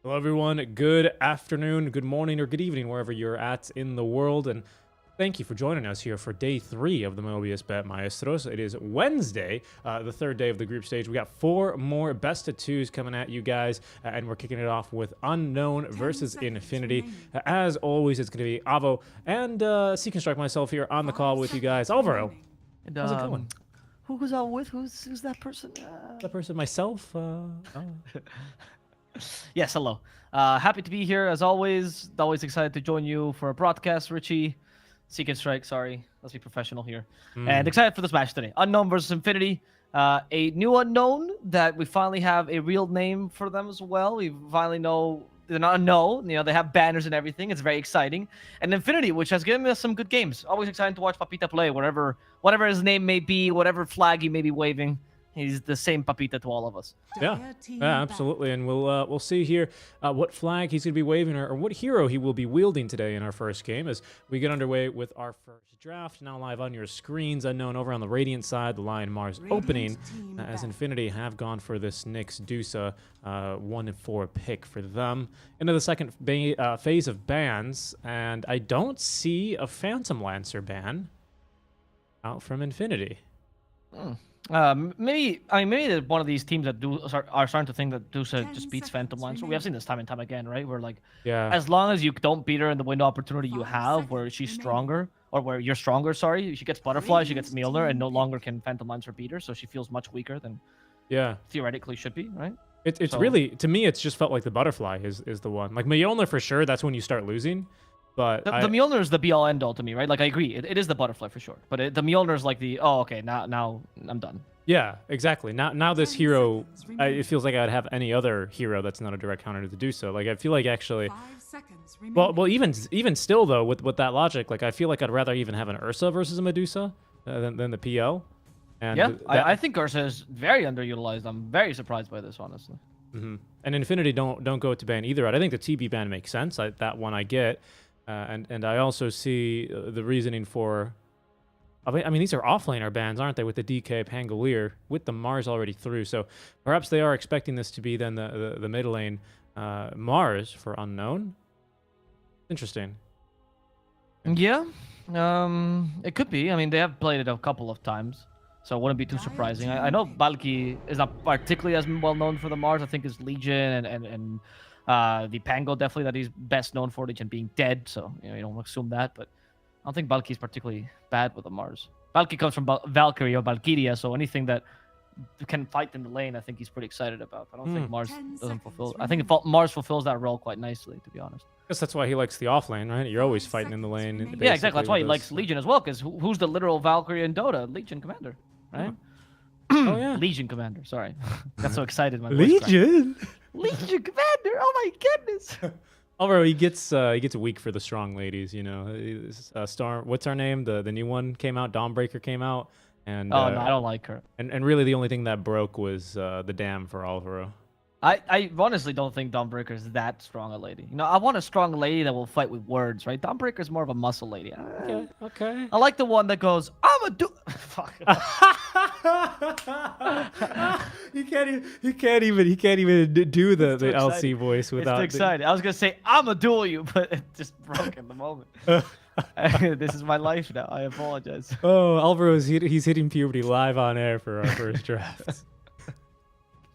Hello, everyone. Good afternoon, good morning, or good evening, wherever you're at in the world. And thank you for joining us here for day 3 of the Mobius.bet Maestros. It is Wednesday, the third day of the group stage. We got 4 more best of 2s coming at you guys, and we're kicking it off with Unknown versus Infinity. As always, it's going to be Avo and Seek and Strike myself here on the call with you guys. Alvaro, And, how's it going? Who's out with? Who's that person? That person, myself. Yes, hello. Happy to be here as always. Always excited to join you for a broadcast, Richie. Seek and Strike, sorry. Let's be professional here. And excited for this match today. Unknown versus Infinity. A new unknown that we finally have a real name for them as well. We finally know they're not unknown. You know, they have banners and everything. It's very exciting. And Infinity, which has given us some good games. Always excited to watch Papita play, whatever his name may be, whatever flag he may be waving. He's the same Papita to all of us. Yeah, absolutely. And we'll see here what flag he's going to be waving or what hero he will be wielding today in our first game as we get underway with our first draft. Now live on your screens, Unknown over on the Radiant side, the Lion Mars opening as Infinity have gone for this Nyx Dusa 1-4 pick for them. Into the second phase of bans, and I don't see a Phantom Lancer ban out from Infinity. Maybe they're one of these teams that are starting to think that Dusa just beats Phantom Lancer. We have seen this time and time again, right? Where like, as long as you don't beat her in the window opportunity you have, where she's stronger, or where you're stronger, sorry, she gets Butterfly, she gets Mjolnir, and no longer can Phantom Lancer beat her, so she feels much weaker than theoretically should be, right? It's really, to me, it's just felt like the Butterfly is the one. Like Mjolnir for sure, that's when you start losing. But the Mjolnir is the be-all end-all to me, right? Like, I agree, it is the Butterfly for sure. But the Mjolnir is like the, oh, okay, now I'm done. Yeah, exactly. Now this hero, it feels like I'd have any other hero that's not a direct counter to do so. Like, I feel like actually, well, even still though, with that logic, like I feel like I'd rather even have an Ursa versus a Medusa than the PL. And yeah, I think Ursa is very underutilized. I'm very surprised by this, honestly. And Infinity don't go to ban either. I think the TB ban makes sense. That one I get. And I also see the reasoning for. I mean, these are offlaner bans, aren't they? With the DK Pangolier, with the Mars already through, so perhaps they are expecting this to be then the mid lane Mars for Unknown. Interesting. Yeah, it could be. I mean, they have played it a couple of times, so it wouldn't be too surprising. I know Balki is not particularly as well known for the Mars. I think is Legion and the Pango definitely that he's best known for, Legion being dead. So you don't assume that, but I don't think Balki is particularly bad with the Mars. Balki comes from Valkyrie or Valkyria, so anything that can fight in the lane, I think he's pretty excited about. I don't think Mars doesn't fulfill. I think Mars fulfills that role quite nicely, to be honest. I guess that's why he likes the offlane, right? You're always fighting in the lane. Yeah, exactly. That's why he likes Legion as well, because who's the literal Valkyrie in Dota? Legion Commander, right? Oh yeah, Legion Commander. Sorry, got so excited. My Legion. Legion Commander. Oh my goodness. Although he gets weak for the strong ladies, Storm. What's her name? The new one came out. Dawnbreaker came out, and no, I don't like her. And really, the only thing that broke was the dam for Alvaro. I honestly don't think Dawnbreaker is that strong a lady. I want a strong lady that will fight with words, right? Dawnbreaker is more of a muscle lady. Okay. I like the one that goes, "I'm a do." Fuck. He can't even do the LC voice without. It's too excited. I was gonna say, "I'm a duel you," but it just broke in the moment. This is my life now. I apologize. Oh, Alvaro he's hitting puberty live on air for our first draft.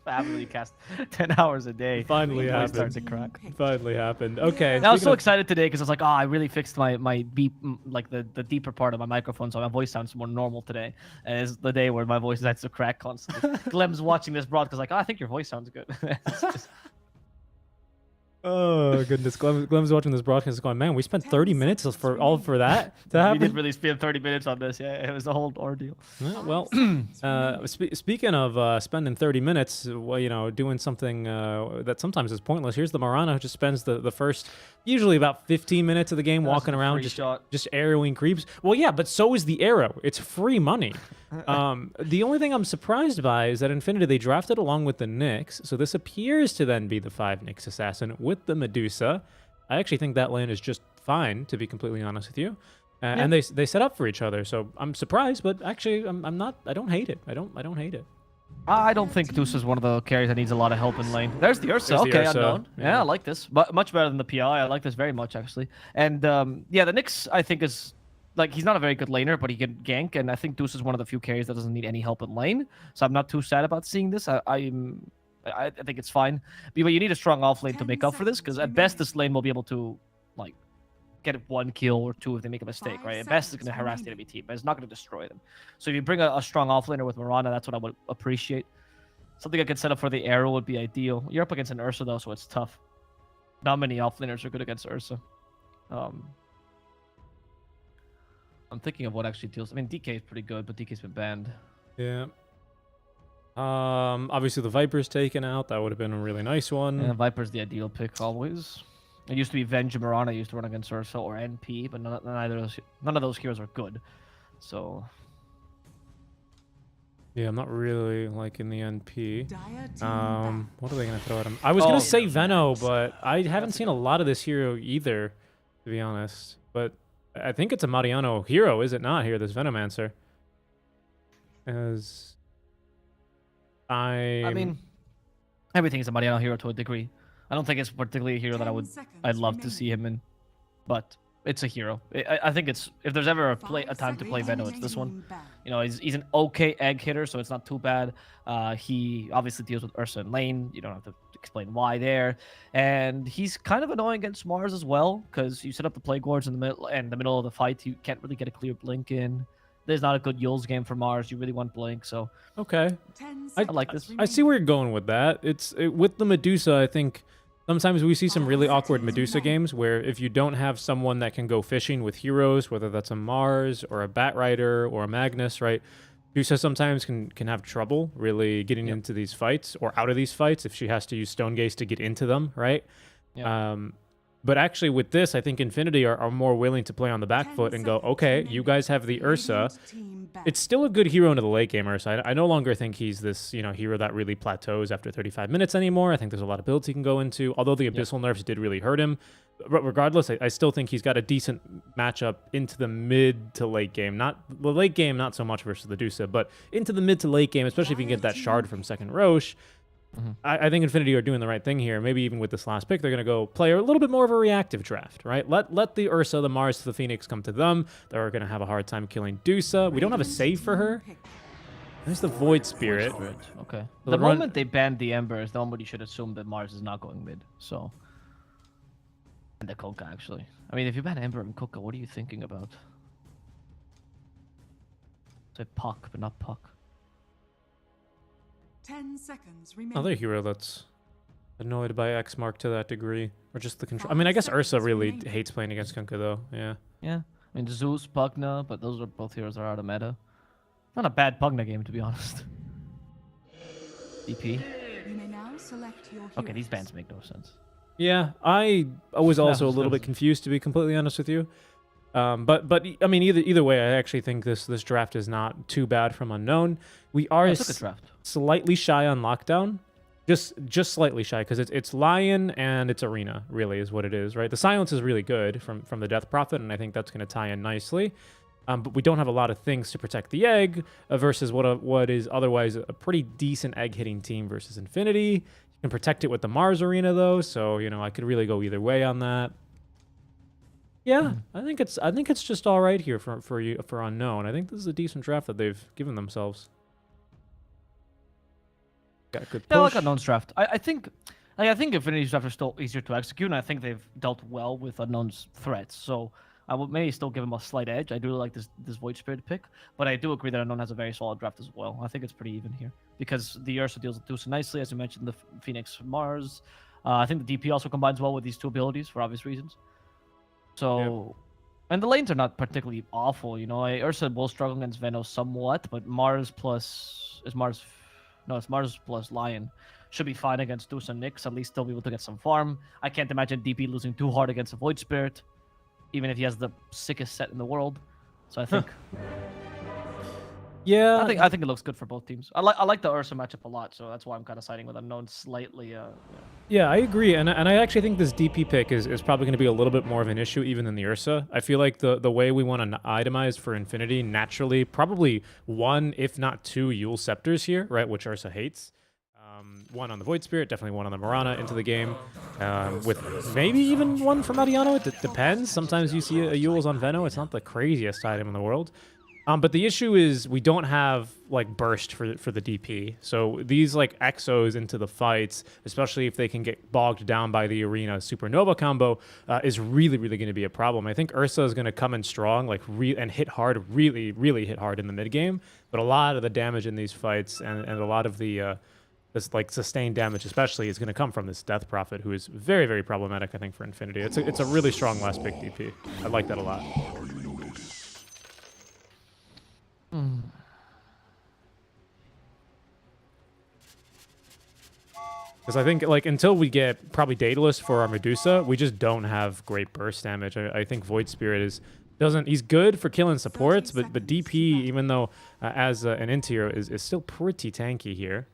Family cast 10 hours a day. Finally happened. Start to crack. Finally happened. Okay. I was so excited today because I was like, oh, I really fixed my beep, like the deeper part of my microphone, so my voice sounds more normal today. And it's the day where my voice starts to crack constantly. Glem's watching this broadcast like, oh, I think your voice sounds good. Oh goodness, Glem's watching this broadcast going, man, we spent 30 minutes for that to happen. We did really spend 30 minutes on this. Yeah, it was a whole ordeal. Yeah, well, speaking of spending 30 minutes, well, doing something that sometimes is pointless. Here's the Marana who just spends the first, usually about 15 minutes of the game walking around, just arrowing creeps. Well, yeah, but so is the arrow. It's free money. The only thing I'm surprised by is that Infinity, they drafted along with the Nyx, so this appears to then be the 5 Nyx Assassin with the Medusa. I actually think that lane is just fine, to be completely honest with you. And they set up for each other, so I'm surprised, but actually I'm not. I don't hate it. I don't hate it. I don't think Deuce is one of the carries that needs a lot of help in lane. There's the Ursa. There's the Okay, Ursa, unknown. Yeah, I like this. But much better than the PI. I like this very much, actually. And yeah, the Nyx, I think, is like he's not a very good laner, but he can gank. And I think Deuce is one of the few carries that doesn't need any help in lane. So I'm not too sad about seeing this. I think it's fine. But you need a strong off lane to make up for this, because at best this lane will be able to like get 1 kill or 2 if they make a mistake, right? At best, it's going to harass the enemy team, but it's not going to destroy them. So if you bring a strong offlaner with Mirana, that's what I would appreciate. Something I could set up for the arrow would be ideal. You're up against an Ursa, though, so it's tough. Not many offlaners are good against Ursa. I'm thinking of what actually deals. I mean, DK is pretty good, but DK's been banned. Yeah. Obviously, the Viper's taken out. That would have been a really nice one. Yeah, Viper's the ideal pick, always. It used to be Venge and Mirana used to run against Ursa or NP, but none of those heroes are good. So yeah, I'm not really liking the NP. What are they gonna throw at him? I was gonna say Veno, but I haven't seen a lot of this hero either, to be honest. But I think it's a Mariano hero, is it not? Here, this Venomancer. As I mean, everything is a Mariano hero to a degree. I don't think it's particularly a hero that I'd love to see him in, but it's a hero. I think it's, if there's ever a time to play Veno, it's this one. You know, he's an okay egg hitter, so it's not too bad. He obviously deals with Ursa in lane. You don't have to explain why there. And he's kind of annoying against Mars as well, because you set up the Plague Wards in the middle of the fight. You can't really get a clear blink in. There's not a good Yules game for Mars. You really want blink, so okay. I like this. I see where you're going with that. With the Medusa, I think sometimes we see some really awkward Medusa games where if you don't have someone that can go fishing with heroes, whether that's a Mars or a Batrider or a Magnus, right? Medusa sometimes can have trouble really getting into these fights or out of these fights if she has to use Stone Gaze to get into them, right? But actually with this, I think Infinity are more willing to play on the back foot and go, okay, you guys have the Ursa. It's still a good hero into the late game, Ursa. I no longer think he's this, hero that really plateaus after 35 minutes anymore. I think there's a lot of builds he can go into, although the Abyssal nerfs did really hurt him. But regardless, I still think he's got a decent matchup into the mid to late game. Not the late game, not so much versus the Medusa, but into the mid to late game, especially if you can get that shard from second Roche. I think Infinity are doing the right thing here. Maybe even with this last pick, they're going to go play a little bit more of a reactive draft, right? Let the Ursa, the Mars, the Phoenix come to them. They're going to have a hard time killing Dusa. We don't have a save for her. There's the Void Spirit. Okay. The moment they banned the Ember is the moment you should assume that Mars is not going mid. So, and the Koka, actually. I mean, if you ban Ember and Koka, what are you thinking about? Say Puck, but not Puck. 10 seconds remaining. Another hero that's annoyed by X Mark to that degree, or just the control. I mean, I guess Ursa really hates playing against Kunkka though. Yeah. Yeah. I mean, Zeus, Pugna, but those are both heroes that are out of meta. Not a bad Pugna game, to be honest. DP. You may now select your okay, these bans make no sense. Yeah, I was also a little bit confused, to be completely honest with you. But I mean, either way, I actually think this draft is not too bad from Unknown. We are slightly shy on Lockdown, just slightly shy, because it's Lion and it's Arena, really is what it is, right? The Silence is really good from the Death Prophet, and I think that's going to tie in nicely. But we don't have a lot of things to protect the egg versus what is otherwise a pretty decent egg hitting team versus Infinity. You can protect it with the Mars Arena though, so I could really go either way on that. Yeah, I think it's just all right here for Unknown. I think this is a decent draft that they've given themselves. Got a good push. Yeah, I like Unknown's draft. I think Infinity's draft are still easier to execute, and I think they've dealt well with Unknown's threats. So I would maybe still give him a slight edge. I do like this Void Spirit pick, but I do agree that Unknown has a very solid draft as well. I think it's pretty even here because the Ursa deals with Dusa nicely, as you mentioned, the Phoenix Mars. I think the DP also combines well with these two abilities for obvious reasons. So, and the lanes are not particularly awful, Ursa will struggle against Veno somewhat, but Mars plus Lion should be fine against Dusa and Nyx. At least they'll be able to get some farm. I can't imagine DP losing too hard against a Void Spirit, even if he has the sickest set in the world. So I think, yeah, I think it looks good for both teams. I like the Ursa matchup a lot, so that's why I'm kind of siding with Unknown slightly. Yeah, I agree, and I actually think this DP pick is probably going to be a little bit more of an issue even than the Ursa. I feel like the way we want to itemize for Infinity, naturally, probably one, if not two, Yule Scepters here, right, which Ursa hates. One on the Void Spirit, definitely one on the Marana into the game, with maybe even one for Mariano. It depends. Sometimes you see a Yule's on Veno. It's not the craziest item in the world. But the issue is we don't have like burst for the DP. So these like exos into the fights, especially if they can get bogged down by the arena supernova combo, is really going to be a problem. I think Ursa is going to come in strong, like and hit hard, really hit hard in the mid game. But a lot of the damage in these fights and a lot of the this like sustained damage, especially, is going to come from this Death Prophet, who is very problematic. I think for Infinity, it's a really strong last pick DP. I like that a lot. Because I think, like, until we get probably Daedalus for our Medusa, we just don't have great burst damage. I think Void Spirit he's good for killing supports, but DP, even though as an interior, is still pretty tanky here.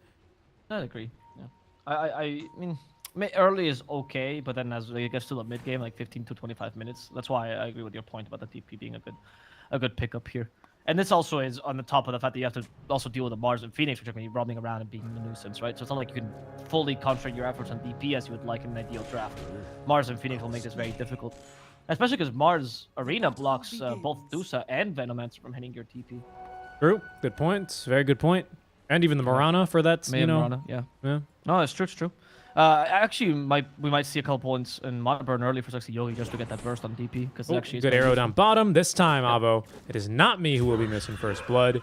I agree. Yeah. I mean, early is okay, but then as it gets to the mid game, like 15 to 25 minutes, that's why I agree with your point about the DP being a good pickup here. And this also is on the top of the fact that you have to also deal with the Mars and Phoenix, which are going to be roaming around and being a nuisance, right? So it's not like you can fully concentrate your efforts on DP as you would like in an ideal draft. Mars and Phoenix will make this very difficult, especially because Mars Arena blocks both Dusa and Venomancer from hitting your TP. True. Good point. Very good point. And even the Marana for that, Marana, yeah. No, it's true. Actually, we might see a couple points in Burn early for Sexy Yogi just to get that burst on DP. Because actually good arrow down bottom. This time, Avo, it is not me who will be missing first blood.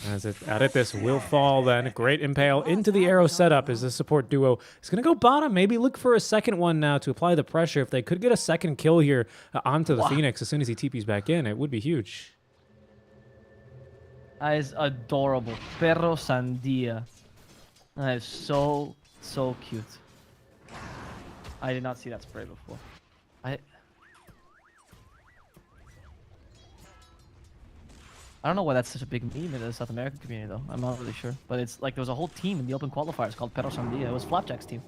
As Aretis will fall then. Great impale into the arrow setup as the support duo is going to go bottom. Maybe look for a second one now to apply the pressure. If they could get a second kill here onto the Phoenix as soon as he TPs back in, it would be huge. That is adorable. Perro Sandia. That is so cute. I did not see that spray before. I don't know why that's such a big meme in the South American community, though. I'm not really sure. But it's like there was a whole team in the open qualifiers called Perro Sandia. It was Flapjack's team.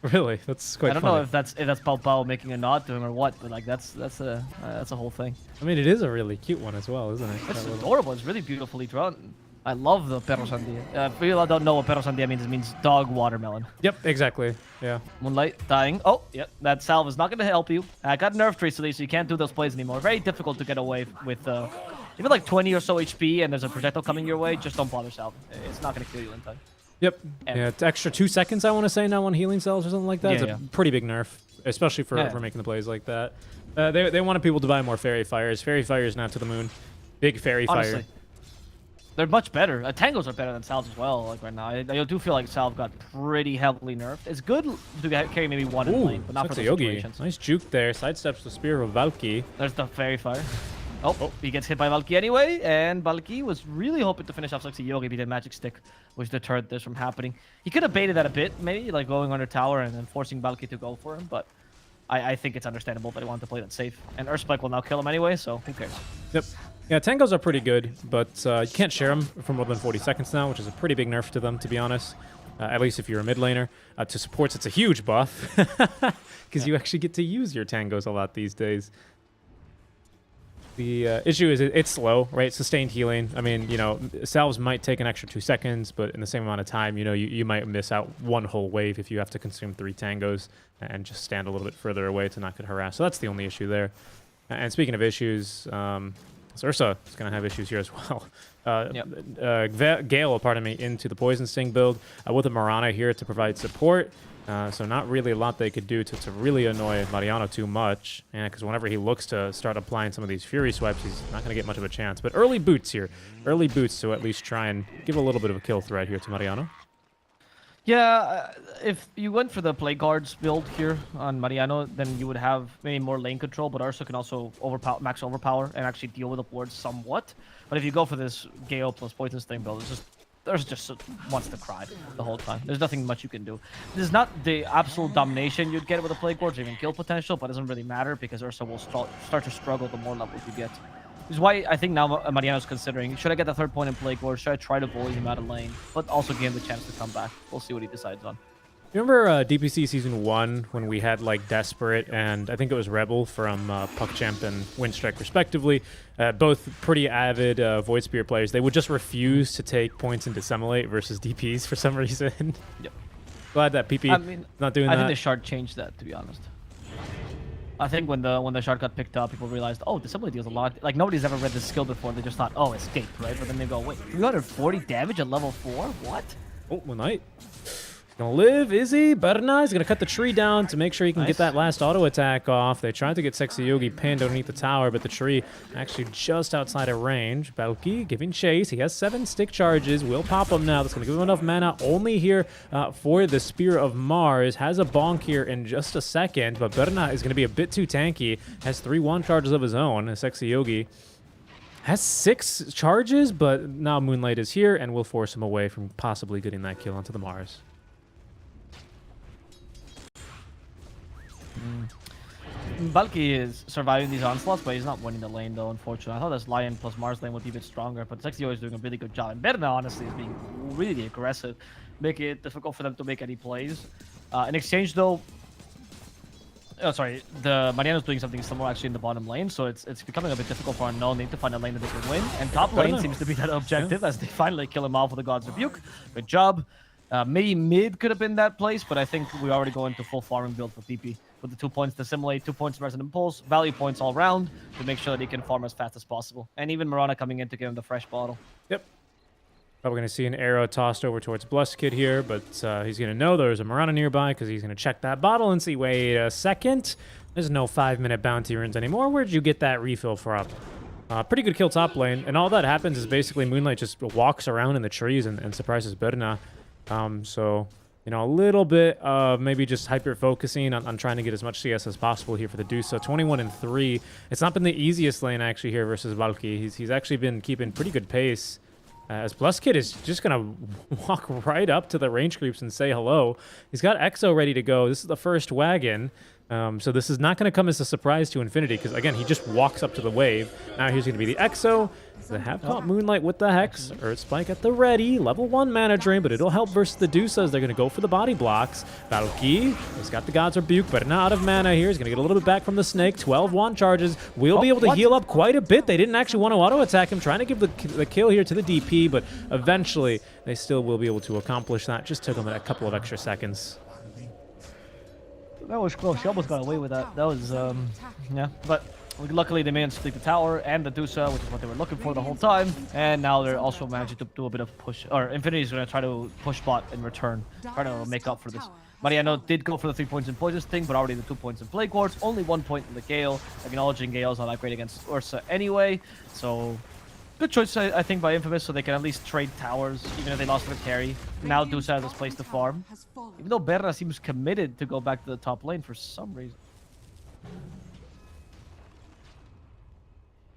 Really? That's quite funny. I don't know if that's Pau Pau making a nod to him or what, but like that's a whole thing. I mean, it is a really cute one as well, isn't it? It's adorable. It's really beautifully drawn. I love the Perro Sandia. For you that don't know what Perro Sandia means, it means dog watermelon. Yep, exactly. Yeah. Moonlight dying. Oh, yep. That salve is not going to help you. I got nerfed recently, so you can't do those plays anymore. Very difficult to get away with. If you have like 20 or so HP and there's a projectile coming your way, just don't bother salve. It's not going to kill you in time. Yep. Yeah, it's extra 2 seconds, I want to say, now on healing cells or something like that. It's a pretty big nerf, especially for making the plays like that. They wanted people to buy more Fairy Fires. Fairy Fires now to the moon. Big Fairy Fire. They're much better. Tangos are better than salves as well. Like right now, I do feel like salve got pretty heavily nerfed. It's good to carry maybe one in lane, but not for those situations. Nice juke there. Sidesteps the spear of Valky. There's the Fairy Fire. Oh, he gets hit by Valky anyway, and Valky was really hoping to finish off Sexy Yogi, but the magic stick, which deterred this from happening. He could have baited that a bit, maybe, like going under tower and then forcing Valky to go for him, but I think it's understandable that he wanted to play that safe. And Earthspike will now kill him anyway, so who cares? Yep. Yeah, Tangos are pretty good, but you can't share them for more than 40 seconds now, which is a pretty big nerf to them, to be honest. At least if you're a mid laner. To supports, it's a huge buff, because you actually get to use your Tangos a lot these days. The issue is it's slow, right? Sustained healing. I mean, you know, salves might take an extra 2 seconds, but in the same amount of time, you know, you might miss out one whole wave if you have to consume 3 Tangos and just stand a little bit further away to not get harassed. So that's the only issue there. And speaking of issues, Ursa is going to have issues here as well. Gale, pardon me, into the Poison Sting build with a Marana here to provide support. So not really a lot they could do to really annoy Mariano too much. Yeah, because whenever he looks to start applying some of these Fury Swipes, he's not going to get much of a chance. But early boots here. Early boots to at least try and give a little bit of a kill threat here to Mariano. Yeah, if you went for the Plague Guards build here on Mariano, then you would have maybe more lane control, but Ursa can also max overpower and actually deal with the board somewhat. But if you go for this Gale plus Poison Sting build, it's just Ursa just wants to cry the whole time. There's nothing much you can do. This is not the absolute domination you'd get with the Plague Guards or even kill potential, but it doesn't really matter because Ursa will start to struggle the more levels you get. Which is why I think now Mariano's considering, should I get the 3rd point in Plague Wars? Should I try to bully him out of lane? But also give him the chance to come back. We'll see what he decides on. Remember DPC Season 1 when we had like Desperate and I think it was Rebel from PuckChamp and Windstrike respectively, both pretty avid Void Spear players. They would just refuse to take points in Dissemblate versus DPs for some reason. Yep. Glad that PP not doing that. I think the shard changed that, to be honest. I think when the shard got picked up, people realized, oh, Dissemblate deals a lot. Like, nobody's ever read this skill before. They just thought, oh, escape, right? But then they go, wait, 340 damage at level 4? What? Oh, Moon Knight. Gonna live, is he? Berna is gonna cut the tree down to make sure he can get that last auto attack off. They tried to get Sexy Yogi pinned underneath the tower, but the tree actually just outside of range. Balki giving chase. He has 7 stick charges. Will pop him now. That's gonna give him enough mana only here for the Spear of Mars. Has a bonk here in just a second, but Berna is gonna be a bit too tanky. Has 3 1 charges of his own. Sexy Yogi has 6 charges, but now Moonlight is here and will force him away from possibly getting that kill onto the Mars. Balki is surviving these onslaughts, but he's not winning the lane, though, unfortunately. I thought this Lion plus Mars lane would be a bit stronger, but Sexy is doing a really good job. And Berna, honestly, is being really aggressive, making it difficult for them to make any plays. In exchange, though, the Mariano's doing something similar actually in the bottom lane, so it's becoming a bit difficult for Unknown. They need to find a lane that they can win, and top lane seems to be that objective as they finally kill him off with the God's Rebuke. Good job. Maybe mid could have been that place, but I think we already go into full farming build for PP with the 2 points to Assimilate, 2 points to Resonant Pulse, value points all around to make sure that he can farm as fast as possible. And even Mirana coming in to give him the fresh bottle. Yep. Probably going to see an arrow tossed over towards Blessed Kid here, but he's going to know there's a Mirana nearby because he's going to check that bottle and see, wait a second, there's no 5-minute bounty runes anymore. Where'd you get that refill from? Pretty good kill top lane, and all that happens is basically Moonlight just walks around in the trees and surprises Berna. So, you know, a little bit of maybe just hyper-focusing on trying to get as much CS as possible here for the Dusa. 21-3. It's not been the easiest lane, actually, here versus Valky. He's actually been keeping pretty good pace. As Blessed Kid is just going to walk right up to the range creeps and say hello. He's got Exo ready to go. This is the first wagon. So this is not going to come as a surprise to Infinity because, again, he just walks up to the wave. Now here's going to be the Exo. They have caught Moonlight with the Hex. Earth Spike at the ready. Level 1 mana drain, but it'll help versus the Dusas. They're going to go for the body blocks. Valky, he's got the God's Rebuke, but not out of mana here. He's going to get a little bit back from the Snake. 12 wand charges. Will be able to heal up quite a bit. They didn't actually want to auto-attack him, trying to give the kill here to the DP, but eventually they still will be able to accomplish that. Just took them a couple of extra seconds. That was close. She almost got away with that. That was, yeah. But luckily, they managed to take the tower and the Dusa, which is what they were looking for the whole time. And now they're also managing to do a bit of push. Or Infinity's going to try to push bot in return, trying to make up for this. Mariano did go for the 3 points in Poisonous thing, but already the 2 points in Plague Wards. Only 1 point in the Gale. Acknowledging Gale's not that great against Ursa anyway. So, good choice, I think, by Infamous, so they can at least trade towers, even if they lost their carry. Now Dusa has this place to farm. Even though Berna seems committed to go back to the top lane for some reason.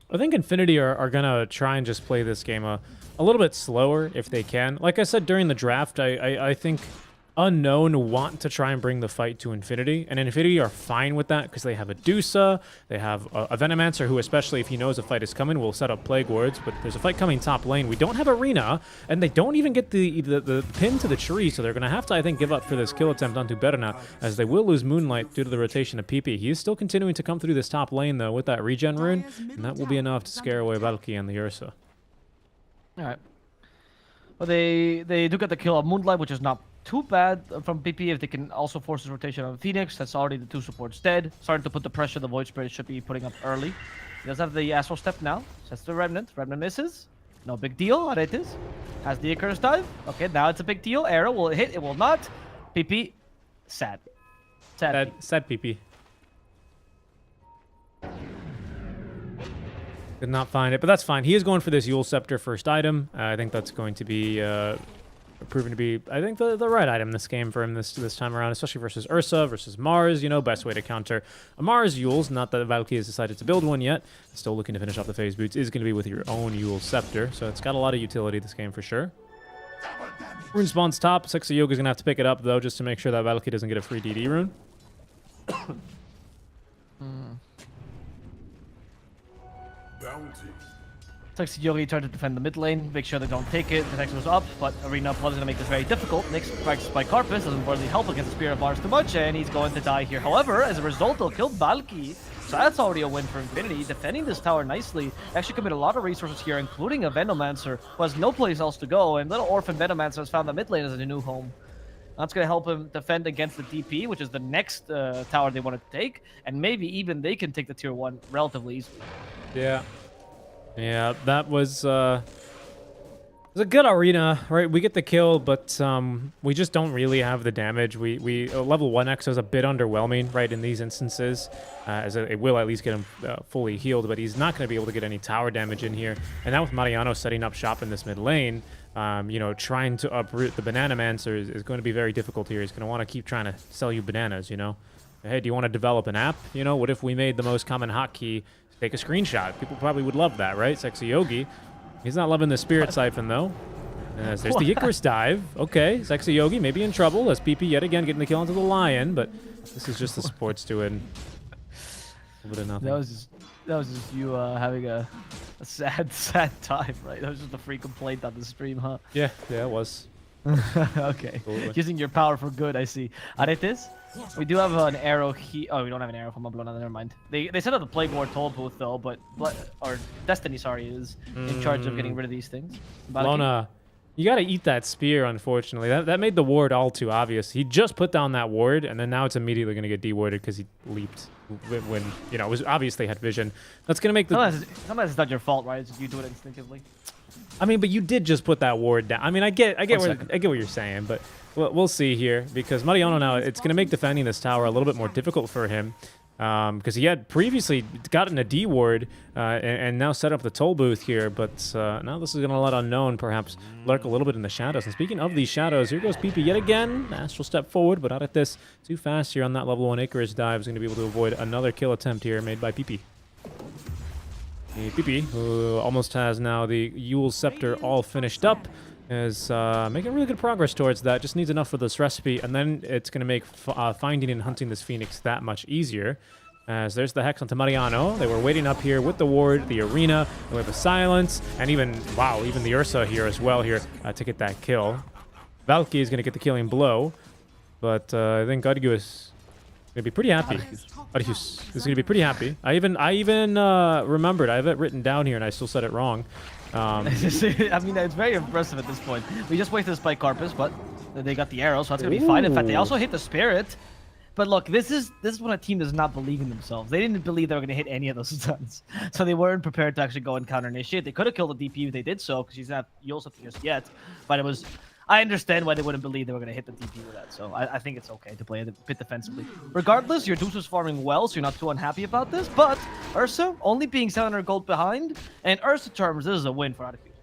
I think Infinity are going to try and just play this game a little bit slower if they can. Like I said during the draft, I think Unknown want to try and bring the fight to Infinity, and Infinity are fine with that because they have a Dusa, they have a Venomancer who, especially if he knows a fight is coming, will set up Plague Wards, but there's a fight coming top lane. We don't have Arena, and they don't even get the pin to the tree, so they're going to have to, I think, give up for this kill attempt onto Berna, as they will lose Moonlight due to the rotation of PP. He is still continuing to come through this top lane, though, with that regen rune, and that will be enough to scare away Valky and the Ursa. Alright. Well, they do get the kill of Moonlight, which is not too bad from PP if they can also force his rotation on Phoenix. That's already the 2 supports dead. Starting to put the pressure the Void Spirit should be putting up early. He does have the Astral Step now. Sets the Remnant. Remnant misses. No big deal. Aretis has the Icarus dive. Okay, now it's a big deal. Arrow will hit. It will not. PP. Sad. Sad PP. Did not find it, but that's fine. He is going for this Yule Scepter first item. I think that's going to be proven to be, I think, the right item this game for him this time around, especially versus Ursa, versus Mars. You know, best way to counter a Mars Yules. Not that Valky has decided to build one yet. Still looking to finish off the phase boots. Is going to be with your own Yule Scepter, so it's got a lot of utility this game for sure. Rune spawns top. Sexy Yoga's going to have to pick it up, though, just to make sure that Valky doesn't get a free DD rune. Sexy Yogi tried to defend the mid lane, make sure they don't take it. Protection was up, but Arena was going to make this very difficult. Next strikes by Carpus doesn't really help against the Spirit of Mars too much, and he's going to die here. However, as a result, they'll kill Valky. So that's already a win for Infinity, defending this tower nicely. Actually commit a lot of resources here, including a Venomancer, who has no place else to go, and little Orphan Venomancer has found the mid lane as a new home. That's going to help him defend against the DP, which is the next tower they want to take, and maybe even they can take the tier 1 relatively easily. Yeah. Yeah, that was a good arena, right? We get the kill, but we just don't really have the damage. We level 1 Exo is a bit underwhelming, right, in these instances, as it will at least get him fully healed, but he's not going to be able to get any tower damage in here. And now with Mariano setting up shop in this mid lane, you know, trying to uproot the Bananamancer is going to be very difficult here. He's going to want to keep trying to sell you bananas, you know? Hey, do you want to develop an app? You know, what if we made the most common hotkey take a screenshot? People probably would love that, right? Sexy Yogi. He's not loving the Spirit Siphon, though. As there's the Icarus dive. Okay, Sexy Yogi maybe in trouble as PP yet again getting the kill onto the Lion, but this is just the supports doing a little bit of nothing. That was just you having a sad time, right? That was just a free complaint on the stream, huh? Yeah, it was. Okay. Absolutely. Using your power for good, I see. Aretes, we do have an arrow here. Oh, we don't have an arrow from Ablona, never mind. They set up the Playgore toll booth, though, but... Or Destiny, sorry, is in charge of getting rid of these things. Lona, you gotta eat that spear, unfortunately. That made the ward all too obvious. He just put down that ward, and then now it's immediately gonna get dewarded because he leaped when, you know, it was obviously had vision. That's gonna make the... Sometimes it's not your fault, right? It's you do it instinctively. I mean, but you did just put that ward down. I mean, I get what you're saying, but we'll see here because Mariano now, it's going to make defending this tower a little bit more difficult for him because he had previously gotten a D ward and now set up the toll booth here, but now this is going to let Unknown perhaps lurk a little bit in the shadows. And speaking of these shadows, here goes PP yet again. Astral step forward, but out at this too fast here on that level 1 Icarus dive. Is going to be able to avoid another kill attempt here made by PP. PP, who almost has now the Yule Scepter all finished up, is making really good progress towards that. Just needs enough for this recipe, and then it's going to make finding and hunting this Phoenix that much easier. As there's the Hex onto Mariano. They were waiting up here with the ward, the arena, with the silence, and even, wow, even the Ursa here as well here to get that kill. Valky is going to get the killing blow, but I think Argus gonna be pretty happy. Argus is gonna be pretty happy. I even remembered. I have it written down here, and I still said it wrong. I mean, it's very impressive at this point. We just wasted the Spike Carpus, but they got the arrow, so that's gonna be fine. In fact, they also hit the Spirit. But look, this is when a team does not believe in themselves. They didn't believe they were gonna hit any of those stuns, so they weren't prepared to actually go and counter initiate. They could have killed the DP if they did so, because he's not Yule something just yet. But it was. I understand why they wouldn't believe they were going to hit the DP with that, so I think it's okay to play it a bit defensively. Regardless, your Deuce was farming well, so you're not too unhappy about this, but Ursa only being 700 gold behind, and Ursa terms, this is a win for Attitude.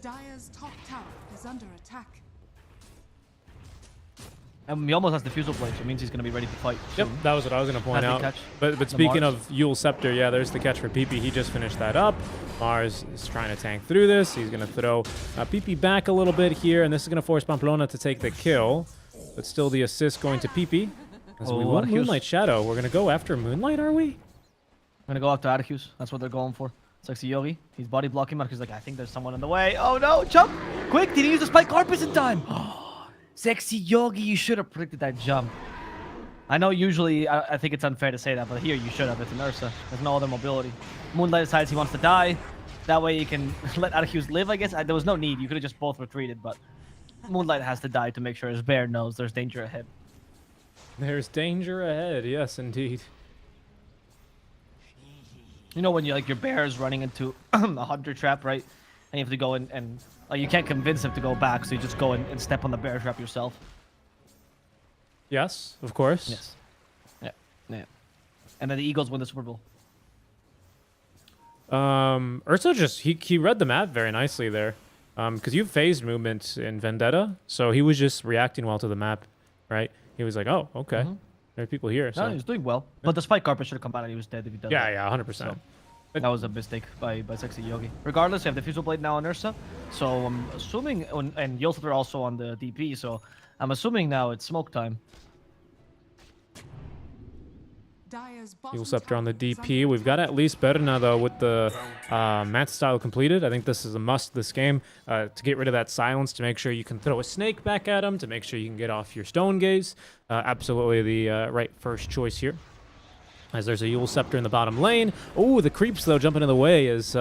Dire's top tower is under attack. And he almost has the Fusel Blade, so it means he's going to be ready to fight Yep, soon. that was what I was going to point out. Catch But speaking of Yule Scepter, yeah, there's the catch for PP. He just finished that up. Mars is trying to tank through this. He's going to throw PP back a little bit here, and this is going to force Pamplona to take the kill. But still the assist going to PP. As we want Moonlight Shadow. We're going to go after Moonlight, are we? I'm going to go after Atticus. That's what they're going for. Sexy Yogi. He's body blocking him. He's like, I think there's someone in the way. Oh no, jump! Quick, did he use the Spike Carpus in time? Sexy Yogi, you should have predicted that jump. I know usually I think it's unfair to say that, but here you should have. It's an Ursa. There's no other mobility. Moonlight decides he wants to die. That way you can let Atticus live, I guess. There was no need. You could have just both retreated, but Moonlight has to die to make sure his bear knows there's danger ahead. There's danger ahead. Yes, indeed. You know when you your bear is running into a hunter trap, right? And you have to go and you can't convince him to go back, so you just go and step on the bear trap yourself. Yes, of course. Yes. Yeah. And then the Eagles win the Super Bowl. Ursa just he read the map very nicely there. Because you phased movement in Vendetta, so he was just reacting well to the map, right? He was like, oh, okay. There are people here. So No, he was doing well. But the Spike Carpet should have come out and he was dead if he doesn't. yeah, 100%. So, that was a mistake by Sexy Yogi. Regardless, you have the Fusel Blade now on Ursa. So I'm assuming, and Yolsith are also on the DP, so I'm assuming now it's smoke time. Dire's Fuel bottom Scepter on the tower is DP. under We've got at least Berna, though, with the Mat style completed. I think this is a must this game to get rid of that silence, to make sure you can throw a snake back at him, to make sure you can get off your Stone Gaze. Absolutely the right first choice here. As there's a Yule Scepter in the bottom lane. Oh, the creeps, though, jumping in the way as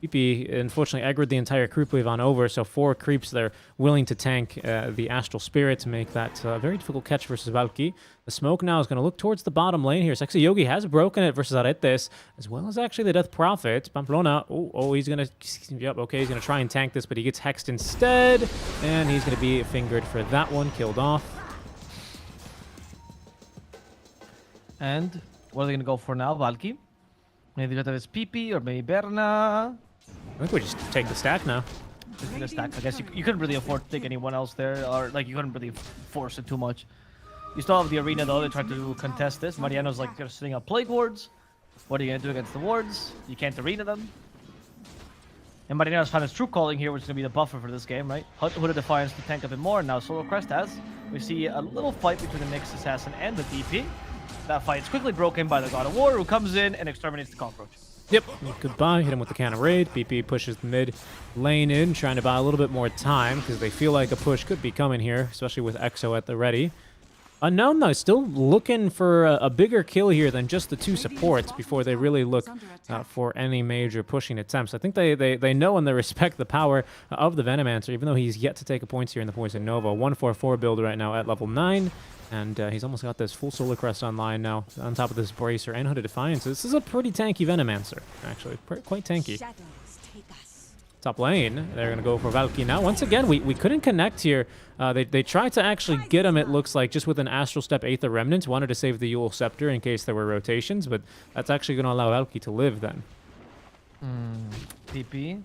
PP unfortunately aggroed the entire creep wave on over, so 4 creeps they're willing to tank the Astral Spirit to make that a very difficult catch versus Valky. The smoke now is going to look towards the bottom lane here. Sexy Yogi has broken it versus Aretes, as well as actually the Death Prophet. Pamplona, he's going to, yep, okay, he's going to try and tank this, but he gets hexed instead, and he's going to be fingered for that one, killed off. And what are they going to go for now, Valky? Maybe get his PP or maybe Berna. I think we just take the stack now. Just get a stack. I guess you couldn't really afford to take anyone else there, or like you couldn't really force it too much. You still have the arena though. They tried to contest this. Mariano's like sitting up plague wards. What are you gonna do against the wards? You can't arena them. And Mariano's found his true calling here, which is gonna be the buffer for this game, right? Hood of Defiance to tank a bit more, and now Solo Crest has. We see a little fight between the Nyx Assassin and the DP. That fight is quickly broken by the God of War, who comes in and exterminates the cockroach. Yep, goodbye. Hit him with the Cannon Raid. BP pushes the mid lane in, trying to buy a little bit more time because they feel like a push could be coming here, especially with Exo at the ready. Unknown, though, still looking for a bigger kill here than just the 2 supports before they really look for any major pushing attempts. I think they know and they respect the power of the Venomancer, even though he's yet to take a points here in the Poison Nova. 144 build right now at level 9. And he's almost got this full Solar Crest online now, on top of this Bracer and Hood of Defiance. This is a pretty tanky Venomancer, actually. Quite tanky. Top lane, they're going to go for Valky now. Once again, we couldn't connect here. They tried to actually get him, it looks like, just with an Astral Step Aether Remnant. Wanted to save the Yule Scepter in case there were rotations, but that's actually going to allow Valky to live then. TP.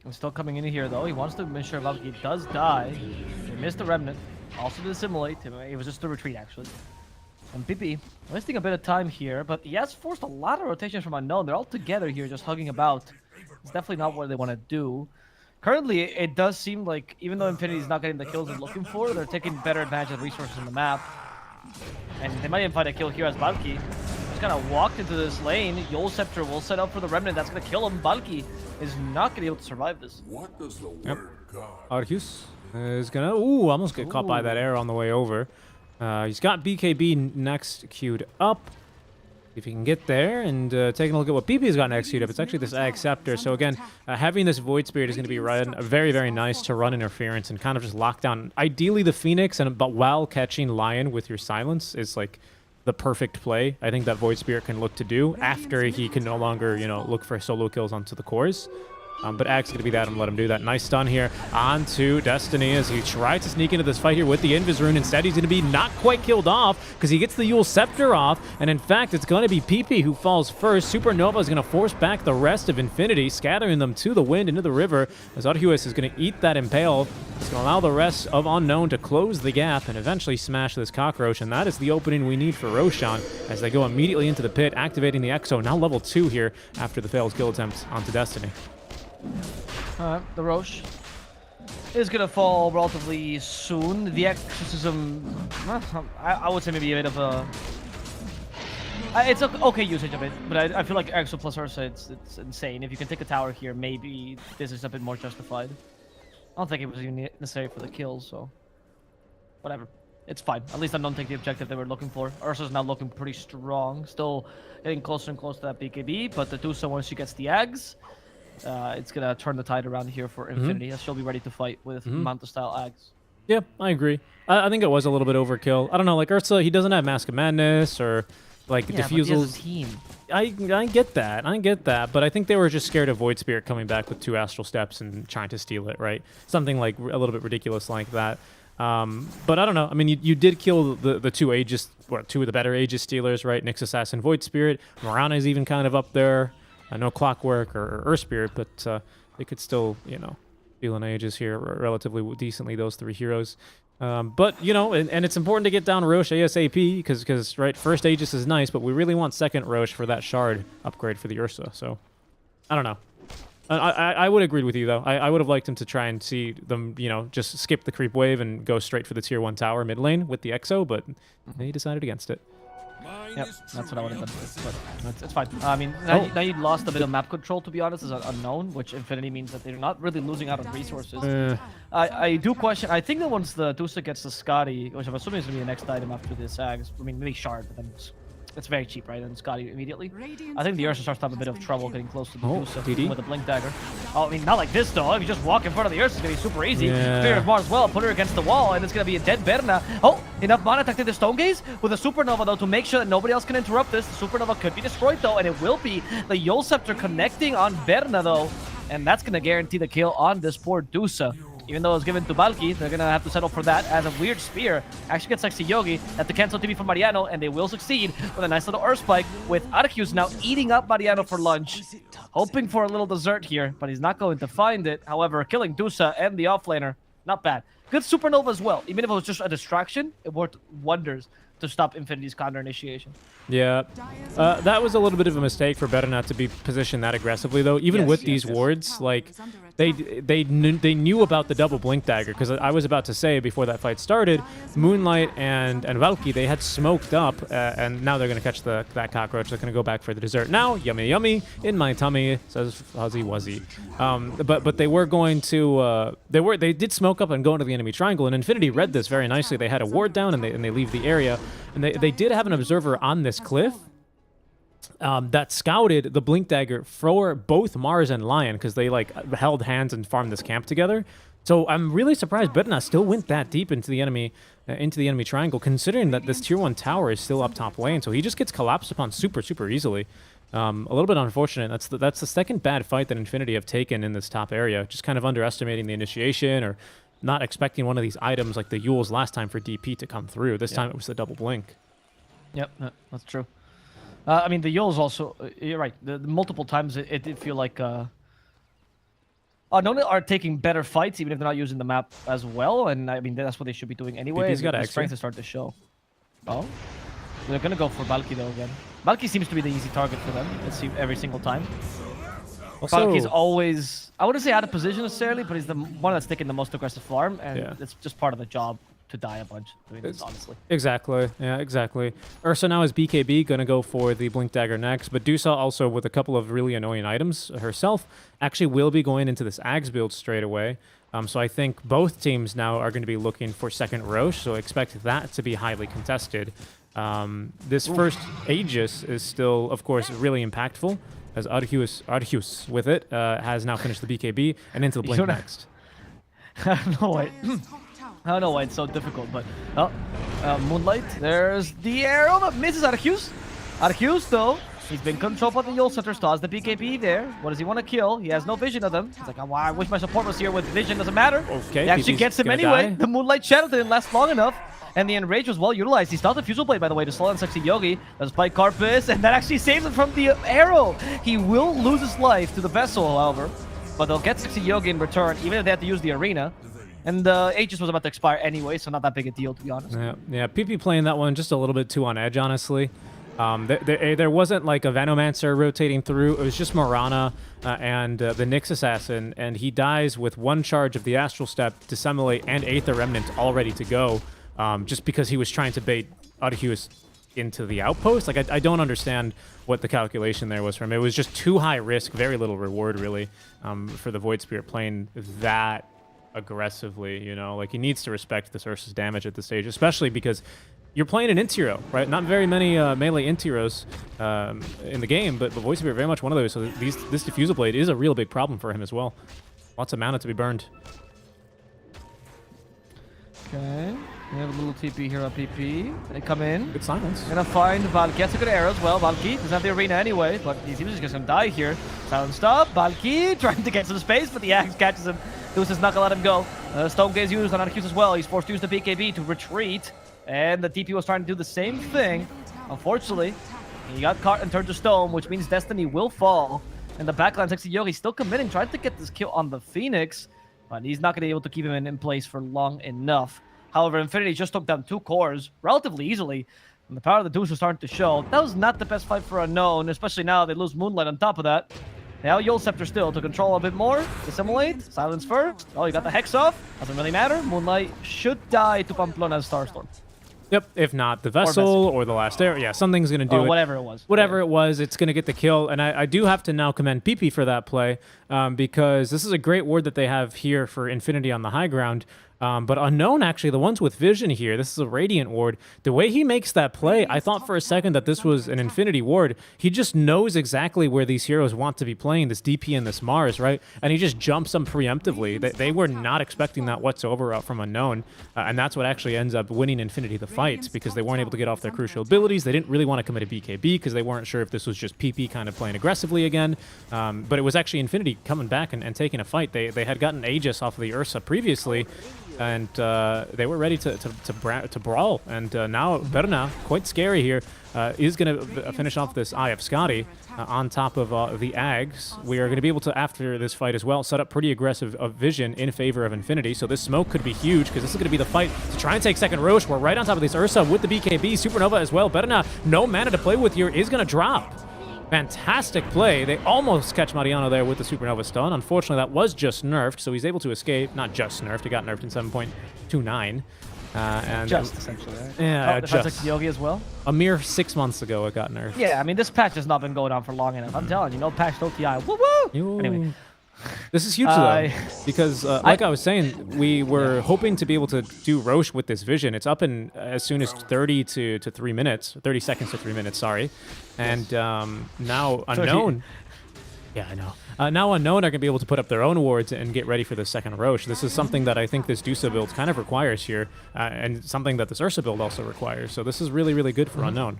I'm still coming in here, though. He wants to make sure Valky does die. He missed the Remnant. Also to assimilate. It was just a retreat, actually. And PP wasting a bit of time here, but he has forced a lot of rotations from Unknown. They're all together here, just hugging about. It's definitely not what they want to do. Currently, it does seem like, even though Infinity's not getting the kills they're looking for, they're taking better advantage of the resources in the map. And they might even find a kill here as Valky just kind of walked into this lane. Yule Scepter will set up for the Remnant. That's going to kill him. Valky is not going to be able to survive this. What does the word God? Arceus is gonna almost get caught by that arrow on the way over. He's got BKB next queued up. If he can get there, and taking a look at what BB's got next queued up, it's actually this Ag Scepter. So again, having this Void Spirit is going to be very, very nice to run interference and kind of just lock down. Ideally the Phoenix, but while catching Lion with your silence is like the perfect play. I think that Void Spirit can look to do after he can no longer, look for solo kills onto the cores. But Ag's going to be that and let him do that. Nice stun here onto Destiny as he tries to sneak into this fight here with the Invis Rune. Instead, he's going to be not quite killed off because he gets the Yule Scepter off. And in fact, it's going to be PP who falls first. Supernova is going to force back the rest of Infinity, scattering them to the wind into the river. As Arceus is going to eat that Impale. It's going to allow the rest of Unknown to close the gap and eventually smash this Cockroach. And that is the opening we need for Roshan as they go immediately into the pit, activating the Exo. Now level 2 here after the failed kill attempt onto Destiny. The Roche is going to fall relatively soon. The Exorcism, I would say maybe a bit of a... It's an okay usage of it, but I feel like Exo plus Ursa, it's insane. If you can take a tower here, maybe this is a bit more justified. I don't think it was even necessary for the kills, so... Whatever. It's fine. At least I don't take the objective they were looking for. Ursa's now looking pretty strong. Still getting closer and closer to that BKB, but the Tusa, once she gets the Ags, it's going to turn the tide around here for Infinity, as she'll be ready to fight with Manta-style Ags. Yeah, I agree. I think it was a little bit overkill. I don't know, like Ursa, he doesn't have Mask of Madness or like Diffusals. But he has a team. I get that, but I think they were just scared of Void Spirit coming back with 2 Astral Steps and trying to steal it, right? Something like a little bit ridiculous like that. But I don't know. I mean, you did kill the 2 Aegis, or 2 of the better Aegis stealers, right? Nyx Assassin, Void Spirit. Morana is even kind of up there. No Clockwork or Earth Spirit, but they could still, steal an Aegis here relatively decently, those 3 heroes. But, and it's important to get down Roche ASAP, because right, first Aegis is nice, but we really want second Roche for that shard upgrade for the Ursa. So, I don't know. I would agree with you, though. I would have liked him to try and see them, just skip the creep wave and go straight for the tier 1 tower mid lane with the Exo, but he decided against it. Yep, that's what I would have done. But it's fine. I mean, now you lost a bit of map control, to be honest, as an unknown, which Infinity means that they're not really losing out on resources. I do question. I think that once the Dusa gets the Scotty, which I'm assuming is going to be the next item after the Sags, I mean, maybe Shard, but then it's very cheap, right? And Scotty immediately. I think the Ursa starts to have a bit of trouble getting close to the Dusa with a Blink Dagger. Oh, I mean, not like this, though. If you just walk in front of the Ursa, it's going to be super easy. Fear of Mars as well. Put her against the wall, and it's going to be a dead Berna. Oh, enough mana to activate the Stone Gaze with a Supernova, though, to make sure that nobody else can interrupt this. The Supernova could be destroyed, though, and it will be. The Yol Scepter connecting on Berna, though, and that's going to guarantee the kill on this poor Dusa. Even though it was given to Balki, they're going to have to settle for that as a weird spear actually gets Sexy Yogi. Have to cancel TP from Mariano, and they will succeed with a nice little Earth Spike with Arceus now eating up Mariano for lunch. Hoping for a little dessert here, but he's not going to find it. However, killing Dusa and the offlaner, not bad. Good Supernova as well. Even if it was just a distraction, it worked wonders to stop Infinity's counter initiation. Yeah, that was a little bit of a mistake for Berna to be positioned that aggressively, though. Even with these wards, like they knew about the double Blink Dagger, because I was about to say before that fight started, Moonlight and Valky, they had smoked up, and now they're gonna catch that cockroach. They're gonna go back for the dessert now. Yummy, yummy in my tummy, says Fuzzy Wuzzy. But they were going to they did smoke up and go into the enemy triangle, and Infinity read this very nicely. They had a ward down, and they leave the area. And they did have an observer on this cliff that scouted the Blink Dagger for both Mars and Lion, because they like held hands and farmed this camp together. So I'm really surprised Berna still went that deep into the enemy triangle, considering that this tier 1 tower is still up top lane. So he just gets collapsed upon super easily. A little bit unfortunate. That's the second bad fight that Infinity have taken in this top area. Just kind of underestimating the initiation, or not expecting one of these items like the Yules last time for DP to come through. This time it was the double blink. Yep, that's true. I mean, the Yules also, you're right. The multiple times it did feel like Nona are taking better fights, even if they're not using the map as well. And I mean, that's what they should be doing anyway. DP's got the strength to start to show. Oh, they're going to go for Valky, though, again. Valky seems to be the easy target for them. Let's see, every single time. Also, Valky's always, I wouldn't say out of position necessarily, but he's the one that's taking the most aggressive farm, and it's just part of the job to die a bunch doing this, honestly. Exactly, yeah, exactly. Ursa now is BKB, gonna go for the Blink Dagger next, but Dusa also with a couple of really annoying items herself, actually will be going into this Ags build straight away. So I think both teams now are going to be looking for second Roche, so expect that to be highly contested. This first Aegis is still, of course, really impactful, as Arceus with it has now finished the BKB and into the Blink next. I don't know why. I don't know why it's so difficult, but Moonlight. There's the arrow that misses Arceus. Arceus, though, he's been controlled by the Yol Scepter, still has the BKB there. What does he want to kill? He has no vision of them. He's like, oh, I wish my support was here with vision. Doesn't matter. Okay, he actually gets him anyway. The Moonlight Shadow didn't last long enough. And the Enrage was well utilized. He stopped the Fusel Blade, by the way, to slow down Sexy Yogi. That's by Carpus, and that actually saves him from the arrow. He will lose his life to the vessel, however. But they'll get Sexy Yogi in return, even if they have to use the arena. And the Aegis was about to expire anyway, so not that big a deal, to be honest. Yeah, PP playing that one just a little bit too on edge, honestly. There wasn't like a Venomancer rotating through. It was just Morana and the Nyx Assassin, and he dies with one charge of the Astral Step, Dissemblate, and Aether Remnant all ready to go. Just because he was trying to bait Arceus into the outpost. Like, I don't understand what the calculation there was from him. It was just too high risk, very little reward, really, for the Void Spirit playing that aggressively, you know? Like, he needs to respect this Ursa's damage at this stage, especially because you're playing an Inti-Hero, right? Not very many melee Inti-Heroes in the game, but the Void Spirit very much one of those, so this Diffusal Blade is a real big problem for him as well. Lots of mana to be burned. Okay. We have a little TP here on PP. They come in. Good silence. Gonna find Valky. That's a good arrow as well. Valky doesn't have the arena anyway, but he seems just gonna die here. Silent stop. Valky trying to get some space, but the axe catches him. Deuce's not gonna let him go. Stone Gaze used on Arceus as well. He's forced to use the BKB to retreat. And the TP was trying to do the same thing. Unfortunately, he got caught and turned to stone, which means Destiny will fall. And the backline, Sexy Yogi still committing, trying to get this kill on the Phoenix, but he's not gonna be able to keep him in place for long enough. However, Infinity just took down 2 cores relatively easily, and the power of the Deuce was starting to show. That was not the best fight for Unknown, especially now they lose Moonlight on top of that. Now Yol Scepter still to control a bit more. Dissimulate, silence first. Oh, you got the Hex off. Doesn't really matter. Moonlight should die to Pamplona's Starstorm. Yep, if not the vessel or the last air. Yeah, something's going to do or it. whatever it was. Whatever it was, it's going to get the kill. And I do have to now commend PP for that play because this is a great ward that they have here for Infinity on the high ground. But Unknown, actually, the ones with vision here, this is a Radiant ward. The way he makes that play, I thought for a second that this was an Infinity ward. He just knows exactly where these heroes want to be playing, this DP and this Mars, right? And he just jumps them preemptively. They were not expecting that whatsoever out from Unknown. And that's what actually ends up winning Infinity the fights because they weren't able to get off their crucial abilities. They didn't really want to commit a BKB because they weren't sure if this was just PP kind of playing aggressively again. But it was actually Infinity coming back and taking a fight. They had gotten Aegis off of the Ursa previously, and they were ready to brawl. And now Berna, quite scary here, is going to finish off this Eye of Scotty on top of the Ags. We are going to be able to, after this fight as well, set up pretty aggressive vision in favor of Infinity. So this smoke could be huge because this is going to be the fight to try and take second Roche. We're right on top of this Ursa with the BKB. Supernova as well. Berna, no mana to play with here, is going to drop. Fantastic play. They almost catch Mariano there with the Supernova stun. Unfortunately, that was just nerfed, so he's able to escape. Not just nerfed. It got nerfed in 7.29. And Just, essentially, right? Yeah, just. Yogi as well? A mere 6 months ago, it got nerfed. Yeah, I mean, this patch has not been going on for long enough. I'm telling you, no patch, no TI. Woo-woo! Anyway. This is huge, though, because, like I was saying, we were hoping to be able to do Roche with this vision. It's up in as soon as 30 to 3 minutes, 30 seconds to 3 minutes, sorry. And now Unknown... Yeah, I know. Now Unknown are going to be able to put up their own wards and get ready for the second Roche. This is something that I think this Dusa build kind of requires here, and something that this Ursa build also requires. So this is really, really good for Unknown.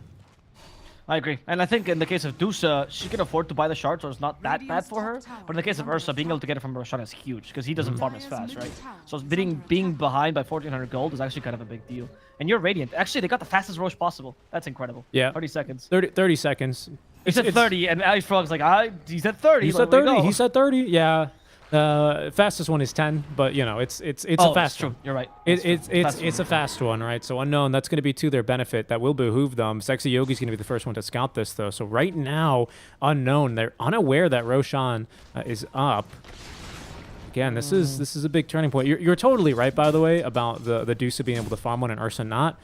I agree. And I think in the case of Dusa, she can afford to buy the shard, so it's not that bad for her. But in the case of Ursa, being able to get it from Roshan is huge, because he doesn't farm as fast, right? So being behind by 1,400 gold is actually kind of a big deal. And you're Radiant. Actually, they got the fastest Roche possible. That's incredible. Yeah. 30 seconds. 30 seconds. He said 30, and Irish Frog's like, he said 30. He said 30. He said 30. Yeah. Fastest one is 10, but you know it's a fast true. one. You're right. It's a fast one, right? So Unknown, that's going to be to their benefit. That will behoove them. Sexy Yogi's going to be the first one to scout this, though. So right now, Unknown, they're unaware that Roshan is up. Again, this is a big turning point. You're totally right, by the way, about the Dusa being able to farm one and Ursa not.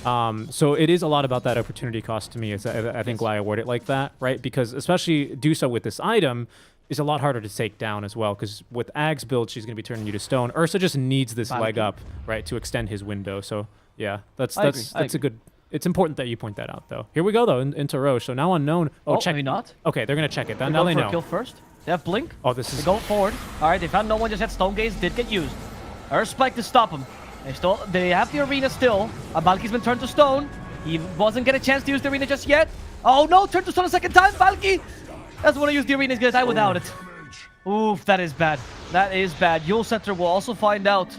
So it is a lot about that opportunity cost to me. Is I think why I word it like that, right? Because especially Dusa with this item is a lot harder to take down as well, because with Ag's build, she's going to be turning you to stone. Ursa just needs this leg up, right, to extend his window. So yeah, that's a good. It's important that you point that out, though. Here we go, though, into Roche. So now Unknown. Oh, check. Maybe not. Okay, they're going to check it. Now they know. Kill first. They have Blink. Oh, this is... They go forward. All right, they found no one just yet. Stone Gaze did get used. Earth Spike to stop him. They have the arena still. Balki's been turned to stone. He wasn't get a chance to use the arena just yet. Oh, no. Turned to stone a second time. Balki doesn't want to use the arena. He's going to die without it. Oof, that is bad. That is bad. Yule Center will also find out.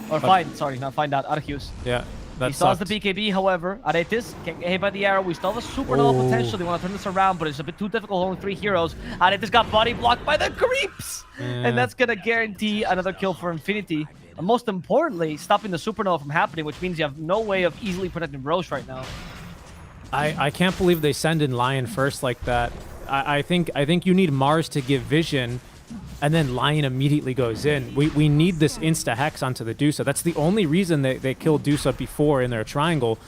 Or not find out. Arceus. Yeah. He still has the BKB, however. Aretis can't get hit by the arrow. We still have a supernova potential. They want to turn this around, but it's a bit too difficult. Only 3 heroes. Aretis got body blocked by the creeps. Yeah. And that's going to guarantee another kill for Infinity. And most importantly, stopping the supernova from happening, which means you have no way of easily protecting Roche right now. I can't believe they send in Lion first like that. I think you need Mars to give vision, and then Lion immediately goes in. We need this insta-hex onto the Dusa. That's the only reason they killed Dusa before in their triangle,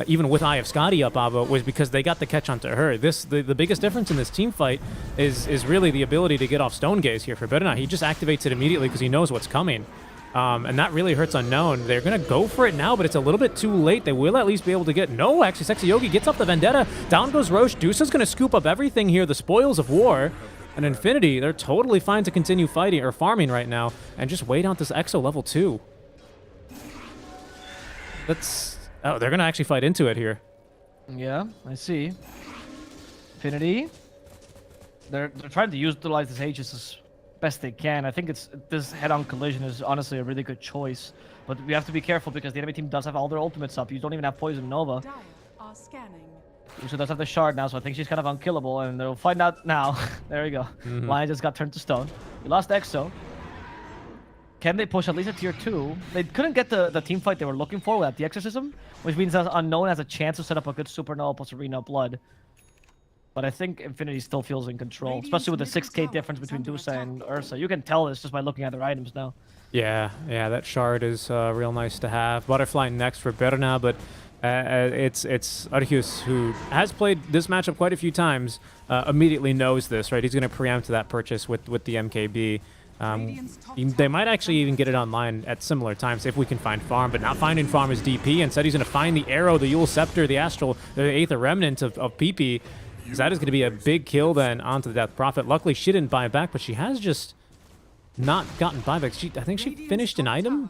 even with Eye of Scotty up, Avo, was because they got the catch onto her. The biggest difference in this team fight is really the ability to get off Stone Gaze here for Berna. He just activates it immediately because he knows what's coming. And that really hurts Unknown. They're going to go for it now, but it's a little bit too late. They will at least be able to get... No, actually, Sexy Yogi gets up the Vendetta. Down goes Roche. Dusa's going to scoop up everything here, the spoils of war. And Infinity, they're totally fine to continue fighting or farming right now and just wait out this Exo level 2. Oh, they're going to actually fight into it here. Yeah, I see. Infinity. They're trying to utilize this Aegis as best they can. I think this head-on collision is honestly a really good choice. But we have to be careful because the enemy team does have all their ultimates up. You don't even have Poison Nova. Dire are scanning. She does have the shard now, so I think she's kind of unkillable, and they'll find out now. There we go. Lion just got turned to stone. We lost Exo. Can they push at least a tier 2? They couldn't get the team fight they were looking for without the Exorcism, which means that Unknown has a chance to set up a good Supernova plus Arena Blood. But I think Infinity still feels in control, especially with the 6k difference between Dusa and Ursa. You can tell this just by looking at their items now. Yeah, that shard is real nice to have. Butterfly next for Berna, but It's Arceus, who has played this matchup quite a few times, immediately knows this, right? He's going to preempt that purchase with the MKB. They might actually even get it online at similar times if we can find farm, but not finding farm is DP. Instead, he's going to find the arrow, the Yule Scepter, the Astral, the Aether Remnant of PP. So that is going to be a big kill then onto the Death Prophet. Luckily, she didn't buy back, but she has just not gotten buyback. I think she finished an item.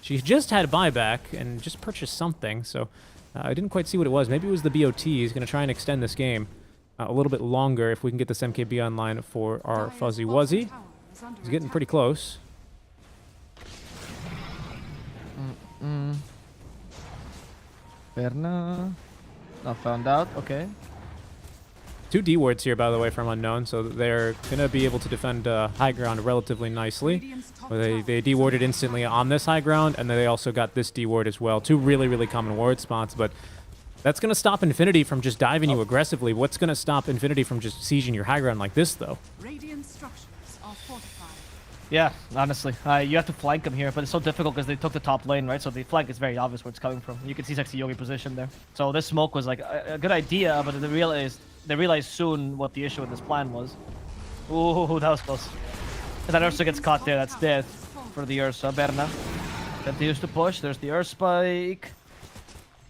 She just had a buyback and just purchased something, so I didn't quite see what it was. Maybe it was the BOT. He's going to try and extend this game a little bit longer if we can get this MKB online for our Fuzzy Wuzzy. He's getting pretty close. Berna. Not found out. Okay. 2 D wards here, by the way, from Unknown, so they're going to be able to defend high ground relatively nicely. They D-warded instantly on this high ground, and then they also got this D-ward as well. 2 really, really common ward spots, but that's going to stop Infinity from just diving you aggressively. What's going to stop Infinity from just sieging your high ground like this, though? Radiant structures are fortified. Yeah, honestly. You have to flank them here, but it's so difficult because they took the top lane, right? So the flank is very obvious where it's coming from. You can see Sexy Yogi position there. So this smoke was like a good idea, but they realized soon what the issue with this plan was. Ooh, that was close. If that Ursa gets caught there, that's death for the Ursa. Berna continues to push. There's the Earth Spike.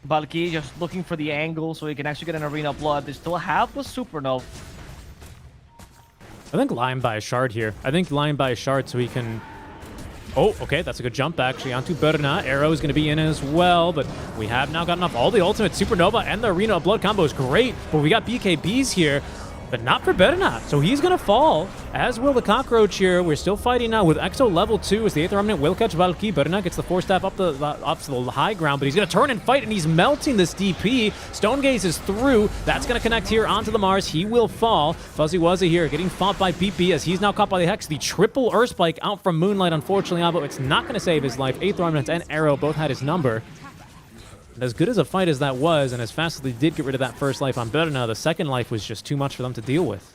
Balki just looking for the angle so he can actually get an Arena Blood. They still have the Supernova. I think Lion by a shard here. I think Lion by a shard so he can... Oh, okay, that's a good jump actually onto Berna. Arrow is going to be in as well, but we have now gotten off all the ultimate Supernova, and the Arena of Blood combo is great, but we got BKBs here, but not for Berna. So he's going to fall, as will the Cockroach here. We're still fighting now with Exo level 2 as the Aether Remnant will catch Valky. Berna gets the 4-staff up to the high ground, but he's going to turn and fight, and he's melting this DP. Stone Gaze is through. That's going to connect here onto the Mars. He will fall. Fuzzy Wuzzy here getting fought by PP as he's now caught by the Hex. The triple Earth Spike out from Moonlight, unfortunately, but it's not going to save his life. Aether Remnant and Arrow both had his number. As good as a fight as that was, and as fast as they did get rid of that first life on Berna, the second life was just too much for them to deal with.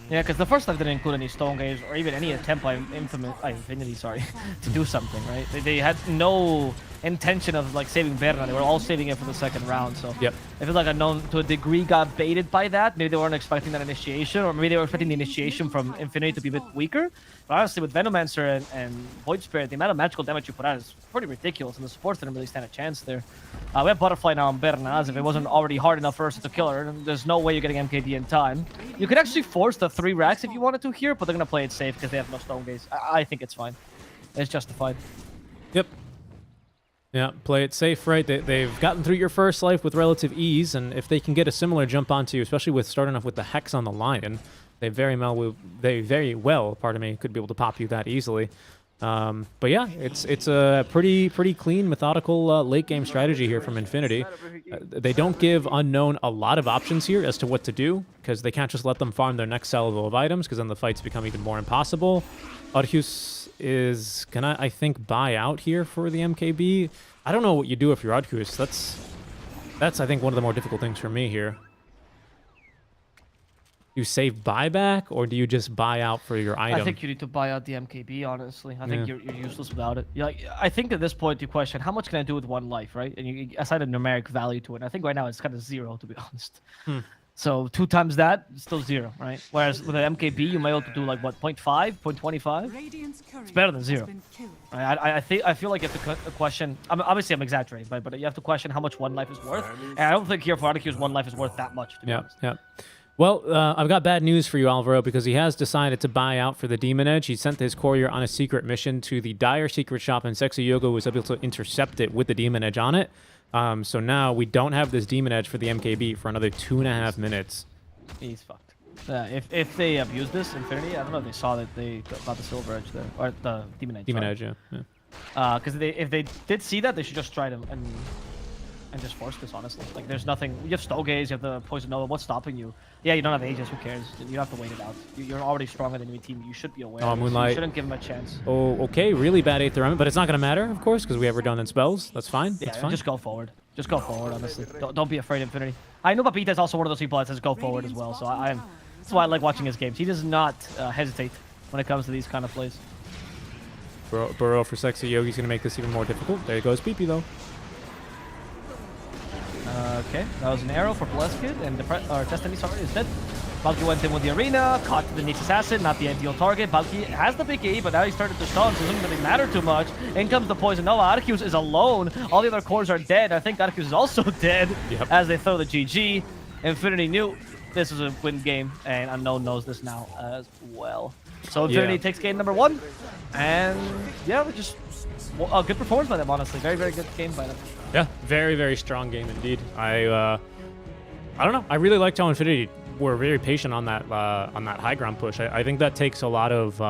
Yeah, because the first life didn't include any Stone Gaze or even any attempt by Infinity, to do something, right? They had no intention of like saving Berna. They were all saving it for the second round. So yep. I feel like Unknown to a degree got baited by that. Maybe they weren't expecting that initiation, or maybe they were expecting the initiation from Infinity to be a bit weaker. But honestly, with Venomancer and Void Spirit, the amount of magical damage you put out is pretty ridiculous, and the supports didn't really stand a chance there. We have Butterfly now on Berna, as if it wasn't already hard enough for us to kill her. There's no way you're getting MKD in time. You could actually force the 3 racks if you wanted to here, but they're going to play it safe because they have no Stone Gaze. I think it's fine. It's justified. Yep. Yeah, play it safe, right? They've gotten through your first life with relative ease, and if they can get a similar jump onto you, especially with starting off with the Hex on the Lion, they very well, pardon me, could be able to pop you that easily. But yeah, it's a pretty clean, methodical late game strategy here from Infinity. They don't give Unknown a lot of options here as to what to do, because they can't just let them farm their next salvo of items, because then the fights become even more impossible. Arceus is gonna, I think, buy out here for the MKB. I don't know what you do if you're Arceus. That's I think one of the more difficult things for me here. You save buyback, or do you just buy out for your item? I think you need to buy out the MKB, honestly. I think you're useless without it. Like, I think at this point you question, how much can I do with 1 life, right? And you assign a numeric value to it. I think right now it's kind of 0, to be honest. So 2 times that, still 0, right? Whereas with an MKB, you might be able to do like, what, 0.5, 0.25? It's better than 0. Right? I feel like you have to question, obviously I'm exaggerating, but you have to question how much 1 life is worth. And I don't think here for Arceus 1 life is worth that much, to be honest. Yeah. Well, I've got bad news for you, Alvaro, because he has decided to buy out for the Demon Edge. He sent his courier on a secret mission to the Dire secret shop, and Sexy Yoga was able to intercept it with the Demon Edge on it. So now we don't have this Demon Edge for the MKB for another 2.5 minutes. He's fucked. If they abuse this, Infinity, I don't know if they saw that they got the Silver Edge there, or the Demon Edge. Demon Edge, yeah. Because if they did see that, they should just try to and just force this, honestly. Like, there's nothing. You have Stone Gaze, you have the Poison Nova. What's stopping you? Yeah, you don't have Aegis. Who cares? You don't have to wait it out. You're already stronger than your team. You should be aware. Oh, Moonlight. You shouldn't give him a chance. Oh, okay. Really bad Aether Remnant, but it's not going to matter, of course, because we have redundant spells. That's fine. Yeah, That's fine. just go forward. Just go forward, honestly. Don't be afraid, Infinity. I know Papita is also one of those people that says go forward as well, so that's why I like watching his games. He does not hesitate when it comes to these kind of plays. Burrow for Sexy Yogi's going to make this even more difficult. There goes PP, though. Okay, that was an arrow for Bleskid, and Destiny, sorry, is dead. Balki went in with the arena, caught the Niche Assassin, not the ideal target. Balki has the big E, but now he started to stun, so it doesn't really matter too much. In comes the poison. No, Arceus is alone. All the other cores are dead. I think Arceus is also dead as they throw the GG. Infinity knew this is a win game, and Unknown knows this now as well. So Infinity takes game number 1, and yeah, we just a good performance by them, honestly. Very, very good game by them. Yeah, very, very strong game indeed. I don't know. I really liked how Infinity were very patient on that high ground push. I think that takes a lot of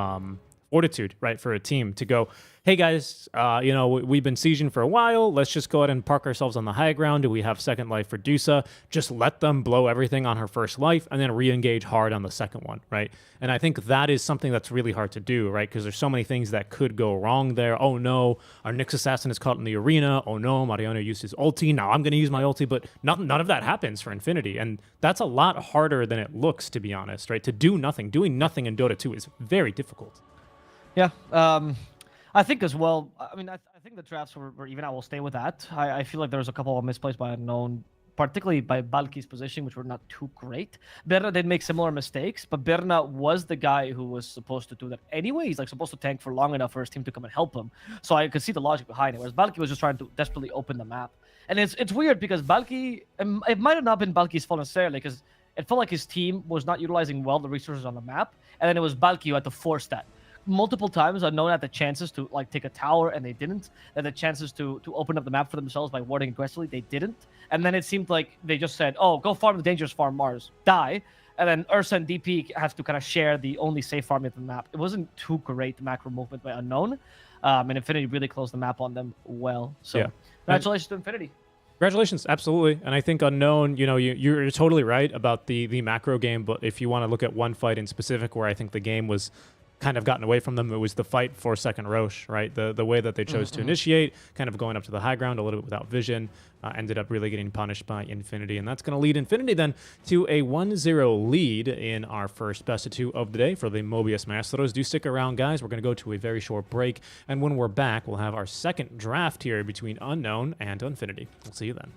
fortitude, right, for a team to go, hey guys, you know, we've been sieging for a while. Let's just go ahead and park ourselves on the high ground. Do we have second life for Dusa? Just let them blow everything on her first life and then re-engage hard on the second one, right? And I think that is something that's really hard to do, right? Because there's so many things that could go wrong there. Oh no, our Nyx Assassin is caught in the arena. Oh no, Mariano used his ulti. Now I'm going to use my ulti, but none of that happens for Infinity. And that's a lot harder than it looks, to be honest, right? To do nothing. Doing nothing in Dota 2 is very difficult. Yeah, I think as well, I mean, I think the drafts were even. I will stay with that. I feel like there was a couple of misplays by Unknown, particularly by Balki's position, which were not too great. Berna did make similar mistakes, but Berna was the guy who was supposed to do that anyway. He's like supposed to tank for long enough for his team to come and help him. So I could see the logic behind it, whereas Balki was just trying to desperately open the map. And it's weird because Balki, it might have not been Balki's fault necessarily, because it felt like his team was not utilizing well the resources on the map, and then it was Balki who had to force that. Multiple times Unknown had the chances to like take a tower and they didn't. They had the chances to open up the map for themselves by warding aggressively. They didn't. And then it seemed like they just said, oh, go farm the dangerous farm Mars. Die. And then Ursa and DP have to kind of share the only safe farm of the map. It wasn't too great macro movement by Unknown. And Infinity really closed the map on them well. So yeah. Congratulations to Infinity. Congratulations, absolutely. And I think Unknown, you know, you're totally right about the macro game, but if you want to look at one fight in specific where I think the game was kind of gotten away from them, it was the fight for second Roche, right? The way that they chose to initiate, kind of going up to the high ground a little bit without vision, ended up really getting punished by Infinity. And that's going to lead Infinity then to a 1-0 lead in our first best of 2 of the day for the Mobius Maestros. Do stick around, guys. We're going to go to a very short break. And when we're back, we'll have our second draft here between Unknown and Infinity. We'll see you then.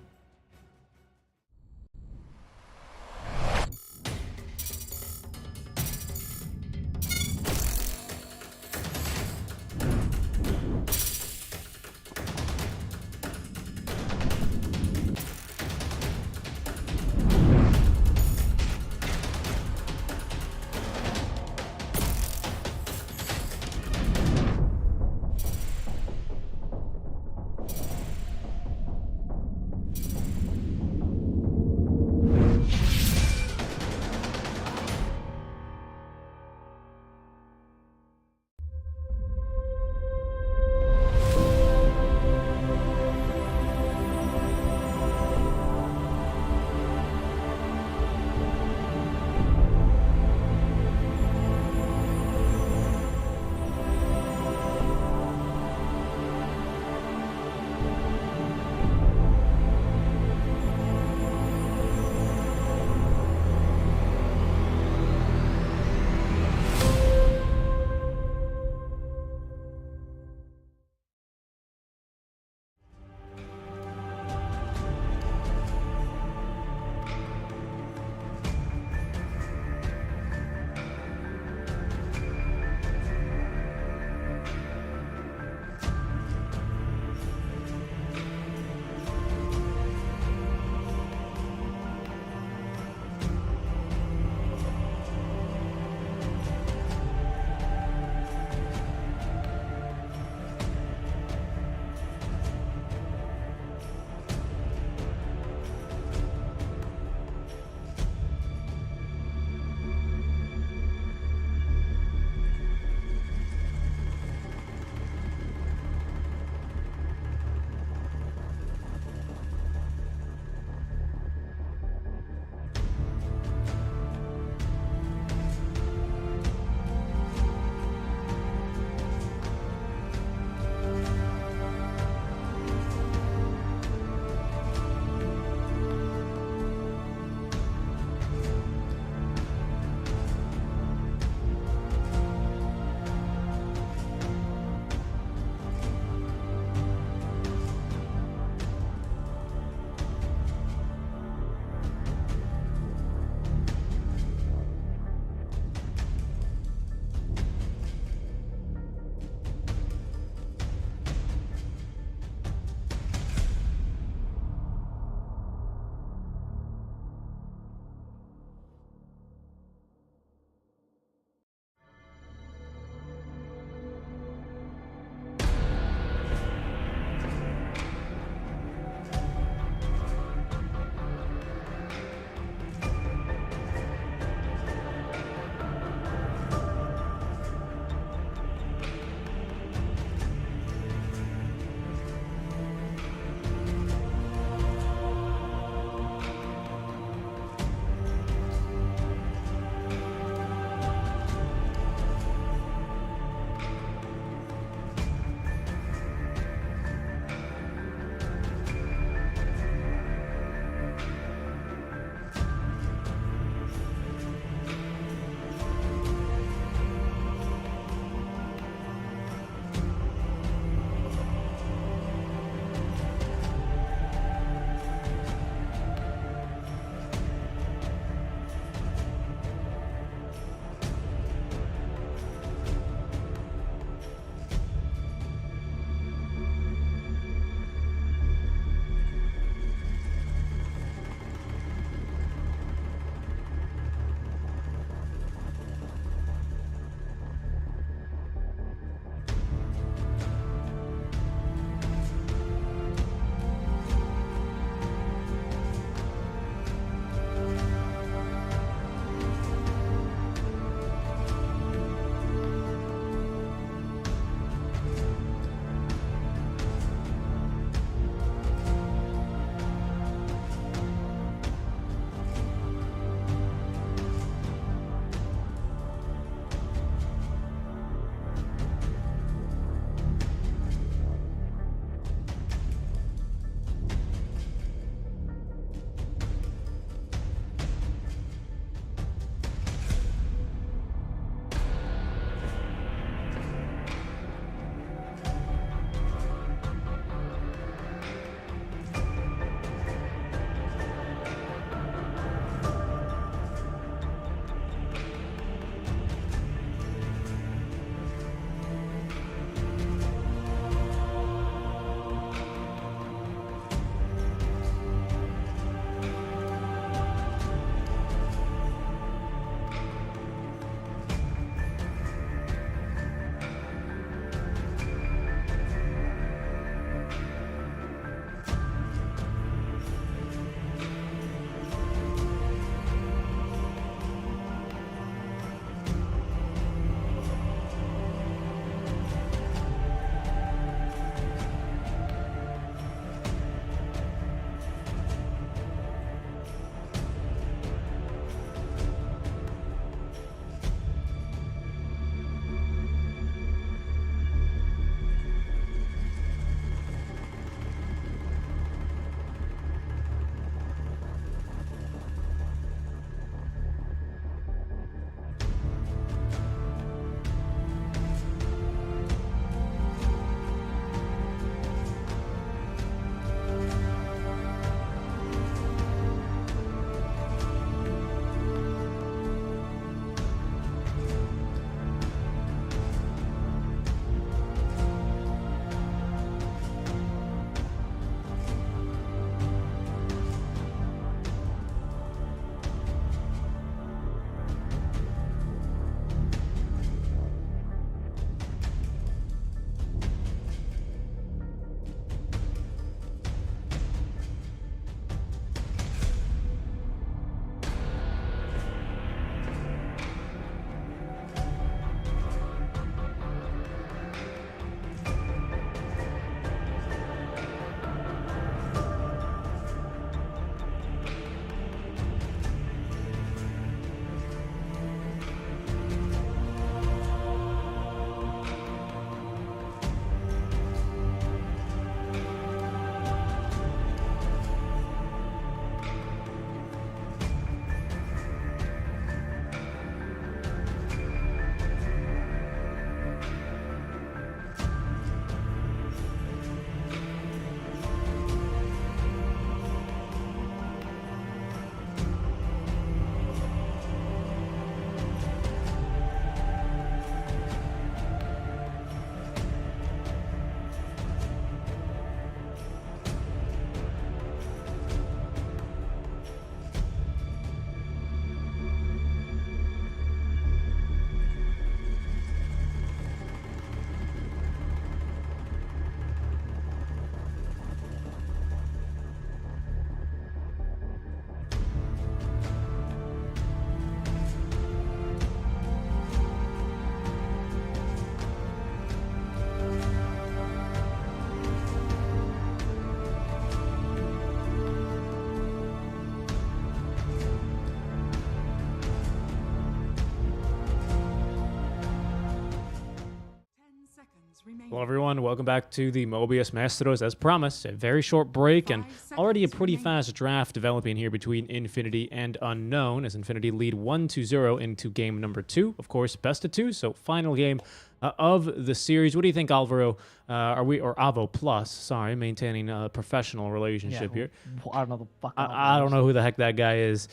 Hello everyone, welcome back to the Mobius Maestros. As promised, a very short break and already a pretty fast draft developing here between Infinity and Unknown, as Infinity lead 1-0 into game number 2. Of course, best of 2, so final game of the series. What do you think, Alvaro? Or Avo Plus, sorry, maintaining a professional relationship here. I don't know the fuck. I don't know who the heck that guy is.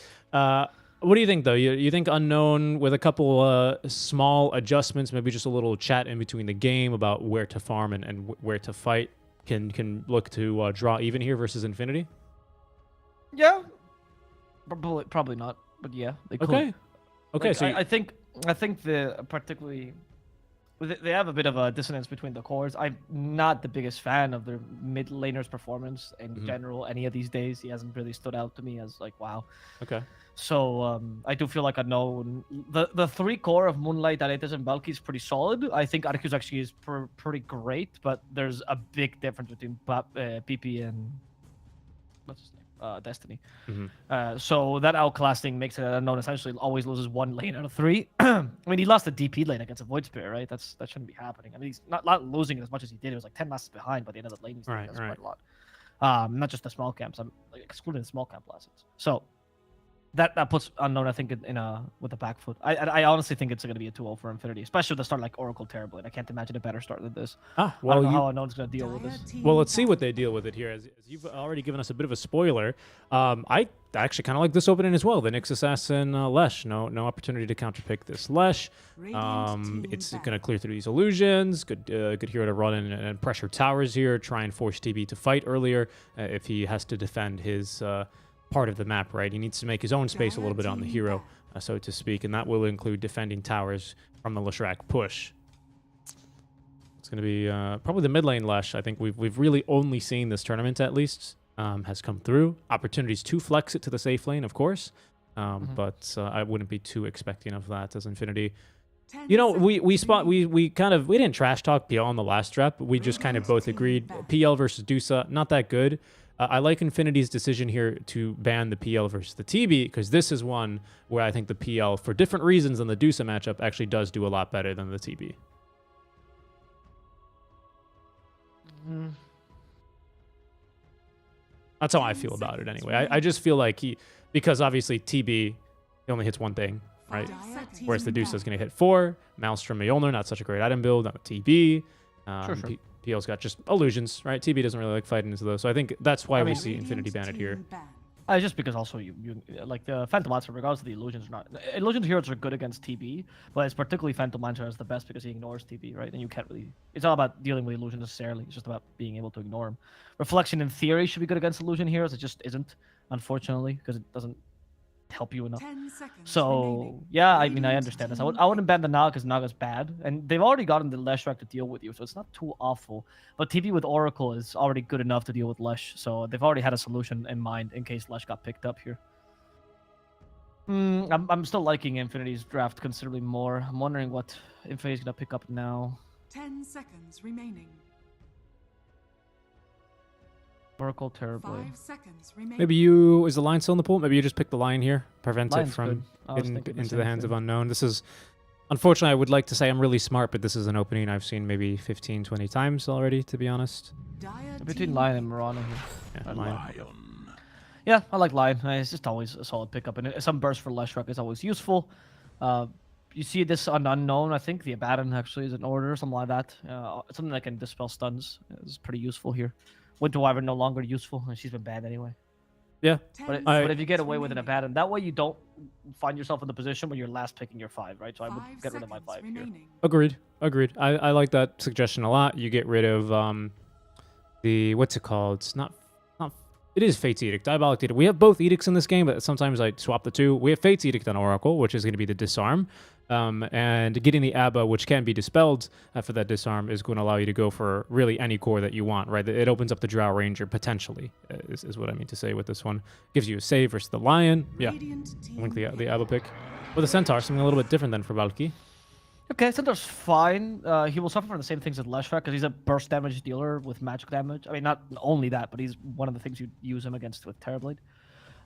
What do you think, though? You think Unknown, with a couple small adjustments, maybe just a little chat in between the game about where to farm and where to fight, can look to draw even here versus Infinity? Yeah. Probably not, but yeah, they could. Okay. Okay, Like, so I think the particularly they have a bit of a dissonance between the cores. I'm not the biggest fan of their mid laner's performance in general. Any of these days, he hasn't really stood out to me as like wow. Okay. So I do feel like Unknown. The 3 core of Moonlight, Aretes, and Valky is pretty solid. I think Arceus actually is pretty great, but there's a big difference between PP and what's his name? Destiny. So that outclassing makes it Unknown essentially always loses 1 lane out of 3. I mean, he lost the DP lane against a Void Spirit, right? That shouldn't be happening. I mean, he's not losing it as much as he did. It was like 10 masses behind by the end of the lane. That's quite a lot. Not just the small camps. I'm like excluding the small camp lessons. So that puts Unknown, I think, in a with a back foot. I honestly think it's going to be a 2-0 for Infinity, especially with a start like Oracle Terrible. I can't imagine a better start than this. Well, I don't know how Unknown's going to deal with this. Well, let's see what they deal with it here. As you've already given us a bit of a spoiler, I actually kind of like this opening as well. The Nyx Assassin Lesh. No opportunity to counterpick this Lesh. It's going to clear through these illusions. Good hero to run in and pressure towers here. Try and force TB to fight earlier if he has to defend his part of the map, right? He needs to make his own space a little bit on the hero, so to speak, and that will include defending towers from the Leshrac push. It's going to be probably the mid lane Lesh. I think we've really only seen this tournament, at least, has come through. Opportunities to flex it to the safe lane, of course, but I wouldn't be too expecting of that as Infinity. You know, we didn't trash talk PL on the last rep. We just kind of both agreed PL versus Dusa, not that good. I like Infinity's decision here to ban the PL versus the TB, because this is one where I think the PL, for different reasons than the Dusa matchup, actually does do a lot better than the TB. That's how I feel about it anyway. I just feel like because obviously TB, he only hits one thing, right? Whereas the Dusa is going to hit 4. Maelstrom Mjolnir, not such a great item build, not a TB. Sure. PL's got just illusions, right? TB doesn't really like fighting into those, so I think that's why we see Infinity banned here. Just because also you like the Phantom Lancer, regardless of the illusions, illusion heroes are good against TB, but it's particularly Phantom Lancer is the best because he ignores TB, right? And you can't really. It's not about dealing with illusion necessarily. It's just about being able to ignore him. Reflection in theory should be good against illusion heroes. It just isn't, unfortunately, because it doesn't help you enough. So yeah, I mean, I understand this. I wouldn't ban the Naga because Naga's bad, and they've already gotten the Leshrac to deal with you, so it's not too awful. But TB with Oracle is already good enough to deal with Lesh, so they've already had a solution in mind in case Lesh got picked up here. I'm still liking Infinity's draft considerably more. I'm wondering what Infinity's gonna pick up now. 10 seconds remaining. Oracle Terribly. 5 seconds remaining. Maybe is the line still in the pool? Maybe you just pick the line here, prevent it from getting into the hands of Unknown. This is, unfortunately, I would like to say I'm really smart, but this is an opening I've seen maybe 15, 20 times already, to be honest. Between Lion and Mirana here. Yeah, Lion. Yeah, I like Lion. It's just always a solid pickup, and some burst for Leshrac is always useful. You see this on Unknown, I think the Abaddon actually is in order, something like that. Something that can dispel stuns is pretty useful here. Winter Wyvern no longer useful, and she's been banned anyway. Yeah. But if you get away with an Abaddon, that way you don't find yourself in the position where you're last picking your 5, right? So I would get rid of my 5 here. Agreed. I like that suggestion a lot. You get rid of the, what's it called? It's not it is Fate's Edict, Diabolic Edict. We have both edicts in this game, but sometimes I swap the two. We have Fate's Edict on Oracle, which is going to be the disarm. And getting the ABBA, which can be dispelled for that disarm, is going to allow you to go for really any core that you want, right? It opens up the Drow Ranger, potentially, is what I mean to say with this one. Gives you a save versus the Lion. Yeah, link the ABBA pick. With the Centaur, something a little bit different than for Valky. Okay, Centaur's fine. He will suffer from the same things as Leshrac, because he's a burst damage dealer with magic damage. I mean, not only that, but he's one of the things you use him against with Terrorblade.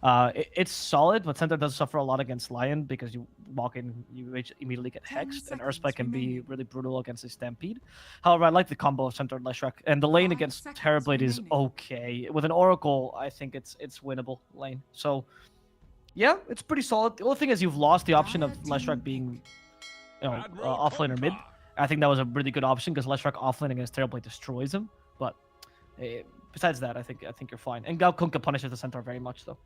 It's solid, but center does suffer a lot against Lion because you walk in, you immediately get 10 hexed, and seconds Earthspike can be remaining. really brutal against a Stampede. However, I like the combo of center and Leshrac, and the lane 5 against seconds Terrorblade is remaining. okay. With an Oracle, I think it's winnable lane. So, yeah, it's pretty solid. The only thing is you've lost the option of Dire Leshrac team being, Admiral offlane or mid. Kunka. I think that was a really good option because Leshrac offlane against Terrorblade destroys him. But besides that, I think you're fine. And Gao Kunkka punishes the centaur very much though.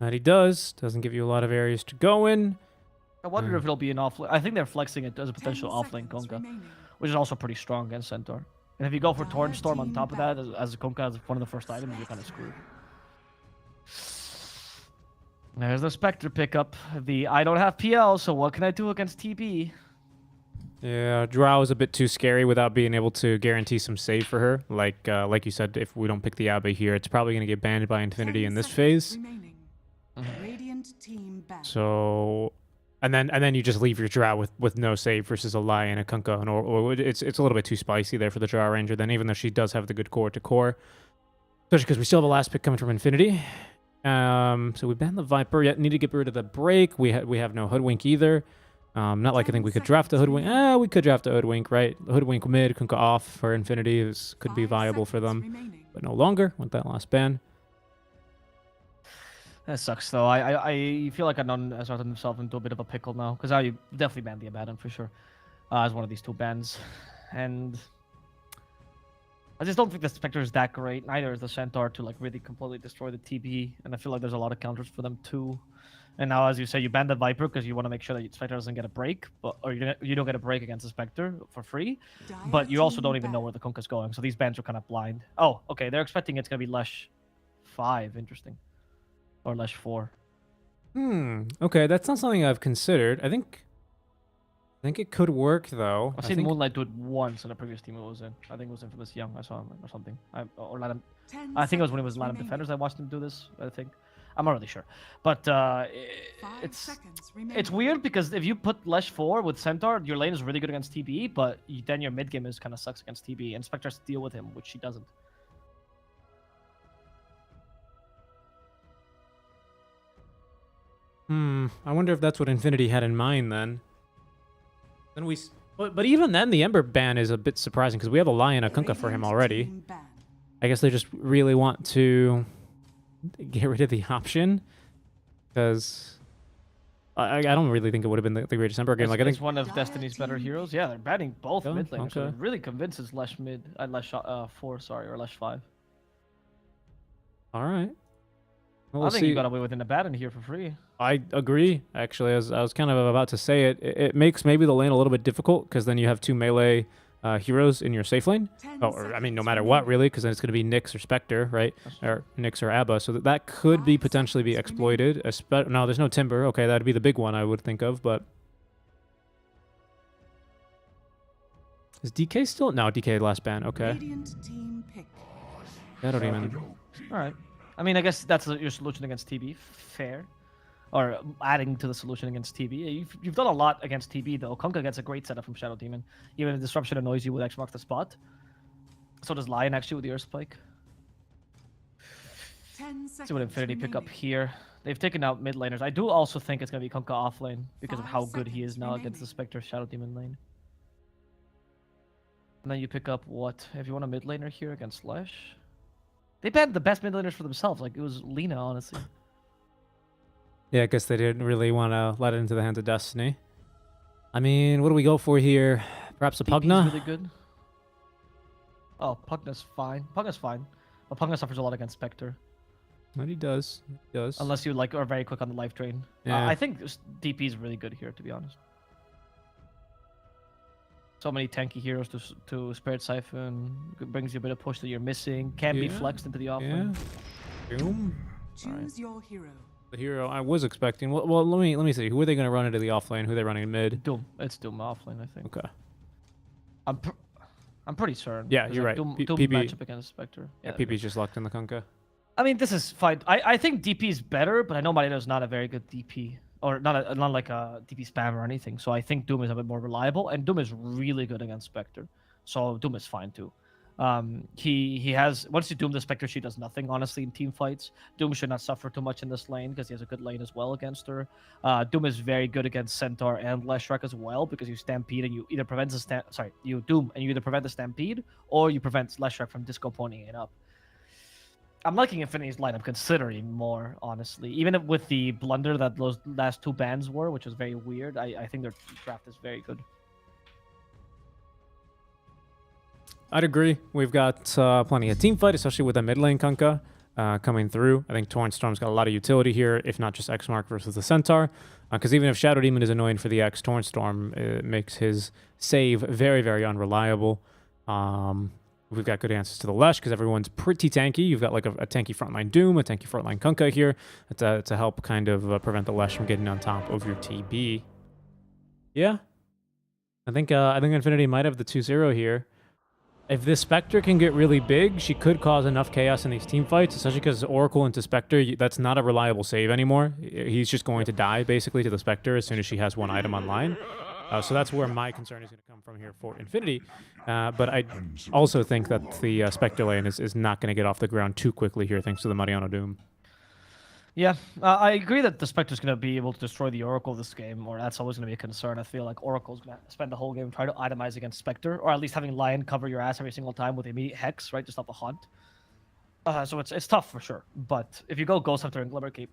That he does. Doesn't give you a lot of areas to go in. I wonder if it'll be an offlane. I think they're flexing it as a 10 potential offlane seconds Kunkka, remaining. which is also pretty strong against centaur. And if you go for Torrent Dire Storm on team top of that as a Kunkka as one of the first items, you're kind of screwed. There's the Spectre pickup. The I don't have PL, so what can I do against TB? Yeah, Drow is a bit too scary without being able to guarantee some save for her. Like you said, if we don't pick the Abbey here, it's probably going to get banned by Infinity 10 in this seconds phase. remaining. Radiant team back. So, and then you just leave your Drow with no save versus a Lion, a Kunkka, or it's a little bit too spicy there for the Drow Ranger. Then even though she does have the good core to core, especially because we still have a last pick coming from Infinity. So we banned the Viper. Yet need to get rid of the break. We have no Hoodwink either. Not like I think we could draft a Hoodwink. We could draft a Hoodwink, right? Hoodwink mid, Kunkka off for Infinity could be 5 viable for seconds them, remaining. but no longer with that last ban. That sucks though. I feel like Anon has gotten himself into a bit of a pickle now because I definitely banned the Abaddon for sure as one of these two bans, and I just don't think the Spectre is that great. Neither is the Centaur to like really completely destroy the TB, and I feel like there's a lot of counters for them too. And now, as you say, you ban the Viper because you want to make sure that Spectre doesn't get a break, or you don't get a break against the Spectre for free. Dire But you also team don't even know back. where the Kunkka's going, so these bans are kind of blind. Oh, okay, they're expecting it's gonna be Lesh 5, interesting, or Lesh 4. Okay, that's not something I've considered. I think it could work though. I've I seen think Moonlight do it once in the previous team it was in. I think it was Infamous Young. I saw him or something. Or Latin. 10 I think it was when it was seconds Latin remaining. Defenders. I watched him do this. I think. I'm not really sure, but 5 it's seconds it's remaining. weird because if you put Lesh 4 with Centaur, your lane is really good against TB, but then your mid game is kind of sucks against TB, and Spectre has to deal with him, which she doesn't. I wonder if that's what Infinity had in mind then. Then but even then, the Ember ban is a bit surprising because we have a Lion, a Kunkka for him Radiant already. team ban. I guess they just really want to get rid of the option because I don't really think it would have been the greatest Ember game. Like I It's think one of Dire Destiny's better team heroes. Yeah, they're banning both Oh, mid laners, so okay. it really convinces Lesh mid, Lesh 4, sorry, or Lesh 5. all right. Well, I we'll think see. you got away with an Abaddon here for free. I agree. Actually, as I was kind of about to say it makes maybe the lane a little bit difficult because then you have two melee heroes in your safe lane. 10 Or I mean, no seconds matter what, remaining. really, because then it's going to be Nyx or Spectre, right? That's Or Nyx or Abba. So that could be 5 potentially be seconds exploited. No, there's no Timber. Okay, that'd be the big one I would think of, but is DK still? No, DK last ban. Okay, Radiant team pick. I don't even. All right. I mean, I guess that's your solution against TB. Fair. Or adding to the solution against TB. You've done a lot against TB, though. Kunkka gets a great setup from Shadow Demon. Even if Disruption annoys you with X marks the spot. So does Lion, actually, with the Earth Spike. 10 seconds See what Infinity pick up remaining. here. They've taken out mid laners. I do also think it's going to be Kunkka off lane because of 5 how good he seconds is now against the remaining. Spectre Shadow Demon lane. And then you pick up what? If you want a mid laner here against Lesh. They banned the best mid laners for themselves. Like, it was Lina, honestly. Yeah, I guess they didn't really want to let it into the hands of Destiny. I mean, what do we go for here? Perhaps a DP is Pugna? really good. Oh, Pugna's fine. Pugna's fine. But Pugna suffers a lot against Spectre. What he does. He does. Unless you like are very quick on the life drain. Yeah. I think DP is really good here, to be honest. So many tanky heroes to Spirit Siphon. Brings you a bit of push that you're missing. Can be Yeah, flexed into the Yeah. offlane. Boom. Choose your hero. The hero I was expecting. Well, let me see. Who are they going to run into the offlane? Who are they running in mid? Doom. It's Doom offlane, I think. Okay. I'm pretty certain. Yeah, 'cause, you're like, right. Doom, P- Doom PB matchup against Spectre. Yeah, there we go. PP's just locked in the Kunkka. I mean, this is fine. I think DP is better, but I know Marino's not a very good DP. Or not like a DP spam or anything. So I think Doom is a bit more reliable. And Doom is really good against Spectre. So Doom is fine too. He has once you Doom the Spectre, she does nothing honestly in team fights. Doom should not suffer too much in this lane because he has a good lane as well against her. Doom is very good against Centaur and Leshrac as well because you Stampede and you either prevent the you Doom and you either prevent the Stampede or you prevent Leshrac from disco ponying it up. I'm liking Infinity's lineup considering more, honestly. Even with the blunder that those last 2 bans were, which was very weird, I think their draft is very good. I'd agree. We've got plenty of team fight, especially with the mid lane Kunkka coming through. I think Torrent Storm's got a lot of utility here, if not just X Mark versus the Centaur. Because even if Shadow Demon is annoying for the X, Torrent Storm makes his save very, very unreliable. We've got good answers to the Lesh because everyone's pretty tanky. You've got like a tanky frontline Doom, a tanky frontline Kunkka here to help kind of prevent the Lesh from getting on top of your TB. Yeah. I think Infinity might have the 2-0 here. If this Spectre can get really big, she could cause enough chaos in these team fights, especially because Oracle into Spectre, that's not a reliable save anymore. He's just going to die, basically, to the Spectre as soon as she has one item online. So that's where my concern is going to come from here for Infinity. But I also think that the Spectre lane is not going to get off the ground too quickly here, thanks to the Mariano Doom. Yeah, I agree that the Spectre's going to be able to destroy the Oracle this game, or that's always going to be a concern. I feel like Oracle's going to spend the whole game trying to itemize against Spectre, or at least having Lion cover your ass every single time with immediate Hex, right, to stop the Hunt. So it's tough for sure. But if you go Ghost Hunter and Glimmer Keep,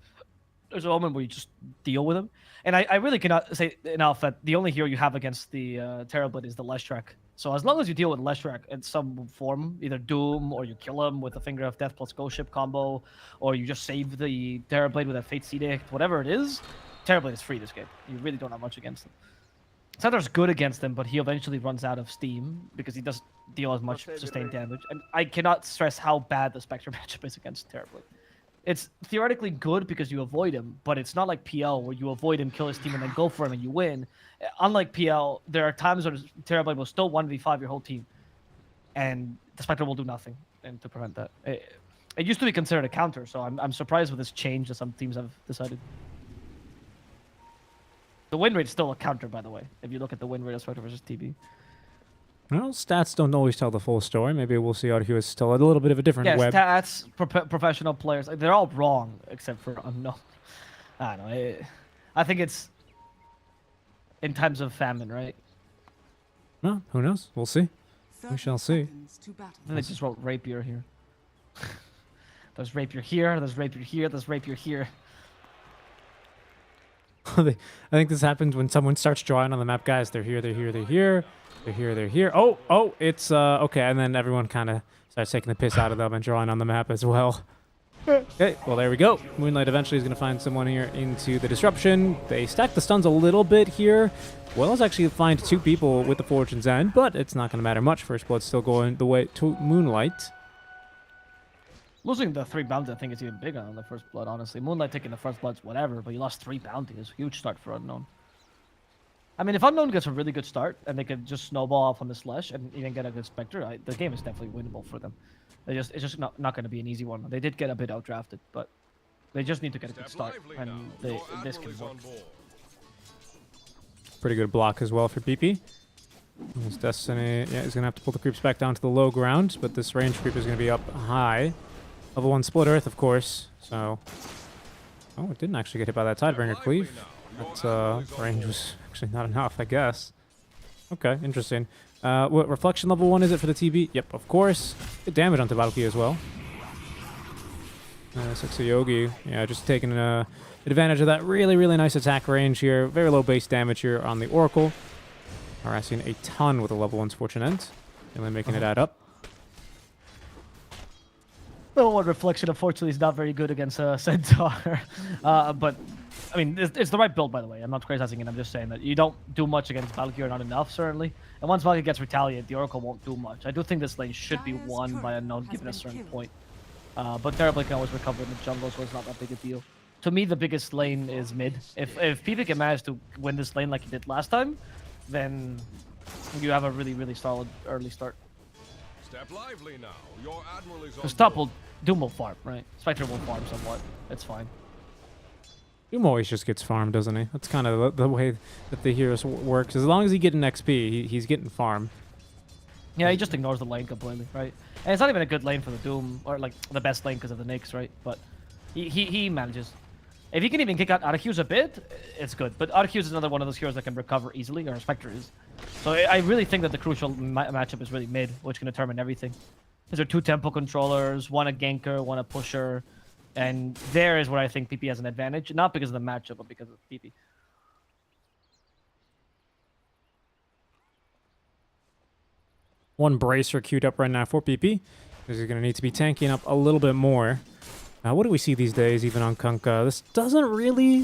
there's a moment where you just deal with him. And I really cannot say enough that the only hero you have against the Terrorblade is the Leshrac. So as long as you deal with Leshrac in some form, either Doom or you kill him with the Finger of Death plus Ghost Ship combo, or you just save the Terrorblade with a Fate's Edict, whatever it is, Terrorblade is free this game. You really don't have much against him. Centaur's good against him, but he eventually runs out of steam because he doesn't deal as much sustained damage. And I cannot stress how bad the Spectre matchup is against Terrorblade. It's theoretically good because you avoid him, but it's not like PL where you avoid him, kill his team, and then go for him and you win. Unlike PL, there are times where Terrorblade will still 1v5 your whole team, and the Spectre will do nothing and to prevent that. It used to be considered a counter, so I'm surprised with this change that some teams have decided. The win rate is still a counter, by the way, if you look at the win rate of Spectre versus TB. Well, stats don't always tell the full story. Maybe we'll see out here is still a little bit of a different web. Yeah, stats, professional players, they're all wrong except for unknown. I don't know. I think it's in times of famine, right? Well, who knows? We'll see. We shall see. And they just wrote rapier here. There's rapier here, there's rapier here, there's rapier here. I think this happens when someone starts drawing on the map. Guys, they're here, they're here, they're here. They're here, they're here. Oh, it's, okay. And then everyone kind of starts taking the piss out of them and drawing on the map as well. Okay, well, there we go. Moonlight eventually is going to find someone here into the disruption. They stack the stuns a little bit here. Wells actually find 2 people with the Fortune's End, but it's not going to matter much. First Blood's still going the way to Moonlight. Losing the 3 bounties, I think, is even bigger than the First Blood, honestly. Moonlight taking the First Blood's whatever, but you lost 3 bounties. Huge start for Unknown. I mean, if Unknown gets a really good start and they can just snowball off on the Slash and even get a good Spectre, the game is definitely winnable for them. It's just not going to be an easy one. They did get a bit outdrafted, but they just need to get a good start, and this can work. Pretty good block as well for PP. His Destiny, yeah, he's going to have to pull the creeps back down to the low ground, but this range creep is going to be up high. Level 1 Split Earth, of course, so... Oh, it didn't actually get hit by that Tidebringer Cleave. That range was actually not enough, I guess. Okay, interesting. What reflection level 1 is it for the TB? Yep, of course. Good damage onto Battlecue as well. Sexy Yogi, yeah, just taking advantage of that really, really nice attack range here. Very low base damage here on the Oracle. Harassing a ton with a level 1's Fortune End. And then making it add up. Level 1 reflection, unfortunately, is not very good against Centaur. But, I mean, it's the right build, by the way. I'm not criticizing it. I'm just saying that you don't do much against Battlecue, or not enough, certainly. And once Battlecue gets retaliated, the Oracle won't do much. I do think this lane should be won by Unknown given a certain point. But Terrorblade can always recover in the jungle, so it's not that big a deal. To me, the biggest lane is mid. If PV can manage to win this lane like he did last time, then you have a really, really solid early start. Step lively now. Your admiral is Because top will, Doom will farm, right? Spectre will farm somewhat. It's fine. Doom always just gets farmed, doesn't he? That's kind of the way that the heroes works. As long as he gets an XP, he's getting farm. Yeah, he just ignores the lane completely, right? And it's not even a good lane for the Doom, or like the best lane because of the Nyx, right? But he manages. If he can even kick out Arceus a bit, it's good. But Arceus is another one of those heroes that can recover easily, or Spectre is. So I really think that the crucial matchup is really mid, which can determine everything. These are 2 tempo controllers, 1 a ganker, 1 a pusher. And there is where I think PP has an advantage. Not because of the matchup, but because of PP. One bracer queued up right now for PP. He's going to need to be tanking up a little bit more. What do we see these days, even on Kunkka? This doesn't really...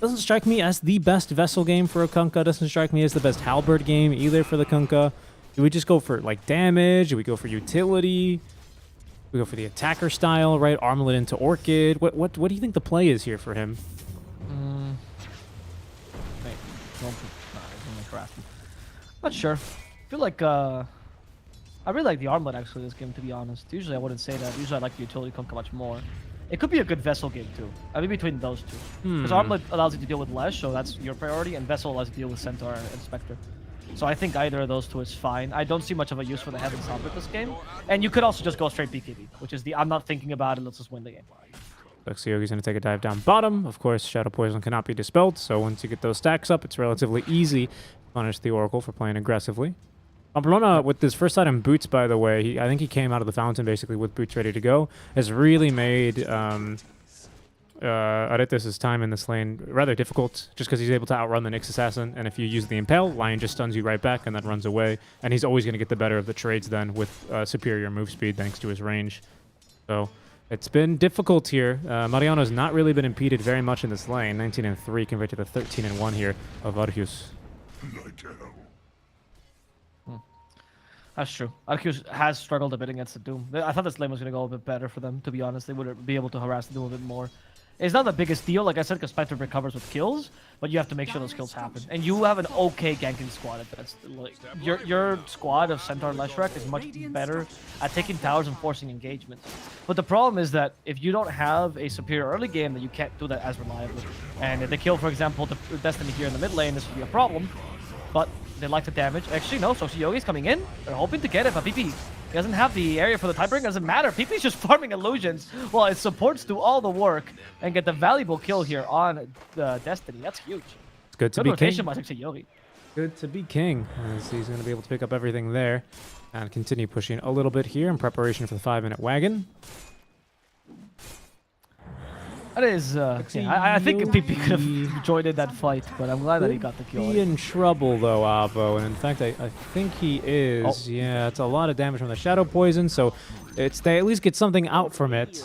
doesn't strike me as the best Vessel game for a Kunkka. Doesn't strike me as the best Halberd game either for the Kunkka. Do we just go for, like, damage? Do we go for utility? We go for the attacker style, right? Armlet into Orchid. What do you think the play is here for him? Wait, not sure. I feel like I really like the armlet actually this game, to be honest. Usually I wouldn't say that. Usually I like the utility Kunkka much more. It could be a good Vessel game too. I mean between those two. Because armlet allows you to deal with Lesh, so that's your priority, and Vessel allows you to deal with Centaur and Spectre. So I think either of those two is fine. I don't see much of a use for the Heaven's Helmet this game. And you could also just go straight BKB, which is the I'm not thinking about it, let's just win the game. Looks like Yogi's going to take a dive down bottom. Of course, Shadow Poison cannot be dispelled, so once you get those stacks up, it's relatively easy to punish the Oracle for playing aggressively. Pamplona, with this first item, Boots, by the way, I think he came out of the fountain basically with Boots ready to go, has really made Aretes' time in this lane rather difficult, just because he's able to outrun the Nyx Assassin, and if you use the Impale, Lion just stuns you right back and then runs away, and he's always going to get the better of the trades then with superior move speed thanks to his range. So it's been difficult here. Mariano's not really been impeded very much in this lane, 19-3 compared to the 13-1 here of Arceus. That's true. Arceus has struggled a bit against the Doom. I thought this lane was going to go a bit better for them, to be honest. They would be able to harass the Doom a bit more. It's not the biggest deal, like I said, because Spectre recovers with kills, but you have to make sure those kills happen. And you have an okay ganking squad at best. Like, your squad of Centaur and Leshrac is much better at taking towers and forcing engagements. But the problem is that if you don't have a superior early game, then you can't do that as reliably. And if they kill, for example, the Destiny here in the mid lane, this would be a problem. But they like the damage. Actually, no, so Yogi's coming in. They're hoping to get it, but PP doesn't have the area for the tiebreaker. Doesn't matter. PP's just farming illusions while it supports do all the work and get the valuable kill here on the Destiny. That's huge. It's good to be rotation king. by Yogi. Good to be king, as he's going to be able to pick up everything there and continue pushing a little bit here in preparation for the 5-minute wagon. That is, yeah, I think PP could have joined in that fight, but I'm glad that he got the kill. He's in trouble, though, Avo, and in fact, I think he is. Oh. Yeah, it's a lot of damage from the Shadow Poison, so they at least get something out from it,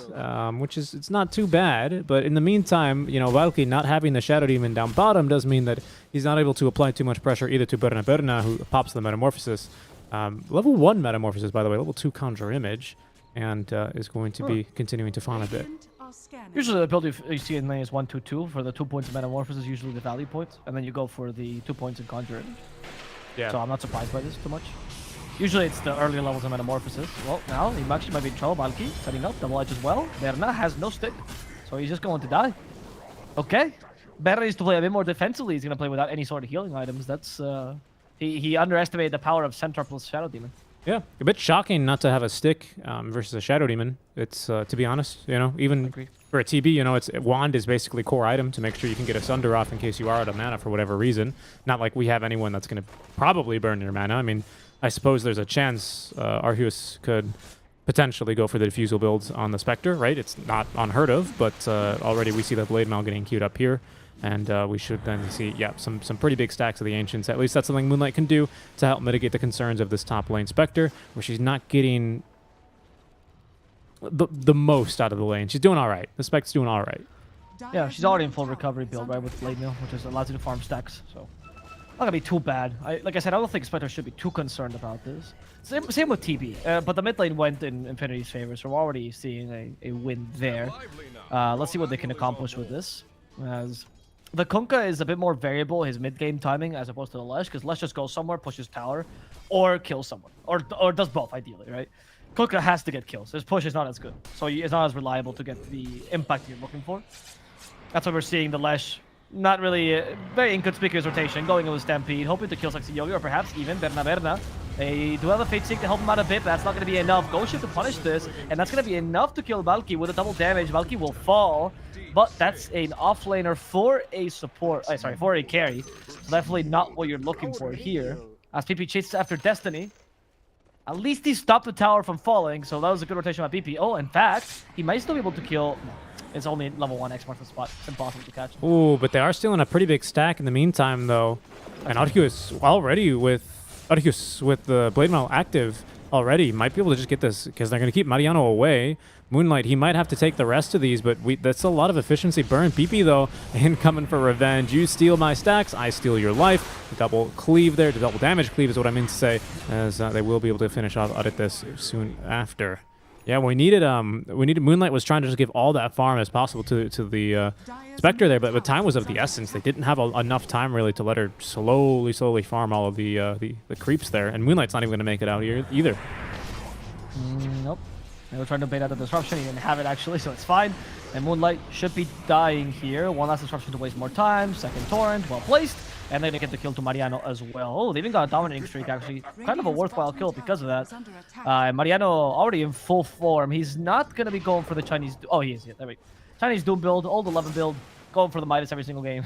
which is, it's not too bad, but in the meantime, you know, Valky not having the Shadow Demon down bottom does mean that he's not able to apply too much pressure either to Berna, who pops the Metamorphosis. Level 1 Metamorphosis, by the way, level 2 Conjure Image, and is going to be continuing to farm a bit. Usually the build you see in lane is 1-2-2 for the 2 points of Metamorphosis, usually the value points, and then you go for the 2 points in Conjure Image. Yeah. So I'm not surprised by this too much. Usually it's the earlier levels of Metamorphosis. Well, now he actually might be in trouble. Valky setting up, double edge as well. Berna has no stick, so he's just going to die. Okay. Berna needs to play a bit more defensively. He's going to play without any sort of healing items. That's he underestimated the power of Centaur plus Shadow Demon. Yeah, a bit shocking not to have a stick versus a Shadow Demon. It's, to be honest, you know, even for a TB, you know, Wand is basically core item to make sure you can get a Sunder off in case you are out of mana for whatever reason. Not like we have anyone that's going to probably burn your mana. I mean, I suppose there's a chance Arceus could potentially go for the Diffusal builds on the Spectre, right? It's not unheard of, but already we see that Blade Mail getting queued up here. And we should then see, yeah, some pretty big stacks of the Ancients. At least that's something Moonlight can do to help mitigate the concerns of this top lane Spectre, where she's not getting the most out of the lane. She's doing all right. The Spectre's doing all right. Yeah, she's already in full recovery build, right, with Blade Mail, which allows you to farm stacks. So not going to be too bad. Like I said, I don't think Spectre should be too concerned about this. Same with TB, but the mid lane went in Infinity's favor, so we're already seeing a win there. Let's see what they can accomplish with this. As the Kunkka is a bit more variable, his mid-game timing, as opposed to the Lesh, because Lesh just goes somewhere, pushes tower, or kills someone. Or does both, ideally, right? Kunkka has to get kills. His push is not as good, so it's not as reliable to get the impact you're looking for. That's why we're seeing the Lesh, not really very inconspicuous rotation, going in with Stampede, hoping to kill Yogi, or perhaps even Berna. They do have a Fate Seek to help him out a bit, but that's not going to be enough. Ghost Shift to punish this, and that's going to be enough to kill Valky with a double damage. Valky will fall, but that's an offlaner for a support. Sorry, for a carry. So definitely not what you're looking for here. As PP chases after Destiny. At least he stopped the tower from falling, so that was a good rotation by PP. Oh, in fact, he might still be able to kill... No, it's only level 1 X marks the spot. It's impossible to catch. Ooh, but they are stealing a pretty big stack in the meantime, though. And Arceus already with the Blade Mail active already might be able to just get this because they're going to keep Mariano away. Moonlight, he might have to take the rest of these, but that's a lot of efficiency burn. PP, though, and coming for revenge. You steal my stacks, I steal your life. The double cleave there, the double damage cleave is what I meant to say, as they will be able to finish off audit this soon after. Yeah, we needed Moonlight was trying to just give all that farm as possible to the Spectre there, but time was of the essence. They didn't have enough time really to let her slowly farm all of the creeps there, and Moonlight's not even going to make it out here either. Nope. They were trying to bait out the disruption. He didn't have it actually, so it's fine. And Moonlight should be dying here. One last disruption to waste more time. Second torrent, well placed. And then they get the kill to Mariano as well. Oh, they even got a dominating streak actually. Kind of a worthwhile kill because of that. Mariano already in full form. He's not going to be going for the Chinese... Oh, he is. Yeah, there we go. Chinese Doom build, old 11 build. Going for the Midas every single game.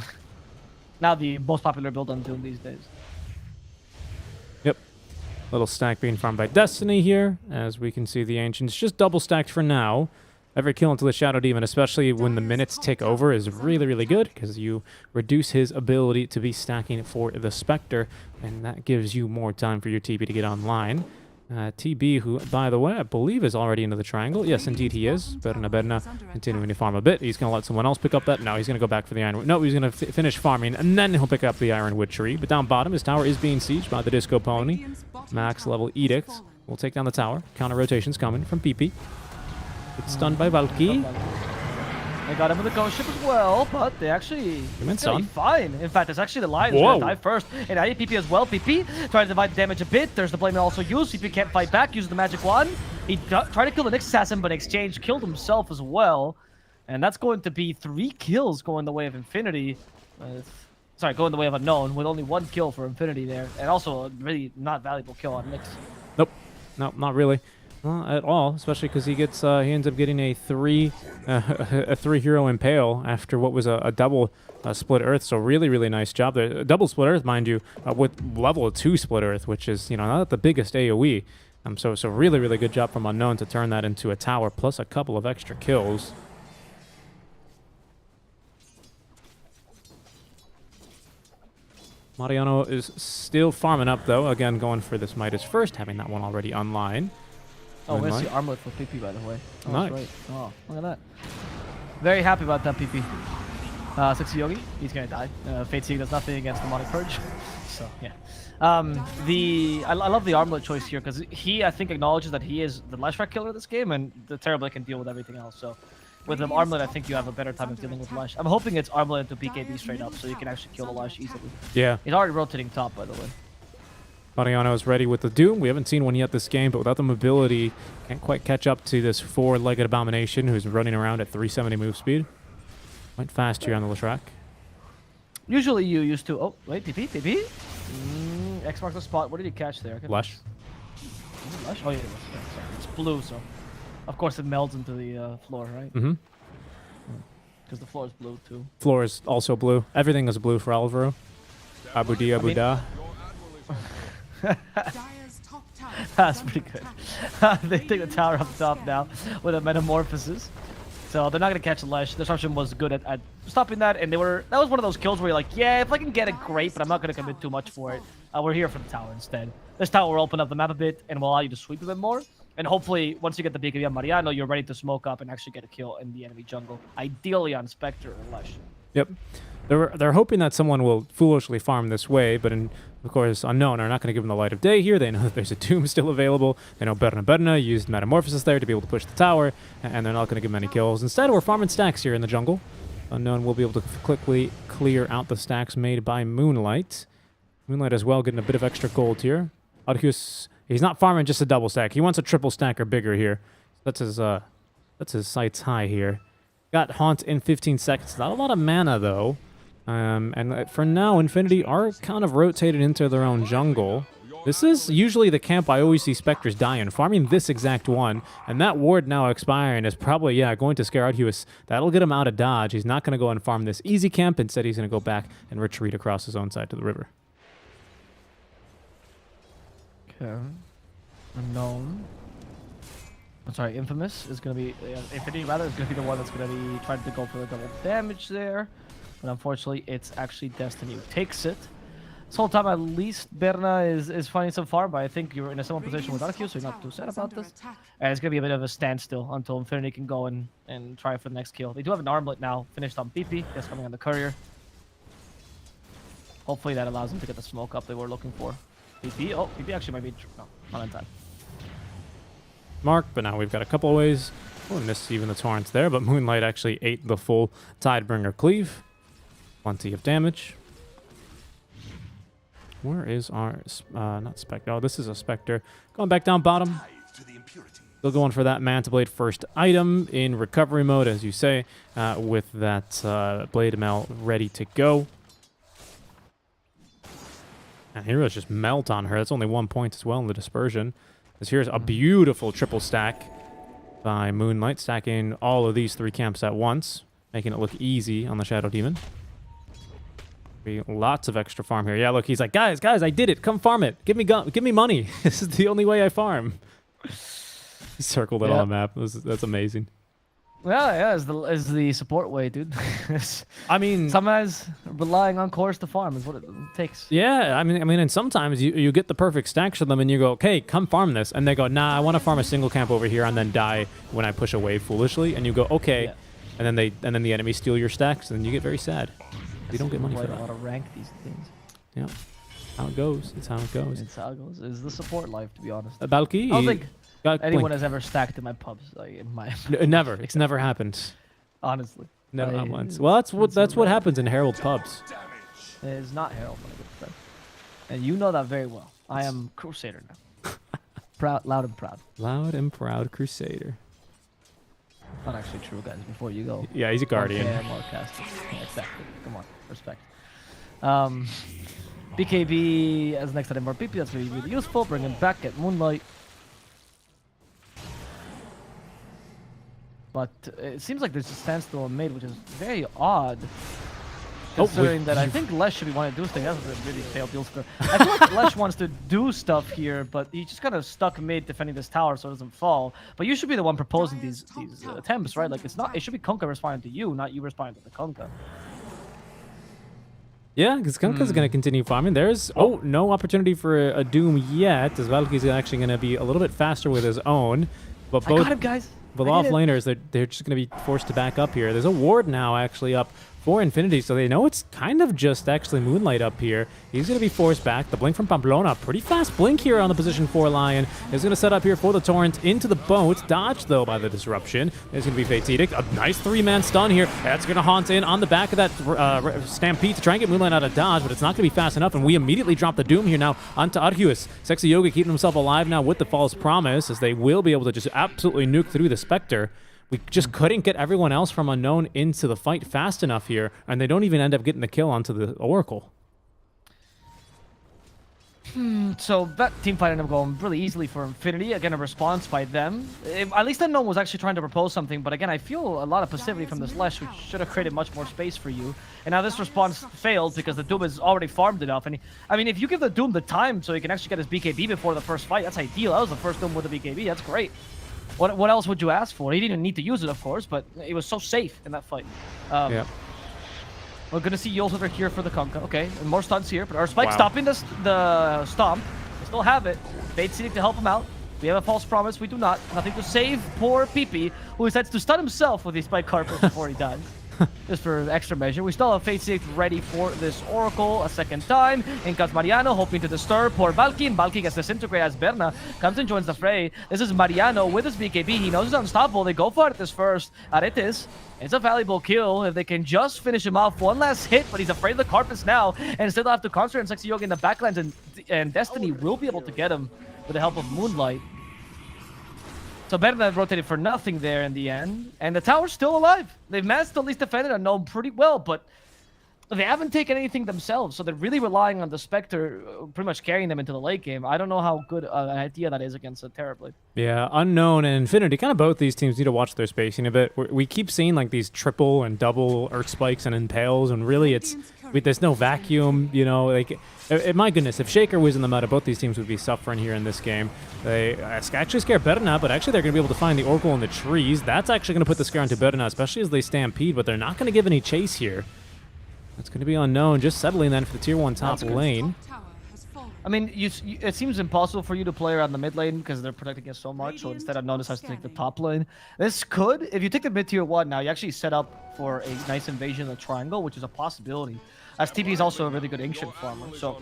Now the most popular build on Doom these days. Yep. Little stack being farmed by Destiny here. As we can see, the Ancients just double stacked for now. Every kill into the Shadow Demon, especially when the minutes tick over, is really good because you reduce his ability to be stacking for the Spectre, and that gives you more time for your TB to get online. TB, who, by the way, I believe is already into the triangle. Yes, indeed he is. Berna continuing to farm a bit. He's going to let someone else pick up that. No, he's going to go back for the Ironwood. No, he's going to finish farming, and then he'll pick up the Ironwood tree. But down bottom, his tower is being sieged by the Disco Pony. Max level Edict will take down the tower. Counter rotations coming from PP. It's stunned by Valky. They got him with the Ghost Ship as well, but they actually fine. In fact, it's actually the Lions who die first. And now PP as well. PP trying to divide the damage a bit. There's the blame also used. PP can't fight back, uses the magic wand. He tried to kill the next assassin, but in exchange killed himself as well. And that's going to be 3 kills going the way of Infinity. Sorry, going the way of Unknown with only 1 kill for Infinity there. And also a really not valuable kill on Nyx. Nope, not really. At all, especially because he ends up getting a 3 hero impale after what was a double split earth. So really nice job there. Double split earth, mind you, with level 2 split earth, which is not the biggest AOE. So really good job from Unknown to turn that into a tower plus a couple of extra kills. Mariano is still farming up though. Again, going for this Midas first, having that one already online. Oh, where's the armlet for PP, by the way? Oh, nice. Great. Oh, look at that. Very happy about that, PP. 60 Yogi, he's gonna die. Fate Seek does nothing against Demonic Purge. So, yeah. I love the armlet choice here, because he, I think, acknowledges that he is the Lash Rack killer of this game, and the Terrible can deal with everything else. So, with the armlet, I think you have a better time of dealing with Lash. I'm hoping it's armlet into BKB straight up, so you can actually kill the Lash easily. Yeah. He's already rotating top, by the way. Mariano is ready with the Doom. We haven't seen one yet this game, but without the mobility, can't quite catch up to this 4-legged abomination who's running around at 370 move speed. Went fast here on the track. Usually you used to... Oh, wait, PP? X marks the spot. What did he catch there? Lush. Lush? Oh, yeah, sorry. It's blue, so... Of course it melds into the floor, right? Mm-hmm. Because the floor is blue, too. Floor is also blue. Everything is blue for Alvaro. Abu Da. That's pretty good. They take the tower up top now with a metamorphosis. So they're not going to catch the Lash. Disruption was good at stopping that, and that was one of those kills where you're like, yeah, if I can get it, great, but I'm not going to commit too much for it. We're here for the tower instead. This tower will open up the map a bit and will allow you to sweep a bit more. And hopefully, once you get the BKB on Mariano, you're ready to smoke up and actually get a kill in the enemy jungle. Ideally on Spectre or Lush. Yep. They're hoping that someone will foolishly farm this way, but of course, Unknown are not going to give them the light of day here. They know that there's a Doom still available. They know Berna used Metamorphosis there to be able to push the tower, and they're not going to give them any kills. Instead, we're farming stacks here in the jungle. Unknown will be able to quickly clear out the stacks made by Moonlight. Moonlight as well, getting a bit of extra gold here. Arceus, he's not farming just a double stack. He wants a triple stack or bigger here. That's his sights high here. Got Haunt in 15 seconds. Not a lot of mana, though. And for now, Infinity are kind of rotated into their own jungle. This is usually the camp I always see Spectres die in, farming this exact one, and that ward now expiring is probably, yeah, going to scare Arduous. That'll get him out of dodge. He's not going to go and farm this easy camp. Instead, he's going to go back and retreat across his own side to the river. Okay. Unknown. I'm sorry, Infamous is going to be... Infinity, rather, is going to be the one that's going to be trying to go for the double damage there. But unfortunately, it's actually Destiny who takes it. This whole time, at least, Berna is finding some farm, but I think you're in a similar position with Arceus, so you're not too sad about this. And it's going to be a bit of a standstill until Infinity can go and try for the next kill. They do have an armlet now, finished on PP. That's coming on the courier. Hopefully that allows them to get the smoke up they were looking for. PP? Oh, PP actually might be... No, not in time. Mark, but now we've got a couple of ways. Oh, missed even the torrents there, but Moonlight actually ate the full Tidebringer cleave. Plenty of damage. Where is our, not Spectre, oh, this is a Spectre. Going back down bottom. Still going for that Manta Blade first item in recovery mode, as you say, with that Blade Mail ready to go. And Heroes just melt on her. That's only 1 point as well in the dispersion. As here's a beautiful triple stack by Moonlight, stacking all of these 3 camps at once, making it look easy on the Shadow Demon. Lots of extra farm here. Yeah, look, he's like, guys, I did it. Come farm it. Give me money. This is the only way I farm. He circled it on the map. That's amazing. Yeah, is the support way, dude. I mean, sometimes relying on cores to farm is what it takes. Yeah, I mean, and sometimes you get the perfect stacks for them, and you go, okay, come farm this, and they go, nah, I want to farm a single camp over here, and then die when I push away foolishly, and you go, okay, and then the enemy steal your stacks, and then you get very sad. You don't get money for that. I want to rank these things. Yeah, how it goes. It's how it goes. It's how it goes. It's the support life, to be honest. Balki, I don't think anyone has ever stacked in my pubs. Like in my never. It's never happened. Honestly. No, not once. Well, that's what happens in Herald pubs. It is not Herald, my good friend. And you know that very well. I am Crusader now. Proud, loud and proud. Loud and proud Crusader. Not actually true, guys. Before you go. Yeah, he's a guardian. Yeah, more casters. Yeah, exactly. Come on, respect. BKB as next item more PP. That's really really useful. Bring him back at Moonlight. But it seems like there's a standstill on mid, which is very odd. Considering that I think Lesh should be wanting to do things. That's a really failed deal score. I feel like Lesh wants to do stuff here, but he just kind of stuck mid defending this tower so it doesn't fall. But you should be the one proposing these attempts, right? Like it's not. It should be Kunkka responding to you, not you responding to the Kunkka. Yeah, because Kunkka's going to continue farming. There's no opportunity for a Doom yet, as Valky's actually going to be a little bit faster with his own. But both I got him, guys. Both off laners, they're just going to be forced to back up here. There's a ward now actually up for Infinity, so they know it's kind of just actually Moonlight up here. He's going to be forced back. The blink from Pamplona, pretty fast blink here on the position 4 Lion. Is going to set up here for the Torrent into the boat. Dodged, though, by the disruption. There's going to be Fate's Edict. A nice 3-man stun here. That's going to haunt in on the back of that Stampede to try and get Moonlight out of dodge, but it's not going to be fast enough, and we immediately drop the Doom here now onto Arceus. Sexy Yoga keeping himself alive now with the False Promise, as they will be able to just absolutely nuke through the Spectre. We just couldn't get everyone else from Unknown into the fight fast enough here, and they don't even end up getting the kill onto the Oracle. So that team fight ended up going really easily for Infinity. Again, a response by them. At least Unknown was actually trying to propose something, but again, I feel a lot of passivity from this Lesh, which should have created much more space for you. And now this response failed because the Doom is already farmed enough. And I mean, if you give the Doom the time so he can actually get his BKB before the first fight, that's ideal. That was the first Doom with the BKB. That's great. What else would you ask for? He didn't need to use it, of course, but it was so safe in that fight. Yeah. We're gonna see Yules over here for the Kunkka. Okay, and more stuns here, but our Spike stopping the stomp. We still have it. Fate's Edict to help him out. We have a False Promise. We do not. Nothing to save poor PP, who decides to stun himself with his Spike Carpet before he dies. Just for extra measure. We still have Fate's Edict ready for this Oracle a second time. In comes Mariano, hoping to disturb poor Valky, and Valky gets disintegrated as Berna comes and joins the fray. This is Mariano with his BKB. He knows he's unstoppable. They go for it this first. Aretes. It's a valuable kill if they can just finish him off. One last hit, but he's afraid of the carpets now, and still have to concentrate on Sexy Yoga in the backlands, and Destiny will be able to get him with the help of Moonlight. So Berna rotated for nothing there in the end, and the tower's still alive. They've managed to at least defend it Unknown pretty well, but they haven't taken anything themselves, so they're really relying on the Spectre pretty much carrying them into the late game. I don't know how good an idea that is against a Terrorblade. Yeah, Unknown and Infinity, kind of both these teams need to watch their spacing a bit. We keep seeing like these triple and double Earth Spikes and Impales, and really there's no vacuum, you know, like, my goodness, if Shaker was in the meta, both these teams would be suffering here in this game. They actually scare Berna, but actually they're going to be able to find the Oracle in the trees. That's actually going to put the scare onto Berna, especially as they stampede, but they're not going to give any chase here. That's going to be Unknown, just settling then for the tier 1 top lane. I mean, it seems impossible for you to play around the mid lane because they're protecting us so much, so instead Unknown decides to take the top lane. This could, if you take the mid tier 1 now, you actually set up for a nice invasion of the triangle, which is a possibility, as TP is also a really good ancient farmer. So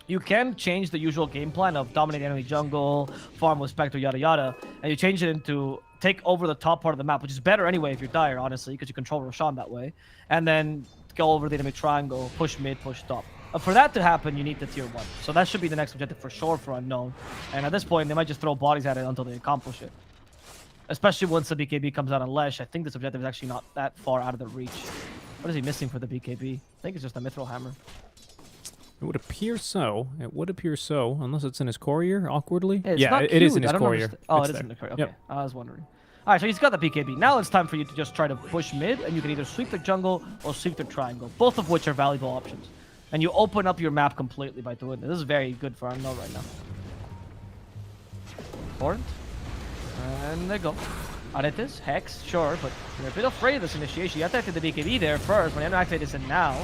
you can change the usual game plan of dominate enemy jungle, farm with Spectre, yada yada, and you change it into take over the top part of the map, which is better anyway if you're Dire, honestly, because you control Roshan that way, and then go over the enemy triangle, push mid, push top. For that to happen, you need the tier 1. So that should be the next objective for sure for Unknown. And at this point, they might just throw bodies at it until they accomplish it. Especially once the BKB comes out on Lesh. I think this objective is actually not that far out of the reach. What is he missing for the BKB? I think it's just a Mithril Hammer. It would appear so. It would appear so, unless it's in his courier, awkwardly. Yeah, it is in his courier. Oh, it is in the courier. Okay, yep. I was wondering. All right, so he's got the BKB. Now it's time for you to just try to push mid, and you can either sweep the jungle or sweep the triangle, both of which are valuable options. And you open up your map completely by doing this. This is very good for Unknown right now. Important. And they go. Aretes, Hex, sure, but you're a bit afraid of this initiation. You have to activate the BKB there first, when you have to activate this in now.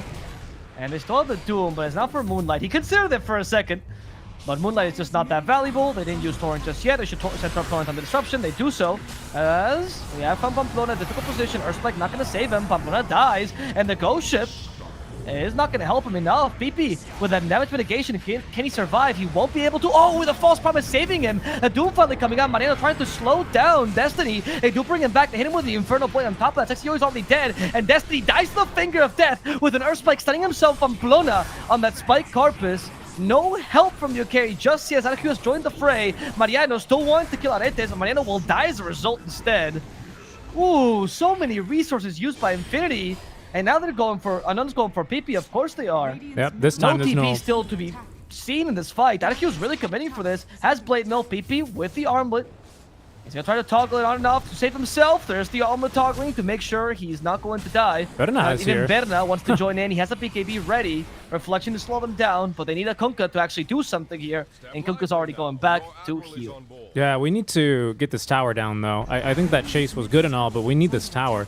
And they still have the Doom, but it's not for Moonlight. He considered it for a second. But Moonlight is just not that valuable. They didn't use Torrent just yet. They should set up Torrent on the disruption. They do so. As we have Pamplona, difficult position. Earthspike not going to save him. Pamplona dies. And the Ghost Ship is not going to help him enough. PP with that damage mitigation. Can he survive? He won't be able to. Oh, with a false promise saving him. A Doom finally coming out. Mariano trying to slow down Destiny. They do bring him back. They hit him with the Infernal Blade on top of that. Sexio is already dead. And Destiny dies to the finger of death with an Earthspike stunning himself on Pamplona on that Spike Carpus. No help from your carry just yet. Zaracu has joined the fray. Mariano still wants to kill Aretes, but Mariano will die as a result instead. Ooh, so many resources used by Infinity. And now they're going for... Unknown's going for PP, of course they are. Yep, this time there's no... TP still to be seen in this fight. Zaracu is really committing for this. Has Blade Mill PP with the armlet. He's going to try to toggle it on and off to save himself. There's the armlet toggling to make sure he's not going to die. Berna is even here. Berna wants to join in. He has a BKB ready. Reflection to slow them down, but they need a Kunkka to actually do something here. And Kunkka's already going back to heal. Yeah, we need to get this tower down, though. I think that chase was good and all, but we need this tower.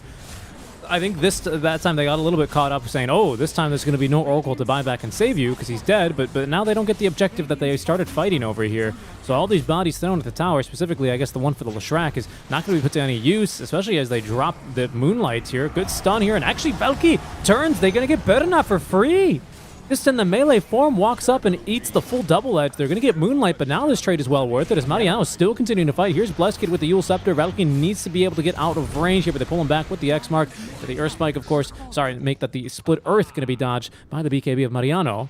I think that time they got a little bit caught up saying, oh, this time there's going to be no Oracle to buy back and save you because he's dead, but now they don't get the objective that they started fighting over here. So all these bodies thrown at the tower, specifically I guess the one for the Leshrac, is not going to be put to any use, especially as they drop the Moonlights here. Good stun here, and actually Valky turns. They're going to get Berna for free. Just in the melee form, walks up and eats the full double edge. They're going to get Moonlight, but now this trade is well worth it as Mariano is still continuing to fight. Here's Blesskid with the Yule Scepter. Valky needs to be able to get out of range here, but they pull him back with the X Mark. The Earth Spike, of course. Sorry, make that the Split Earth going to be dodged by the BKB of Mariano.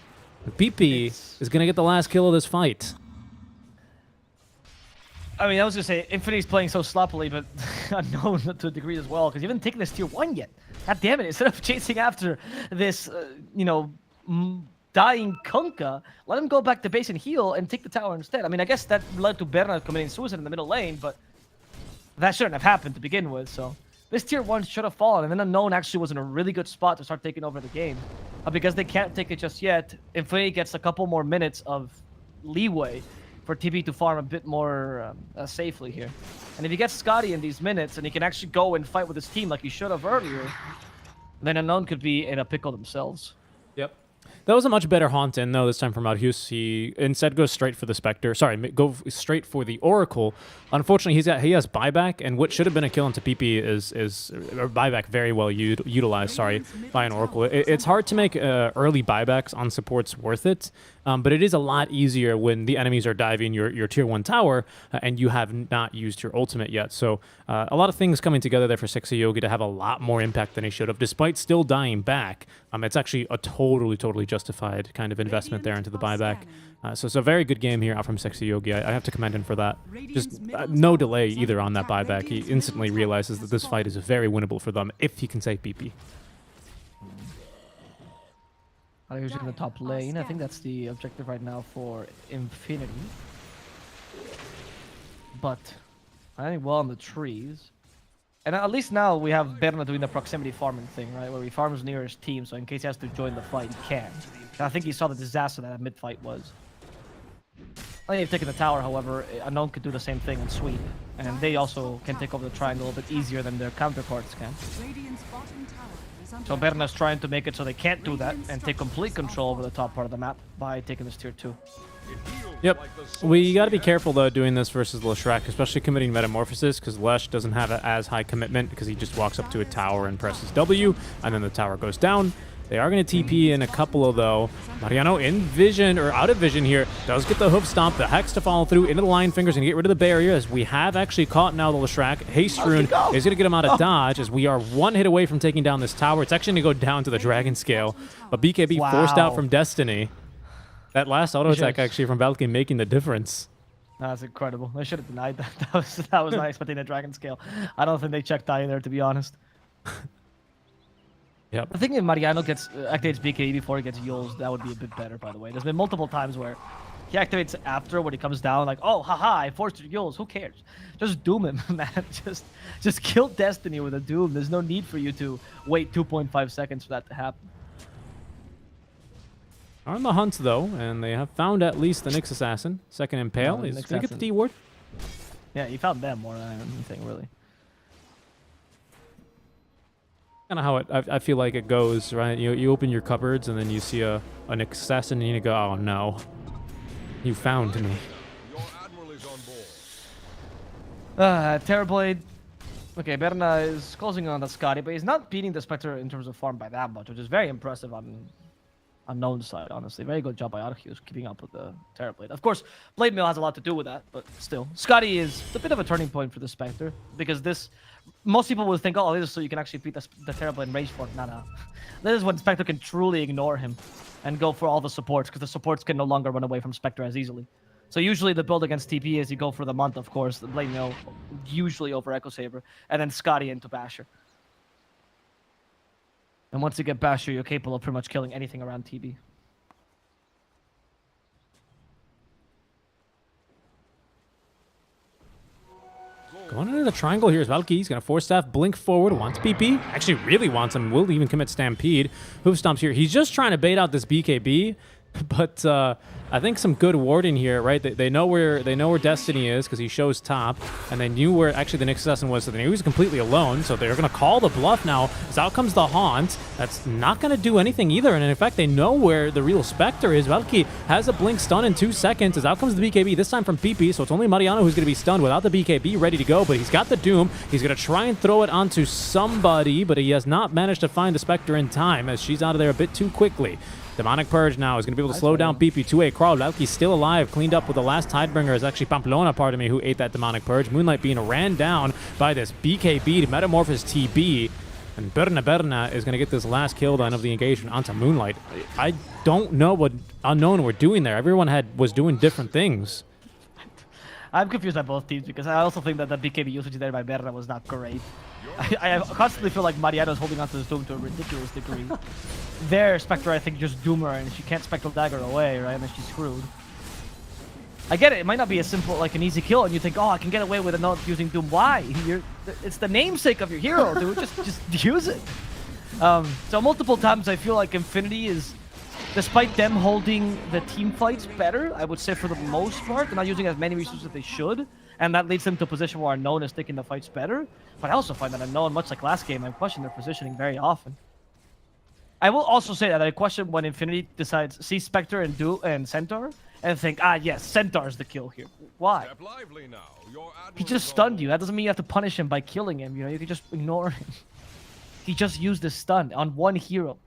PP is going to get the last kill of this fight. I mean, I was going to say, Infinity's playing so sloppily, but Unknown to a degree as well, because you haven't taken this tier 1 yet. God damn it, instead of chasing after this, you know, dying Kunkka, let him go back to base and heal and take the tower instead. I mean, I guess that led to Berna committing suicide in the middle lane, but that shouldn't have happened to begin with, so this tier 1 should have fallen, and then Unknown actually was in a really good spot to start taking over the game. Because they can't take it just yet, Infinity gets a couple more minutes of leeway for TP to farm a bit more safely here. And if he gets Scotty in these minutes, and he can actually go and fight with his team like he should have earlier, then Unknown could be in a pickle themselves. Yep. That was a much better haunt in, though, this time from Madhus. He instead goes straight for the Spectre. Sorry, go straight for the Oracle. Unfortunately, he has buyback, and what should have been a kill into PP is buyback very well utilized, sorry, by an Oracle. It's hard to make early buybacks on supports worth it, but it is a lot easier when the enemies are diving your tier 1 tower and you have not used your ultimate yet. So a lot of things coming together there for Sexy Yogi to have a lot more impact than he should have, despite still dying back. It's actually a totally justified kind of investment there into the buyback. So it's a very good game here out from Sexy Yogi. I have to commend him for that. Just no delay either on that buyback. He instantly realizes that this fight is very winnable for them if he can save PP. I'm usually in the top lane. I think that's the objective right now for Infinity. But I think well on the trees. And at least now we have Berna doing the proximity farming thing, right? Where he farms near his team, so in case he has to join the fight, he can. And I think he saw the disaster that mid-fight was. I think they've taken the tower, however, Unknown could do the same thing and sweep. And they also can take over the triangle a little bit easier than their counterparts can. Radiant's bottom tower is under So Berna's trying to make it so they can't do that and take complete control over the top part of the map by taking this tier 2. Yep. We got to be careful, though, doing this versus Leshrac, especially committing Metamorphosis, because Lesh doesn't have as high commitment because he just walks up to a tower and presses W, and then the tower goes down. They are going to TP in a couple of, though. Mariano in vision, or out of vision here, does get the hoof stomp, the Hex to follow through into the Lion Fingers and get rid of the barrier, as we have actually caught now the Leshrac. Haste Rune is going to get him out of dodge, as we are one hit away from taking down this tower. It's actually going to go down to the Dragon Scale, but BKB forced out from Destiny. That last auto attack actually from Valkyrie making the difference. That's incredible. They should have denied that. That was not expecting a Dragon Scale. I don't think they checked either, to be honest. Yep. I think if Mariano gets activates BKB before he gets Yules, that would be a bit better, by the way. There's been multiple times where he activates after when he comes down, like, oh, haha, I forced Yules. Who cares? Just doom him, man. Just kill Destiny with a doom. There's no need for you to wait 2.5 seconds for that to happen. Are on the hunt, though, and they have found at least the Nyx Assassin. Second Impale. No, He's Nyx going to get the Assassin. D-ward. Yeah, he found them more than anything, really. Kind of how I feel like it goes, right? You open your cupboards, and then you see a Nyx Assassin, and you go, oh, no. You found me. Your admiral is on board. Terrorblade. Okay, Berna is closing on the Scotty, but he's not beating the Spectre in terms of farm by that much, which is very impressive on Unknown side, honestly. Very good job by Arceus keeping up with the Terrorblade. Of course, Blade Mail has a lot to do with that, but still. Scotty is a bit of a turning point for the Spectre, because this... Most people would think, oh, this is so you can actually beat the Terrorblade and Rage Form. No. This is when Spectre can truly ignore him and go for all the supports, because the supports can no longer run away from Spectre as easily. So usually the build against TP is you go for the month, of course, the Blade Mail, usually over Echo Saber, and then Scotty into Basher. And once you get Basher, you're capable of pretty much killing anything around TB. Going into the triangle here is Valky. He's going to force staff, blink forward, wants PP. Actually really wants him, will even commit Stampede. Hoof stomps here. He's just trying to bait out this BKB, but I think some good warding here, right? They know where Destiny is because he shows top, and they knew where actually the Nyx Assassin was, so they knew he was completely alone. So they're going to call the bluff now. As out comes the Haunt. That's not going to do anything either, and in fact, they know where the real Spectre is. Valky has a blink stun in 2 seconds. As out comes the BKB, this time from PP, so it's only Mariano who's going to be stunned without the BKB ready to go, but he's got the Doom. He's going to try and throw it onto somebody, but he has not managed to find the Spectre in time, as she's out of there a bit too quickly. Demonic Purge now is going to be able to slow down PP. 2A crawl. Valky's still alive, cleaned up with the last Tidebringer. Is actually Pamplona, pardon me, who ate that Demonic Purge. Moonlight being ran down by this BKB to Metamorphosis TB. And Berna is going to get this last kill done of the engagement onto Moonlight. I don't know what Unknown were doing there. Everyone was doing different things. I'm confused by both teams because I also think that the BKB usage there by Berna was not great. I constantly feel like Mariano's holding onto this Doom to a ridiculous degree. Their Spectre, I think, just Doom her, and she can't Spectral Dagger away, right? And then she's screwed. I get it. It might not be a simple, like an easy kill, and you think, oh, I can get away with it not using Doom. Why? It's the namesake of your hero, dude. Just use it. So multiple times I feel like Infinity is, despite them holding the team fights better, I would say for the most part, they're not using as many resources as they should, and that leads them to a position where Unknown is taking the fights better. But I also find that Unknown, much like last game, I question their positioning very often. I will also say that I question when Infinity decides, see Spectre and Centaur, and think, yes, Centaur's the kill here. Why? Step lively now. Your admiral He just is on stunned board. you. That doesn't mean you have to punish him by killing him. You know, you can just ignore him. He just used the stun on one hero.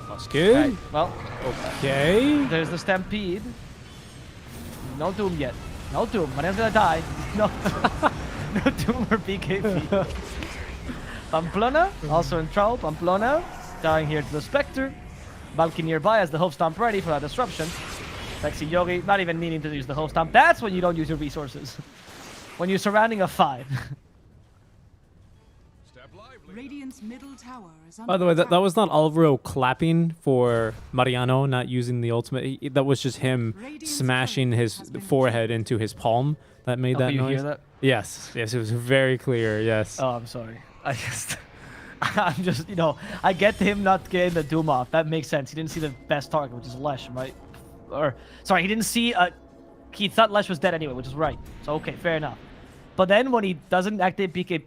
That's good. Right, well, Okay. there's the Stampede. No Doom yet. No Doom. Mariano's gonna die. No, no Doom or BKB. Pamplona, also in trouble. Pamplona, dying here to the Spectre. Valky nearby has the Hope Stomp ready for that disruption. Sexy Yogi, not even needing to use the Hope Stomp. That's when you don't use your resources. When you're surrounding a 5. Step lively Radiant's middle tower is under By the way, that attack. was not Alvaro clapping for Mariano not using the ultimate. That was just him smashing his forehead into his palm that made that you noise. hear that? Yes, yes, it was very clear. Yes. Oh, I'm sorry. I'm just, you know, I get him not getting the Doom off. That makes sense. He didn't see the best target, which is Lesh, right? Or, sorry, he didn't see, he thought Lesh was dead anyway, which is right. So, okay, fair enough. But then when he doesn't activate BK...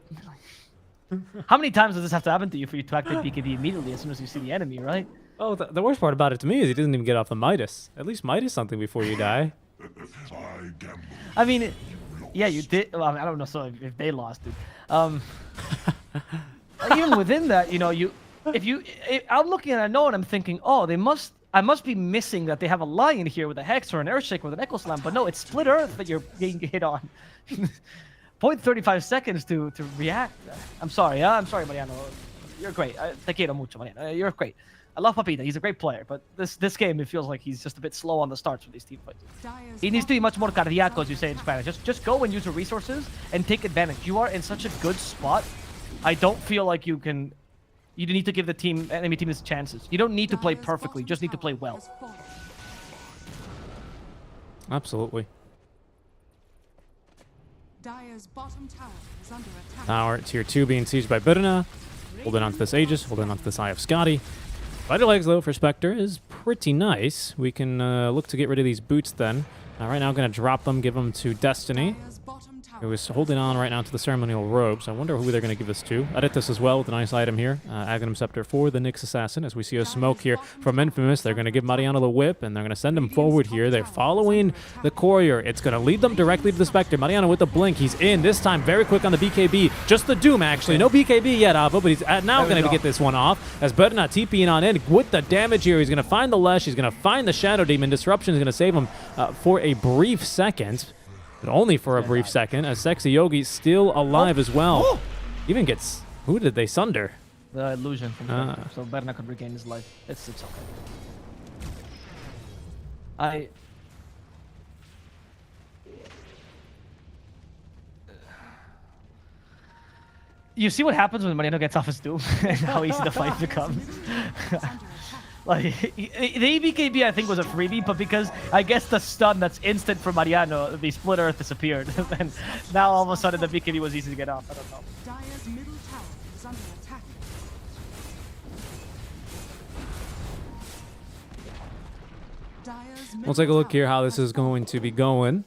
How many times does this have to happen to you for you to activate BKB immediately as soon as you see the enemy, right? Oh, the worst part about it to me is he doesn't even get off the Midas. At least Midas something before you die. I mean, yeah, you did. Well, I don't know so if they lost it. Even within that, you know, I'm looking at a note and I'm thinking, oh, I must be missing that they have a lion here with a Hex or an Earthshake with an Echo Slam, but no, it's Split Earth that you're getting hit on. 0.35 seconds to react. I'm sorry, I'm sorry, Mariano. You're great. Te quiero mucho, Mariano. You're great. I love Papita. He's a great player, but this game, it feels like he's just a bit slow on the starts with these team fights. He needs to be much more cardiaco, as you say in Spanish. Just go and use your resources and take advantage. You are in such a good spot. I don't feel like you need to give the enemy team his chances. You don't need to play perfectly. You just need to play well. Absolutely. Dire's bottom tower is under attack. Tower tier 2 being sieged by Birna. Holding onto this Aegis, holding onto this Eye of Scotty. Vital legs though for Spectre is pretty nice. We can look to get rid of these boots then. Right now I'm going to drop them, give them to Destiny, Dire's bottom tower who is holding on right now to the ceremonial robes. I wonder who they're going to give this to. Edit this as well with a nice item here. Aghanim Scepter for the Nyx Assassin. As we see a smoke here from Infamous, they're going to give Mariano the whip, and they're going to send him forward here. They're following the courier. It's going to lead them directly to the Spectre. Mariano with the blink. He's in. This time very quick on the BKB. Just the Doom, actually. No BKB yet, Ava, but he's now going to get this one off. As Berna TPing on in with the damage here. He's going to find the Lesh. He's going to find the Shadow Demon. Disruption is going to save him for a brief second. But only for a brief second, as Sexy Yogi's still alive as well. Even gets... Who did they sunder? The illusion from Berna, so Berna could regain his life. It's okay. You see what happens when Mariano gets off his Doom and how easy the fight becomes. Like, the BKB I think was a freebie, but because I guess the stun that's instant for Mariano, the Split Earth disappeared. And now all of a sudden the BKB was easy to get off. I don't know. Dire's middle tower is under attack. Dire's We'll take a look here how this is going to be going.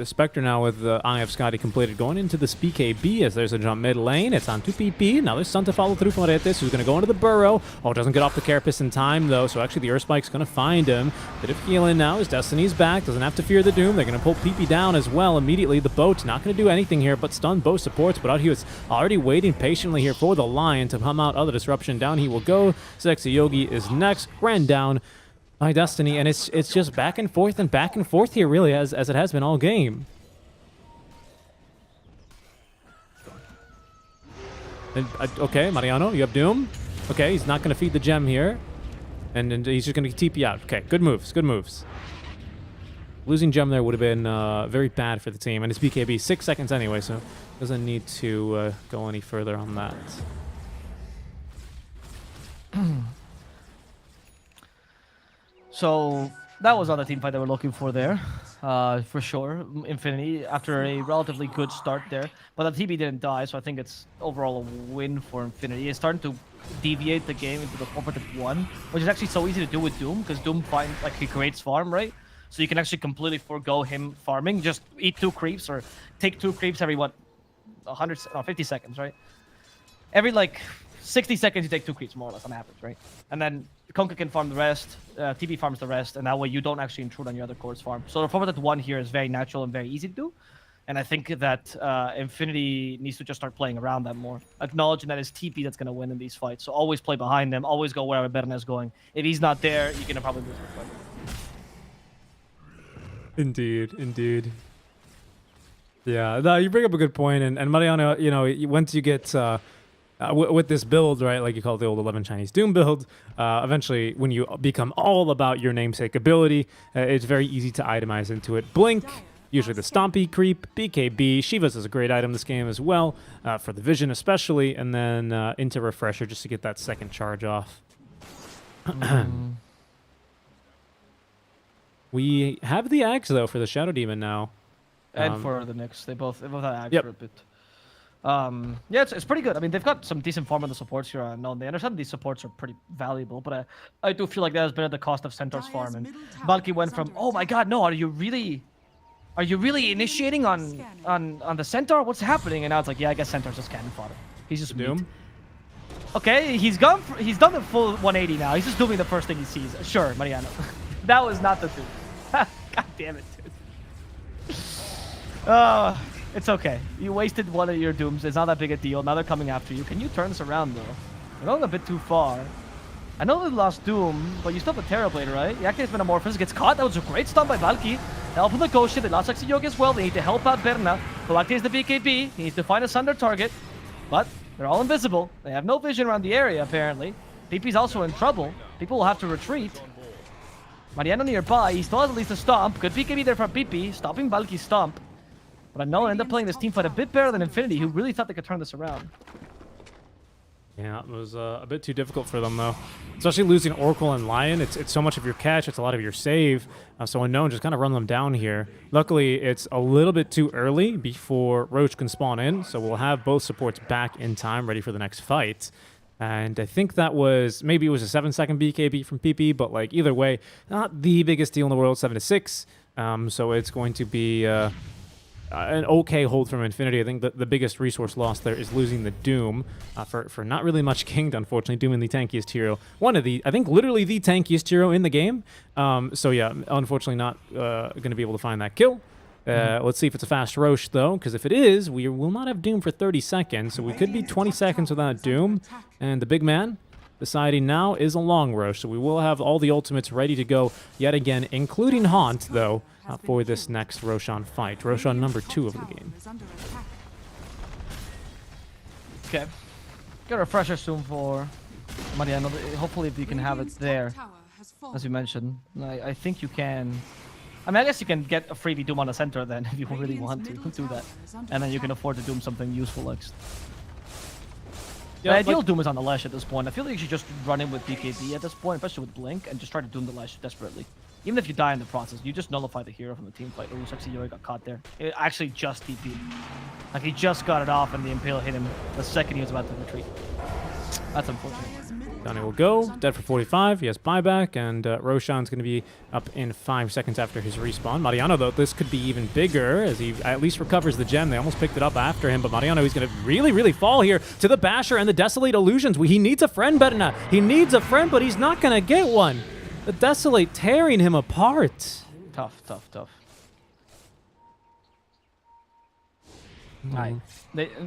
Spectre now with the Eye of Scotty completed, going into this BKB as there's a jump mid lane. It's on 2 PP. Now there's stun to follow through from Aretes, who's going to go into the burrow. Oh, doesn't get off the Carapace in time, though, so actually the Earth Spike's going to find him. Bit of healing now as Destiny's back. Doesn't have to fear the Doom. They're going to pull PP down as well immediately. The boat's not going to do anything here, but stun both supports. But out he was already waiting patiently here for the Lion to come out of the disruption. Down he will go. Sexy Yogi is next. Ran down by Destiny, and it's just back and forth here, really, as it has been all game. And, okay, Mariano, you have Doom. Okay, he's not going to feed the gem here, and he's just going to TP out. Okay, good moves, good moves. Losing gem there would have been very bad for the team, and it's BKB 6 seconds anyway, so doesn't need to go any further on that. So that was on the team fight they were looking for there, for sure. Infinity after a relatively good start there, but the TB didn't die, so I think it's overall a win for Infinity. It's starting to deviate the game into the cooperative one, which is actually so easy to do with Doom, because Doom finds, like, he creates farm, right? So you can actually completely forego him farming, just eat 2 creeps or take 2 creeps every, what, 50 seconds, right? Every, like, 60 seconds you take 2 creeps, more or less, on average, right? And then Konka can farm the rest, TB farms the rest, and that way you don't actually intrude on your other core's farm. So the format that 1 here is very natural and very easy to do. And I think that Infinity needs to just start playing around that more. Acknowledging that it's TP that's going to win in these fights. So always play behind them, always go wherever Berna is going. If he's not there, you're going to probably lose the fight. Indeed, indeed. Yeah, no, you bring up a good point, and Mariano, you know, once you get... with this build, right, like you call it the old 11 Chinese Doom build, eventually when you become all about your namesake ability, it's very easy to itemize into it. Blink, usually the Stompy creep, BKB. Shiva's is a great item this game as well, for the vision especially, and then into Refresher just to get that second charge off. We have the Axe, though, for the Shadow Demon now. And for the Knicks, they both had Axe Yep. for a bit. Yeah, it's pretty good. I mean, they've got some decent farm on the supports here. Unknown. They understand these supports are pretty valuable, but I do feel like that has been at the cost of Centaur's farm. And Balki went from, oh my god, no, are you really initiating on the Centaur? What's happening? And now it's like, yeah, I guess Centaur's just cannon fodder. He's just Doom. meat. Okay, he's done the full 180 now. He's just doing the first thing he sees. Sure, Mariano. That was not the dude. God damn it, dude. It's okay. You wasted one of your dooms. It's not that big a deal. Now they're coming after you. Can you turn this around, though? You're going a bit too far. I know they lost Doom, but you still have a Terra Blade, right? He activates Metamorphosis, gets caught. That was a great stun by Valky. Help him negotiate. They lost Yogi as well. They need to help out Berna. Who activates the BKB. He needs to find a Sunder target. But they're all invisible. They have no vision around the area, apparently. PP's also in trouble. People will have to retreat. Mariano nearby. He still has at least a stomp. Good BKB there from PP, stopping Valky's stomp. But Unknown ended up playing this team fight a bit better than Infinity, who really thought they could turn this around. Yeah, it was a bit too difficult for them, though. Especially losing Oracle and Lion. It's so much of your catch. It's a lot of your save. So Unknown just kind of run them down here. Luckily, it's a little bit too early before Roach can spawn in. So we'll have both supports back in time, ready for the next fight. And I think that was, maybe it was a 7-second BKB from PP, but like either way, not the biggest deal in the world, 7-6. So it's going to be an okay hold from Infinity. I think the biggest resource loss there is losing the Doom for not really much kinged, unfortunately. Doom in the tankiest hero. One of the, I think literally the tankiest hero in the game. So yeah, unfortunately not going to be able to find that kill. Let's see if it's a fast Roche, though, because if it is, we will not have Doom for 30 seconds, so we could be 20 seconds without Doom. And the big man deciding now is a long Roche, so we will have all the ultimates ready to go yet again, including Haunt, though, for this next Roshan fight. Roshan number 2 of the game. Okay. Get a refresher soon for Mariano. Hopefully if you can have it there, as you mentioned. I think you can. I mean, I guess you can get a freebie Doom on the center then, if you really want to. You can do that. And then you can afford to Doom something useful next. Yeah, the ideal Doom is on the Lash at this point. I feel like you should just run in with BKB at this point, especially with Blink, and just try to Doom the Lash desperately. Even if you die in the process, you just nullify the hero from the team fight. Oh, Sexy Yori got caught there. It actually just TP'd. Like, he just got it off, and the Impale hit him the second he was about to retreat. That's unfortunate. Down he will go, dead for 45, he has buyback, and Roshan's going to be up in 5 seconds after his respawn. Mariano, though, this could be even bigger, as he at least recovers the gem. They almost picked it up after him, but Mariano, he's going to really, really fall here to the Basher and the Desolate Illusions. He needs a friend, Berna. He needs a friend, but he's not going to get one. The Desolate tearing him apart. Tough. Right.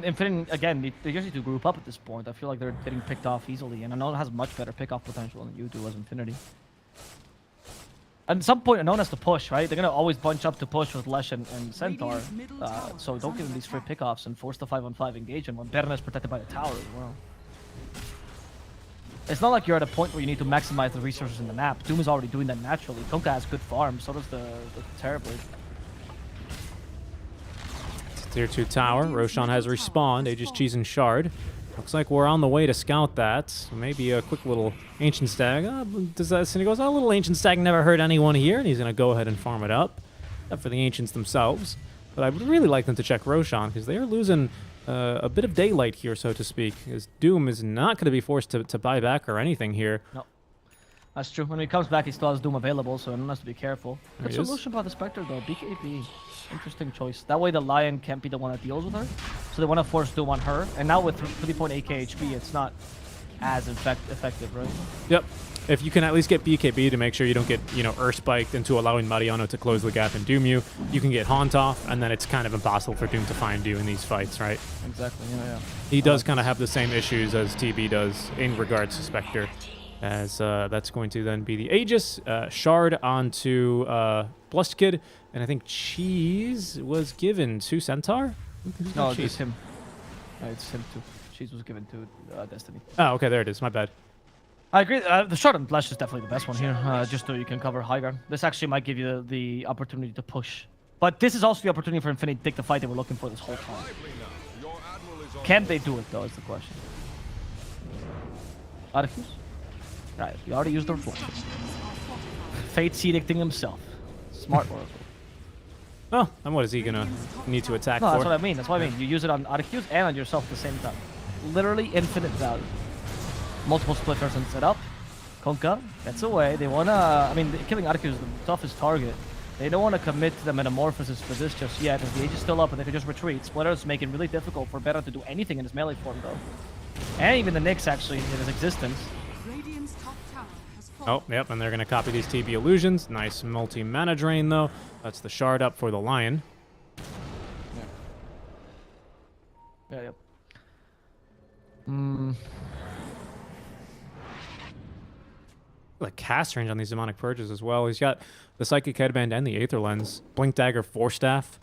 Infinity, again, they usually do group up at this point. I feel like they're getting picked off easily, and Unknown has much better pick-off potential than you do as Infinity. At some point, Unknown has to push, right? They're going to always bunch up to push with Lesh and Centaur. So don't give them these free pick-offs and force the 5-on-5 engagement when Berna is protected by the tower as well. It's not like you're at a point where you need to maximize the resources in the map. Doom is already doing that naturally. Tonka has good farm, so does the Terra Blade. Tier 2 tower. Roshan has respawned. Aegis Cheese and Shard. Looks like we're on the way to scout that. So maybe a quick little Ancient Stag. Does that? And he goes, oh, little Ancient Stag never hurt anyone here. And he's going to go ahead and farm it up. Except for the Ancients themselves. But I would really like them to check Roshan, because they are losing a bit of daylight here, so to speak. As Doom is not going to be forced to buy back or anything here. No. That's true. When he comes back, he still has Doom available, so one has to be careful. Good solution by the Spectre, though. BKB. Interesting choice. That way the Lion can't be the one that deals with her. So they want to force Doom on her. And now with 3.8k HP, it's not as effective, right? Yep. If you can at least get BKB to make sure you don't get, Earth spiked into allowing Mariano to close the gap and Doom you can get Haunt off, and then it's kind of impossible for Doom to find you in these fights, right? Exactly, yeah. He does kind of have the same issues as TB does in regards to Spectre. As that's going to then be the Aegis, Shard onto Blessed Kid, and I think Cheese was given to Centaur? No, it's him. It's him too. Cheese was given to Destiny. Oh, okay, there it is. My bad. I agree. The Shard and Flash is definitely the best one here, just so you can cover high ground. This actually might give you the opportunity to push But this is also the opportunity for Infinity to take the fight they were looking for this whole time. Lively now. Your admiral is on Can they do it, though, is the question. Arceus? Right, he already used the reflection. Fate's edicting himself. Smart work. Oh, and what is he gonna need to attack No, that's for? what I mean. That's what I mean. You use it on Arceus and on yourself at the same time. Literally infinite value. Multiple splitters and set up. Konka gets away. They wanna... I mean, killing Arceus is the toughest target. They don't want to commit to the metamorphosis for this just yet, as the age is still up and they could just retreat. Splitters make it really difficult for Bera to do anything in his melee form, though. And even the Nyx, actually, in his existence. Radiant's top tower has fallen. Oh, yep, and they're gonna copy these TB illusions. Nice multi-mana drain, though. That's the shard up for the Lion. Yeah. The cast range on these demonic purges as well. He's got the Psychic Headband and the Aether Lens. Blink Dagger, Force Staff.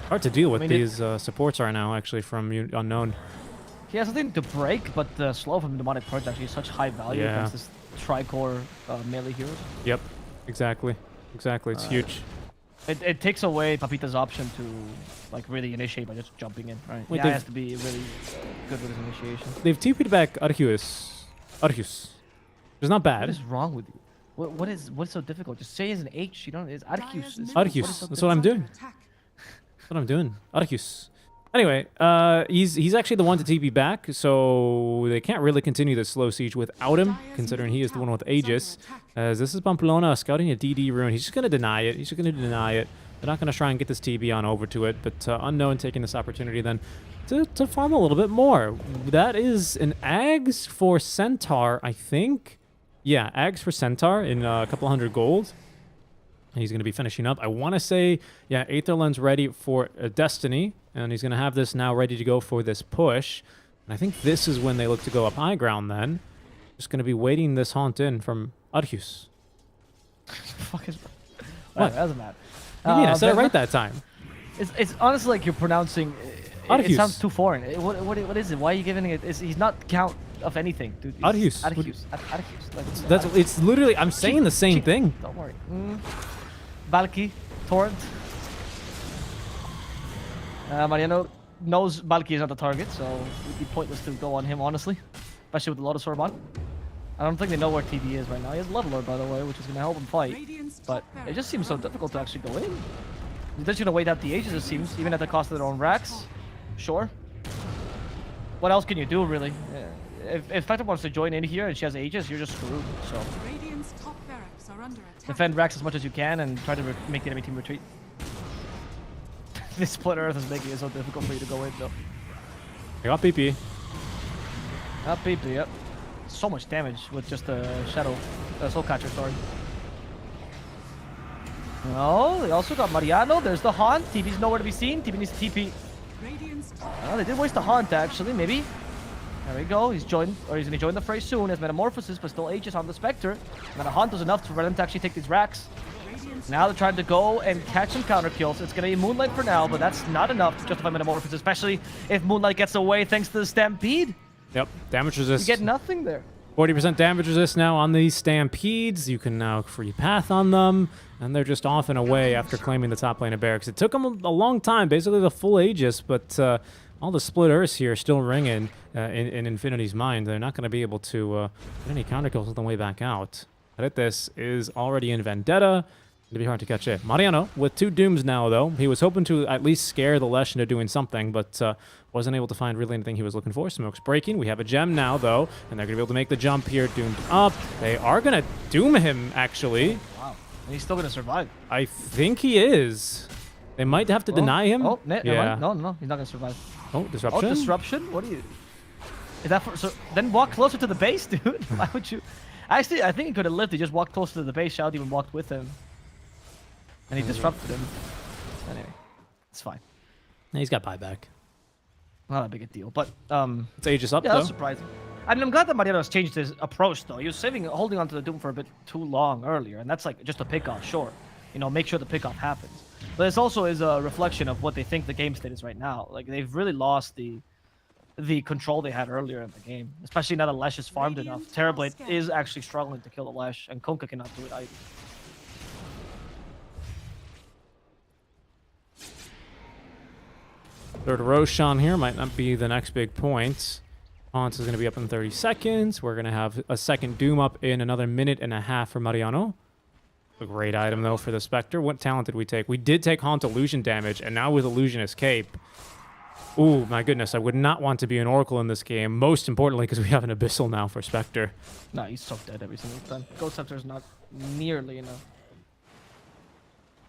Hard to deal with these supports right now, actually, from Unknown. He has nothing to break, but the slow from Demonic Purge actually is such high value Yeah. against this Tricore melee heroes. Yep, exactly. Exactly, it's huge. It takes away Papita's option to like really initiate by just jumping in, right? Wait, Yeah, he has to be really good with his initiation. They've TP'd back Arceus. Arceus. It's not What bad. is wrong with you? What's so difficult? Just say it's an H. You don't. It's Arceus. It's- Arceus. what is so That's what I'm doing. Attack. That's what I'm doing. Arceus. Anyway, he's actually the one to TP back, so they can't really continue the slow siege without him, considering he is the one with Aegis. As this is Pamplona scouting a DD rune. He's just going to deny it. He's just going to deny it. They're not going to try and get this TB on over to it, but Unknown taking this opportunity then to farm a little bit more. That is an Ags for Centaur, I think. Yeah, Ags for Centaur in a couple hundred gold. He's going to be finishing up. I want to say, yeah, Aether Lens ready for Destiny. And he's going to have this now ready to go for this push. And I think this is when they look to go up high ground then. Just going to be waiting this haunt in from Arceus. Fuck is. What? That doesn't matter. I mean, I said it but- right that time. It's honestly like you're pronouncing. It Arceus. sounds too foreign. What is it? Why are you giving it? He's not count of anything, dude. Arceus. Arceus. Arceus. Like, That's it's literally I'm saying the same thing. Don't worry. Valky, Torrent. Mariano knows Valky is not the target, so it would be pointless to go on him, honestly. Especially with the Lotus Orb on. I don't think they know where TB is right now. He has Leveler, by the way, which is going to help him fight. Radiant's But top it just seems so difficult to actually go in. They're just going to wait out the ages, it seems, even at the cost of their own racks. Sure. What else can you do, really? If Spectre wants to join in here and she has ages, you're just screwed. So Radiant's top barracks are under attack. defend racks as much as you can and try to make the enemy team retreat. This split earth is making it so difficult for you to go in, though. I got PP. PP, yep. So much damage with just a Shadow, Soul Catcher, sorry. Oh, they also got Mariano. There's the Haunt. TP's nowhere to be seen. TP needs to TP. Radiant's top Oh, they did waste the Haunt, actually, maybe. There we go. He's joined, or he's going to join the fray soon as Metamorphosis, but still Aegis on the Spectre. And then a Haunt was enough for them to actually take these racks. Radiant's Now they're trying to go and catch some counter kills. It's going to be Moonlight for now, but that's not enough to justify Metamorphosis, especially if Moonlight gets away thanks to the Stampede. Yep, damage You resist. get nothing there. 40% damage resist now on these Stampedes. You can now free path on them. And they're just off and away after claiming the top lane of Barracks. It took them a long time, basically the full Aegis, but all the split Earths here still ringing in Infinity's mind. They're not going to be able to get any counter kills on the way back out. This is already in Vendetta. It'll be hard to catch it. Mariano with 2 Dooms now, though. He was hoping to at least scare the Lesh into doing something, but wasn't able to find really anything he was looking for. Smoke's breaking. We have a gem now, though, and they're going to be able to make the jump here. Doomed up. They are going to doom him, actually. Wow. And he's still going to survive. I think he is. They might have to deny him. Oh, never yeah. mind. No, he's not going to survive. Oh, disruption. Oh, disruption? What are you... Is that for... So, then walk closer to the base, dude. Why would you... Actually, I think he could have lived. He just walked closer to the base. Shroud even walked with him. And he disrupted him. Anyway, it's fine. He's got buyback. Not a big a deal, but It's Aegis up, yeah, though. that's surprising. I mean, I'm glad that Mariano has changed his approach, though. He was holding on to the Doom for a bit too long earlier, and that's like just a pickoff, sure. You know, make sure the pickoff happens. But this also is a reflection of what they think the game state is right now. Like, they've really lost the control they had earlier in the game, especially now that Lesh is farmed enough. Terrorblade is actually struggling to kill the Lesh, and Konka cannot do it either. Third Roshan here might not be the next big point. Hans is going to be up in 30 seconds. We're going to have a second Doom up in another minute and a half for Mariano. A great item, though, for the Spectre. What talent did we take? We did take Haunt Illusion damage, and now with Illusion Escape. Ooh, my goodness. I would not want to be an Oracle in this game. Most importantly, because we have an Abyssal now for Spectre. No, he's so dead every single time. Ghost Scepter is not nearly enough.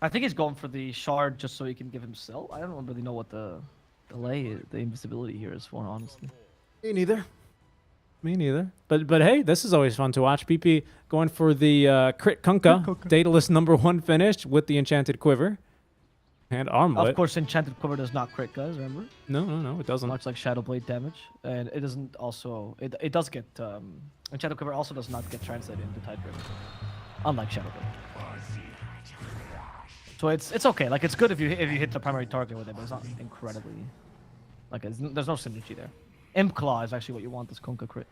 I think he's going for the shard just so he can give himself. I don't really know what the delay, the invisibility here is for, honestly. Me neither. Me neither. But hey, this is always fun to watch. PP going for the crit Kunkka. Daedalus #1 finish with the Enchanted Quiver. And Armlet. Of course, Enchanted Quiver does not crit, guys, remember? No, it doesn't. Much like Shadow Blade damage. And it doesn't also... It does get... Enchanted Quiver also does not get translated into Tide River. Unlike Shadow Blade. So it's okay. Like, it's good if you hit the primary target with it, but it's not incredibly... Like, there's no synergy there. Imp Claw is actually what you want, this Kunkka crit.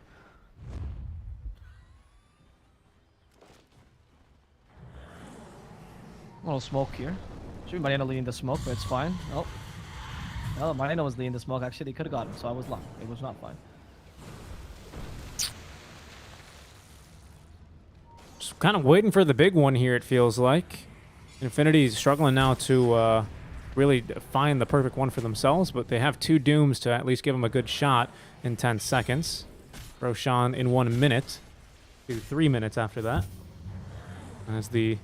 A little smoke here. Should be Mariano leading the smoke, but it's fine. Oh. No, Mariano was leading the smoke. Actually, he could have got him, so I was lucky. It was not fine. Just kind of waiting for the big one here, it feels like. Infinity's struggling now to really find the perfect one for themselves, but they have 2 Dooms to at least give them a good shot in 10 seconds. Roshan in 1 minute. 3 minutes after that. As the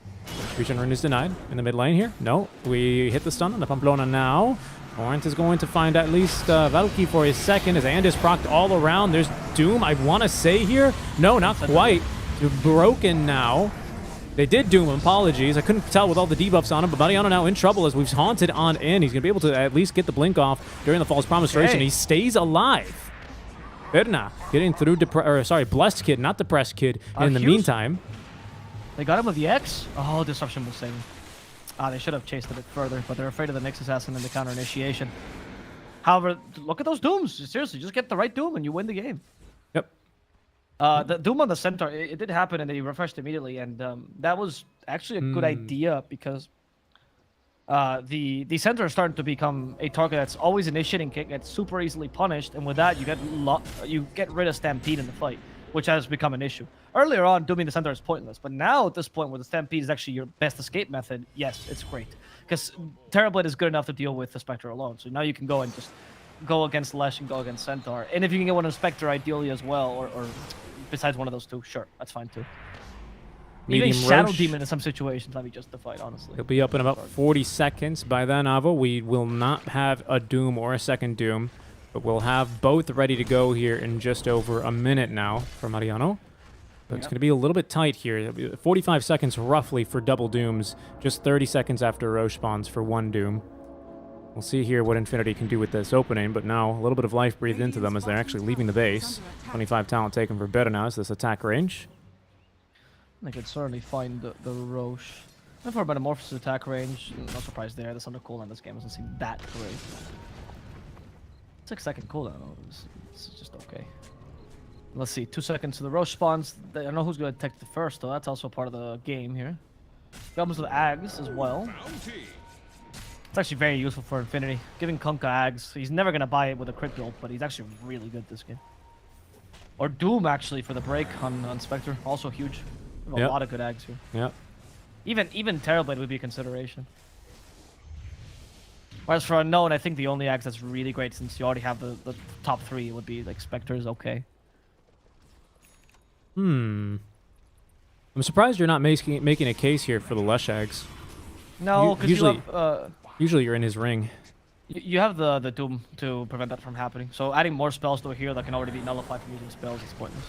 Fusion Rune is denied in the mid lane here. No, we hit the stun on the Pamplona now. Torrent is going to find at least Valky for his second as Andis procced all around. There's Doom, I want to say here. No, not quite. Broken now. They did Doom him, apologies. I couldn't tell with all the debuffs on him, but Mariano now in trouble as we've haunted on in. He's going to be able to at least get the blink off during the False Promise duration. He stays alive. Berna getting through, Blessed Kid, not Depressed Kid, in the meantime. They got him with the X? Oh, Disruption will save him. They should have chased a bit further, but they're afraid of the Nyx Assassin and the counter initiation. However, look at those Dooms. Seriously, just get the right Doom and you win the game. Yep. The Doom on the Centaur, it did happen and they refreshed immediately, and that was actually a good idea because the Centaur is starting to become a target that's always initiating kick, gets super easily punished, and with that you get rid of Stampede in the fight, which has become an issue. Earlier on, dooming the Centaur is pointless, but now at this point where the Stampede is actually your best escape method, yes, it's great. Because Terrorblade is good enough to deal with the Spectre alone, so now you can go and just go against Lesh and go against Centaur. And if you can get one of Spectre ideally as well, or besides one of those two, sure, that's fine too. Even Shadow Demon in some situations might be justified, honestly. He'll be up in about 40 seconds. By then, Avo, we will not have a Doom or a second Doom, but we'll have both ready to go here in just over a minute now for Mariano. But it's going to be a little bit tight here. It'll be 45 seconds roughly for double Dooms, just 30 seconds after Roche spawns for 1 Doom. We'll see here what Infinity can do with this opening, but now a little bit of life breathed into them as they're actually leaving the base. 25 talent taken for Berna as this attack range. They could certainly find the Roche. And for Metamorphosis attack range, no surprise there. The Thunder cooldown this game doesn't seem that great. 6-second cooldown, this is just okay. Let's see, 2 seconds to the Roche spawns. I don't know who's going to detect it first, though. That's also part of the game here. Comes with Ags as well. It's actually very useful for Infinity. Giving Kunkka Ags. He's never going to buy it with a crit build, but he's actually really good this game. Or Doom, actually, for the break on Spectre. Also huge. We have a lot of good Ags here. Yep. Even Terrorblade would be a consideration. Whereas for Unknown, I think the only Ags that's really great, since you already have the top 3, would be like Spectre is okay. I'm surprised you're not making a case here for the Lesh Eggs. No, because usually you're in his ring. You have the Doom to prevent that from happening. So adding more spells to a hero that can already be nullified from using spells is pointless.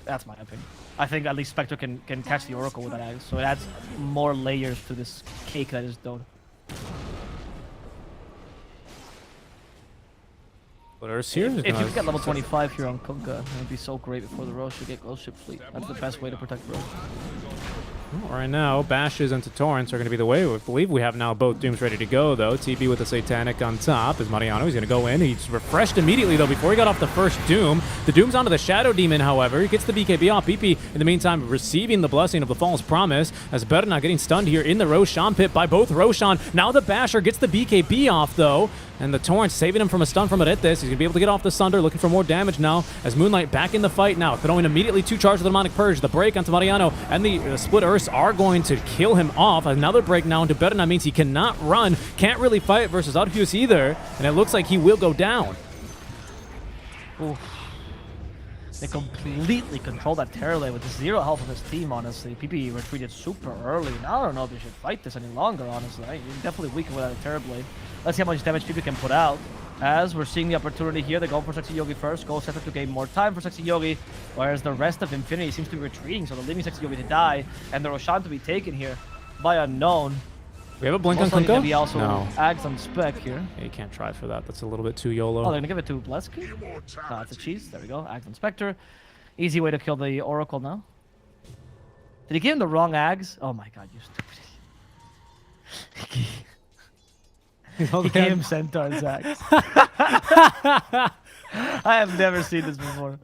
That's my opinion. I think at least Spectre can catch the Oracle with that Egg, so it adds more layers to this cake that is Dode. If you get level 25 here on Kunkka, it would be so great before the Roche to get Ghost Ship Fleet. That's the best way to protect Roche. Well, right now, Bashes into Torrents are going to be the way. I believe we have now both Dooms ready to go, though. TB with the Satanic on top is Mariano. He's going to go in. He's refreshed immediately, though, before he got off the first Doom. The Doom's onto the Shadow Demon, however. He gets the BKB off. BP, in the meantime, receiving the blessing of the False Promise, as Berna getting stunned here in the Roshan pit by both Roshan. Now the Basher gets the BKB off, though. And the Torrent saving him from a stun from Aretes. He's going to be able to get off the Sunder, looking for more damage now as Moonlight back in the fight now. Throwing immediately 2 charges of the Demonic Purge. The break onto Mariano and the Split Earths are going to kill him off. Another break now into Berna means he cannot run, can't really fight versus Arceus either, and it looks like he will go down. Oof. They completely control that Terror Lane with 0 health on his team, honestly. PP retreated super early. Now I don't know if they should fight this any longer, honestly. You're definitely weaker without a Terror Blade. Let's see how much damage PP can put out. As we're seeing the opportunity here, they go for Sexy Yogi first. Go set up to gain more time for Sexy Yogi, whereas the rest of Infinity seems to be retreating, so they're leaving Sexy Yogi to die, and the Roshan to be taken here by Unknown. We have a blink on Also, Klinko? he also No. Ags on spec here. Yeah, you can't try for that. That's a little bit too YOLO. Oh, they're gonna give it to Blesky? No, it's a cheese. There we go. Ags on Spectre. Easy way to kill the Oracle now. Did he give him the wrong Ags? Oh my god, you stupid. He gave him Centaur's Ags. I have never seen this before.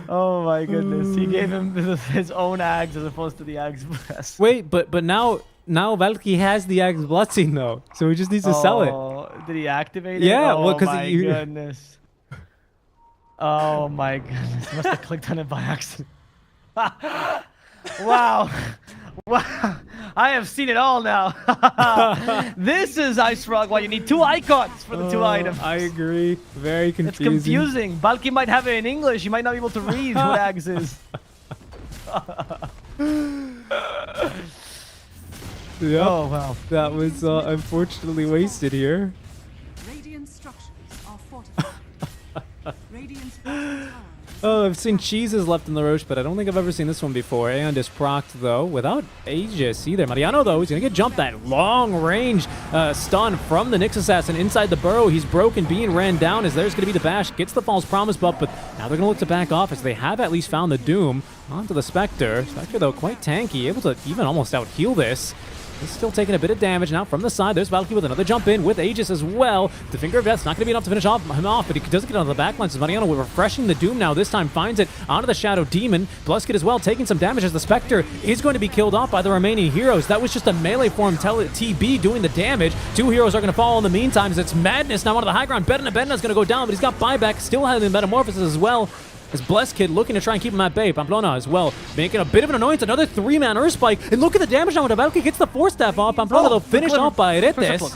Oh my goodness. He gave him his own Ags as opposed to the Ags Bless. Wait, but now Valky has the Axe Blessing though, so he just needs to sell it. Did he activate it? Yeah, oh well, 'cause my you- goodness. Oh my goodness. Must have clicked on it by accident. Wow. Wow. I have seen it all now. This is Ice Rock. Why you need 2 icons for the 2 items. I agree. Very It's confusing. confusing. Balki might have it in English. You might not be able to read what Ags is. Yep. Oh, wow. That was unfortunately wasted here. Radiant structures are fortified. Radiant's bottom tower. Oh, I've seen cheeses left in the Roche, but I don't think I've ever seen this one before. And is procced, though, without Aegis either. Mariano, though, is going to get jumped. That long-range stun from the Nyx Assassin inside the burrow. He's broken, being ran down as there's going to be the bash. Gets the False Promise buff, but now they're going to look to back off as they have at least found the Doom onto the Spectre. Spectre, though, quite tanky, able to even almost out-heal this. He's still taking a bit of damage now from the side. There's Valky with another jump in with Aegis as well. The Finger of Death's not going to be enough to finish him off, but he does get onto the back lines. Mariano with refreshing the Doom now. This time finds it onto the Shadow Demon. Bluskit as well, taking some damage as the Spectre is going to be killed off by the remaining heroes. That was just a melee form TB doing the damage. 2 heroes are going to fall in the meantime as it's Madness now onto the high ground. Bena's going to go down, but he's got buyback, still having the Metamorphosis as well. As Blesskid looking to try and keep him at bay. Pamplona as well, making a bit of an annoyance. Another 3-man Earth Spike. And look at the damage now when Valky gets the 4-staff off. Pamplona, though, finished off by Aretes.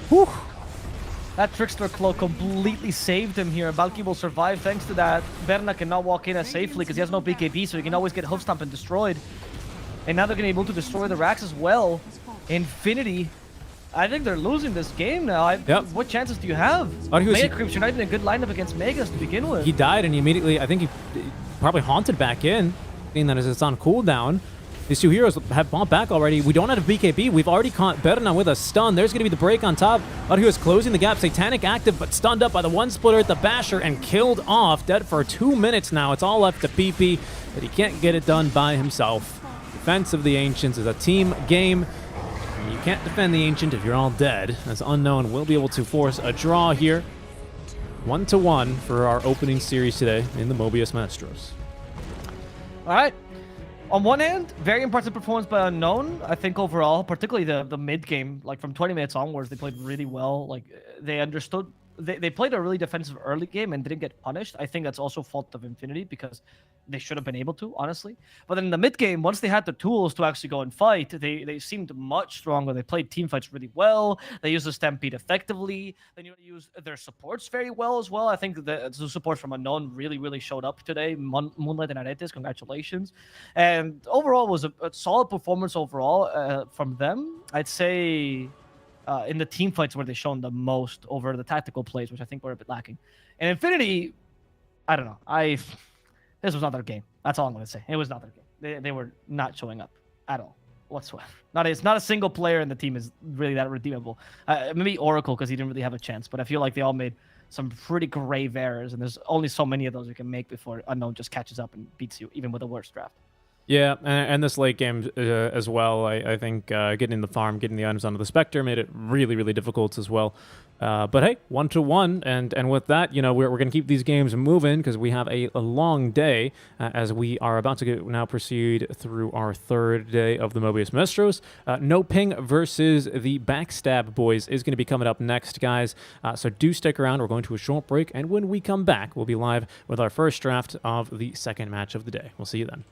Whew. That Trickster Cloak completely saved him here. Valky will survive thanks to that. Berna cannot walk in as safely because he has no BKB, so he can always get hoof stomp and destroyed. And now they're going to be able to destroy the racks as well. Infinity. I think they're losing this game now. Yep. What chances do you have? Mega Creeps, you're not even a good lineup against Megas to begin with. He died and he immediately, I think he probably haunted back in, being that it's on cooldown. These 2 heroes have bumped back already. We don't have a BKB. We've already caught Berna with a stun. There's going to be the break on top. Arceus closing the gap. Satanic active, but stunned up by the 1-splitter at the Basher and killed off. Dead for 2 minutes now. It's all left to PP, but he can't get it done by himself. Defense of the Ancients is a team game. You can't defend the Ancient if you're all dead, as Unknown will be able to force a draw here. 1-1 for our opening series today in the Mobius.bet Maestros. All right. On one hand, very impressive performance by Unknown. I think overall, particularly the mid game, like from 20 minutes onwards, they played really well. Like they understood. They played a really defensive early game and didn't get punished. I think that's also fault of Infinity because they should have been able to, honestly. But then in the mid game, once they had the tools to actually go and fight, they seemed much stronger. They played team fights really well. They used the Stampede effectively. They knew to use their supports very well as well. I think the support from Unknown really showed up today. Moonlight and Aretes, congratulations. And overall, it was a solid performance overall from them. I'd say in the team fights where they've shown the most over the tactical plays, which I think were a bit lacking. And Infinity, I don't know. This was not their game. That's all I'm going to say. It was not their game. They were not showing up at all whatsoever. It's not a single player in the team is really that redeemable. Maybe Oracle because he didn't really have a chance, but I feel like they all made some pretty grave errors, and there's only so many of those you can make before Unknown just catches up and beats you, even with a worse draft. Yeah, and this late game as well, I think getting the farm, getting the items onto the Spectre made it really, really difficult as well. But hey, 1-1, and with that, you know, we're going to keep these games moving because we have a long day as we are about to now proceed through our third day of the Mobius Maestros. No Ping versus the Backstab boys is going to be coming up next, guys. So do stick around. We're going to a short break, and when we come back, we'll be live with our first draft of the second match of the day. We'll see you then.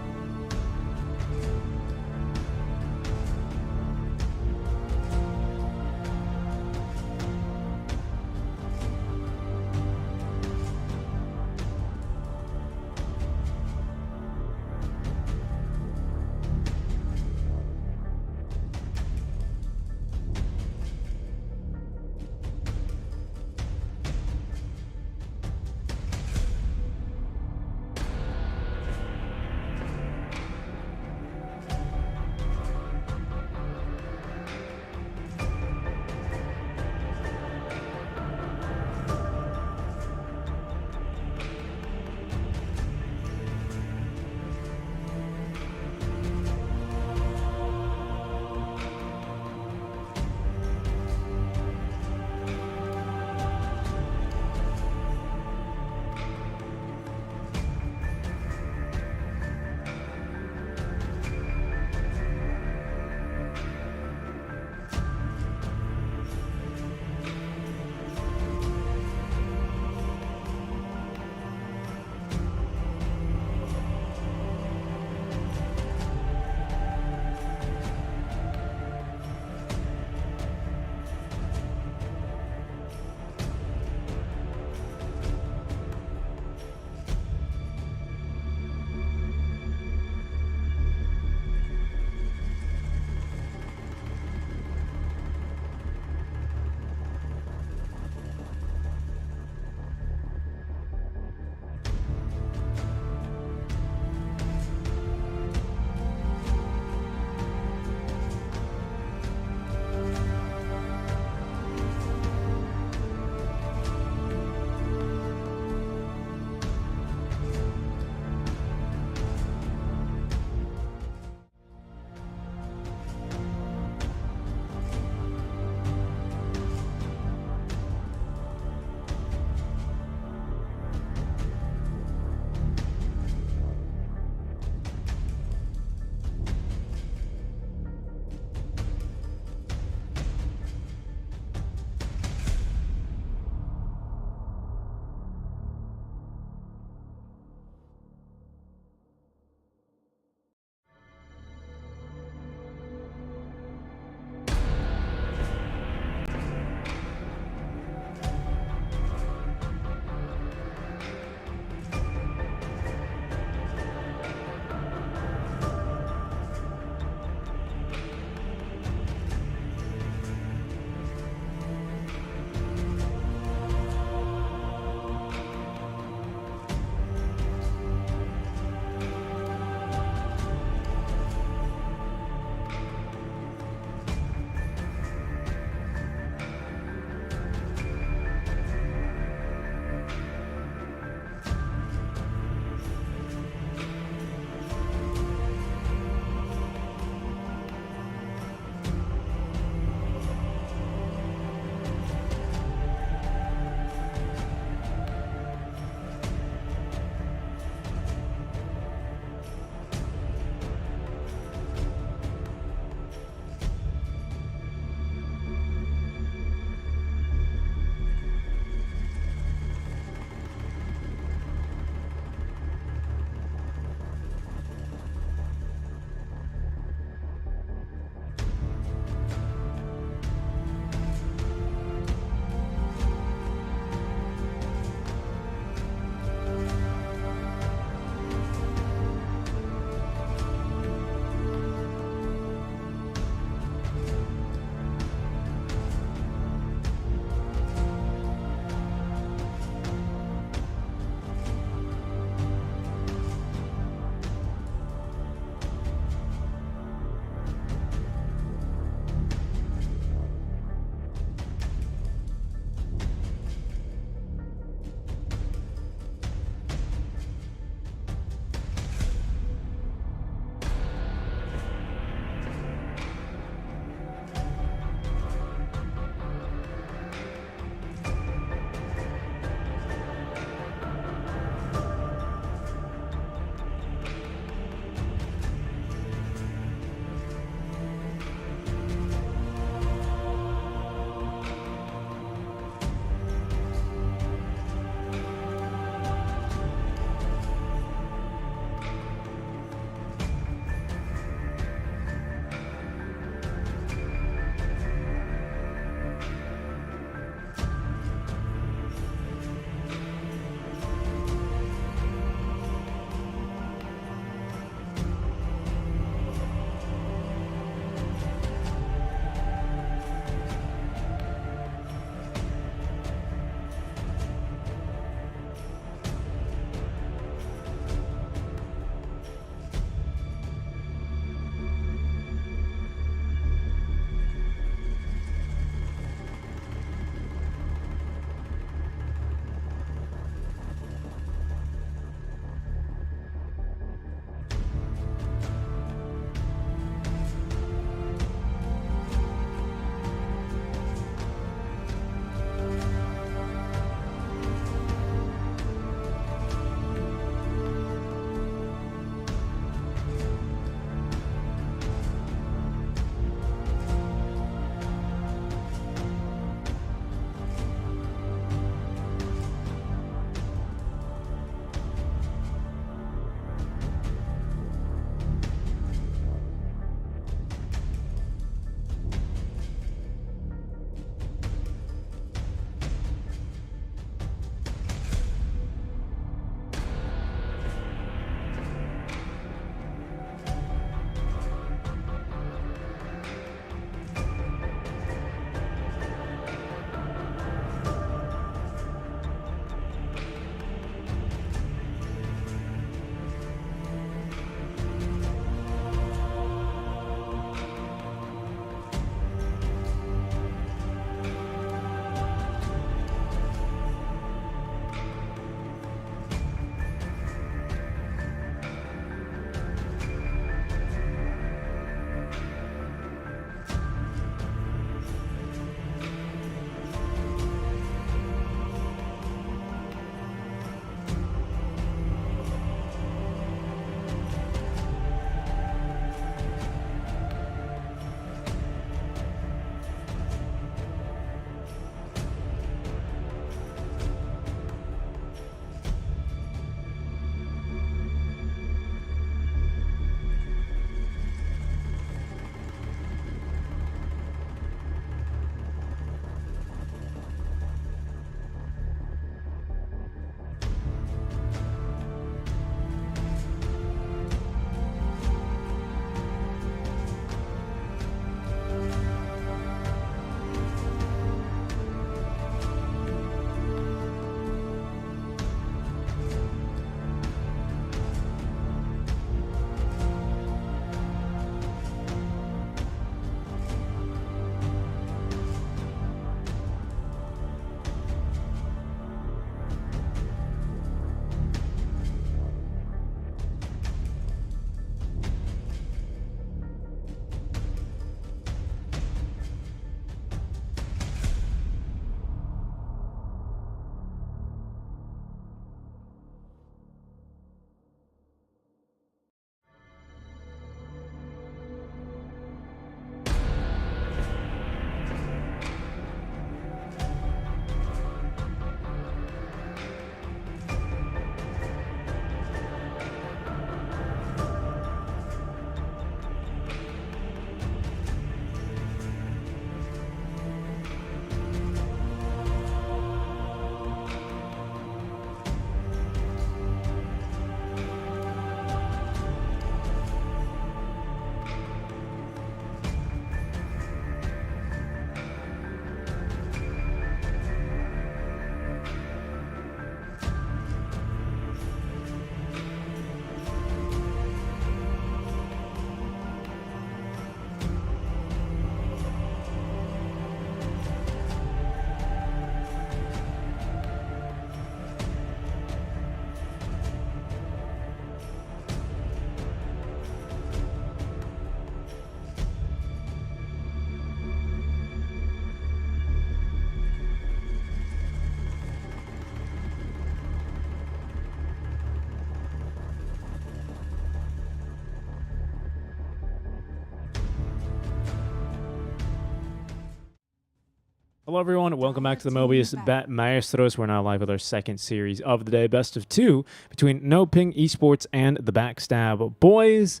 Hello, everyone. Welcome back to the Mobius.bet Maestros. We're now live with our second series of the day, best of two, between NoPing, Esports, and the Backstab boys.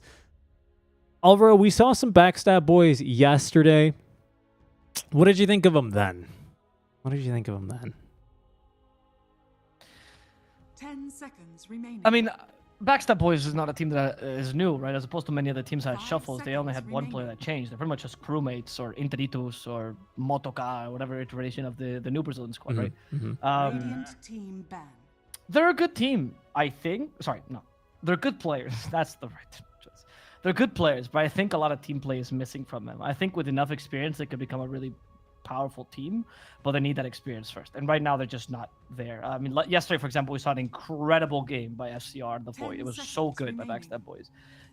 Alvaro, we saw some Backstab boys yesterday. What did you think of them then? 10 seconds remaining. I mean, Backstab Boys is not a team that is new, right? As opposed to many other teams that had 5 shuffles, they only had seconds one player remaining. that changed. They're pretty much just crewmates or Interitus or Motoka or whatever iteration of the new Brazilian squad, right? Radiant team ban. They're a good team, I think. Sorry, no. They're good players. That's the right choice. They're good players, but I think a lot of team play is missing from them. I think with enough experience, they could become a really powerful team, but they need that experience first. And right now, they're just not there. I mean, yesterday, for example, we saw an incredible game by FCR, the Void. It was so good by Backstab Boys.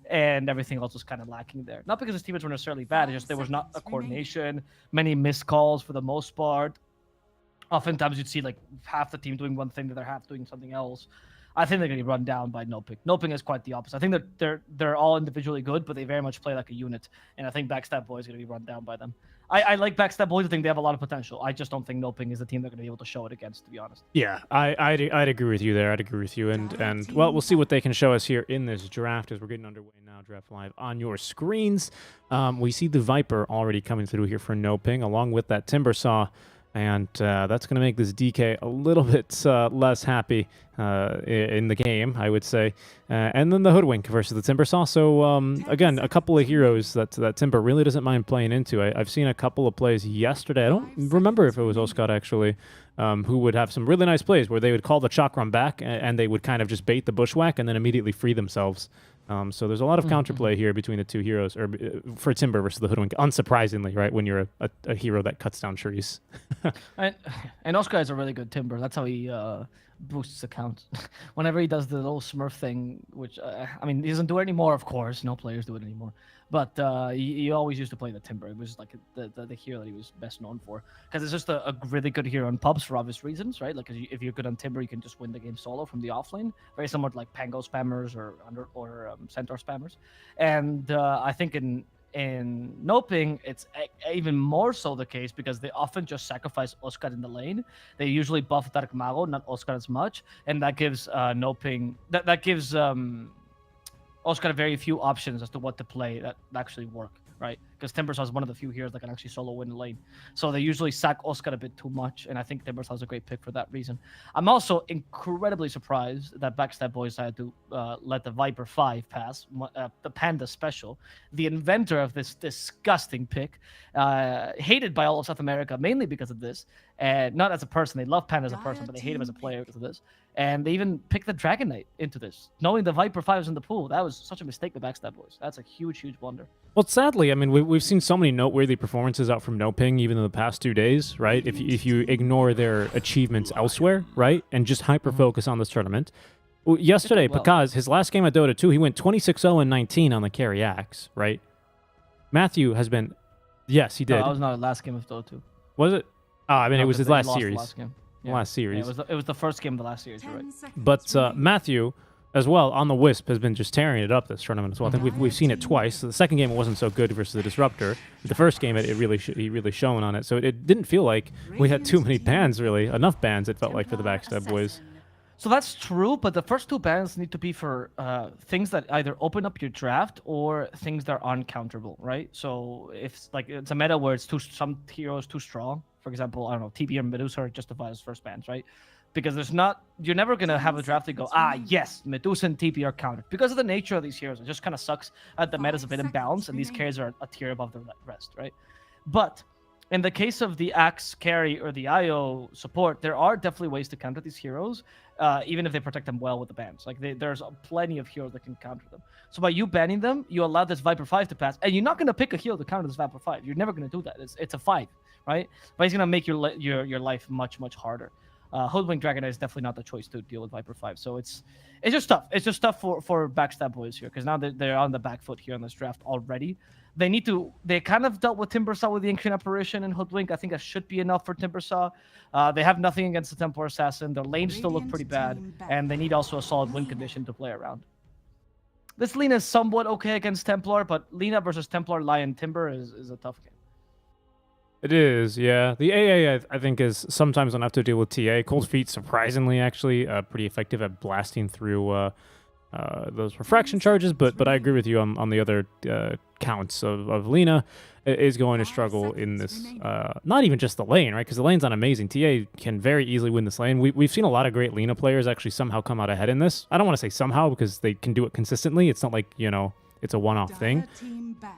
And everything else was kind of lacking there. Not because his teammates were necessarily bad, it's just there was not a coordination, many missed calls for the most part. Oftentimes, you'd see like half the team doing one thing, the other half doing something else. I think they're going to be run down by NoPing. NoPing is quite the opposite. I think that they're all individually good, but they very much play like a unit. And I think Backstab Boys is going to be run down by them. I like Backstab Boys. I think they have a lot of potential. I just don't think NoPing is the team they're going to be able to show it against, to be honest. Yeah, I'd agree with you there. I'd agree with you. And well, we'll see what they can show us here in this draft as we're getting underway now. Draft live on your screens. We see the Viper already coming through here for NoPing, along with that Timber Saw. And that's going to make this DK a little bit less happy in the game, I would say. And then the Hoodwink versus the Timber Saw. So, again, a couple of heroes that Timber really doesn't mind playing into. I've seen a couple of plays yesterday. I don't remember if it was Oscar, actually, who would have some really nice plays where they would call the Chakram back and they would kind of just bait the Bushwhack and then immediately free themselves. So there's a lot of counterplay here between the two heroes, or for Timber versus the Hoodwink, unsurprisingly, right, when you're a hero that cuts down trees. And Oscar is a really good Timber. That's how he boosts accounts. Whenever he does the little Smurf thing, which, I mean, he doesn't do it anymore, of course. No players do it anymore. But he always used to play the Timber. It was like the hero that he was best known for. Because it's just a really good hero in pubs for obvious reasons, right? Like, if you're good on Timber, you can just win the game solo from the offlane. Very similar to like Pango spammers or Centaur spammers. And I think in NoPing, it's even more so the case because they often just sacrifice Oscar in the lane. They usually buff Dark Mago, not Oscar as much. And that gives NoPing... That gives... Oscar very few options as to what to play that actually work, right? Because Timbersaw is one of the few heroes that can actually solo win the lane. So they usually sack Oscar a bit too much, and I think Timbersaw is a great pick for that reason. I'm also incredibly surprised that Backstab Boys had to let the Viper 5 pass, the Panda Special, the inventor of this disgusting pick, hated by all of South America, mainly because of this, and not as a person. They love Panda as a person, but they hate him as a player because of this. And they even picked the Dragon Knight into this, knowing the Viper 5 was in the pool. That was such a mistake by Backstab Boys. That's a huge, huge blunder. Well, sadly, I mean, we've seen so many noteworthy performances out from NoPing even in the past 2 days, right? If you ignore their achievements elsewhere, right, and just hyper-focus on this tournament. Well, yesterday, because his last game at Dota 2, he went 26-0-19 on the carry axe, right? Matthew has been... Yes, he did. No, that was not the last game of Dota 2. Was it? I mean, No, it was his they last lost the series. last game. Last series. Yeah, it was the first game of the last series, you're right. But Matthew, as well, on the Wisp, has been just tearing it up this tournament as well. I think we've seen it twice. So the second game, it wasn't so good versus the Disruptor. The first game, he really shone on it. So it didn't feel like we had too many bans, really. Enough bans, it felt like, for the Backstab Boys. So that's true, but the first two bans need to be for things that either open up your draft or things that are uncounterable, right? So if it's a meta where some heroes too strong, for example, I don't know, TB or Medusa are justified as first bans, right? Because you're never going to have a draft that go, yes, Medusa and TP are countered. Because of the nature of these heroes, it just kind of sucks that the meta's a bit imbalanced, and these carries are a tier above the rest, right? But in the case of the Axe carry or the IO support, there are definitely ways to counter these heroes, even if they protect them well with the bans. Like, there's plenty of heroes that can counter them. So by you banning them, you allow this Viper 5 to pass, and you're not going to pick a hero to counter this Viper 5. You're never going to do that. It's a 5, right? But he's going to make your life much, much harder. Hoodwink Dragon Knight is definitely not the choice to deal with Viper 5. So it's just tough. It's just tough for Backstab Boys here, because now they're on the back foot here in this draft already. They kind of dealt with Timbersaw with the Ancient Apparition and Hoodwink. I think that should be enough for Timbersaw. They have nothing against the Templar Assassin. Their lanes still look pretty bad, and they need also a solid win condition to play around. This Lina is somewhat okay against Templar, but Lina versus Templar, Lion, Timber is a tough game. It is, yeah. The AA, I think, is sometimes enough to deal with TA. Cold Feet, surprisingly, actually, pretty effective at blasting through those refraction charges, but I agree with you on the other counts of Lina is going to struggle in this, not even just the lane, right? Because the lane's not amazing. TA can very easily win this lane. We've seen a lot of great Lina players actually somehow come out ahead in this. I don't want to say somehow because they can do it consistently. It's not like, you know, it's a one-off thing.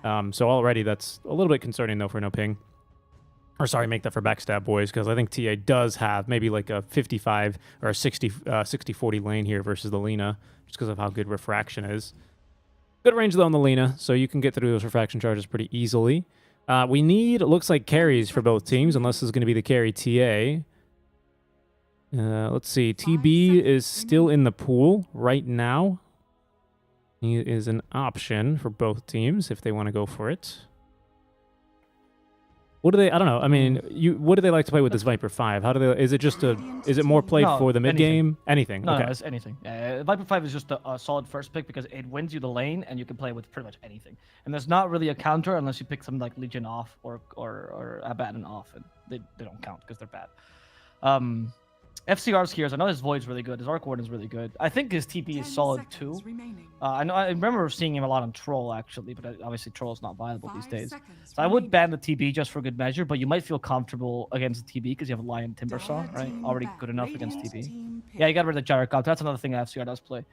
So already that's a little bit concerning, though, for no ping. Or sorry, make that for Backstab, boys, because I think TA does have maybe like a 55 or a 60-40 lane here versus the Lina, just because of how good refraction is. Good range, though, on the Lina, so you can get through those refraction charges pretty easily. We need, it looks like, carries for both teams, unless this is going to be the carry TA. Let's see, TB is still in the pool right now. He is an option for both teams if they want to go for it. What do they? I don't know. I mean, what do they like to play with this Viper 5? How do they? Is it just is it more played for the mid game? Anything? No, Okay. no, it's anything. Viper 5 is just a solid first pick because it wins you the lane and you can play with pretty much anything. And there's not really a counter unless you pick something like Legion off or Abaddon off, and they don't count because they're bad. FCR's here, so I know his Void's really good. His Arc Warden is really good. I think his TP is solid too. I remember seeing him a lot on Troll actually, but obviously Troll's not viable these days. So I would ban the TB just for good measure, but you might feel comfortable against the TB because you have a Lion Timbersaw, right? Already good enough against TB. Yeah, you got rid of the Gyrocopter. That's another thing that FCR does play.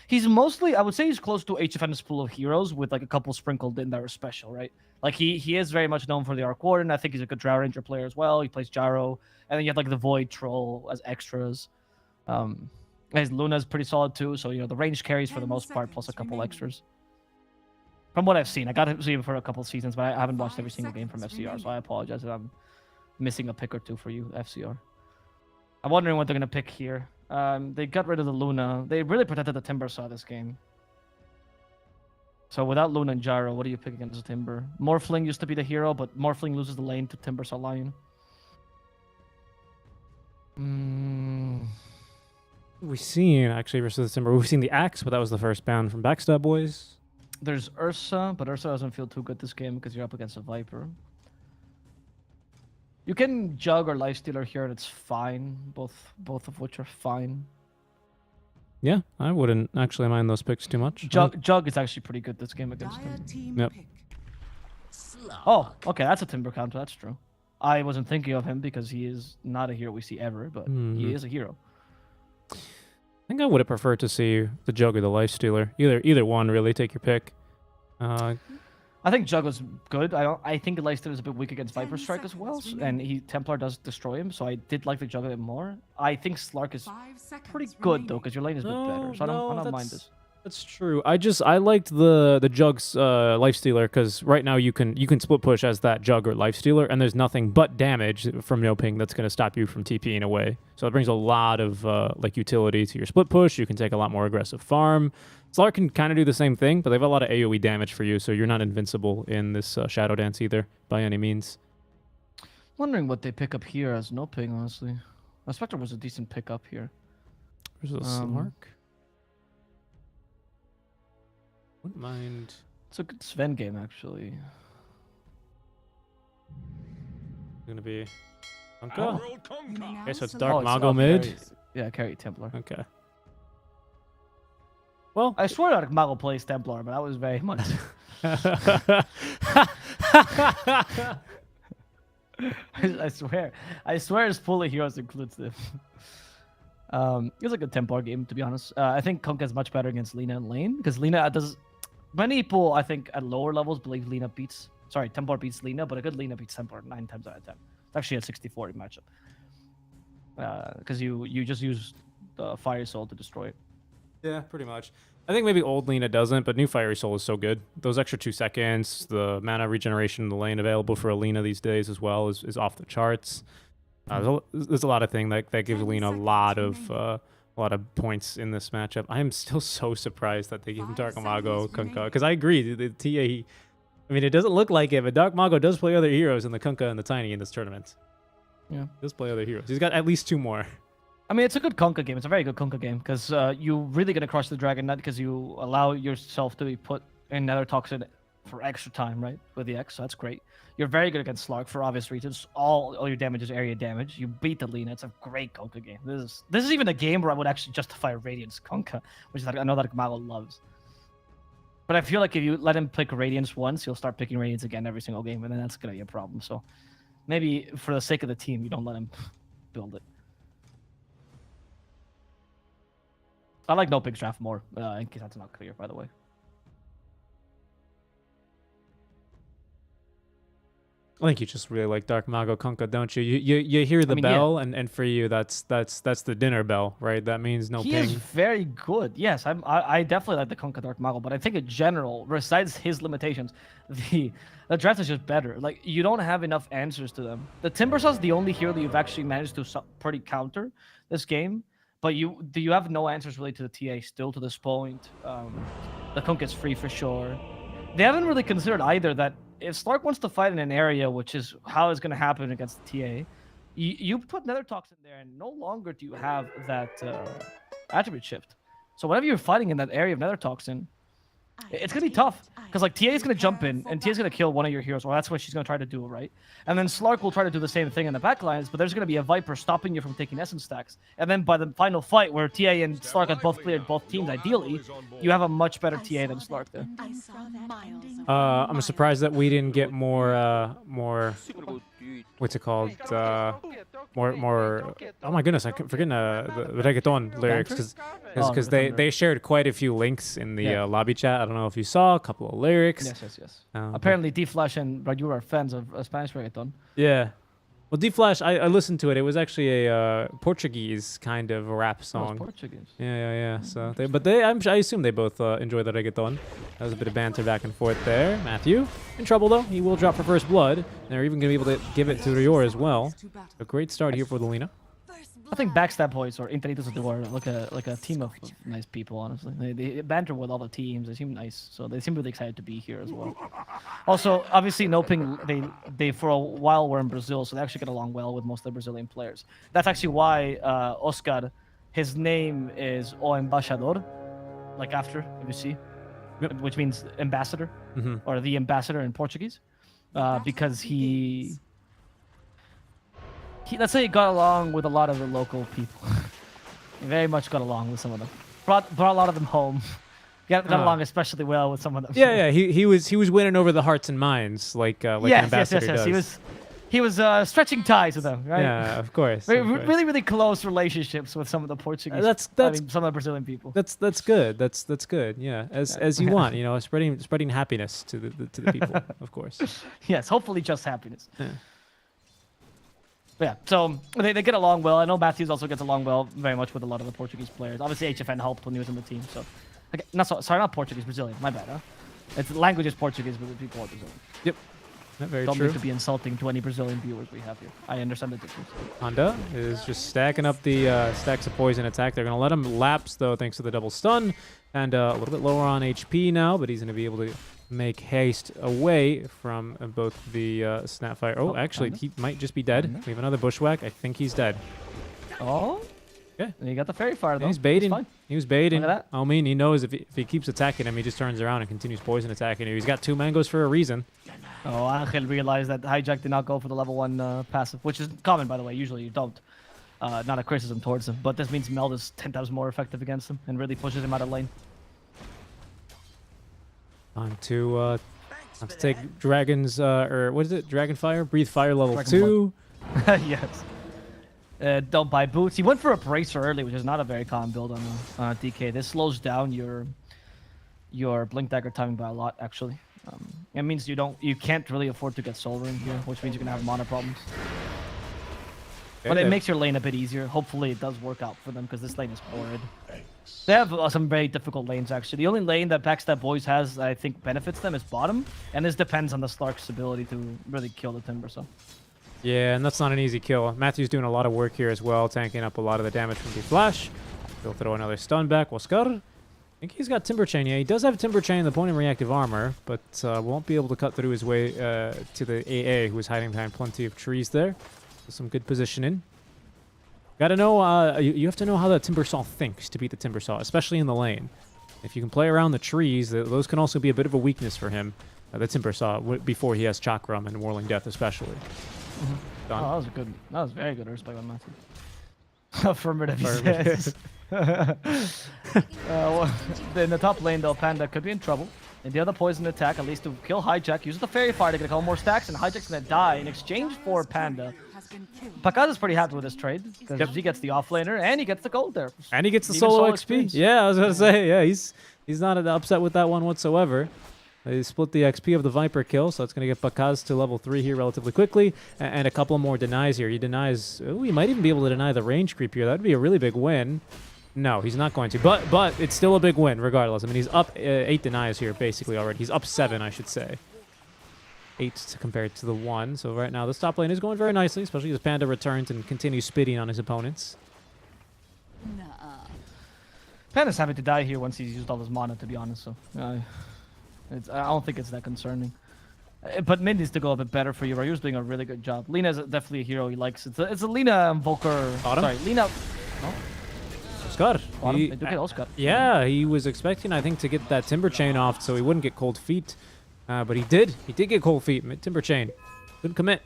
He's mostly, I would say, he's close to HFN's pool of heroes with like a couple sprinkled in that are special, right? Like he is very much known for the Arc Warden. I think he's a good Drow Ranger player as well. He plays Gyro. And then you have like the Void Troll as extras. His Luna's pretty solid too. So, you know, the range carries for the most part, plus a couple extras. From what I've seen, I got to see him for a couple of seasons, but I haven't watched every single game from FCR. So I apologize if I'm missing a pick or two for you, FCR. I'm wondering what they're going to pick here. They got rid of the Luna. They really protected the Timbersaw this game. So without Luna and Gyro, what do you pick against the Timber? Morphling used to be the hero, but Morphling loses the lane to Timbersaw Lion. We've seen, actually, versus the Timber. We've seen the Axe, but that was the first ban from Backstab, boys. There's Ursa, but Ursa doesn't feel too good this game because you're up against a Viper. You can Jug or Lifestealer here, and it's fine. Both of which are fine. Yeah, I wouldn't actually mind those picks too much. Jug is actually pretty good this game against him. Yep. Oh, okay, that's a Timber counter. That's true. I wasn't thinking of him because he is not a hero we see ever, but he is a hero. I think I would have preferred to see the Jug or the Lifestealer. Either one, really. Take your pick. I think Jug was good. I think Lifestealer is a bit weak against Viper Strike as well, and Templar does destroy him, so I did like the Jug a bit more. I think Slark is pretty good though, because your lane is a bit better, so I don't mind this. That's true. I liked the Jug's Lifestealer because right now you can split push as that Jug or Lifestealer, and there's nothing but damage from no ping that's going to stop you from TPing away. So it brings a lot of like utility to your split push. You can take a lot more aggressive farm. Slark can kind of do the same thing, but they have a lot of AoE damage for you, so you're not invincible in this Shadow Dance either by any means. Wondering what they pick up here as no ping, honestly. Spectre was a decent pickup here. There's a Slark. Wouldn't mind. It's a good Sven game, actually. Gonna be Unka? World Conquer. Okay, so it's Dark Mago mid. Carry Templar. Okay. Well, I swear Dark Mago plays Templar, but that was very much. I swear his pool of heroes includes them. It was like a Templar game, to be honest. I think Kunkka is much better against Lina and Lane, because Lina does... Many people, I think, at lower levels believe Templar beats Lina, but a good Lina beats Templar 9 times out of 10. It's actually a 60-40 matchup. Because you just use the Fire Soul to destroy it. Yeah, pretty much. I think maybe old Lina doesn't, but new Fiery Soul is so good. Those extra 2 seconds, the mana regeneration in the lane available for Alina these days as well is off the charts. There's a lot of things that gives Alina a lot of points in this matchup. I am still so surprised that they gave him Dark Mago Kunkka, because I agree. The TA, I mean, it doesn't look like it, but Dark Mago does play other heroes in the Kunkka and the Tiny in this tournament. Yeah, he does play other heroes. He's got at least 2 more. I mean, it's a good Kunkka game. It's a very good Kunkka game because you're really going to crush the Dragon Knight because you allow yourself to be put in Nether Toxin for extra time, right? With the X, so that's great. You're very good against Slark for obvious reasons. All your damage is area damage. You beat the Lina. It's a great Kunkka game. This is even a game where I would actually justify Radiance Kunkka, which is I know that Mago loves. But I feel like if you let him pick Radiance once, he'll start picking Radiance again every single game, and then that's gonna be a problem. So maybe for the sake of the team, you don't let him build it. I like no pigs draft more, in case that's not clear, by the way. I think you just really like Dark Mago Kunkka, don't you? You hear the bell, yeah. and for you that's the dinner bell, right? That means no He ping. is very good. Yes, I definitely like the Kunkka Dark Mago, but I think in general, besides his limitations, the draft is just better. Like, you don't have enough answers to them. The Timbersaw is the only hero that you've actually managed to pretty counter this game, but you have no answers really to the TA still to this point. The Kunkka is free for sure. They haven't really considered either that if Slark wants to fight in an area, which is how it's going to happen against the TA, you put Nether Toxin there, and no longer do you have that attribute shift. So whenever you're fighting in that area of Nether Toxin, it's going to be tough. Because like TA is going to jump in, and TA is going to kill one of your heroes. Well, that's what she's going to try to do, right? And then Slark will try to do the same thing in the backlines, but there's going to be a Viper stopping you from taking essence stacks. And then by the final fight, where TA and Slark have both cleared both teams, ideally, you have a much better TA than Slark there. I'm surprised that we didn't get more what's it called? More. Oh my goodness, I'm forgetting the reggaeton lyrics because they shared quite a few links in the lobby chat. I don't know if you saw a couple of lyrics. Yes. Apparently, D-Flash and Raju are fans of Spanish reggaeton. Yeah. Well, D-Flash, I listened to it. It was actually a Portuguese kind of rap song. Oh, Portuguese. Yeah. So, I assume they both enjoy the reggaeton. That was a bit of banter back and forth there. Matthew in trouble though. He will drop for first blood. They're even going to be able to give it to Rior as well. A great start here for the Lina. I think Backstab Boys or Interitos do are like a team of nice people, honestly. They banter with all the teams. They seem nice, so they seem really excited to be here as well. Also, obviously, Noping, they for a while were in Brazil, so they actually get along well with most of the Brazilian players. That's actually why Oscar, his name is O Embaixador, like after, if you see, which means ambassador, or the ambassador in Portuguese, because he let's say he got along with a lot of the local people. He very much got along with some of them. Brought a lot of them home. Got along especially well with some of them. Yeah. He was winning over the hearts and minds like an ambassador does. He was stretching ties with them, right? Yeah, of course. Really, really close relationships with some of the Portuguese. Some of the Brazilian people. That's good. That's good. Yeah, as you want, spreading happiness to the people, of course. Yes, hopefully just happiness. Yeah. But yeah, so they get along well. I know Matthews also gets along well very much with a lot of the Portuguese players. Obviously, HFN helped when he was in the team. So, okay, not Portuguese, Brazilian. My bad. Huh? It's language is Portuguese, but the people are Brazilian. Yep. Very Don't true. need to be insulting to any Brazilian viewers we have here. I understand the difference. Honda is just stacking up the stacks of poison attack. They're going to let him lapse, though, thanks to the double stun. And a little bit lower on HP now, but he's going to be able to make haste away from both the Snapfire. Oh, actually, he might just be dead. We have another bushwhack. I think he's dead. Oh? Okay. You got the fairy fire, though. He's baiting. He was baiting. Look at that. I mean, he knows if he keeps attacking him, he just turns around and continues poison attacking him. He's got 2 mangoes for a reason. Oh, Angel realized that Hijack did not go for the level 1 passive, which is common, by the way. Usually you don't. Not a criticism towards him, but this means Meld is 10 times more effective against him and really pushes him out of lane. Time to take Dragon's, or what is it? Dragonfire? Breathe Fire level 2. Yes. Don't buy boots. He went for a bracer early, which is not a very common build on DK. This slows down your blink dagger timing by a lot, actually. It means you can't really afford to get soul ring here, which means you're gonna have mana problems. But it makes your lane a bit easier. Hopefully it does work out for them because this lane is horrid. They have some very difficult lanes, actually. The only lane that Backstab Boys has, I think, benefits them is bottom, and this depends on the Slark's ability to really kill the Timber, so. Yeah, and that's not an easy kill. Matthew's doing a lot of work here as well, tanking up a lot of the damage from the flash. He'll throw another stun back. Waskar. I think he's got Timber Chain. Yeah, he does have Timber Chain, the point in reactive armor, but won't be able to cut through his way to the AA, who is hiding behind plenty of trees there. So some good positioning. Gotta know, you have to know how the Timbersaw thinks to beat the Timbersaw, especially in the lane. If you can play around the trees, those can also be a bit of a weakness for him. the Timber Saw before he has Chakram and Whirling Death especially. Done. Oh, that was a good. That was very good. I respect that, Matthew. Affirmative, he Affirmative. says. In the top lane, though, Panda could be in trouble. And the other poison attack, at least to kill Hijack, uses the Fairy Fire to get a couple more stacks, and Hijack's gonna die in exchange for Panda. Has been killed. Pakaz is pretty happy with this trade because he gets the offlaner and he gets the gold there. And he gets the Even solo solo XP. experience. Yeah, I was gonna say, yeah, he's not upset with that one whatsoever. They split the XP of the Viper kill, so it's gonna get Pakaz to level 3 here relatively quickly, and a couple more denies here. He denies. Oh, he might even be able to deny the range creep here. That'd be a really big win. No, he's not going to. But it's still a big win regardless. I mean, he's up 8 denies here basically already. He's up 7, I should say. 8 compared to the 1. So right now, this top lane is going very nicely, especially as Panda returns and continues spitting on his opponents. Panda's happy to die here once he's used all his mana, to be honest. So I don't think it's that concerning. But mid needs to go a bit better for you. Ryu's doing a really good job. Lina is definitely a hero he likes. It's a Lina Invoker. Autumn? Sorry, Lina. No, Oscar. Autumn. They do get Oscar. Yeah, he was expecting, I think, to get that Timber Chain off so he wouldn't get cold feet. But he did. He did get cold feet. Timber Chain. Couldn't commit.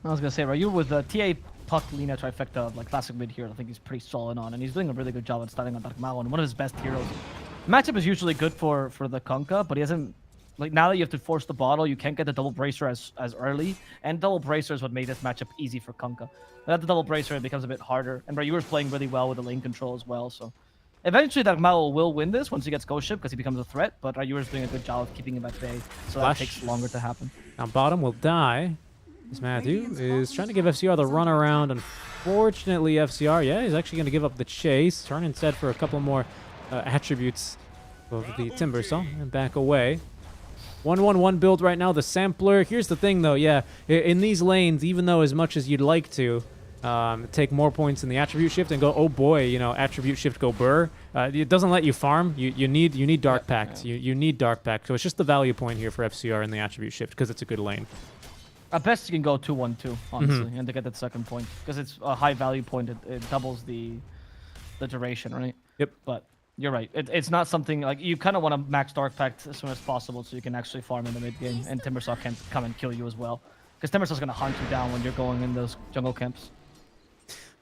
I was gonna say Ryu with the TA Puck Lina trifecta of like classic mid here. I think he's pretty solid on, and he's doing a really good job at starting on Dark Mao, and one of his best heroes. Matchup is usually good for the Kunkka, but he hasn't. Like now that you have to force the bottle, you can't get the double bracer as early, and double bracer is what made this matchup easy for Kunkka. Without the double bracer, it becomes a bit harder, and Ryu is playing really well with the lane control as well. So eventually, Dark Mao will win this once he gets Ghost Ship because he becomes a threat, but Ryu is doing a good job of keeping him at bay, so Flash. that takes longer to happen. Now bottom will die. As Matthew is trying to give FCR the run around. Unfortunately, FCR, yeah, he's actually going to give up the chase. Turn instead for a couple more attributes of the Timber Saw and back away. 1-1-1 build right now, the Sampler. Here's the thing, though, yeah, in these lanes, even though as much as you'd like to take more points in the attribute shift and go, oh boy, you know, attribute shift go burr, it doesn't let you farm. You need Dark Pact. You need Dark Pact. So it's just the value point here for FCR in the attribute shift because it's a good lane. At best, you can go 2-1-2, honestly, and to get that second point. Because it's a high value point, it doubles the duration, right? Yep. But you're right. It's not something, like, you kind of want to max Dark Pact as soon as possible so you can actually farm in the mid game, and Timbersaw can come and kill you as well. Because Timbersaw's going to hunt you down when you're going in those jungle camps.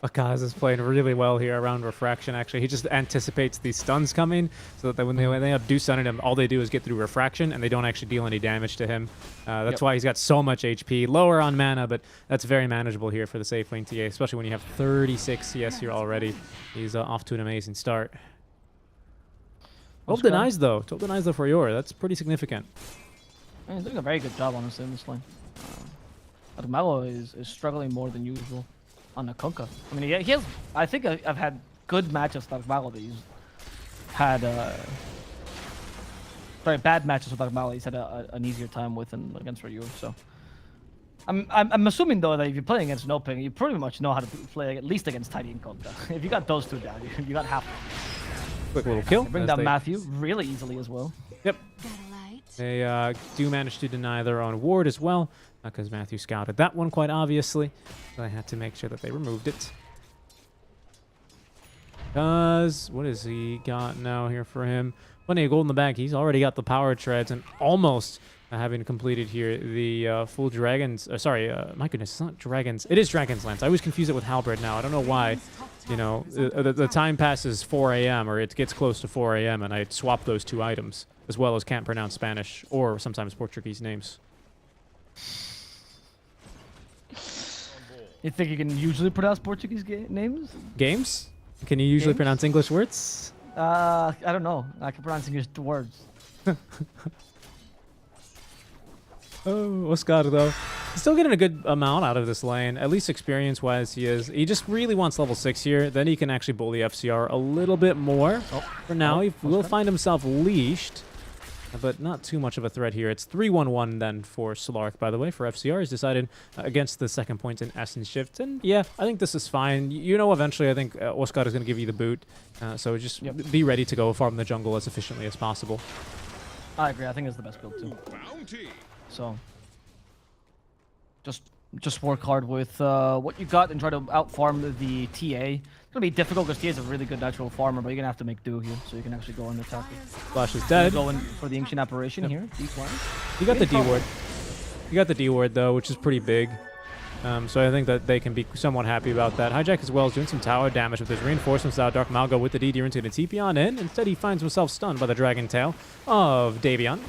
Bakaz is playing really well here around Refraction, actually. He just anticipates these stuns coming, so that when they end up do stunning him, all they do is get through Refraction, and they don't actually deal any damage to him. That's why he's got so much HP. Lower on mana, but that's very manageable here for the safe lane TA, especially when you have 36 CS here already. He's off to an amazing start. 12 denies, though. 12 denies, though, for Yor. That's pretty significant. He's doing a very good job, honestly, in this lane. But Malo is struggling more than usual on the Kunkka. I mean, he has. I think I've had good matchups with Malo that he's had. Sorry, bad matches with Malo. He's had an easier time with and against Ryu. So I'm assuming though that if you're playing against Noping, you pretty much know how to play at least against Tidy and Kunkka. If you got those two down, you got half. Quick little kill. Bring down Matthew really easily as well. Yep. They do manage to deny their own ward as well, because Matthew scouted that one quite obviously. So I had to make sure that they removed it. Because, what has he got now here for him? Plenty of gold in the bag. He's already got the power treads and almost having completed here the full Dragons. Sorry, my goodness, it's not Dragons. It is Dragon's Lance. I always confuse it with Halberd now. I don't know why. You know, the time passes 4 a.m. or it gets close to 4 a.m. and I swap those two items, as well as can't pronounce Spanish or sometimes Portuguese names. You think you can usually pronounce Portuguese names? Games? Can you usually Games? pronounce English words? I don't know. I can pronounce English words. Oh, Oscar, though. He's still getting a good amount out of this lane, at least experience-wise he is. He just really wants level 6 here. Then he can actually bully FCR a little bit more. For now, he will find himself leashed, but not too much of a threat here. It's 3-1-1 then for Slark, by the way, for FCR. He's decided against the second point in Essence Shift. And yeah, I think this is fine. You know, eventually I think Oscar is going to give you the boot. So just be ready to go farm the jungle as efficiently as possible. I agree. I think it's the best build too. Bounty. So just just work hard with what you got and try to outfarm the TA. It's gonna be difficult because TA is a really good natural farmer, but you're gonna have to make do here, so you can actually go and attack it. Flash is dead. Going for the Ancient Apparition here. You got the D ward. You got the D ward though, which is pretty big. So I think that they can be somewhat happy about that. Hijack as well is doing some tower damage with his reinforcements out. Dark Malgo with the DD runes going to TP on in. Instead, he finds himself stunned by the Dragon Tail of Davion.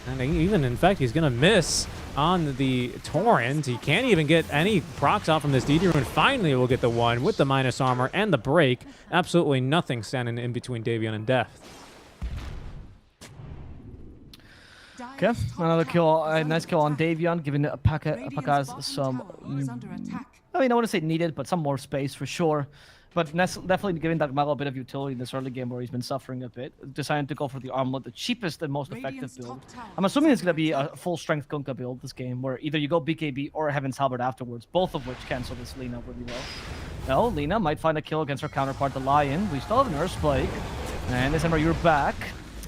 And even, in fact, he's going to miss on the Torrent. He can't even get any procs out from this DD rune. Finally, we'll get the one with the minus armor and the break. Absolutely nothing standing in between Davion and death. Okay, another kill, a nice kill on Davion, giving Pakaz some, I mean, I want to say needed, but some more space for sure. But definitely giving Dark Malgo a bit of utility in this early game where he's been suffering a bit. Deciding to go for the armlet, the cheapest and most effective build. I'm assuming it's going to be a full-strength Kunkka build this game, where either you go BKB or Heaven's Halberd afterwards, both of which cancel this Lina really well. No, Lina might find a kill against her counterpart, the Lion. We still have an Earthspike. And this time, you're back.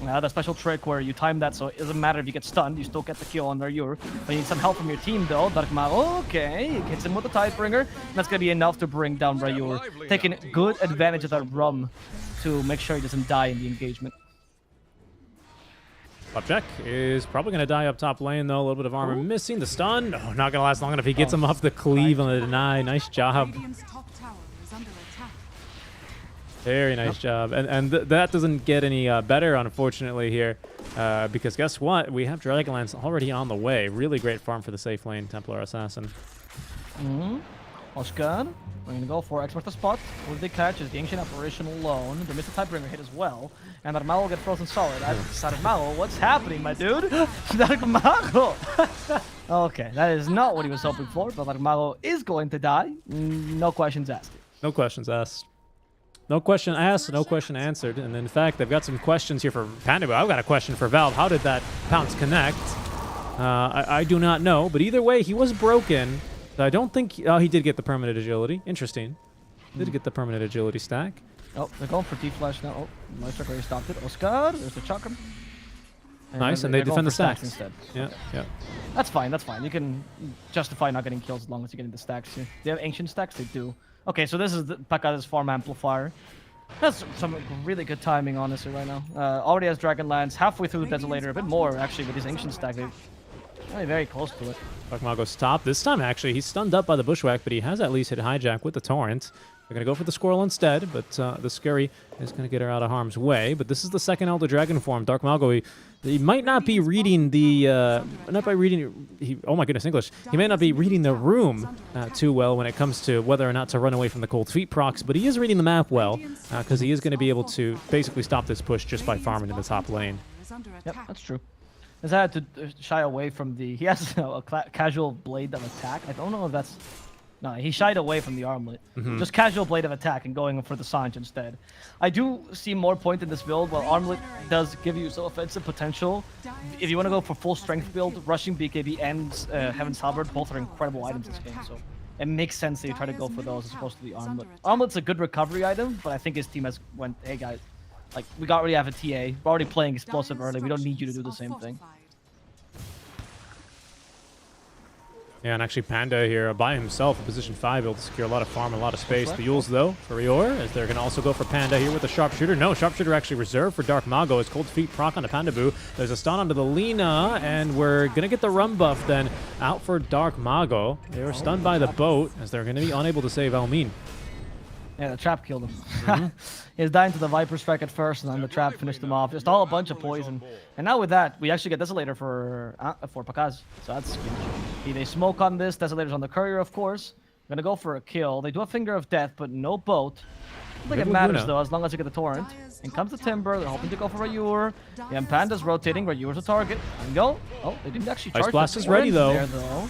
The special trick where you time that so it doesn't matter if you get stunned, you still get the kill on Rayur. But you need some help from your team though. Dark Malgo, okay, he hits him with the Tidebringer. And that's going to be enough to bring down Rayur. Taking good advantage of that rum to make sure he doesn't die in the engagement. Flapjack is probably going to die up top lane though. A little bit of armor missing. The stun, oh, not going to last long enough. He gets him off the cleave on the deny. Nice job. Very nice job. And that doesn't get any better, unfortunately, here. Because guess what? We have Dragonlance already on the way. Really great farm for the safe lane, Templar Assassin. Oscar, we're going to go for expert spot. With the catch is the Ancient Apparition alone. The Mr. Tidebringer hit as well. And Dark Malgo will get frozen solid. Dark Malgo, what's happening, my dude? Dark Malgo! Okay, that is not what he was hoping for. But Dark Malgo is going to die. No questions asked. No questions asked. No question asked, no question answered. And in fact, they've got some questions here for Panda. I've got a question for Valve. How did that pounce connect? I do not know. But either way, he was broken. I don't think... he did get the permanent agility. Interesting. Did get the permanent agility stack. Oh, they're going for D-Flash now. Oh, Maestro already stopped it. Oscar, there's the Chakram. Nice, and they defend the stacks. Instead. Yeah, yeah. That's fine, that's fine. You can justify not getting kills as long as you're getting the stacks here. They have Ancient stacks? They do. Okay, so this is Pakaz's farm amplifier. That's some really good timing, honestly, right now. Already has Dragonlance, halfway through the Desolator, a bit more, actually, with his Ancient stack. They're really very close to it. Dark Malgo stopped. This time, actually, he's stunned up by the Bushwhack, but he has at least hit Hijack with the Torrent. They're going to go for the Squirrel instead, but the Scurry is going to get her out of harm's way. But this is the second Elder Dragon form. Dark Malgo, he might not be reading the... oh my goodness, English. He may not be reading the room too well when it comes to whether or not to run away from the Cold Feet procs, but he is reading the map well, because he is going to be able to basically stop this push just by farming in the top lane. Yep, that's true. He's had to shy away from the... He has a casual blade of attack. I don't know if that's... No, he shied away from the armlet. Just casual blade of attack and going for the Sanj instead. I do see more point in this build. While armlet does give you some offensive potential, if you want to go for full strength build, rushing BKB and Heaven's Halberd both are incredible items in this game. So it makes sense that you try to go for those as opposed to the armlet. Armlet's a good recovery item, but I think his team has went, hey guys, like we already have a TA. We're already playing explosive early. We don't need you to do the same thing. Yeah, and actually Panda here by himself in position 5 able to secure a lot of farm and a lot of space. The Yules, though, for Rayur, as they're going to also go for Panda here with the Sharpshooter. No, Sharpshooter actually reserved for Dark Malgo as Cold Feet proc onto Panda Boo. There's a stun onto the Lina, and we're going to get the Rum buff then out for Dark Malgo. They were stunned by the boat as they're going to be unable to save Elmine. Yeah, the trap killed him. He was dying to the Viper Strike at first, and then the trap finished him off. Just all a bunch of poison. And now with that, we actually get Desolator for Pakaz. So that's huge. They smoke on this. Desolator's on the Courier, of course. Gonna go for a kill. They do have Finger of Death, but no boat. I don't think it matters, though, as long as you get the Torrent. In comes the Timber. They're hoping to go for Rayur. Yeah, and Panda's rotating. Rayur's a target. And go. Oh, they didn't actually charge. Ice Blast is ready, though.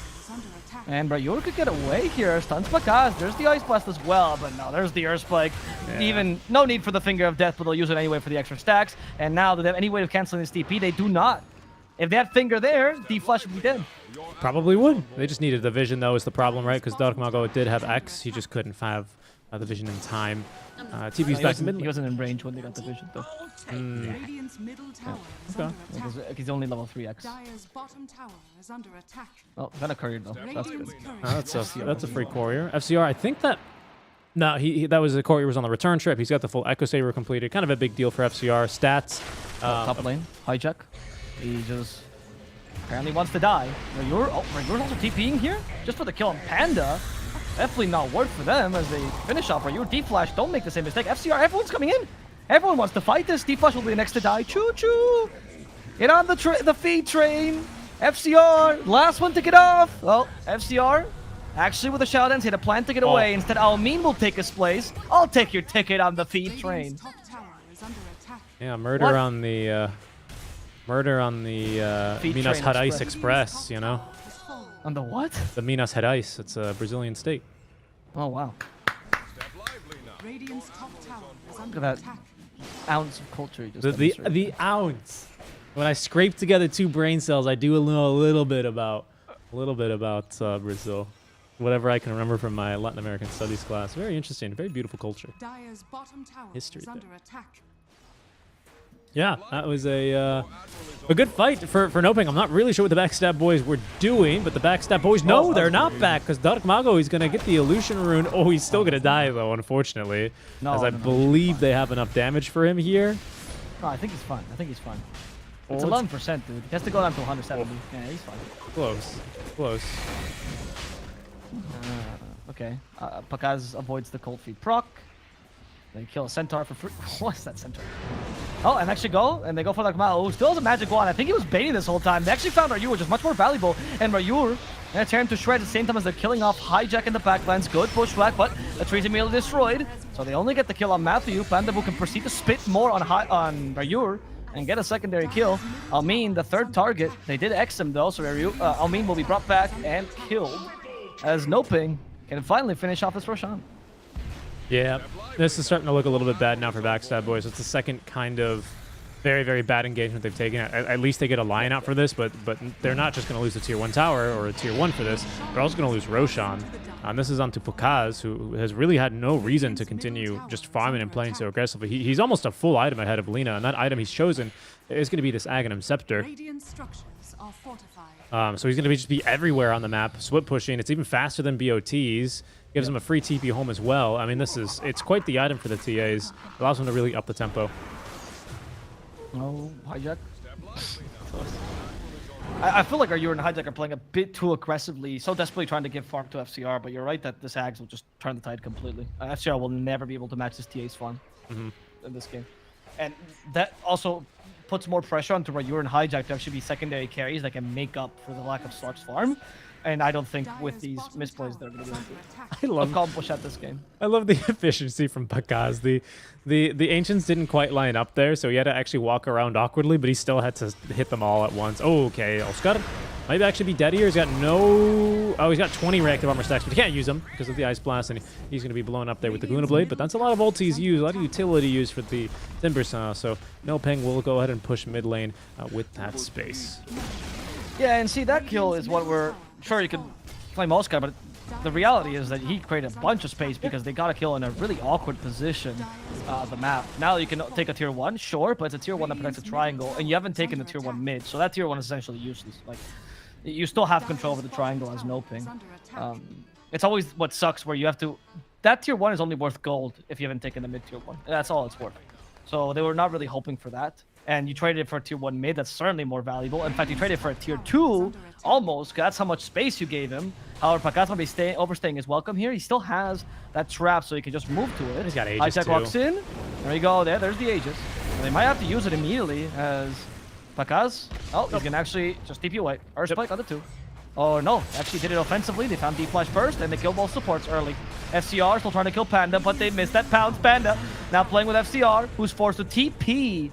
And Rayur could get away here. Stuns Pakaz. There's the Ice Blast as well, but no, there's the Earthspike. Yeah. Even no need for the Finger of Death, but they'll use it anyway for the extra stacks. And now, do they have any way of canceling this DP? They do not. If they had Finger there, D-Flash would be dead. Probably would. They just needed the vision, though, is the problem, right? Because Dark Malgo did have X. He just couldn't have the vision in time. TP's He back wasn't, mid. he wasn't in range when they got the vision, though. Radiant's middle tower is Okay. under attack. He's only level 3x. Dire's bottom tower is under attack. Oh, got a courier, though. That's good. Radiant's courier That's a free courier. FCR, I think that... No, that was the courier was on the return trip. He's got the full Echo Saber completed. Kind of a big deal for FCR. Stats. Top lane, hijack. He just apparently wants to die. Rayur also TPing here just for the kill on Panda. Definitely not work for them as they finish off Rayur. D-Flash, don't make the same mistake. FCR, everyone's coming in. Everyone wants to fight this. D-Flash will be the next to die. Choo-choo. Get on the feed train. FCR, last one to get off. Well, FCR, actually with a shout dance, he had a plan to get away. Instead, Almin will take his place. I'll take your ticket on the feed train. Radiant's top tower is under attack. Yeah, murder on the... Murder on the Feed Minas Train Gerais Express. Express, you know? Has fallen. On the what? The Minas Gerais. It's a Brazilian state. Oh, wow. Step lively now. Radiant's top tower is under Look at that. attack. Ounce of culture he just The demonstrated. ounce. When I scrape together 2 brain cells, I do know a little bit about Brazil. Whatever I can remember from my Latin American studies class. Very interesting. Very beautiful culture. Dire's bottom tower History is there. under attack. Yeah, that was a good fight for Noping. I'm not really sure what the Backstab boys were doing, but the Backstab boys, no, they're not back because Dark Mago is going to get the Illusion Rune. Oh, he's still going to die, though, unfortunately, as I believe they have enough damage for him here. No, I think he's fine. I think he's fine. It's Oh, 11%, dude. He has to go down to 170. Yeah, he's fine. Close. Close. Okay. Pakaz avoids the cold feet proc. They kill a centaur for free. What's that centaur? Oh, and actually go, and they go for the Kamau, who still has a magic wand. I think he was baiting this whole time. They actually found Rayur, which is much more valuable. And Rayur, gonna tear him to shreds at the same time as they're killing off Hijack in the backlands. Good bushwhack, but the tree's immediately destroyed. So they only get the kill on Matthew. Pandabu can proceed to spit more on Rayur and get a secondary kill. Almin, the third target. They did X him though, so Almin will be brought back and killed as Noping can finally finish off this Roshan. Yeah, this is starting to look a little bit bad now for Backstab boys. It's the second kind of very, very bad engagement they've taken. At least they get a line out for this, but they're not just going to lose a tier 1 tower or a tier 1 for this. They're also going to lose Roshan. This is onto Pokaz, who has really had no reason to continue just farming and playing so aggressively. He's almost a full item ahead of Lina, and that item he's chosen is going to be this Aghanim Scepter. Radiant structures are fortified. So he's going to just be everywhere on the map, swip pushing. It's even faster than BOTs. Gives him a free TP home as well. I mean, it's quite the item for the TAs. Allows them to really up the tempo. Oh, Hijack. I feel like Rayur and Hijack are playing a bit too aggressively, so desperately trying to give farm to FCR, but you're right that this Ags will just turn the tide completely. FCR will never be able to match this TA's farm in this game. And that also puts more pressure onto Rayur and Hijack to actually be secondary carries that can make up for the lack of Slark's farm. And I don't think with these misplays they're going to be able to I love accomplish at this game. I love the efficiency from Pakaz. The Ancients didn't quite line up there, so he had to actually walk around awkwardly, but he still had to hit them all at once. Oh, okay. Oscar might actually be dead here. He's got no... Oh, he's got 20 reactive armor stacks, but he can't use them because of the Ice Blast, and he's going to be blown up there with the Guna Blade, but that's a lot of ultis used, a lot of utility used for the Timber Saw, so Noping will go ahead and push mid lane with that space. Yeah, and see, that kill is what we're... Sure, you could play Oscar, but the reality is that he created a bunch of space because they got a kill in a really awkward position of the map. Now you can take a tier 1, sure, but it's a tier 1 that protects a triangle, and you haven't taken the tier 1 mid, so that tier 1 is essentially useless. Like, you still have control over the triangle as Noping. It's always what sucks where you have to... That tier 1 is only worth gold if you haven't taken the mid tier 1. That's all it's worth. So they were not really hoping for that. And you traded it for a tier 1 mid, that's certainly more valuable. In fact, you traded for a tier 2, almost, 'cause that's how much space you gave him. However, Pakaz might be overstaying his welcome here. He still has that trap, so he can just move to it. He's got Aegis Isaac too. walks in. There you go, there's the Aegis. And they might have to use it immediately as Pakaz. Oh, he's gonna actually just TP away. Earth Spike on the 2. Oh no, actually did it offensively. They found D-Flash first, and they killed both supports early. FCR still trying to kill Panda, but they missed that pounce. Panda now playing with FCR, who's forced to TP.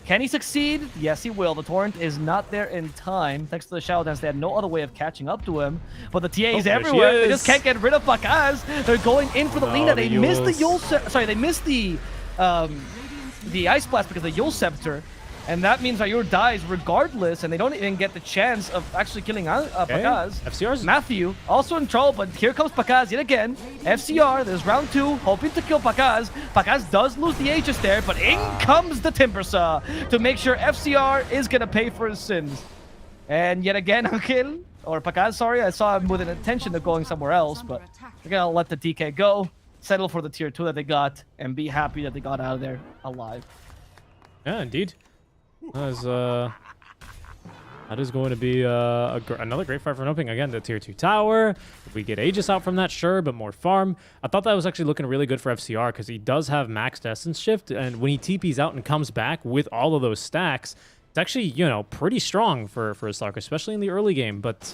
Can he succeed? Yes, he will. The Torrent is not there in time. Thanks to the Shadow Dance, they had no other way of catching up to him. But the TA is there she everywhere. They is. just can't get rid of Pakaz. They're going in for the Lina. They missed the Yule... Sorry, they missed the Ice Blast because the Yule Scepter. And that means that Ayur dies regardless, and they don't even get the chance of actually killing Pakaz. FCR's Matthew also in trouble, but here comes Pakaz yet again. FCR, there's round 2, hoping to kill Pakaz. Pakaz does lose the Aegis there, but in comes the Timber Saw to make sure FCR is going to pay for his sins. And yet again, Akil, or Pakaz, sorry, I saw him with an intention of going somewhere else, but they're going to let the DK go, settle for the tier 2 that they got, and be happy that they got out of there alive. Yeah, indeed. That is going to be another great fight for Noping. Again, the tier 2 tower. If we get Aegis out from that, sure, but more farm. I thought that was actually looking really good for FCR because he does have maxed Essence Shift, and when he TPs out and comes back with all of those stacks, it's actually, you know, pretty strong for a Slark, especially in the early game. But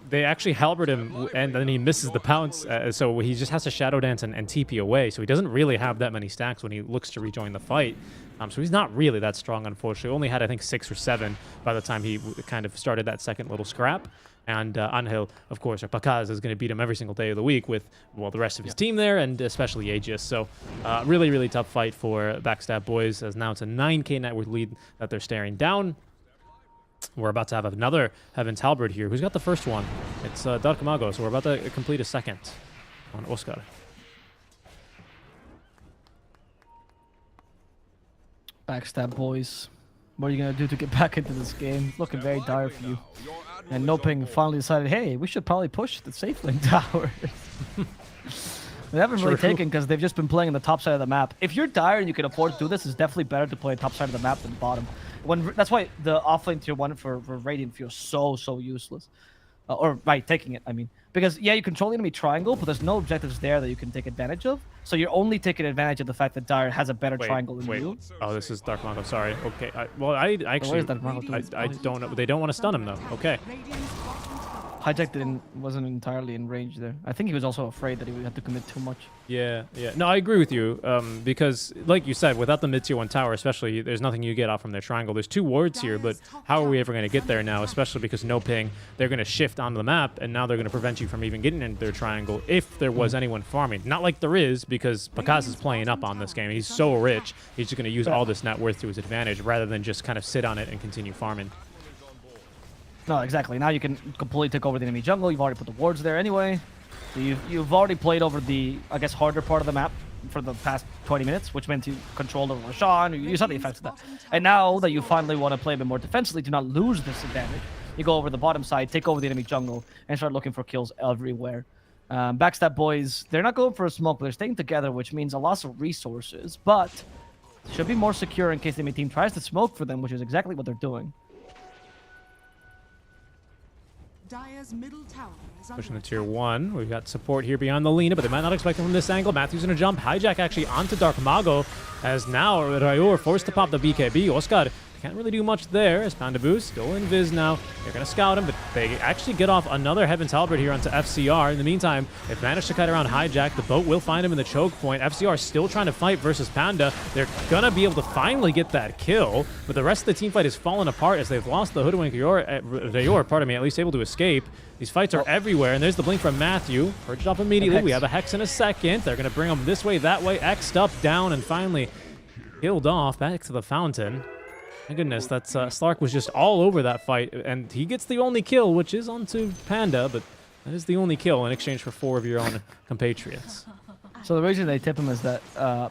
they actually halberd him, and then he misses the pounce, so he just has to Shadow Dance and TP away. So he doesn't really have that many stacks when he looks to rejoin the fight. So he's not really that strong, unfortunately. Only had, I think, 6 or 7 by the time he kind of started that second little scrap. And Angel, of course, or Pakaz, is going to beat him every single day of the week with, well, the rest of his team there, and especially Aegis. So really, really tough fight for Backstab boys, as now it's a 9k net worth lead that they're staring down. We're about to have another Heaven's Halberd here. Who's got the first one? It's Dark Mago, so we're about to complete a second on Oscar. Backstab boys, what are you gonna do to get back into this game? It's looking very dire for you. And Noping finally decided, hey, we should probably push the safe lane tower. They haven't really taken because they've just been playing on the top side of the map. If you're dire and you can afford to do this, it's definitely better to play top side of the map than bottom. That's why the offlane tier 1 for Radiant feels so useless. Or taking it, I mean. Because, yeah, you control the enemy triangle, but there's no objectives there that you can take advantage of. So you're only taking advantage of the fact that Dire has a better triangle than you. Oh, this is Dark Mago, sorry. Okay, I actually... I don't know. They don't want to stun him, though. Okay. Hijack wasn't entirely in range there. I think he was also afraid that he would have to commit too much. Yeah. No, I agree with you. Because, like you said, without the mid-tier 1 tower, especially, there's nothing you get off from their triangle. There's 2 wards here, but how are we ever going to get there now? Especially because no ping, they're going to shift onto the map, and now they're going to prevent you from even getting into their triangle if there was anyone farming. Not like there is, because Pakaz is playing up on this game. He's so rich, he's just going to use all this net worth to his advantage rather than just kind of sit on it and continue farming. No, exactly. Now you can completely take over the enemy jungle. You've already put the wards there anyway. So you've already played over the, I guess, harder part of the map for the past 20 minutes, which meant you controlled over Roshan. You saw the effects of that. And now that you finally want to play a bit more defensively to not lose this advantage, you go over the bottom side, take over the enemy jungle, and start looking for kills everywhere. Backstab boys, they're not going for a smoke, but they're staying together, which means a loss of resources, but should be more secure in case the enemy team tries to smoke for them, which is exactly what they're doing. Dire's middle tower is under Pushing the tier 1. We've got support here beyond the Lina, but they might not expect him from this angle. Matthew's going to jump. Hijack actually onto Dark Mago, as now Rayur forced to pop the BKB. Oscar can't really do much there, as Panda Boost still in Viz now. They're going to scout him, but they actually get off another Heaven's Halberd here onto FCR. In the meantime, they've managed to cut around Hijack. The boat will find him in the choke point. FCR still trying to fight versus Panda. They're going to be able to finally get that kill, but the rest of the team fight is falling apart as they've lost the Hoodwink Rayur, pardon me, at least able to escape. These fights are everywhere, and there's the blink from Matthew. Purged up immediately. We have a Hex in a second. They're going to bring him this way, that way, X'd up, down, and finally killed off back to the fountain. My goodness, that's Slark was just all over that fight, and he gets the only kill, which is onto Panda, but that is the only kill in exchange for 4 of your own compatriots. So the reason they tip him is that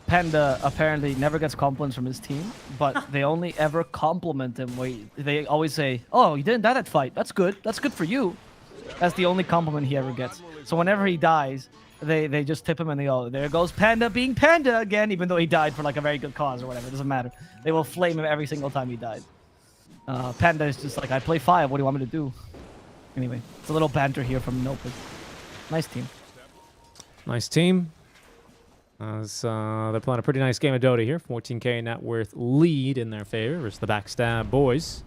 Panda apparently never gets compliments from his team, but they only ever compliment him. They always say, "Oh, you didn't die that fight. That's good. That's good for you." That's the only compliment he ever gets. So whenever he dies, they just tip him and they go, "There goes Panda being Panda again," even though he died for like a very good cause or whatever. It doesn't matter. They will flame him every single time he died. Panda is just like, "I play 5. What do you want me to do?" Anyway, it's a little banter here from Noping. Nice team. Nice team. They're playing a pretty nice game of Dota here. 14k net worth lead in their favor versus the Backstab boys.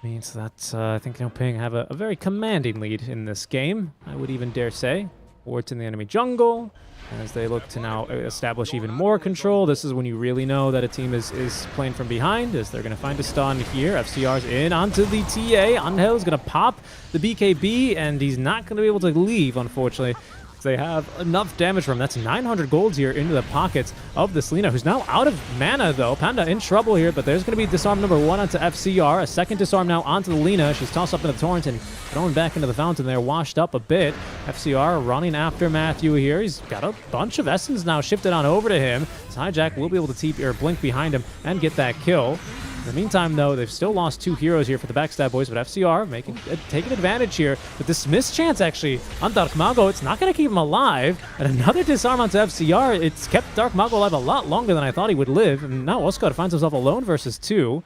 Means that I think Ping have a very commanding lead in this game, I would even dare say. Wards in the enemy jungle as they look to now establish even more control. This is when you really know that a team is playing from behind, as they're going to find a stun here. FCR's in onto the TA. Angel is going to pop the BKB, and he's not going to be able to leave, unfortunately. They have enough damage from him. That's 900 golds here into the pockets of this Lina, who's now out of mana, though. Panda in trouble here, but there's going to be disarm number 1 onto FCR. A second disarm now onto the Lina. She's tossed up into the torrent and thrown back into the fountain there, washed up a bit. FCR running after Matthew here. He's got a bunch of essence now shifted on over to him. So Hijack will be able to blink behind him and get that kill. In the meantime, though, they've still lost 2 heroes here for the Backstab boys, but FCR taking advantage here. But this missed chance, actually, on Dark Mago, it's not going to keep him alive. And another disarm onto FCR. It's kept Dark Mago alive a lot longer than I thought he would live. And now Oscar finds himself alone versus 2.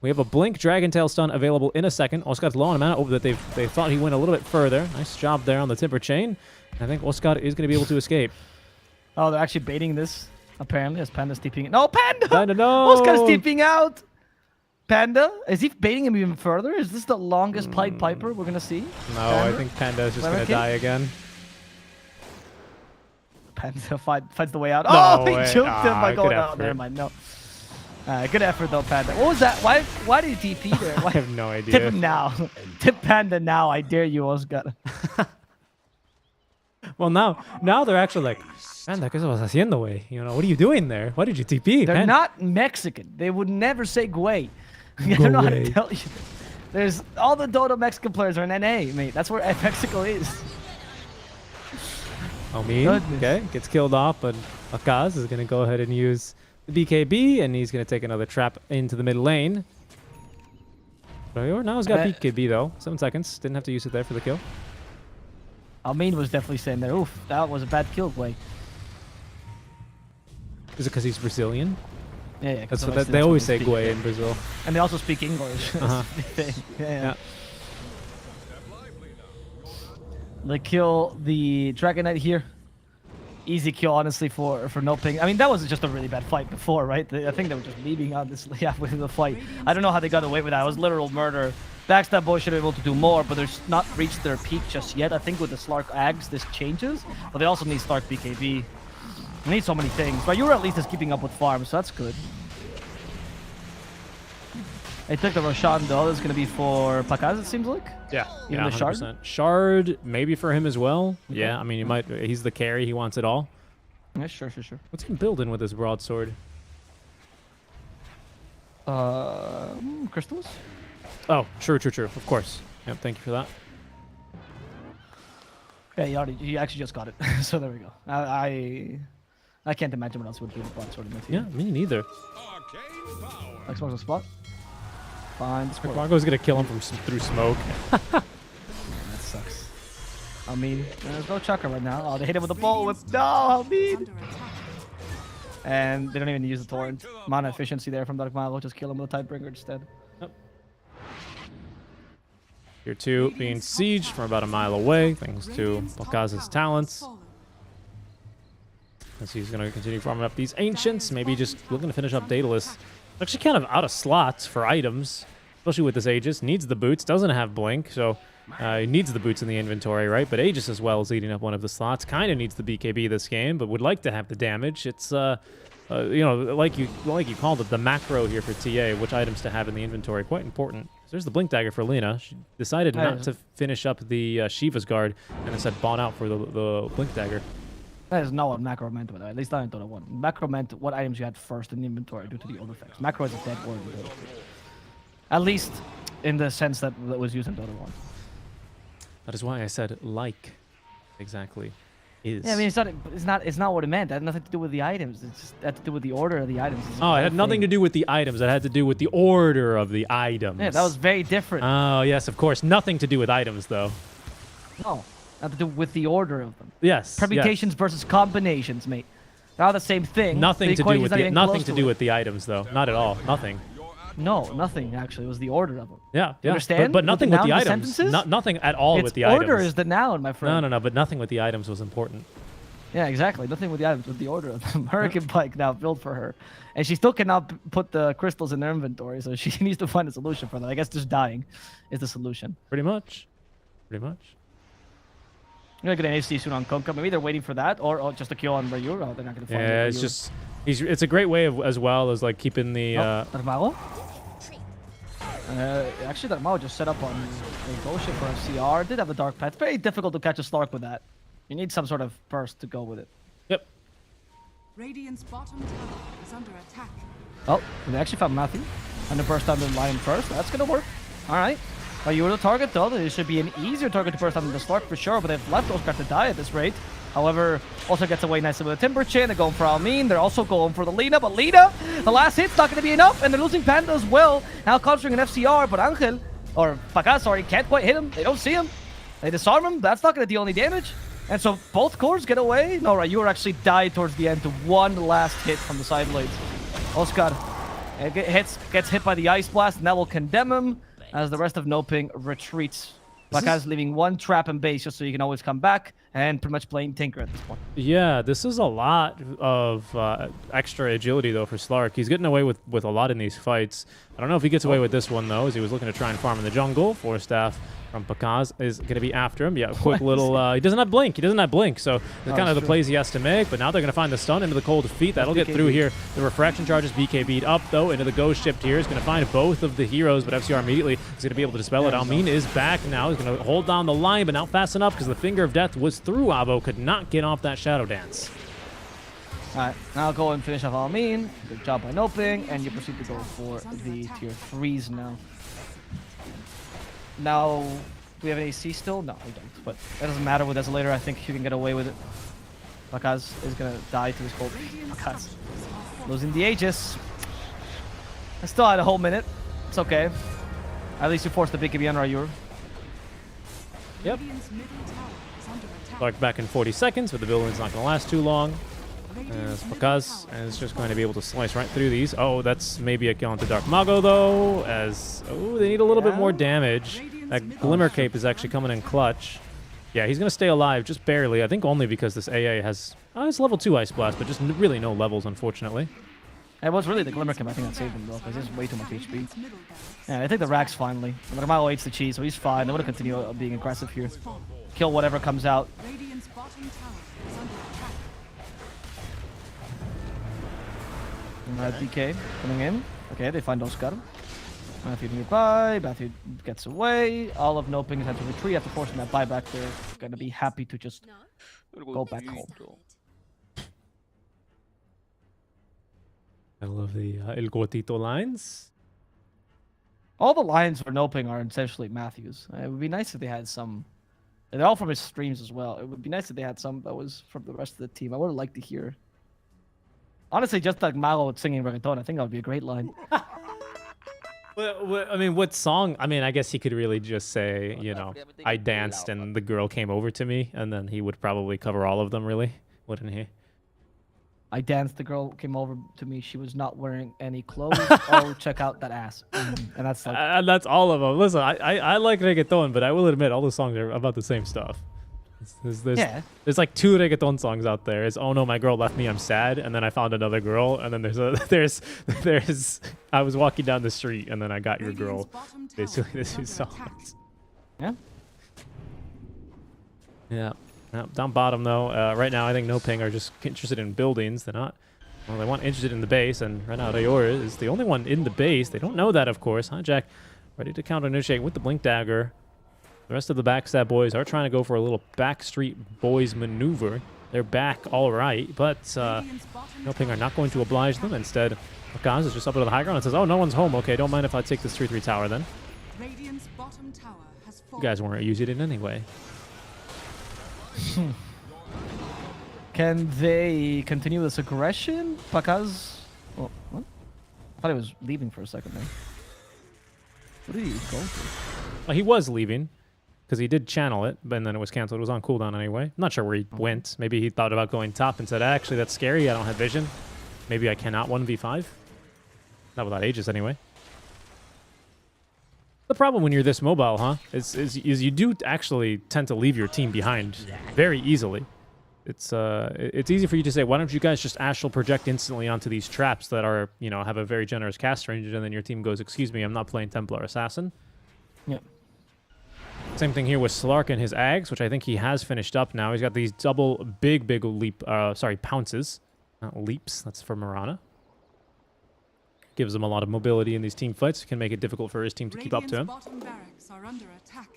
We have a Blink Dragon Tail stun available in a second. Oscar's low on mana. Oh, that they thought he went a little bit further. Nice job there on the Timber Chain. I think Oscar is going to be able to escape. Oh, they're actually baiting this, apparently, as Panda's TPing. No, Panda! Panda, no! Oscar's TPing out! Panda? Is he baiting him even further? Is this the longest Pied Piper we're going to see? No, Panda? I think Panda is just going to die again. Panda finds the way out. No oh, he way. choked him by going out. Effort. Never mind, no. Good effort, though, Panda. What was that? Why did he TP there? I have no idea. Tip him now. Tip Panda now. I dare you, Oscar. Well, now they're actually like, Panda, ¿qué estás haciendo, güey? You know, what are you doing there? Why did you TP? They're not Mexican. They would never say güey. I don't know how to tell you. There's all the Dota Mexican players are in NA, mate. That's where Mexico is. Oh, me? Okay, gets killed off, but Akaz is going to go ahead and use the BKB, and he's going to take another trap into the mid lane. Now he's got BKB, though. 7 seconds. Didn't have to use it there for the kill. Almin was definitely saying there, oof, that was a bad kill, güey. Is it because he's Brazilian? Yeah, that's what they always say, güey, in Brazil. And they also speak English. yeah. They kill the Dragon Knight here. Easy kill, honestly, for no ping. I mean, that was just a really bad fight before, right? I think they were just leaving out this halfway through the fight. I don't know how they got away with that. It was literal murder. Backstab boys should be able to do more, but they're not reached their peak just yet. I think with the Slark Ags, this changes. But they also need Slark BKB. They need so many things. But you're at least keeping up with farms, so that's good. They took the Roshan, though. That's going to be for Pakaz, it seems like. Yeah. Even the Shard? Shard, maybe for him as well. Okay. Yeah, I mean, he's the carry. He wants it all. Yeah, sure. What's he building with his broadsword? Crystals? Oh, true. Of course. Yep, thank you for that. Yeah, he actually just got it. So there we go. I can't imagine what else would be the broadsword in my team. Yeah, me neither. Xbox a spot. Fine. Margo's gonna kill him through smoke. That sucks. I mean, there's no Chakra right now. Oh, they hit him with a ball whip. No, I mean. And they don't even use the torrent. Mana efficiency there from Dark Mago. Just kill him with a Tidebringer instead. Yep. Tier 2 being sieged from about a mile away, thanks to Pakaz's talents. As he's going to continue farming up these Ancients, maybe just looking to finish up Daedalus. Actually kind of out of slots for items, especially with this Aegis. Needs the boots, doesn't have Blink, so he needs the boots in the inventory, right? But Aegis as well is eating up one of the slots. Kind of needs the BKB this game, but would like to have the damage. It's, you know, like you called it, the macro here for TA, which items to have in the inventory. Quite important. So there's the Blink Dagger for Lina. She decided not to finish up the Shiva's Guard and instead bought out for the Blink Dagger. That is not what macro meant, by the way. At least I didn't Dota 1. Macro meant what items you had first in the inventory due to the old effects. Macro is a dead word in Dota 2. At least in the sense that was used in Dota 1. That is why I said like. Exactly. Is. Yeah, I mean it's not what it meant. It had nothing to do with the items. It just had to do with the order of the items. Oh, it had nothing to do with the items. It had to do with the order of the items. Yeah, that was very different. Oh, yes, of course. Nothing to do with items, though. No. Have to do with the order of them. Yes. Permutations versus combinations, mate. They're all the same thing. Nothing to do with the items, though. Not at all. Nothing. No, nothing actually. It was the order of them. Yeah. You understand? But nothing with the items. Nothing at all with the items. Order is the noun, my friend. No. But nothing with the items was important. Yeah, exactly. Nothing with the items, with the order of them. Hurricane Pike now built for her, and she still cannot put the crystals in her inventory, so she needs to find a solution for that. I guess just dying is the solution. Pretty much. You're gonna get an HD soon on Konka. Maybe they're waiting for that, or just a kill on Rayur. Oh, they're not gonna find it. Yeah, it's just it's a great way of, as well as like keeping the. Darmago? Actually, Darmago just set up on a bullshit for FCR. Did have a dark path. Very difficult to catch a Slark with that. You need some sort of burst to go with it. Yep. Radiant's bottom tower is under attack. Oh, they actually found Matthew. And the burst down the line first. That's gonna work. All right. You were the target though. It should be an easier target to burst down than the Slark for sure. But they've left Oscar to die at this rate. However, also gets away nicely with a Timber Chain. They're going for Almin. They're also going for the Lina. But Lina, the last hit's not going to be enough. And they're losing Panda as well. Now conjuring an FCR. But Angel, or Pacaz, sorry, can't quite hit him. They don't see him. They disarm him. That's not going to deal any damage. And so both cores get away. No, right, you actually died towards the end to one last hit from the side blades. Oscar gets hit by the Ice Blast. And that will condemn him as the rest of Noping retreats. Pacaz leaving one trap in base just so you can always come back and pretty much playing Tinker at this point. Yeah, this is a lot of extra agility, though, for Slark. He's getting away with a lot in these fights. I don't know if he gets away with this one, though, as he was looking to try and farm in the jungle. Force Staff from Pacaz is going to be after him. Yeah, quick little... he doesn't have Blink. He doesn't have Blink, so that's kind of the plays he has to make. But now they're going to find the stun into the cold feet. That'll get through here. The refraction charges BKB'd up, though, into the ghost ship here. He's going to find both of the heroes, but FCR immediately is going to be able to dispel it. Almin is back now. He's going to hold down the line, but not fast enough because the Finger of Death was through Avo. Could not get off that Shadow Dance. Alright, now go and finish off Almin. Good job by Noping, and you proceed to go for the tier 3s now. Now, do we have an AC still? No, we don't. But that doesn't matter with Desolator. I think you can get away with it. Pacaz is going to die to his cold. Pacaz losing the Aegis. I still had a whole minute. It's okay. At least you forced the BKB on Rayur. Yep. Radiant's middle tower is under attack. Slark back in 40 seconds, but the building's not going to last too long. As Pacaz is just going to be able to slice right through these. Oh, that's maybe a kill into Dark Mago, though, as... Oh, they need a little bit more damage. That Glimmer Cape is actually coming in clutch. Yeah, he's going to stay alive just barely. I think only because this AA has... Oh, it's level 2 Ice Blast, but just really no levels, unfortunately. It was really the Glimmer Cape I think that saved him, though, because there's way too much HP. Yeah, I think the Rax finally. Mago hates the cheese, so he's fine. They want to continue being aggressive here. Kill whatever comes out. Radiant's bottom tower is under attack. DK coming in. Okay, they find Oscar. Matthew nearby. Matthew gets away. All of Noping has to retreat after forcing that buyback. They're going to be happy to just go back home. I love the El Gotito lines. All the lines for Noping are essentially Matthew's. It would be nice if they had some... They're all from his streams as well. It would be nice if they had some that was from the rest of the team. I would have liked to hear. Honestly, just like Mago singing reggaeton, I think that would be a great line. I mean, what song? I mean, I guess he could really just say, you know, I danced and the girl came over to me, and then he would probably cover all of them, really, wouldn't he? I danced, the girl came over to me, she was not wearing any clothes. Oh, check out that ass. And that's like... And that's all of them. Listen, I like reggaeton, but I will admit, all the songs are about the same stuff. There's like 2 reggaeton songs out there. It's "Oh no, my girl left me, I'm sad," and then "I found another girl," and then there's "I was walking down the street and then I got your girl." Basically, the 2 songs. Yeah. Yeah. Down bottom though, right now I think Noping are just interested in buildings. They're not. Well, they want interested in the base, and right now Rayur is the only one in the base. They don't know that, of course. Hijack ready to counter initiate with the Blink Dagger. The rest of the Backstab boys are trying to go for a little backstreet boys maneuver. They're back all right, but Noping are not going to oblige them. Instead, Pacaz is just up to the high ground and says, "Oh, no one's home. Okay, don't mind if I take this 3-3 tower then." Radiant's bottom tower has You guys weren't using it anyway. Can they continue this aggression? Pacaz... Oh, what? I thought he was leaving for a second there. What did he go for? Well, he was leaving. Because he did channel it, but then it was canceled. It was on cooldown anyway. I'm not sure where he went. Maybe he thought about going top and said, actually, that's scary. I don't have vision. Maybe I cannot 1v5. Not without Aegis anyway. The problem when you're this mobile, huh, is you do actually tend to leave your team behind very easily. It's easy for you to say, why don't you guys just astral project instantly onto these traps that are, you know, have a very generous cast range, and then your team goes, excuse me, I'm not playing Templar Assassin. Yeah. Same thing here with Slark and his Ags, which I think he has finished up now. He's got these double big leap, pounces. Not leaps, that's for Mirana. Gives him a lot of mobility in these team fights. Can make it difficult for his team to keep up to him. Bottom barracks are under attack.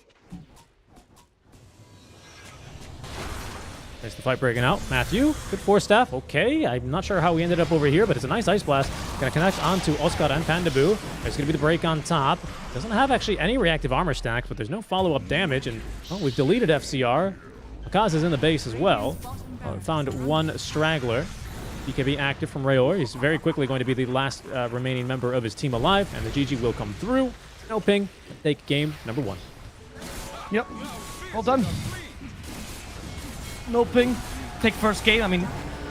There's the fight breaking out. Matthew, good force staff. Okay, I'm not sure how we ended up over here, but it's a nice Ice Blast. Gonna connect onto Oscar and Pandaboo. There's gonna be the break on top. Doesn't have actually any reactive armor stacks, but there's no follow-up damage. And, well, we've deleted FCR. Akaz is in the base as well. Found one straggler. BKB active from Rayor. He's very quickly going to be the last remaining member of his team alive, and the GG will come through. No ping. Take game number 1. Yep. Well done. No ping. Take first game. I mean,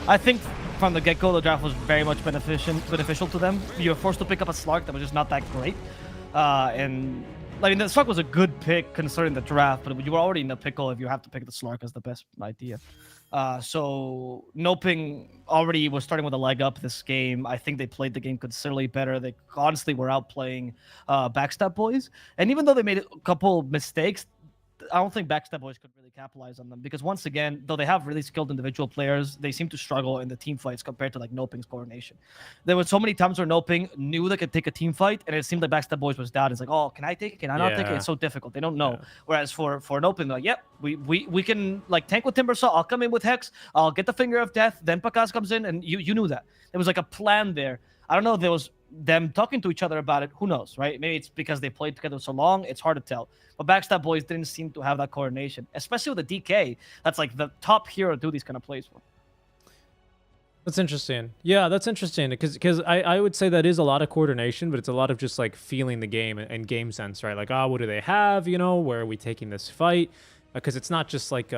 I think from the get-go, the draft was very much beneficial to them. You were forced to pick up a Slark that was just not that great. And I mean, the Slark was a good pick considering the draft, but you were already in the pickle if you have to pick the Slark as the best idea. So No Ping already was starting with a leg up this game. I think they played the game considerably better. They constantly were outplaying Backstab Boys. And even though they made a couple mistakes, I don't think Backstab Boys could really capitalize on them because once again, though they have really skilled individual players, they seem to struggle in the team fights compared to like No Ping's coordination. There were so many times where No Ping knew they could take a team fight, and it seemed like Backstab Boys was down. It's like, oh, can I take it? Can I not take it? It's so difficult. They don't know. Yeah. Whereas for No Ping, they're like, yep, we can like tank with Timbersaw. I'll come in with Hex. I'll get the Finger of Death. Then Pakaz comes in, and you knew that. There was like a plan there. I don't know if there was them talking to each other about it. Who knows, right? Maybe it's because they played together so long. It's hard to tell. But Backstab Boys didn't seem to have that coordination, especially with the DK. That's like the top hero to do these kind of plays for. That's interesting. Yeah, that's interesting because I would say that is a lot of coordination, but it's a lot of just like feeling the game and game sense, right? Like, oh, what do they have? You know, where are we taking this fight? Because it's not just like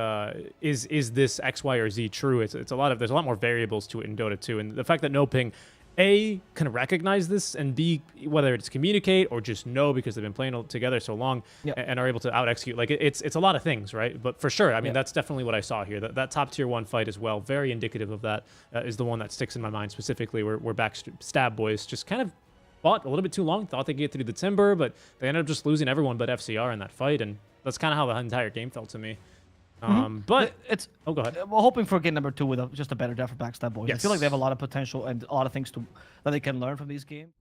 is this X, Y, or Z true? It's a lot of there's a lot more variables to it in Dota 2, and the fact that No Ping A, can recognize this, and B, whether it's communicate or just know because they've been playing together so long and are able to out-execute. Like, it's a lot of things, right? But for sure, I mean, that's definitely what I saw here. That top tier 1 fight as well, very indicative of that, is the one that sticks in my mind specifically, where Backstab Boys just kind of fought a little bit too long, thought they could get through the Timber, but they ended up just losing everyone but FCR in that fight, and that's kind of how the entire game felt to me. But it's go ahead. We're hoping for game number 2 with just a better draft for Backstab Boys. Yes. I feel like they have a lot of potential and a lot of things that they can learn from these games.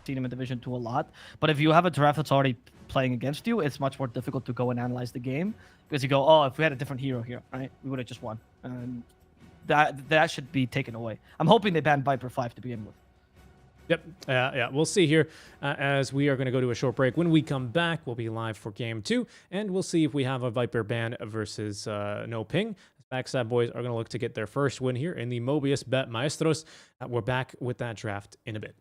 Seen them in Division 2 a lot, but if you have a draft that's already playing against you, it's much more difficult to go and analyze the game because you go, oh, if we had a different hero here, right, we would have just won, and that should be taken away. I'm hoping they ban Viper 5 to begin with. Yep. Yeah, we'll see here as we are going to go to a short break. When we come back, we'll be live for Game 2, and we'll see if we have a Viper ban versus No Ping. Backstab Boys are going to look to get their first win here in the Mobius.bet Maestros. We're back with that draft in a bit.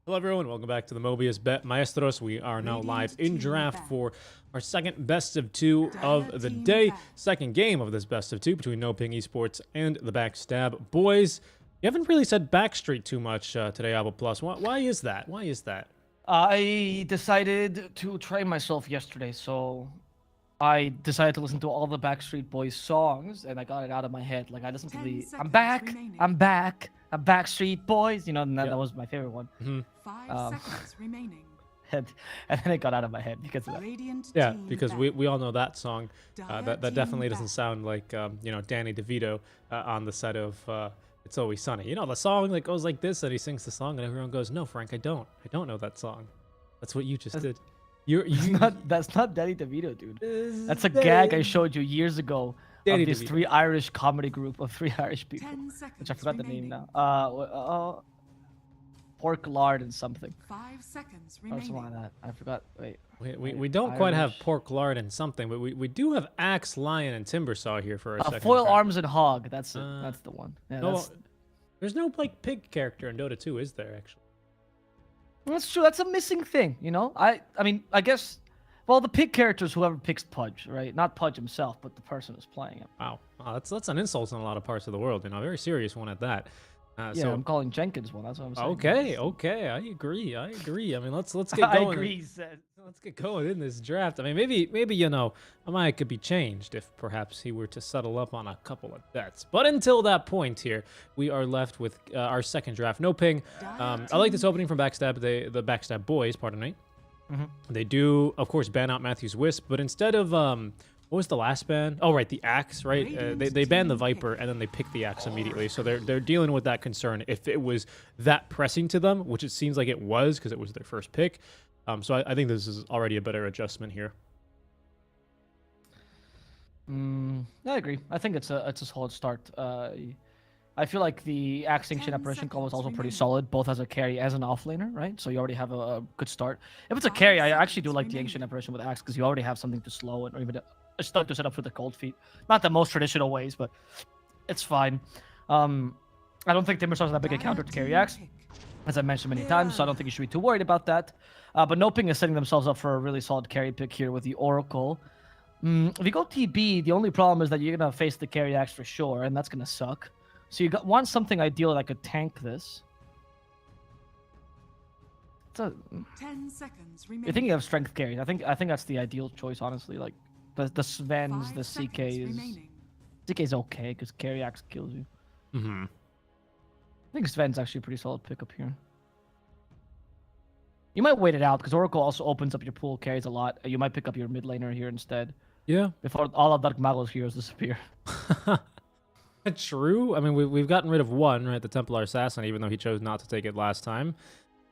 Hello everyone, welcome back to the Mobius.bet Maestros. We are now live in draft for our second best of 2 of the day. Second game of this best of 2 between No Ping Esports and the Backstab boys. You haven't really said Backstreet too much today, Avo Plus. Why is that? Why is that? I decided to train myself yesterday, so I decided to listen to all the Backstreet Boys songs, and I got it out of my head. Like, I listened to the I'm back, I'm Backstreet Boys, you know, and that was my favorite one. 5 seconds remaining. And then it got out of my head because of that. Radiant Yeah, team because back. we all know that song. Dire That team definitely doesn't back. sound like you know, Danny DeVito on the set of It's Always Sunny. You know, the song that goes like this, and he sings the song, and everyone goes, "No, Frank, I don't know that song." That's what you just did. That's not Danny DeVito, dude. That's a gag I showed you years ago Danny of this DeVito. 3 Irish comedy group of 3 Irish people, 10 seconds which I forgot the name remaining. now. Pork lard and something, 5 seconds or something remaining. like that. I forgot. Wait. We don't quite have Irish. pork lard and something, but we do have axe, lion, and timbersaw here for a second. Foil draft. arms and hog. That's it. That's the one. Yeah, No, that's, there's no like pig character in Dota 2, is there? Actually, that's true. That's a missing thing, you know. I mean, I guess. Well, the pig character is whoever picks Pudge, right? Not Pudge himself, but the person who's playing him. wow, that's an insult in a lot of parts of the world. You know, a very serious one at that. Yeah, So I'm calling Jenkins one. That's what I'm saying. okay, I agree. I mean, let's get I going. agree. He said. Let's get going in this draft. I mean, maybe you know, Amaya could be changed if perhaps he were to settle up on a couple of bets. But until that point here, we are left with our second draft. No ping. I like this opening from Backstab. The Backstab boys, pardon me. They do, of course, ban out Matthew's Wisp, but instead of what was the last ban? Oh, right, the axe, right? They ban the Viper and then they pick the axe immediately. So they're dealing with that concern. If it was that pressing to them, which it seems like it was because it was their first pick. So I think this is already a better adjustment here. I agree. I think it's a solid start. I feel like the Axe Extinction 10 Apparition call was seconds also pretty remaining. solid, both as a carry as an offlaner, right? So you already have a good start. If it's a 5 carry, I actually do seconds like the remaining. Ancient Apparition with Axe because you already have something to slow it, or even a start to set up for the cold feet. Not the most traditional ways, but it's fine. I don't think Timbersaw's that big a counter to carry Axe, as I mentioned many times, so I don't think you should be too worried about that. But Noping is setting themselves up for a really solid carry pick here with the Oracle. If you go TB, the only problem is that you're going to face the carry axe for sure, and that's going to suck. So you want something ideal that could tank this. You're 10 seconds remaining. thinking of strength carries. I think that's the ideal choice, honestly. Like the Svens, 5 the seconds CKs. remaining. CK's okay because carry axe kills you. I think Sven's actually a pretty solid pickup here. You might wait it out because Oracle also opens up your pool, carries a lot. You might pick up your mid laner here instead Yeah. before all of Dark Mago's heroes disappear. True. I mean, we've gotten rid of one, right? The Templar Assassin, even though he chose not to take it last time.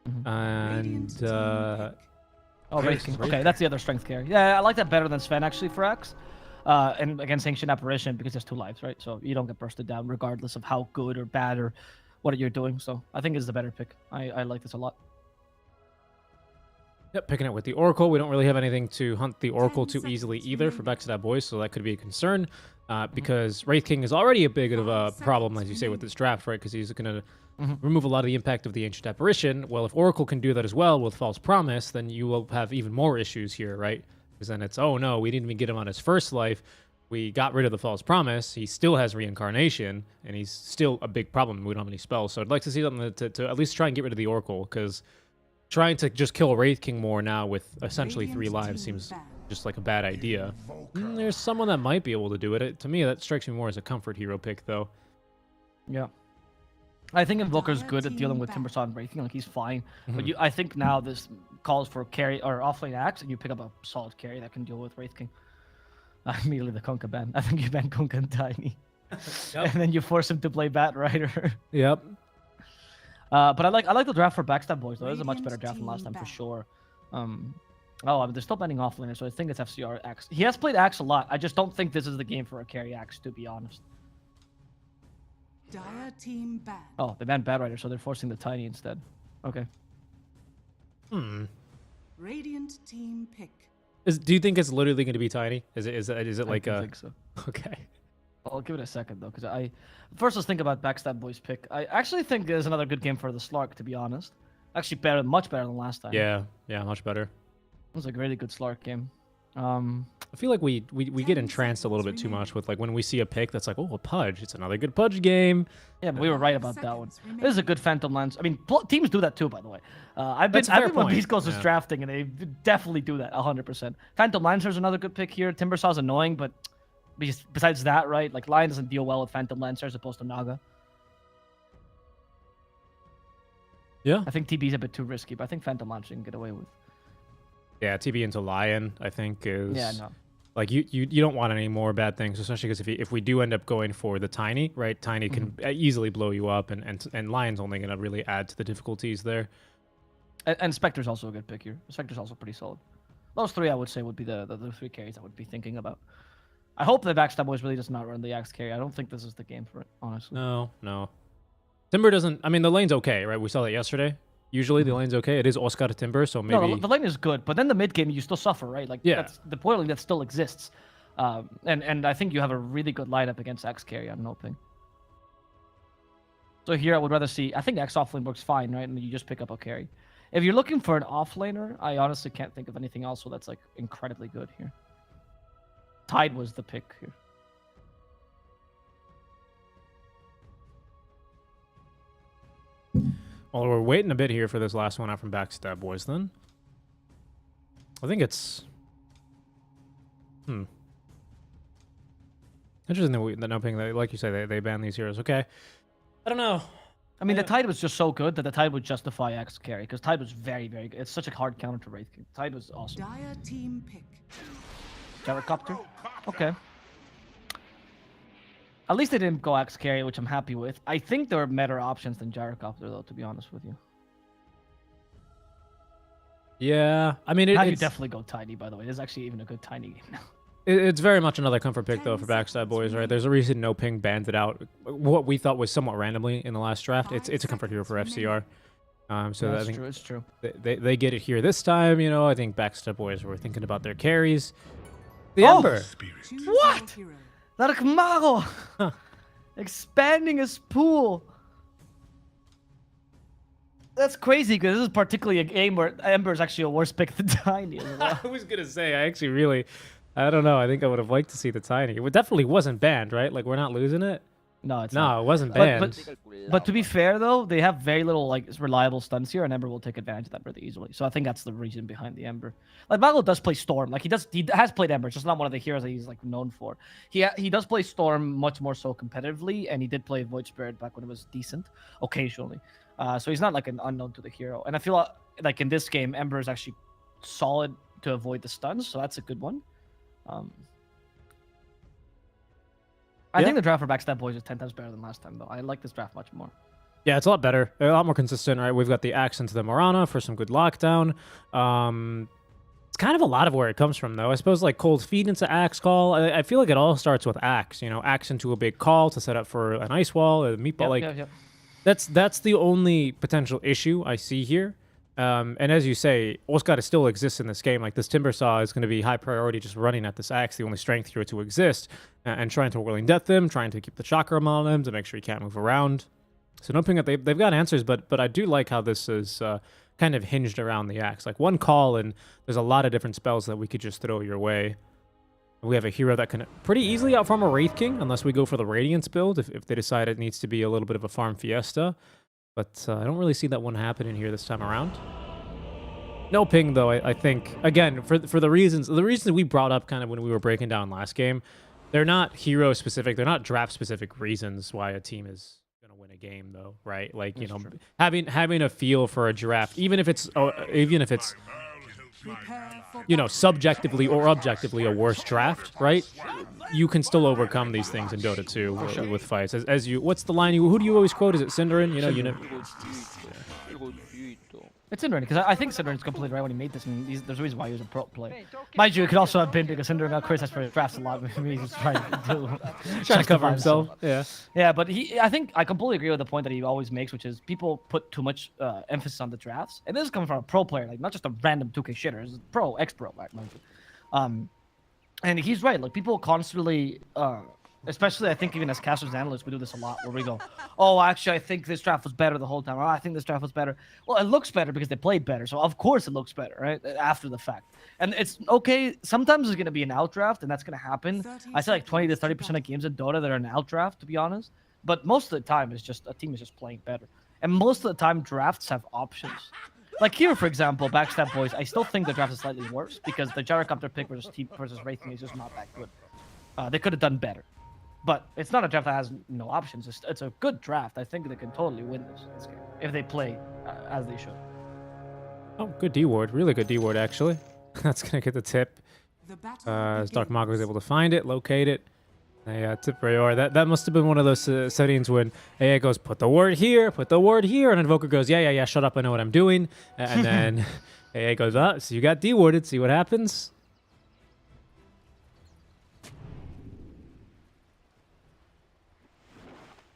Radiant And team pick. Oh, Wraith Wraith King. King. Okay, that's the other strength carry. Yeah, I like that better than Sven actually for Axe. And against Ancient Apparition because there's 2 lives, right? So you don't get bursted down regardless of how good or bad or what you're doing. So I think it's the better pick. I like this a lot. yep, picking it with the Oracle. We don't really have anything to hunt the Oracle 10 too easily seconds either for remaining. Backstab boys, so that could be a concern. Because Wraith King is already a bit of a 5 problem, seconds as you say, with this draft, right? Because he's going to Mhm. remove a lot of the impact of the Ancient Apparition. Well, if Oracle can do that as well with False Promise, then you will have even more issues here, right? Because then it's, oh no, we didn't even get him on his first life. We got rid of the False Promise. He still has Reincarnation, and he's still a big problem. We don't have any spells. So I'd like to see something to at least try and get rid of the Oracle, because trying to just kill Wraith King more now with essentially 3 Radiant lives team seems back. just like a bad idea. There's someone that might be able to do it. To me, that strikes me more as a comfort hero pick, though. Yeah. I think Invoker's Dire good at dealing team with back. Timbersaw and Wraithing. Like, he's fine. But I think now this calls for carry or offlane axe, and you pick up a solid carry that can deal with Wraith King. Immediately the Kunkka ban. I think you ban Kunkka and Tiny. And then you force him to play Bat Rider. Yep. But I like the draft for Backstab boys, though. It was a much better Radiant draft than last team time for back. sure. I mean, they're still banning offlaner, so I think it's FCR Axe. He has played Axe a lot. I just don't think this is the game for a carry Axe, to be honest. Dire team back. Oh, they banned Bat Rider, so they're forcing the Tiny instead. Okay. Radiant team pick. Do you think it's literally going to be Tiny? Is it like I a... think so. Okay. I'll give it a second though, because first let's think about Backstab Boys pick. I actually think there's another good game for the Slark, to be honest. Actually, better, much better than last time. Yeah, much better. It was a really good Slark game. I feel like we get entranced a little bit too much with like when we see a pick that's like, oh, a Pudge. It's another good Pudge game. Yeah, but we were right about that one. This is a good Phantom Lance. I mean, teams do that too, by the way. I've That's been a fair when point. Beast Coast is Yeah. drafting, and they definitely do that 100%. Phantom Lancer's another good pick here. Timbersaw's annoying, but besides that, right? Like Lion doesn't deal well with Phantom Lancer as opposed to Naga. Yeah. I think TB's a bit too risky, but I think Phantom Lancer you can get away with. Yeah, TB into Lion, I think is. Yeah, no. Like you don't want any more bad things, especially because if we do end up going for the Tiny, right? Tiny can easily blow you up, and Lion's only gonna really add to the difficulties there. And Spectre's also a good pick here. Spectre's also pretty solid. Those three, I would say, would be the three carries I would be thinking about. I hope the Backstab Boys really does not run the Axe carry. I don't think this is the game for it, honestly. No. Timber doesn't. I mean, the lane's okay, right? We saw that yesterday. Usually the lane's okay. It is Oscar to Timber, so maybe. No, the lane is good, but then the mid game you still suffer, right? Like that's the poiling that still exists. And I think you have a really good lineup against Axe carry on no ping. So here I would rather see. I think Axe offlane works fine, right? And you just pick up a carry. If you're looking for an offlaner, I honestly can't think of anything else that's like incredibly good here. Tide was the pick here. Well, we're waiting a bit here for this last one out from Backstab Boys. Then I think it's. Interesting that no ping. Like you say, they ban these heroes. Okay. I don't know. I mean, the Tide was just so good that the Tide would justify Axe carry because Tide was very, very good. It's such a hard counter to Wraith King. Tide was awesome. Dire team pick. Gyrocopter? Okay. At least they didn't go Axe carry, which I'm happy with. I think there are better options than Gyrocopter, though, to be honest with you. Yeah, I mean, You it's definitely go Tiny, by the way. There's actually even a good Tiny game now. It's very much another comfort pick, though, for Backstab Boys, right? There's a reason no ping banned it out. What we thought was somewhat randomly in the last draft. It's a comfort hero for FCR. So That's I think true. It's true. they get it here this time. You know, I think Backstab Boys were thinking about their carries. The Ember. Choose What? your hero. Dark Mago! Expanding his pool. That's crazy because this is particularly a game where Ember is actually a worse pick than Tiny as well. I was gonna say, I actually really, I don't know. I think I would have liked to see the Tiny. It definitely wasn't banned, right? Like we're not losing it. No, it's not. No, it wasn't banned. But to be fair though, they have very little like reliable stuns here, and Ember will take advantage of that really easily. So I think that's the reason behind the Ember. Like Mago does play Storm, like he has played Ember, it's just not one of the heroes that he's like known for. He does play Storm much more so competitively, and he did play Void Spirit back when it was decent, occasionally. So he's not like an unknown to the hero. And I feel like in this game, Ember is actually solid to avoid the stuns, so that's a good one. I think the draft for Backstab Boys is 10 times better than last time, though. I like this draft much more. Yeah, it's a lot better, a lot more consistent, right? We've got the Axe into the Morana for some good lockdown. It's kind of a lot of where it comes from, though. I suppose like cold feet into Axe call. I feel like it all starts with Axe. You know, Axe into a big call to set up for an ice wall, a meatball. That's the only potential issue I see here. And as you say, Oscar still exists in this game. Like this Timbersaw is going to be high priority, just running at this Axe, the only strength hero to exist, and trying to Whirling Death him, trying to keep the chakra on him to make sure he can't move around. So no ping up. They've got answers, but I do like how this is kind of hinged around the Axe. Like one call, and there's a lot of different spells that we could just throw your way. We have a hero that can pretty easily outfarm a Wraith King, unless we go for the Radiance build, if they decide it needs to be a little bit of a farm fiesta. But I don't really see that one happening here this time around. No ping, though, I think, again, for the reasons we brought up kind of when we were breaking down last game, they're not hero-specific, they're not draft-specific reasons why a team is going to win a game, though, right? Like, you know, having a feel for a draft, even if it's you know, subjectively or objectively a worse draft, right? You can still overcome these things in Dota 2 with fights. As you, what's the line? Who do you always quote? Is it Cinderin? You know. It's Cinderin, because I think Cinderin's completely right when he made this, and there's a reason why he was a pro player. Mind you, it could also have been because Cinderin got criticized for his drafts a lot. Maybe he's just trying to cover himself. Yeah. Yeah, but I think I completely agree with the point that he always makes, which is people put too much emphasis on the drafts. And this is coming from a pro player, like not just a random 2K shitter. It's pro, ex-pro, mind you. And he's right. Like people constantly Especially, I think even as casters and analysts, we do this a lot, where we go, "Oh, actually, I think this draft was better the whole time." Or, "I think this draft was better." Well, it looks better because they played better, so of course it looks better, right? After the fact, and it's okay. Sometimes there's gonna be an outdraft, and that's gonna happen. I say like 20 to 30% of games in Dota that are an outdraft, to be honest. But most of the time, it's just a team is just playing better, and most of the time, drafts have options. Like here, for example, Backstab boys, I still think the draft is slightly worse because the gyrocopter pick versus Wraithing is just not that good. They could have done better. But it's not a draft that has no options. It's a good draft. I think they can totally win this game if they play as they should. Oh, good D ward. Really good D ward, actually. That's going to get the tip. The battle As Dark begins. Mako was able to find it, locate it. Tip Rayor. That must have been one of those settings when AA goes, put the word here, and Invoker goes, yeah, shut up, I know what I'm doing. And then AA goes, so you got D warded, see what happens.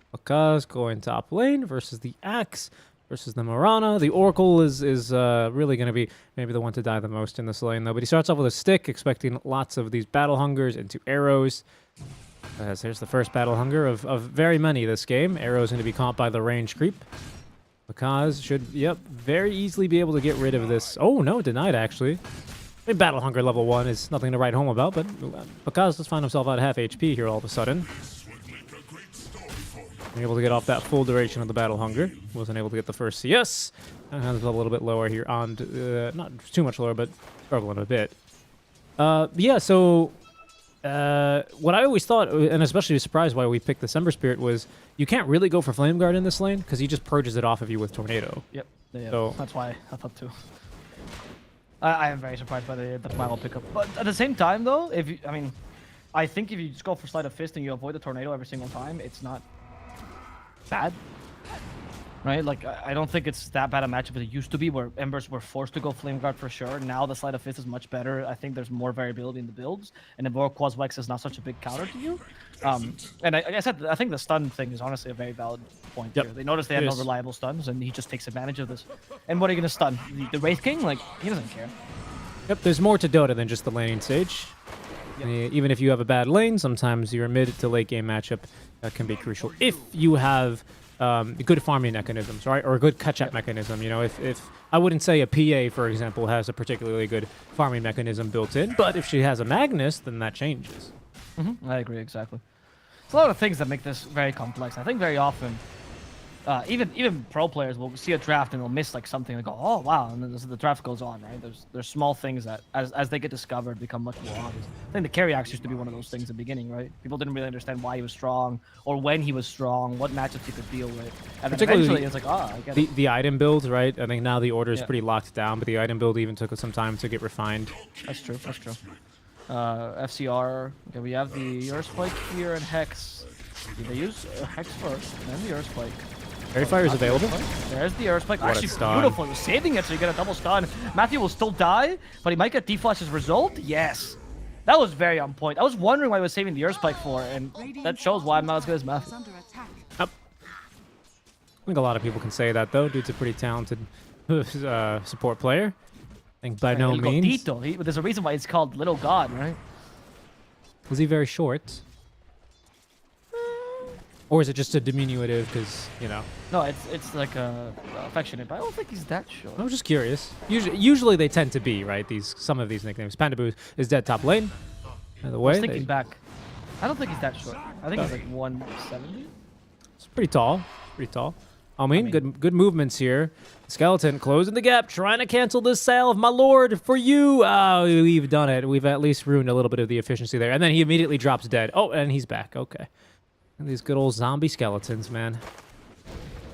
Because going top lane versus the Axe versus the Mirana. The Oracle is really going to be maybe the one to die the most in this lane, though. But he starts off with a stick, expecting lots of these Battle Hungers into arrows. As there's the first Battle Hunger of very many this game. Arrows going to be caught by the range creep. Because should, very easily be able to get rid of this. Oh, no, denied, actually. I mean, Battle Hunger level 1 is nothing to write home about, but Bakaz does find himself at half HP here all of a sudden. Able to get off that full duration of the Battle Hunger. Wasn't able to get the first CS. And has a little bit lower here on, not too much lower, but struggling a bit. So what I always thought, and especially was surprised why we picked the December Spirit, was you can't really go for Flame Guard in this lane because he just purges it off of you with Tornado. Yep. So that's why I thought too. I am very surprised by the final pickup. But at the same time, though, I think if you just go for Sleight of Fist and you avoid the Tornado every single time, it's not bad, right? Like, I don't think it's that bad a matchup as it used to be, where Embers were forced to go Flame Guard for sure. Now the Sleight of Fist is much better. I think there's more variability in the builds, and Invoke Quas Wex is not such a big counter to you. And like I said, I think the stun thing is honestly a very valid point here. They noticed they had no reliable stuns, and he just takes advantage of this. And what are you going to stun? The Wraith King? Like, he doesn't care. Yep, there's more to Dota than just the laning stage. Even if you have a bad lane, sometimes your mid to late game matchup can be crucial. If you have good farming mechanisms, right, or a good catch-up mechanism. You know, if I wouldn't say a PA, for example, has a particularly good farming mechanism built in, but if she has a Magnus, then that changes. I agree, exactly. It's a lot of things that make this very complex. I think very often, even pro players will see a draft and they'll miss like something and go, oh wow, and then the draft goes on, right? There's small things that as they get discovered become much more obvious. I think the carry axe used to be one of those things at the beginning, right? People didn't really understand why he was strong or when he was strong, what matchups he could deal with. And then eventually it's like, I get it. The item builds, right? I think now the order is pretty locked down, but the item build even took some time to get refined. That's true, that's true. FCR, okay, we have the Earthquake here and Hex. Did they use Hex first, then the Earthquake. Fairy Fire is available. There's the Earthquake. What a Actually, stun. beautiful. He was saving it, so you get a double stun. Matthew will still die, but he might get deflash as a result. Yes. That was very on point. I was wondering why he was saving the Earthquake for, and that shows why I'm not as good as Matthew. Under attack. Yep. I think a lot of people can say that, though. Dude's a pretty talented support player. I think by no means. There's a reason why it's called Little God, right? Was he very short? Or is it just a diminutive because, you know? No, it's like affectionate, but I don't think he's that short. I'm just curious. Usually they tend to be, right? Some of these nicknames. Pandaboo is dead top lane. By the way, I was thinking back. I don't think he's that short. I think he's like 170. It's pretty tall. Pretty tall. I mean, good movements here. Skeleton closing the gap, trying to cancel this sale of my lord for you. Oh, we've done it. We've at least ruined a little bit of the efficiency there. And then he immediately drops dead. Oh, and he's back. Okay. And these good old zombie skeletons, man.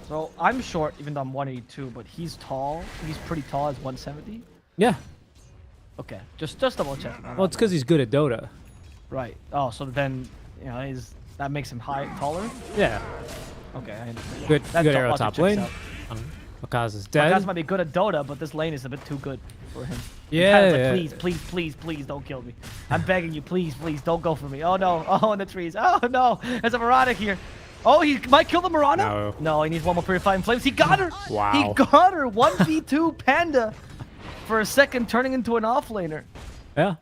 So I'm short, even though I'm 182, but he's tall. He's pretty tall as 170. Yeah. Okay, just double check. Well, it's because he's good at Dota. Right. Oh, so then, you know, that makes him taller? Yeah. Okay, I understand. Good arrow top lane. Bakaz is dead. Bakaz might be good at Dota, but this lane is a bit too good for him. Yeah. Like, please, don't kill me. I'm begging you, please, don't go for me. Oh no, in the trees. Oh no, there's a Mirana here. Oh, he might kill the Mirana? No, he needs one more Purifying Flames. He got her. Wow. He got her. 1v2 Panda for a second, turning into an offlaner. Yeah.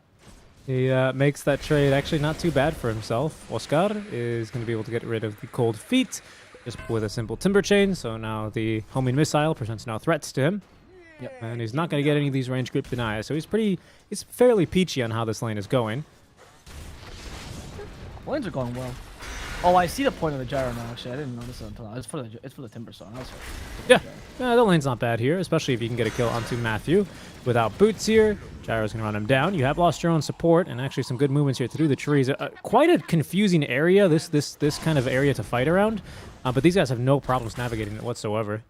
He makes that trade actually not too bad for himself. Oscar is going to be able to get rid of the cold feet just with a simple timber chain. So now the homing missile presents no threats to him. Yep. And he's not going to get any of these range grip denies. So he's fairly peachy on how this lane is going. Lanes are going well. Oh, I see the point of the gyro now. Actually, I didn't notice it until now. It's for the timber song. Yeah, the lane's not bad here, especially if you can get a kill onto Matthew. Without boots here, Gyro's gonna run him down. You have lost your own support, and actually some good movements here through the trees. Quite a confusing area, this kind of area to fight around, but these guys have no problems navigating it whatsoever.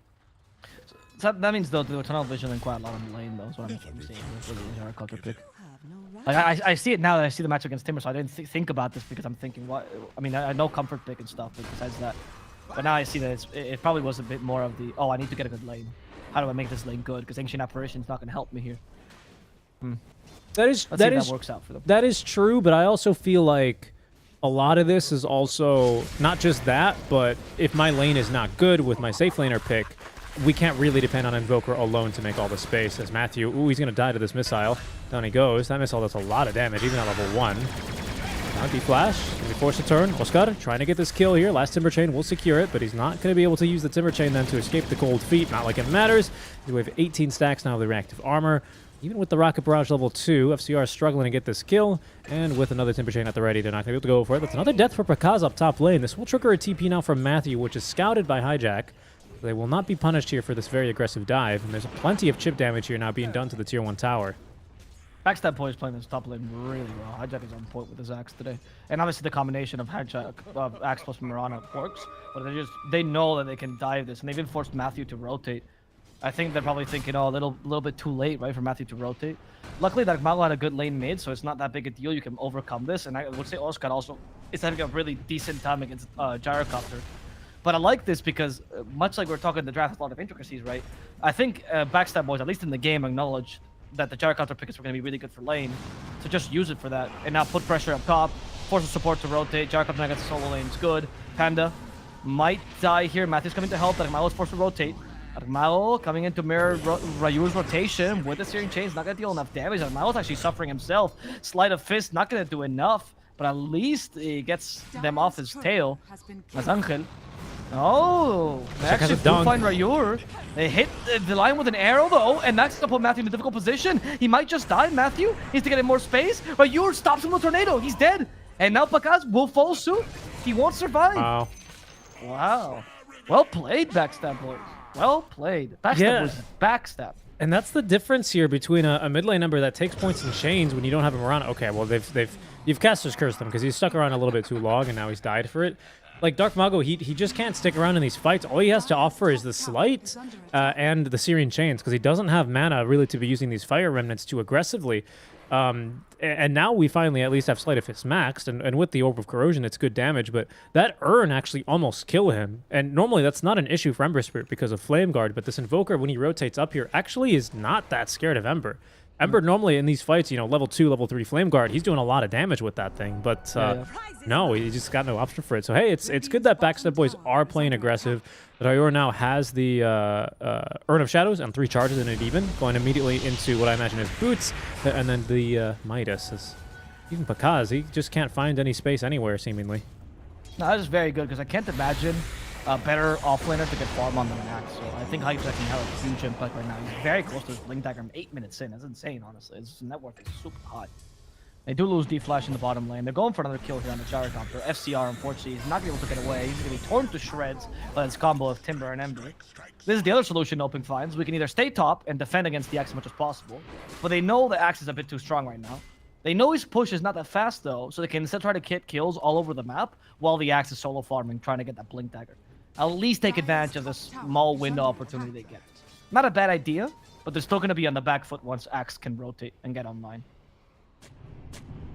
So that means though the tunnel vision and quite a lot on the lane though. That's what I'm seeing for the gyro counter pick. Like, I see it now that I see the match against Timber, so I didn't think about this because I'm thinking, what? I mean, I know comfort pick and stuff, but besides that, but now I see that it probably was a bit more of the, oh, I need to get a good lane. How do I make this lane good? Because Ancient Apparition's not going to help me here. Let's see if that works out for them. That is true, but I also feel like a lot of this is also not just that, but if my lane is not good with my safe laner pick, we can't really depend on Invoker alone to make all the space. As Matthew, ooh, he's going to die to this missile. Down he goes. That missile does a lot of damage, even at level 1. Now D-Flash, going to be forced to turn. Oscar trying to get this kill here. Last Timber Chain will secure it, but he's not going to be able to use the Timber Chain then to escape the cold feet. Not like it matters. We have 18 stacks now of the reactive armor. Even with the Rocket Barrage level 2, FCR is struggling to get this kill. And with another Timber Chain at the ready, they're not going to be able to go for it. That's another death for Prakaz up top lane. This will trigger a TP now from Matthew, which is scouted by Hijack. They will not be punished here for this very aggressive dive, and there's plenty of chip damage here now being done to the tier 1 tower. Backstab boy is playing this top lane really well. Hijack is on point with his Axe today. And obviously the combination of Hijack, Axe plus Mirana works, but they know that they can dive this, and they've even forced Matthew to rotate. I think they're probably thinking, oh, a little bit too late, right, for Matthew to rotate. Luckily, that Malo had a good lane mid, so it's not that big a deal. You can overcome this, and I would say Oscar also is having a really decent time against Gyrocopter. But I like this because, much like we're talking in the draft, a lot of intricacies, right? I think Backstab boys, at least in the game, acknowledged that the Gyrocopter pickers were going to be really good for lane. So just use it for that. And now put pressure up top, force the support to rotate. Gyrocopter against the solo lane is good. Panda might die here. Matthew's coming to help. Argmalo is forced to rotate. Argmalo coming in to mirror Ryu's rotation with the Searing Chains. Not going to deal enough damage. Argmalo's actually suffering himself. Sleight of Fist not going to do enough. But at least he gets them off his tail. That's Angel. Oh, they actually do find Rayur. They hit the line with an arrow though, and that's gonna put Matthew in a difficult position. He might just die. Matthew needs to get in more space. Rayur stops him with a tornado. He's dead. And now Pakaz will follow suit. He won't survive. Wow. Wow. Well played, Backstab boys. Well played. Backstab boys is Backstab. And that's the difference here between a mid lane member that takes points in chains when you don't have him around. Okay, well you've Caster's cursed him because he's stuck around a little bit too long and now he's died for it. Like Dark Mago, he just can't stick around in these fights. All he has to offer is the Slight and the Searing Chains because he doesn't have mana really to be using these Fire Remnants too aggressively. And now we finally at least have Sleight of Fist maxed, and with the Orb of Corrosion, it's good damage, but that Urn actually almost kill him. And normally that's not an issue for Ember Spirit because of Flame Guard, but this Invoker, when he rotates up here, actually is not that scared of Ember. Ember normally in these fights, you know, level 2, level 3 Flame Guard, he's doing a lot of damage with that thing, but no, he just got no option for it. So hey, it's good that Backstab boys are playing aggressive. Rayur now has the Urn of Shadows and 3 charges in it even, going immediately into what I imagine is Boots, and then the Midas. Even Pakaz, he just can't find any space anywhere, seemingly. No, that is very good because I can't imagine a better offlaner to get farm on than Axe. So I think Hijack can have a huge impact right now. He's very close to his Blink Dagger 8 minutes in. That's insane, honestly. His net worth is super high. They do lose D-Flash in the bottom lane. They're going for another kill here on the Gyrocopter. FCR, unfortunately, is not going to be able to get away. He's going to be torn to shreds by his combo of Timber and Ember. This is the other solution Open finds. We can either stay top and defend against the Axe as much as possible, but they know the Axe is a bit too strong right now. They know his push is not that fast, though, so they can instead try to get kills all over the map while the Axe is solo farming, trying to get that Blink Dagger. At least take advantage of the small window opportunity they get. Not a bad idea, but they're still going to be on the back foot once Axe can rotate and get online.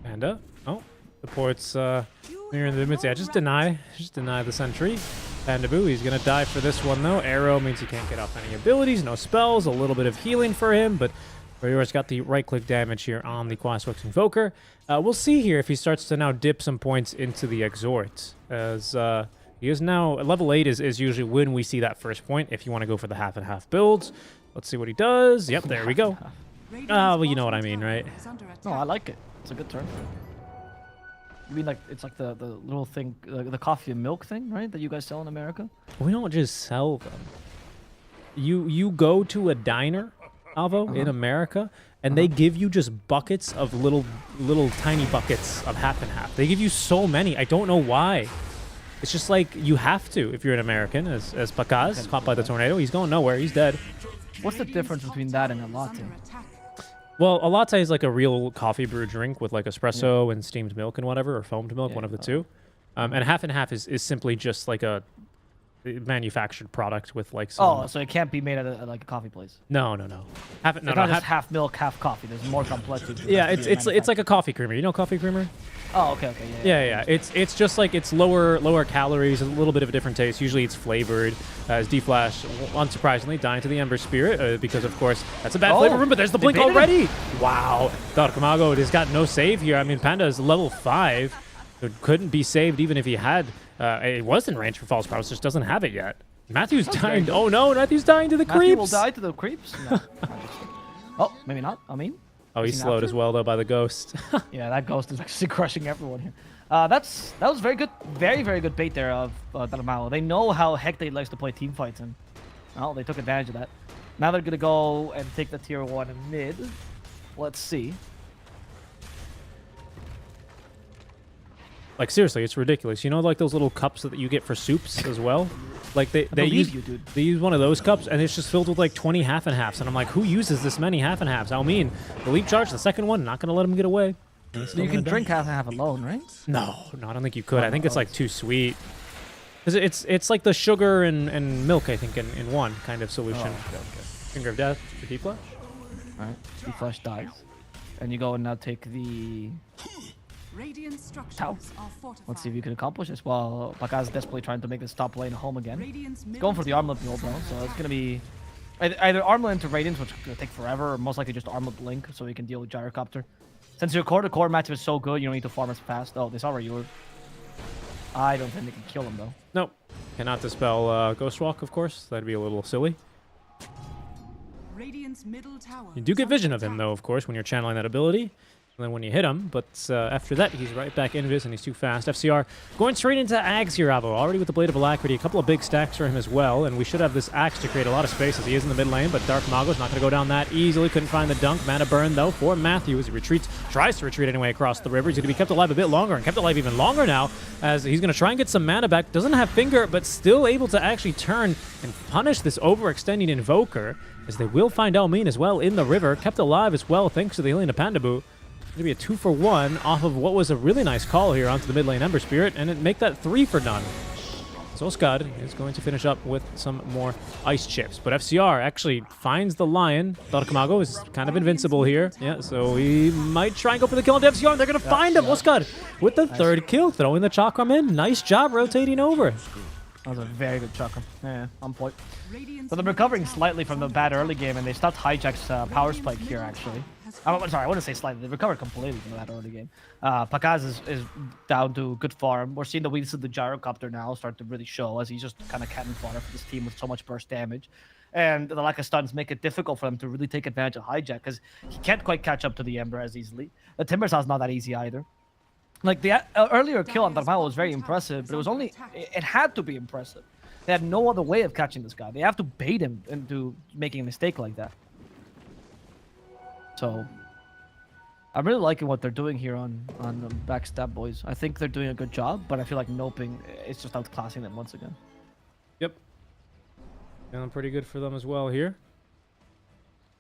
Panda. Oh, the port's near the mid. Yeah, just deny the sentry. Panda Boo, he's gonna die for this one though. Arrow means he can't get off any abilities, no spells, a little bit of healing for him, but Rayur's got the right-click damage here on the Quaswex Invoker. We'll see here if he starts to now dip some points into the Exhort, as he is now level 8 is usually when we see that first point. If you want to go for the half and half builds, let's see what he does. Yep, there we go. Well, you know what I mean, right? No, I like it. It's a good turn. You mean like it's like the little thing, the coffee and milk thing, right? That you guys sell in America? We don't just sell them. You go to a diner, Alvo, in America, and they give you just buckets of little tiny buckets of half and half. They give you so many. I don't know why. It's just like you have to if you're an American. As Pakaz caught by the tornado, he's going nowhere. He's dead. What's the difference between that and a latte? Well, a latte is like a real coffee brew drink with like espresso and steamed milk and whatever, or foamed milk, one of the two. And half and half is simply just like a manufactured product with like some... Oh, so it can't be made at like a coffee place. No. Half, no, It's not just half milk, half coffee. There's more complexity. to it. Yeah, It has to be it's like a manufactured. coffee creamer. You know coffee creamer? Oh, okay, Yeah. It's just like it's lower calories, a little bit of a different taste. Usually it's flavored. As D-Flash, unsurprisingly, dying to the Ember Spirit because of course that's a bad flavor room. But there's the they blink baited already. Wow, Dark Mago has got no save here. I mean, Panda is level 5. It couldn't be saved even if he had. It was in range for False Promise, just doesn't have it yet. Matthew's dying. Oh no, Matthew's dying to the Matthew creeps. will die to the creeps? No. Oh, maybe not. I mean. Oh, he's Is he slowed after? as well though by the ghost. Yeah, that ghost is actually crushing everyone here. That was very good, very good bait there of Talamalo. They know how Hectate likes to play team fights, and well, they took advantage of that. Now they're gonna go and take the tier 1 in mid. Let's see. Like seriously, it's ridiculous. You know, like those little cups that you get for soups as well. Like they believe use you, dude. they use one of those cups, and it's just filled with like 20 half and halves. And I'm like, who uses this many half and halves? I mean, the leap charge, the second one, not gonna let him get away. So you can drink half and half alone, right? No, I don't think you could. I think it's like too sweet. 'Cause it's like the sugar and milk, I think, in one kind of solution. Okay. Finger of death for D-Flash. All right. D-Flash dies, and you go and now take the. Radiant structures Tower. are fortified. Let's see if you can accomplish this. While Pakaz is desperately trying to make this top lane home again. Radiant's He's going for the armlet build though, so it's gonna be either armlet into Radiance, which is gonna take forever, or most likely just armlet Blink, so he can deal with Gyrocopter. Since your core-to-core matchup is so good, you don't need to farm as fast. Oh, they saw where you were. I don't think they can kill him though. Nope. Cannot dispel Ghost Walk, of course. That'd be a little silly. Radiant's middle tower. You do is get under vision of him, attack. though, of course, when you're channeling that ability. And then when you hit him, but after that, he's right back invis, and he's too fast. FCR going straight into Ags here, Avo. Already with the Blade of Alacrity. A couple of big stacks for him as well, and we should have this Axe to create a lot of space as he is in the mid lane, but Dark Mago's not going to go down that easily. Couldn't find the dunk. Mana burn, though, for Matthew as he retreats. Tries to retreat anyway across the river. He's going to be kept alive a bit longer, and kept alive even longer now, as he's going to try and get some mana back. Doesn't have Finger, but still able to actually turn and punish this overextending Invoker, as they will find Elmine as well in the river. Kept alive as well, thanks to the healing of Pandabu. Going to be a 2-for-1 off of what was a really nice call here onto the mid lane Ember Spirit, and it make that 3 for none. So Scud is going to finish up with some more ice chips, but FCR actually finds the Lion. Dark Mago is kind of invincible here. Yeah, so he might try and go for the kill on FCR, and they're going to find him. Scud with the third kill, throwing the Chakram in. Nice job rotating over. That was a very good Chakram. Yeah, on point. Radiant's So they're recovering slightly from the bad early game, and they stopped Hijack's power spike here, actually. I'm sorry, I wouldn't say slightly. They recovered completely from that early game. Pakaz is down to good farm. We're seeing the weakness of the Gyrocopter now start to really show, as he's just kind of cannon fodder for this team with so much burst damage. And the lack of stuns make it difficult for them to really take advantage of Hijack, because he can't quite catch up to the Ember as easily. The Timber Saw's not that easy either. Like, the earlier kill on Darmao was very impressive, but it was only... It had to be impressive. They had no other way of catching this guy. They have to bait him into making a mistake like that. So, I'm really liking what they're doing here on Backstab Boys. I think they're doing a good job, but I feel like Noping is just outclassing them once again. Yep. Feeling pretty good for them as well here,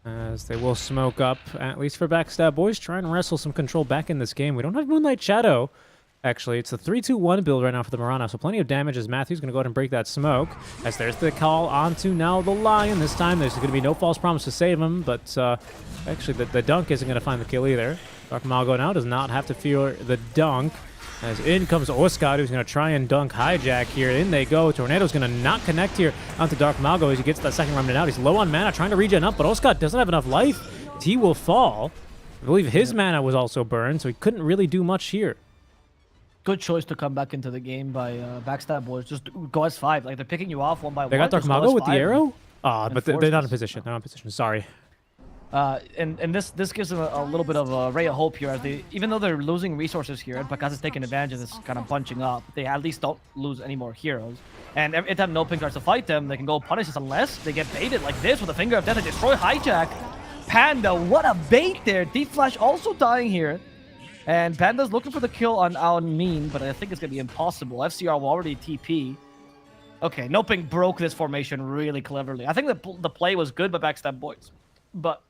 as they will smoke up, at least for Backstab Boys, trying to wrestle some control back in this game. We don't have Moonlight Shadow. Actually, it's a 3-2-1 build right now for the Marana, so plenty of damage as Matthew's going to go ahead and break that smoke. As there's the call onto now the Lion. This time there's going to be no false promise to save him, but actually the dunk isn't going to find the kill either. Dark Mago now does not have to fear the dunk, as in comes Oscar, who's going to try and dunk Hijack here. In they go. Tornado's going to not connect here onto Dark Mago as he gets that second remnant out. He's low on mana, trying to regen up, but Oscar doesn't have enough life. He will fall. I believe his mana was also burned, so he couldn't really do much here. Good choice to come back into the game by Backstab Boys. Just go S5. Like, they're picking you off one by one. They got Dark Just go Mago with the S5 arrow? Ah, but they're force not in this. position. They're not in position. Sorry. And this gives them a little bit of a ray of hope here. As they, even though they're losing resources here, and Pacaz is taking advantage of this kind of bunching up, they at least don't lose any more heroes. And every time Noping starts to fight them, they can go punish us unless they get baited like this with a Finger of Death. They destroy Hijack. Panda, what a bait there. Deep Flash also dying here. And Panda's looking for the kill on Mean, but I think it's going to be impossible. FCR will already TP. Okay, Noping broke this formation really cleverly. I think the play was good by Backstab boys, but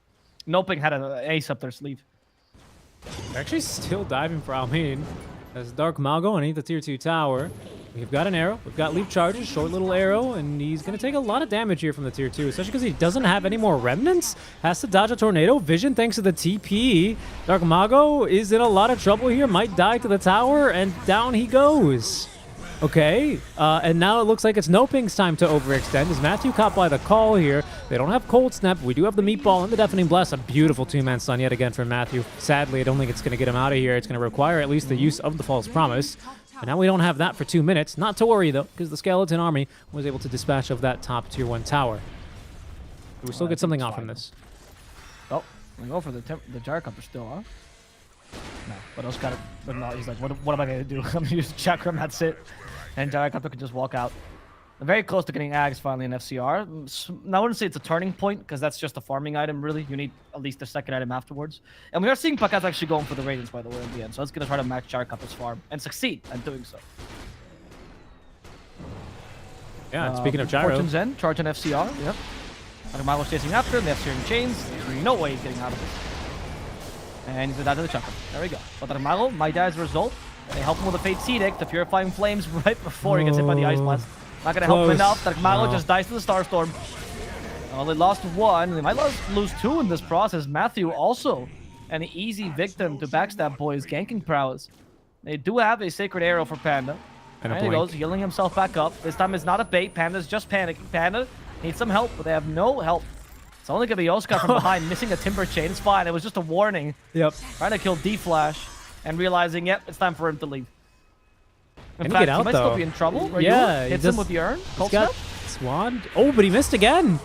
Noping had an ace up their sleeve. They're actually still diving for Almin. As Dark Mago underneath the tier 2 tower. We've got an arrow. We've got leap charges, short little arrow, and he's going to take a lot of damage here from the tier 2, especially because he doesn't have any more remnants. Has to dodge a tornado. Vision thanks to the TP. Dark Mago is in a lot of trouble here. Might die to the tower, and down he goes. Okay, and now it looks like it's Noping's time to overextend. Is Matthew caught by the call here? They don't have Cold Snap. We do have the Meatball and the Deafening Blast. A beautiful two-man stun yet again from Matthew. Sadly, I don't think it's going to get him out of here. It's going to require at least the use of the False Promise. But now we don't have that for 2 minutes. Not to worry, though, because the Skeleton Army was able to dispatch of that top tier 1 tower. We still get something off from this. Oh, we go for the Gyrocopter still, huh? No, but I got it. But no, he's like, what am I going to do? I'm going to use Chakram, that's it. And Gyrocopter can just walk out. Very close to getting Ags finally in FCR. Now, I wouldn't say it's a turning point, because that's just a farming item, really. You need at least a second item afterwards. And we are seeing Pacaz actually going for the Radiance, by the way, in the end. So it's going to try to match Gyrocopter's farm and succeed at doing so. Yeah, and speaking of Gyro. Fortune's End, charge on FCR. Yep. Mago's chasing after him. The FCR in chains. There's no way he's getting out of this. And he's down to the Chakra. There we go. But Mago might die as a result. They help him with a Fate's Edict, the Purifying Flames, right before he gets hit by the Ice Blast. Not going to help him enough. Dark Mago just dies to the Starstorm. They lost one. They might lose two in this process. Matthew also an easy victim to Backstab Boys' ganking prowess. They do have a Sacred Arrow for Panda. And there he goes, healing himself back up. This time it's not a bait. Panda's just panicking. Panda needs some help, but they have no help. It's only going to be Oscar from behind, missing a Timber Chain. It's fine. It was just a warning. Yep. Trying to kill D-Flash and realizing, yep, it's time for him to leave. In Can fact, he get out, might though? still be in trouble. Yeah, Hits him with the urn. He's got Swan. Oh, but he missed again.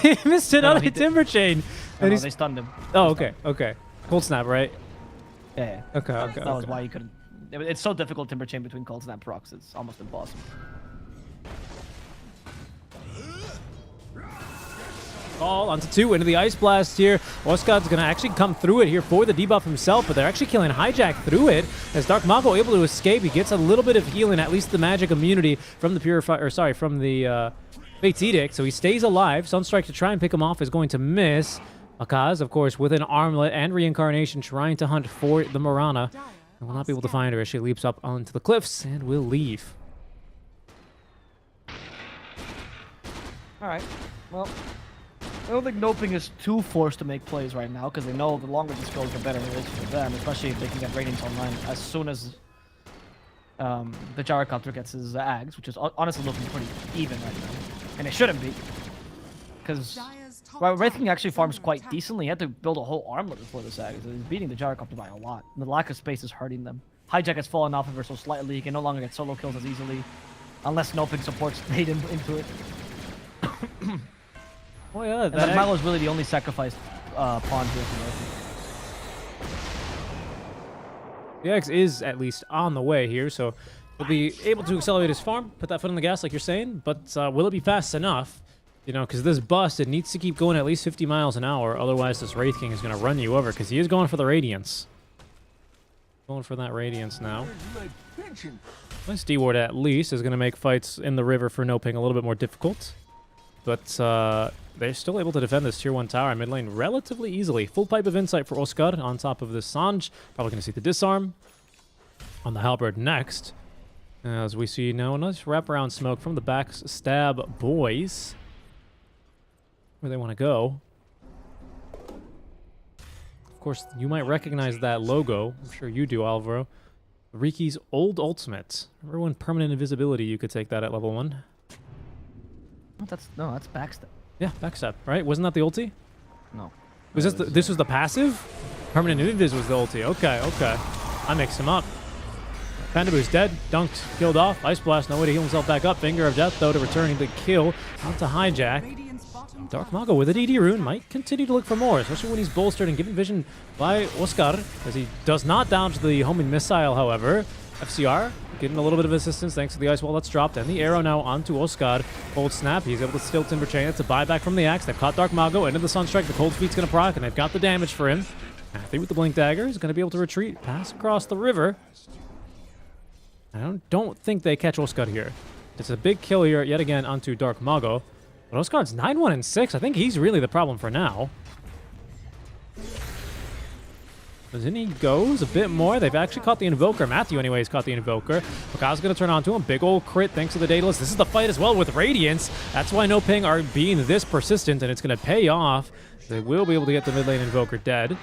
He missed another Timber Chain. No, they stunned him. Oh, okay, okay. Cold Snap, right? Yeah. Okay, That was why you couldn't. It's so difficult Timber Chain between Cold Snap procs. It's almost impossible. All onto 2 into the Ice Blast here. Oscad's going to actually come through it here for the debuff himself, but they're actually killing Hijack through it. As Dark Mago able to escape, he gets a little bit of healing, at least the magic immunity from the from the Fate's Edict, so he stays alive. Sunstrike to try and pick him off is going to miss. Akaz, of course, with an armlet and reincarnation, trying to hunt for the Marana. And will not be able to find her as she leaps up onto the cliffs and will leave. All right. Well, I don't think Noping is too forced to make plays right now, because they know the longer this goes, the better it is for them, especially if they can get Radiance online as soon as the Gyrocopter gets his Ags, which is honestly looking pretty even right now. And it shouldn't be, because while Wraithking actually farms quite decently, he had to build a whole armlet before this Ags. He's beating the Gyrocopter by a lot. The lack of space is hurting them. Hijack has fallen off of her so slightly, he can no longer get solo kills as easily, unless Noping supports bait him into it. Oh yeah, that Milo is really the only sacrificed pawn here for the X is at least on the way here, so he'll be able to accelerate his farm, put that foot on the gas like you're saying, but will it be fast enough? You know, because this bust, it needs to keep going at least 50 miles an hour, otherwise this Wraith King is going to run you over, because he is going for the Radiance. Going for that Radiance now. This D-Ward at least is going to make fights in the river for Noping a little bit more difficult. But they're still able to defend this tier 1 tower mid lane relatively easily. Full Pipe of Insight for Oscar on top of this Sanj. Probably going to see the disarm on the Halberd next. As we see now a nice wraparound smoke from the Backstab boys. Where they want to go. Of course, you might recognize that logo. I'm sure you do, Alvaro. Riki's old ultimate. Remember when permanent invisibility, you could take that at level 1? that's Backstab. Yeah, Backstab, right? Wasn't that the ulti? No. Was this was the passive? Permanent invis was the ulti. Okay, okay. I mixed him up. Pandabu's dead, dunked, killed off. Ice Blast, no way to heal himself back up. Finger of Death, though, to returning the kill. Out to Hijack. Dark Mago with a DD rune might continue to look for more, especially when he's bolstered and given vision by Oscar, as he does not dodge the homing missile, however. FCR getting a little bit of assistance thanks to the ice wall that's dropped, and the arrow now onto Oscar. Cold Snap, he's able to steal Timber Chain. It's a buyback from the axe. They've caught Dark Mago into the Sunstrike. The Cold Feet's going to proc, and they've got the damage for him. Athlete with the Blink Dagger is going to be able to retreat, pass across the river. I don't think they catch Oscar here. It's a big kill here yet again onto Dark Mago. But Oscar's 9-1-6. I think he's really the problem for now. As in he goes a bit more. They've actually caught the Invoker. Matthew, anyways, caught the Invoker. Pakaz's going to turn onto him. Big old crit thanks to the Daedalus. This is the fight as well with Radiance. That's why No Ping are being this persistent, and it's going to pay off. They will be able to get the mid lane Invoker dead.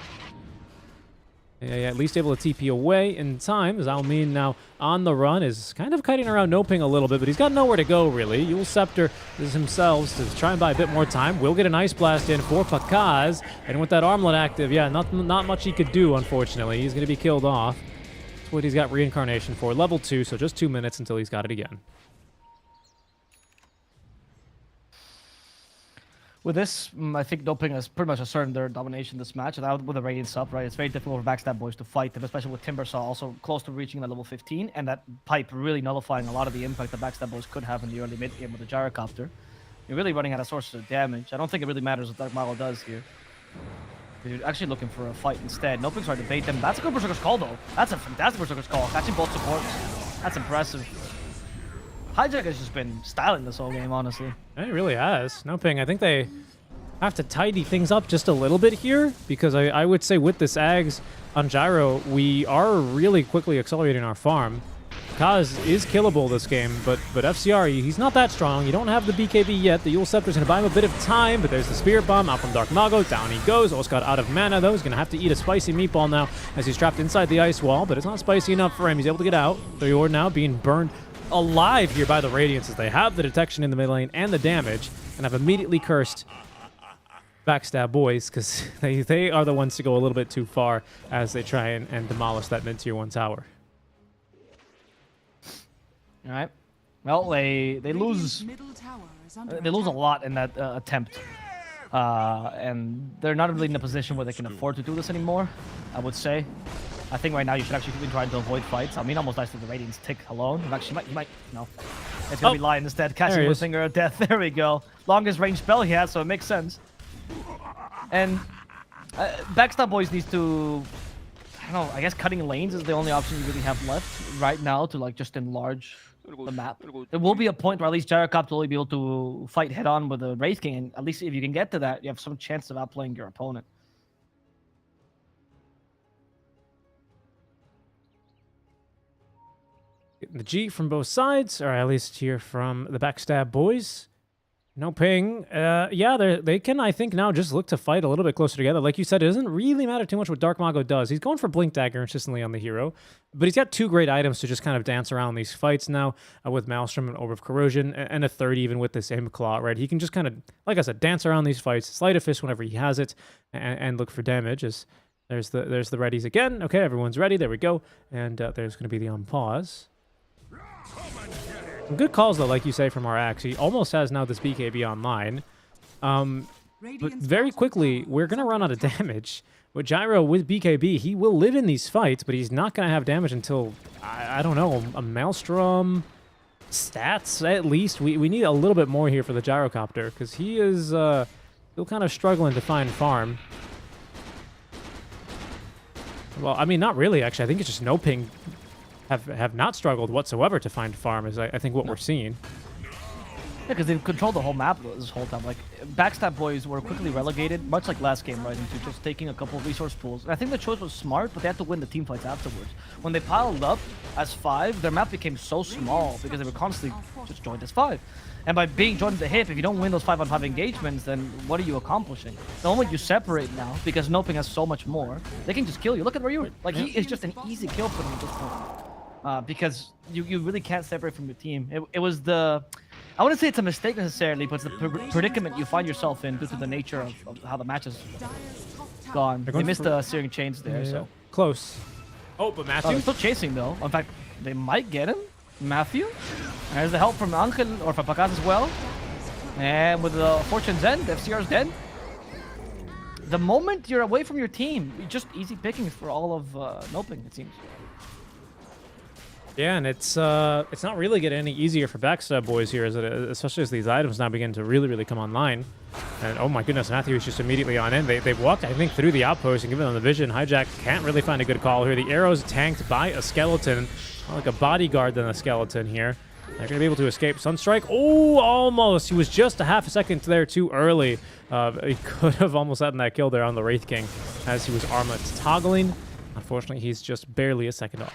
Yeah, at least able to TP away in time. Zhao Min now on the run is kind of kiting around No Ping a little bit, but he's got nowhere to go, really. Yule Scepter is himself to try and buy a bit more time. We'll get an Ice Blast in for Pakaz, and with that Armlet active, yeah, not much he could do, unfortunately. He's going to be killed off. That's what he's got Reincarnation for. Level 2, so just 2 minutes until he's got it again. With this, I think No Ping has pretty much asserted their domination this match. And with the Radiance up, right, it's very difficult for Backstab boys to fight them, especially with Timbersaw also close to reaching that level 15, and that pipe really nullifying a lot of the impact that Backstab boys could have in the early mid game with the Gyrocopter. You're really running out of sources of damage. I don't think it really matters what Dark Mago does here. You're actually looking for a fight instead. No Ping's trying to bait them. That's a good Berserker's Call, though. That's a fantastic Berserker's Call. Catching both supports. That's impressive. Hijack has just been styling this whole game, honestly. It really has. No Ping, I think they have to tidy things up just a little bit here, because I would say with this Ags on Gyro, we are really quickly accelerating our farm. Kaz is killable this game, but FCR, he's not that strong. You don't have the BKB yet. The Yule Scepter's going to buy him a bit of time, but there's the Spirit Bomb out from Dark Mago. Down he goes. Oscar out of mana, though. He's going to have to eat a spicy meatball now as he's trapped inside the ice wall, but it's not spicy enough for him. He's able to get out. Thor now being burned alive here by the Radiance as they have the detection in the mid lane and the damage, and have immediately cursed Backstab boys, because they are the ones to go a little bit too far as they try and demolish that mid-tier 1 tower. All right. Well, they lose a lot in that attempt, and they're not really in a position where they can afford to do this anymore, I would say. I think right now you should actually be trying to avoid fights. I mean, almost dies to the Radiance tick alone. Actually, he might, no. It's going to be Lion instead, catching with Finger of Death. There we go. Longest range spell he has, so it makes sense. And Backstab boys needs to, I don't know, I guess cutting lanes is the only option you really have left right now to like just enlarge the map. There will be a point where at least Gyrocopter will be able to fight head on with the Wraith King, and at least if you can get to that, you have some chance of outplaying your opponent. Getting the G from both sides, or at least here from the Backstab boys. No Ping. Yeah, they can, I think, now just look to fight a little bit closer together. Like you said, it doesn't really matter too much what Dark Mago does. He's going for Blink Dagger insistently on the hero, but he's got 2 great items to just kind of dance around these fights now with Maelstrom and Orb of Corrosion, and a 3rd even with this Imp Claw, right? He can just kind of, like I said, dance around these fights, Sleight of Fist whenever he has it, and look for damage. As there's the readies again. Okay, everyone's ready. There we go. And there's going to be the unpause. Some good calls, though, like you say, from our Axe. He almost has now this BKB online. But very quickly, we're going to run out of damage. With Gyro, with BKB, he will live in these fights, but he's not going to have damage until, I don't know, a Maelstrom stats, at least. We need a little bit more here for the Gyrocopter, because he is still kind of struggling to find farm. Well, I mean, not really, actually. I think it's just No Ping have not struggled whatsoever to find farm, is I think what we're seeing. Yeah, because they've controlled the whole map this whole time. Like, Backstab boys were quickly relegated, much like last game, right, into just taking a couple of resource pools. And I think the choice was smart, but they had to win the team fights afterwards. When they piled up as 5, their map became so small because they were constantly just joined as 5. And by being joined at the hip, if you don't win those 5-on-5 engagements, then what are you accomplishing? The moment you separate now, because No Ping has so much more, they can just kill you. Look at where you are. Like, he is just an easy kill for them at this point. Because you really can't separate from your team. It was the... I wouldn't say it's a mistake necessarily, but it's the predicament you find yourself in due to the nature of how the match has gone. They missed the Searing Chains there, so... Close. Oh, but Matthew? They're still chasing, though. In fact, they might get him. Matthew? There's the help from Angel, or from Pakaz as well. And with the Fortune's End, FCR's dead. The moment you're away from your team, just easy pickings for all of Noping, it seems. Yeah, and it's not really getting any easier for Backstab boys here, especially as these items now begin to really come online. And oh my goodness, Matthew is just immediately on in. They've walked, I think, through the outpost and given them the vision. Hijack can't really find a good call here. The arrow's tanked by a skeleton, more like a bodyguard than a skeleton here. They're going to be able to escape. Sunstrike, oh, almost. He was just a half a second there too early. He could have almost gotten that kill there on the Wraith King as he was armlet toggling. Unfortunately, he's just barely a second off.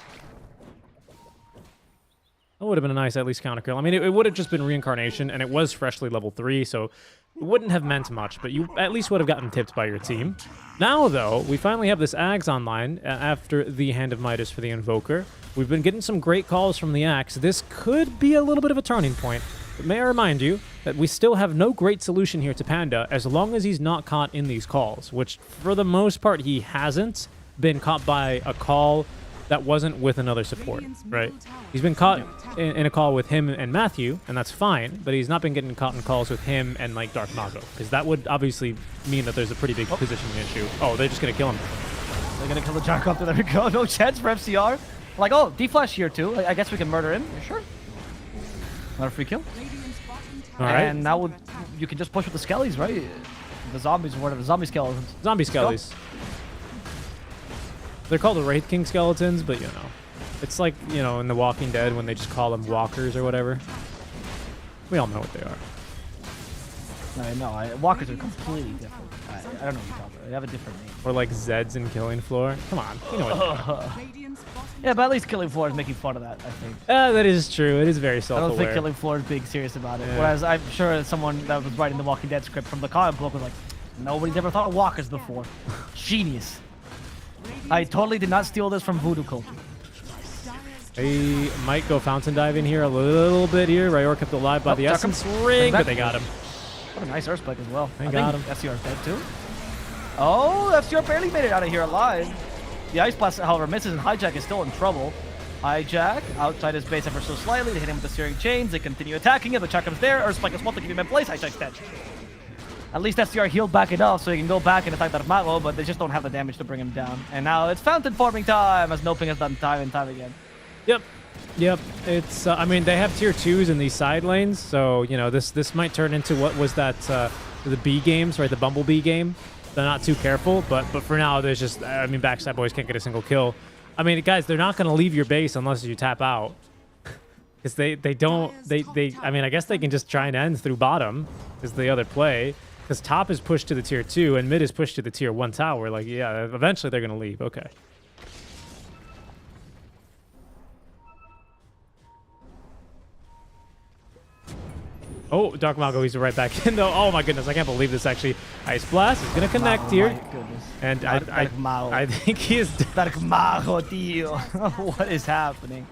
That would have been a nice, at least, counter kill. I mean, it would have just been reincarnation, and it was freshly level 3, so it wouldn't have meant much, but you at least would have gotten tipped by your team. Now, though, we finally have this Axe online after the Hand of Midas for the Invoker. We've been getting some great calls from the Axe. This could be a little bit of a turning point. But may I remind you that we still have no great solution here to Panda as long as he's not caught in these calls, which for the most part he hasn't been caught by a call that wasn't with another support, right? He's been caught in a call with him and Matthew, and that's fine, but he's not been getting caught in calls with him and, like, Dark Mago, because that would obviously mean that there's a pretty big positioning issue. Oh, they're just going to kill him. They're going to kill the Jarkopter. There we go. No chance for FCR. Like, oh, D-Flash here, too. I guess we can murder him. You sure? Not a free kill. All right. And now you can just push with the skellies, right? The zombies or whatever. The zombie skeletons. Zombie skellies. They're called the Wraith King skeletons, but, you know, it's like, you know, in The Walking Dead when they just call them walkers or whatever. We all know what they are. No, walkers are completely different. I don't know what you're talking about. They have a different name. Or like Zeds in Killing Floor. Come on, you know what Yeah, but at least Killing Floor is making fun of that, I think. that is true. It is very I self-aware. don't think Killing Floor is being serious about it. Yeah. Whereas I'm sure someone that was writing the Walking Dead script from the comic book was like, nobody's ever thought of walkers before. Genius. I totally did not steal this from Voodoo Culture. They might go fountain dive in here a little bit here. Ryor kept alive by the Essence Ring, but they got him. What a nice Earth Spike as well. They got him. FCR's dead too. Oh, FCR barely made it out of here alive. The Ice Blast, however, misses, and Hijack is still in trouble. Hijack outside his base ever so slightly. They hit him with the searing chains. They continue attacking him. The Chuck comes there. Earth Spike is one to keep him in place. Hijack's dead. At least FCR healed back enough so he can go back and attack that Mago, but they just don't have the damage to bring him down. And now it's fountain forming time, as Noping has done time and time again. Yep. It's I mean, they have tier 2s in these side lanes, so you know this might turn into what was that the B games, right? The Bumblebee game. They're not too careful, but for now there's just, I mean, Backstab boys can't get a single kill. I mean, guys, they're not gonna leave your base unless you tap out, because they I mean, I guess they can just try and end through bottom is the other play. Because top is pushed to the tier 2 and mid is pushed to the tier 1 tower. Like, yeah, eventually they're going to leave. Okay. Oh, Dark Mago, he's right back in though. Oh my goodness, I can't believe this actually. Ice Blast is going to connect here. My goodness. And Mago. I think he is... Dark Mago, tío. What is happening?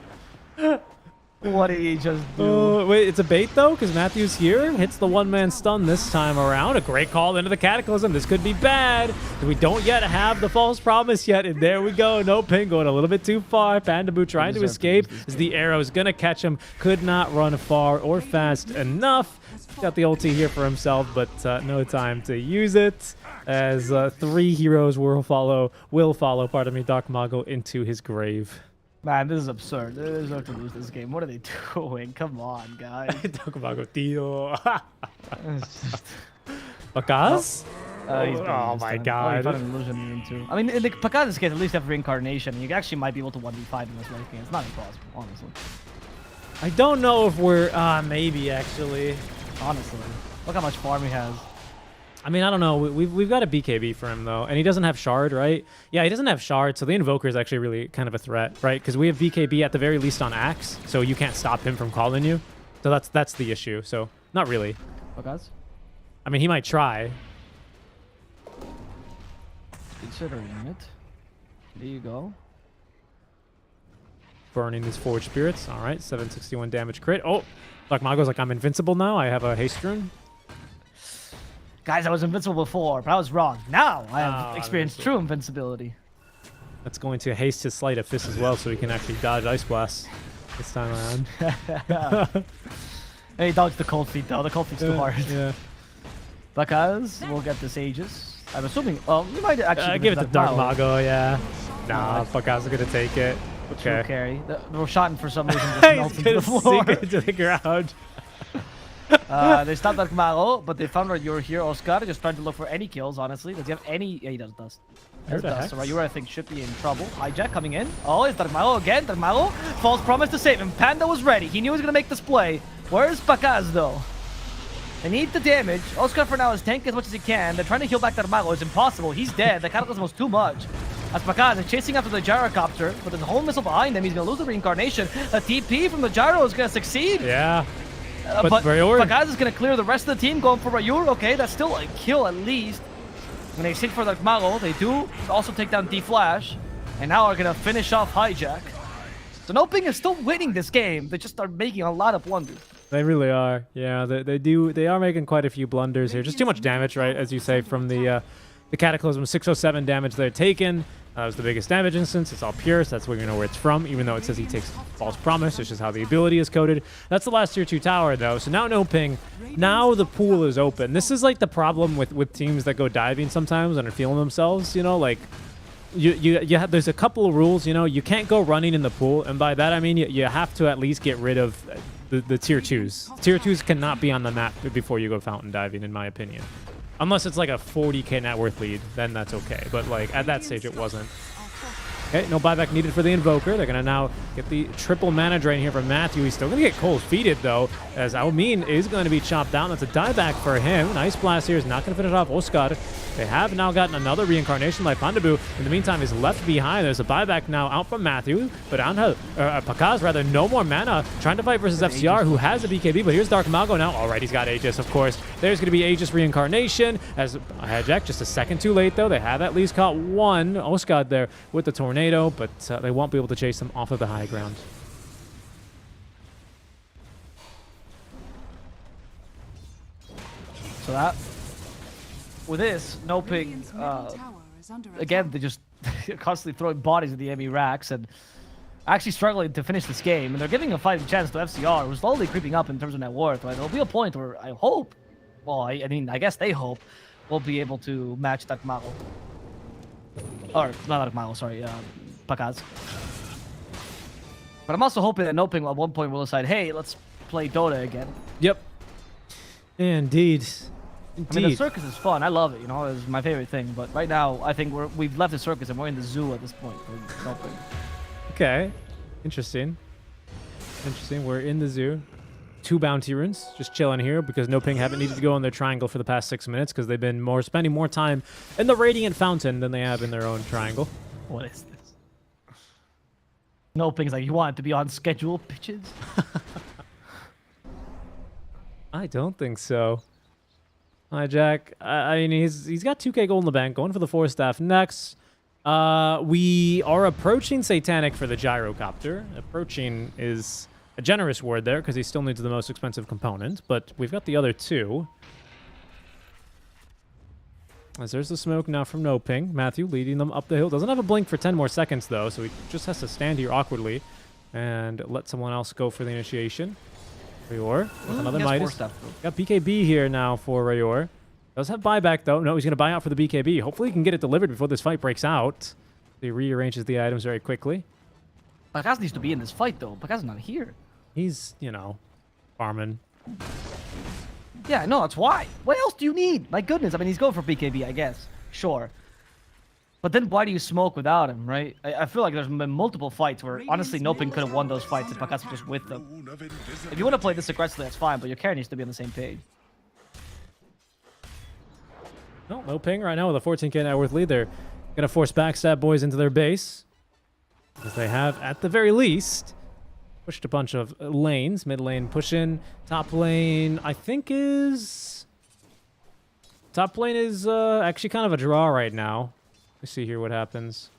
What did he just do? Wait, it's a bait though, because Matthew's here. Hits the one-man stun this time around. A great call into the Cataclysm. This could be bad. We don't yet have the false promise yet, and there we go. No ping going a little bit too far. Pandaboo trying to escape as the arrow is going to catch him. Could not run far or fast enough. Got the ulti here for himself, but no time to use it, as 3 heroes will follow, pardon me, Dark Mago into his grave. Man, this is absurd. They deserve to lose this game. What are they doing? Come on, guys. Dark Mago, tío. Bacaz? Oh my god. I mean, in the Pacaz's case, at least have reincarnation. You actually might be able to 1v5 in this late game. It's not impossible, honestly. I don't know if we're... maybe, actually. Honestly. Look how much farm he has. I mean, I don't know. We've got a BKB for him, though. And he doesn't have Shard, right? Yeah, he doesn't have Shard, so the Invoker is actually really kind of a threat, right? Because we have BKB at the very least on Axe, so you can't stop him from calling you. So that's the issue. So, not really. Pacaz? I mean, he might try. Considering it. There you go. Burning his Forged Spirits. All right, 761 damage crit. Oh, Dark Mago's like, I'm invincible now. I have a haste rune. Guys, I was invincible before, but I was wrong. Now I have experienced true invincibility. That's going to haste his Sleight of Fist as well, so he can actually dodge Ice Blast this time around. Hey, dodge the cold feet though. The cold feet's too hard. Yeah. Because we'll get this Aegis. I'm assuming. Well, we might actually Give it to Dark Mago. Mago, yeah. Nah, Pakaz is gonna take it. True Okay. carry. The Roshan for some reason just He's melted to gonna the floor. sink it to the ground. They stopped Dark Mago, but they found Rayur here. Oscar just trying to look for any kills, honestly. Does he have any? Yeah, he does. Where the heck? So Rayur, I think, should be in trouble. Hijack coming in. Oh, it's Dark Mago again. Dark Mago. False promise to save him. Panda was ready. He knew he was going to make this play. Where's Pakaz, though? They need the damage. Oscar for now is tank as much as he can. They're trying to heal back Dark Mago. It's impossible. He's dead. The Cataclysm was too much. As Pakaz is chasing after the gyrocopter, but there's a whole missile behind him. He's going to lose the reincarnation. A TP from the gyro is going to succeed. Yeah. But Rayur- Pakaz is going to clear the rest of the team, going for Rayur. Okay, that's still a kill at least. When they seek for the Mago, they do also take down D-Flash. And now are going to finish off Hijack. So Noping is still winning this game. They just are making a lot of blunders. They really are. Yeah, they are making quite a few blunders here. Just too much damage, right? As you say, from the Cataclysm. 607 damage they're taking. That was the biggest damage instance. It's all pure, so that's where you know where it's from, even though it says he takes false promise. It's just how the ability is coded. That's the last tier 2 tower, though. So now no ping. Now the pool is open. This is like the problem with teams that go diving sometimes and are feeling themselves, you know, like you have, there's a couple of rules, you know. You can't go running in the pool, and by that I mean you have to at least get rid of the tier 2s. Tier 2s cannot be on the map before you go fountain diving, in my opinion. Unless it's like a 40k net worth lead, then that's okay. But like at that stage, it wasn't. Okay, no buyback needed for the Invoker. They're going to now get the triple mana drain here from Matthew. He's still going to get cold feeded, though, as Almin is going to be chopped down. That's a dieback for him. Nice blast here is not going to finish off Oscar. They have now gotten another reincarnation like Pandabu. In the meantime, he's left behind. There's a buyback now out from Matthew, but Pakaz, rather, no more mana. Trying to fight versus FCR, who has a BKB, but here's Dark Mago now. All right, he's got Aegis, of course. There's going to be Aegis reincarnation as Hijack, just a second too late, though. They have at least caught one Oscar there with the tornado, but they won't be able to chase them off of the high ground. So that, with this, no ping. Radiant's middle tower is under Again, attack. they just constantly throwing bodies at the enemy racks and actually struggling to finish this game. And they're giving a fighting chance to FCR, who's slowly creeping up in terms of net worth. Right? There'll be a point where I hope, well, I mean, I guess they hope, we'll be able to match Dark Mago. Or, not Dark Mago, sorry, Pakaz. But I'm also hoping that Noping at one point will decide, hey, let's play Dota again. Yep. Indeed. I mean, the circus is fun. I love it, you know, it's my favorite thing. But right now, I think we've left the circus and we're in the zoo at this point. For Noping. Okay. Interesting. Interesting. We're in the zoo. 2 bounty runes just chilling here because no ping haven't needed to go in their triangle for the past 6 minutes because they've been spending more time in the Radiant Fountain than they have in their own triangle. What is this? Noping's like, you want it to be on schedule, bitches? I don't think so. Hi, Jack. I mean, he's got 2k gold in the bank, going for the 4 staff next. We are approaching Satanic for the gyrocopter. Approaching is a generous word there because he still needs the most expensive component, but we've got the other 2. As there's the smoke now from No Ping. Matthew leading them up the hill. Doesn't have a blink for 10 more seconds, though, so he just has to stand here awkwardly and let someone else go for the initiation. Rayur with another Midas. Got BKB here now for Rayur. Does have buyback, though. No, he's going to buy out for the BKB. Hopefully he can get it delivered before this fight breaks out. He rearranges the items very quickly. Pakaz needs to be in this fight, though. Pakaz is not here. He's, you know, farming. Yeah, I know, that's why. What else do you need? My goodness, I mean, he's going for BKB, I guess. Sure. But then why do you smoke without him, right? I feel like there's been multiple fights where, honestly, Noping could have won those fights if Pakaz was just with them. If you want to play this aggressively, that's fine, but your carry needs to be on the same page. No ping right now with a 14k net worth lead. They're going to force Backstab boys into their base. As they have, at the very least, pushed a bunch of lanes. Mid lane push in. Top lane, I think is... Top lane is actually kind of a draw right now. Let's see here what happens.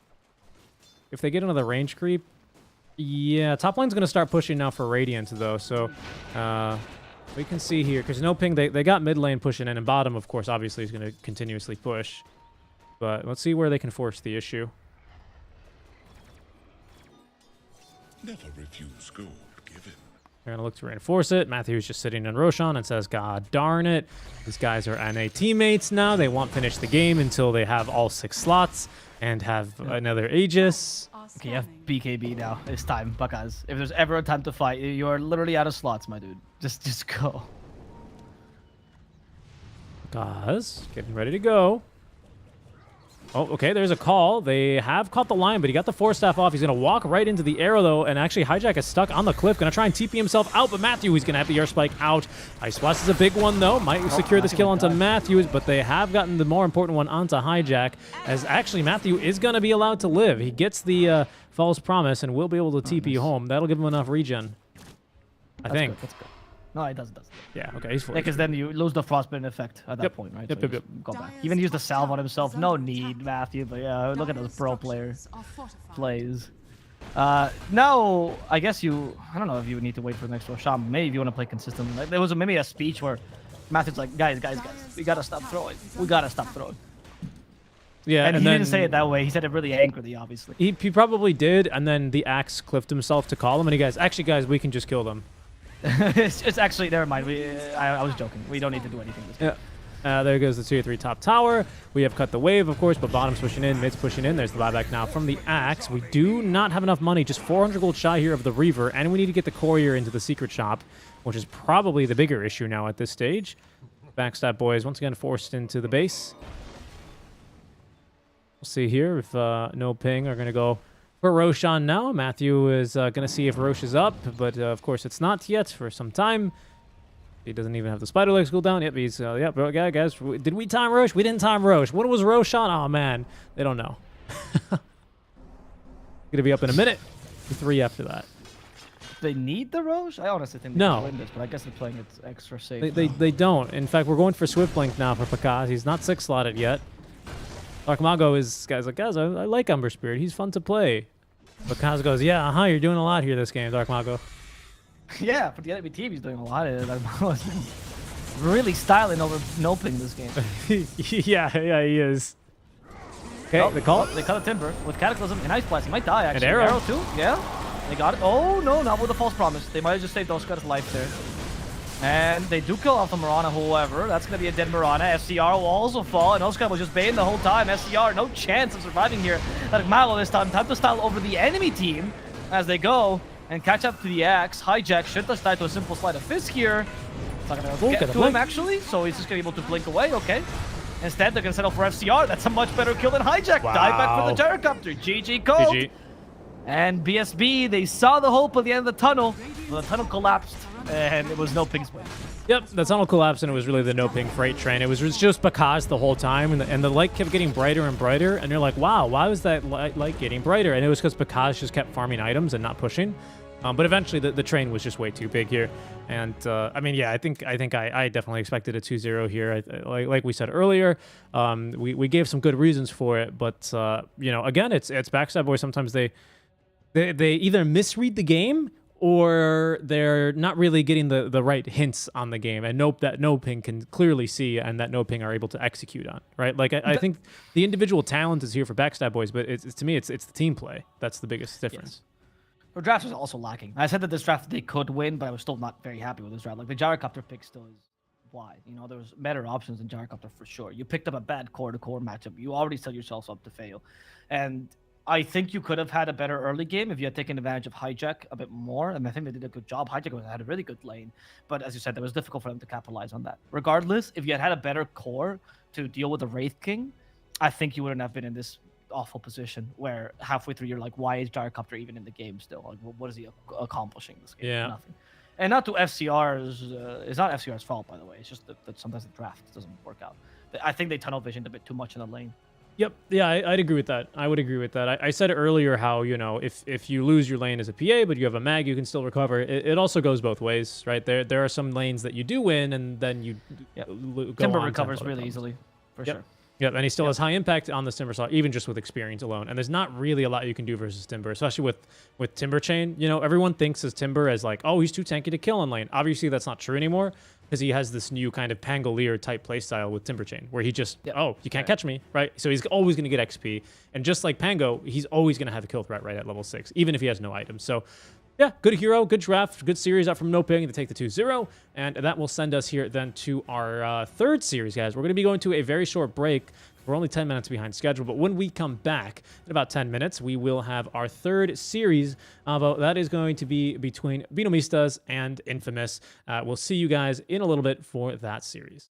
If they get another range creep... Yeah, top lane's going to start pushing now for Radiant, though. So, we can see here, because no ping, they got mid lane pushing in, and bottom, of course, obviously is going to continuously push. But let's see where they can force the issue. Never refuse gold given. They're going to look to reinforce it. Matthew's just sitting in Roshan and says, God darn it. These guys are NA teammates now. They won't finish the game until they have all 6 slots and have another Aegis. Okay, you have BKB now. It's time, Buckeyes. If there's ever a time to fight, you're literally out of slots, my dude. Just go. Guys, getting ready to go. Oh, okay, there's a call. They have caught the line, but he got the Force Staff off. He's going to walk right into the arrow, though, and actually Hijack is stuck on the cliff. Going to try and TP himself out, but Matthew, he's going to have the air spike out. Ice Blast is a big one, though. Might secure this kill onto Matthews, but they have gotten the more important one onto Hijack, as actually Matthew is going to be allowed to live. He gets the false promise and will be able to TP home. That'll give him enough regen, I think. That's good. No, it doesn't. Yeah, okay, he's full. Because then you lose the frostbitten effect at that point, right? Yep, So yep. Go back. Even use the salve on himself. No need, Matthew. But yeah, look at those pro players plays. Now, I guess I don't know if you would need to wait for the next Roshan. Maybe if you want to play consistently. Like, there was maybe a speech where Matthew's like, guys, we gotta stop throwing. We gotta stop throwing. Yeah, and he then didn't say it that way. He said it really angrily, obviously. He probably did, and then the Axe cliffed himself to call him, and he goes, actually, guys, we can just kill them. it's actually, never mind. I was joking. We don't need to do anything this game. Yeah. There goes the 2-3 top tower. We have cut the wave, of course, but bottom's pushing in, mid's pushing in. There's the buyback now from the Axe. We do not have enough money, just 400 gold shy here of the Reaver, and we need to get the courier into the secret shop, which is probably the bigger issue now at this stage. Backstab boys once again forced into the base. We'll see here if no ping are going to go for Roshan now. Matthew is going to see if Roche is up, but of course it's not yet for some time. He doesn't even have the spider legs cooldown. Yep, he's, yeah, guys, did we time Roche? We didn't time Roche. What was Roshan? Oh, man, they don't know. Going to be up in a minute. 3 after that. They need the Roche? I honestly think they No. can win this, but I guess they're playing it extra safe. They don't. In fact, we're going for Swift Blink now for Pakaz. He's not 6 slotted yet. Dark Mago is, guys, I like Umber Spirit. He's fun to play. But Kaz goes, yeah, you're doing a lot here this game, Dark Mago. Yeah, for the enemy team, he's doing a lot of it. Really styling over noping this game. yeah, he is. Okay, they call it. They cut a Timber with Cataclysm and Ice Blast. He might die, actually. An arrow. Too, yeah. They got it. Oh, no, not with the false promise. They might have just saved Oscar's life there. And they do kill off the Mirana, however. That's going to be a dead Mirana. SCR will also fall, and Oscar was just baiting the whole time. SCR, no chance of surviving here. Like Malo this time. Time to style over the enemy team as they go and catch up to the Axe. Hijack should just die to a simple slide of Fist here. It's not going to get to him, actually, so he's just going to be able to blink away. Okay. Instead, they're going to settle for FCR. That's a much better kill than Hijack. Wow. Die back for the Gyrocopter. GG code. GG. And BSB, they saw the hope at the end of the tunnel. Well, the tunnel collapsed, and it was no ping's win. Yep, the tunnel collapsed, and it was really the no ping freight train. It was just Pakaz the whole time, and the light kept getting brighter and brighter, and you're like, wow, why was that light getting brighter? And it was because Pakaz just kept farming items and not pushing. But eventually, the train was just way too big here. And, I mean, yeah, I think I definitely expected a 2-0 here. Like we said earlier, we gave some good reasons for it. But, you know, again, it's Backstab Boys. Sometimes they either misread the game or they're not really getting the right hints on the game, and that no ping can clearly see, and that no ping are able to execute on, right? Like I think the individual talent is here for Backstab Boys, but to me it's the team play that's the biggest difference. Yes. Their draft was also lacking. I said that this draft they could win, but I was still not very happy with this draft. Like the Gyrocopter pick still is wide. You know, there was better options than Gyrocopter for sure. You picked up a bad core-to-core matchup. You already set yourself up to fail, and I think you could have had a better early game if you had taken advantage of Hijack a bit more, and I think they did a good job. Hijack had a really good lane, but as you said, it was difficult for them to capitalize on that. Regardless, if you had a better core to deal with the Wraith King, I think you wouldn't have been in this awful position where halfway through you're like, why is Gyrocopter even in the game still? Like, what is he accomplishing this game? Yeah. Nothing. And not to FCR's, it's not FCR's fault, by the way. It's just that sometimes the draft doesn't work out. I think they tunnel visioned a bit too much in the lane. Yep. Yeah, I'd agree with that. I would agree with that. I said earlier how, you know, if you lose your lane as a PA, but you have a mag, you can still recover. It also goes both ways, right? There are some lanes that you do win, and then you go Timber on recovers to really easily, for Yep. sure. Yep, and he still has high impact on this Timber slot, even just with experience alone. And there's not really a lot you can do versus Timber, especially with Timber Chain. You know, everyone thinks of Timber as like, oh, he's too tanky to kill in lane. Obviously, that's not true anymore, because he has this new kind of Pangolier type playstyle with Timber Chain, where he just, oh, you can't catch me, right? So he's always going to get XP. And just like Pango, he's always going to have a kill threat right at level 6, even if he has no items. So Yeah, good hero, good draft, good series out from Noping to take the 2-0. And that will send us here then to our third series, guys. We're going to be going to a very short break. We're only 10 minutes behind schedule, but when we come back in about 10 minutes, we will have our third series. That is going to be between BINOMISTAS and Infamous. We'll see you guys in a little bit for that series.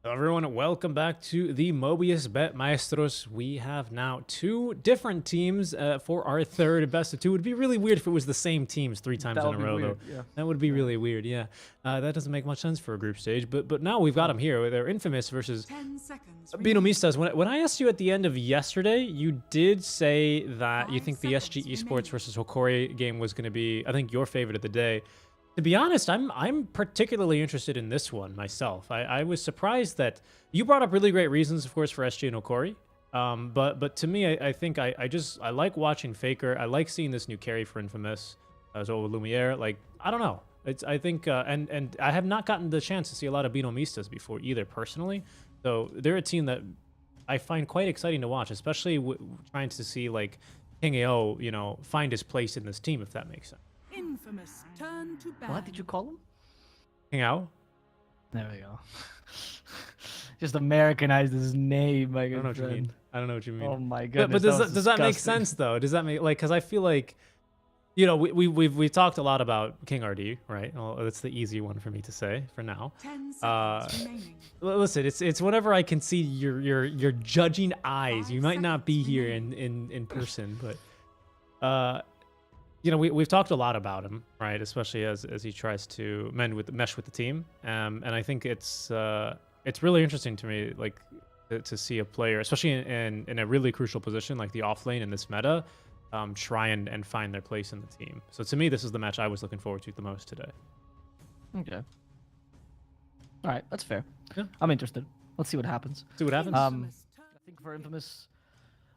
Everyone, welcome back to the Mobius.bet Maestros. We have now 2 different teams for our third best of 2. It would be really weird if it was the same teams 3 times in a row, though. Yeah. That would be really weird, yeah. That doesn't make much sense for a group stage, but now we've got them here. They're Infamous versus 10 seconds. BINOMISTAS. When I asked you at the end of yesterday, you did say that you 5 think the SG seconds Esports remaining. versus Hokori game was going to be, I think, your favorite of the day. To be honest, I'm particularly interested in this one myself. I was surprised that you brought up really great reasons, of course, for SG and Hokori. But to me, I think I like watching Faker. I like seeing this new carry for Infamous as well with Lumiere. Like, I don't know. I think and I have not gotten the chance to see a lot of BINOMISTAS before either personally. So they're a team that I find quite exciting to watch, especially trying to see like King AO, you know, find his place in this team, if that makes sense. Infamous turn to ban. What did you call him? King AO? There we go. Just Americanized his name, my I don't know good what you mean. friend. I don't know what you mean. Oh my But goodness. does that make disgusting. sense though? Does that make like, because I feel like, you know, we've talked a lot about King RD, right? Well, that's the easy one for me to say for now. 10 seconds remaining. Listen, it's whenever I can see your judging eyes. You 5 might not be seconds here remaining. in person, but you know, we've talked a lot about him, right? Especially as he tries to mesh with the team, and I think it's really interesting to me, like to see a player, especially in a really crucial position like the off lane in this meta, try and find their place in the team. So to me, this is the match I was looking forward to the most today. Okay. All right, that's fair. Yeah. I'm interested. Let's see what happens. See what happens. Infamous turn- I think for Infamous,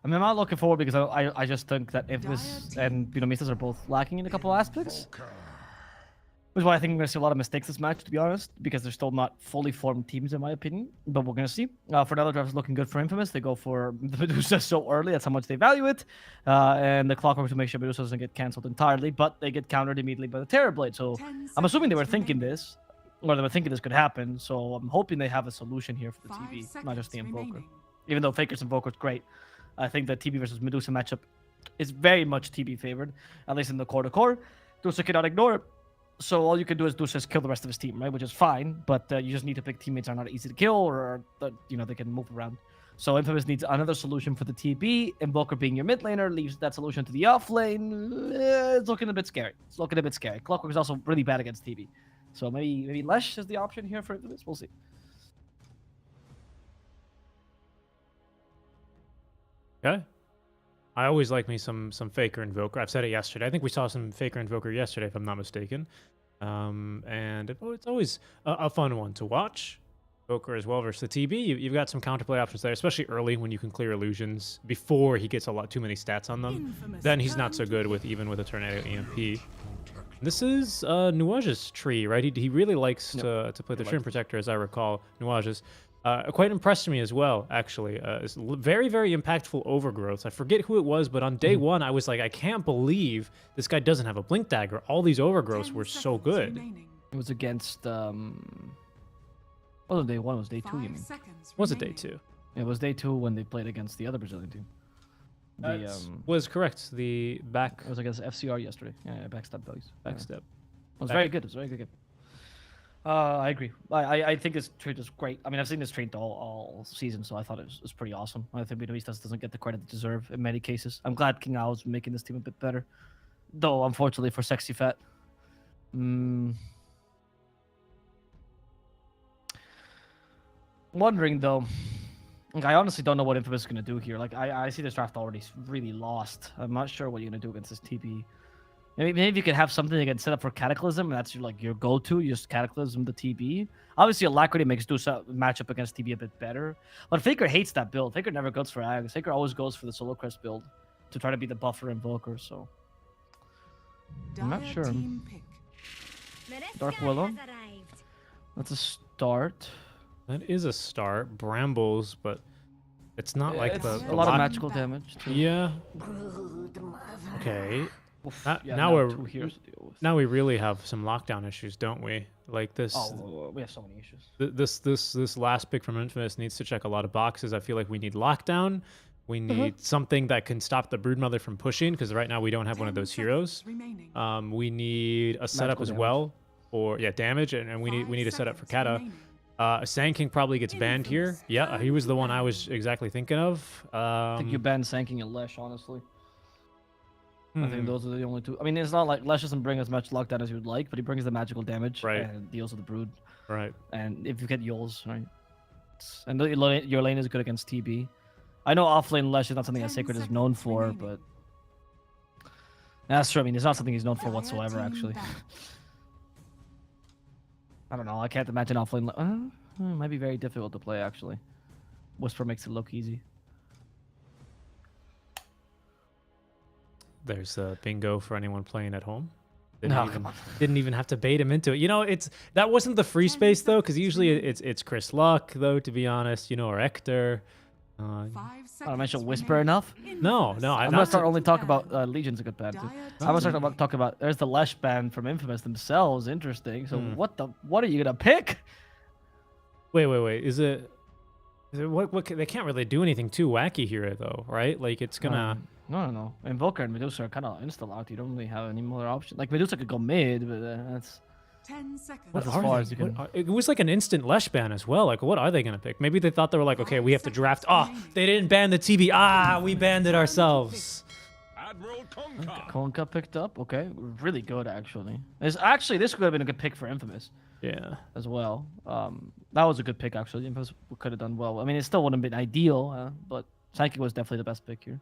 I mean, I'm not looking forward because I just think that Infamous and BINOMISTAS are both lacking in a couple aspects. Which is why I think we're going to see a lot of mistakes this match, to be honest, because they're still not fully formed teams, in my opinion. But we're going to see. For the other drafts, looking good for Infamous. They go for the Medusa so early. That's how much they value it. And the Clockwork to make sure Medusa doesn't get cancelled entirely. But they get countered immediately by the Terrorblade. So 10 I'm assuming they were seconds thinking remaining. this. Or they were thinking this could happen. So I'm hoping they have a solution here for the 5 TV, not just the seconds Invoker. remaining. Even though Faker's Invoker is great, I think the TB versus Medusa matchup is very much TB favored, at least in the core to core. Dusa cannot ignore it. So all you can do is Dusa just kill the rest of his team, right? Which is fine, but you just need to pick teammates that are not easy to kill or that, you know, they can move around. So Infamous needs another solution for the TB. Invoker being your mid laner leaves that solution to the off lane. It's looking a bit scary. Clockwork is also really bad against TB. So maybe Lesh is the option here for Infamous. We'll see. Okay. I always like me some Faker Invoker. I've said it yesterday. I think we saw some Faker Invoker yesterday, if I'm not mistaken. And it's always a fun one to watch. Invoker as well versus the TB. You've got some counterplay options there, especially early when you can clear illusions before he gets too many stats on them. Infamous Then he's not so turn good to with even with a Tornado EMP. This is Nuage's tree, right? He really likes to play the Shrimp Protector, as I recall. Nuage's. Quite impressed me as well, actually. It's very, very impactful overgrowth. I forget who it was, but on day one, I was like, I can't believe this guy doesn't have a Blink Dagger. All these overgrowths 10 were so seconds good. remaining. It was against wasn't day one, it was day 2, you 5 mean? seconds Was it day remaining. 2? It was day 2 when they played against the other Brazilian team. The, Was correct. The back it was against FCR yesterday. Yeah, Backstab boys. backstep. It was very good. It was a very good game. I agree. I think this trade is great. I mean, I've seen this trade all season, so I thought it was pretty awesome. I think BINOMISTAS doesn't get the credit they deserve in many cases. I'm glad King Ao's making this team a bit better, though unfortunately for Sexy Fat. Wondering though. Like, I honestly don't know what Infamous is gonna do here. Like I see this draft already really lost. I'm not sure what you're gonna do against this TP. Maybe you could have something that can set up for Cataclysm, and that's your go-to. You just Cataclysm the TB. Obviously, Alacrity makes Dusa matchup against TB a bit better. But Faker hates that build. Faker never goes for Ags. Faker always goes for the Solo Crest build to try to be the buffer Invoker, so... I'm not Dire sure. team pick. Dark Willow. That's a start. That is a start. Brambles, but it's not like It's the a lot of lock- magical damage, too. Yeah. Okay. Oof, Now now we're- 2 heroes to deal with. Now we really have some lockdown issues, don't we? Like this. Oh, we have so many issues. This last pick from Infamous needs to check a lot of boxes. I feel like we need lockdown. We need something that can stop the Broodmother from pushing, because right now we don't have one of 10 those heroes. seconds remaining. We need a setup Magical as damage. well, or damage, and we need a setup for seconds Kata. remaining. Sand King probably gets banned here. Yeah, he was the one I was exactly thinking of. I think you ban Sanking and Lesh, honestly. I think hmm, those are the only two. I mean, it's not like Lesh doesn't bring as much lockdown as you would like, but he brings the magical damage Right. and deals with the Brood. right. And if you get Yols, right? And your lane is good against TB. I know offlane Lesh is not something that Sacred is known for, but that's true. I mean, it's not something he's known for whatsoever, actually. I don't know. I can't imagine offlane. It might be very difficult to play, actually. Whisper makes it look easy. There's bingo for anyone playing at home. Come on. Didn't even have to bait him into it. You know, that wasn't the free space though, because usually it's Chris Luck though, to be honest. You know, or Ector. I don't mention Whisper enough. No, I'm gonna start only talk about Legion's a good ban too. I'm gonna start talk about there's the Lesh ban from Infamous themselves. Interesting. So what are you gonna pick? Wait. Is it what? They can't really do anything too wacky here though, right? Like it's gonna. No. Invoker and Medusa are kind of insta-locked. You don't really have any more options. Like, Medusa could go mid, but that's... 10 seconds. That's as far as you can... It was like an instant Lesh ban as well. Like, what are they going to pick? Maybe they thought they were like, okay, we have to draft... Oh, they didn't ban the TB. Ah, we banned it ourselves. Admiral Konka. Konka picked up. Okay. Really good, actually. This could have been a good pick for Infamous. Yeah. As well. That was a good pick, actually. Infamous could have done well. I mean, it still wouldn't have been ideal, but Psyche was definitely the best pick here.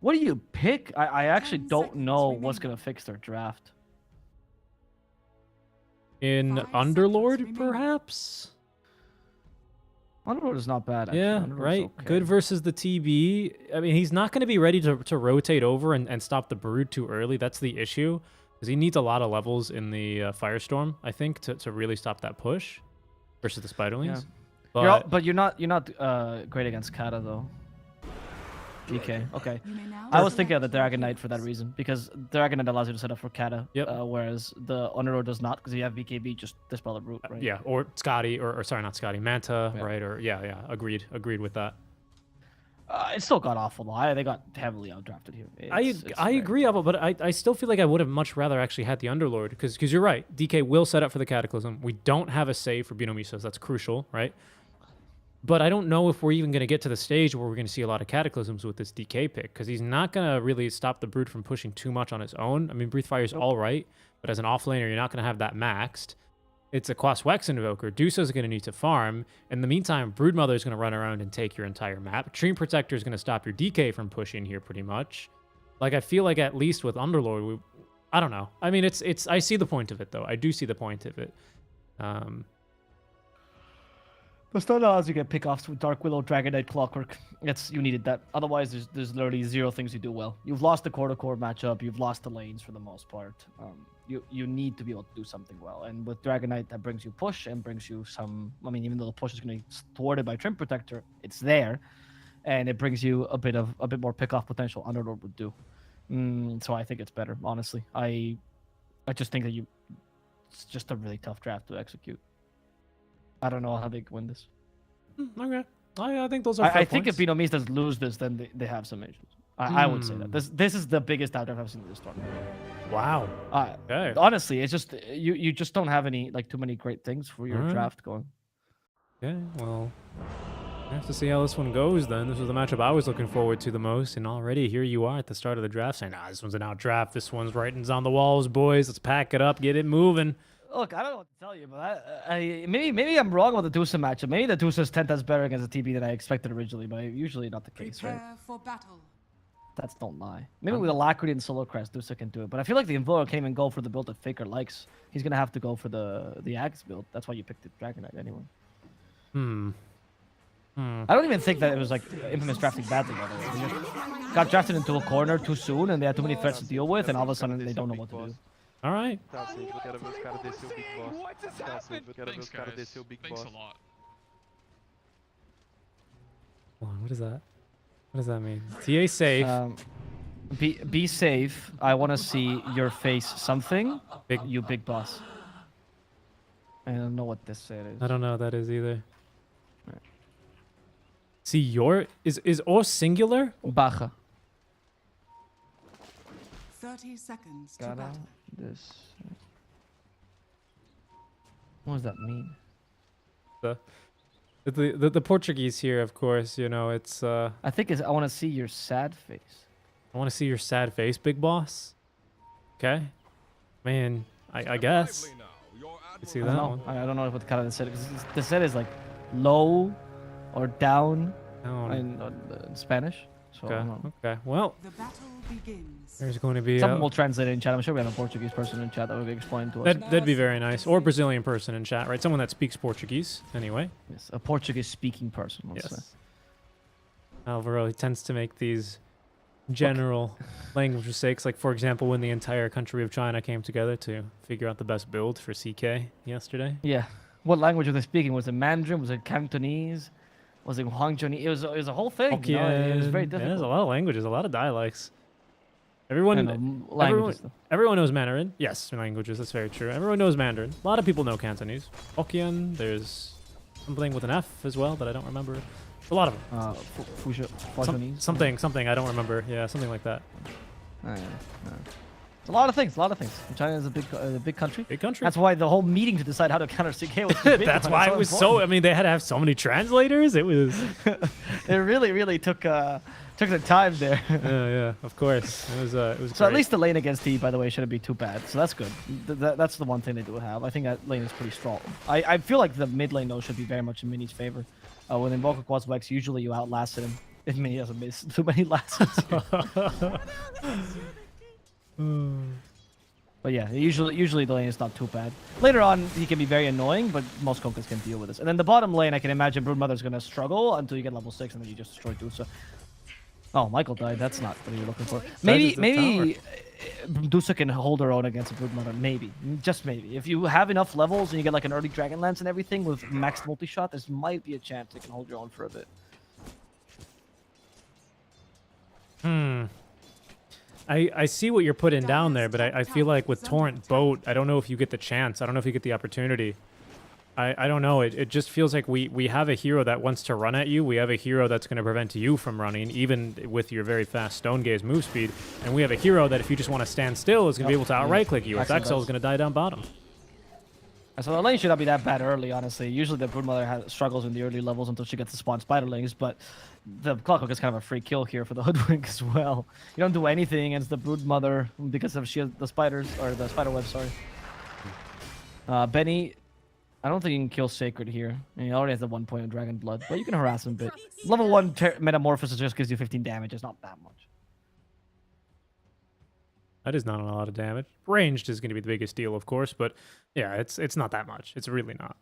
What do you pick? I actually don't know what's going to fix their draft. In Underlord, perhaps? Underlord is not bad, actually. Yeah, Underlord's right. okay. Good versus the TB. I mean, he's not going to be ready to rotate over and stop the Brood too early. That's the issue. Because he needs a lot of levels in the Firestorm, I think, to really stop that push versus the Spiderlings. Yeah. But you're not great against Kata, though. DK. Okay. I was thinking of the Dragon Knight for that reason, because Dragon Knight allows you to set up for Kata, whereas the Underlord does not, because you have BKB just dispel the root, right? Yeah, or Scotty, or sorry, not Scotty, Manta, right? Or agreed with that. It still got awful though. They got heavily outdrafted here. I agree, Alba, but I still feel like I would have much rather actually had the Underlord, because you're right. DK will set up for the Cataclysm. We don't have a save for BINOMISTAS. That's crucial, right? But I don't know if we're even going to get to the stage where we're going to see a lot of Cataclysms with this DK pick, because he's not going to really stop the Brood from pushing too much on his own. I mean, Breathe Fire is all right, but as an offlaner, you're not going to have that maxed. It's a Quaswex Invoker. Duso's going to need to farm. In the meantime, Broodmother is going to run around and take your entire map. Dream Protector is going to stop your DK from pushing here pretty much. Like, I feel like at least with Underlord, I don't know. I mean, I see the point of it, though. I do see the point of it. But still allows you to get pickoffs with Dark Willow, Dragon Knight, Clockwork. You needed that. Otherwise, there's literally zero things you do well. You've lost the core-to-core matchup. You've lost the lanes for the most part. You need to be able to do something well. And with Dragon Knight, that brings you push and brings you some... I mean, even though the push is going to be thwarted by Trim Protector, it's there. And it brings you a bit more pickoff potential Underlord would do. So I think it's better, honestly. I just think that it's just a really tough draft to execute. I don't know how they can win this. Okay. I think those are fair I think if points. BINOMISTAS lose this, then they have some issues. I would say that. This is the biggest outdraft I've seen in this tournament. Wow. Okay. Honestly, it's just you just don't have any too many great things for your draft going. Okay, well, I have to see how this one goes then. This was the matchup I was looking forward to the most, and already here you are at the start of the draft saying, this one's an out draft. This one's writings on the walls, boys. Let's pack it up, get it moving. Look, I don't know what to tell you, but maybe I'm wrong about the Dusa matchup. Maybe the Dusa's 10 times better against the TB than I expected originally, but usually not the case, right? Prepare for battle. That's don't lie. Maybe with Alacrity and Solo Crest, Dusa can do it, but I feel like the Invoker can't even go for the build that Faker likes. He's gonna have to go for the Axe build. That's why you picked the Dragon Knight anyway. I don't even think that it was like Infamous drafting badly, by the way. They just got drafted into a corner too soon, and they had too many threats to deal with, and all of a sudden they don't know what to do. All right. Tá, sim, eu quero ver os caras descer o Big Boss. What just Tá, sim, happened? eu quero ver os caras descer o Big Thanks Boss. a lot. Hold on, what is that? What does that mean? TA safe. Be safe. I want to see your face something. Big- You big boss. I don't know what this is. I don't know what that is either. Right. See, is or singular? Baja. 30 seconds to Gotta battle. this. What does that mean? The Portuguese here, of course, you know, it's I think it's I want to see your sad face. I want to see your sad face, big boss. Okay. Man, I guess. Lively now. Your You see I that don't one? know. I don't know what kind of the set is. The set is like low or down Oh, in Spanish. So I okay. don't know. Okay. Well, The battle begins. there's going to be Someone will translate it in chat. I'm sure we have a Portuguese person in chat that will be explaining to us. that'd be very nice, or Brazilian person in chat, right? Someone that speaks Portuguese, anyway. Yes, a Portuguese-speaking person. Let's say. Yes. Alvaro, he tends to make these general language mistakes. Like, for example, when the entire country of China came together to figure out the best build for CK yesterday. Yeah. What language were they speaking? Was it Mandarin? Was it Cantonese? Was it Guangzhou? It was a whole thing. You know? It was very Yeah, difficult. there's a lot of languages, a lot of dialects. Everyone, Languages. everyone knows Mandarin. Yes, languages. That's very true. Everyone knows Mandarin. A lot of people know Cantonese. Hokkien. There's something with an F as well, but I don't remember. A lot of them. Something. I don't remember. Yeah, something like that. It's a lot of things. China is a big country. Big country. That's why the whole meeting to decide how to counter CK was so big. That's and why so it was important. so. I mean, they had to have so many translators. It was. It really took the time there. Yeah, of course. It was. So at great. least the lane against T, by the way, shouldn't be too bad. So that's good. That's the one thing they do have. I think that lane is pretty strong. I feel like the mid lane though should be very much in Mini's favor. When Invoker quads Vex, usually you outlasted him. If Mini doesn't miss too many lasts. But yeah, usually the lane is not too bad. Later on, he can be very annoying, but most Konkas can deal with this. And then the bottom lane, I can imagine Broodmother's going to struggle until you get level 6, and then you just destroy Dusa. Oh, Michael died. That's not what you're looking for. Maybe Dusa can hold her own against a Broodmother. Maybe. Just maybe. If you have enough levels and you get like an early Dragon Lance and everything with max multi-shot, this might be a chance they can hold your own for a bit. I see what you're putting down there, but I feel like with Torrent Boat, I don't know if you get the chance. I don't know if you get the opportunity. I don't know. It just feels like we have a hero that wants to run at you. We have a hero that's going to prevent you from running, even with your very fast Stone Gaze move speed. And we have a hero that if you just want to stand still is going to be able to outright click you. If Exile is going to die down bottom. So the lane should not be that bad early, honestly. Usually the Broodmother struggles in the early levels until she gets to spawn Spiderlings, but the Clockwork is kind of a free kill here for the Hoodwink as well. You don't do anything against the Broodmother because of she has the spiders, or the spiderweb, sorry. Benny, I don't think you can kill Sacred here. I mean, he already has the 1 point of Dragon Blood, but you can harass him a bit. Level 1 Metamorphosis just gives you 15 damage. It's not that much. That is not a lot of damage. Ranged is going to be the biggest deal, of course, but yeah, it's not that much. It's really not.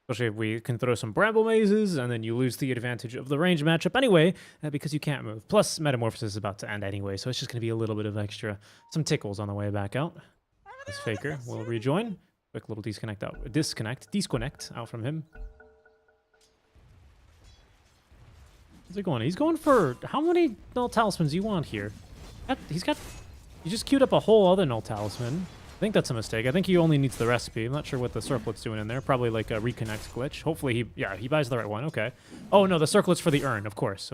Especially if we can throw some Bramble Mazes, and then you lose the advantage of the range matchup anyway, because you can't move. Plus, Metamorphosis is about to end anyway, so it's just going to be a little bit of extra, some tickles on the way back out. This Faker will rejoin. Quick little disconnect out from him. How's it going? He's going for, how many Null Talismans do you want here? He just queued up a whole other Null Talisman. I think that's a mistake. I think he only needs the recipe. I'm not sure what the Circlet's doing in there. Probably like a reconnect glitch. Hopefully he buys the right one. Okay. Oh no, the Circlet's for the urn. Of course.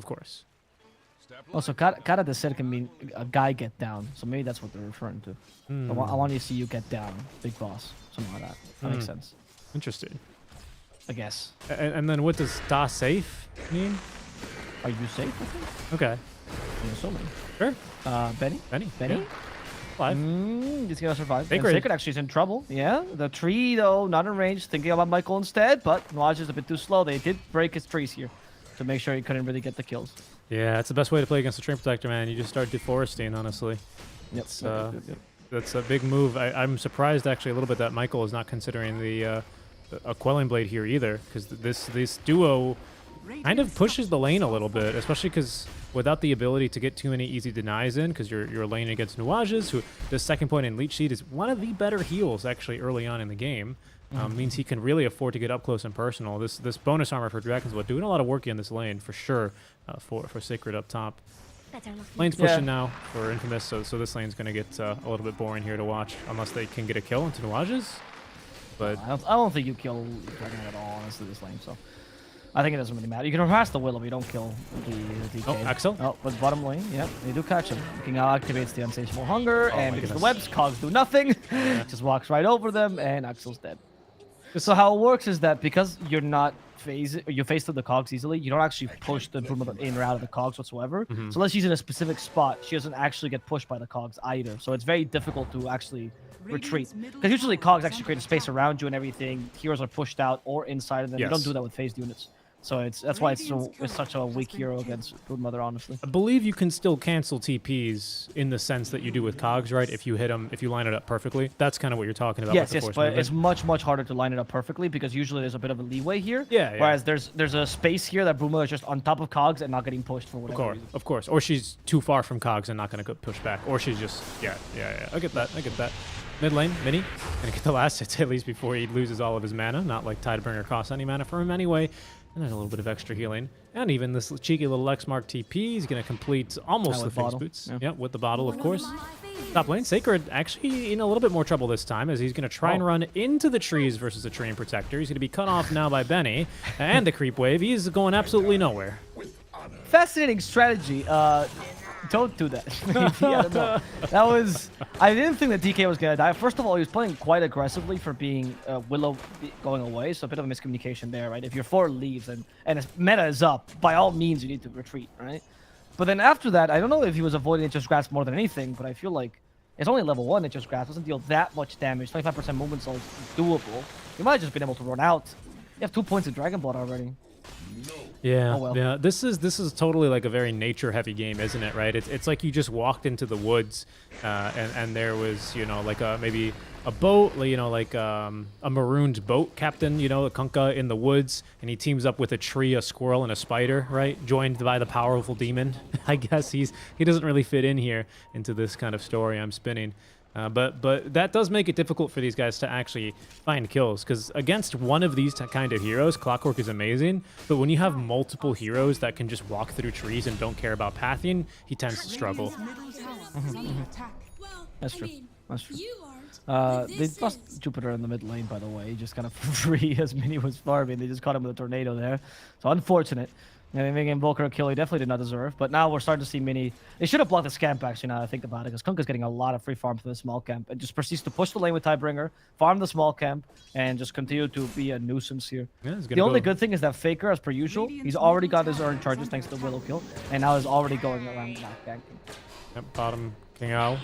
Also, Cara de Ser can mean a guy get down, so maybe that's what they're referring to. I want to see you get down, big boss, something like that. That makes sense. Interesting. I guess. And then what does Da safe mean? Are you safe? I think. Okay. I'm assuming. Sure. Benny. Yeah. Alive. He's gonna survive. Sacred. Sacred actually is in trouble. Yeah. The tree though, not in range. Thinking about Michael instead, but Nuage is a bit too slow. They did break his trees here to make sure he couldn't really get the kills. Yeah, it's the best way to play against a Train Protector, man. You just start deforesting, honestly. Yep. That's a big move. I'm surprised actually a little bit that Michael is not considering a Quelling Blade here either, because this duo kind of pushes the lane a little bit, especially because without the ability to get too many easy denies in, because you're laning against Nuages, who the second point in Leech Seed is one of the better heals actually early on in the game. Means he can really afford to get up close and personal. This bonus armor for Dragon's Blood doing a lot of work in this lane for sure. For Sacred up top. Lane's pushing now for Infamous, so this lane's gonna get a little bit boring here to watch unless they can get a kill into Nuages. But I don't think you kill Dragon at all, honestly, this lane. So I think it doesn't really matter. You can harass the Willow, but you don't kill the DK. Oh, Axel. Oh, but bottom lane, yeah, they do catch him. King activates the Unsatiable Hunger, and because of the webs, Cogs do nothing. Just walks right over them, and Axel's dead. So how it works is that because you're not you phase through the cogs easily, you don't actually push the Broom Mother in or out of the cogs whatsoever. So unless she's in a specific spot, she doesn't actually get pushed by the cogs either. So it's very difficult to actually retreat. Because usually cogs actually create a space around you and everything. Heroes are pushed out or inside of them. You don't do that with phased units. So that's why it's such a weak hero against Brood Mother, honestly. I believe you can still cancel TPs in the sense that you do with cogs, right? If you hit them, if you line it up perfectly. That's kind of what you're talking about. Yes, with the yes, but it's much harder to line it up perfectly because usually there's a bit of a leeway here. Yeah. Whereas there's a space here that Brood Mother is just on top of cogs and not getting pushed for whatever reason. Of course. Or she's too far from cogs and not going to push back. Or she's just, yeah. I get that. Mid lane, Mini, gonna get the last hits at least before he loses all of his mana. Not like Tidebringer costs any mana for him anyway. And then a little bit of extra healing. And even this cheeky little X-Mark TP is going to complete almost the Phase Boots. Yeah, with the bottle, of course. Top lane, Sacred actually in a little bit more trouble this time as he's going to try and run into the trees versus the Treant Protector. He's going to be cut off now by Benny and the creep wave. He's going absolutely nowhere. Fascinating strategy. Don't do that. I don't know. That was... I didn't think that DK was going to die. First of all, he was playing quite aggressively for being Willow going away, so a bit of a miscommunication there, right? If your 4 leaves and his meta is up, by all means, you need to retreat, right? But then after that, I don't know if he was avoiding Nature's Grasp more than anything, but I feel like it's only level 1 Nature's Grasp. Doesn't deal that much damage. 25% movement soul is doable. You might have just been able to run out. You have 2 points of Dragon Blood already. Yeah, oh, well. Yeah. This is totally like a very nature-heavy game, isn't it? Right? It's like you just walked into the woods, and there was like maybe a boat, like a marooned boat captain, a Kunkka in the woods, and he teams up with a tree, a squirrel, and a spider, right? Joined by the powerful demon. I guess he doesn't really fit in here into this kind of story I'm spinning. But that does make it difficult for these guys to actually find kills, because against one of these kind of heroes, Clockwork is amazing, but when you have multiple heroes that can just walk through trees and don't care about pathing, he tends to struggle. That's true. That's true. They lost Jupiter in the mid lane, by the way, just kind of free as Mini was farming. They just caught him with a tornado there. So unfortunate. Yeah, making Invoker a kill he definitely did not deserve. But now we're starting to see Mini. They should have blocked the scamp, actually, now that I think about it, because Kunkka's getting a lot of free farm from the small camp. And just proceeds to push the lane with Tidebringer, farm the small camp, and just continue to be a nuisance here. Yeah, the only good thing is that Faker, as per usual, he's already got his earned charges thanks to the Willow kill, and now is already going around the back ganking. Yep, bottom, King Ao.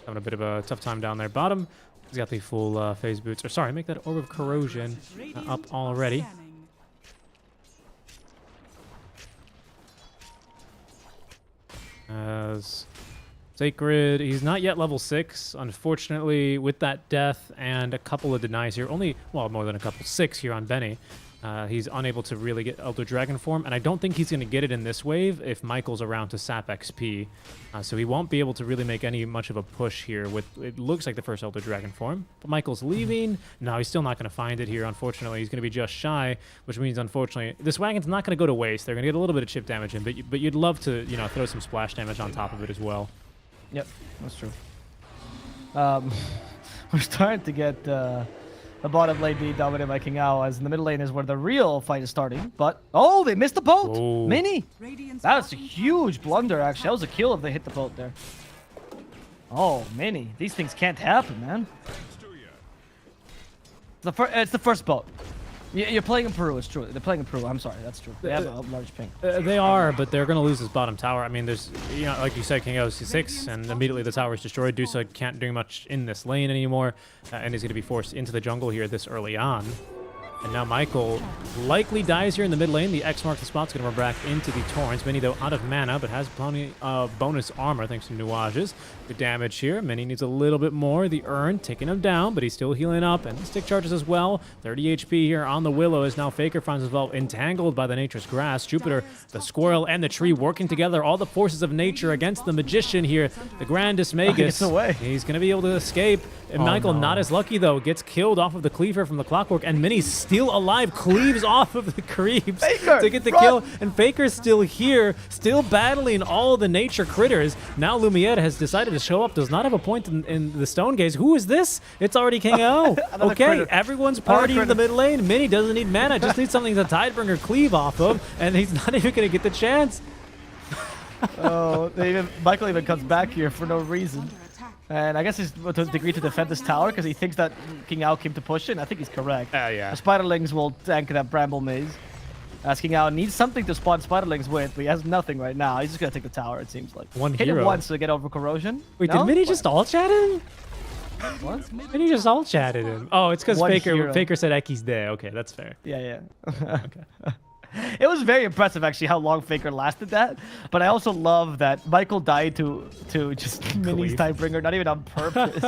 Having a bit of a tough time down there. Bottom, he's got the full phase boots. Or sorry, make that Orb of Corrosion up already. As Sacred, he's not yet level 6. Unfortunately, with that death and a couple of denies here, more than a couple, 6 here on Benny, he's unable to really get Elder Dragon form, and I don't think he's going to get it in this wave if Michael's around to sap XP. So he won't be able to really make much of a push here with, it looks like, the first Elder Dragon form. But Michael's leaving. No, he's still not going to find it here, unfortunately. He's going to be just shy, which means, unfortunately, this wagon's not going to go to waste. They're going to get a little bit of chip damage in, but you'd love to, throw some splash damage on top of it as well. Yep, that's true. We're starting to get the bottom lane being dominated by King Ao, as in the middle lane is where the real fight is starting. But, oh, they missed the boat! Oh. Mini! That was a huge blunder, actually. That was a kill if they hit the boat there. Oh, Mini. These things can't happen, man. It's the first boat. You're playing in Peru, it's true. They're playing in Peru. I'm sorry, that's true. They have a large ping. They are, but they're going to lose this bottom tower. I mean, there's, like you said, King Ao is 6, and immediately the tower is destroyed. Dusa can't do much in this lane anymore, and he's going to be forced into the jungle here this early on. And now Michael likely dies here in the mid lane. The X marks the spot's going to run back into the Torrents. Mini, though, out of mana, but has plenty of bonus armor thanks to Nuages. Good damage here. Mini needs a little bit more. The Urn taking him down, but he's still healing up. And stick charges as well. 30 HP here on the Willow as now Faker finds himself entangled by the Nature's Grass. Jupiter, the Squirrel, and the Tree working together. All the forces of nature against the Magician here. The Grandest Magus. He's going to be able to escape. And Michael, not as lucky, though. Gets killed off of the Cleaver from the Clockwork. And Mini's still alive, cleaves off of the creeps to get the kill, and Faker's still here, still battling all the nature critters. Now Lumiere has decided to show up, does not have a point in the Stone Gaze. Who is this? It's already King Ao. Okay, critter. Everyone's partying in the mid lane. Mini doesn't need mana, just needs something to Tidebringer cleave off of, and he's not even going to get the chance. Oh, Michael even comes back here for no reason. And I guess he's to a degree to defend this tower because he thinks that King Ao came to push it, and I think he's correct. Yeah. The Spiderlings will tank that Bramble Maze. King Ao needs something to spawn Spiderlings with, but he has nothing right now. He's just going to take the tower, it seems like. Hit him once to get over Corrosion. Wait, no? did Mini just all chat him? What? Mini just all chatted him. Oh, it's because Faker said Eki's there. Okay, that's fair. Yeah. Okay. It was very impressive, actually, how long Faker lasted that. But I also love that Michael died to just Mini's Tidebringer, not even on purpose.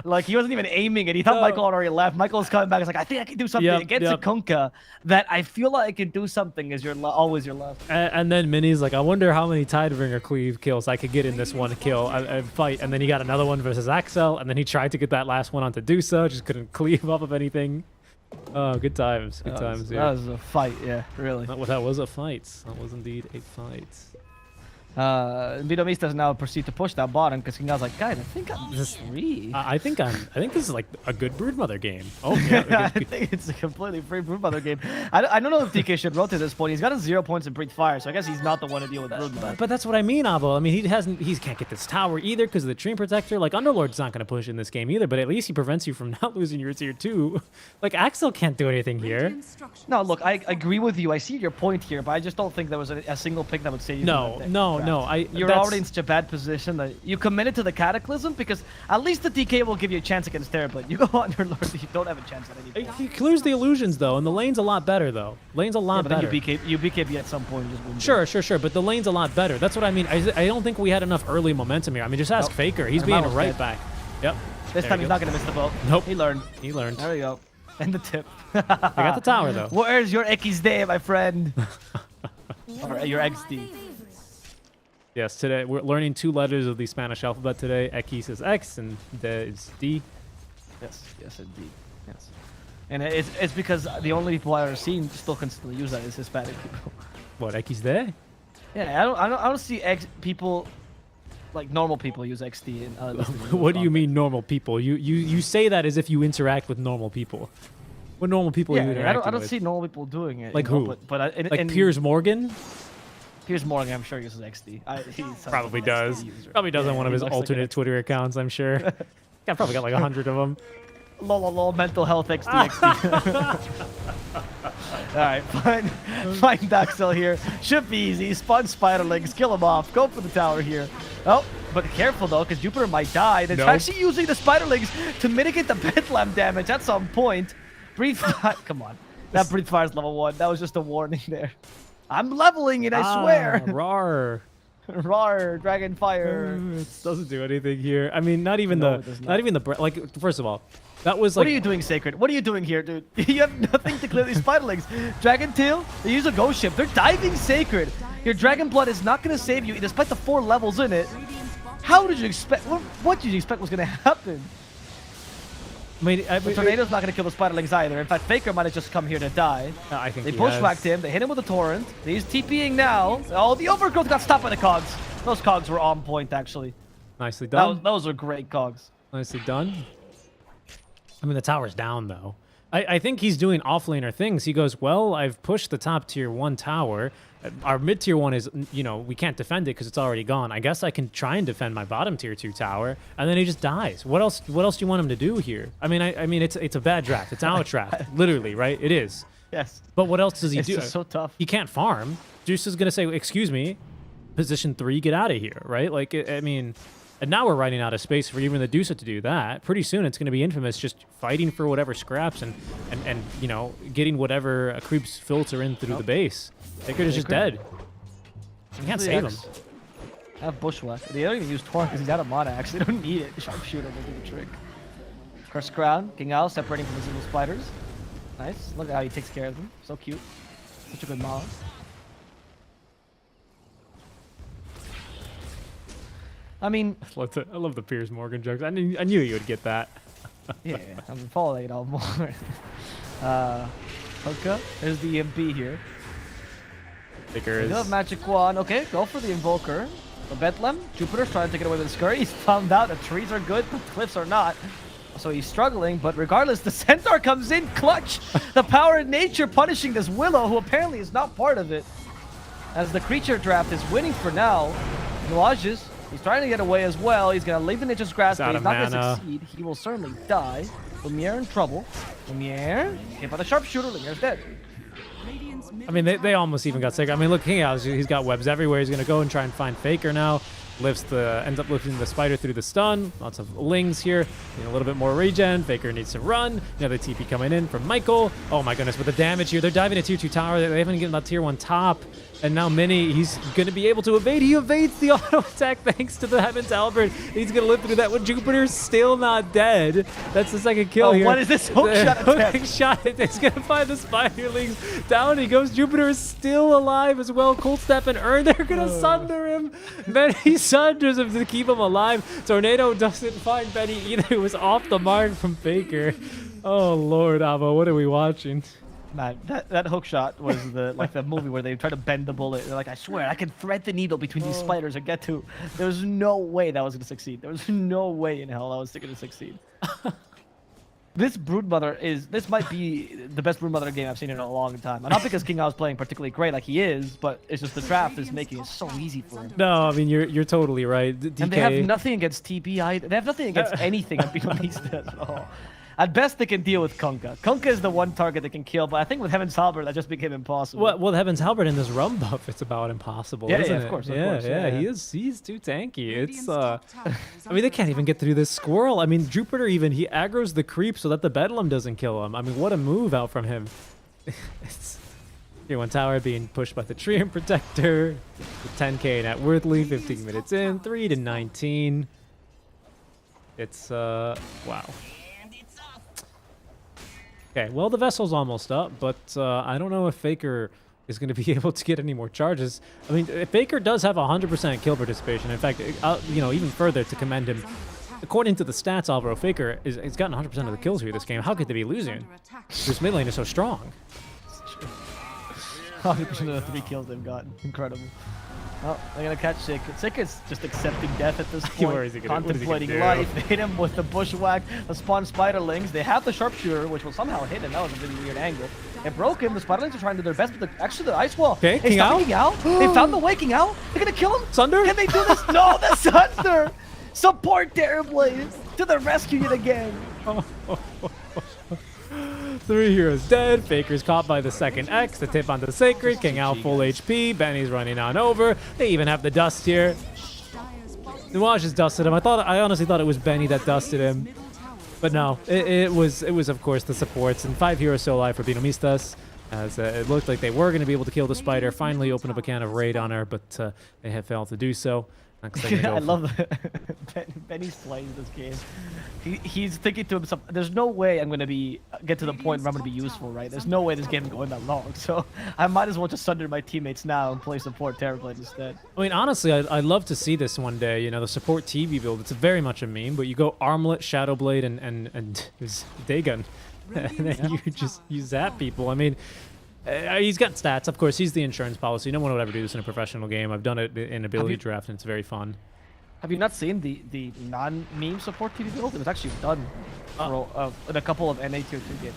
Like, he wasn't even aiming it. He thought Michael had already left. Michael was coming back. He's like, I think I can do something against a Kunkka that I feel like I can do something is always your left. And then Mini's like, I wonder how many Tidebringer cleave kills I could get in this one kill fight. And then he got another one versus Axel. And then he tried to get that last one onto Dusa. Just couldn't cleave off of anything. Oh, good times. Good times. That was a fight, yeah, really. That was a fight. That was indeed a fight. BINOMISTAS now proceed to push that bottom because King Ao's like, guys, I think I'm just 3. I think this is like a good Broodmother game. Oh yeah, I think it's a completely free Broodmother game. I don't know if DK should rotate at this point. He's got a 0 points in Breathe Fire, so I guess he's not the one to deal with Broodmother. But that's what I mean, Avo. I mean, he can't get this tower either because of the Dream Protector. Like, Underlord's not going to push in this game either, but at least he prevents you from not losing your tier 2. Like, Axel can't do anything here. No, look, I agree with you. I see your point here, but I just don't think there was a single pick that would save you. No. You're already in such a bad position that you committed to the Cataclysm because at least the DK will give you a chance against there, but you go Underlord, you don't have a chance at any point. He clears the illusions though, and the lane's a lot better though. Lane's a lot better. You BKB at some point. Just Sure, but the lane's a lot better. That's what I mean. I don't think we had enough early momentum here. I mean, just ask Faker. He's being right back. Yep. This time he's not gonna miss the boat. Nope. He learned. There we go. And the tip. I got the tower though. Where's your Eki's day, my friend? Or your XD. Yes, today we're learning 2 letters of the Spanish alphabet today. X is X and D is D. Yes, indeed. Yes. And it's because the only people I've ever seen still consistently use that is Hispanic people. What, X there? Yeah, I don't see people like normal people use XD. What do you mean normal people? You say that as if you interact with normal people. What normal people are you interacting with? I don't see normal people doing it. Like who? But like Piers Morgan? Piers Morgan, I'm sure uses XD. He probably does. Probably does on one of his alternate Twitter accounts, I'm sure. Yeah, probably got like 100 of them. Lol, mental health XD. Alright, find Daxel here. Should be easy. Spawn Spiderlings, kill him off. Go for the tower here. Oh, but careful though, because Jupiter might die. It's actually using the Spiderlings to mitigate the Bedlam damage at some point. Breathe Fire. Come on. That Breathe Fire is level 1. That was just a warning there. I'm leveling it, I swear. Rar. Rar, Dragon Fire. It doesn't do anything here. I mean, not even like, first of all, that was like... What are you doing, Sacred? What are you doing here, dude? You have nothing to clear these Spiderlings. Dragon Tail, they use a ghost ship. They're diving Sacred. Your Dragon Blood is not going to save you, despite the 4 levels in it. How did you expect... What did you expect was going to happen? I mean, the Tornado's not going to kill the Spiderlings either. In fact, Faker might have just come here to die. I think they pushbacked him. They hit him with a torrent. He's TPing now. Oh, the overgrowth got stopped by the cogs. Those cogs were on point, actually. Nicely done. Those were great cogs. Nicely done. I mean, the tower's down, though. I think he's doing off-laner things. He goes, well, I've pushed the top tier 1 tower. Our mid-tier 1 is, we can't defend it because it's already gone. I guess I can try and defend my bottom tier 2 tower. And then he just dies. What else do you want him to do here? I mean, it's a bad draft. It's our draft. Literally, right? It is. Yes. But what else does he do? It's so tough. He can't farm. Juice is going to say, excuse me, position 3, get out of here, right? Like, I mean... And now we're running out of space for even the Dusa to do that. Pretty soon it's going to be Infamous just fighting for whatever scraps and getting whatever creeps filter in through the base. Sacred is just dead. You can't save him. I have Bushwhack. They don't even use Torn because he's out of mana, actually. They don't need it. Sharpshooter will do the trick. Curse Crown. King Ao separating from the single spiders. Nice. Look at how he takes care of them. So cute. Such a good mob. I mean, I love the Piers Morgan jokes. I knew you would get that. Yeah, I'm following it all more. Okay, there's the EMP here. Faker is... You have Magic Wand. Okay, go for the Invoker. The Bethlehem. Jupiter's trying to take it away with the Scurry. He's found out the trees are good, but cliffs are not. So he's struggling, but regardless, the Centaur comes in clutch. The power of nature punishing this Willow, who apparently is not part of it. As the creature draft is winning for now. Mirages. He's trying to get away as well. He's going to leave the Nature's Grasp, He's but out he's of not going to mana. succeed. He will certainly die. Lumiere in trouble. Lumiere hit by the sharpshooter. Lumiere's dead. Radiant's I mean, they almost even got sick. I mean, look, he's got webs everywhere. He's gonna go and try and find Faker now. Ends up lifting the spider through the stun. Lots of lings here. Need a little bit more regen. Faker needs to run. Another TP coming in from Michael. Oh my goodness, with the damage here. They're diving a tier 2 tower. They haven't gotten that tier 1 top. And now Mini, he's going to be able to evade. He evades the auto attack thanks to the Heaven's Halberd. He's going to live through that with Jupiter's still not dead. That's the second kill here. What is this hook shot attempt? Hook shot. It's going to find the spiderlings. Down he goes. Jupiter is still alive as well. Cold Step and Ern, they're going to sunder him. Benny sunders him to keep him alive. Tornado doesn't find Benny either. It was off the mark from Faker. Oh, Lord, Avo, what are we watching? Man, that hook shot was the movie where they try to bend the bullet. They're like, I swear, I can thread the needle between these spiders and get to. There was no way that was going to succeed. There was no way in hell that was going to succeed. This Broodmother this might be the best Broodmother game I've seen in a long time. And not because King Ao is playing particularly great like he is, but it's just the draft is making it so easy for him. No, I mean, you're totally right. DK. And they have nothing against TP either. They have nothing against anything at BINOMISTAS at all. At best, they can deal with Kunkka. Kunkka is the one target they can kill, but I think with Heaven's Halberd, that just became impossible. Well, Heaven's Halberd in this rum buff, it's about impossible, Yeah, isn't yeah, it? of course, Yeah, he's too tanky. It's I mean, they can't even get through this squirrel. I mean, Jupiter he aggroes the creep so that the Bedlam doesn't kill him. I mean, what a move out from him. It's Tier 1 tower being pushed by the Treant Protector. With 10k net worthly, 15 minutes in, 3 to 19. It's wow. Okay, well, the vessel's almost up, but I don't know if Faker is going to be able to get any more charges. I mean, Faker does have 100% kill participation. In fact, even further to commend him, according to the stats, Alvaro Faker has gotten 100% of the kills here this game. How could they be losing? This mid lane is so strong. 100% of the 3 kills they've gotten. Incredible. Oh, they're gonna catch Sick. Sick is just accepting death at this point. Where is he gonna- what is he gonna Contemplating do? life. They hit him with the bushwhack, the spawn spiderlings. They have the sharpshooter, which will somehow hit him. That was a really weird angle. It broke him. The spiderlings are trying to do their best, but actually the ice wall. Okay, Hey, King stop Ao? King Ao. They found the waking out. They're gonna kill him. Sunder? Can they do this? No, the Sunder. Support Terrorblade to the rescue yet again. 3 heroes dead. Faker's caught by the second X. The tip onto the Sacred. King Ao full HP. Benny's running on over. They even have the dust here. Nuage just dusted him. I honestly thought it was Benny that dusted him. But no, it was of course the supports. And 5 heroes still alive for BINOMISTAS. As it looked like they were going to be able to kill the spider. Finally open up a can of raid on her, but they have failed to do so. I love Benny's playing this game. He's thinking to himself, there's no way I'm going to get to the point where I'm going to be useful, right? There's no way this game is going that long. So I might as well just sunder my teammates now and play support Terrorblade instead. I mean, honestly, I'd love to see this one day. You know, the support TV build, it's very much a meme, but you go Armlet, Shadowblade, and Dagon. And then you zap people. I mean, he's got stats. Of course, he's the insurance policy. No one would ever do this in a professional game. I've done it in ability draft, and it's very fun. Have you not seen the non-meme support TV build? It was actually done in a couple of NA Tier 2 games.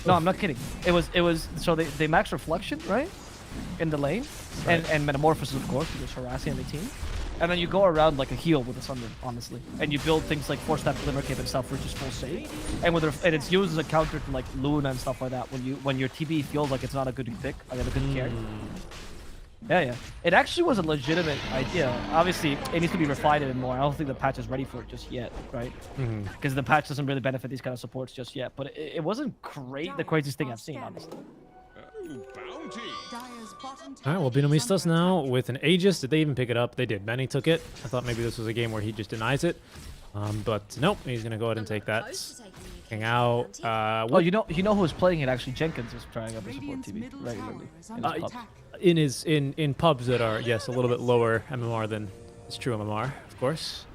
No, I'm not kidding. It was so they max reflection, right? In the lane. Right. And Metamorphosis, of course, because harassing the team. And then you go around like a heal with the Sunder, honestly. And you build things like 4-step Glimmer Cape and stuff, which is full save. And and it's used as a counter to like Luna and stuff like that when your TB feels like it's not a good pick, like a good carry. Yeah. It actually was a legitimate idea. Obviously, it needs to be refined a bit more. I don't think the patch is ready for it just yet, right? Because the patch doesn't really benefit these kind of supports just yet. But it wasn't the craziest thing I've seen, honestly. Bounty. All right, well, BINOMISTAS now with an Aegis. Did they even pick it up? They did. Benny took it. I thought maybe this was a game where he just denies it. But nope, he's going to go ahead and take that. King Ao. Oh, you know who was playing it? Actually, Jenkins is trying out the support TV regularly. In pubs that are, yes, a little bit lower MMR than is true MMR, of course.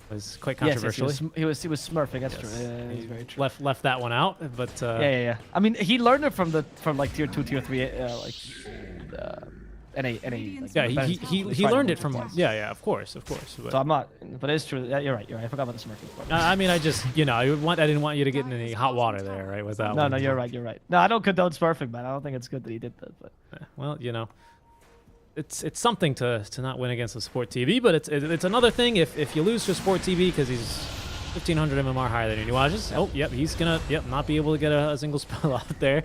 It was quite controversial. Yes, he was smurfing. That's true. Yeah, he's very true. Left that one out, but Yeah. I mean, he learned it from like tier 2, tier 3, NA. Like, yeah, he learned it from. Yeah, of course. But, so I'm not, but it's true. Yeah, you're right. I forgot about the smurfing part. I mean, I just, I didn't want you to get in any hot water there, right? With that one. No, you're right. No, I don't condone smurfing, man. I don't think it's good that he did that. But well, it's something to not win against the Sport TV, but it's another thing if you lose to Sport TV because he's 1500 MMR higher than you. Nuages. Oh, yep, he's gonna not be able to get a single spell out there.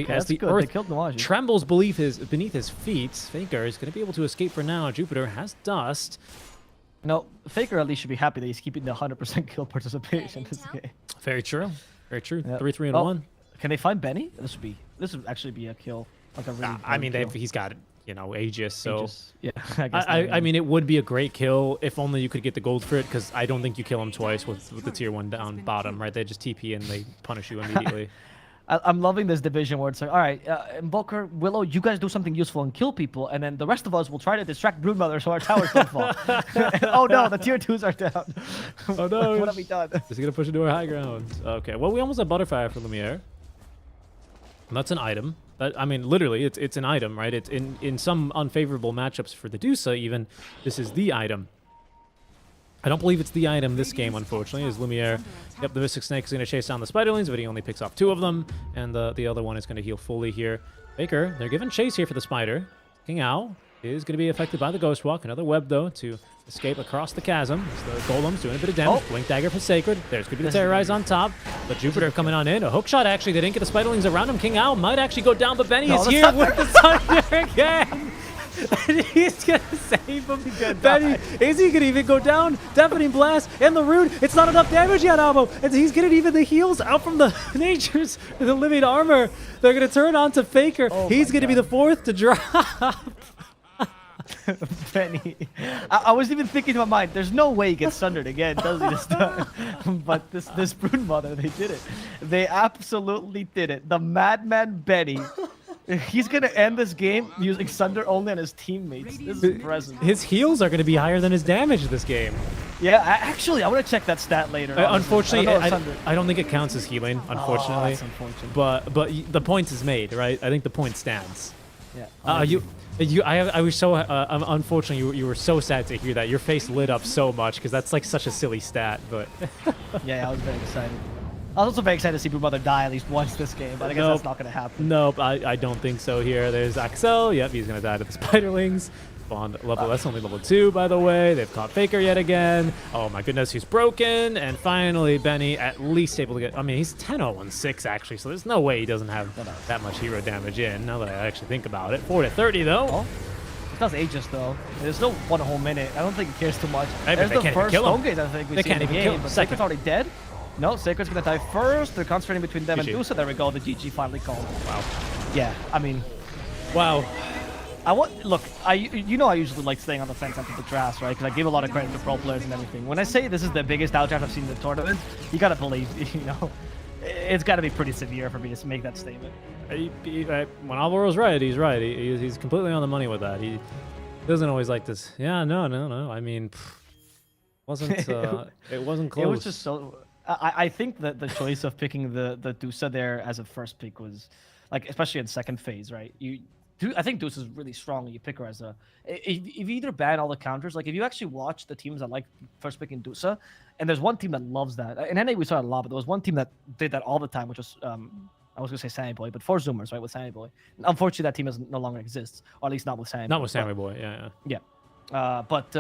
As the good. earth They killed Nuages. trembles beneath his feet, Faker is gonna be able to escape for now. Jupiter has dust. No, Faker at least should be happy that he's keeping the 100% kill participation in this game. Very true. Very true. Yep. 3-3 and Oh, 1. Can they find Benny? This would actually be a kill. Like a really I mean, kill. he's got Aegis, so Yeah, I guess I mean, it would be a great kill if only you could get the gold for it, because I don't think you kill him twice with the tier 1 down bottom, right? They just TP and they punish you immediately. I'm loving this division where it's like, all right, Invoker, Willow, you guys do something useful and kill people, and then the rest of us will try to distract Broodmother so our towers don't fall. Oh no, the tier 2s are down. Oh no. What have we done? Is he going to push into our high ground? Okay, well, we almost have Butterfire for Lumiere. That's an item. I mean, literally, it's an item, right? It's in some unfavorable matchups for the Dusa, even, this is the item. I don't believe it's the item this game, unfortunately, as Lumiere. Yep, the Mystic Snake is going to chase down the Spiderlings, but he only picks off 2 of them, and the other one is going to heal fully here. Faker, they're giving chase here for the Spider. King Owl is going to be affected by the Ghost Walk. Another web, though, to escape across the chasm. As the Golem's doing a bit of damage. Blink Dagger for Sacred. There's going to be the Terrorize on top, but Jupiter coming on in. A hook shot, actually. They didn't get the Spiderlings around him. King Owl might actually go down, but Benny is here with the Thunder again. And he's gonna save him. Benny, is he gonna even go down? Deafening Blast and the Rune. It's not enough damage yet, Amo. And he's getting even the heals out from the Nature's, the living armor. They're gonna turn on to Faker. He's gonna be the 4th to drop. Benny. I was even thinking in my mind, there's no way he gets sundered again, does he, this time? But this Broodmother, they did it. They absolutely did it. The Madman Benny. He's going to end this game using Sunder only on his teammates. This is impressive. His heals are going to be higher than his damage this game. Yeah, actually, I want to check that stat later. Unfortunately, I don't think it counts as healing, unfortunately. Oh, that's unfortunate. But the point is made, right? I think the point stands. Yeah. I was so unfortunately you were so sad to hear that. Your face lit up so much because that's like such a silly stat, but yeah, I was very excited. I was also very excited to see Broodmother die at least once this game, but I guess that's not going to happen. Nope, I don't think so here. There's Axel. Yep, he's going to die to the Spiderlings. Bond level, that's only level 2, by the way. They've caught Faker yet again. Oh my goodness, he's broken. And finally, Benny at least able to get, I mean, he's 10-0-6 actually, so there's no way he doesn't have that much hero damage in, now that I actually think about it. 4-30 though. Oh. It does Aegis though. There's still 1 whole minute. I don't think he cares too much. Hey, There's the first kill stone gate I think we see in the game, but Sacred's already dead. No, Sacred's gonna die first. They're concentrating between them and Dusa. There we go. The GG finally called. Wow. Yeah, I mean, wow. Look, I usually like staying on the fence after the drafts, right? Because I give a lot of credit to pro players and everything. When I say this is the biggest outdraft I've seen in the tournament, you gotta believe, it's gotta be pretty severe for me to make that statement. When Alvaro's right, he's right. He's completely on the money with that. He doesn't always like this. Yeah, no. I mean, it wasn't close. It was just so. I think that the choice of picking the Dusa there as a first pick was, like, especially in second phase, right? I think Dusa is really strong. You pick her as a. If you either ban all the counters, like if you actually watch the teams that like first picking Dusa, and there's one team that loves that. In NA we saw it a lot, but there was one team that did that all the time, which was I was gonna say Sammy Boy, but 4 Zoomers, right, with Sammy Boy. Unfortunately, that team no longer exists, or at least not with Sammy. Not with Sammy Boy, yeah. But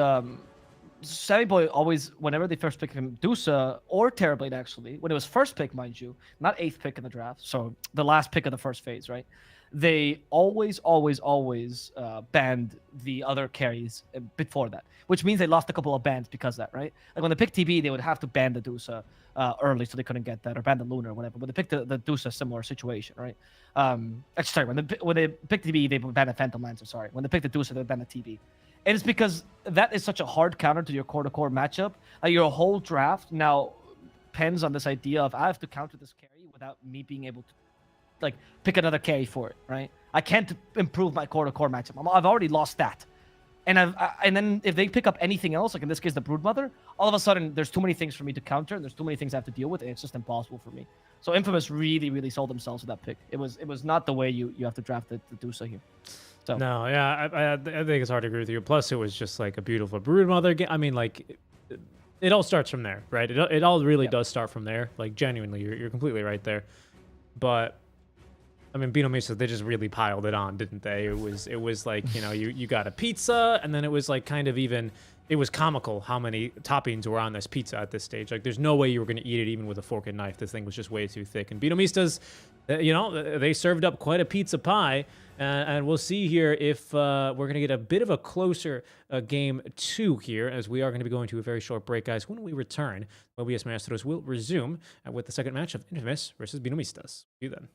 Sammy Boy always, whenever they first pick him, Dusa or Terrorblade actually, when it was first pick, mind you, not 8th pick in the draft, so the last pick of the first phase, right? They always banned the other carries before that, which means they lost a couple of bans because of that, right? Like when they picked TB, they would have to ban the Dusa early so they couldn't get that, or ban the Lunar or whatever. When they picked the Dusa, similar situation, right? Actually, sorry, when they picked TB, they banned the Phantom Lancer, sorry. When they picked the Dusa, they banned the TB. And it's because that is such a hard counter to your core-to-core matchup. Your whole draft now depends on this idea of I have to counter this carry without me being able to like pick another carry for it, right? I can't improve my core-to-core matchup. I've already lost that. And and then if they pick up anything else, like in this case the Broodmother, all of a sudden there's too many things for me to counter, and there's too many things I have to deal with, and it's just impossible for me. So Infamous really sold themselves with that pick. It was not the way you have to draft the Dusa here. So. No, yeah, I think it's hard to agree with you. Plus, it was just like a beautiful Broodmother game. I mean, like, it all starts from there, right? It all really does start from there. Like, genuinely, you're completely right there. But I mean, BINOMISTAS, they just really piled it on, didn't they? It was like, you know, you got a pizza, and then it was like kind of even, it was comical how many toppings were on this pizza at this stage. Like, there's no way you were going to eat it even with a fork and knife. This thing was just way too thick. And BINOMISTAS, you know, they served up quite a pizza pie, and we'll see here if we're going to get a bit of a closer game 2 here, as we are going to be going to a very short break, guys. When we return, Mobius Maestros will resume with the second match of Infamous versus BINOMISTAS. See you then.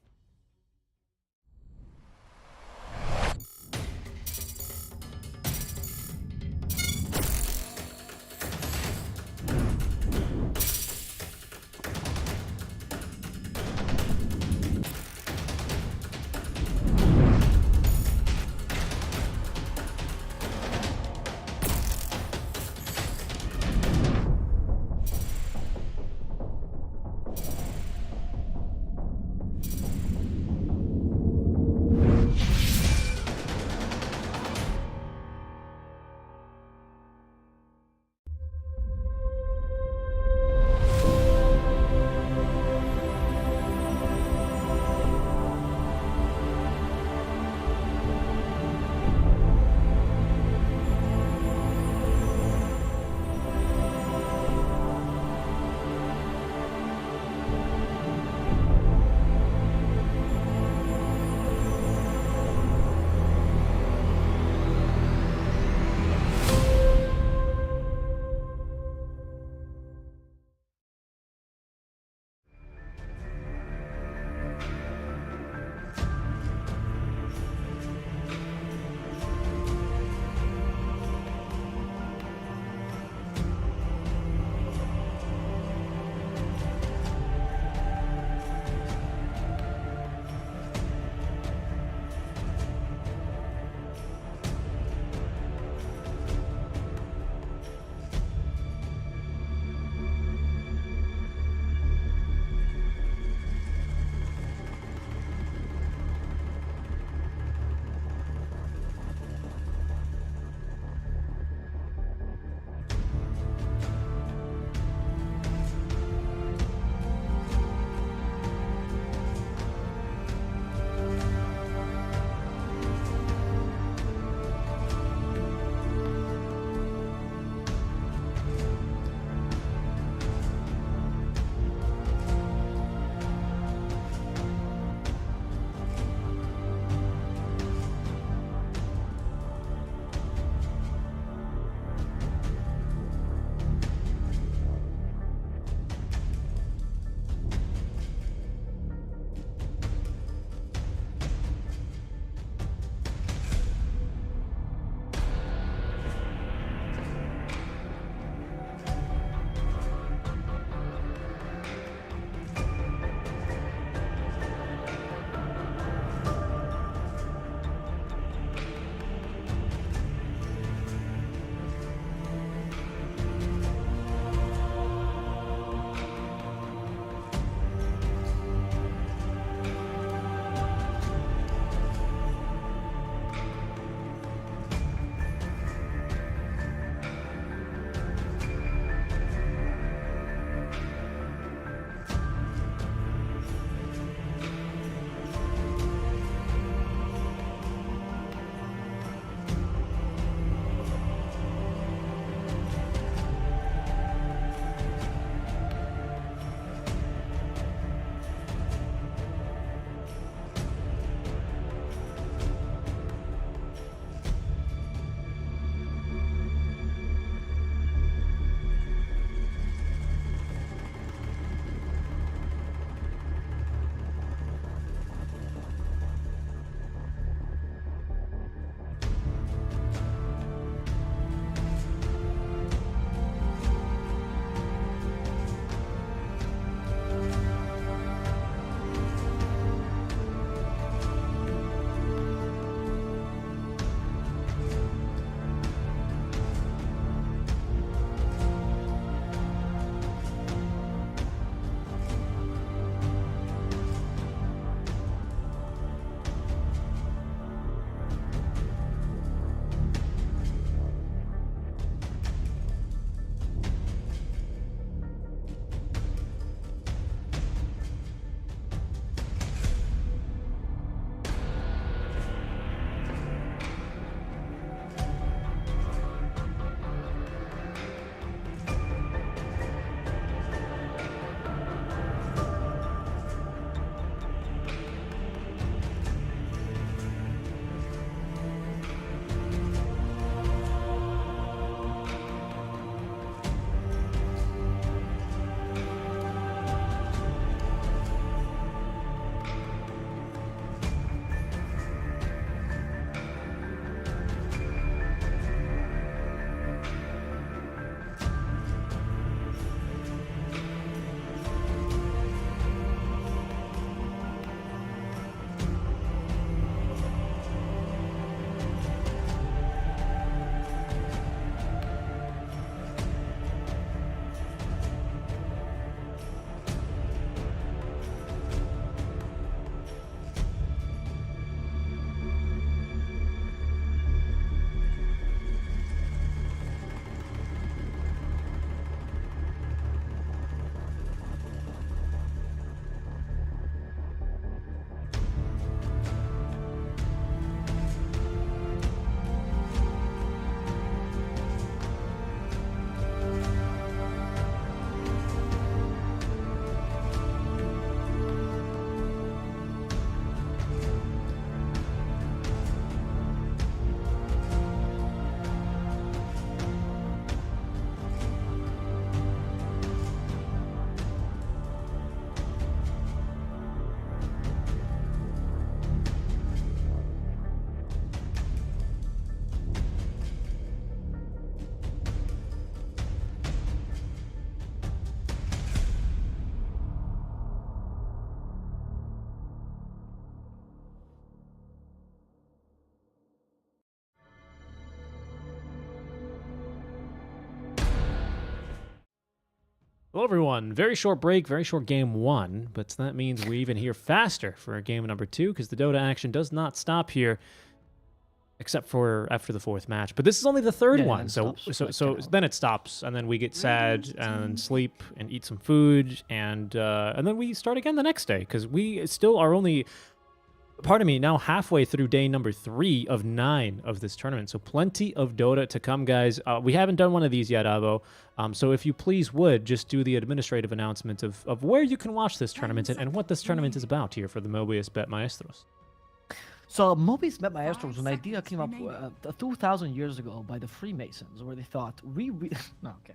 Hello, everyone. Very short break, very short game 1, but that means we're even here faster for game number 2 because the Dota action does not stop here, except for after the 4th match. But this is only the 3rd one, so then it stops, and then we get sad and sleep and eat some food, and then we start again the next day because we still are only, pardon me, now halfway through day number 3 of 9 of this tournament. So plenty of Dota to come, guys. We haven't done one of these yet, Avo. So if you please would, just do the administrative announcement of where you can watch this tournament and what this tournament is about here for the Mobius.bet Maestros. So Mobius.bet Maestros was an idea that came up 2,000 years ago by the Freemasons, where they thought, no, okay.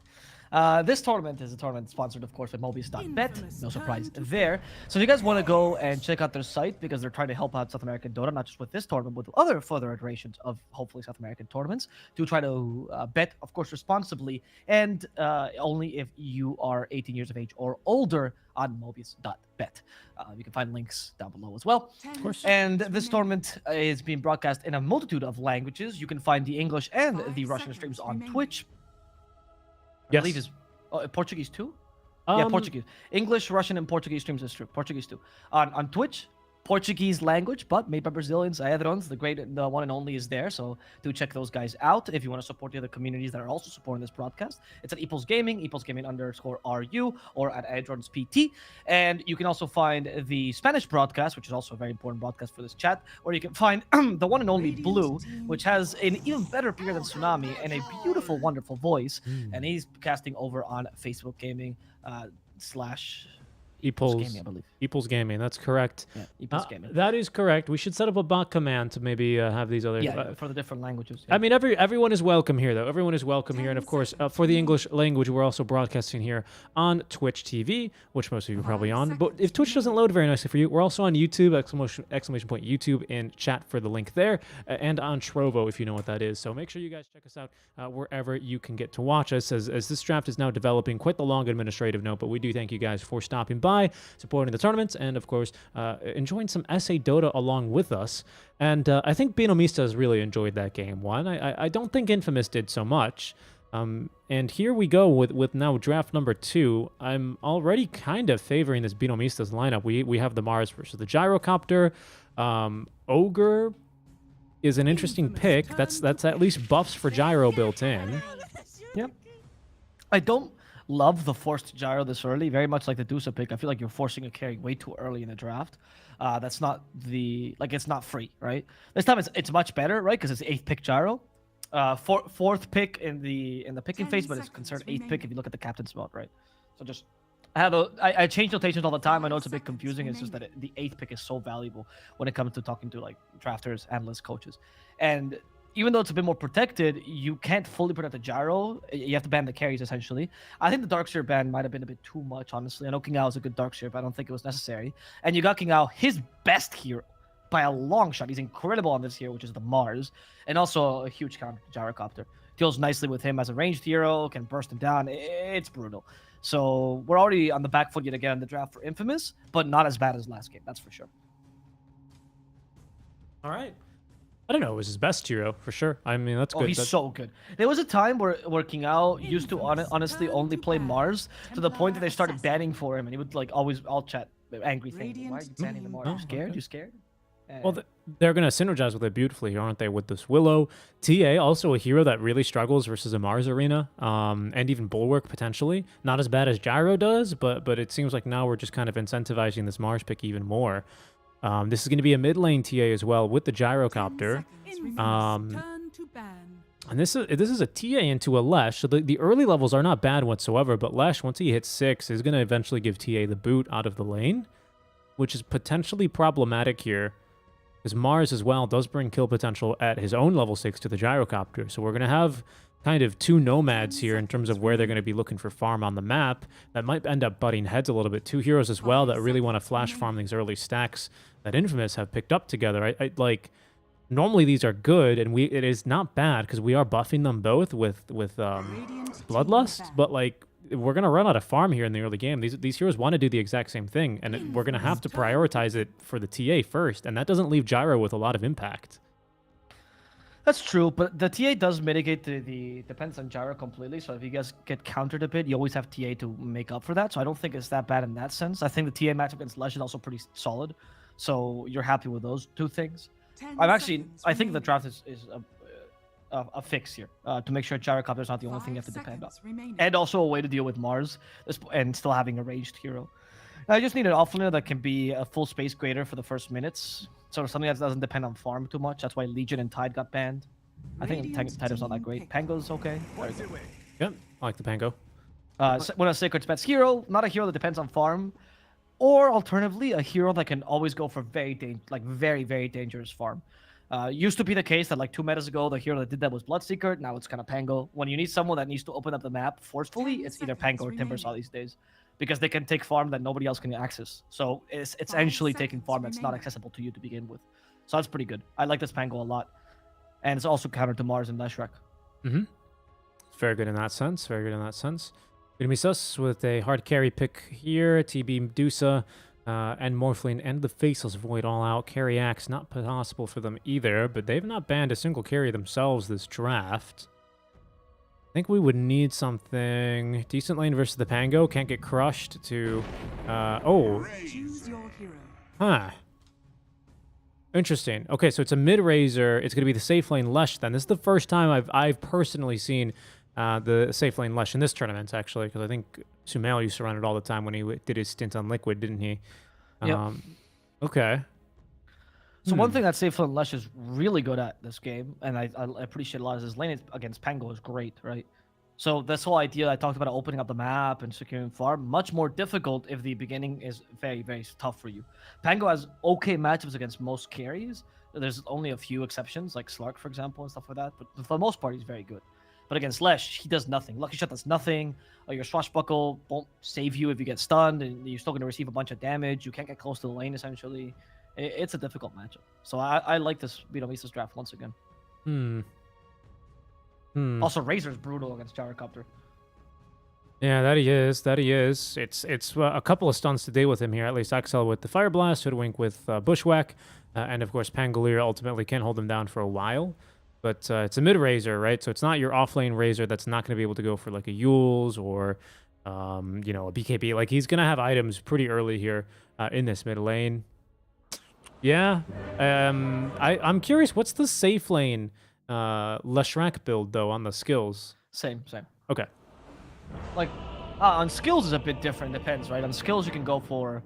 This tournament is a tournament sponsored, of course, by Mobius.bet. No surprise there. So if you guys want to go and check out their site, because they're trying to help out South American Dota, not just with this tournament, but with other further iterations of hopefully South American tournaments, do try to bet, of course, responsibly, and only if you are 18 years of age or older on Mobius.bet. You can find links down below as well. Of course. And this tournament is being broadcast in a multitude of languages. You can find the English and the Russian streams on Twitch. I believe is Portuguese too? Yeah, Portuguese. English, Russian, and Portuguese streams is true. Portuguese too. On Twitch, Portuguese language, but made by Brazilians. Aedrons, the one and only, is there. So do check those guys out if you want to support the other communities that are also supporting this broadcast. It's at Eeples Gaming, _RU, or at Aedrons PT. And you can also find the Spanish broadcast, which is also a very important broadcast for this chat, where you can find the one and only Blue, which has an even better appearance than Tsunami and a beautiful, wonderful voice. And he's casting over on Facebook Gaming / Gaming, I believe. Eeples Gaming, that's correct. Yeah, Eeples Gaming. That is correct. We should set up a bot command to maybe have these other... Yeah, for the different languages. Yeah. I mean, everyone is welcome here, though. Everyone is welcome here. And, of course, for the English language, we're also broadcasting here on Twitch TV, which most of you are probably on. But if Twitch doesn't load very nicely for you, we're also on YouTube, exclamation point YouTube, and chat for the link there, and on Trovo, if you know what that is. So make sure you guys check us out wherever you can get to watch us, as this draft is now developing. Quite the long administrative note, but we do thank you guys for stopping by, supporting the tournaments, and of course enjoying some SA Dota along with us. And I think BINOMISTAS really enjoyed that game 1. I don't think Infamous did so much. And here we go with now draft number 2. I'm already kind of favoring this BINOMISTAS lineup. We have the Mars versus the Gyrocopter. Ogre is an interesting pick. That's at least buffs for Gyro built in. Yep. I don't love the forced Gyro this early, very much like the Dusa pick. I feel like you're forcing a carry way too early in the draft. That's not it's not free, right? This time it's much better, right? Because it's 8th pick Gyro. 4th pick in the picking phase, but it's considered 8th pick if you look at the captain spot, right? So just I change notations all the time. I know it's a bit confusing. It's just that the 8th pick is so valuable when it comes to talking to like drafters, analysts, coaches. And even though it's a bit more protected, you can't fully protect the Gyro. You have to ban the carries, essentially. I think the Darkseer ban might have been a bit too much, honestly. I know King Ao is a good Darkseer, but I don't think it was necessary. And you got King Ao, his best hero, by a long shot. He's incredible on this hero, which is the Mars. And also a huge counter to Gyrocopter. Deals nicely with him as a ranged hero, can burst him down. It's brutal. So we're already on the back foot yet again in the draft for Infamous, but not as bad as last game, that's for sure. All right. I don't know. It was his best hero, for sure. I mean, that's good. Oh, he's so good. There was a time where King Ao used to honestly only play Mars to the point that they started banning for him, and he would like always all chat angry things. Why are you banning the Mars? You scared? You scared? Well, they're going to synergize with it beautifully, aren't they, with this Willow. TA, also a hero that really struggles versus a Mars arena, and even Bulwark, potentially. Not as bad as Gyro does, but it seems like now we're just kind of incentivizing this Mars pick even more. This is going to be a mid lane TA as well with the Gyrocopter. And this is a TA into a Lesh, so the early levels are not bad whatsoever, but Lesh, once he hits 6, is going to eventually give TA the boot out of the lane, which is potentially problematic here. Because Mars as well does bring kill potential at his own level 6 to the Gyrocopter. So we're going to have kind of 2 nomads here in terms of where they're going to be looking for farm on the map. That might end up butting heads a little bit. 2 heroes as well that really want to flash farm these early stacks that Infamous have picked up together. I like, normally these are good, and it is not bad because we are buffing them both with Bloodlust, but like, we're going to run out of farm here in the early game. These heroes want to do the exact same thing, and we're going to have to prioritize it for the TA first, and that doesn't leave Gyro with a lot of impact. That's true, but the TA does mitigate the depends on gyro completely. So if you guys get countered a bit, you always have TA to make up for that. So I don't think it's that bad in that sense. I think the TA matchup against Lesh is also pretty solid. So you're happy with those two things. I think the draft is a fix here to make sure gyrocopter is not the only thing you have to depend on, and also a way to deal with Mars and still having a ranged hero. I just need an offlaner that can be a full space grader for the first minutes. Sort of something that doesn't depend on farm too much. That's why Legion and Tide got banned. I think Tide's not that great. Pango's okay. Yep, I like the Pango. When a Sacred Spets hero, not a hero that depends on farm, or alternatively, a hero that can always go for very, very dangerous farm. Used to be the case that like 2 metas ago, the hero that did that was Bloodseeker. Now it's kind of Pango. When you need someone that needs to open up the map forcefully, it's either Pango or Timbersaw these days, because they can take farm that nobody else can access. So it's essentially taking farm that's not accessible to you to begin with. So that's pretty good. I like this Pango a lot, and it's also counter to Mars and Leshrac. Mm-hmm. Very good in that sense. Very good in that sense. BINOMISTAS with a hard carry pick here. TB Medusa and Morphling and the Faceless Void all out. Carry Axe not possible for them either, but they've not banned a single carry themselves this draft. I think we would need something decent lane versus the Pango. Can't get crushed to... Choose your hero. Huh. Interesting. Okay, so it's a mid-raiser. It's going to be the safe lane Lesh then. This is the first time I've personally seen the safe lane Lesh in this tournament, actually, because I think Sumail used to run it all the time when he did his stint on Liquid, didn't he? Yep. Okay. So one thing that Safe Lane Lesh is really good at this game, and I appreciate a lot, is his lane against Pango is great, right? So this whole idea I talked about opening up the map and securing farm, much more difficult if the beginning is very, very tough for you. Pango has okay matchups against most carries. There's only a few exceptions, like Slark, for example, and stuff like that. But for the most part, he's very good. But against Lesh, he does nothing. Lucky Shot does nothing. Your Swashbuckle won't save you if you get stunned, and you're still going to receive a bunch of damage. You can't get close to the lane, essentially. It's a difficult matchup. So I like this BINOMISTAS draft once again. Also, Razor's brutal against Gyrocopter. Yeah, that he is. That he is. It's a couple of stunts to deal with him here. At least Axel with the Fire Blast, Hoodwink with Bushwhack, and of course Pangolier ultimately can hold him down for a while. But it's a mid-Razor, right? So it's not your off-lane Razor that's not going to be able to go for like a Yules or, you know, a BKB. Like, he's going to have items pretty early here in this mid lane. Yeah. I'm curious, what's the safe lane Leshrac build, though, on the skills? Same. Okay. Like, on skills is a bit different. Depends, right? On skills, you can go for,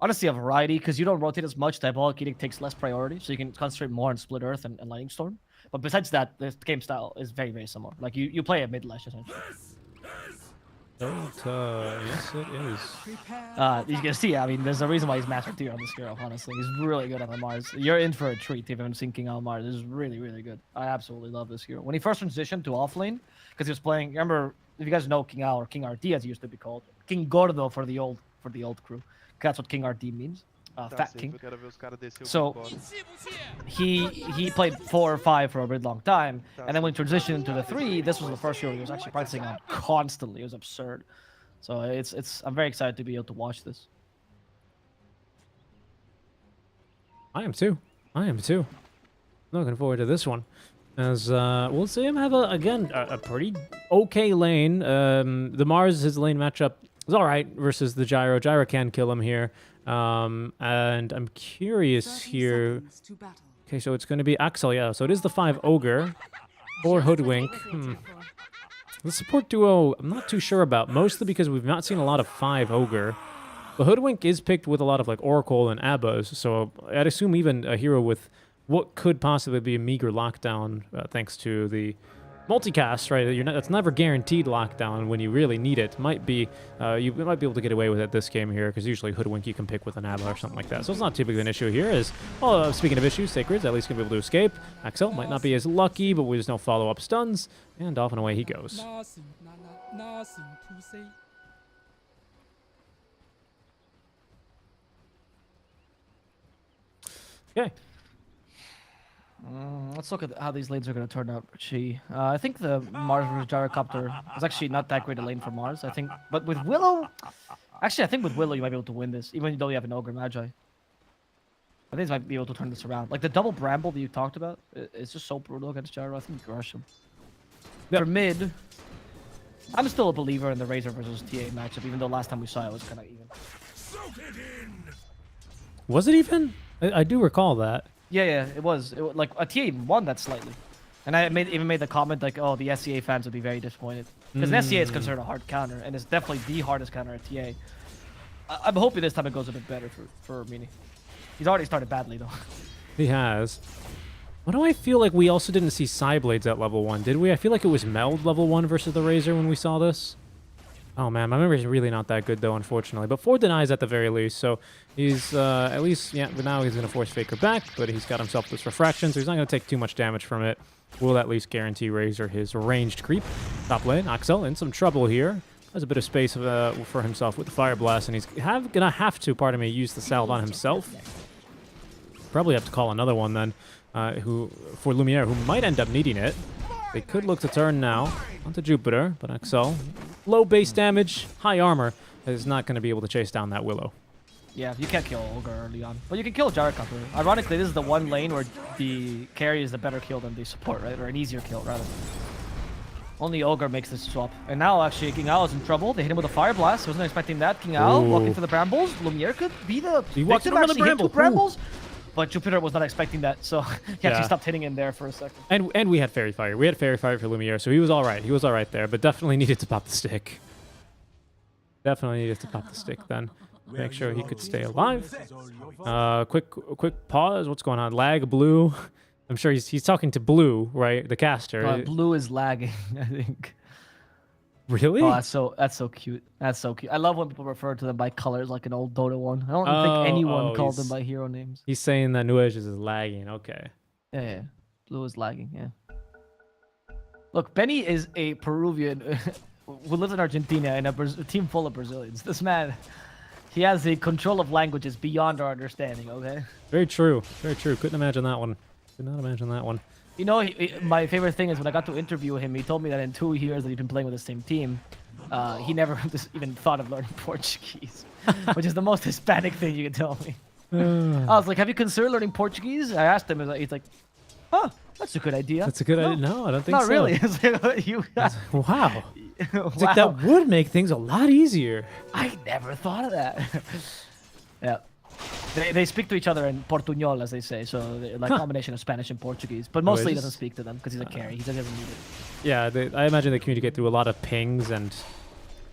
honestly, a variety, because you don't rotate as much. Diabolic Edict takes less priority, so you can concentrate more on Split Earth and Lightning Storm. But besides that, the game style is very, very similar. Like, you play a mid-Lesh, essentially. Yes, it is. You can see, I mean, there's a reason why he's Master Tier on this hero, honestly. He's really good on Mars. You're in for a treat if you haven't seen King Almar. This is really, really good. I absolutely love this hero. When he first transitioned to offlane, because he was playing, remember, if you guys know King Al or King RD as he used to be called, King Gordo for the old crew. That's what King RD means. Fat King. So he played 4 or 5 for a very long time, and then when he transitioned into the 3, this was the first hero he was actually practicing on constantly. It was absurd. So I'm very excited to be able to watch this. I am too. Looking forward to this one. As we'll see him have a pretty okay lane. The Mars, his lane matchup is all right versus the Gyro. Gyro can kill him here. And I'm curious here. Okay, so it's going to be Axel, yeah. So it is the 5 Ogre or Hoodwink. The support duo, I'm not too sure about, mostly because we've not seen a lot of 5 Ogre. But Hoodwink is picked with a lot of like Oracle and Abbas, so I'd assume even a hero with what could possibly be a meager lockdown, thanks to the multicast, right? That's never guaranteed lockdown when you really need it. Might be you might be able to get away with it this game here, because usually Hoodwink you can pick with an Abba or something like that. So it's not too big of an issue here. Speaking of issues, Sacred's at least gonna be able to escape. Axel might not be as lucky, but there's no follow-up stuns, and off and away he goes. Nothing to say. Okay. Let's look at how these lanes are going to turn out. I think the Mars versus Gyrocopter is actually not that great a lane for Mars, I think. But with Willow, actually, I think with Willow you might be able to win this, even though you have an Ogre Magi. I think he might be able to turn this around. Like the double bramble that you talked about, it's just so brutal against Gyro. I think you crush him. Yep. For mid, I'm still a believer in the Razor versus TA matchup, even though last time we saw it was kind of even. Was it even? I do recall that. Yeah, it was. Like a TA won that slightly. And I even made the comment like, oh, the SCA fans would be very disappointed. Because an SCA is considered a hard counter, and it's definitely the hardest counter at TA. I'm hoping this time it goes a bit better for Mini. He's already started badly, though. He has. Why do I feel like we also didn't see Psyblades at level 1, did we? I feel like it was Meld level 1 versus the Razor when we saw this. Oh man, my memory is really not that good though, unfortunately. But 4 denies at the very least, so he's at least, yeah, but now he's going to force Faker back, but he's got himself this refraction, so he's not going to take too much damage from it. Will at least guarantee Razor his ranged creep. Top lane, Axel in some trouble here. Has a bit of space for himself with the Fire Blast, and he's gonna have to, pardon me, use the salve on himself. Probably have to call another one then, for Lumiere, who might end up needing it. They could look to turn now onto Jupiter, but Axel, low base damage, high armor, is not going to be able to chase down that Willow. Yeah, you can't kill Ogre early on. But you can kill Gyrocopter. Ironically, this is the one lane where the carry is the better kill than the support, right? Or an easier kill, rather. Only Ogre makes this swap. And now, actually, King Ao is in trouble. They hit him with a Fire Blast. Wasn't expecting that. King Ao walking through the Brambles. Lumiere could be the He walked victim, over the actually hit bramble. two Brambles. But Jupiter was not expecting that, so he actually stopped hitting him there for a second. And we had Fairy Fire. We had Fairy Fire for Lumiere, so he was all right. He was all right there, but definitely needed to pop the stick. Definitely needed to pop the stick then. Make sure he could stay alive. Quick pause. What's going on? Lag, Blue. I'm sure he's talking to Blue, right? The caster. Blue is lagging, I think. Really? Oh, that's so cute. That's so cute. I love when people refer to them by colors like an old Dota one. I don't think anyone called them by hero names. He's saying that Nueges is lagging. Okay. Yeah. Blue is lagging, yeah. Look, Benny is a Peruvian who lives in Argentina in a team full of Brazilians. This man, he has the control of languages beyond our understanding, okay? Very true. Very true. Couldn't imagine that one. Could not imagine that one. You know, my favorite thing is when I got to interview him, he told me that in 2 years that he'd been playing with the same team, he never even thought of learning Portuguese, which is the most Hispanic thing you can tell me. I was like, have you considered learning Portuguese? I asked him, he's like, huh, that's a good idea. That's a good idea. No, I don't think so. Not really. It's like, wow. It's wow. like that would make things a lot easier. I never thought of that. Yeah. They speak to each other in Portuñol, as they say, so like a combination of Spanish and Portuguese. But mostly he doesn't speak to them because he's a carry. He doesn't even need it. Yeah, I imagine they communicate through a lot of pings and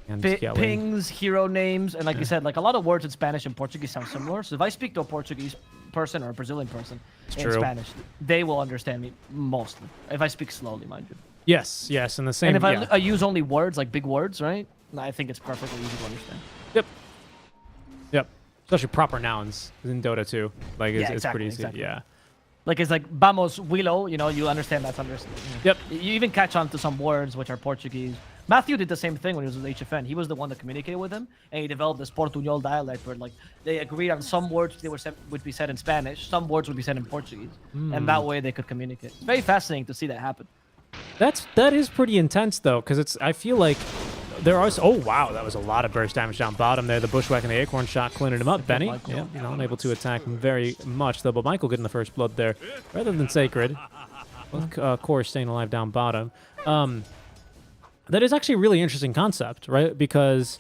yelling. Pings, hero names, and like you said, like a lot of words in Spanish and Portuguese sound similar. So if I speak to a Portuguese person or a Brazilian person in Spanish, they will understand me mostly. If I speak slowly, mind you. Yes, and the same. And if I use only words, like big words, right? I think it's perfectly easy to understand. Yep. Especially proper nouns in Dota 2. Like, it's pretty easy. Exactly. Yeah. Like, it's like, vamos, Willow, you know, you understand that's understood. Yep. You even catch on to some words which are Portuguese. Matthew did the same thing when he was with HFN. He was the one that communicated with him, and he developed this Portuñol dialect where, like, they agreed on some words would be said in Spanish, some words would be said in Portuguese, and that way they could communicate. It's very fascinating to see that happen. That is pretty intense, though, because I feel like there are... Oh, wow, that was a lot of burst damage down bottom there. The Bushwhack and the Acorn shot cleaning him up. Benny, yeah, not able to attack very much, though, but Michael getting the first blood there, rather than Sacred. Both cores staying alive down bottom. That is actually a really interesting concept, right? Because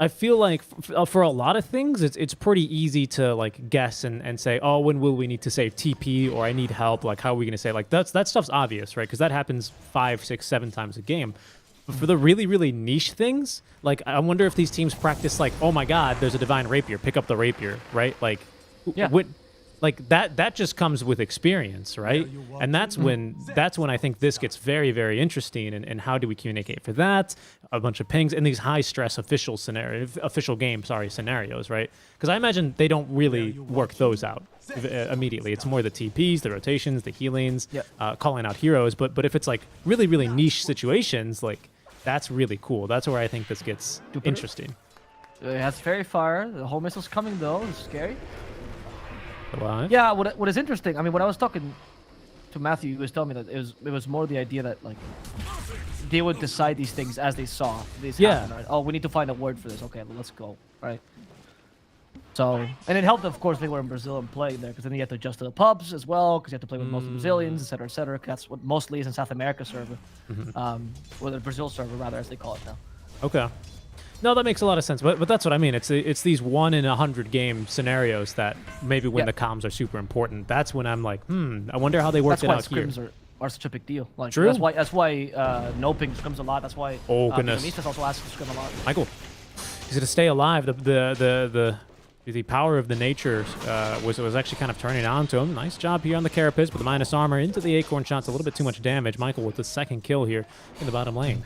I feel like for a lot of things, it's pretty easy to like guess and say, oh, when will we need to save TP or I need help? Like, how are we going to say like that stuff's obvious, right? Because that happens 5, 6, 7 times a game. But for the really, really niche things, like I wonder if these teams practice like, oh my God, there's a divine rapier, pick up the rapier, right? Like, yeah. Like that just comes with experience, right? And that's when I think this gets very, very interesting. And how do we communicate for that? A bunch of pings and these high stress official game scenarios, right? Because I imagine they don't really work those out immediately. It's more the TPs, the rotations, the healings, calling out heroes. But if it's like really, really niche situations, like that's really cool. That's where I think this gets interesting. It has Fairy Fire. The whole missile's coming though. It's scary. Alive. Yeah, what is interesting, I mean, when I was talking to Matthew, he was telling me that it was more the idea that, like, they would decide these things as they saw these happen, right? Oh, we need to find a word for this. Okay, well, let's go, right? So, and it helped, of course, they were in Brazil and playing there, because then you have to adjust to the pubs as well, because you have to play with most Brazilians, etc., etc. That's what mostly is in South America server, or the Brazil server rather, as they call it now. Okay. No, that makes a lot of sense. But that's what I mean. It's these 1 in 100 game scenarios that maybe when the comms are super important. That's when I'm like, I wonder how they work it out here. That's why scrims are such a big deal. Like, True. That's why no ping scrims a lot. That's why BINOMISTAS also asks to scrim a lot. Michael, he's going to stay alive. The power of the nature was actually kind of turning on to him. Nice job here on the Carapace, but the minus armor into the acorn shots, a little bit too much damage. Michael with the second kill here in the bottom lane.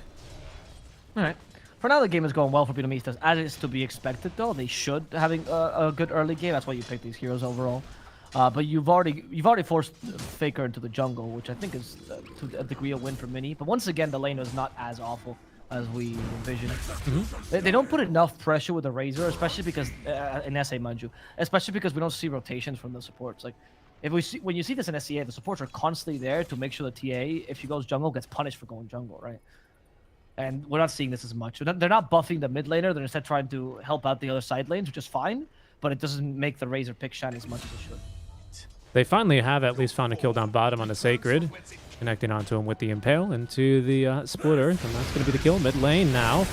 All right. For now, the game is going well for BINOMISTAS, as is to be expected, though. They should having a good early game. That's why you pick these heroes overall. But you've already forced Faker into the jungle, which I think is to a degree a win for Mini. But once again, the lane was not as awful as we envisioned. They don't put enough pressure with the Razor, especially because in SA, mind you, especially because we don't see rotations from the supports. Like, when you see this in SCA, the supports are constantly there to make sure the TA, if she goes jungle, gets punished for going jungle, right? And we're not seeing this as much. They're not buffing the mid laner. They're instead trying to help out the other side lanes, which is fine. But it doesn't make the Razor pick shine as much as it should. They finally have at least found a kill down bottom on the Sacred. Connecting onto him with the Impale into the Split Earth. And that's going to be the kill mid lane now.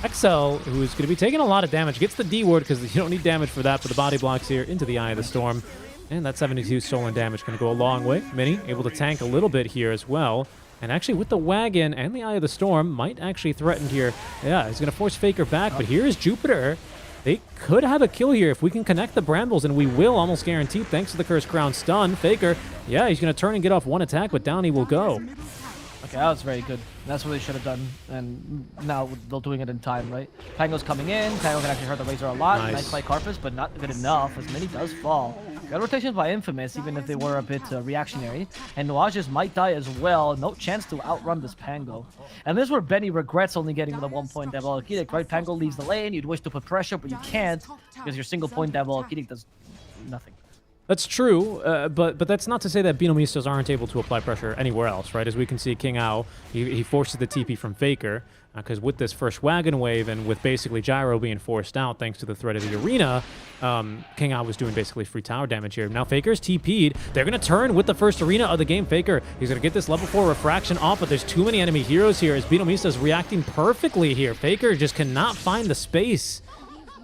XL, who's going to be taking a lot of damage, gets the D ward because you don't need damage for that. But the body blocks here into the Eye of the Storm. And that 72 stolen damage going to go a long way. Mini able to tank a little bit here as well. And actually, with the wagon and the Eye of the Storm, might actually threaten here. Yeah, he's going to force Faker back, but here is Jupiter. They could have a kill here if we can connect the Brambles, and we will, almost guaranteed, thanks to the Cursed Crown stun. Faker, yeah, he's going to turn and get off one attack, but down he will go. Okay, that was very good. That's what they should have done, and now they're doing it in time, right? Pango's coming in. Pango can actually hurt the Razor a lot. Nice play Carpus, but not good enough, as Mini does fall. Good rotations by Infamous, even if they were a bit reactionary. And Nuages might die as well. No chance to outrun this Pango. And this is where Benny regrets only getting the 1 point Diabolic Edict, right? Pango leaves the lane. You'd wish to put pressure, but you can't because your single point Diabolic Edict does nothing. That's true, but that's not to say that BINOMISTAS aren't able to apply pressure anywhere else, right? As we can see, King Ao, he forces the TP from Faker, because with this first wagon wave and with basically Gyro being forced out thanks to the threat of the arena, King Ao was doing basically free tower damage here. Now Faker's TP'd. They're going to turn with the first arena of the game. Faker, he's going to get this level 4 refraction off, but there's too many enemy heroes here as BINOMISTAS reacting perfectly here. Faker just cannot find the space.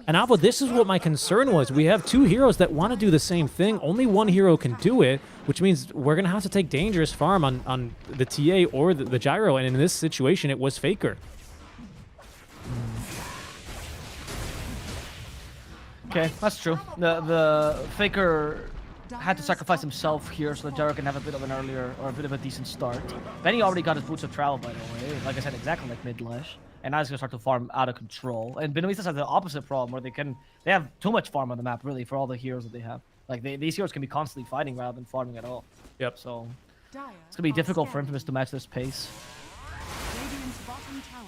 And Alpha, this is what my concern was. We have two heroes that want to do the same thing. Only one hero can do it, which means we're going to have to take dangerous farm on the TA or the Gyro. And in this situation, it was Faker. Okay, that's true. The Faker had to sacrifice himself here so that Gyro can have a bit of an earlier or a bit of a decent start. Benny already got his boots of travel, by the way. Like I said, exactly like mid-lash. And now he's going to start to farm out of control. And BINOMISTAS has the opposite problem where they have too much farm on the map, really, for all the heroes that they have. Like, these heroes can be constantly fighting rather than farming at all. Yep. So, it's going to be difficult for Infamous to match this pace.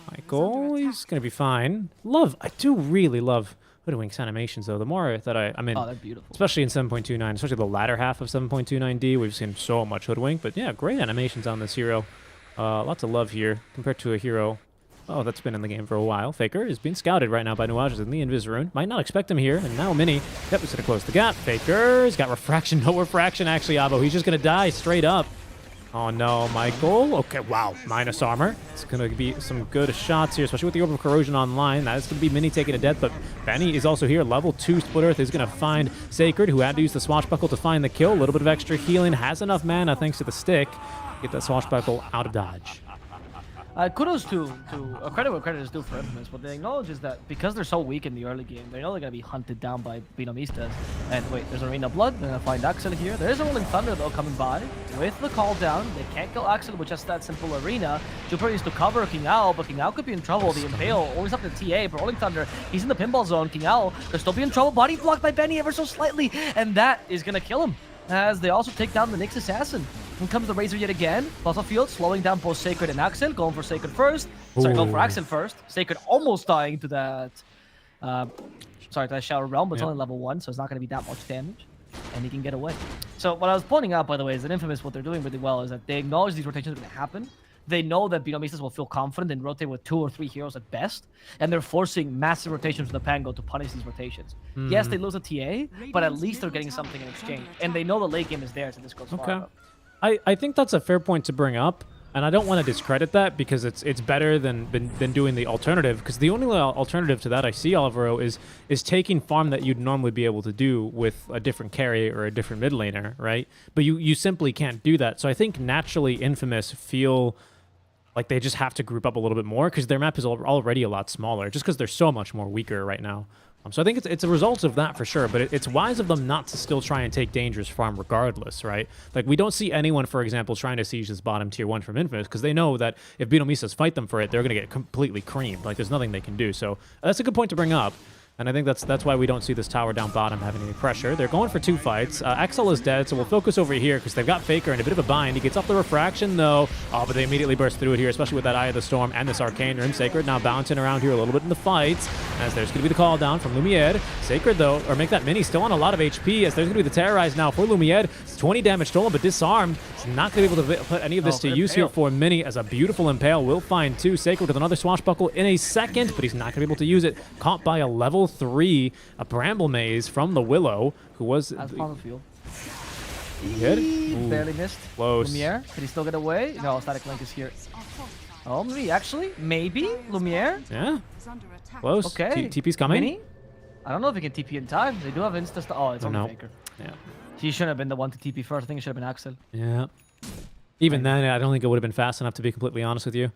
Michael, he's going to be fine. I do really love Hoodwink's animations, though. The more that I'm in, they're beautiful. Especially in 7.29, especially the latter half of 7.29D, we've seen so much Hoodwink. But yeah, great animations on this hero. Lots of love here compared to a hero that's been in the game for a while. Faker is being scouted right now by Nuages in the Invis Rune. Might not expect him here. And now Mini, yep, he's going to close the gap. Faker's got refraction. No refraction, actually, Abo. He's just going to die straight up. Oh, no, Michael. Okay, wow. Minus armor. It's going to be some good shots here, especially with the Orb of Corrosion online. That is going to be Mini taking a death, but Benny is also here. Level 2 Split Earth is going to find Sacred, who had to use the Swashbuckle to find the kill. A little bit of extra healing. Has enough mana thanks to the stick. Get that Swashbuckle out of dodge. Kudos to credit where credit is due for Infamous. What they acknowledge is that because they're so weak in the early game, they're only going to be hunted down by BINOMISTAS. And wait, there's Arena Blood. They're going to find Axel here. There is a Rolling Thunder, though, coming by. With the call down, they can't kill Axel with just that simple Arena. Jupiter needs to cover King Ao, but King Ao could be in trouble. The Impale always up to TA, but Rolling Thunder, he's in the pinball zone. King Ao could still be in trouble. Body blocked by Benny ever so slightly, and that is going to kill him. As they also take down the Nyx Assassin. And comes the Razor yet again. Battlefield slowing down both Sacred and Axel. Going for Sacred first. Sorry, going for Axel first. Sacred almost dying to that. To that Shadow Realm, but it's only level 1, so it's not going to be that much damage. And he can get away. So what I was pointing out, by the way, is that Infamous, what they're doing really well is that they acknowledge these rotations are going to happen. they know that BINOMISTAS will feel confident and rotate with 2 or 3 heroes at best, and they're forcing massive rotations from the Pango to punish these rotations. Yes, they lose a TA, but at least they're getting something in exchange, and they know the late game is theirs, and this goes far enough. I think that's a fair point to bring up, and I don't want to discredit that because it's better than doing the alternative. Because the only alternative to that I see, Alvaro, is taking farm that you'd normally be able to do with a different carry or a different mid laner, right? But you simply can't do that. So I think naturally Infamous feel like they just have to group up a little bit more because their map is already a lot smaller, just because they're so much more weaker right now. So I think it's a result of that for sure, but it's wise of them not to still try and take dangerous farm regardless, right? Like, we don't see anyone, for example, trying to siege this bottom tier 1 from Infamous because they know that if BINOMISTAS fight them for it, they're going to get completely creamed. Like, there's nothing they can do. So that's a good point to bring up. And I think that's why we don't see this tower down bottom having any pressure. They're going for 2 fights. Axel is dead, so we'll focus over here because they've got Faker in a bit of a bind. He gets off the refraction, though. Oh, but they immediately burst through it here, especially with that Eye of the Storm and this Arcane Rim. Sacred now bouncing around here a little bit in the fights, as there's going to be the call down from Lumiere. Sacred, though, or make that mini, still on a lot of HP, as there's going to be the Terrorize now for Lumiere. It's 20 damage stolen, but disarmed. He's not going to be able to put any of this to use here for Mini, as a beautiful Impale will find 2. Sacred with another Swashbuckle in a second, but he's not going to be able to use it. Caught by a level 3. A Bramble Maze from the Willow, who was... That's on the field. Hit? Barely missed. Close. Lumiere, can he still get away? No, Static Link is here. Oh, maybe, actually? Maybe? Lumiere? Yeah. Is under attack. Close. Okay. TP's coming. Mini? I don't know if he can TP in time. They do have insta... Oh, it's on the Faker. Yeah. He shouldn't have been the one to TP first. I think it should have been Axel. Yeah. Even then, I don't think it would have been fast enough, to be completely honest with you.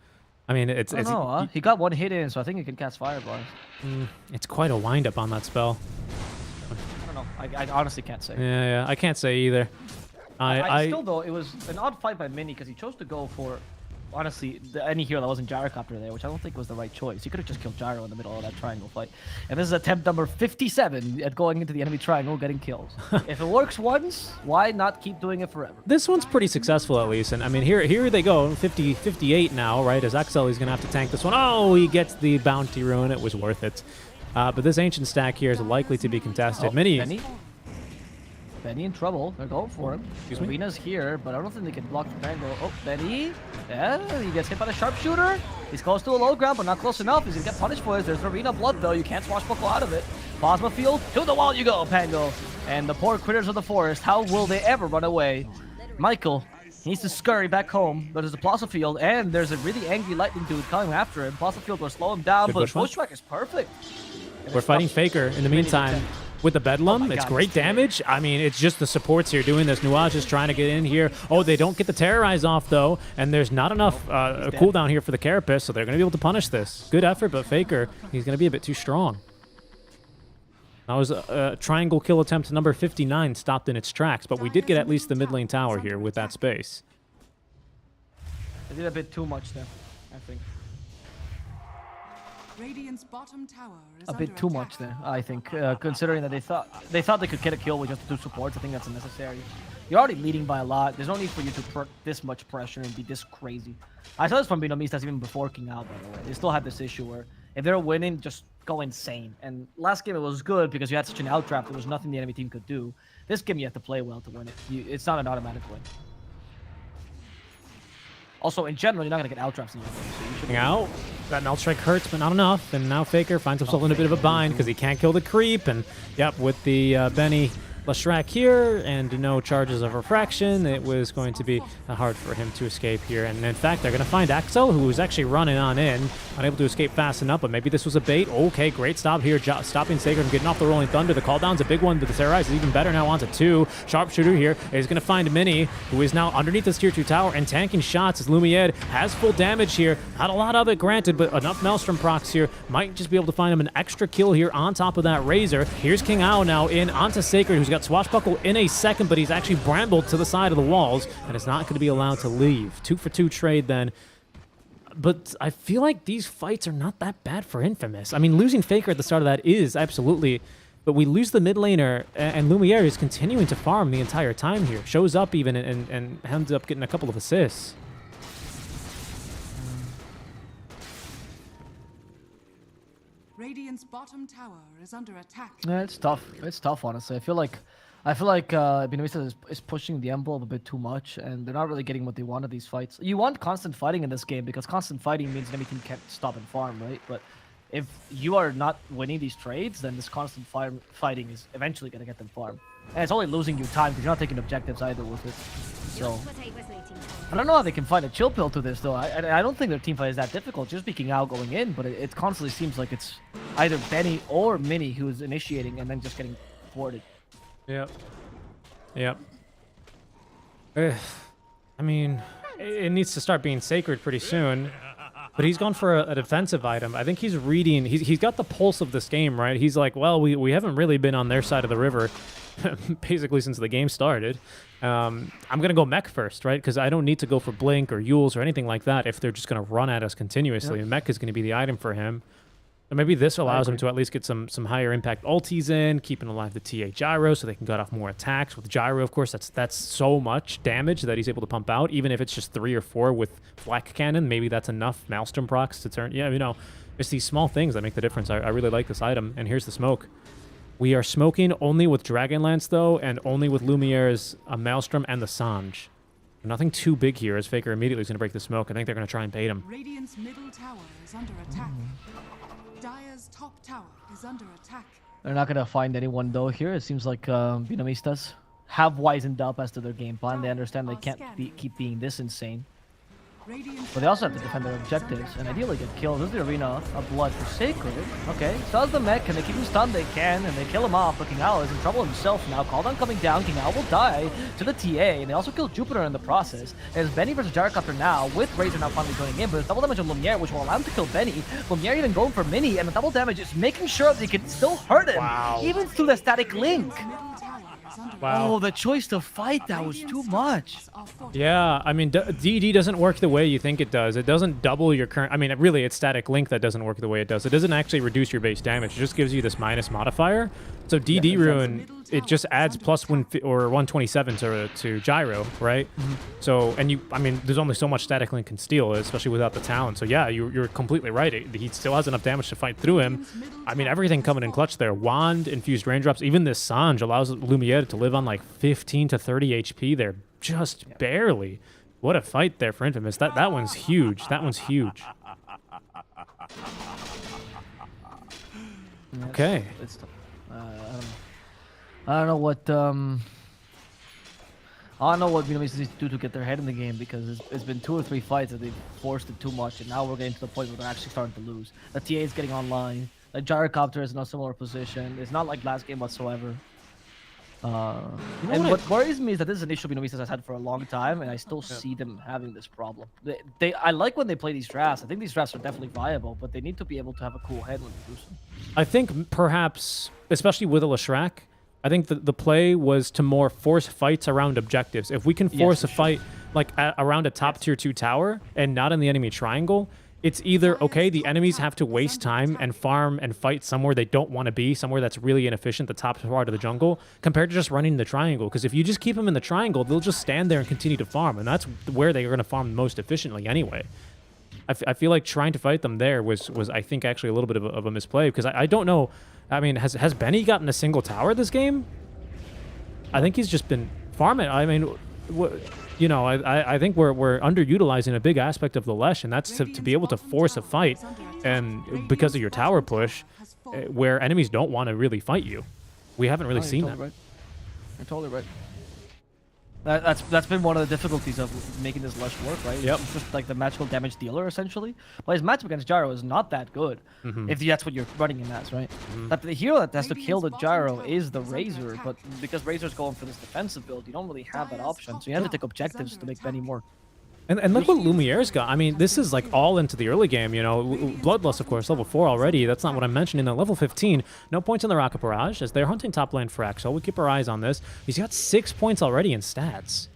I mean, it's... I don't know, he got 1 hit in, so I think he can cast Fireball. It's quite a wind-up on that spell. I don't know. I honestly can't say. Yeah, I can't say either. I still, though, it was an odd fight by Mini because he chose to go for, honestly, any hero that wasn't Gyrocopter there, which I don't think was the right choice. He could have just killed Gyro in the middle of that triangle fight. And this is attempt number 57 at going into the enemy triangle, getting kills. If it works once, why not keep doing it forever? This one's pretty successful, at least. And, I mean, here they go, 58 now, right? As Axel, he's going to have to tank this one. Oh, he gets the Bounty Rune. It was worth it. But this Ancient stack here is likely to be contested. Benny in trouble. They're going for him. Arena's here, but I don't think they can block the Pango. Oh, Benny. Yeah, he gets hit by the Sharpshooter. He's close to a low ground, but not close enough. He's going to get punished for it. There's Arena Blood, though. You can't swashbuckle out of it. Plasma Field. To the wall you go, Pango. And the poor critters of the forest, how will they ever run away? Michael needs to scurry back home, but there's a Plasma Field, and there's a really angry lightning dude coming after him. Plasma Field will slow him down, but Bushwhack is perfect. We're fighting Faker in the meantime. With the Bedlam, it's great damage. I mean, it's just the supports here doing this. Nuage is trying to get in here. Oh, they don't get the Terrorize off, though, and there's not enough cooldown here for the Carapace, so they're going to be able to punish this. Good effort, but Faker, he's going to be a bit too strong. That was a triangle kill attempt number 59 stopped in its tracks, but we did get at least the mid lane tower here with that space. They did a bit too much there, I think. Radiant's bottom tower is A bit under too attack. much there, I think, considering that they thought they could get a kill with just the 2 supports. I think that's unnecessary. You're already leading by a lot. There's no need for you to put this much pressure and be this crazy. I saw this from BINOMISTAS even before King Out, by the way. They still had this issue where if they're winning, just go insane. And last game it was good because you had such an outtrap. There was nothing the enemy team could do. This game you have to play well to win it. It's not an automatic win. Also, in general, you're not going to get outtraps in your game. So you should Out. That Melt Strike hurts, but not enough. And now Faker finds himself in a bit of a bind because he can't kill the creep. And, yep, with the Benny Lashrak here and no charges of refraction, it was going to be hard for him to escape here. And in fact, they're going to find Axel, who was actually running on in, unable to escape fast enough, but maybe this was a bait. Okay, great stop here, stopping Sacred from getting off the Rolling Thunder. The call down's a big one, but the Terrorize is even better now onto 2. Sharpshooter here is going to find Mini, who is now underneath this tier 2 tower and tanking shots as Lumiere has full damage here. Not a lot of it, granted, but enough Maelstrom procs here. Might just be able to find him an extra kill here on top of that Razor. Here's King Ao now in onto Sacred, who's got Swashbuckle in a second, but he's actually brambled to the side of the walls and is not going to be allowed to leave. 2 for 2 trade then. But I feel like these fights are not that bad for Infamous. I mean, losing Faker at the start of that is absolutely, but we lose the mid laner, and Lumiere is continuing to farm the entire time here. Shows up even and ends up getting a couple of assists. Radiant's bottom tower is under attack. Yeah, it's tough. It's tough, honestly. I feel like I feel like BINOMISTAS is pushing the envelope a bit too much, and they're not really getting what they want of these fights. You want constant fighting in this game because constant fighting means enemy team can't stop and farm, right? But if you are not winning these trades, then this constant fighting is eventually going to get them farm. And it's only losing you time because you're not taking objectives either with it. So I don't know how they can find a chill pill to this, though. I don't think their team fight is that difficult, just speaking out going in, but it constantly seems like it's either Benny or Mini who's initiating and then just getting thwarted. Yep. Yep. I mean, it needs to start being sacred pretty soon. But he's gone for a defensive item. I think he's reading. He's got the pulse of this game, right? He's like, well, we haven't really been on their side of the river, basically since the game started. I'm gonna go mech first, right? Because I don't need to go for blink or Yules or anything like that if they're just gonna run at us continuously. Yep. Mech is gonna be the item for him. So maybe this allows him to at least get some higher impact ultis in, keeping alive the TA Gyro so they can cut off more attacks. With Gyro, of course, that's so much damage that he's able to pump out, even if it's just 3 or 4 with Flak Cannon. Maybe that's enough Maelstrom procs to turn. Yeah, you know, it's these small things that make the difference. I really like this item. And here's the smoke. We are smoking only with Dragonlance, though, and only with Lumiere's Maelstrom and the Sange. Nothing too big here, as Faker immediately is going to break the smoke. I think they're going to try and bait him. Radiant's middle tower is under attack. Dire's top tower is under attack. They're not going to find anyone, though, here. It seems like BINOMISTAS have wisened up as to their game plan. They understand they can't keep being this insane. But they also have to defend their objectives and ideally get killed. This is the arena of blood for Sacred. Okay, sells the mech and they keep him stunned, they can, and they kill him off. But King Owl is in trouble himself now. Caldon coming down, King Owl will die to the TA, and they also kill Jupiter in the process. There's Benny versus Gyrocopter now, with Razor now finally joining in, but there's double damage on Lumiere, which will allow him to kill Benny. Lumiere even going for Mini, and the double damage is making sure they can still hurt him, even through the static link. Wow. Oh, the choice to fight, that was too much. Yeah, I mean, DD doesn't work the way you think it does. It doesn't double your current... I mean, really, it's static link that doesn't work the way it does. It doesn't actually reduce your base damage. It just gives you this minus modifier. So DD Ruin, it just adds plus 127 to Gyro, right? So, and you... I mean, there's only so much static link can steal, especially without the talent. So yeah, you're completely right. He still has enough damage to fight through him. I mean, everything coming in clutch there. Wand, infused raindrops, even this Sange allows Lumiere to live on like 15 to 30 HP there. Just barely. What a fight there for Infamous. That one's huge. That one's huge. Okay. I don't know what BINOMISTAS needs to do to get their head in the game, because it's been 2 or 3 fights that they've forced it too much, and now we're getting to the point where they're actually starting to lose. The TA is getting online. The Gyrocopter is in a similar position. It's not like last game whatsoever. And what worries me is that this is an issue BINOMISTAS has had for a long time, and I still see them having this problem. I like when they play these drafts. I think these drafts are definitely viable, but they need to be able to have a cool head when they do so. I think perhaps, especially with a Leshrac, I think the play was to more force fights around objectives. If we can force a fight like around a top tier 2 tower and not in the enemy triangle, it's either, okay, the enemies have to waste time and farm and fight somewhere they don't want to be, somewhere that's really inefficient, the top part of the jungle, compared to just running the triangle. Because if you just keep them in the triangle, they'll just stand there and continue to farm, and that's where they're going to farm most efficiently anyway. I feel like trying to fight them there was I think, actually a little bit of a misplay, because I don't know. I mean, has Benny gotten a single tower this game? I think he's just been farming. I mean, you know, I think we're underutilizing a big aspect of the Lesh, and that's to be able to force a fight, and because of your tower push, where enemies don't want to really fight you. We haven't really seen that. Right. You're totally right. That's been one of the difficulties of making this Lush work, right? Yep. It's just like the magical damage dealer, essentially. But his matchup against Gyro is not that good, if that's what you're running him as, right? That the hero that has to kill the Gyro is the Razor, but because Razor's going for this defensive build, you don't really have that option. So you have to take objectives to make Benny work. And look what Lumiere's got. I mean, this is like all into the early game, you know. Bloodlust, of course, level 4 already. That's not what I'm mentioning. At level 15, no points in the Rocket Barrage as they're hunting top lane for Axel. We'll keep our eyes on this. He's got 6 points already in stats.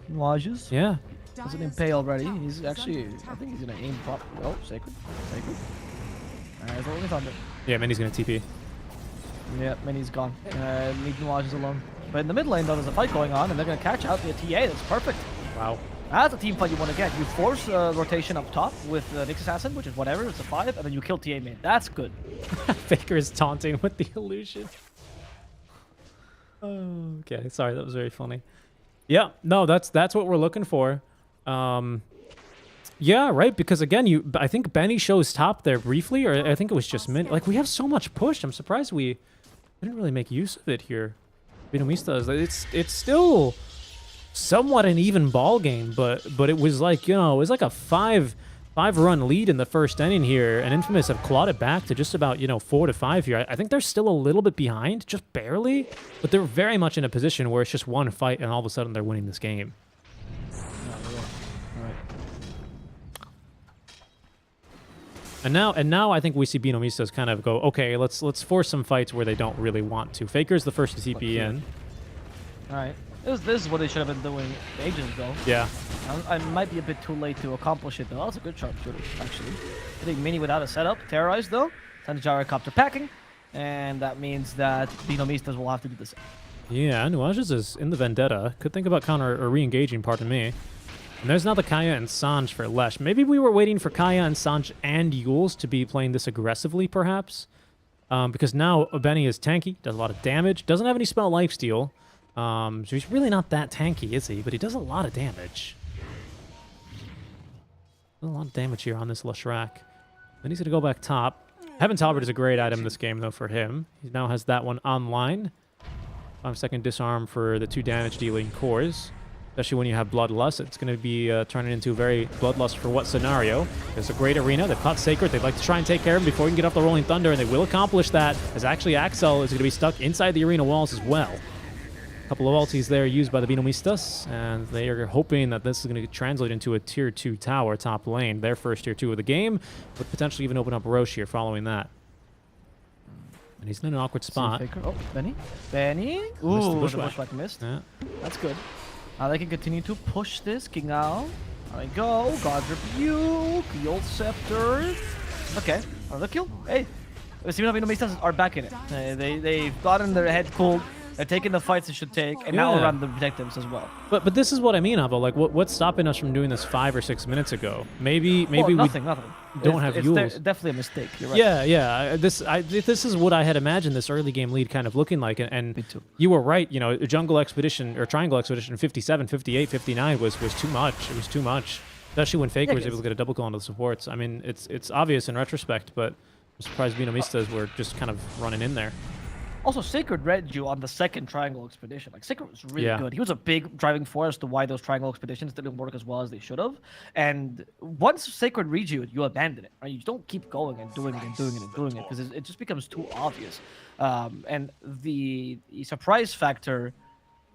Lages? Yeah. Doesn't impay already. He's actually, I think he's going to aim prop. Oh, Sacred. There's only Thunder. Yeah, Minnie's going to TP. Yeah, Minnie's gone. Leaving Lages alone. But in the mid lane, though, there's a fight going on, and they're going to catch out the TA. That's perfect. Wow. That's a team fight you want to get. You force rotation up top with Nyx Assassin, which is whatever, it's a 5, and then you kill TA mid. That's good. Faker is taunting with the illusion. Okay, sorry, that was very funny. Yeah, no, that's what we're looking for. Yeah, right, because again, I think Benny shows top there briefly, or I think it was just Min. Like, we have so much push. I'm surprised we didn't really make use of it here. BINOMISTAS, it's still somewhat an even ball game, but it was like, you know, it was like a five-run lead in the first inning here, and Infamous have clawed it back to just about, you know, 4-5 here. I think they're still a little bit behind, just barely, but they're very much in a position where it's just one fight, and all of a sudden they're winning this game. And now I think we see BINOMISTAS kind of go, okay, let's force some fights where they don't really want to. Faker's the first to TP in. All right. This is what they should have been doing ages ago. Yeah. I might be a bit too late to accomplish it, though. That was a good sharpshooter, actually. Hitting Mini without a setup. Terrorized, though. Sends Gyrocopter packing. And that means that BINOMISTAS will have to do the same. Yeah, Nuages is in the Vendetta. Could think about counter or re-engaging, pardon me. And there's now the Kaya and Sanj for Lesh. Maybe we were waiting for Kaya and Sanj and Yules to be playing this aggressively, perhaps. Because now Benny is tanky, does a lot of damage, doesn't have any spell lifesteal. So he's really not that tanky, is he? But he does a lot of damage. A lot of damage here on this Leshrac. Then he's going to go back top. Heaven's Halberd is a great item this game, though, for him. He now has that one online. 5-second disarm for the 2 damage-dealing cores. Especially when you have Bloodlust, it's going to be turning into a very Bloodlust for what scenario. There's a great arena. They've caught Sacred. They'd like to try and take care of him before he can get off the Rolling Thunder, and they will accomplish that, as actually Axel is going to be stuck inside the arena walls as well. A couple of ultis there used by the BINOMISTAS, and they are hoping that this is going to translate into a Tier 2 tower top lane, their first Tier 2 of the game, but potentially even open up Roche here following that. And he's in an awkward spot. Oh, Benny? Benny? Ooh, the bushwhack missed. Yeah. That's good. They can continue to push this. King Ao. There we go. God's Rebuke. The old Scepter. Okay. Another kill. Hey. The BINOMISTAS are back in it. They've gotten their head cooled. They're taking the fights they should take, and now around the detectives as well. But this is what I mean, Avo. Like, what's stopping us from doing this 5 or 6 minutes ago? Maybe nothing. Don't have Yules. It's definitely a mistake. You're right. Yeah. This is what I had imagined this early game lead kind of looking like, and Me too. you were right. You know, Jungle Expedition or Triangle Expedition 57, 58, 59 was too much. It was too much, especially when Faker was able to get a double kill onto the supports. I mean, it's obvious in retrospect, but I'm surprised BINOMISTAS were just kind of running in there. Also, Sacred read you on the second Triangle Expedition. Like, Sacred was really good. He was a big driving force to why those Triangle Expeditions didn't work as well as they should have. And once Sacred reads you, you abandon it. Right? You don't keep going and doing it and doing it and doing it because it just becomes too obvious. And the surprise factor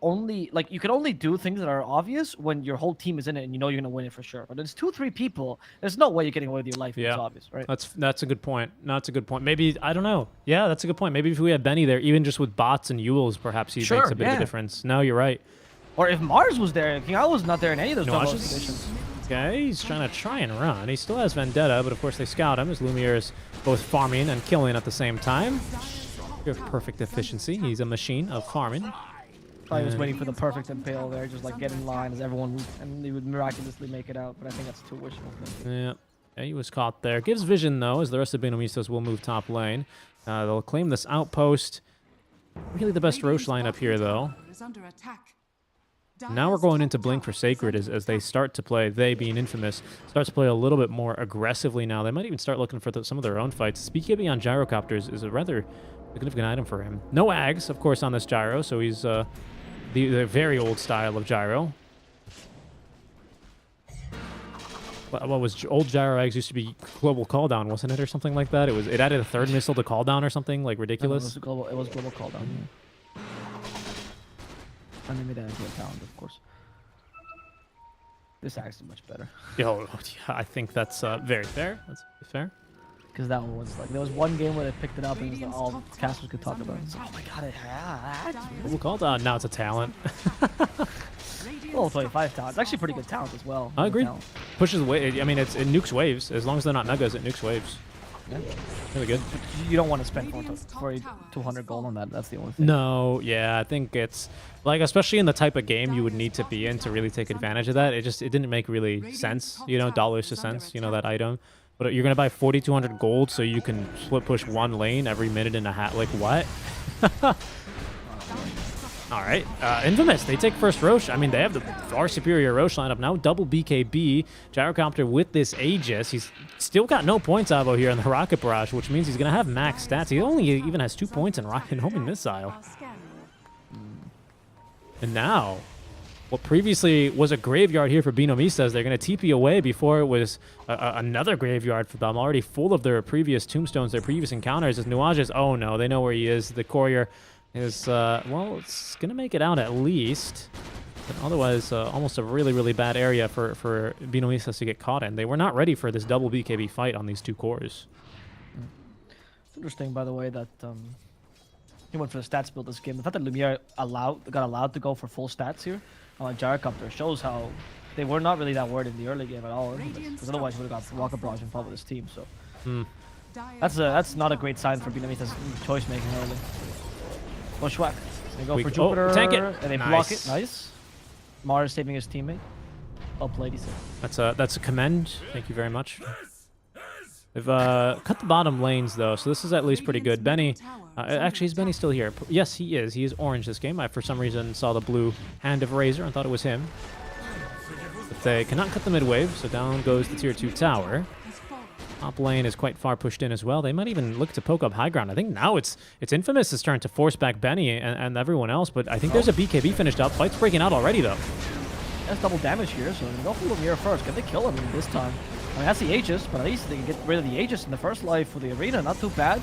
only, like, you can only do things that are obvious when your whole team is in it and you know you're gonna win it for sure. But it's 2-3 people. There's no way you're getting away with your life if it's obvious, right? That's a good point. That's a good point. Maybe, I don't know. Yeah, that's a good point. Maybe if we had Benny there, even just with bots and Yules, perhaps he makes a bit of a difference. No, you're right. Or if Mars was there, King Ao was not there in any of those jungle expeditions. Okay, he's trying to run. He still has Vendetta, but of course they scout him as Lumiere is both farming and killing at the same time. You have perfect efficiency. He's a machine of farming. Probably was waiting for the perfect impale there, just like get in line as everyone moved, and he would miraculously make it out. But I think that's too wishful. Yeah, he was caught there. Gives vision though, as the rest of BINOMISTAS will move top lane. They'll claim this outpost. Really the best Roche lineup here though. Now we're going into Blink for Sacred as they start to play, they being Infamous, starts to play a little bit more aggressively now. They might even start looking for some of their own fights. BKB on Gyrocopters is a rather significant item for him. No Ags, of course, on this Gyro, so he's the very old style of Gyro. What was old Gyro Eggs used to be global call down, wasn't it, or something like that? It added a third missile to call down or something like ridiculous. It was global call down. And they made that into a talent, of course. This Axe is much better. Yeah, I think that's very fair. That's fair. Because that one was like, there was one game where they picked it up and it was like, all casters could talk about it. It's like, oh my god, it had. Global call down. Now it's a talent. Well, 25 talent. It's actually pretty good talent as well. I agree. Pushes away. I mean, it nukes waves. As long as they're not Nugas, it nukes waves. Yeah. Really good. You don't want to spend 200 gold on that. That's the only thing. No, yeah, I think it's like, especially in the type of game you would need to be in to really take advantage of that. It didn't make really sense, you know, dollars to cents, you know, that item. But you're gonna buy 4,200 gold so you can split push one lane every minute and a half. Like what? All right, Infamous, they take first Roche. I mean, they have the far superior Roche lineup now. Double BKB, Gyrocopter with this Aegis. He's still got no points, Avo, here in the Rocket Barrage, which means he's going to have max stats. He only even has 2 points in Rocket Homing Missile. Are scary. And now, what previously was a graveyard here for BINOMISTAS, they're going to TP away before it was another graveyard for them, already full of their previous tombstones, their previous encounters. As Nuages, oh no, they know where he is. The courier is, well, it's going to make it out at least. But otherwise, almost a really, really bad area for BINOMISTAS to get caught in. They were not ready for this double BKB fight on these two cores. It's interesting, by the way, that he went for the stats build this game. The fact that Lumiere got allowed to go for full stats here on Gyrocopter shows how they were not really that worried in the early game at all. Because otherwise, we would have got Rocket Barrage involved with this team. So that's not a great sign for BINOMISTAS choice making early. Bushwhack. They go for Jupiter, tank it. and they block it. Nice. Mars saving his teammate. Well played, he said. That's a commend. Thank you very much. They've cut the bottom lanes, though, so this is at least pretty good. Benny, actually, is Benny still here? Yes, he is. He is orange this game. I, for some reason, saw the blue hand of Razor and thought it was him. But they cannot cut the mid wave, so down goes the tier 2 tower. Top lane is quite far pushed in as well. They might even look to poke up high ground. I think now it's Infamous' turn to force back Benny and everyone else, but I think there's a BKB finished up. Fight's breaking out already, though. That's double damage here, so go for Lumiere first. Can they kill him this time? I mean, that's the Aegis, but at least they can get rid of the Aegis in the first life for the arena. Not too bad.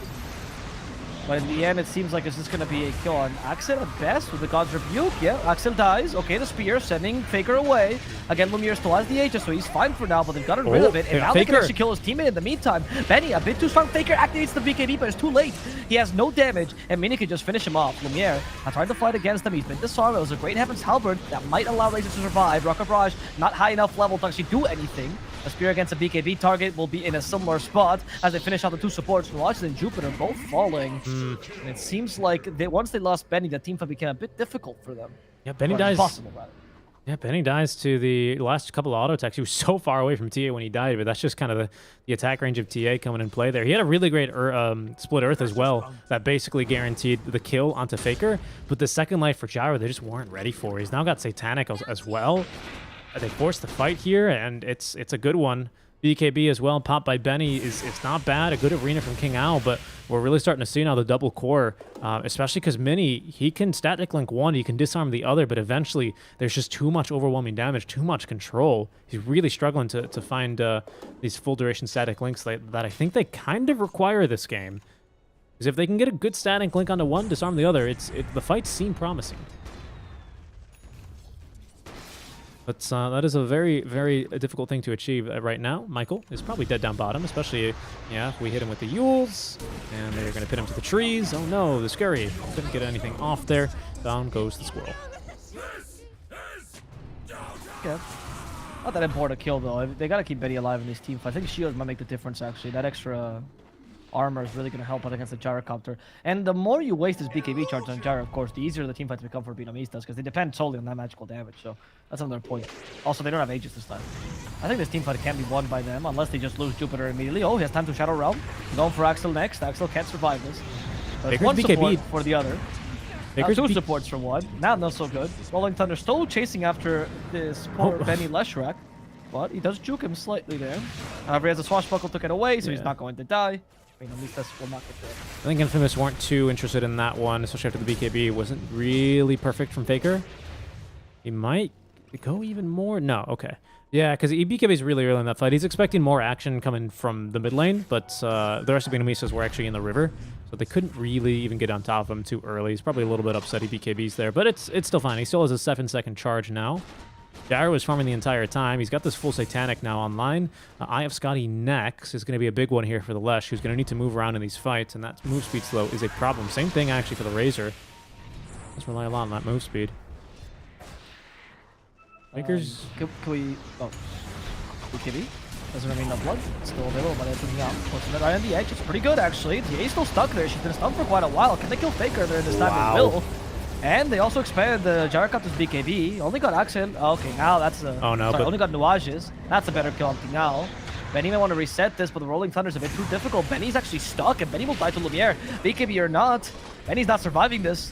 But in the end, it seems like it's just going to be a kill on Axel at best with the God's Rebuke. Yeah, Axel dies. Okay, the Spear sending Faker away. Again, Lumiere still has the Aegis, so he's fine for now, but they've gotten rid of it. And now they can actually kill his teammate in the meantime. Benny, a bit too strong. Faker activates the BKB, but it's too late. He has no damage, and Mini can just finish him off. Lumiere, I tried to fight against him. He's been disarmed. It was a great Heaven's Halberd that might allow Razor to survive. Rocket Barrage, not high enough level to actually do anything. A Spear against a BKB target will be in a similar spot as they finish out the two supports. Nuages and Jupiter both falling. And it seems like once they lost Benny, the team fight became a bit difficult for them. Yeah, Benny or dies. Impossible, rather. Yeah, Benny dies to the last couple of auto attacks. He was so far away from TA when he died, but that's just kind of the attack range of TA coming in play there. He had a really great split earth as well that basically guaranteed the kill onto Faker. But the second life for Gyro, they just weren't ready for. He's now got Satanic as well. They forced the fight here, and it's a good one. BKB as well, popped by Benny, it's not bad. A good arena from King Owl, but we're really starting to see now the double core, especially because Mini, he can static link one, he can disarm the other, but eventually there's just too much overwhelming damage, too much control. He's really struggling to find these full duration static links that I think they kind of require this game. Because if they can get a good static link onto one, disarm the other, the fights seem promising. But that is a very, very difficult thing to achieve right now. Michael is probably dead down bottom, especially, yeah, if we hit him with the Yules. And they're going to pin him to the trees. Oh no, the Scurry couldn't get anything off there. Down goes the Squirrel. Okay. Not that important to kill, though. They got to keep Benny alive in these team fights. I think shields might make the difference, actually. That extra armor is really going to help out against the Gyrocopter. And the more you waste this BKB charge on Gyro, of course, the easier the team fights become for BINOMISTAS, because they depend solely on that magical damage. So that's another point. Also, they don't have Aegis this time. I think this team fight can be won by them, unless they just lose Jupiter immediately. Oh, he has time to Shadow Realm. Going for Axel next. Axel can't survive this. But it's one support for the other. Two supports for one. Not so good. Rolling Thunder still chasing after this poor Benny Leshrac. But he does juke him slightly there. However, he has a swashbuckle, took it away, so he's not going to die. BINOMISTAS will not get there. I think Infamous weren't too interested in that one, especially after the BKB. It wasn't really perfect from Faker. He might go even more. No, okay. Yeah, because BKB is really early in that fight. He's expecting more action coming from the mid lane, but the rest of BINOMISTAS were actually in the river, so they couldn't really even get on top of him too early. He's probably a little bit upset he BKBs there, but it's still fine. He still has a 7-second charge now. Gyro was farming the entire time. He's got this full Satanic now online. Eye of Scotty next is going to be a big one here for the Lesh, who's going to need to move around in these fights, and that move speed slow is a problem. Same thing, actually, for the Razor. Let's rely a lot on that move speed. Makers... Can we... Oh. BKB? Doesn't remain no blood. It's still available, but it's looking out. Pushing it right on the edge. It's pretty good, actually. DA's still stuck there. She's been stuck for quite a while. Can they kill Faker there this time? They will. And they also expanded the Gyrocopter's BKB. Only got Axel. Oh, okay, now that's a... Oh, no, sorry, only got Nuages. That's a better kill on now. Benny may want to reset this, but the Rolling Thunder is a bit too difficult. Benny's actually stuck, and Benny will die to Lumiere. BKB or not, Benny's not surviving this.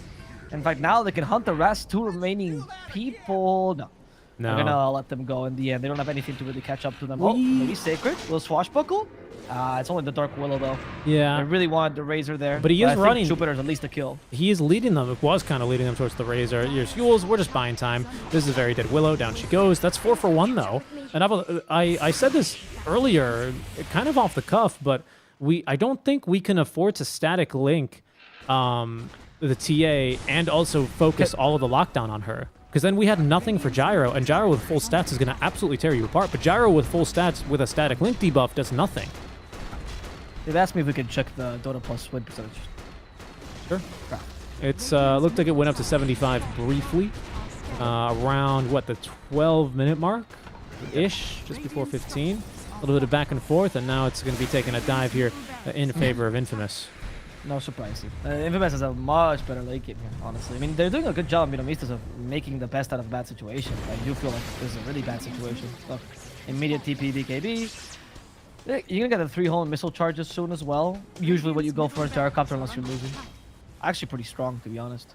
In fact, now they can hunt the rest 2 remaining people. No. No. They're gonna let them go in the end. They don't have anything to really catch up to them. Oh, maybe Sacred will swashbuckle. It's only the Dark Willow though. Yeah. I really wanted the Razor there. But he is I think running. Jupiter's at least a kill. He is leading them. It was kind of leading them towards the Razor. Here's Yules. We're just buying time. This is very dead Willow. Down she goes. That's 4 for 1 though. And I said this earlier, kind of off the cuff, but I don't think we can afford to static link the TA and also focus all of the lockdown on her. Because then we had nothing for Gyro, and Gyro with full stats is going to absolutely tear you apart. But Gyro with full stats with a static link debuff does nothing. They've asked me if we could check the Dota Plus win percentage. Sure. It's looked like it went up to 75 briefly, around what, the 12-minute mark ish, just before 15. A little bit of back and forth, and now it's going to be taking a dive here in favor of Infamous. No surprise. Infamous has a much better late game here, honestly. I mean, they're doing a good job, BINOMISTAS, of making the best out of a bad situation. I do feel like this is a really bad situation. Look, immediate TP BKB. You're gonna get the 3 hole missile charges soon as well. Usually what you go for is Gyrocopter unless you're losing. Actually pretty strong, to be honest.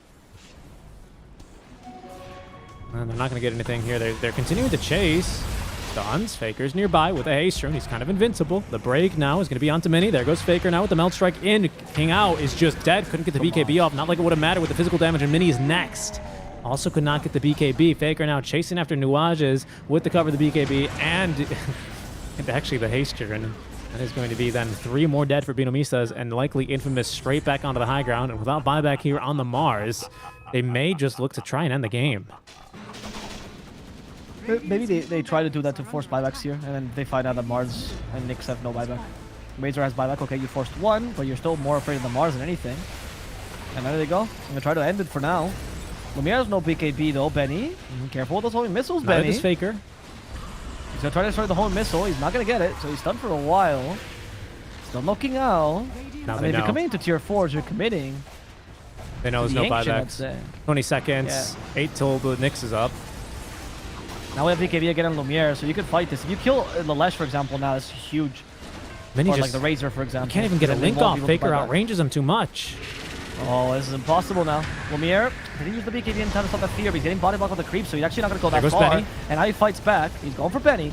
And they're not going to get anything here. They're continuing to chase. Stuns. Faker's nearby with a haste rune. He's kind of invincible. The break now is going to be onto Mini. There goes Faker now with the Melt Strike in. King Out is just dead. Couldn't get the BKB off. Not like it would have mattered with the physical damage, and Mini is next. Also could not get the BKB. Faker now chasing after Nuages with the cover of the BKB and actually the haste rune. That is going to be then 3 more dead for BINOMISTAS and likely Infamous straight back onto the high ground. And without buyback here on the Mars, they may just look to try and end the game. Maybe they try to do that to force buybacks here, and then they find out that Mars and Nyx have no buyback. Razor has buyback. Okay, you forced 1, but you're still more afraid of the Mars than anything. And there they go. I'm gonna try to end it for now. Lumiere has no BKB though, Benny. Careful with those homing missiles, Benny. This Faker. He's gonna try to destroy the homing missile. He's not gonna get it, so he's stunned for a while. Still knocking out. Now I mean, if you're committing to tier 4s, you're committing. They know there's no buybacks. 20 seconds. Yeah. 8 till the Nyx is up. Now we have BKB again on Lumiere, so you could fight this. If you kill the Lesh, for example, now it's huge. Mini Or just like the Razor, for example. can't even get a So link we won't off. be able to Faker buy back. outranges him too much. Oh, this is impossible now. Lumiere, did he use the BKB in time to stop that fear? But he's getting body block with the creep, so he's actually not going to go There that goes far. Benny. And now he fights back. He's going for Benny.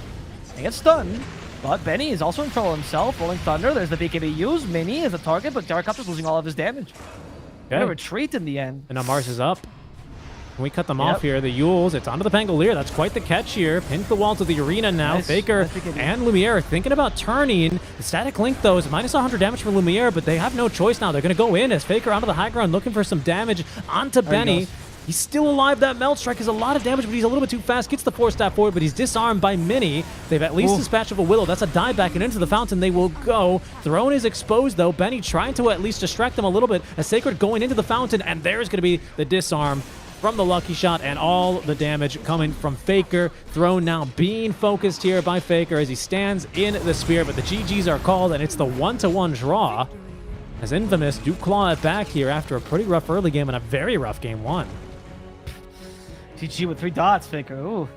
He gets stunned. But Benny is also in trouble himself. Rolling Thunder. There's the BKB used. Mini is a target, but Gyrocopter's losing all of his damage. Okay. A retreat in the end. And now Mars is up. Can we cut them Yep. off here? The Yules, it's onto the Pangolier. That's quite the catch here. Pinned the wall to the arena now. Nice. Faker Nice BKB. and Lumiere thinking about turning. The static link, though, is minus 100 damage for Lumiere, but they have no choice now. They're going to go in as Faker onto the high ground looking for some damage onto There he Benny. goes. He's still alive. That Melt Strike is a lot of damage, but he's a little bit too fast. Gets the 4-stab forward, but he's disarmed by Mini. They've at least dispatched of a Willow. That's a dive back and into the fountain. They will go. Throne is exposed, though. Benny trying to at least distract them a little bit. A Sacred going into the fountain, and there's going to be the disarm from the lucky shot, and all the damage coming from Faker. Throne now being focused here by Faker as he stands in the spear, but the GGs are called, and it's the 1-1 draw as Infamous do claw it back here after a pretty rough early game and a very rough game 1. GG with 3 dots, Faker. Ooh.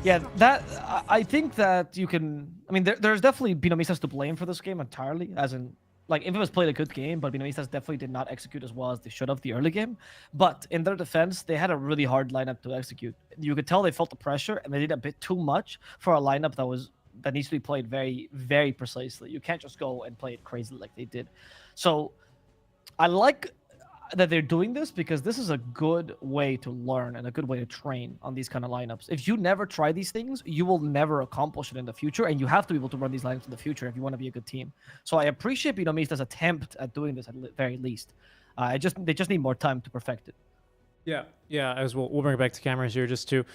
Yeah, that I think that you can. I mean, there's definitely BINOMISTAS to blame for this game entirely, as in, like, Infamous played a good game, but BINOMISTAS definitely did not execute as well as they should have the early game. But in their defense, they had a really hard lineup to execute. You could tell they felt the pressure, and they did a bit too much for a lineup that needs to be played very, very precisely. You can't just go and play it crazy like they did. So I like that they're doing this because this is a good way to learn and a good way to train on these kind of lineups. If you never try these things, you will never accomplish it in the future, and you have to be able to run these lineups in the future if you want to be a good team. So I appreciate BINOMISTAS' attempt at doing this at the very least. They just need more time to perfect it. Yeah, as we'll bring it back to cameras here just to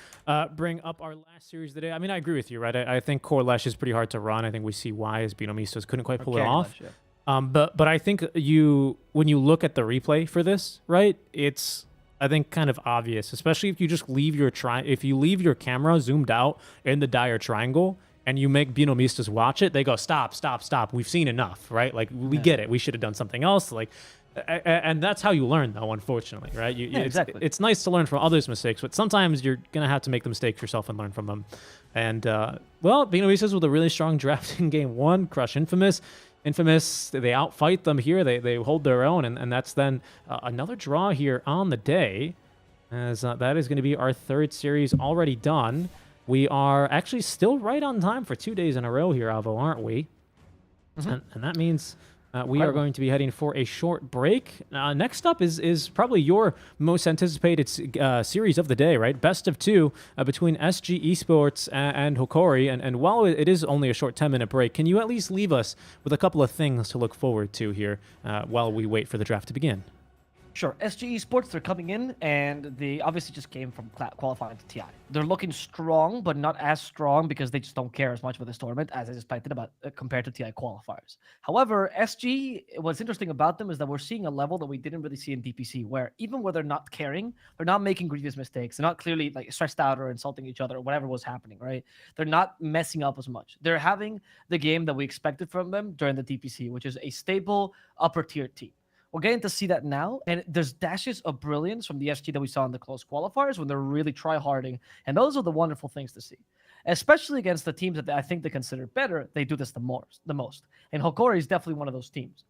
bring up our last series of the day. I mean, I agree with you, right? I think Core Lash is pretty hard to run. I think we see why as BINOMISTAS couldn't quite pull it off. Lash, yeah. But I think when you look at the replay for this, right, it's, I think, kind of obvious, especially if you just leave your camera zoomed out in the dire triangle and you make BINOMISTAS watch it, they go, stop. We've seen enough, right? Like, we get it. We should have done something else. Like, and that's how you learn, though, unfortunately, right? Exactly. It's nice to learn from others' mistakes, but sometimes you're going to have to make the mistakes yourself and learn from them. And, well, BINOMISTAS with a really strong draft in game 1, crush Infamous. Infamous, they outfight them here. They hold their own, and that's then another draw here on the day, as that is going to be our third series already done. We are actually still right on time for 2 days in a row here, Avo, aren't we? And that means we are going to be heading for a short break. Next up is probably your most anticipated series of the day, right? Best of two between SG Esports and Hokori. And while it is only a short 10-minute break, can you at least leave us with a couple of things to look forward to here while we wait for the draft to begin? Sure. SG Esports, they're coming in, and they obviously just came from qualifying to TI. They're looking strong, but not as strong because they just don't care as much for this tournament as I just talked about compared to TI qualifiers. However, SG, what's interesting about them is that we're seeing a level that we didn't really see in DPC, where even where they're not caring, they're not making grievous mistakes. They're not clearly like stressed out or insulting each other or whatever was happening, right? They're not messing up as much. They're having the game that we expected from them during the DPC, which is a stable upper tier team. We're getting to see that now, and there's dashes of brilliance from the SG that we saw in the close qualifiers when they're really try-harding, and those are the wonderful things to see. Especially against the teams that I think they consider better, they do this the most. And Hokori is definitely one of those teams.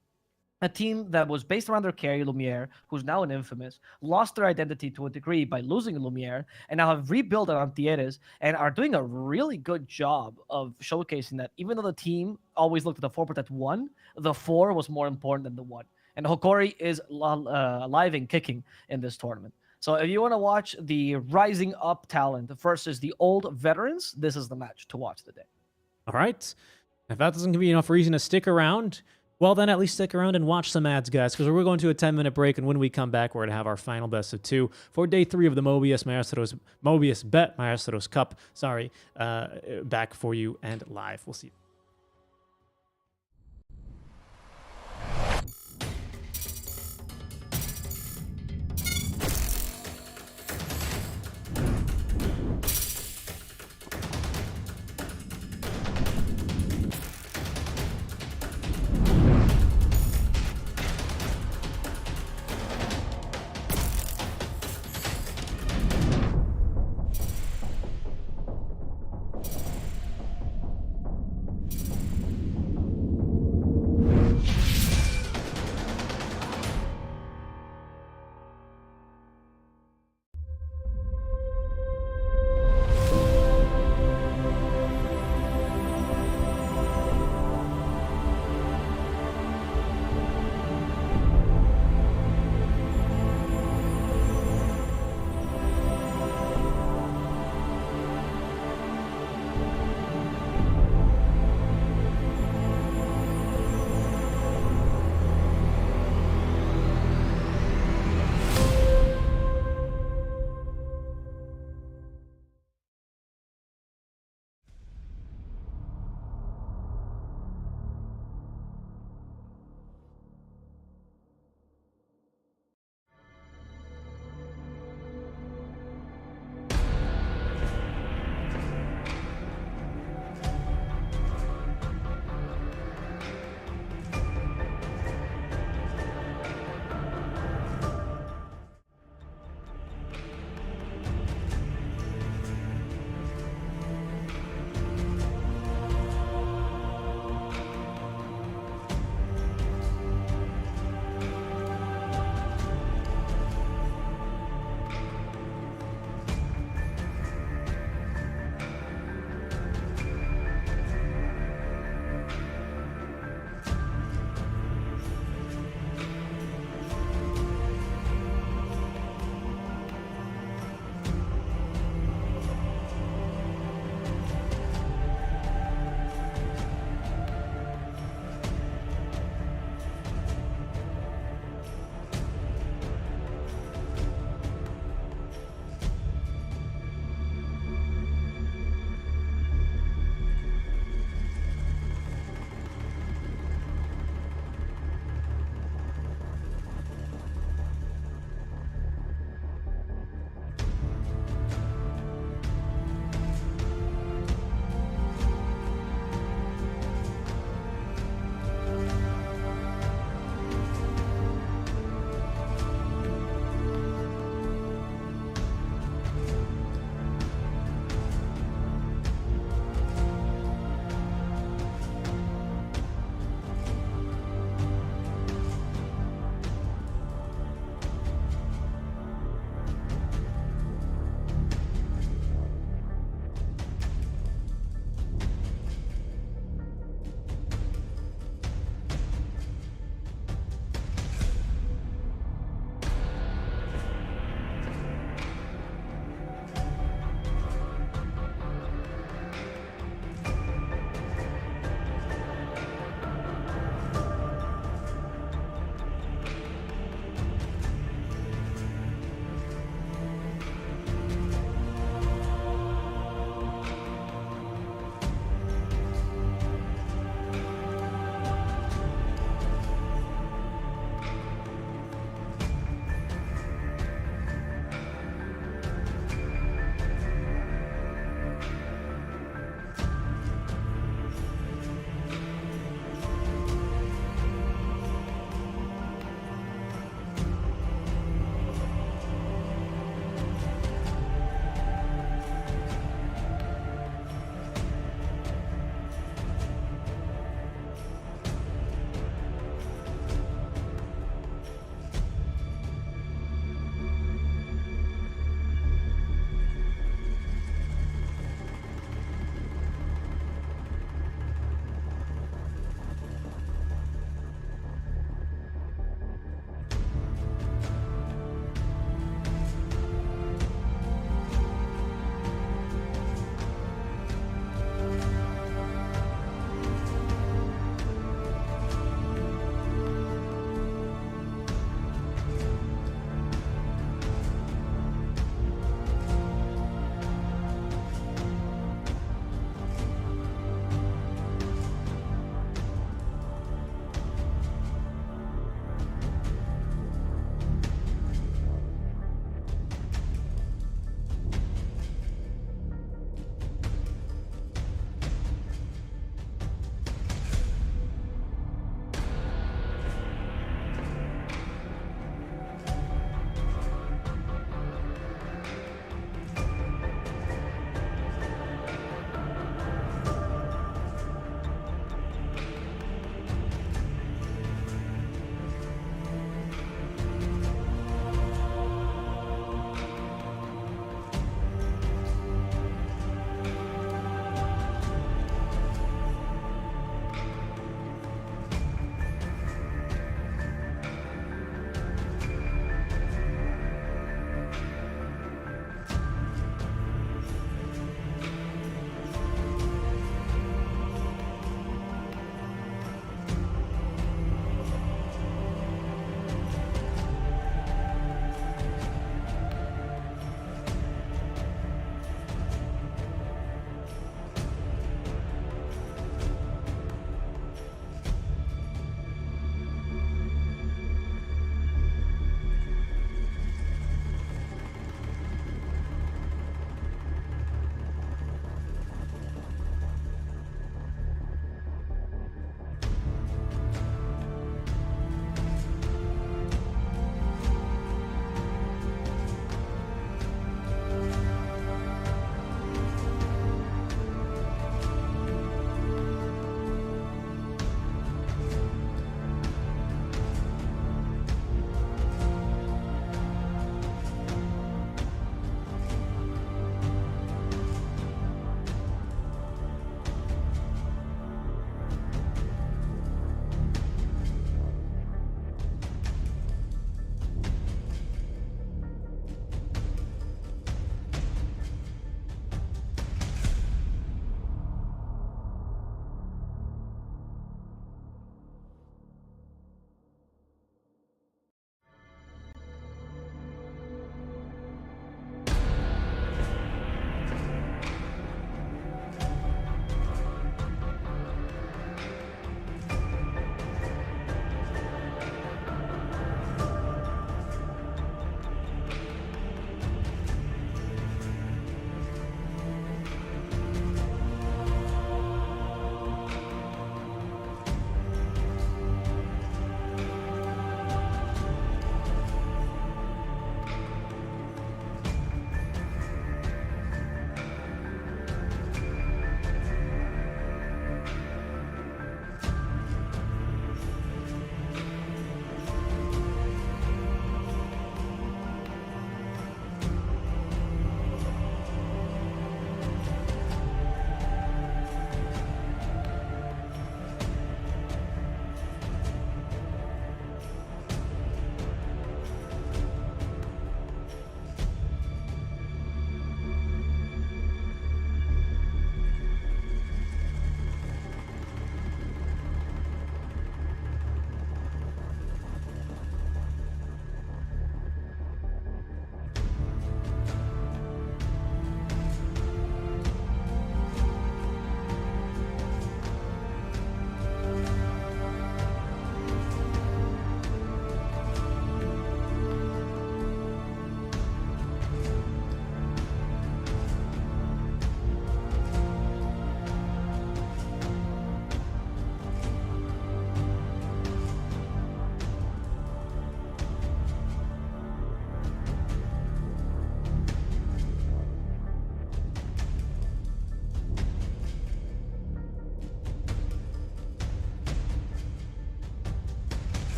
A team that was based around their carry, Lumiere, who's now an Infamous, lost their identity to a degree by losing Lumiere, and now have rebuilt it on Tieres, and are doing a really good job of showcasing that even though the team always looked at the 4-1, the 4 was more important than the 1. And Hokori is alive and kicking in this tournament. So if you want to watch the rising up talent versus the old veterans, this is the match to watch today. All right. If that doesn't give you enough reason to stick around, well, then at least stick around and watch some ads, guys, because we're going to a 10-minute break, and when we come back, we're going to have our final best of two for day 3 of the Mobius.bet Maestros Cup. Back for you and live. We'll see you.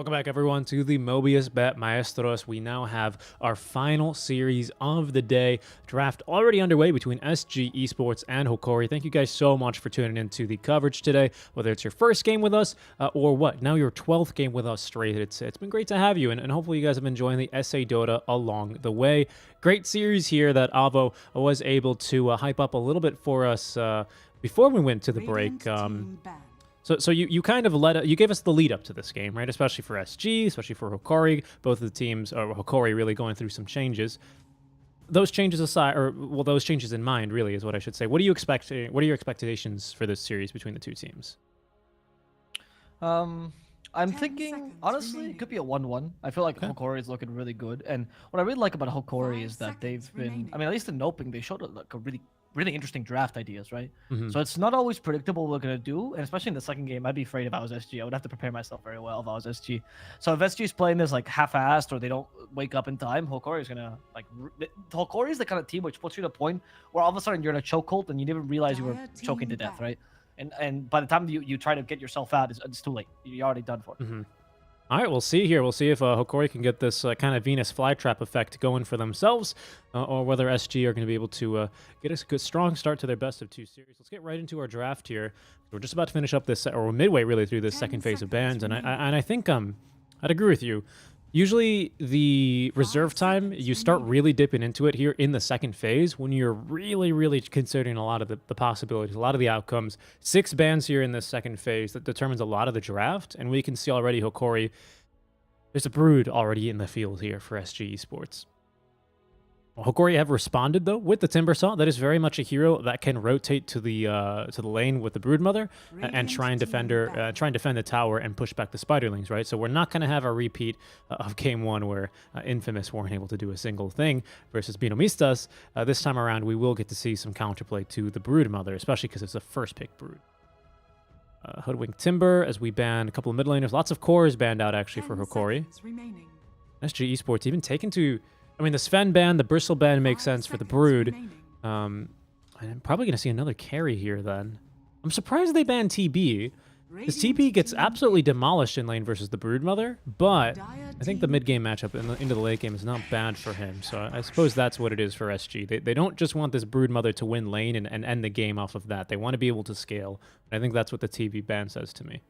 Welcome back, everyone, to the Mobius.bet Maestros. We now have our final series of the day. Draft already underway between SG Esports and Hokori. Thank you guys so much for tuning into the coverage today, whether it's your first game with us or what, now your 12th game with us straight. It's been great to have you, and hopefully you guys have been enjoying the SA Dota along the way. Great series here that Avo was able to hype up a little bit for us before we went to the break. So you kind of you gave us the lead up to this game, right? Especially for SG, especially for Hokori. Both of the teams, or Hokori, really going through some changes. Those changes aside, or well, those changes in mind, really, is what I should say. What do you expect? What are your expectations for this series between the two teams? I'm thinking, honestly, it could be a 1-1. I feel like Hokori is looking really good, and what I really like about Hokori is that they've been, I mean, at least in Noping, they showed like a really interesting draft ideas, right? So it's not always predictable what we're going to do, and especially in the second game, I'd be afraid if I was SG. I would have to prepare myself very well if I was SG. So if SG is playing this like half-assed or they don't wake up in time, Hokori is going to like... Hokori is the kind of team which puts you to a point where all of a sudden you're in a chokehold and you didn't realize you were choking to death, right? And by the time you try to get yourself out, it's too late. You're already done for. All right, we'll see here. We'll see if Hokori can get this kind of Venus flytrap effect going for themselves, or whether SG are going to be able to get a good, strong start to their best of two series. Let's get right into our draft here. We're just about to finish up this, or we're midway really through this second phase of bans, and I think I'd agree with you. Usually the reserve time, you start really dipping into it here in the second phase when you're really considering a lot of the possibilities, a lot of the outcomes. 6 bans here in this second phase that determines a lot of the draft, and we can see already Hokori, there's a Brood already in the field here for SG Esports. Hokori have responded though with the Timber Saw. That is very much a hero that can rotate to the lane with the Broodmother and try and defend the tower and push back the Spiderlings, right? So we're not going to have a repeat of Game 1 where Infamous weren't able to do a single thing versus BINOMISTAS. This time around, we will get to see some counterplay to the Broodmother, especially because it's a first pick Brood. Hoodwink Timber as we ban a couple of mid laners. Lots of cores banned out actually for Hokori. SG Esports even taken to... I mean, the Sven ban, the Bristle ban makes sense for the Brood. I'm probably going to see another carry here then. I'm surprised they banned TB. Because TB gets absolutely demolished in lane versus the Broodmother, but I think the mid-game matchup into the late game is not bad for him. So I suppose that's what it is for SG. They don't just want this Broodmother to win lane and end the game off of that. They want to be able to scale. And I think that's what the TB ban says to me.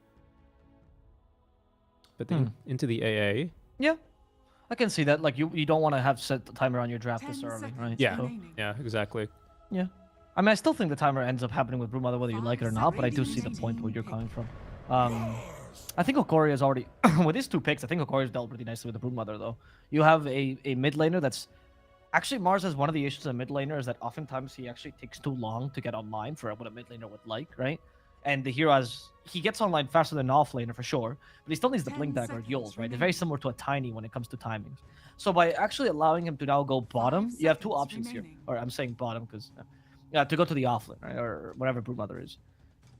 But then into the AA. Yeah. I can see that. Like, you don't want to have set the timer on your draft this early, right? Yeah, So, yeah, exactly. yeah. I mean, I still think the timer ends up happening with Broodmother whether you like it or not, but I do see the point where you're coming from. I think Hokori has already... with these 2 picks, I think Hokori has dealt pretty nicely with the Broodmother, though. You have a mid laner that's... Actually, Mars has one of the issues as a mid laner is that oftentimes he actually takes too long to get online for what a mid laner would like, right? And the hero has... He gets online faster than an offlaner for sure, but he still needs the Blink Dagger or Yules, right? They're very similar to a Tiny when it comes to timings. So by actually allowing him to now go bottom, you have 2 options here. Or I'm saying bottom because... to go to the offlane, right? Or whatever Broodmother is.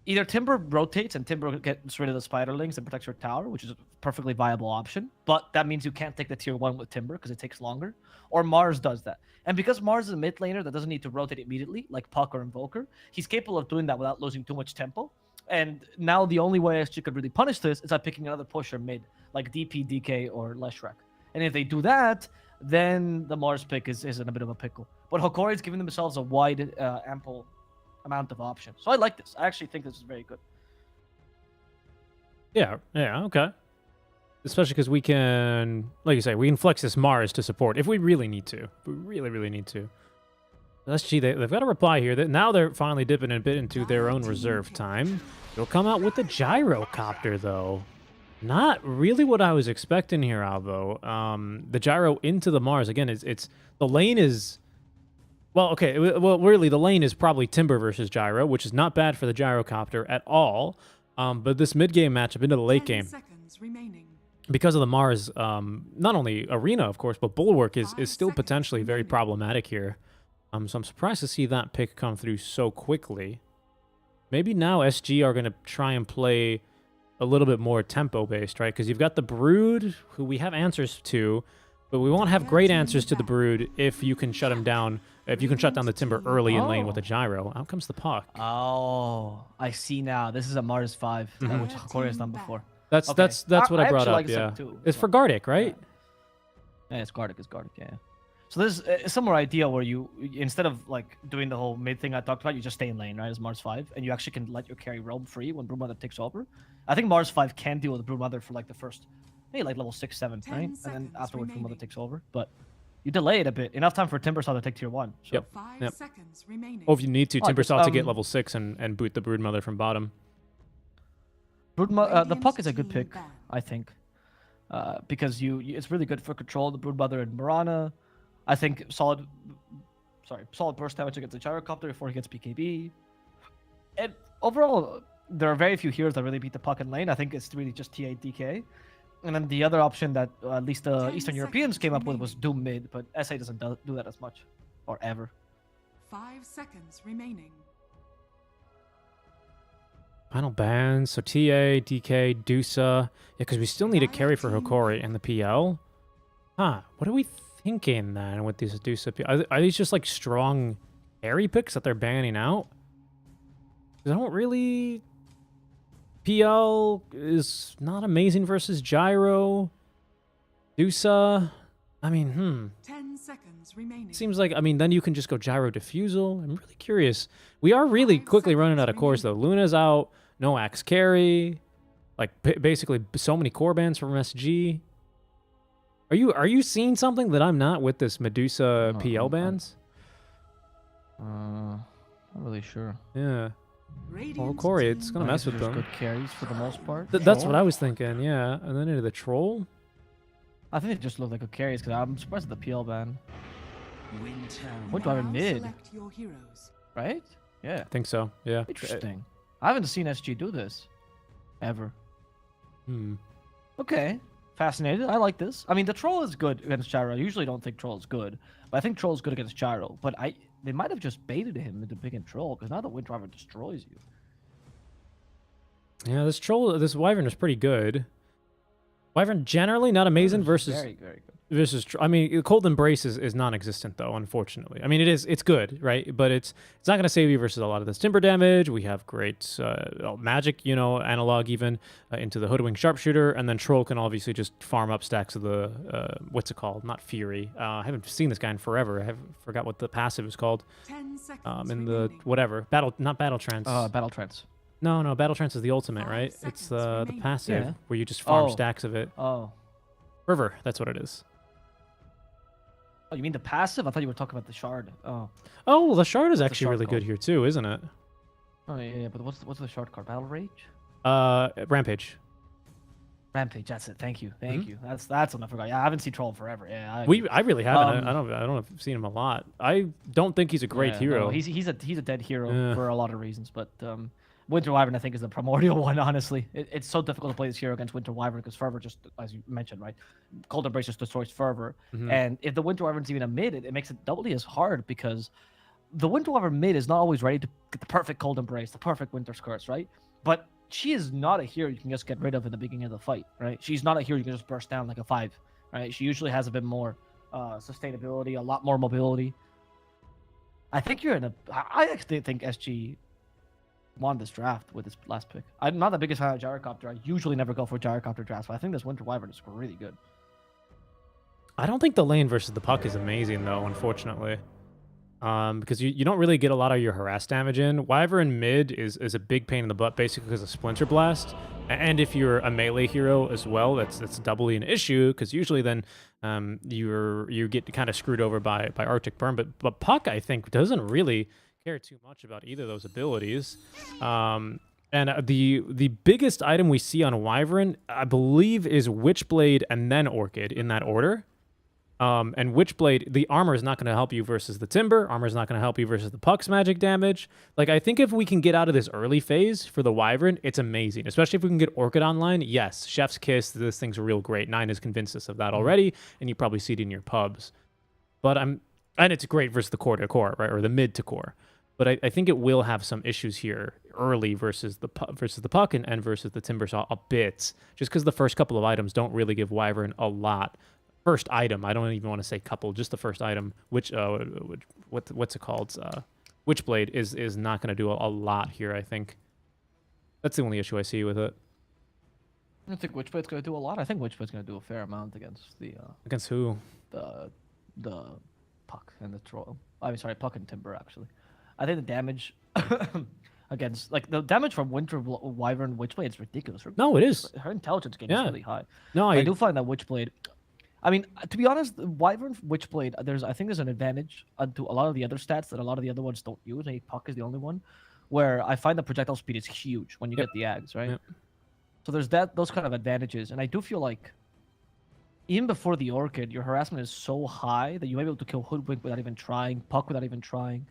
Either Timber rotates and Timber gets rid of the Spiderlings and protects your tower, which is a perfectly viable option. But that means you can't take the tier 1 with Timber because it takes longer. Or Mars does that. And because Mars is a mid laner that doesn't need to rotate immediately, like Puck or Invoker, he's capable of doing that without losing too much tempo. And now the only way SG could really punish this is by picking another pusher mid, like DP, DK, or Leshrac. And if they do that, then the Mars pick is in a bit of a pickle. But Hokori's giving themselves a wide, ample amount of options. So I like this. I actually think this is very good. Yeah, okay. Especially because we can, like you say, we can flex this Mars to support if we really need to. If we really need to. SG, they've got a reply here. Now they're finally dipping a bit into their own reserve time. They'll come out with the Gyrocopter, though. Not really what I was expecting here, Alvo. The Gyro into the Mars. Again, it's the lane is... Well, okay. Well, really, the lane is probably Timber versus Gyro, which is not bad for the Gyrocopter at all. But this mid-game matchup into the late game, because of the Mars, not only Arena, of course, but Bulwark is still potentially very problematic here. So I'm surprised to see that pick come through so quickly. Maybe now SG are going to try and play a little bit more tempo-based, right? Because you've got the Brood, who we have answers to, but we won't have great answers to the Brood if you can shut him down, if you can shut down the Timber early in lane with a Gyro. Out comes the Puck. Oh, I see now. This is a Mars 5, which Hokori has done before. That's Okay. that's what I brought actually up. like the Yeah, second too, it's so- for Gardic, right? Yeah, it's Gardic. Yeah. So there's a similar idea where you instead of like doing the whole mid thing I talked about, you just stay in lane, right? As Mars 5, and you actually can let your carry roam free when Broodmother takes over. I think Mars 5 can deal with Broodmother for like the first, maybe like level 6, 7, 10 right? And then seconds afterwards Broodmother remaining. takes over. But you delay it a bit, enough time for Timbersaw to take tier 1. So. Yep. 5 Yep. seconds remaining. Or if you need to, Oh, I guess, Timbersaw to get um, level 6 and boot the Broodmother from bottom. The Puck is a good Radiant's pick, team ban. I think, because it's really good for control of the Broodmother and Mirana. I think solid burst damage against the Gyrocopter before he gets BKB. And overall, there are very few heroes that really beat the Puck in lane. I think it's really just TA DK. And then the other option that at least the 10 Eastern Europeans seconds came up with was remaining. Doom mid, but SA doesn't do that as much, or ever. 5 seconds remaining. Final bans. So TA, DK, Dusa. Yeah, because we still need a carry for Hokori and the PL. Huh. What are we thinking then with these Dusa? Are these just like strong carry picks that they're banning out? 'Cause I don't really... PL is not amazing versus Gyro. Dusa. I mean, 10 seconds remaining. Seems like, I mean, then you can just go Gyro Diffusal. I'm really curious. We are really 5 quickly running out of seconds cores, though. Luna's out. No Axe Carry. Like, basically, so many core bans from SG. Are you seeing something that I'm not with this Medusa No, PL bans? Not really sure. Yeah. Radiant Hokori, it's team gonna ban. mess with them. Good carries for the most part. That's what I was thinking, yeah. And then into the Troll? I think it just looked like good carries because I'm surprised at the PL ban. What do I have Now mid? select your heroes. Right? Yeah. I think so, yeah. Interesting. I haven't seen SG do this. Ever. Hmm. Okay. Fascinated. I like this. I mean, the Troll is good against Gyro. I usually don't think Troll is good, but I think Troll is good against Gyro. But they might have just baited him into picking Troll because now the Wind Driver destroys you. Yeah, this Wyvern is pretty good. Wyvern generally not amazing versus... Very, very good. I mean, Cold Embrace is non-existent though, unfortunately. I mean, it's good, right? But it's not going to save you versus a lot of this timber damage. We have great magic, analog even into the Hoodwink Sharpshooter, and then Troll can obviously just farm up stacks of the what's it called? Not Fury. I haven't seen this guy in forever. I forgot what the passive is called. 10 seconds In the remaining. whatever not Battle Trance. Battle Trance. No, Battle Trance is the ultimate, 5 right? It's seconds the remaining. passive Yeah. where you just farm Oh. stacks of it. Oh. Fervor, that's what it is. Oh, you mean the passive? I thought you were talking about the shard. Oh. Oh, well, the shard is What's the actually shard really good called? here too, isn't it? Oh yeah, but what's the shard card? Battle Rage? Rampage. Rampage. That's it. Thank you. Thank you. That's what I forgot. Yeah, I haven't seen Troll in forever. Yeah. I I really haven't. Um, I don't have seen him a lot. I don't think he's a great Yeah, hero. No, he's a dead hero Yeah. for a lot of reasons, but Winter Wyvern I think is the primordial one. Honestly, it's so difficult to play this hero against Winter Wyvern because Fervor just, as you mentioned, right, Cold Embrace just destroys Fervor, Mhm. and if the Winter Wyvern's even a mid, it makes it doubly as hard because the Winter Wyvern mid is not always ready to get the perfect Cold Embrace, the perfect Winter's Curse, right? But she is not a hero you can just get rid of in the beginning of the fight, right? She's not a hero you can just burst down like a 5, right? She usually has a bit more sustainability, a lot more mobility. I think I actually think SG won this draft with this last pick. I'm not the biggest fan of Gyrocopter. I usually never go for Gyrocopter drafts, but I think this Winter Wyvern is really good. I don't think the lane versus the puck is amazing though, unfortunately. Because you don't really get a lot of your harass damage in. Wyvern mid is a big pain in the butt, basically because of Splinter Blast. And if you're a melee hero as well, that's doubly an issue, because usually then you get kind of screwed over by Arctic Burn. But Puck, I think, doesn't really care too much about either of those abilities. And the biggest item we see on Wyvern, I believe, is Witchblade and then Orchid in that order. And Witchblade, the armor is not going to help you versus the Timber. Armor is not going to help you versus the Puck's magic damage. Like, I think if we can get out of this early phase for the Wyvern, it's amazing. Especially if we can get Orchid online. Yes, Chef's Kiss, this thing's real great. Nine has convinced us of that already, and you probably see it in your pubs. But and it's great versus the core to core, right, or the mid to core. But I think it will have some issues here early versus the Puck and versus the Timbersaw a bit, just because the first couple of items don't really give Wyvern a lot. First item, I don't even want to say couple, just the first item, what's it called? Witchblade is not going to do a lot here, I think. That's the only issue I see with it. I don't think Witchblade's gonna do a lot. I think Witchblade's gonna do a fair amount against Against who? the Puck and the Troll. I mean, sorry, Puck and Timber actually. I think the damage against like the damage from Winter Wyvern Witchblade is ridiculous. No, it is. Her intelligence gain Yeah. is really high. No, I do find that Witchblade. I mean, to be honest, Wyvern Witchblade. I think there's an advantage to a lot of the other stats that a lot of the other ones don't use. I think Puck is the only one where I find the projectile speed is huge when you get the Ags, right? Yep. So there's those kind of advantages, and I do feel like even before the Orchid, your harassment is so high that you may be able to kill Hoodwink without even trying, Puck without even trying,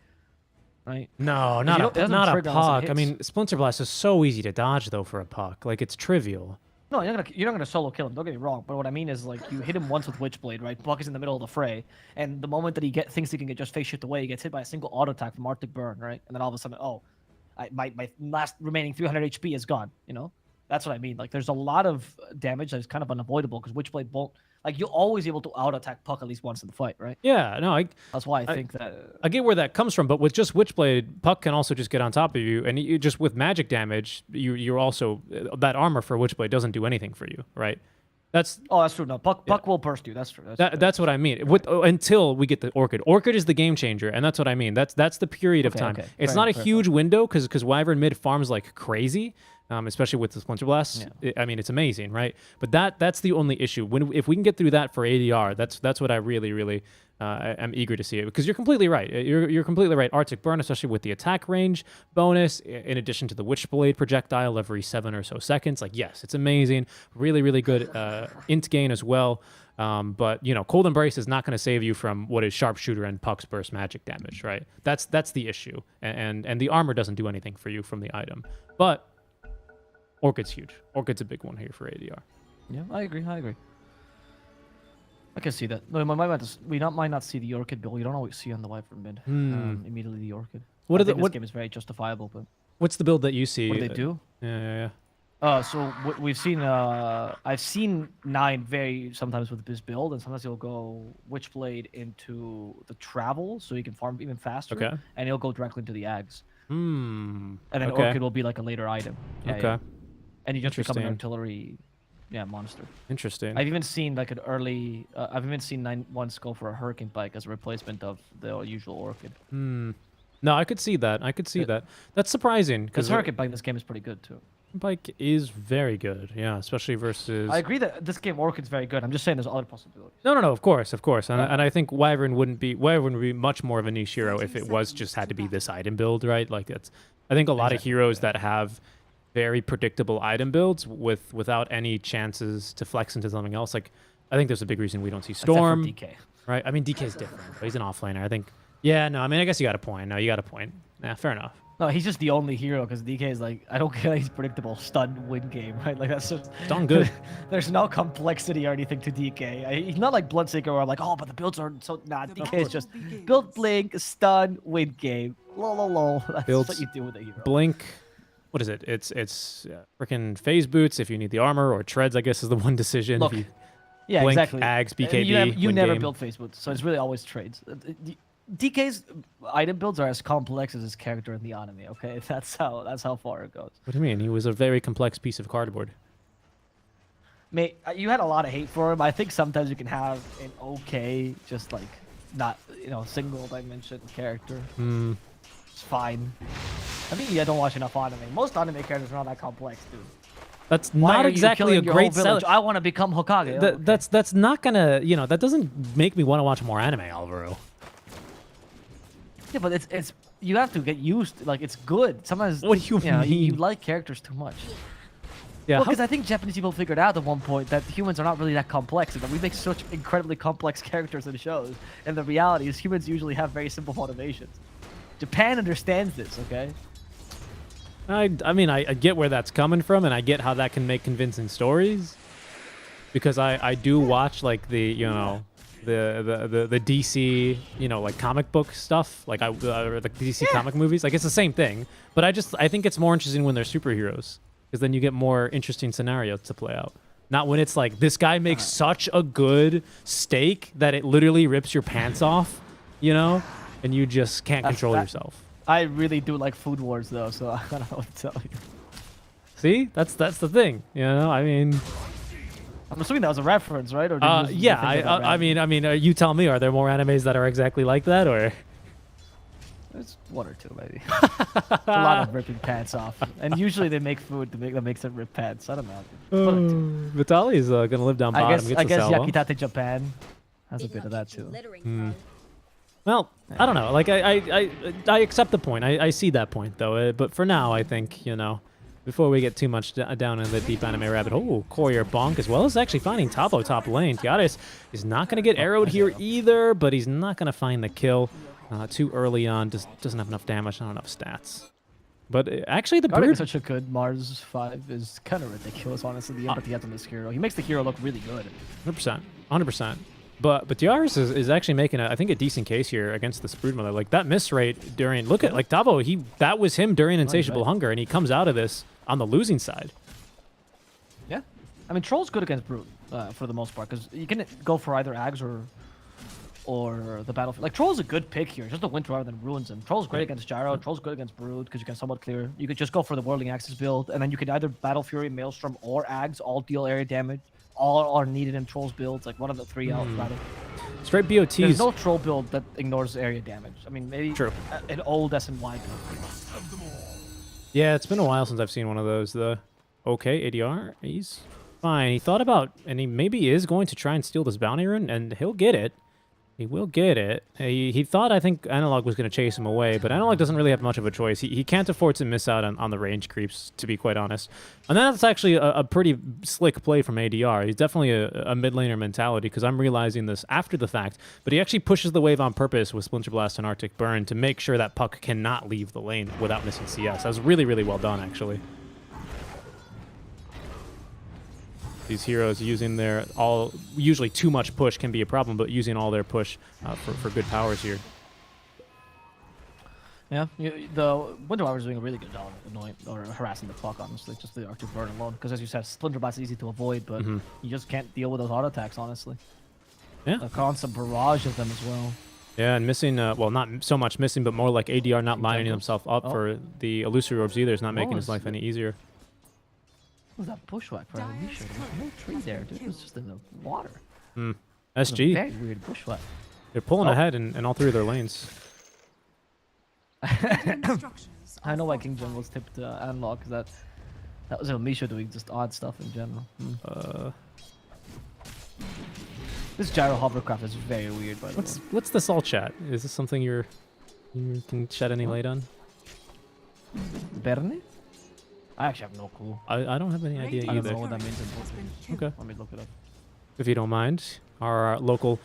right? No, you not don't- it a doesn't not a trigger unless it Puck. I hits. mean, Splinter Blast is so easy to dodge though for a Puck. Like it's trivial. No, you're not gonna solo kill him. Don't get me wrong. But what I mean is like you hit him once with Witchblade, right? Puck is in the middle of the fray, and the moment that he thinks he can get just face shift away, he gets hit by a single auto attack from Arctic Burn, right? And then all of a sudden, my last remaining 300 HP is gone. You know, that's what I mean. Like there's a lot of damage that is kind of unavoidable because Witchblade won't. Like you'll always be able to auto attack Puck at least once in the fight, right? Yeah, no, That's why I think that. I get where that comes from, but with just Witchblade, Puck can also just get on top of you, and you just with magic damage, you're also that armor for Witchblade doesn't do anything for you, right? That's True. No, Puck will burst you. That's true. that's what I mean. Until we get the Orchid. Orchid is the game changer, and that's what I mean. That's the period of Okay, time. okay. It's Fair not a enough, fair huge window because Wyvern mid farms like crazy, especially with the Splinter Blast. I mean, it's amazing, right? But that's the only issue. If we can get through that for ADR, that's what I really am eager to see it, because you're completely right. You're completely right. Arctic Burn, especially with the attack range bonus, in addition to the Witchblade projectile every 7 or so seconds. Like, yes, it's amazing. Really good int gain as well. But you know, Cold Embrace is not going to save you from what is Sharpshooter and Puck's burst magic damage, right? That's the issue, and the armor doesn't do anything for you from the item. But Orchid's huge. Orchid's a big one here for ADR. Yeah, I agree. I can see that. No, we might not see the Orchid build. You don't always see on the Wyvern mid immediately the Orchid. This game is very justifiable, but What's the build that you see? what do they do? Yeah. We've seen. I've seen 9 very sometimes with this build, and sometimes he'll go Witchblade into the travel, so he can farm even faster. Okay. And he'll go directly into the Ags, And and then Orchid will be like a later item. Yeah, Okay. yeah. And you just become an Interesting. artillery, monster. Interesting. I've even seen like an early. I've even seen 9 once go for a Hurricane Bike as a replacement of the usual Orchid. No, I could see that. That. That's surprising Because because Hurricane Bike in this game is pretty good too. Bike is very good. Yeah, especially versus. I agree that this game Orchid's very good. I'm just saying there's other possibilities. No, of course, and I think Wyvern would be much more of a niche hero if it was just had to be this item build, right? Like I think a lot of heroes that have very predictable item builds without any chances to flex into something else. Like I think there's a big reason we don't see Storm, Except for DK. right? I mean DK's different, but he's an offlaner. I think. Yeah, no, I mean I guess you got a point. No, you got a point. Yeah, fair enough. No, he's just the only hero because DK is like, I don't care. He's predictable. Stun win game, right? Like that's just Done good. There's no complexity or anything to DK. He's not like Bloodseeker where I'm like, oh, but the builds are so. Nah, DK is just build blink, stun, win game. Lol. That's Builds what you do with a hero. Blink. What is it? It's freaking phase boots if you need the armor, or treads. I guess is the one decision. Look, If you Yeah, Blink, exactly. Ags, You BKB, you win never game. build face boots, so it's really always trades. DK's item builds are as complex as his character in the anime. Okay, that's how far it goes. What do you mean? He was a very complex piece of cardboard. Mate, you had a lot of hate for him. I think sometimes you can have an okay, just like not single dimension character. It's fine. I mean, I don't watch enough anime. Most anime characters are not that complex, dude. That's Why not are you exactly a killing your great whole village? seller. I want to become Hokage. Oh, okay. That's not gonna that doesn't make me want to watch more anime, Alvaro. Yeah, but it's you have to get used. Like it's good. Sometimes What do you you mean? like characters too much. Yeah, Well, because I think Japanese people figured out at one point that humans are not really that complex, and that we make such incredibly complex characters in shows. And the reality is, humans usually have very simple motivations. Japan understands this, okay? I mean I get where that's coming from, and I get how that can make convincing stories, because I do watch like the the DC like comic book stuff, like or the DC comic movies. Like it's the same thing, but I think it's more interesting when they're superheroes, because then you get more interesting scenarios to play out. Not when it's like this guy makes such a good steak that it literally rips your pants off, and you just can't control yourself. I really do like Food Wars, though, so I don't know what to tell you. See, that's the thing. You know, I mean, I'm assuming that was a reference, right? Or did you just yeah. think of that I mean, you tell me. Are there more animes that are exactly like that, or? There's one or two, maybe. A lot of ripping pants off, and usually they make food that makes them rip pants. I don't know. One or two. Vitali's gonna live down bottom. I guess salvo. Yakitate Japan has a bit of that too. Well, I don't know. Like I accept the point. I see that point though. But for now, I think before we get too much down in the deep anime rabbit hole, Courier bonk as well as actually finding Tabo top lane. Tiares is not gonna get arrowed here either, but he's not gonna find the kill too early on. Just doesn't have enough damage, not enough stats. But actually, the Guarding bird. such a good Mars 5 is kind of ridiculous, honestly. The empathy he has on this hero. He makes the hero look really good. 100%. 100%. But Tiaris is actually making I think a decent case here against this Broodmother. Like that miss rate during look at like Tavo, that was him during Insatiable Hunger, and he comes out of this on the losing side. Yeah. I mean Troll's good against Brood for the most part, because you can go for either Ags or the Battlefield. Like Troll's a good pick here, just a win rather than ruins him. Troll's great against Gyro, Troll's good against Brood because you can somewhat clear. You could just go for the Whirling Axis build, and then you could either Battle Fury, Maelstrom, or Ags all deal area damage. All are needed in Troll's builds, like one of the three out rather. Straight BOTs. There's no Troll build that ignores area damage. I mean, maybe True. An old SNY build. Yeah, it's been a while since I've seen one of those. Okay, ADR, he's fine. He thought about, and he maybe is going to try and steal this bounty rune, and he'll get it. He will get it. He thought, I think, Analog was going to chase him away, but Analog doesn't really have much of a choice. He can't afford to miss out on the range creeps, to be quite honest. And that's actually a pretty slick play from ADR. He's definitely a mid laner mentality, because I'm realizing this after the fact, but he actually pushes the wave on purpose with Splinter Blast and Arctic Burn to make sure that Puck cannot leave the lane without missing CS. That was really, really well done, actually. These heroes using their usually too much push can be a problem, but using all their push for good powers here. Yeah, the Winter Warrior is doing a really good job of annoying or harassing the Puck, honestly, just the Arctic Burn alone. Because as you said, Splinter Blast is easy to avoid, but you just can't deal with those auto attacks, honestly. Yeah. A constant barrage of them as well. Yeah, and missing, well, not so much missing, but more like ADR not lining himself up for the Illusory Orbs either is not making his life any easier. What was that bushwhack for Alicia? There was no tree there, dude. It was just in the water. SG. Very weird bushwhack. They're pulling ahead in all three of their lanes. I know why King Jun was tipped Analog, because that was Amisha doing just odd stuff in general. This gyro hovercraft is very weird, by the way. What's this all chat? Is this something you can shed any light on? Bernie? I actually have no clue. I don't have any idea I don't either. know what that means in Portuguese. Okay. Let me look it up. If you don't mind, our local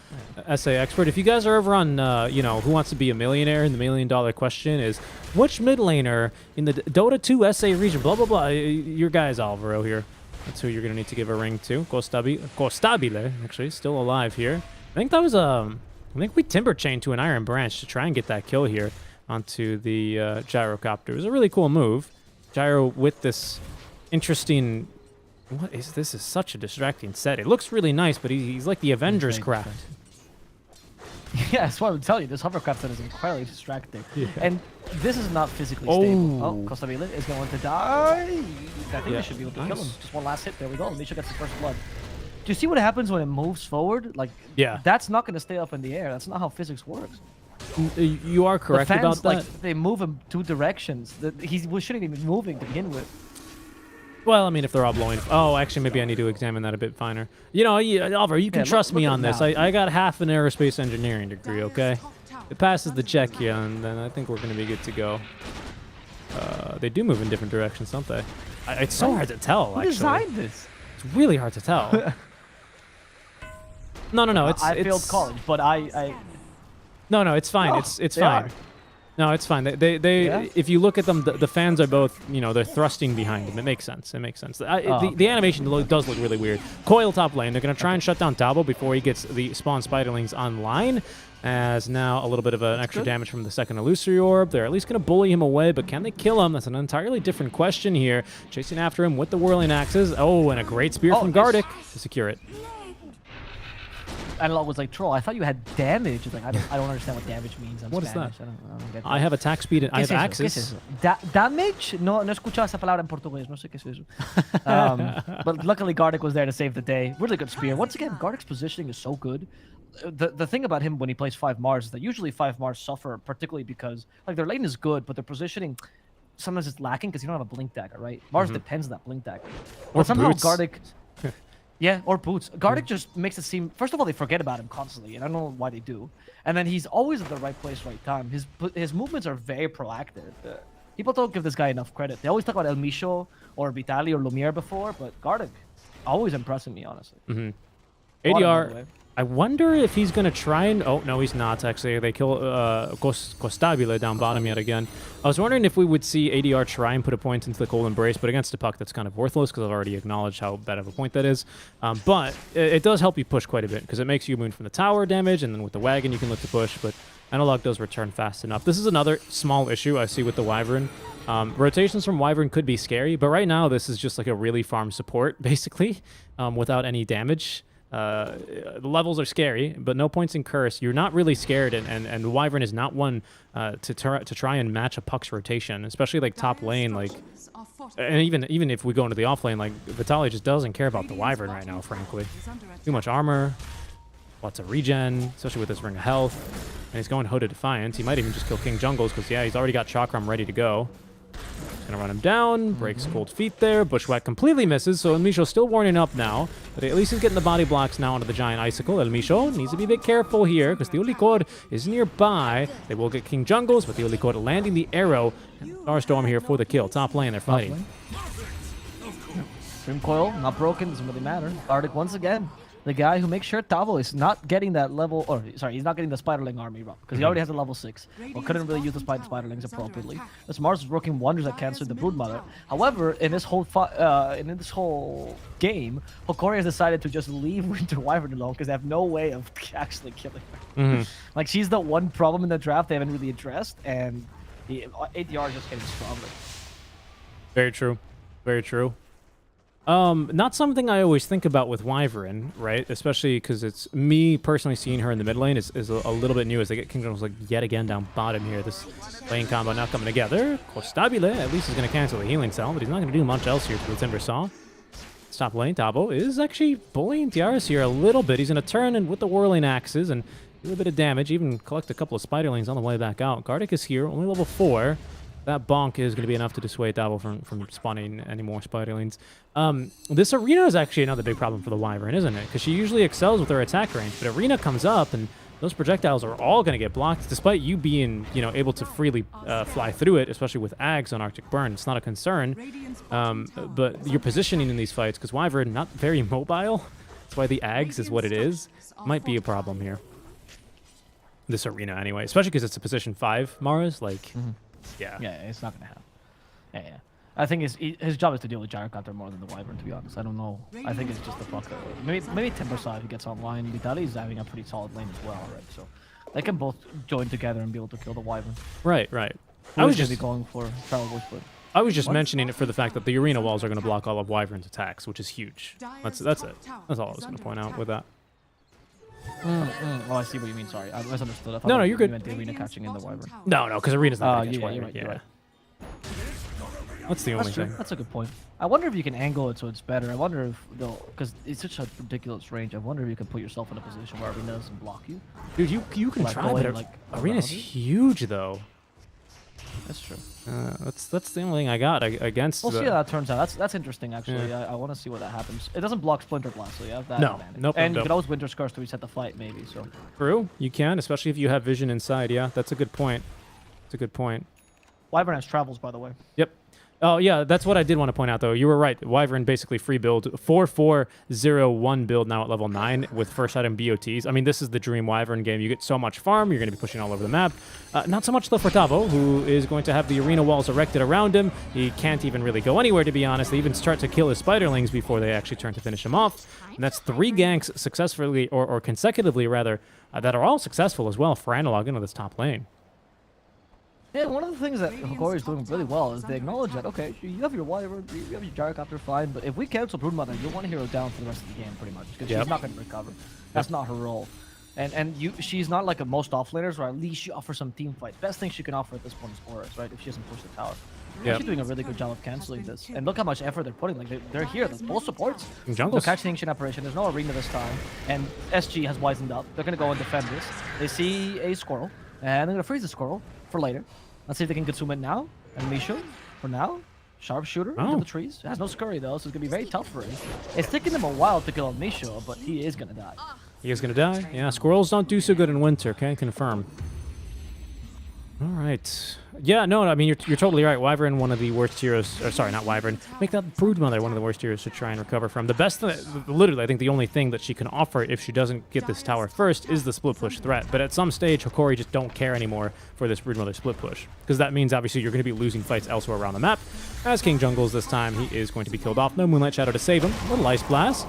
SA expert. If you guys are over on, Who Wants to Be a Millionaire, and the $1 million question is, which mid laner in the Dota 2 SA region, blah, blah, blah. Your guy's Alvaro here. That's who you're going to need to give a ring to. Costabile, actually, still alive here. I think that was, I think we Timber Chained to an Iron Branch to try and get that kill here onto the Gyrocopter. It was a really cool move. Gyro with this interesting... What is this? Is such a distracting set. It looks really nice, but he's like the Avengers craft. Yeah, that's what I'm telling you. This hovercraft set is incredibly distracting. Yeah. And this is not physically stable. Oh, Costabile is going to die. I think they should be able to kill him. Just one last hit. There we go. Misha gets the first blood. Do you see what happens when it moves forward? Like, that's not going to stay up in the air. That's not how physics works. You are correct about that. Like, they move in two directions. He shouldn't even be moving to begin with. Well, I mean, if they're all blowing... Oh, actually, maybe I need to examine that a bit finer. You know, Alvaro, you can trust me on this. I got half an aerospace engineering degree, okay? It passes the check here, and then I think we're going to be good to go. They do move in different directions, don't they? It's so hard to tell, actually. Who designed this? It's really hard to tell. No, I failed college, but I... No, it's fine. It's fine. No, it's fine. If you look at them, the fans are both, they're thrusting behind them. It makes sense. The animation does look really weird. Coil top lane. They're going to try and shut down Tabo before he gets the spawn Spiderlings online. As now a little bit of an extra damage from the second Illusory Orb. They're at least going to bully him away, but can they kill him? That's an entirely different question here. Chasing after him with the Whirling Axes. Oh, and a great spear from Gardic to secure it. Analog was like, troll, I thought you had damage. It's like, I don't understand what damage means. I'm What is Spanish. that? I don't get I have attack speed and I have ¿Qué es access. eso? Damage? No he escuchado esa palabra en portugués. No sé qué es eso. But luckily, Gardic was there to save the day. Really good spear. Once again, Gardic's positioning is so good. The thing about him when he plays 5 Mars is that usually 5 Mars suffer, particularly because like their lane is good, but their positioning sometimes it's lacking because you don't have a blink dagger, right? Mars depends on that blink dagger. Or But somehow boots. Gardic, yeah, or boots. Gardic just makes it seem. First of all, they forget about him constantly, and I don't know why they do. And then he's always at the right place, right time. His movements are very proactive. People don't give this guy enough credit. They always talk about El Micho or Vitali or Lumiere before, but Gardic always impressing me, honestly. ADR, I wonder if he's going to try and... Oh, no, he's not, actually. They kill Costabile down bottom yet again. I was wondering if we would see ADR try and put a point into the Cold Embrace, but against a puck, that's kind of worthless because I've already acknowledged how bad of a point that is. But it does help you push quite a bit because it makes you immune from the tower damage, and then with the wagon, you can lift the push, but Analog does return fast enough. This is another small issue I see with the Wyvern. Rotations from Wyvern could be scary, but right now, this is just like a really farm support, basically, without any damage. The levels are scary, but no points in Curse. You're not really scared, and Wyvern is not one to try and match a puck's rotation, especially like top lane. Like, and even if we go into the off lane, like Vitali just doesn't care about the Wyvern right now. Frankly, too much armor, lots of regen, especially with this ring of health, and he's going Hooded Defiance. He might even just kill King Jungles because yeah, he's already got Chakram ready to go. Gonna run him down, breaks Cold Feet there. Bushwhack completely misses, so El Micho's still warning up now. But at least he's getting the body blocks now onto the Giant Icicle. El Micho needs to be a bit careful here, because the Ulicor is nearby. They will get King Jungles, but the Ulicor landing the arrow. Starstorm here for the kill. Top lane, they're fighting. Grim Coil, not broken, doesn't really matter. Gardic once again. The guy who makes sure Tavo is not getting that level, or sorry, he's not getting the Spiderling army wrong, because he already has a level 6. Well, couldn't really use the Spiderlings appropriately. This Mars is working wonders at canceling the Broodmother. However, in this whole game, Hokori has decided to just leave Winter Wyvern alone because they have no way of actually killing her. Like, she's the one problem in the draft they haven't really addressed, and the ADR is just getting stronger. Very true. Very true. Not something I always think about with Wyvern, right? Especially because it's me personally seeing her in the mid lane is a little bit new as they get King Jungles like yet again down bottom here. This lane combo not coming together. Costabile at least is going to cancel the healing cell, but he's not going to do much else here to the Timber Saw. Top lane, Tabo is actually bullying Tiaras here a little bit. He's going to turn in with the Whirling Axes and do a bit of damage, even collect a couple of Spiderlings on the way back out. Gardic is here, only level 4. That bonk is going to be enough to dissuade Dabo from spawning any more Spiderlings. This Arena is actually another big problem for the Wyvern, isn't it? Because she usually excels with her attack range, but Arena comes up and those projectiles are all going to get blocked, despite you being, able to freely fly through it, especially with Ags on Arctic Burn. It's not a concern, but your positioning in these fights, because Wyvern not very mobile, that's why the Ags is what it is, might be a problem here. This Arena anyway, especially because it's a position 5 Mars, like... Yeah, it's not gonna happen. Yeah. I think his job is to deal with Gyrocopter more than the Wyvern, to be honest. I don't know. I think it's just the fuck. Maybe Timber Saw if he gets online. Vitali is having a pretty solid lane as well, right? So they can both join together and be able to kill the Wyvern. Right. I was just going for Travel Voice, but I was just mentioning it for the fact that the Arena walls are going to block all of Wyvern's attacks, which is huge. That's it. That's all I was going to point out with that. Oh, I see what you mean. Sorry, I misunderstood. I thought No, you're good. You meant the Arena catching in the Wyvern. No, because Arena's not going to catch you're Wyvern. right. That's the only thing. That's a good point. I wonder if you can angle it so it's better. I wonder if they'll, because it's such a ridiculous range. I wonder if you can put yourself in a position where Arena doesn't block you. Dude, you can Like, try, going, but like, Arena's around it? huge though. That's true. That's the only thing I got against. We'll see how that turns out. That's interesting actually. I want to see what that happens. It doesn't block Splinter Blast, so you have that advantage. Nope. And you can always Winter's Curse to reset the fight, maybe. So True, you can, especially if you have vision inside. Yeah, that's a good point. It's a good point. Wyvern has travels, by the way. Yep. Oh, yeah, that's what I did want to point out, though. You were right. Wyvern basically free build. 4-4-0-1 build now at level 9 with first item BOTs. I mean, this is the dream Wyvern game. You get so much farm. You're going to be pushing all over the map. Not so much though for Tavo, who is going to have the arena walls erected around him. He can't even really go anywhere, to be honest. They even start to kill his Spiderlings before they actually turn to finish him off. And that's 3 ganks successfully, or consecutively, rather, that are all successful as well for Analog into this top lane. Yeah, one of the things that Hokori is doing really well is they acknowledge that, okay, you have your Wyvern, you have your Gyrocopter, fine, but if we cancel Broodmother, you're one hero down for the rest of the game, pretty much, because she's not going to recover. That's not her role. And she's not like a most offlaners, or at least she offers some team fights. Best thing she can offer at this point is Auras, right, if she doesn't push the tower. She's doing a really good job of canceling this. And look how much effort they're putting. Like, they're here. There's both supports. Jungles. So catch the Ancient Apparition. There's no arena this time. And SG has wisened up. They're going to go and defend this. They see a Squirrel. And they're going to freeze the Squirrel for later. Let's see if they can consume it now. And Misho, for now, sharpshooter into the trees. Has no scurry, though, so it's going to be very tough for him. It's taking him a while to kill Misho, but he is going to die. He is going to die? Yeah, squirrels don't do so good in winter, can confirm. All right. Yeah, no, I mean, you're totally right. Wyvern, one of the worst heroes, or sorry, not Wyvern. Make that Broodmother one of the worst heroes to try and recover from. The best, literally, I think the only thing that she can offer if she doesn't get this tower first is the split push threat. But at some stage, Hokori just don't care anymore for this Broodmother split push. Because that means, obviously, you're going to be losing fights elsewhere around the map. As King Jungles this time, he is going to be killed off. No Moonlight Shadow to save him. Little Ice Blast.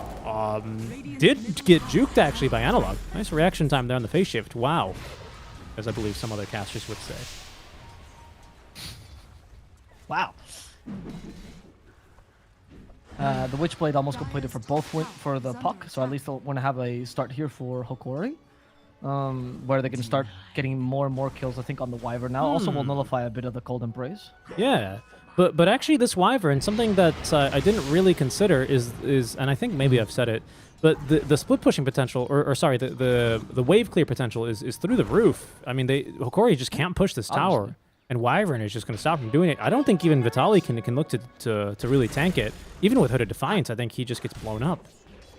Did get juked, actually, by Analog. Nice reaction time there on the phase shift. Wow. As I believe some other casters would say. Wow. The Witchblade almost completed for both for the puck, so at least they'll want to have a start here for Hokori, where they can start getting more and more kills, I think, on the Wyvern now. Also will nullify a bit of the Cold Embrace. Yeah. But actually this Wyvern, something that I didn't really consider is, and I think maybe I've said it, but the split pushing potential, or sorry, the wave clear potential is through the roof. I mean, Hokori just can't push this tower. Obviously. And Wyvern is just going to stop him doing it. I don't think even Vitaly can look to really tank it. Even with Hooded Defiance, I think he just gets blown up.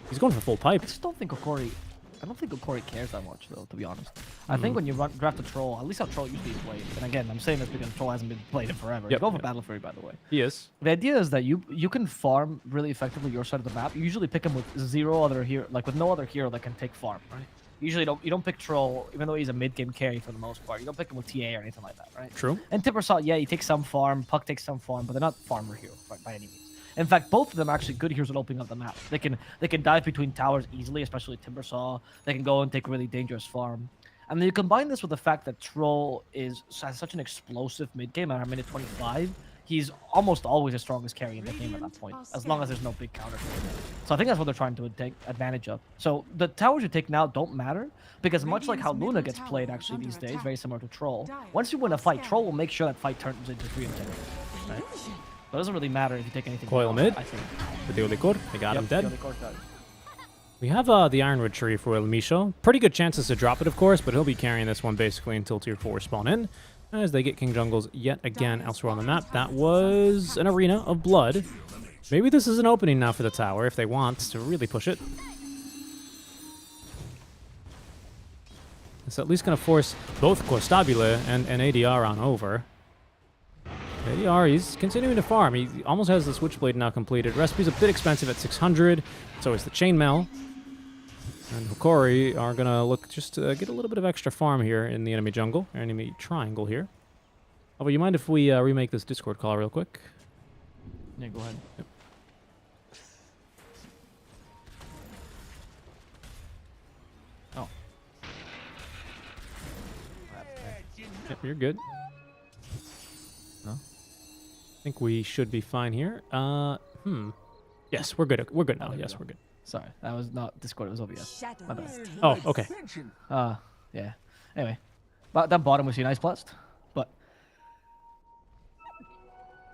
He's going for full pipe. I just don't think Hokori cares that much, though, to be honest. I think when you draft a Troll, at least how Troll usually is played, and again, I'm saying this because Troll hasn't been played in forever. You go for Battle Fury, by the way. He is. The idea is that you can farm really effectively your side of the map. You usually pick him with zero other hero, like with no other hero that can take farm, right? Usually you don't pick Troll, even though he's a mid-game carry for the most part. You don't pick him with TA or anything like that, right? True. And Timbersaw, yeah, he takes some farm, Puck takes some farm, but they're not farmer heroes by any means. In fact, both of them are actually good heroes at opening up the map. They can dive between towers easily, especially Timbersaw. They can go and take really dangerous farm. And then you combine this with the fact that Troll has such an explosive mid-game at minute 25. He's almost always the strongest carry in the game at that point, as long as there's no big counter. So I think that's what they're trying to take advantage of. So the towers you take now don't matter, because much like how Luna gets played actually these days, very similar to Troll, once you win a fight, Troll will make sure that fight turns into 3 objectives. Right? So it doesn't really matter if you take anything. Coil mid. I think. The Deolicor. They got him dead. We have the Ironwood Tree for El Misho. Pretty good chances to drop it, of course, but he'll be carrying this one basically until tier 4 spawn in. As they get King Jungles yet again elsewhere on the map. That was an arena of blood. Maybe this is an opening now for the tower if they want to really push it. It's at least going to force both Constabile and ADR on over. ADR, he's continuing to farm. He almost has the Switchblade now completed. Recipe's a bit expensive at 600. So is the Chainmail. And Hokori are going to look just to get a little bit of extra farm here in the enemy jungle, or enemy triangle here. Oh, but you mind if we remake this Discord call real quick? Yeah, go ahead. Yep. Oh. Yep, you're good. No? I think we should be fine here. Yes, we're good. We're good now. Yes, we're good. Sorry, that was not Discord, it was OBS. My bad. Oh, okay. Yeah. Anyway, but that bottom we see nice blast, but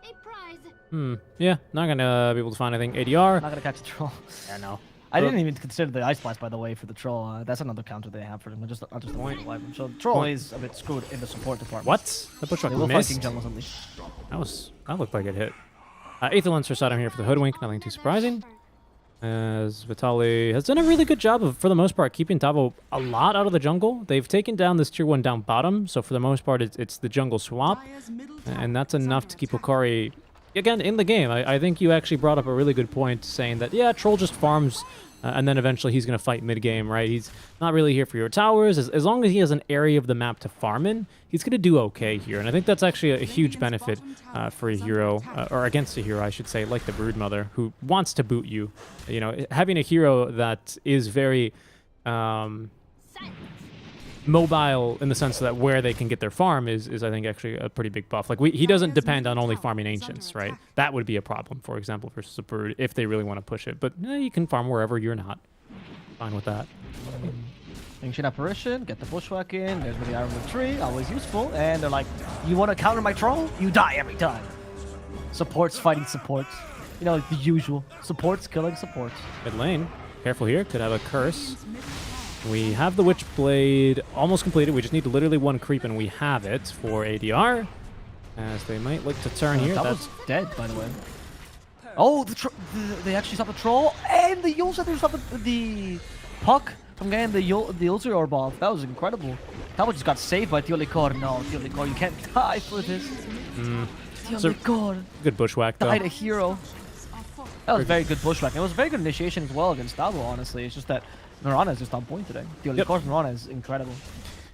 A prize. Yeah, not gonna be able to find anything. ADR. not gonna catch the Troll. Yeah, no. I didn't even consider the Ice Blast, by the way, for the Troll. That's another counter they have for them. Just the Wyvern. So the Troll is a bit screwed in the support department. What? That push They will fight King missed. Jungles at least. That looked like it hit. Aether Lancer side here for the Hoodwink. Nothing too surprising. As Vitaly has done a really good job of, for the most part, keeping Tavo a lot out of the jungle. They've taken down this tier 1 down bottom, so for the most part, it's the jungle swap, and that's enough to keep Hokori, again, in the game. I think you actually brought up a really good point saying that, yeah, Troll just farms, and then eventually he's going to fight mid-game, right? He's not really here for your towers. As long as he has an area of the map to farm in, he's going to do okay here. And I think that's actually a huge benefit for a hero, or against a hero, I should say, like the Broodmother, who wants to boot you. You know, having a hero that is very mobile in the sense that where they can get their farm is I think actually a pretty big buff. Like he doesn't depend on only farming ancients, right? That would be a problem, for example, versus a bird if they really want to push it. But you can farm wherever you're not. Fine with that. Ancient Apparition, get the Bushwhack in, there's the Iron Wood Tree, always useful, and they're like, you want to counter my troll? You die every time. Supports fighting supports. You know, like the usual. Supports killing supports. Mid lane, careful here, could have a curse. We have the Witchblade almost completed. We just need literally one creep, and we have it for ADR. As they might look to turn here. That was dead, by the way. Oh, they actually stopped the troll, and the Yule Scepter stopped the puck from getting the Ulcer Orb off. That was incredible. That just got saved by Tiolicor. No, Tiolicor, you can't die for this. Tiolicor. Good bushwhack, though. Died a hero. That was very good bushwhack. It was a very good initiation as well against Davo, honestly. It's just that Mirana is just on point today. Tiolicor's Mirana is incredible.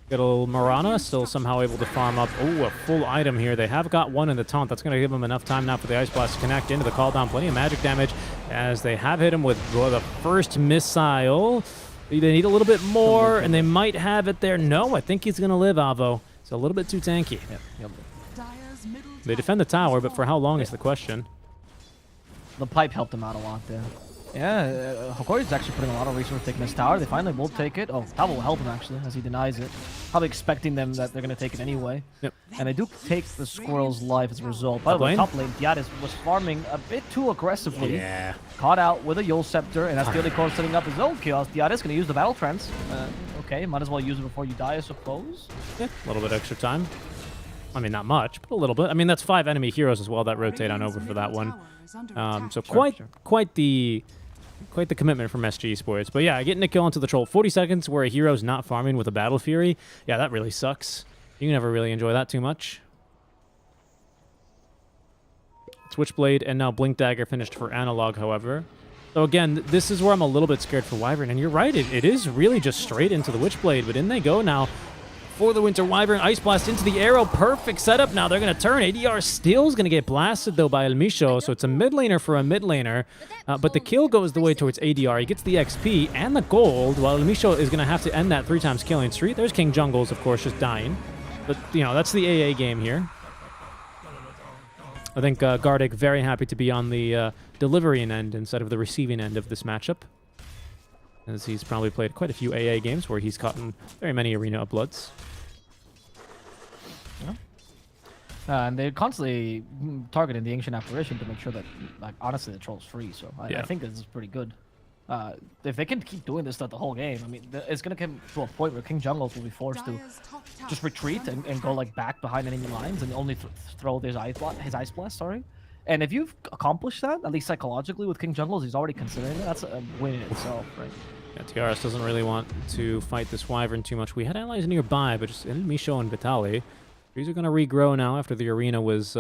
Good old Mirana still somehow able to farm up. Oh, a full item here. They have got one in the taunt. That's going to give them enough time now for the Ice Blast to connect into the call down. Plenty of magic damage as they have hit him with the first missile. They need a little bit more, and they might have it there. No, I think he's going to live, Avo. It's a little bit too tanky. Yep. They defend the tower, but for how long is the question? The pipe helped him out a lot there. Yeah, Hokori's actually putting a lot of resources taking this tower. They finally will take it. Oh, that will help him actually, as he denies it. Probably expecting them that they're going to take it anyway. Yep. And they do take the squirrel's life as a result. By the way, top lane, Diadis was farming a bit too aggressively. Yeah. Caught out with a Yule Scepter, and as Tiolicor setting up his own chaos, Diadis going to use the Battle Trance. Okay, might as well use it before you die, I suppose. Yeah, a little bit extra time. I mean, not much, but a little bit. I mean, that's 5 enemy heroes as well that rotate on over for that one. So quite the commitment from SG Esports. But yeah, getting a kill into the troll. 40 seconds where a hero's not farming with a Battle Fury. Yeah, that really sucks. You can never really enjoy that too much. Switchblade and now Blink Dagger finished for Analog, however. So again, this is where I'm a little bit scared for Wyvern. And you're right, it is really just straight into the Witchblade. But in they go now. For the Winter Wyvern, Ice Blast into the arrow. Perfect setup. Now they're going to turn. ADR still is going to get blasted, though, by El Micho. So it's a mid laner for a mid laner. But the kill goes the way towards ADR. He gets the XP and the gold, while El Micho is going to have to end that 3 times killing streak. There's King Jungles, of course, just dying. But, you know, that's the AA game here. I think Gardic very happy to be on the delivering end instead of the receiving end of this matchup, as he's probably played quite a few AA games where he's caught in very many Arena of Bloods. And they're constantly targeting the Ancient Apparition to make sure that, like, honestly, the troll's free. So I think this is pretty good. If they can keep doing this the whole game, I mean, it's going to come to a point where King Jungles will be forced to just retreat and go, like, back behind enemy lines and only throw his Ice Blast, sorry. And if you've accomplished that, at least psychologically with King Jungles, he's already considering it. That's a win in itself, right? Yeah, TRS doesn't really want to fight this Wyvern too much. We had allies nearby, but just Misho and Vitali. Trees are going to regrow now after the arena was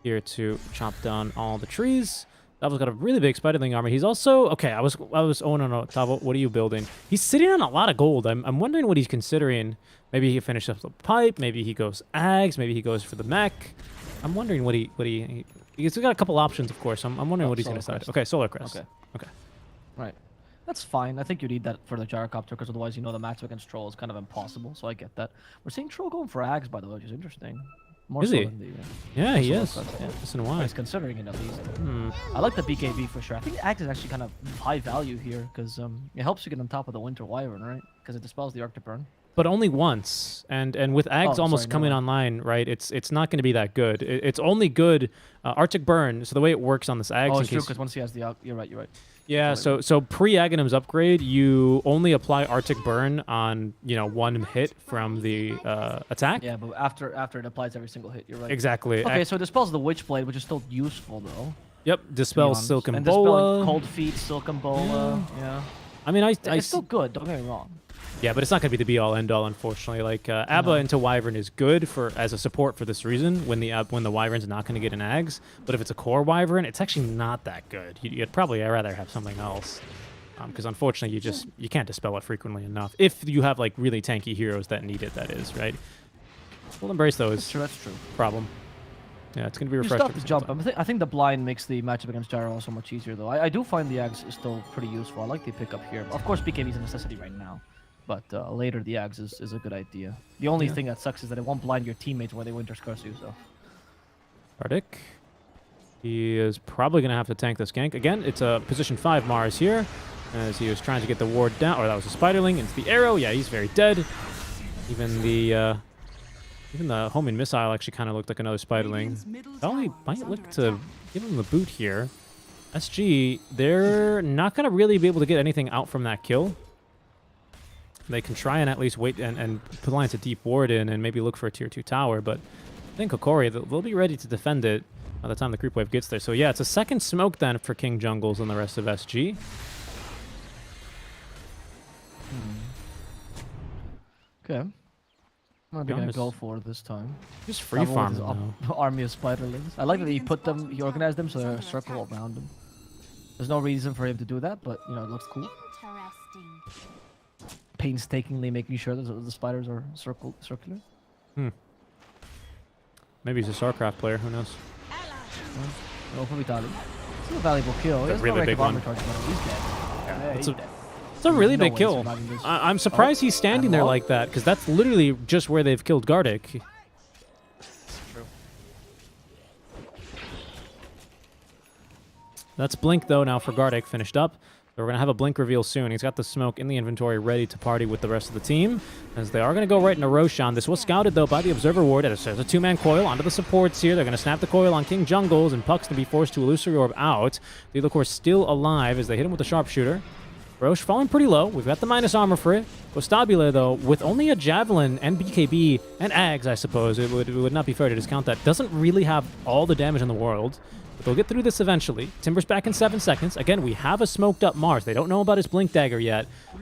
here to chop down all the trees. Tavo's got a really big Spiderling armor. He's also... Okay, I was... Oh, no. Tavo, what are you building? He's sitting on a lot of gold. I'm wondering what he's considering. Maybe he finishes up the pipe. Maybe he goes Ags. Maybe he goes for the mech. I'm wondering what he he's got a couple options, of course. I'm wondering what he's going to decide. Okay, Solar Crest. Okay. Right. That's fine. I think you need that for the Gyrocopter, because otherwise, you know, the matchup against Troll is kind of impossible, so I get that. We're seeing Troll going for Ags, by the way, which is interesting. More is so he? than the, yeah, he is. Yeah. Listen, why? He's considering it at least. I like the BKB for sure. I think Ags is actually kind of high value here, because it helps you get on top of the Winter Wyvern, right? Because it dispels the Arctic Burn. But only once, and with Ags almost coming online, right? It's not going to be that good. It's only good Arctic Burn. So the way it works on this Ags, oh, it's true, because once he has the you're right. Yeah, so pre-Aghanim's upgrade, you only apply Arctic Burn on, you know, 1 hit from the attack. Yeah, but after it applies every single hit, you're right. Exactly. Okay, so it dispels the Witchblade, which is still useful though. Yep, dispels Silk and dispelling Bola. Cold Feet, Silk and Bola. Yeah. I mean, it's still good. Don't get me wrong. Yeah, but it's not going to be the be-all, end-all, unfortunately. Like, Abba into Wyvern is good as a support for this reason, when the Wyvern's not going to get an Ags. But if it's a core Wyvern, it's actually not that good. You'd probably rather have something else. Because unfortunately, you can't dispel it frequently enough. If you have, like, really tanky heroes that need it, that is, right? We'll embrace those. That's true. Problem. Yeah, it's going to be You refreshing. still have to jump. I think the blind makes the matchup against Gyro also much easier, though. I do find the Ags is still pretty useful. I like the pickup here. Of course, BKB is a necessity right now. but later the Ags is a good idea. The only thing that sucks is that it won't blind your teammates when they winter curse you. So Gardic. He is probably going to have to tank this gank. Again, it's a position 5 Mars here, as he was trying to get the ward down. Or that was a Spiderling into the arrow. Yeah, he's very dead. Even the homing missile actually kind of looked like another Spiderling. Probably might look to give him the boot here. SG, they're not going to really be able to get anything out from that kill. They can try and at least wait and plant a deep ward in and maybe look for a tier 2 tower, but I think Hokori, they'll be ready to defend it by the time the creep wave gets there. So yeah, it's a second smoke then for King Jungles and the rest of SG. okay. What are they gonna go for this time? Just free farm his army of Spiderlings. I like that he organized them so they're a circle around him. There's no reason for him to do that, but you know, it looks cool. Interesting. Painstakingly making sure that the spiders are circular. Maybe he's a StarCraft player, who knows? No, for Vitali. It's a valuable kill. It's a really big one. He's dead. Yeah, he's dead. It's a really No big way kill. surviving this. I'm surprised he's standing there like that, because that's literally just where they've killed Gardic. That's Blink, though, now for Gardic, finished up. So we're going to have a Blink reveal soon. He's got the smoke in the inventory ready to party with the rest of the team, as they are going to go right into Roshan. This was scouted, though, by the Observer Ward. There's a 2-man coil onto the supports here. They're going to snap the coil on King Jungles, and Puck's going to be forced to Illusory Orb out. The Course still alive as they hit him with the Sharpshooter. Roche falling pretty low. We've got the minus armor for it. Costabile, though, with only a Javelin and BKB and Ags, I suppose, it would not be fair to discount that. Doesn't really have all the damage in the world. But they'll get through this eventually. Timber's back in 7 seconds. Again, we have a smoked up Mars. They don't know about his Blink Dagger yet. But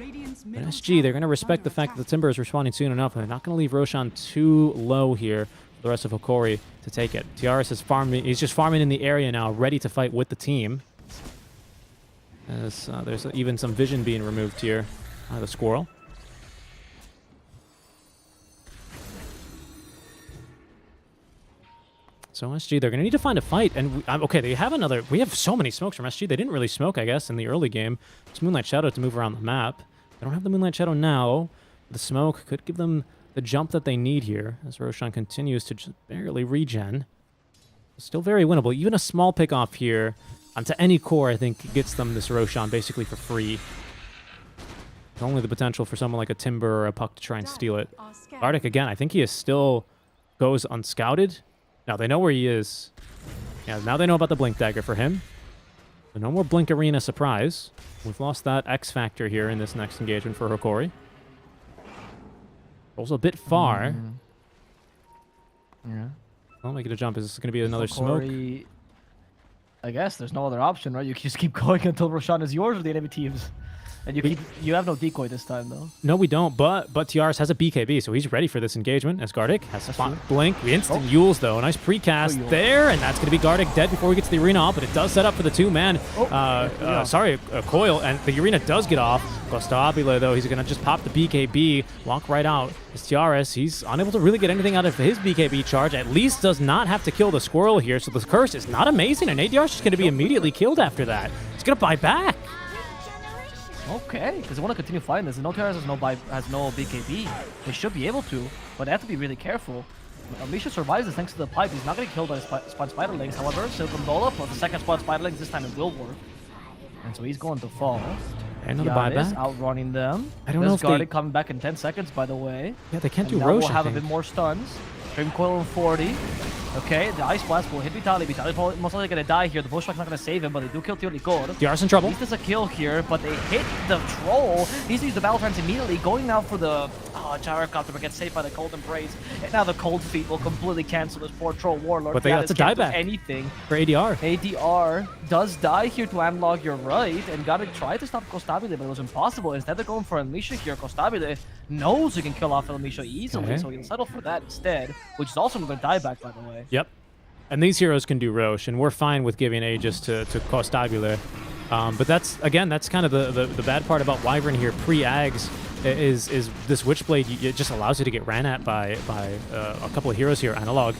SG, they're going to respect the fact that the Timber is responding soon enough, and they're not going to leave Roshan too low here for the rest of Hokori to take it. Tiaris is farming. He's just farming in the area now, ready to fight with the team. As there's even some vision being removed here by the squirrel. So SG, they're going to need to find a fight. And okay, they have another. We have so many smokes from SG. They didn't really smoke, I guess, in the early game. It's Moonlight Shadow to move around the map. They don't have the Moonlight Shadow now. The smoke could give them the jump that they need here, as Roshan continues to just barely regen. Still very winnable. Even a small pick off here onto any core, I think, gets them this Roshan basically for free. There's only the potential for someone like a Timber or a Puck to try and steal it. Gardic, again, I think he is still goes unscouted. Now they know where he is. Yeah, now they know about the Blink Dagger for him. So no more Blink Arena surprise. We've lost that X factor here in this next engagement for Hokori. Rolls a bit far. Yeah. I'll make it a jump. Is this going to be another Hokori, smoke? I guess there's no other option, right? You can just keep going until Roshan is yours or the enemy team's. And you have no decoy this time, though. No, we don't, but Tiaris has a BKB, so he's ready for this engagement as Gardic has a blink. Instant Yules, though. Nice precast there, and that's going to be Gardic dead before he gets to the arena, but it does set up for the 2-man. Coil, and the arena does get off. Costabile, though, he's going to just pop the BKB, walk right out. As Tiaris, he's unable to really get anything out of his BKB charge, at least does not have to kill the squirrel here, so the curse is not amazing, and ADR's just going to be immediately killed after that. He's going to buy back. Okay, because they want to continue fighting this. No Tiaris has no BKB. They should be able to, but they have to be really careful. Amisha survives this thanks to the pipe. He's not getting killed by the Spawn Spiderlings. However, Silken Dola for the second Spawn Spiderlings, this time it will work. And so he's going to fall. Another buyback. Outrunning them. I don't know if Gardic coming back in 10 seconds, by the way. Yeah, they can't do Roche. Roche. We'll have a bit more stuns. Dream Coil in 40. Okay, the Ice Blast will hit Vitali. Vitali's most likely going to die here. The Bushwhack's not going to save him, but they do kill Tiaris. Tiaris in trouble. At least there's a kill here, but they hit the Troll. He needs to use the Battle Trance immediately, going now for the Gyrocopter, but gets saved by the Cold Embrace. And now the Cold Feet will completely cancel this poor Troll Warlord. But they got to die back. Anything For ADR. ADR does die here to analog, you're right, and gotta try to stop Costabile, but it was impossible. Instead, they're going for Elisha here. Costabile knows he can kill off Elisha easily, so he'll settle for that instead, which is also going to die back, by the way. Yep. And these heroes can do Roche, and we're fine with giving Aegis to Costabile. But that's kind of the bad part about Wyvern here, pre-Ags. is this Witchblade. It just allows you to get ran at by a couple of heroes here. Analog.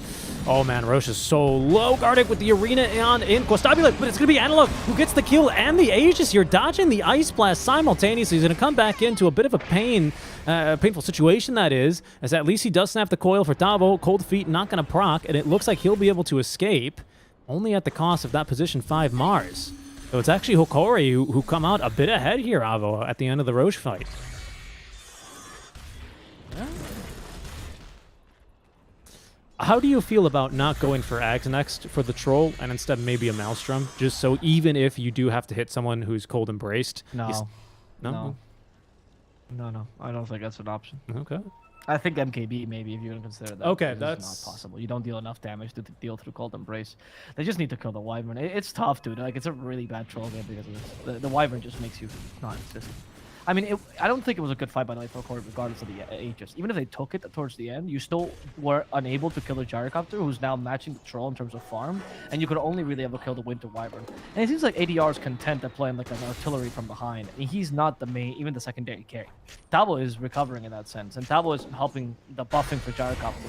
Oh man, Roche is so low. Gardic with the arena on in Costabile, but it's gonna be Analog who gets the kill and the Aegis here, dodging the Ice Blast simultaneously. He's gonna come back into a bit of a painful situation, that is, as at least he does snap the coil for Tavo. Cold Feet not gonna proc, and it looks like he'll be able to escape, only at the cost of that position 5 Mars. So it's actually Hokori who come out a bit ahead here, Avo, at the end of the Roche fight. How do you feel about not going for Ags next for the Troll and instead maybe a Maelstrom? Just so even if you do have to hit someone who's cold embraced. No. No? No. I don't think that's an option. Okay. I think MKB maybe, if you're gonna consider that. Okay, It's that's not possible. You don't deal enough damage to deal through Cold Embrace. They just need to kill the Wyvern. It's tough, dude. Like, it's a really bad troll game because of this. The Wyvern just makes you non-existent. I mean, I don't think it was a good fight, by the way, for Hokori, regardless of the Aegis. Even if they took it towards the end, you still were unable to kill the Gyrocopter, who's now matching the troll in terms of farm, and you could only really ever kill the Winter Wyvern. And it seems like ADR is content at playing like an artillery from behind, and he's not the main, even the secondary carry. Tabo is recovering in that sense, and Tabo is helping the buffing for Gyrocopter.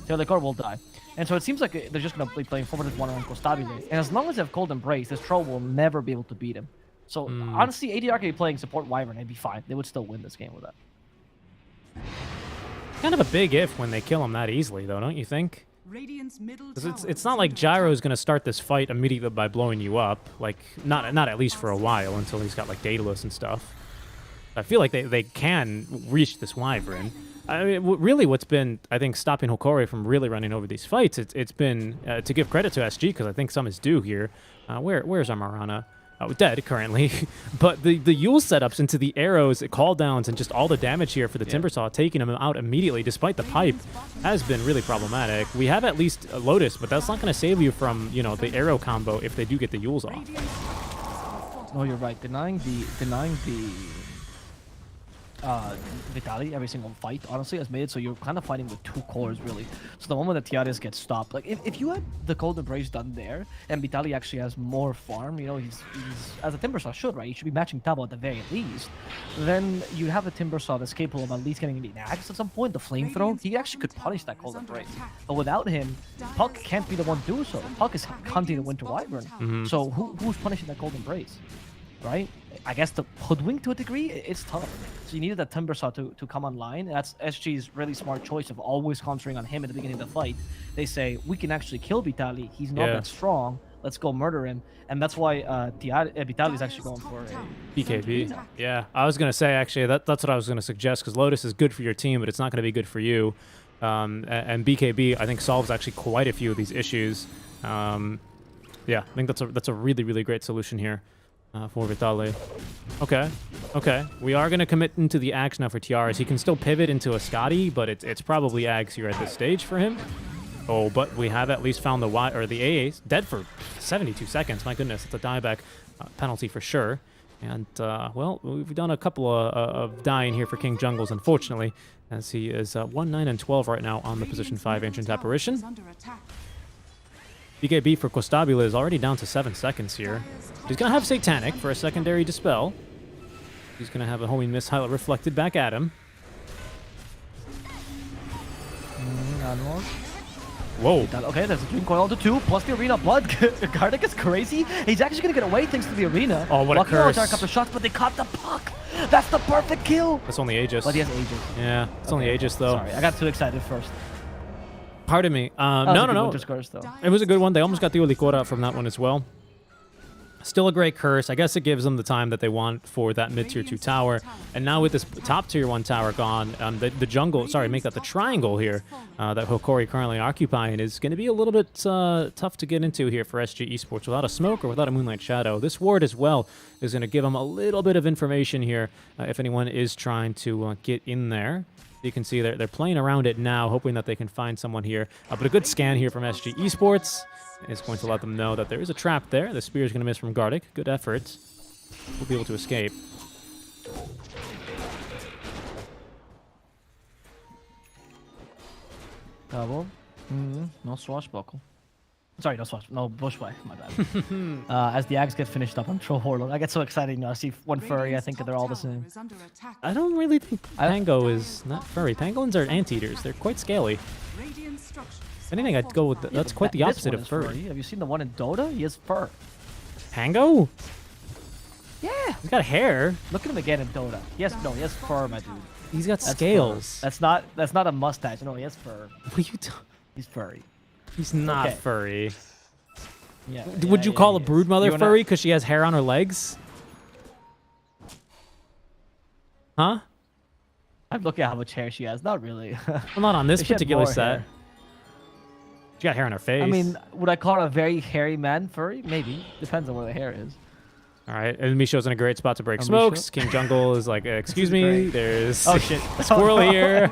So the core will die. And so it seems like they're just going to be playing forward one on Costabile. And as long as they have Cold Embrace, this troll will never be able to beat him. So, honestly, ADR could be playing support Wyvern and be fine. They would still win this game with that. kind of a big if when they kill him that easily, though, don't you think? Because it's not like Gyro's going to start this fight immediately by blowing you up. Like, not at least for a while, until he's got, like, Daedalus and stuff. I feel like they can reach this Wyvern. I mean, really what's been, I think, stopping Hokori from really running over these fights, it's been, to give credit to SG, because I think some is due here. Where's our Marana? Dead currently, but the Yule setups into the arrows, call downs, and just all the damage here for the Timbersaw, taking him out immediately despite the pipe, has been really problematic. We have at least a Lotus, but that's not going to save you from, you know, the arrow combo if they do get the Yules off. No, you're right. Denying the Vitali every single fight, honestly, has made it so you're kind of fighting with two cores, really. So the moment that Tiares gets stopped, like, if you had the Cold Embrace done there, and Vitali actually has more farm, you know, he's as a Timbersaw should, right? He should be matching Tabo at the very least. Then you have a Timbersaw that's capable of at least getting the Axe at some point, the Flamethrower. He actually could punish that Cold Embrace. But without him, Puck can't be the one doing so. Puck is hunting the Winter Wyvern. So who's punishing that Cold Embrace? Right? I guess the Hoodwink to a degree, it's tough. So you needed that Timbersaw to come online. That's SG's really smart choice of always concentrating on him at the beginning of the fight. They say, we can actually kill Vitali. He's not that strong. Let's go murder him. And that's why Vitali is actually going for a BKB. Yeah, I was going to say, actually, that's what I was going to suggest, because Lotus is good for your team, but it's not going to be good for you. And BKB, I think, solves actually quite a few of these issues. Yeah, I think that's a really, really great solution here. For Vitali. Okay. We are going to commit into the Axe now for Tiares. He can still pivot into a Scotty, but it's probably Axe here at this stage for him. Oh, but we have at least found the AA dead for 72 seconds. My goodness, it's a dieback penalty for sure. And, well, we've done a couple of dying here for King Jungles, unfortunately, as he is 1-9-12 right now on the position 5 Ancient Apparition. BKB for Costabile is already down to 7 seconds here. He's going to have Satanic for a secondary Dispel. He's going to have a homing missile reflected back at him. Whoa. Okay, there's a Dream Coil onto 2, plus the Arena Blood. Gardic is crazy. He's actually going to get away thanks to the Arena. Oh, what a curse. A couple of shots, but they caught the Puck. That's the perfect kill. That's only Aegis. But he has Aegis. Yeah, it's only Aegis, though. Sorry, I got too excited first. Pardon me. No. It was a good one. They almost got the Olicora from that one as well. Still a great curse. I guess it gives them the time that they want for that mid-tier 2 tower. And now with this top tier 1 tower gone, the jungle, make that the triangle here that Hokori currently occupying is going to be a little bit tough to get into here for SG Esports without a smoke or without a Moonlight Shadow. This ward as well is going to give them a little bit of information here if anyone is trying to get in there. You can see they're playing around it now, hoping that they can find someone here. But a good scan here from SG Esports is going to let them know that there is a trap there. The spear is going to miss from Gardic. Good effort. We'll be able to escape. Double. No swashbuckle. Sorry, no swatch. No bushwhack. My bad. As the Ags get finished up on Troll Warlord, I get so excited. You know, I see one furry. I think they're all the same. I don't really think Pango is not furry. Pangolins are anteaters. They're quite scaly. If anything, I'd go with that's quite the opposite of furry. Have you seen the one in Dota? He has fur. Pango? Yeah. He's got hair. Look at him again in Dota. He has fur, my dude. He's got That's scales. fur. That's not a mustache. No, he has fur. What are you talking? He's furry. He's not Okay. furry. Yeah. Would you call a he is. broodmother You and furry because she has hair on her legs? Huh? I'm looking at how much hair she has. Not really. Well, not on this She had particular more set. hair. She got hair on her face. I mean, would I call her a very hairy man furry? Maybe. Depends on where the hair is. all right. And Misho's in a great spot to break Misho? smokes. King Jungle is like, excuse me, great. there's Oh shit. a squirrel here.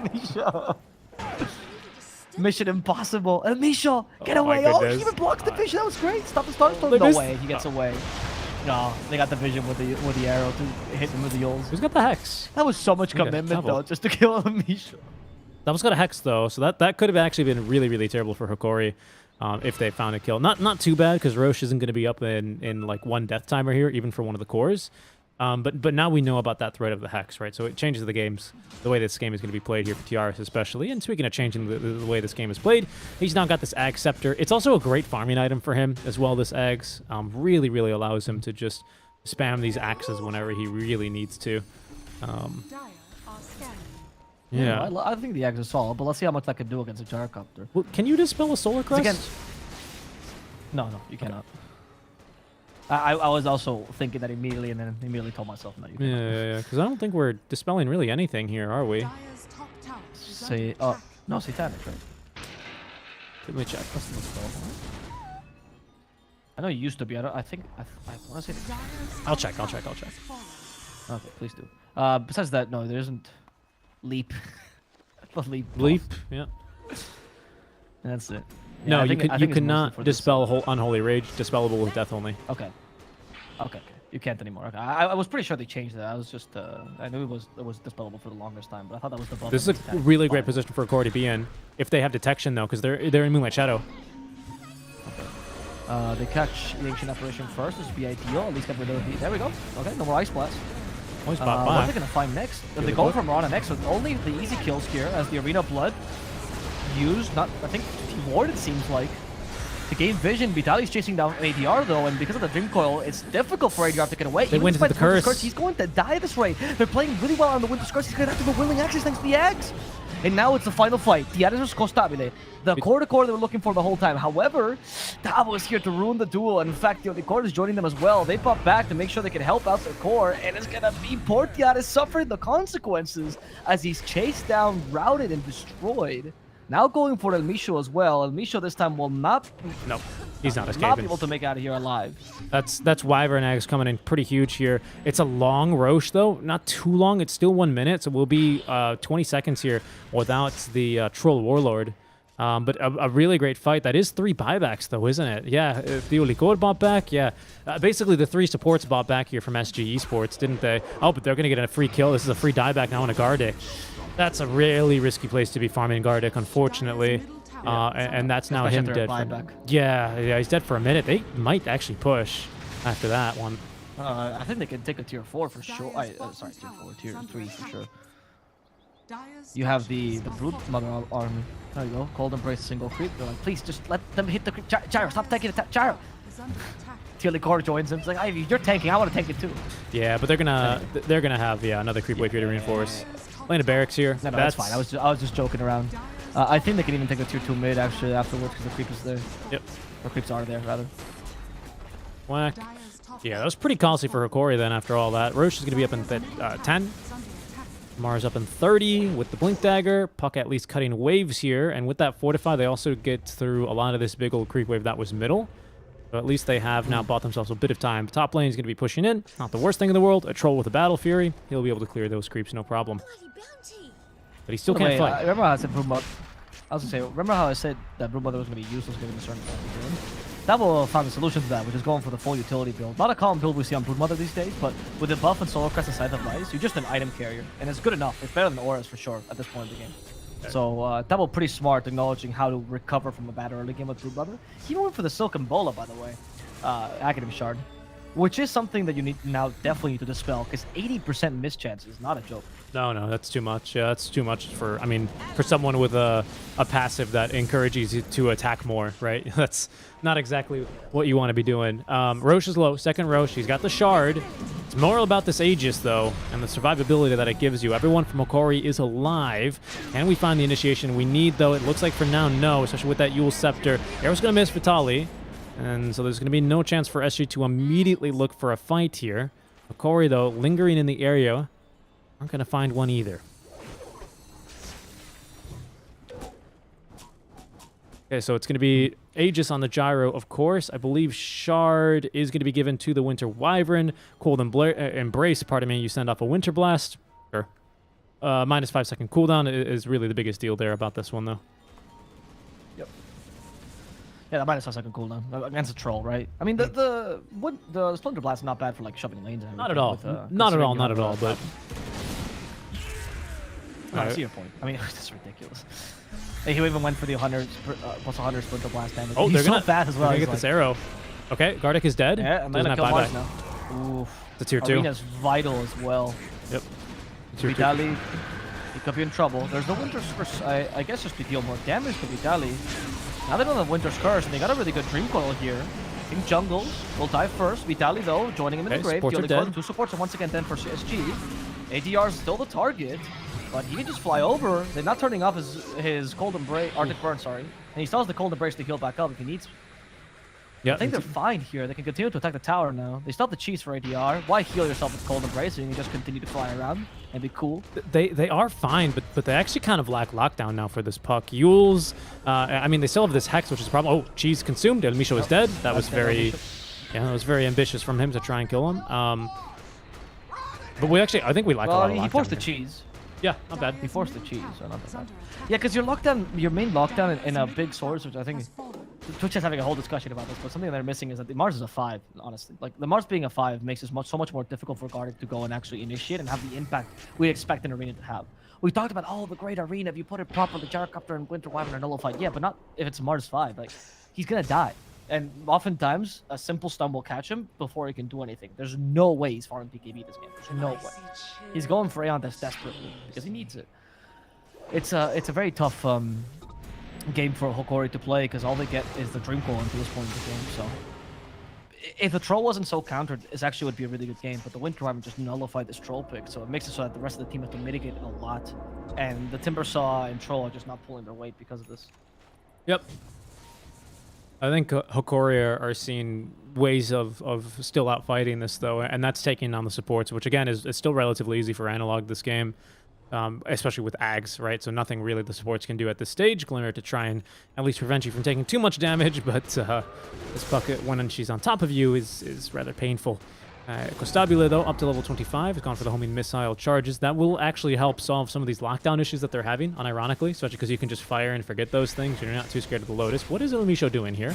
Mission impossible. And Misho, get Oh my away. Oh, he goodness. even blocks the vision. That was great. Stop the start. Look, No this- way. He gets away. No, they got the vision with the arrow to hit him with the yols. Who's got the hex? That was so much Okay, commitment double. though, just to kill Misho. That was got a hex though, so that could have actually been really, really terrible for Hokori if they found a kill. Not too bad because Roche isn't going to be up in like one death timer here, even for one of the cores. But now we know about that threat of the hex, right? So it changes the way this game is going to be played here for TRS especially. And speaking of changing the way this game is played, he's now got this Ag Scepter. It's also a great farming item for him as well, this Ags. Really, really allows him to just spam these axes whenever he really needs to. Yeah. I think the Ags are solid, but let's see how much that can do against a Gyrocopter. Well, can you dispel a Solar Crest? Again, no, you cannot. I was also thinking that immediately, and then immediately told myself, no, you cannot. Yeah, because I don't think we're dispelling really anything here, are we? Say, no, Satanic, right? Let me check. I know it used to be. I think I want to say. I'll check. Okay, please do. Besides that, no, there isn't leap. The leap. buff. Leap, yeah. And that's it. No, Yeah, I you think- could I you think it's could mostly not for this, dispel Unholy Rage, dispellable with death only. Okay. You can't anymore. Okay. I was pretty sure they changed that. I was just I knew it was dispellable for the longest time, but I thought that was the buff. This is a really great position for Hokori to be in if they have detection though, because they're in Moonlight Shadow. They catch the Ancient Apparition first. This would be ideal. At least get rid of the. There we go. Okay, no more Ice Blast. Always What bot are they back. gonna find next? Get They the go book. for Marana next with only the easy kills here as the Arena Blood used. Not, I think, Ward it seems like. To gain vision, Vitali's chasing down ADR though, and because of the Dream Coil, it's difficult for ADR to get away. They Even went into despite the Winter's curse. He's going to die this way. They're playing really well on the Winter's Curse. He's going to have to go willing access thanks to the Ags. And now it's the final fight. Dianis Costabile. The core to core they were looking for the whole time. However, Davo is here to ruin the duel. And in fact, the core is joining them as well. They pop back to make sure they can help out their core. And it's going to be poor Dianis suffering the consequences as he's chased down, routed, and destroyed. Now going for El Misho as well. El Misho this time will not No, he's not be escaping. able to make out of here alive. That's Wyvern Eggs coming in pretty huge here. It's a long Roche though, not too long. It's still 1 minute, so we'll be 20 seconds here without the Troll Warlord. But a really great fight. That is 3 buybacks though, isn't it? Yeah, the Ulicor bought back. Yeah, basically the 3 supports bought back here from SG Esports, didn't they? Oh, but they're gonna get a free kill. This is a free dieback now on a Gardic. That's a really risky place to be farming Gardic, unfortunately. And that's now Especially him after a dead. buyback. Yeah, he's dead for a minute. They might actually push after that one. I think they can take a tier 4 for sure. Sorry, tier 4, tier 3 for sure. You have the Brood Mother army. There you go. Cold Embrace single creep. They're like, please just let them hit the creep. Gyro, stop taking attack. Gyro. Core joins him. It's like, Ivy, you're tanking. I want to tank it too. Yeah, but they're gonna have another creep wave here to reinforce. Playing a barracks here. No, that's fine. I was just joking around. I think they can even take a tier 2 mid actually afterwards because the creep is there. Yep. Or creeps are there rather. Whack. Yeah, that was pretty costly for Hokori then after all that. Roche is gonna be up in 10. Mars up in 30 with the Blink Dagger. Puck at least cutting waves here. And with that Fortify, they also get through a lot of this big old creep wave that was middle. So at least they have now bought themselves a bit of time. Top lane is going to be pushing in. Not the worst thing in the world. A troll with a Battle Fury. He'll be able to clear those creeps, no problem. But he still By the can't way, fight. remember how I said Broodmother? I was gonna say, remember how I said that Broodmother was gonna be useless given a certain game? Davo found a solution to that, which is going for the full utility build. Not a common build we see on Broodmother these days, but with the buff and Solar Crest and Scythe of Rise, you're just an item carrier, and it's good enough. It's better than Auras for sure at this point in the game. So Double pretty smart, acknowledging how to recover from a bad early game with Blue Brother. He even went for the Silken Bola, by the way, Academy Shard, which is something that you need now definitely need to dispel, because 80% miss chance is not a joke. No, that's too much. Yeah, that's too much for, I mean, for someone with a passive that encourages you to attack more, right? That's not exactly what you want to be doing. Roche is low, second Roche. He's got the Shard. It's more about this Aegis, though, and the survivability that it gives you. Everyone from Hokori is alive. Can we find the initiation we need, though? It looks like for now, no, especially with that Yule Scepter. Arrow's going to miss Vitali, and so there's going to be no chance for SG to immediately look for a fight here. Hokori, though, lingering in the area. Aren't going to find one either. Okay, so it's going to be Aegis on the Gyro, of course. I believe Shard is going to be given to the Winter Wyvern. Cold Embrace, pardon me, you send off a Winter Blast. Sure. Minus 5 second cooldown is really the biggest deal there about this one, though. Yep. Yeah, that minus 5 second cooldown against a troll, right? I mean, the Splinter Blast is not bad for like shoving lanes. And not at all. Not at all, but... I see your point. I mean, it's ridiculous. He even went for the 100 plus 100 Splinter Blast damage. Oh, he's they're so fast as well. They're gonna get this arrow. Okay, Gardic is dead. Yeah, I'm gonna kill Mars now. Oof. It's a tier 2. Arena's vital as well. Yep. Tier 2. Vitali, he could be in trouble. There's no Winter's Curse. I guess just to deal more damage to Vitali. Now they don't have Winter's Curse, and they got a really good Dream Coil here. King Jungle will die first. Vitali, though, joining him in the grave. Dealing 2 supports, and once again, then for CSG. ADR is still the target, but he can just fly over. They're not turning off his Cold Embrace, Arctic Burn, sorry. And he still has the Cold Embrace to heal back up if he needs. Yeah, I think they're fine here. They can continue to attack the tower now. They still have the cheese for ADR. Why heal yourself with Cold Embrace so you can just continue to fly around and be cool? They are fine, but they actually kind of lack lockdown now for this puck. Yules, I mean, they still have this Hex, which is a problem. Oh, cheese consumed. El Misho is dead. That was very, that was very ambitious from him to try and kill him. But we actually, I think we lack a lot of lockdown. He forced the here. cheese. Yeah, not bad. He forced the cheese, so not bad. Yeah, because your main lockdown in a big source, which I think Twitch is having a whole discussion about this, but something they're missing is that the Mars is a 5, honestly. Like, the Mars being a 5 makes it so much more difficult for Gardic to go and actually initiate and have the impact we expect an arena to have. We talked about, oh, the great arena, if you put it properly, Gyrocopter and Winter Wyvern are nullified. Yeah, but not if it's Mars 5. Like, he's gonna die. And oftentimes, a simple stun will catch him before he can do anything. There's no way he's farming PKB this game. There's no way. He's going for Aeon this desperately because he needs it. It's a very tough game for Hokori to play because all they get is the Dream Coil until this point in the game. So if the Troll wasn't so countered, it actually would be a really good game. But the Winter Wyvern just nullified this Troll pick, so it makes it so that the rest of the team has to mitigate it a lot. And the Timbersaw and Troll are just not pulling their weight because of this. Yep. I think Hokori are seeing ways of still outfighting this, though, and that's taking on the supports, which, again, is still relatively easy for Analog this game, especially with Ags, right? So nothing really the supports can do at this stage. Glimmer to try and at least prevent you from taking too much damage, but this bucket, when she's on top of you, is rather painful. Costabile, though, up to level 25, has gone for the homing missile charges. That will actually help solve some of these lockdown issues that they're having, unironically, especially because you can just fire and forget those things. You're not too scared of the Lotus. What is El Misho doing here?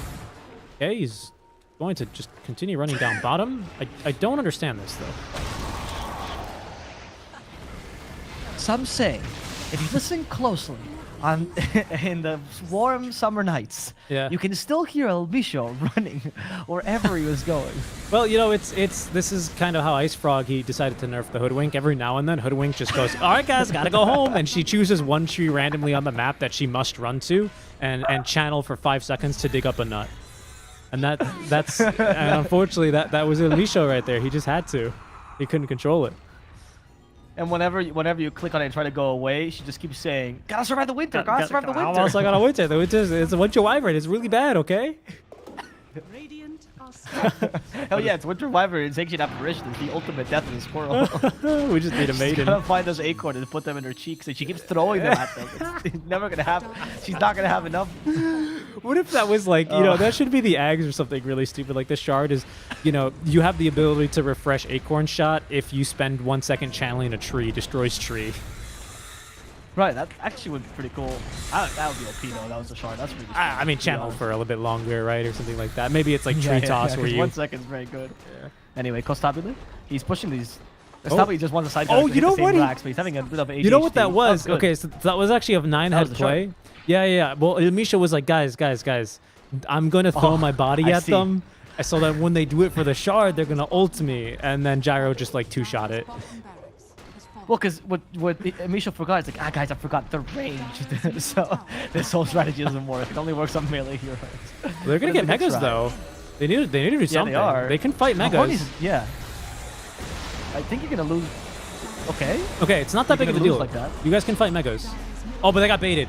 Okay, he's going to just continue running down bottom. I don't understand this, though. Some say, if you listen closely, in the warm summer nights, you can still hear El Misho running wherever he was going. Well, you know, this is kind of how Ice Frog, he decided to nerf the Hoodwink. Every now and then, Hoodwink just goes, all right, guys, gotta go home. And she chooses one tree randomly on the map that she must run to and channel for 5 seconds to dig up a nut. And that's and unfortunately, that was El Misho right there. He just had to. He couldn't control it. And whenever you click on it and try to go away, she just keeps saying, "Gotta survive the winter. Gotta survive the winter." How else I gotta winter? The winter, it's a Winter Wyvern. It's really bad. Okay. Radiant are Hell yeah, it's Winter Wyvern. It's ancient apparition. It's the ultimate death of the squirrel. We just need a maiden. She's gotta find those acorns and put them in her cheeks, and she keeps throwing them at them. It's never gonna happen. She's not gonna have enough. What if that was like, you know, that should be the Ags or something really stupid. Like the Shard is, you know, you have the ability to refresh Acorn Shot if you spend 1 second channeling a tree, destroys tree. Right, that actually would be pretty cool. That would be OP though. That was a Shard. That's really. I mean, channel for a little bit longer, right, or something like that. Maybe it's like tree toss where you. 1 second is very good. Yeah. Anyway, Costabile, he's pushing these Stabby just won the side. Oh, you know what? Racks, but he's having a bit of ADHD. You know what that was? good. Okay, so that was actually a 9-head the play. short. Yeah. Well, Misha was like, guys, I'm going to throw my body I at see. them so that when they do it for the shard, they're going to ult me. And then Gyro just like two-shot it. Bottom barracks has fallen. Well, because what Misha forgot is like, guys, I forgot the range. So this whole strategy doesn't work. It only works on melee heroes. They're going to get But it's a good megas, try. though. They need to do something. they are. They can fight megas. Hokori's- yeah. I think you're gonna lose. Okay. Okay, it's not that You're big of a gonna deal. lose like that. You guys can fight megas. Oh, but they got baited.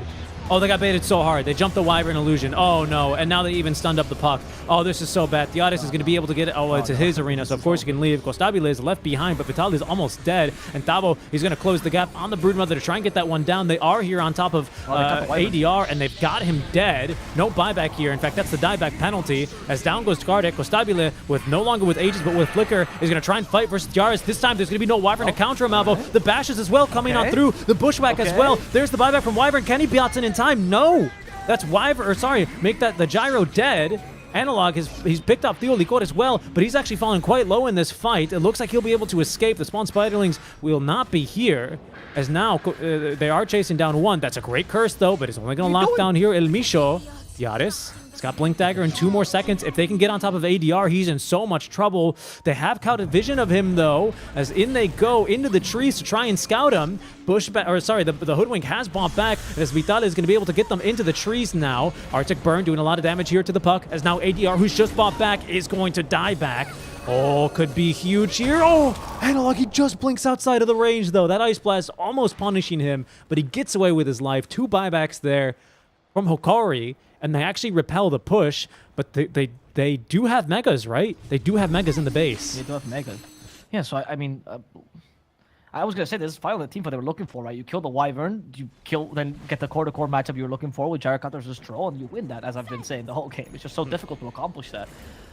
Oh, they got baited so hard. They jumped the Wyvern illusion. Oh, no. And now they even stunned up the puck. Oh, this is so bad. Theodis is going to be able to get it. Oh, it's his arena, so of course he can leave. Kostabile is left behind, but Vitaly is almost dead. And Tavo, he's going to close the gap on the Broodmother to try and get that one down. They are here on top of got the Wyvern. ADR, and they've got him dead. No buyback here. In fact, that's the dieback penalty. As down goes Skardek, Kostabile, with no longer with Aegis, but with Flicker, is going to try and fight versus Yaris. This time, there's going to be no Wyvern to counter him, Alvo. The bashes as well coming on Okay. through. The Bushwhack as Okay. well. There's the buyback from Wyvern. Can he be in time? No. That's Wyvern, or sorry, make that the Gyro dead. Analog, he's picked up Theo Licor as well, but he's actually fallen quite low in this fight. It looks like he'll be able to escape. The Spawn Spiderlings will not be here, as now they are chasing down one. That's a great curse, though, but it's only going to lock down here El Misho. Yaris, he's got Blink Dagger in 2 more seconds. If they can get on top of ADR, he's in so much trouble. They have caught vision of him, though, as in they go into the trees to try and scout him. The Hoodwink has bombed back, as Vital is going to be able to get them into the trees now. Arctic Burn doing a lot of damage here to the puck, as now ADR, who's just bombed back, is going to die back. Oh, could be huge here. Oh, Analog, he just blinks outside of the range, though. That Ice Blast almost punishing him, but he gets away with his life. 2 buybacks there from Hokori, and they actually repel the push, but they do have megas, right? They do have megas in the base. They do have megas. Yeah, so I mean, I was gonna say this is finally the team what they were looking for, right? You kill the Wyvern, then get the core-to-core matchup you were looking for with Gyro counters as troll, and you win that, as I've been saying the whole game. It's just so difficult to accomplish that.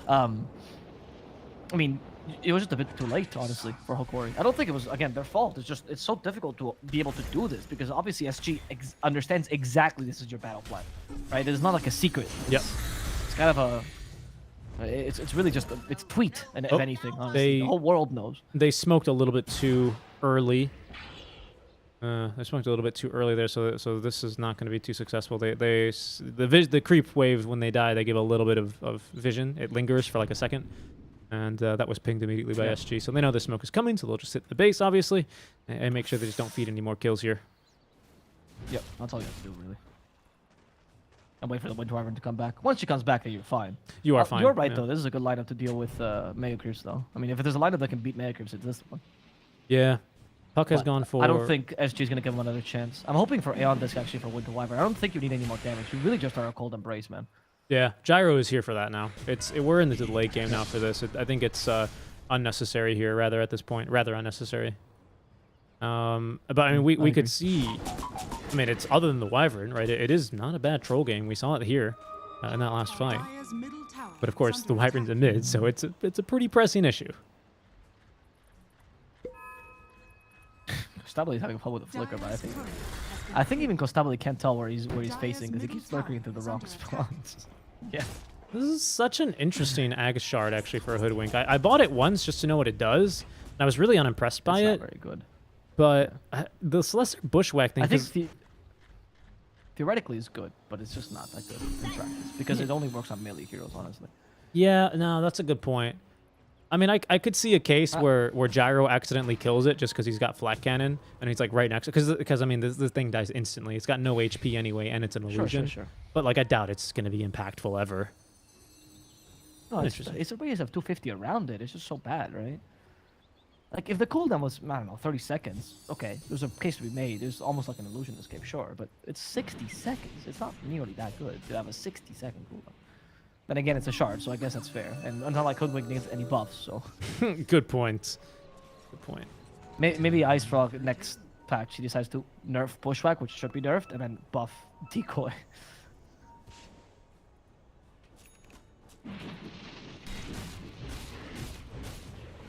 I mean, it was just a bit too late, honestly, for Hokori. I don't think it was, again, their fault. It's so difficult to be able to do this because obviously SG understands exactly this is your battle plan, right? It's not like a secret. Yep. It's kind of a... It's really just it's tweet, and if anything, honestly. The whole world knows. They smoked a little bit too early. They smoked a little bit too early there, so this is not going to be too successful. The creep waves, when they die, they give a little bit of vision. It lingers for like a second. And that was pinged immediately by SG. So they know the smoke is coming, so they'll just sit in the base, obviously, and make sure they just don't feed any more kills here. Yep, that's all you have to do, really. And wait for the Winter Wyvern to come back. Once she comes back, then you're fine. You are fine. You're right, yeah. though. This is a good lineup to deal with Mega Creeps, though. I mean, if there's a lineup that can beat Mega Creeps, it's this one. Yeah. Puck has But gone for... I don't think SG is going to give him another chance. I'm hoping for Aeon Disc, actually, for Winter Wyvern. I don't think you need any more damage. You really just are a cold embrace, man. Yeah, Gyro is here for that now. We're in the late game now for this. I think it's unnecessary here, rather, at this point. Rather unnecessary. But, I mean, we could see... I mean, it's other than the Wyvern, right? It is not a bad troll game. We saw it here in that last fight. Dire's middle tower But, of is course, under the Wyvern's in mid, so it's a pretty pressing issue. Kostabile is having fun with the attack. flicker, but Dire's turret has been I think even Kostabile can't tell where he's Dire's facing because he keeps middle lurking into tower the wrong is under attack. spots. Yeah. This is such an interesting Ag Shard, actually, for a Hoodwink. I bought it once just to know what it does, and I was really unimpressed by It's not it. very good. But the Celestial Bushwhack thing... I think 'cause- theoretically it's good, but it's just not that good in practice because it only works on melee heroes, honestly. Yeah, no, that's a good point. I mean, I could see a case where Gyro accidentally kills it just because he's got Flak Cannon and he's like right next to it. Because I mean, this thing dies instantly. It's got no HP anyway, and it's an illusion. Sure. But like, I doubt it's going to be impactful ever. No, it's Interesting. a ways of 250 around it. It's just so bad, right? Like, if the cooldown was, I don't know, 30 seconds, okay, there's a case to be made. It's almost like an illusion escape, sure, but it's 60 seconds. It's not nearly that good to have a 60-second cooldown. Then again, it's a shard, so I guess that's fair. And until like Hoodwink needs any buffs, so... Good point. Good point. Maybe Ice Frog next patch, he decides to nerf Bushwhack, which should be nerfed, and then buff Decoy.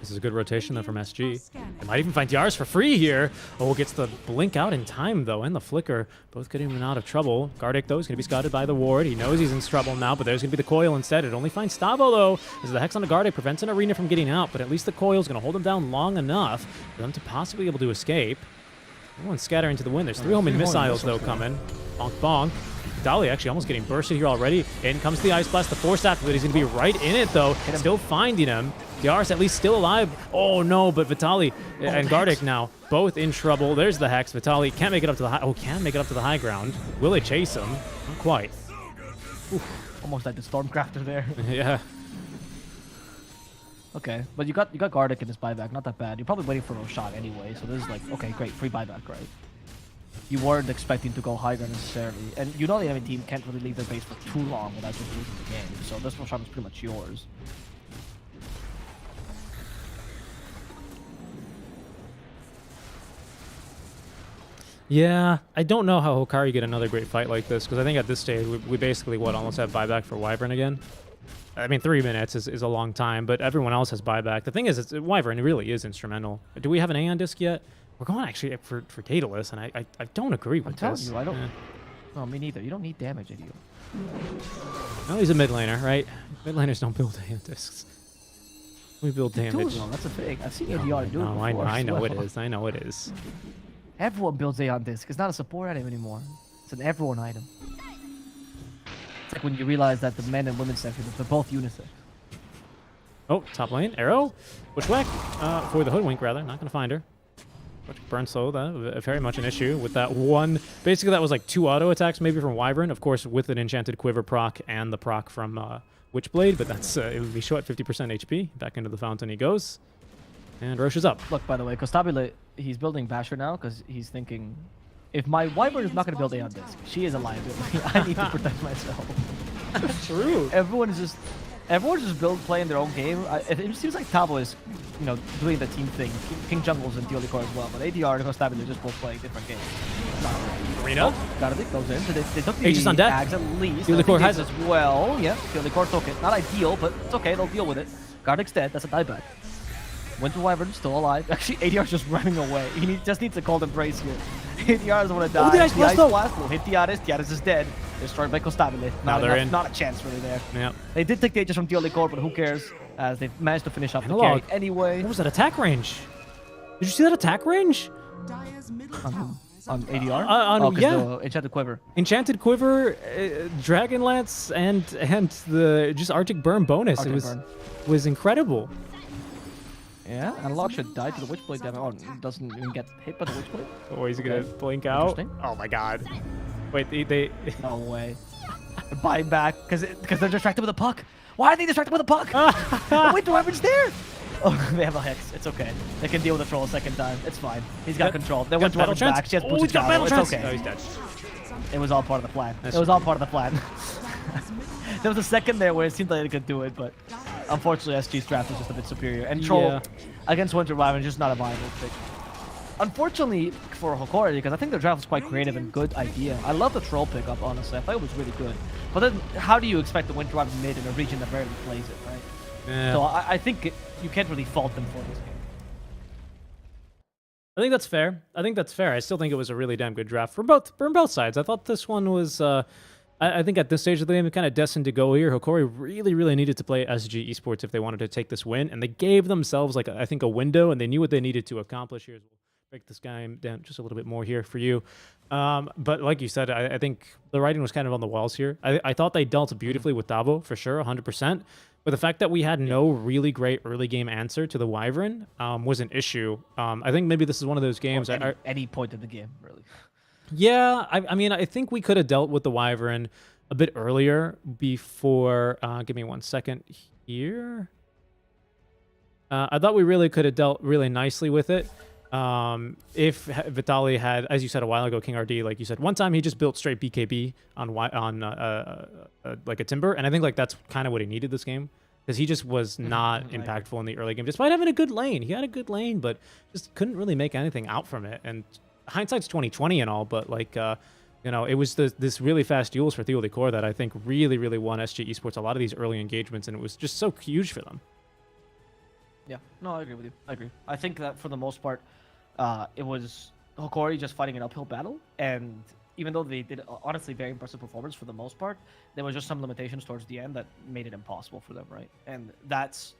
This is a good rotation though from SG. They might even find DRs for free here. Oh, gets the blink out in time though, and the flicker. Both getting him out of trouble. Gardic though is going to be scouted by the ward. He knows he's in trouble now, but there's going to be the coil instead. It only finds Stavo though, as the Hex on the Gardic prevents an Arena from getting out, but at least the coil is going to hold him down long enough for them to possibly be able to escape. Everyone's scattering to the wind. There's 3 homing missiles though coming. Bonk bonk. Vitali actually almost getting bursted here already. In comes the Ice Blast, the Force Staff, but he's going to be right in it though. Still finding him. DR's at least still alive. Oh no, but Vitali and Gardic now both in trouble. There's the Hex. Vitali can't make it up to the high. Oh, can make it up to the high ground. Will they chase him? Not quite. Oof. Almost like the Stormcrafter there. Yeah. Okay, but you got Gardic in this buyback. Not that bad. You're probably waiting for a shot anyway. So this is like, okay, great, free buyback, right? You weren't expecting to go high ground necessarily, and you know the enemy team can't really leave their base for too long without just losing the game. So this one shot is pretty much yours. Yeah, I don't know how Hokari get another great fight like this, because I think at this stage we basically, almost have buyback for Wyvern again. I mean, 3 minutes is a long time, but everyone else has buyback. The thing is, Wyvern really is instrumental. Do we have an Aeon disc yet? We're going actually for Daedalus, and I don't agree with I'm this. telling you, I don't. No, me neither. You don't need damage, idiot. No, he's a mid laner, right? Mid laners don't build Aeon discs. We build damage. No, that's a thing. I've seen ADR do it No, before. I know it is. I know it is. Everyone builds Aeon Disc. It's not a support item anymore. It's an everyone item. It's like when you realize that the men and women's section, they're both unisex. Oh, top lane. Arrow. Bushwhack. For the Hoodwink, rather. Not going to find her. Burn slow, that very much an issue with that one. Basically, that was like 2 auto attacks maybe from Wyvern. Of course, with an Enchanted Quiver proc and the proc from Witchblade, but that's it would be show at 50% HP. Back into the fountain he goes. And Roche is up. Look, by the way, Costabile, he's building Basher now because he's thinking, if my Wyvern is not going to build Aeon Disc, she is a liability. I need to protect myself. True. Everyone's just playing their own game. It seems like Tabo is, doing the team thing. King Jungle's in Teolikor as well, but ADR and Costabile just both playing different games. Arena. Gardic goes in. So they took the Aegis on deck. tags at least. Teolikor has it as well. Yeah, Teolikor took it. Not ideal, but it's okay. They'll deal with it. Gardic's dead. That's a dieback. Winter Wyvern still alive. Actually, ADR's just running away. He just needs a cold embrace here. ADR doesn't want to die. Oh, the Ice Blast though. Will hit Tiaris. Tiaris is dead. Destroyed by Costabile. Now they're in. Not a chance really there. Yeah. They did take the Aegis from Teolikor, but who cares? As they've managed to finish off the Analog. carry anyway. What was that attack range? Did you see that attack range? Dire's middle tower is On under ADR? on- yeah. The Enchanted Quiver. Enchanted Quiver, Dragon Lance, and the just Arctic Burn bonus. Arctic it Burn. was incredible. Yeah, Analog should die to the Witchblade damage. Oh, doesn't even get hit by the Witchblade? Oh, he's gonna blink out. Interesting. Oh my god. Wait, they No way. They're buying back because they're distracted with a puck. Why are they distracted with a puck? The Winter Wyvern's there. Oh, they have a Hex. It's okay. They can deal with the troll a second time. It's fine. He's got control. They went to battle Wyvern's trance. back. She has Oh, boots he's got battle It's trance. okay. Oh, he's dead. It was all part of the plan. That's It was all part of the plan. There was a second there where it seemed like they could do it, but unfortunately SG's draft was just a bit superior. And Troll Yeah. against Winter Wyvern is just not a viable pick. Unfortunately for Hokori, because I think their draft was quite creative and good idea. I love the Troll pickup, honestly. I thought it was really good. But then how do you expect the Winter Wyvern mid in a region that rarely plays it, right? Yeah. So I think you can't really fault them for this game. I think that's fair. I still think it was a really damn good draft from both sides. I thought this one was. I think at this stage of the game, kind of destined to go here. Hokori really needed to play SG Esports if they wanted to take this win, and they gave themselves like I think a window, and they knew what they needed to accomplish here. We'll break this guy down just a little bit more here for you. But like you said, I think the writing was kind of on the walls here. I thought they dealt beautifully with Davo for sure, 100%. But the fact that we had no really great early game answer to the Wyvern was an issue. I think maybe this is one of those games. Any point of the game, really. Yeah, I mean, I think we could have dealt with the Wyvern a bit earlier before. Give me 1 second here. I thought we really could have dealt really nicely with it. If Vitali had, as you said a while ago, King RD, like you said, one time he just built straight BKB on like a Timber, and I think like that's kind of what he needed this game, because he just was not impactful in the early game, despite having a good lane. He had a good lane, but just couldn't really make anything out from it. And hindsight's 2020 and all, but like it was this really fast duels for Teolikor that I think really won SG Esports a lot of these early engagements, and it was just so huge for them. Yeah, no, I agree with you. I agree. I think that for the most part, it was Hokori just fighting an uphill battle, and even though they did honestly very impressive performance for the most part, there was just some limitations towards the end that made it impossible for them, right? And that's,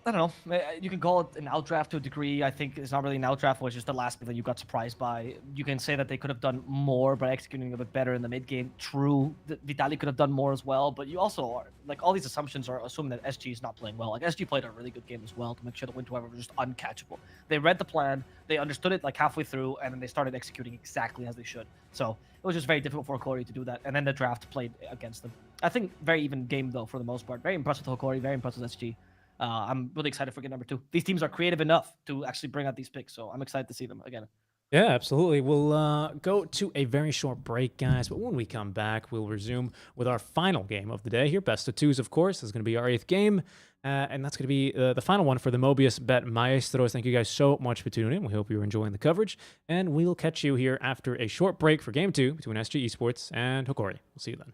I don't know. You can call it an outdraft to a degree. I think it's not really an outdraft. It was just the last bit that you got surprised by. You can say that they could have done more by executing a bit better in the mid game. True, Vitali could have done more as well. But you also are like all these assumptions are assuming that SG is not playing well. Like SG played a really good game as well to make sure the win to whoever was just uncatchable. They read the plan, they understood it like halfway through, and then they started executing exactly as they should. So it was just very difficult for Hokori to do that. And then the draft played against them. I think very even game though for the most part. Very impressed with Hokori. Very impressed with SG. I'm really excited for game number 2. These teams are creative enough to actually bring out these picks, so I'm excited to see them again. Yeah, absolutely. We'll go to a very short break, guys, but when we come back, we'll resume with our final game of the day here. Best of 2s, of course. This is going to be our 8th game, and that's going to be the final one for the Mobius.bet Maestros. Thank you guys so much for tuning in. We hope you're enjoying the coverage, and we'll catch you here after a short break for game 2 between SG Esports and Hokori. We'll see you then.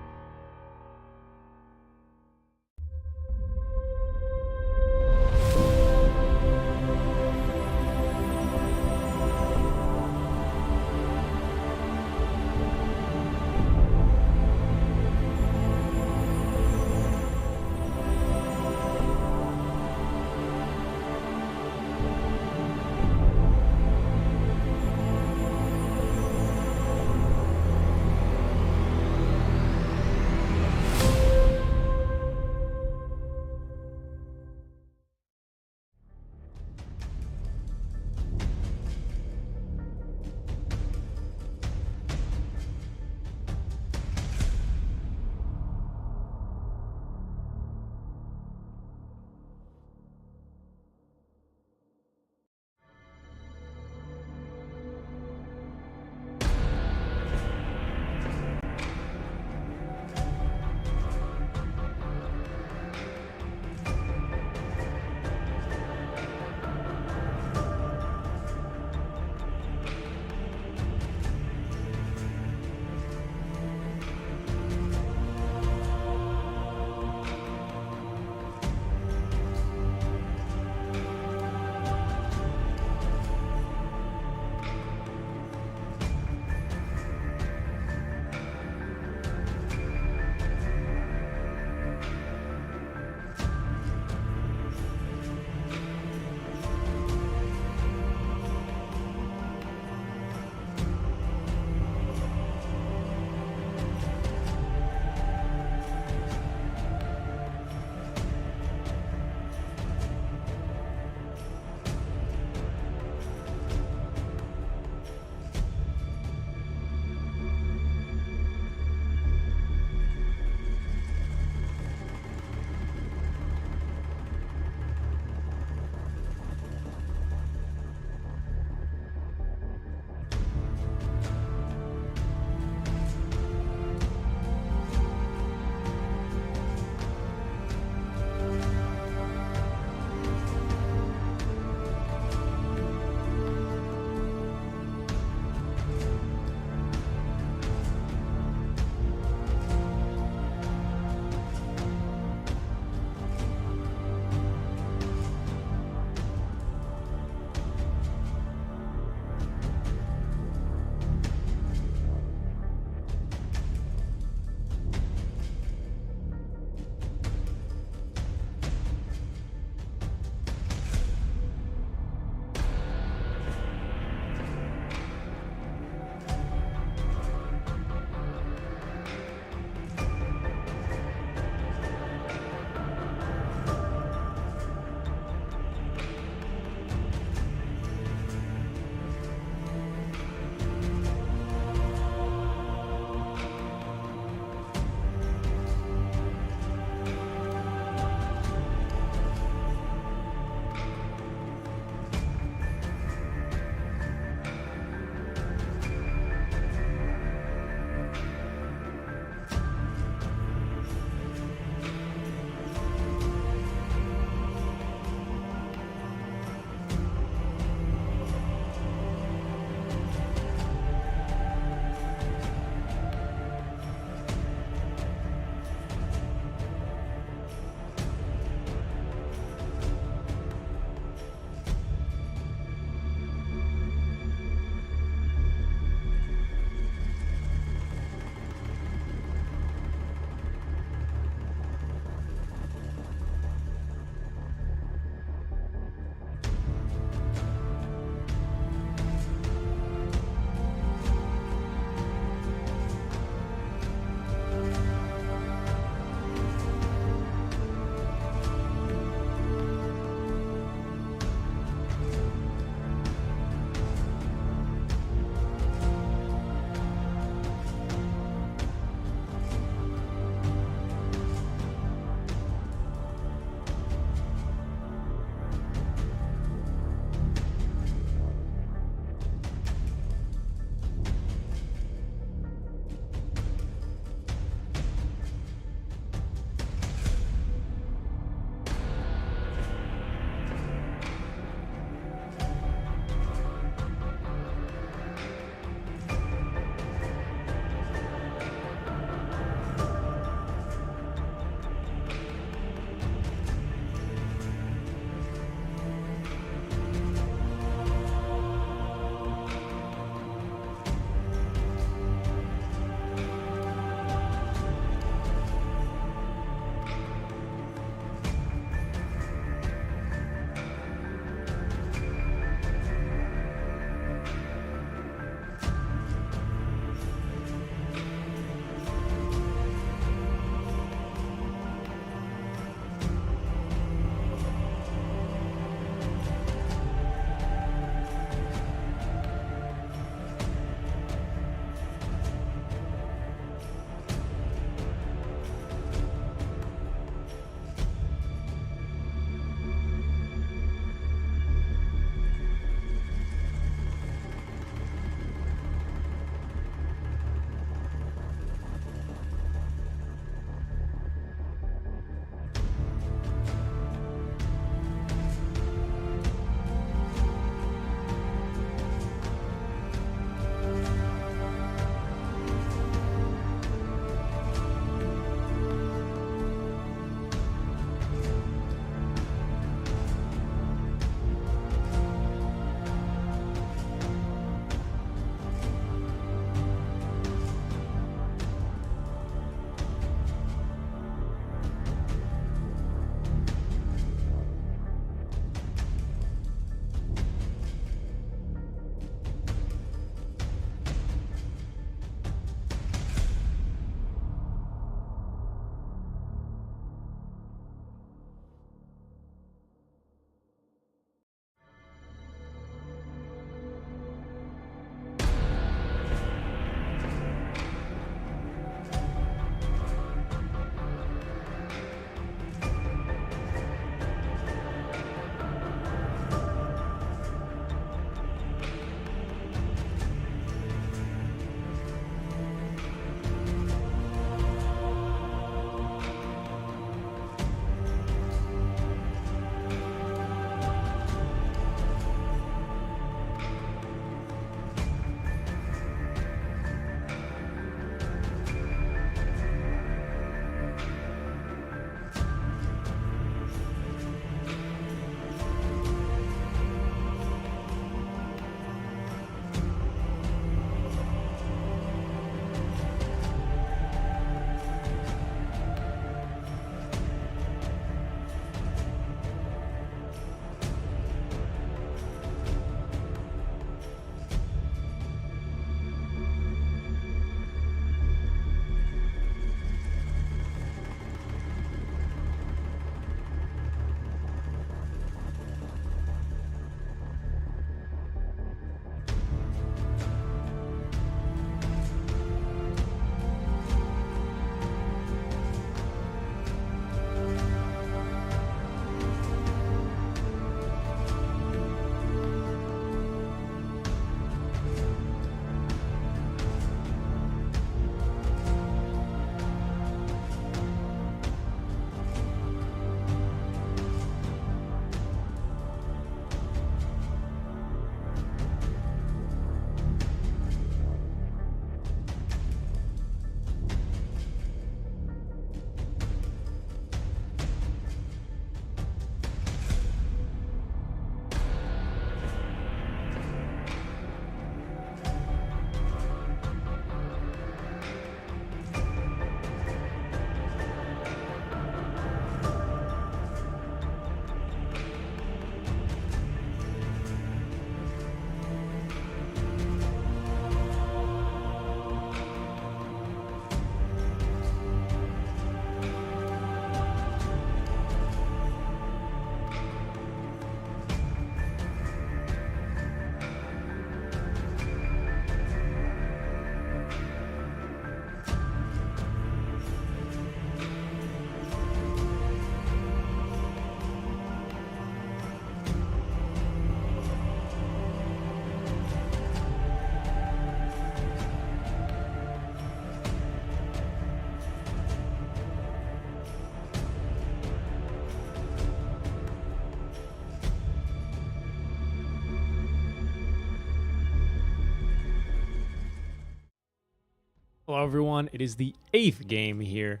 Hello, everyone. It is the 8th game here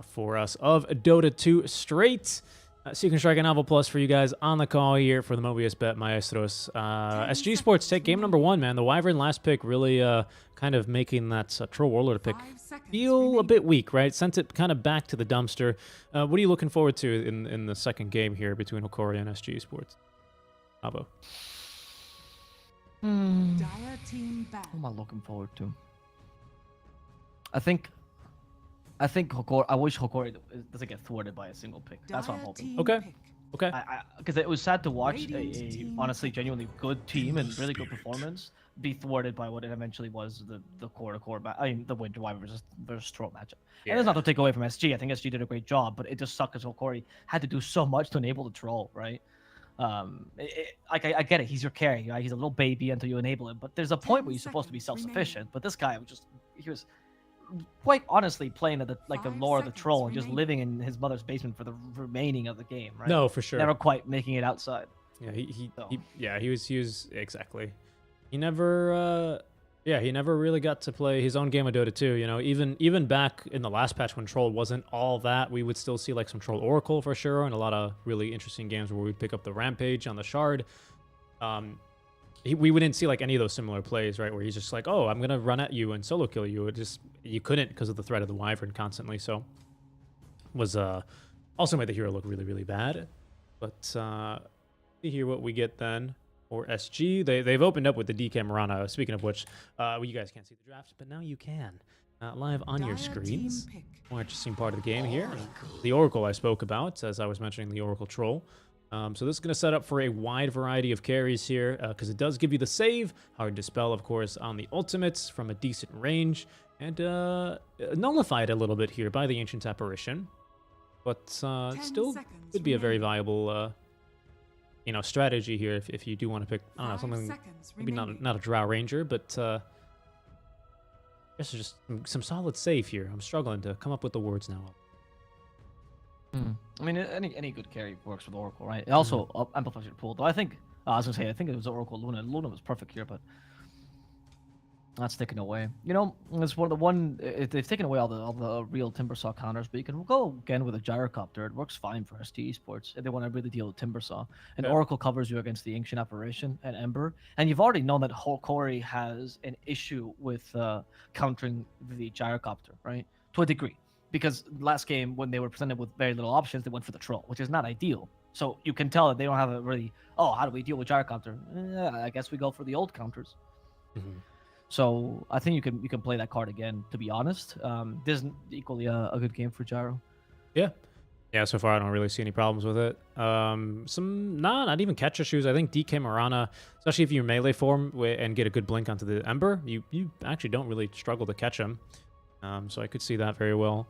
for us of Dota 2 straight. So you can strike a novel plus for you guys on the call here for the Mobius.bet Maestros. SG Sports take game number 1, man. The Wyvern last pick really kind of making that Troll Warlord pick feel a bit weak, right? Sent it kind of back to the dumpster. What are you looking forward to in the second game here between Hokori and SG Sports? Abo. Dire team back. What am I looking forward to? I think Hokori. I wish Hokori doesn't get thwarted by a single pick. That's what I'm Dire hoping. team Okay. pick. Okay. Because it was sad to watch Radiant a team honestly genuinely good team and really good initiate. performance be thwarted by what it eventually was the core. I mean the Winter Wyvern versus Troll matchup. And that's not to take away from SG. I think SG did a great job, but it just sucked because Hokori had to do so much to enable the Troll, right? I get it. He's your carry, right? He's a little baby until you enable him. But there's a point where 10 you're supposed to be seconds self-sufficient. But this guy he was quite honestly playing the 5 lore of the seconds Troll and just remaining. living in his mother's basement for the remaining of the game, right? No, for sure. Never quite making it outside. Yeah, So. he was exactly. He never really got to play his own game of Dota 2. You know, even back in the last patch when Troll wasn't all that, we would still see like some Troll Oracle for sure, and a lot of really interesting games where we'd pick up the Rampage on the Shard. We wouldn't see like any of those similar plays, right? Where he's just like, oh, I'm gonna run at you and solo kill you. You couldn't because of the threat of the Wyvern constantly. So was also made the hero look really, really bad. But see here what we get then for SG. They've opened up with the DK Marana. Speaking of which, well, you guys can't see the draft, but now you can. Live on your Dire screens. team pick. More interesting part of the game here. The Oracle I spoke about, as I was mentioning the Oracle Troll. So this is going to set up for a wide variety of carries here, because it does give you the save, hard to spell, of course, on the ultimates from a decent range, and nullified a little bit here by the Ancient Apparition. But 10 still seconds could be a very remaining. viable strategy here if you do want to pick, I don't know, 5 something, seconds maybe remaining. not a Drow Ranger, but guess just some solid save here. I'm struggling to come up with the words now. I mean, any good carry works with Oracle, right? It also amplifies your pool. Though I think I think it was Oracle Luna. Luna was perfect here, but that's taken away. You know, it's they've taken away all the real Timbersaw counters, but you can go again with a gyrocopter. It works fine for ST Esports if they want to really deal with Timbersaw. And Yeah. Oracle covers you against the Ancient Apparition and Ember. And you've already known that Hokori has an issue with countering the gyrocopter, right? To a degree. Because last game, when they were presented with very little options, they went for the Troll, which is not ideal. So you can tell that they don't have a really, how do we deal with gyrocopter? I guess we go for the old counters. So I think you can play that card again. To be honest, this is equally a good game for Gyro. Yeah, so far I don't really see any problems with it. Not even catch issues. I think DK Marana, especially if you melee form and get a good blink onto the Ember, you actually don't really struggle to catch him. So I could see that very well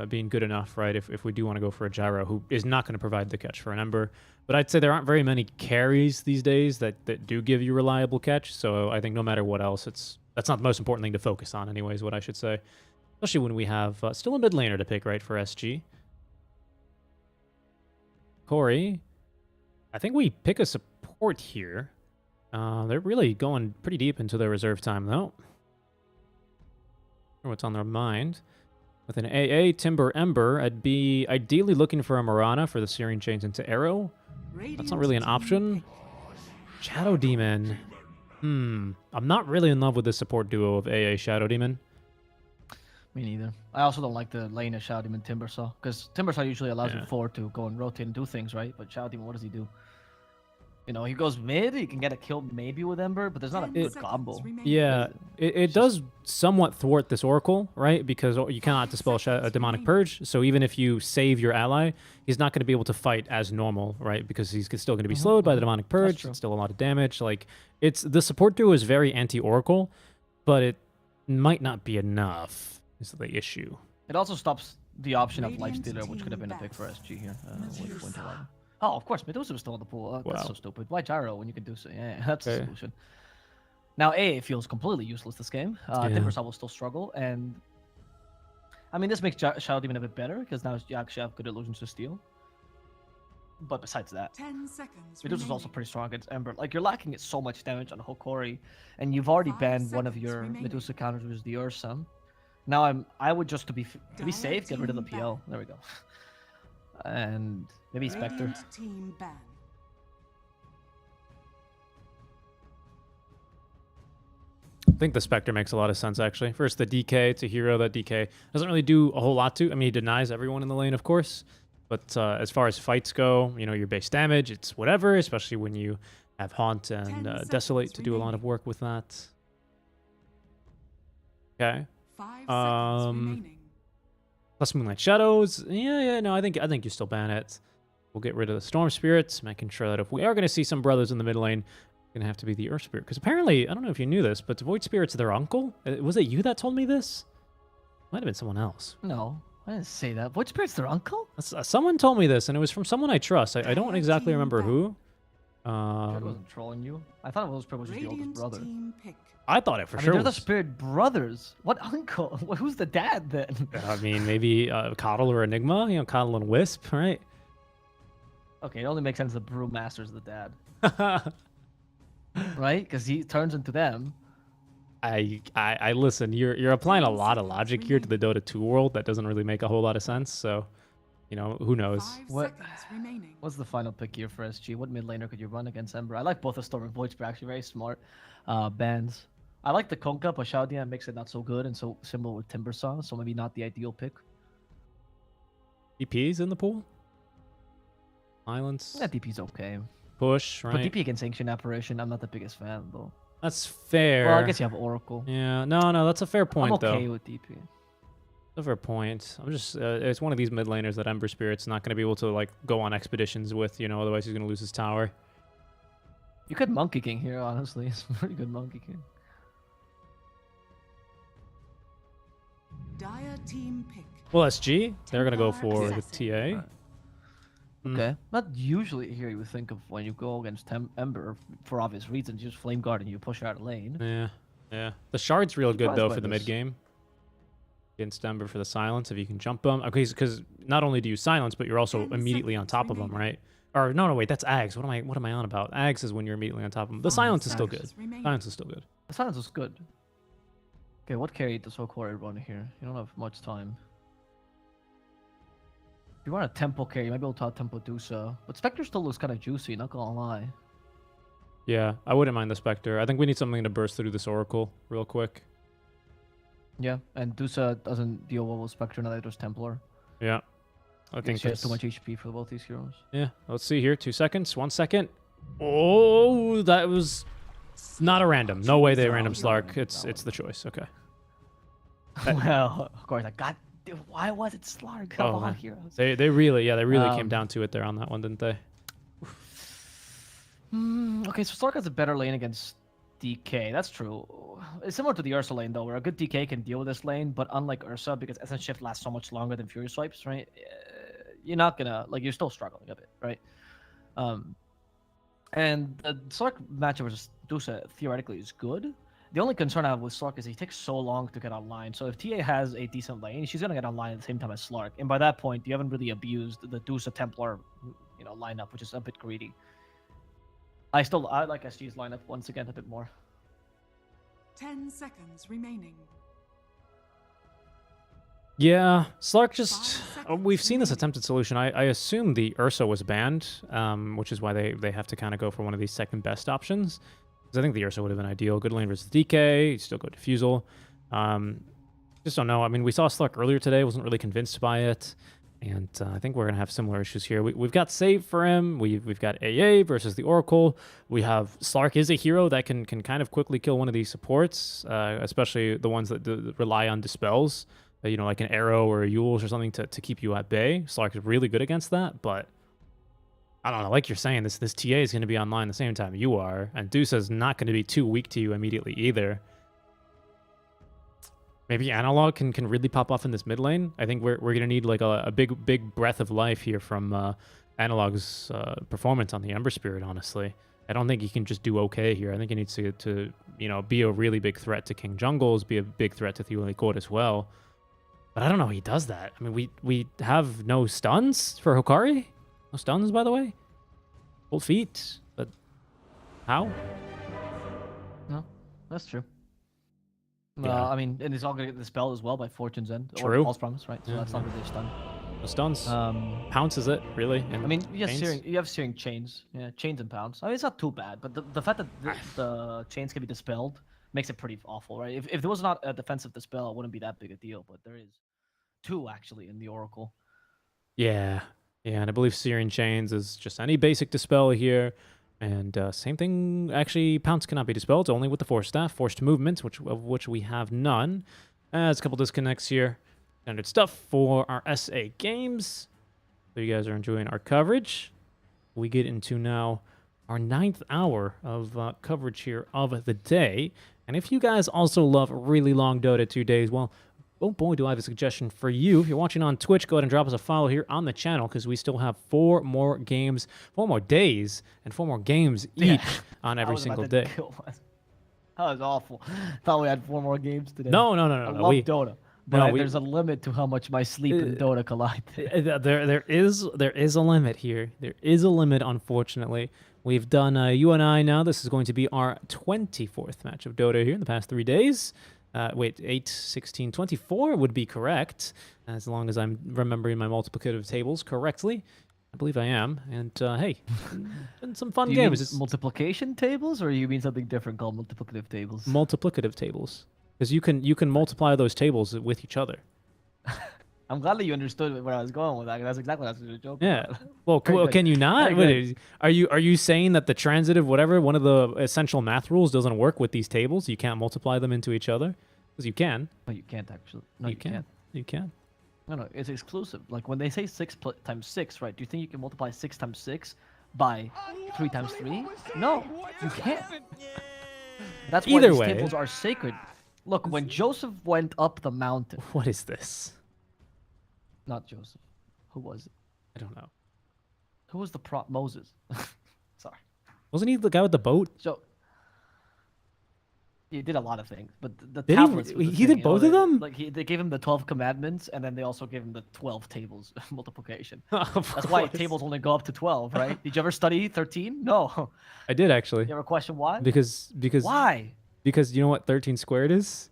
being good enough, right, if we do want to go for a Gyro who is not going to provide the catch for an Ember. But I'd say there aren't very many carries these days that do give you reliable catch, so I think no matter what else, that's not the most important thing to focus on anyway, is what I should say. Especially when we have still a mid laner to pick, right, for SG. Corey, I think we pick a support here. They're really going pretty deep into their reserve time, though. What's on their mind? With an AA, Timber, Ember, I'd be ideally looking for a Marana for the Searing Chains into Arrow. That's not really an option. Shadow Demon. I'm not really in love with the support duo of AA Shadow Demon. Me neither. I also don't like the lane of Shadow Demon Timbersaw, because Timbersaw usually allows you forward to go and rotate and do things, right? But Shadow Demon, what does he do? You know, he goes mid, he can get a kill maybe with Ember, but there's not a 10 good seconds combo. remaining. Yeah, it does somewhat thwart this Oracle, right? Because you cannot dispel a Demonic Purge, so even if you save your ally, he's not going to be able to fight as normal, right? Because he's still going to be slowed by the Demonic Purge, true. it's still a lot of damage. Like, the support duo is very anti-Oracle, but it might not be enough, is the issue. It also stops the option of Radiant Lifestealer, which could have been a team pick for best. SG here with Winter Wyvern. Oh, of course, Medusa was still in the pool. That's Wow. so stupid. Why Gyro when you can do so? Yeah, that's Okay. the solution. Now, it feels completely useless this game. Timbersaw will still struggle, and I mean, this makes Shadow Demon a bit better, because now you actually have good illusions to steal. But besides that, 10 seconds Medusa's also remaining. pretty strong against Ember. Like, you're lacking it so much damage on Hokori, and you've already 5 banned one of seconds your remaining. Medusa counters, which is the Ursa. Now I would just to be safe, get rid of the PL. There we go. And maybe Spectre. Radiant team ban. I think the Spectre makes a lot of sense, actually. First, the DK. It's a hero that DK doesn't really do a whole lot to. I mean, he denies everyone in the lane, of course. But as far as fights go, you know, your base damage, it's whatever, especially when you have Haunt and Desolate to do a lot of work with that. Okay. 5 seconds remaining. Plus Moonlight Shadows. Yeah, no, I think you still ban it. We'll get rid of the Storm Spirits, making sure that if we are going to see some brothers in the mid lane, it's going to have to be the Earth Spirit. Because apparently, I don't know if you knew this, but Void Spirit's their uncle. Was it you that told me this? Might have been someone else. No, I didn't say that. Void Spirit's their uncle? Someone told me this, and it was from someone I trust. I don't exactly remember who. It wasn't trolling you. I thought Void Spirit was just the oldest Radiant brother. team pick. I thought it for I mean, sure they're the was. Spirit brothers. What uncle? Who's the dad then? I mean, maybe Coddle or Enigma. You know, Coddle and Wisp, right? Okay, it only makes sense the Brewmaster's the dad, right? Because he turns into them. I listen. You're applying a lot of logic here to the Dota 2 world that doesn't really make a whole lot of sense. So, you know, who knows? 5 What- seconds remaining. What's the final pick here for SG? What mid laner could you run against Ember? I like both the Storm and Void Spirit, actually very smart bands. I like the Konka, but Shaudian makes it not so good and so similar with Timbersaw, so maybe not the ideal pick. DP's in the pool. Silence. Yeah, DP's okay. Push. But Right. DP against Ancient Apparition, I'm not the biggest fan though. That's fair. Well, I guess you have Oracle. Yeah. No. That's a fair point, I'm okay though. with DP. That's a fair point. I'm just. It's one of these mid laners that Ember Spirit's not going to be able to like go on expeditions with. You know, otherwise he's going to lose his tower. You could Monkey King here, honestly. It's a pretty good Monkey King. Dire team pick. Well, SG, they're going to go for the Assassin. TA. Mm. Okay. Not usually here you would think of when you go against Ember for obvious reasons. You just Flame Guard and you push out a lane. Yeah. The Shard's real good, Surprised though, by for the this. mid game. Against Ember for the silence, if you can jump them. Okay, because not only do you silence, but you're also 10 immediately on seconds top of them, remaining. right? Or no, wait, that's Ags. What am I on about? Ags is when you're immediately on top of them. The silence is still good. Seconds remaining. Silence is still good. The silence was good. Okay, what carry does Hokori run here? You don't have much time. If you run a tempo carry, you might be able to out tempo Dusa. But Spectre still looks kind of juicy, not gonna lie. Yeah, I wouldn't mind the Spectre. I think we need something to burst through this Oracle real quick. Yeah, and Dusa doesn't deal well with Spectre now that there's Templar. Yeah. I think she has that's... too much HP for both these heroes. Yeah, let's see here. 2 seconds. 1 second. Oh, that was not a random. No way they random Slark. It's the choice. Okay. Well, Hokori's like, God, dude, why was it Slark? Come Oh, on, man. heroes. They really came down to it there on that one, didn't they? Okay, so Slark has a better lane against DK. That's true. It's similar to the Ursa lane, though, where a good DK can deal with this lane, but unlike Ursa, because Essence Shift lasts so much longer than Fury Swipes, right? You're not gonna, like, you're still struggling a bit, right? And the Slark matchup versus Dusa theoretically is good. The only concern I have with Slark is he takes so long to get online. So if TA has a decent lane, she's gonna get online at the same time as Slark. And by that point, you haven't really abused the Dusa Templar, lineup, which is a bit greedy. I like SG's lineup once again a bit more. 10 seconds remaining. Yeah, Slark just... 5 seconds we've seen this remaining. attempted solution. I assume the Ursa was banned, which is why they have to kind of go for one of these second best options. Because I think the Ursa would have been ideal. Good lane versus DK, you still go Diffusal. Just don't know. I mean, we saw Slark earlier today. Wasn't really convinced by it. And I think we're going to have similar issues here. We've got save for him. We've got AA versus the Oracle. We have Slark is a hero that can kind of quickly kill one of these supports, especially the ones that rely on dispels, like an Arrow or a Yules or something to keep you at bay. Slark is really good against that, but I don't know. Like you're saying, this TA is going to be online the same time you are, and Dusa is not going to be too weak to you immediately either. Maybe Analog can really pop off in this mid lane. I think we're going to need like a big breath of life here from Analog's performance on the Ember Spirit, honestly. I don't think he can just do okay here. I think he needs to be a really big threat to King Jungles, be a big threat to Thule Court as well. But I don't know how he does that. I mean, we have no stuns for Hokari? No stuns, by the way? Cold feet? But how? No, that's true. Yeah. I mean, and it's all gonna get dispelled as well by Fortune's End. True. Or False Promise, right? So Yeah. that's not really a stun. No stuns. Um, Pounces it, really. I And mean, yes, chains. you have searing chains. Yeah, chains and pounds. I mean, it's not too bad, but the fact that the chains can be dispelled makes it pretty awful, right? If there was not a defensive dispel, it wouldn't be that big a deal, but there is 2 actually in the Oracle. Yeah. Yeah, and I believe Searing Chains is just any basic dispel here. And same thing, actually, Pounce cannot be dispelled, only with the Force Staff. Forced Movement, of which we have none. There's a couple disconnects here. Standard stuff for our SA games. So you guys are enjoying our coverage. We get into now our 9th hour of coverage here of the day. And if you guys also love really long Dota 2 days, well, oh boy, do I have a suggestion for you. If you're watching on Twitch, go ahead and drop us a follow here on the channel because we still have 4 more games, 4 more days, and 4 more games each on every single day. That was awful. Thought we had 4 more games today. No. I love Dota. But No, there's a limit to how much my sleep and Dota collide. There is a limit here. There is a limit, unfortunately. We've done you and I now. This is going to be our 24th match of Dota here in the past 3 days. Wait, 8, 16, 24 would be correct, as long as I'm remembering my multiplicative tables correctly. I believe I am. And hey, been some fun Do you games. mean It's multiplication tables, or you mean something different called multiplicative tables? multiplicative tables, because you can multiply those tables with each other. I'm glad that you understood where I was going with that. 'Cause that's exactly what I was joking Yeah. about. Well, Very good. can you not? Very Wait, are you saying that the transitive whatever one of the essential math rules doesn't work with these tables? You can't multiply them into each other? Because you can. No, you can't actually. No, you you can. can't. You can. No, it's exclusive. Like when they say 6 times 6, right? Do you think you can multiply 6 times 6 by 3 times 3? No, you can't. That's why Either these way. tables are sacred. Look, when Joseph went up the mountain, What is this? not Joseph. Who was it? I don't know. Who was the Moses? Sorry. Wasn't he the guy with the boat? So he did a lot of things, but the Did he? tablets. was the He thing, did both of them? Like they gave him the 12 commandments, and then they also gave him the 12 tables multiplication. Of That's why course. tables only go up to 12, right? Did you ever study 13? No. I did actually. You ever question why? Because Why? because you know what 13 squared is?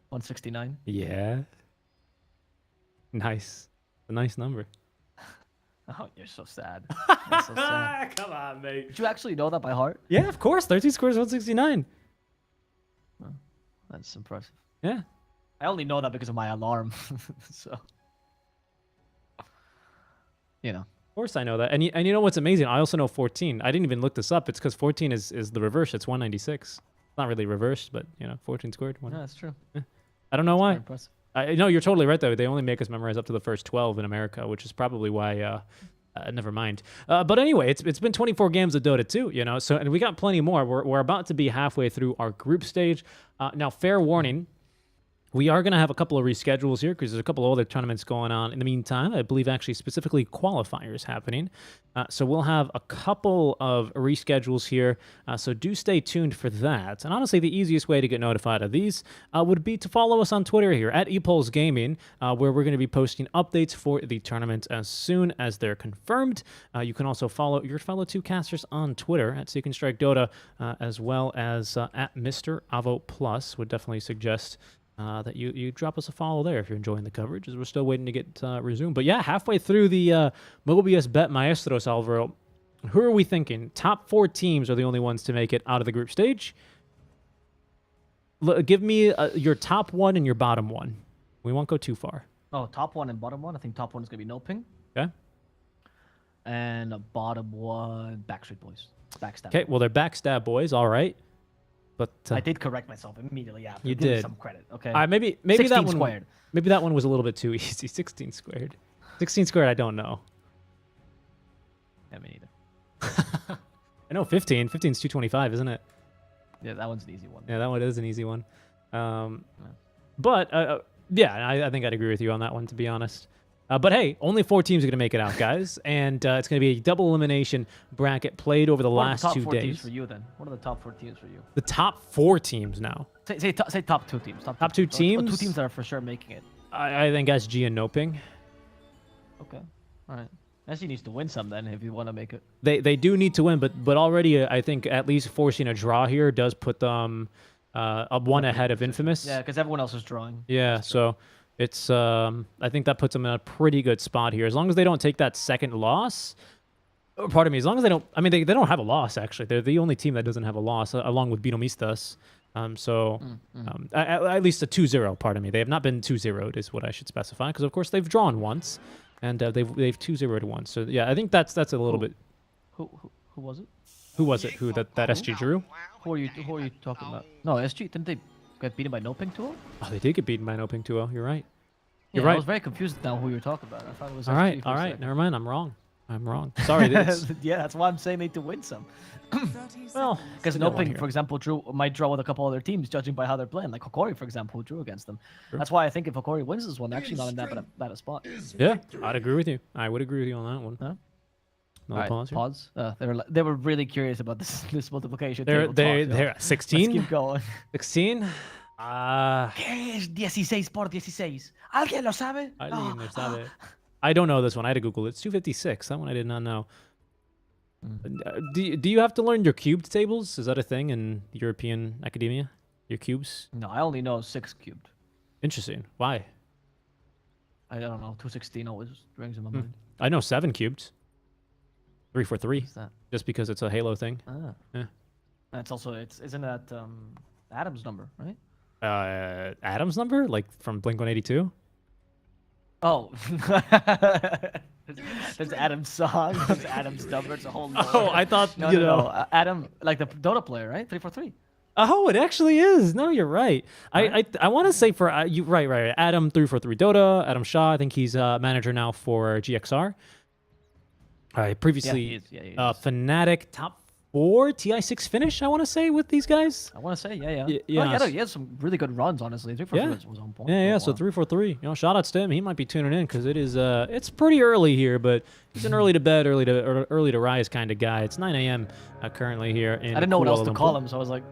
169. Yeah. Nice. A nice number. Oh, you're so sad. You're so sad. Come on, mate. Did you actually know that by heart? Yeah, of course. 13 squared is 169. That's impressive. Yeah. I only know that because of my alarm. So, you know. Of course I know that. And you know what's amazing? I also know 14. I didn't even look this up. It's because 14 is the reverse. It's 196. It's not really reversed, but, 14 squared. Yeah, that's true. I don't know why. Very impressive. No, you're totally right, though. They only make us memorize up to the first 12 in America, which is probably why... never mind. But anyway, it's been 24 games of Dota 2, so and we got plenty more. We're about to be halfway through our group stage. Now, fair warning, we are going to have a couple of reschedules here because there's a couple of other tournaments going on in the meantime. I believe actually specifically qualifiers happening. So we'll have a couple of reschedules here. So do stay tuned for that. And honestly, the easiest way to get notified of these would be to follow us on Twitter here at ePulse Gaming, where we're going to be posting updates for the tournament as soon as they're confirmed. You can also follow your fellow 2casters on Twitter at Seek and Strike Dota, as well as at Mr. Avo Plus. Would definitely suggest that you drop us a follow there if you're enjoying the coverage, as we're still waiting to get resumed. But yeah, halfway through the Mobius.bet Maestros, Alvaro, who are we thinking? Top 4 teams are the only ones to make it out of the group stage. Give me your top 1 and your bottom 1. We won't go too far. Oh, top 1 and bottom 1. I think top 1 is going to be No Ping. Okay. And a bottom 1, Backstreet Boys. Backstab. Okay, well, they're Backstab boys, all right. But I did correct myself immediately after. You Give me did. some credit, okay? maybe 16 that one squared. Maybe that one was a little bit too easy. 16 squared. 16 squared, I don't know. Yeah, me neither. I know 15. 15 is 225, isn't it? Yeah, that one's an easy one. Yeah, that one is an easy one. But yeah, I think I'd agree with you on that one, to be honest. But hey, only 4 teams are going to make it out, guys. And it's going to be a double elimination bracket played over the last 2 What are the top 4 days. teams for you, then? What are the top 4 teams for you? The top 4 teams now. Say top 2 teams. Top 2 Or teams? 2 teams that are for sure making it. I think SG and Noping. Okay. All right. SG needs to win some then if you want to make it. They do need to win, but already I think at least forcing a draw here does put them one ahead of Infamous. Yeah, because everyone else is drawing. Yeah, so it's I think that puts them in a pretty good spot here. As long as they don't take that second loss, pardon me, as long as they don't, I mean, they don't have a loss, actually. They're the only team that doesn't have a loss, along with BINOMISTAS. At least a 2-0, pardon me. They have not been 2-0'd is what I should specify, because of course they've drawn once, and they've 2-0'd once. So yeah, I think that's a little bit. Who was it? Who was it? That SG drew? Who are you talking about? No, SG, didn't they get beaten by no ping 2-0? Oh, they did get beaten by no ping 2-0. You're right. Yeah, You're right. I was very confused now who you're talking about. I thought it was all SG right, for a all right. second. Never mind. I'm wrong. Sorry. Yeah, that's why I'm saying they need to win some. 30 Well, seconds. Because Good one Noping, here. for example, might draw with a couple other teams, judging by how they're playing. Like Hokori, for example, who drew against them. Sure. That's why I think if Hokori wins this one, they're actually not in that bad a spot. Yeah, I'd agree with you. I would agree with you on that one. Huh? Another Alright, pause here. pause. They were really curious about this multiplication. They're table talk, so they're let's 16. keep going. 16. ¿Qué es 16 por 16? ¿Alguien lo sabe? Alguien lo sabe. I don't know this one. I had to Google it. It's 256. That one I did not know. Do you have to learn your cubed tables? Is that a thing in European academia? Your cubes? No, I only know 6 cubed. Interesting. Why? I don't know. 216 always rings in my mind. I know 7 cubed. 343. What's that? Just because it's a Halo thing. Ah. Yeah. That's also isn't that Adam's number, right? Adam's number, like from Blink-182. Oh, there's Adam's song. There's Adam's number. It's a whole. Oh, I thought no, you no, know. no. Adam, like the Dota player, right? 343. Oh, it actually is. No, you're right. I want to say for you, right. Adam 343 Dota. Adam Shaw. I think he's manager now for GXR. Previously, he is. Yeah, he is. Fnatic top 4 TI6 finish. I want to say with these guys. I want to say, yeah. Yeah. He had some really good runs, honestly. 343 was on point. Yeah. So 343. You know, shout outs to him. He might be tuning in because it is it's pretty early here, but he's an early to bed, early to rise kind of guy. It's 9 a.m. Currently here in I didn't know what else Kuala to Lumpur. call him, so I was like,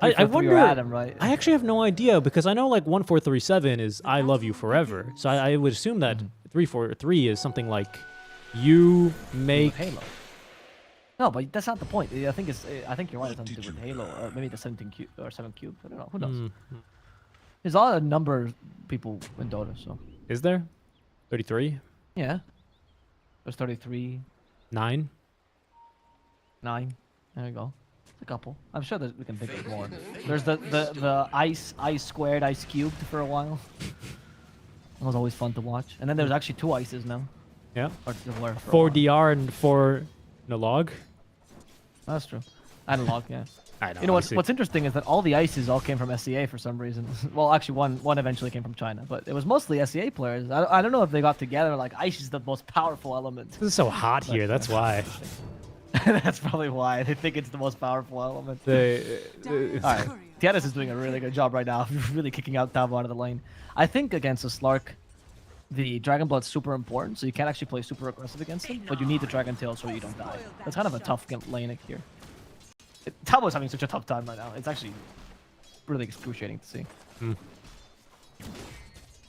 I wonder. Adam, right? I actually have no idea because I know like 1437 is I love you forever. So I would assume that 343 is something like you make. Halo. No, but that's not the point. I think you're right. It's something to do with Halo, or maybe the 17 cube or 7 cube. I don't know. Who knows? There's a lot of number people in Dota, so Is there 33? yeah. There's 33, 9? 9. There you go. A couple. I'm sure that we can think of more. There's the ice squared, ice cubed for a while. It was always fun to watch. And then there's actually 2 ices now. Yeah. Or there were for a 4 while. DR and 4 Nalog. That's true. Analog, yeah. I know. You know what's interesting is that all the ices all came from SEA for some reason. Well, actually, one eventually came from China, but it was mostly SEA players. I don't know if they got together like ice is the most powerful element. This is so hot here. That's why. That's probably why they think it's the most powerful element. All right, Tianis is doing a really good job right now, really kicking out Tavo out of the lane. I think against a Slark, the Dragon Blood's super important, so you can't actually play super aggressive against him, but you need the Dragon Tail so you don't die. That's kind of a tough lane here. Tavo's having such a tough time right now. It's actually really excruciating to see.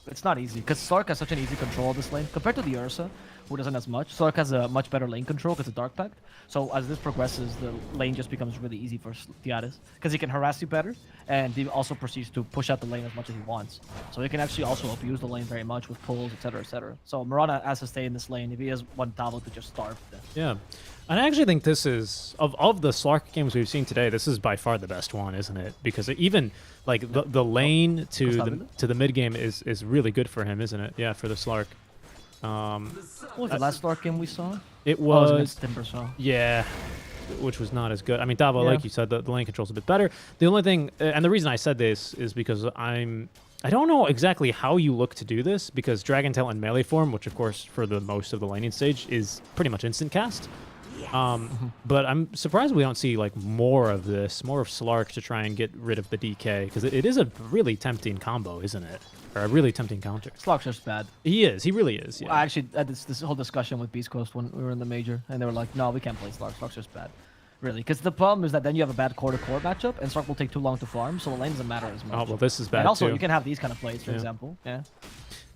It's not easy, because Slark has such an easy control of this lane. Compared to the Ursa, who doesn't as much, Slark has a much better lane control because of Dark Pact. So as this progresses, the lane just becomes really easy for Tiaris, because he can harass you better, and he also proceeds to push out the lane as much as he wants. So he can actually also abuse the lane very much with pulls, etc., etc. So Mirana has to stay in this lane if he has one Tavo to just starve to death. Yeah. And I actually think this is, of the Slark games we've seen today, this is by far the best one, isn't it? Because even, like, the lane to the mid game is really good for him, isn't it? Yeah, for the Slark. What was the last Slark game we saw? It Oh, it was was, against Timbersaw. yeah, which was not as good. I mean, Davo, Yeah. like you said, the lane control's a bit better. The only thing, and the reason I said this is because I don't know exactly how you look to do this, because Dragon Tail in melee form, which of course for the most of the laning stage is pretty much instant cast. But I'm surprised we don't see like more of this, more of Slark to try and get rid of the DK, because it is a really tempting combo, isn't it? Or a really tempting counter. Slark's just bad. He is. He really is. Yeah. I actually had this whole discussion with Beast Coast when we were in the major, and they were like, no, we can't play Slark. Slark's just bad. Really. Because the problem is that then you have a bad core-to-core matchup, and Slark will take too long to farm, so the lane doesn't matter as much. Oh, well, this is bad and also, too. you can have these kind of plays, for Yeah. example. Yeah.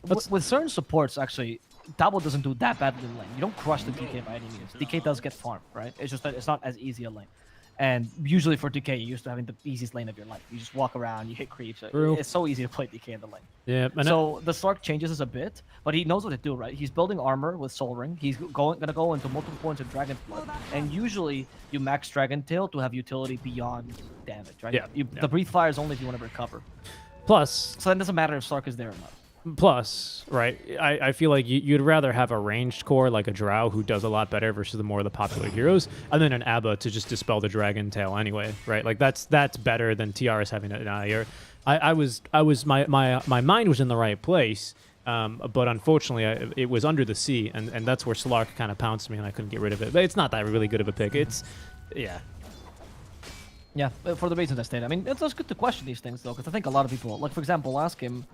Let's- With certain supports, actually, Tabo doesn't do that badly in lane. You don't crush the DK by any means. DK does get farmed, right? It's just that it's not as easy a lane. And usually for DK, you're used to having the easiest lane of your life. You just walk around, you hit creeps. True. It's so easy to play DK in the lane. Yeah. And So the Slark changes this a bit, but he knows what to do, right? He's building armor with Soul Ring. He's gonna go into multiple points of Dragon Blood, and usually you max Dragon Tail to have utility beyond damage, right? Yeah, The Breathe Fire is only if you want to recover. plus, So then it doesn't matter if Slark is there or not. right, I feel like you'd rather have a ranged core like a Drow who does a lot better versus the more of the popular heroes, and then an Abba to just dispel the Dragon Tail anyway, right? Like that's better than TRS having it. My mind was in the right place, but unfortunately it was under the sea, and that's where Slark kind of pounced me, and I couldn't get rid of it. But it's not that really good of a pick. It's, yeah. Yeah, for the reasons I stated. I mean, it's good to question these things, though, because I think a lot of people, like, for example, last game,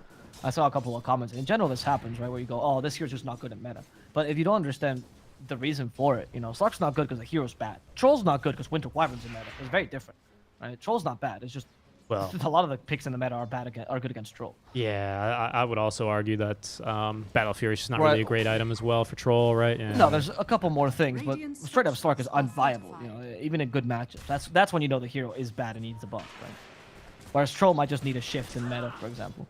I saw a couple of comments. In general, this happens, right, where you go, oh, this hero's just not good at meta. But if you don't understand the reason for it, you know, Slark's not good because the hero's bad. Troll's not good because Winter Wyvern's in meta. It's very different, right? Troll's not bad. It's just Well, a lot of the picks in the meta are good against Troll. yeah, I would also argue that Battle Fury is just not Right. really a great item as well for Troll, right? Yeah. No, there's a couple more things, but straight up Slark is unviable, you know, even in good matchups. That's when you know the hero is bad and needs a buff, right? Whereas Troll might just need a shift in meta, for example.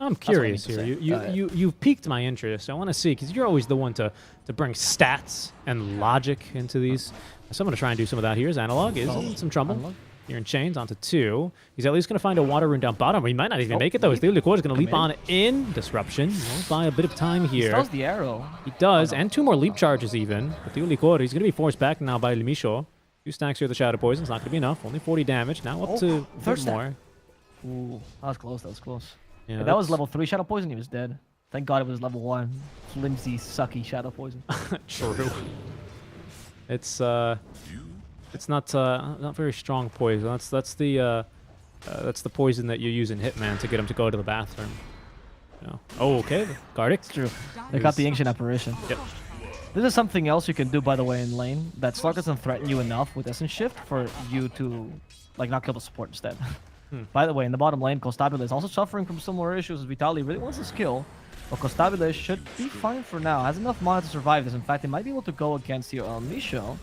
I'm what I curious mean to here. say. You've piqued my interest. I want to see, because you're always the one to bring stats and logic into these. So I'm going to try and do some of that here. His analog is in some trouble. Analog. You're in chains onto 2. He's at least going to find a water rune down bottom. He might not even make it, though. His Lily Core is going to leap on in. Disruption. Won't buy a bit of time He here. throws the arrow. He does, and 2 more leap charges even. But the Lily Core, he's going to be forced back now by Limisho. 2 stacks here of the Shadow Poison. It's not going to be enough. Only 40 damage. Now up to a third bit stack. more. Ooh, that was close. That was close. Yeah, If that was that's level 3 Shadow Poison, he was dead. Thank God it was level 1. Flimsy, sucky Shadow Poison. true. It's not very strong poison. That's the poison that you use in Hitman to get him to go to the bathroom. You know. Oh, okay. Gardic. It's true. They got the Ancient Apparition. Yep. This is something else you can do, by the way, in lane. That Slark doesn't threaten you enough with Essence Shift for you to, like, not kill the support instead. By the way, in the bottom lane, Constabile is also suffering from similar issues as Vitali. Really wants his kill, but Constabile should be fine for now. Has enough mana to survive this. In fact, they might be able to go against here Misho.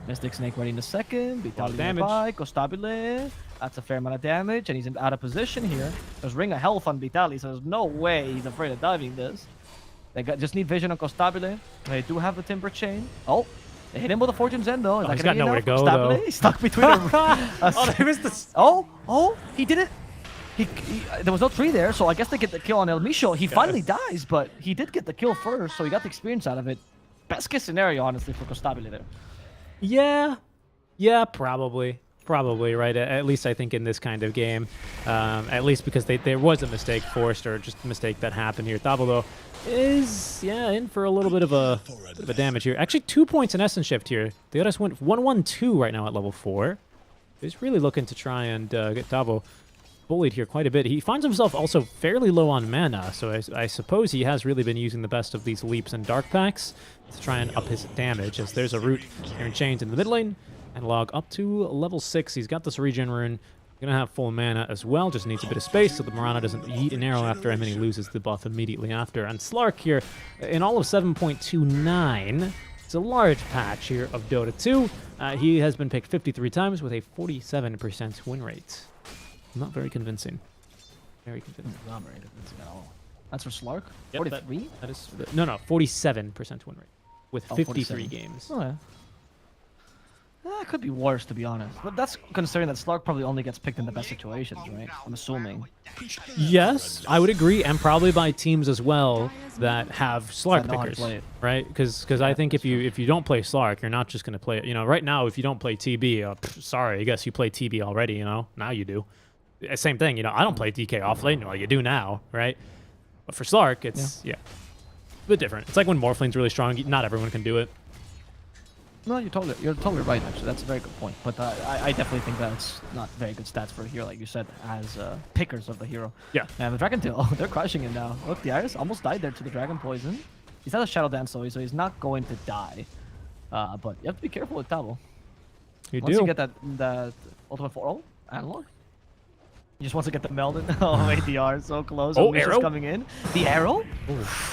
Mystic Snake ready in a second. Vitali nearby. Constabile. That's a fair amount of damage, and he's out of position here. There's Ring of Health on Vitali, so there's no way he's afraid of diving this. They just need vision on Constabile. They do have the Timber Chain. Oh, they hit him with a Fortune's End, though. He's got nowhere to go, Constabile, though. he's stuck between them. Oh, they missed this. Oh, he did it. There was no tree there, so I guess they get the kill on El Misho. He finally dies, but he did get the kill first, so he got the experience out of it. Best case scenario, honestly, for Constabile there. Yeah, probably, right. At least I think in this kind of game, at least because there was a mistake forced or just a mistake that happened here. Thabo, though, is in for a little bit of a damage here. Actually, 2 points in Essence Shift here. The others went 1-1-2 right now at level 4. He's really looking to try and get Thabo bullied here quite a bit. He finds himself also fairly low on mana, so I suppose he has really been using the best of these leaps and dark packs to try and up his damage, as there's a root here in chains in the mid lane, and log up to level 6. He's got this regen rune. Gonna have full mana as well, just needs a bit of space so the Mirana doesn't yeet an arrow after him and he loses the buff immediately after. And Slark here, in all of 7.29, it's a large patch here of Dota 2. He has been picked 53 times with a 47% win rate. Not very convincing. Very convincing. Not very convincing at all. That's for Slark? Yep, 43? that is no, 47% win rate with 53 47. games. Oh, yeah. It could be worse, to be honest. But that's considering that Slark probably only gets picked in the best situations, right? I'm assuming. Yes, I would agree, and probably by teams as well that have Slark That know how to pickers, play it. right? Because I think if you don't play Slark, you're not just going to play it. You know, right now, if you don't play TB, sorry, I guess you play TB already. You know, now you do. Same thing. You know, I don't play DK off lane. Well, you do now, right? But for Slark, it's a bit different. It's like when Morphline's really strong. Not everyone can do it. No, you're totally right, actually. That's a very good point. But I definitely think that's not very good stats for a hero, like you said, as pickers of the hero. Yeah. And the Dragon Tail, they're crushing him now. Look, the Iris almost died there to the Dragon Poison. He's not a Shadow Dance, so he's not going to die. But you have to be careful with Tabo. You Once do. you get that ultimate 4-0 analog, he just wants to get the Meldon. Oh, ADR, so close. Oh, Misha's arrow? coming in. The arrow?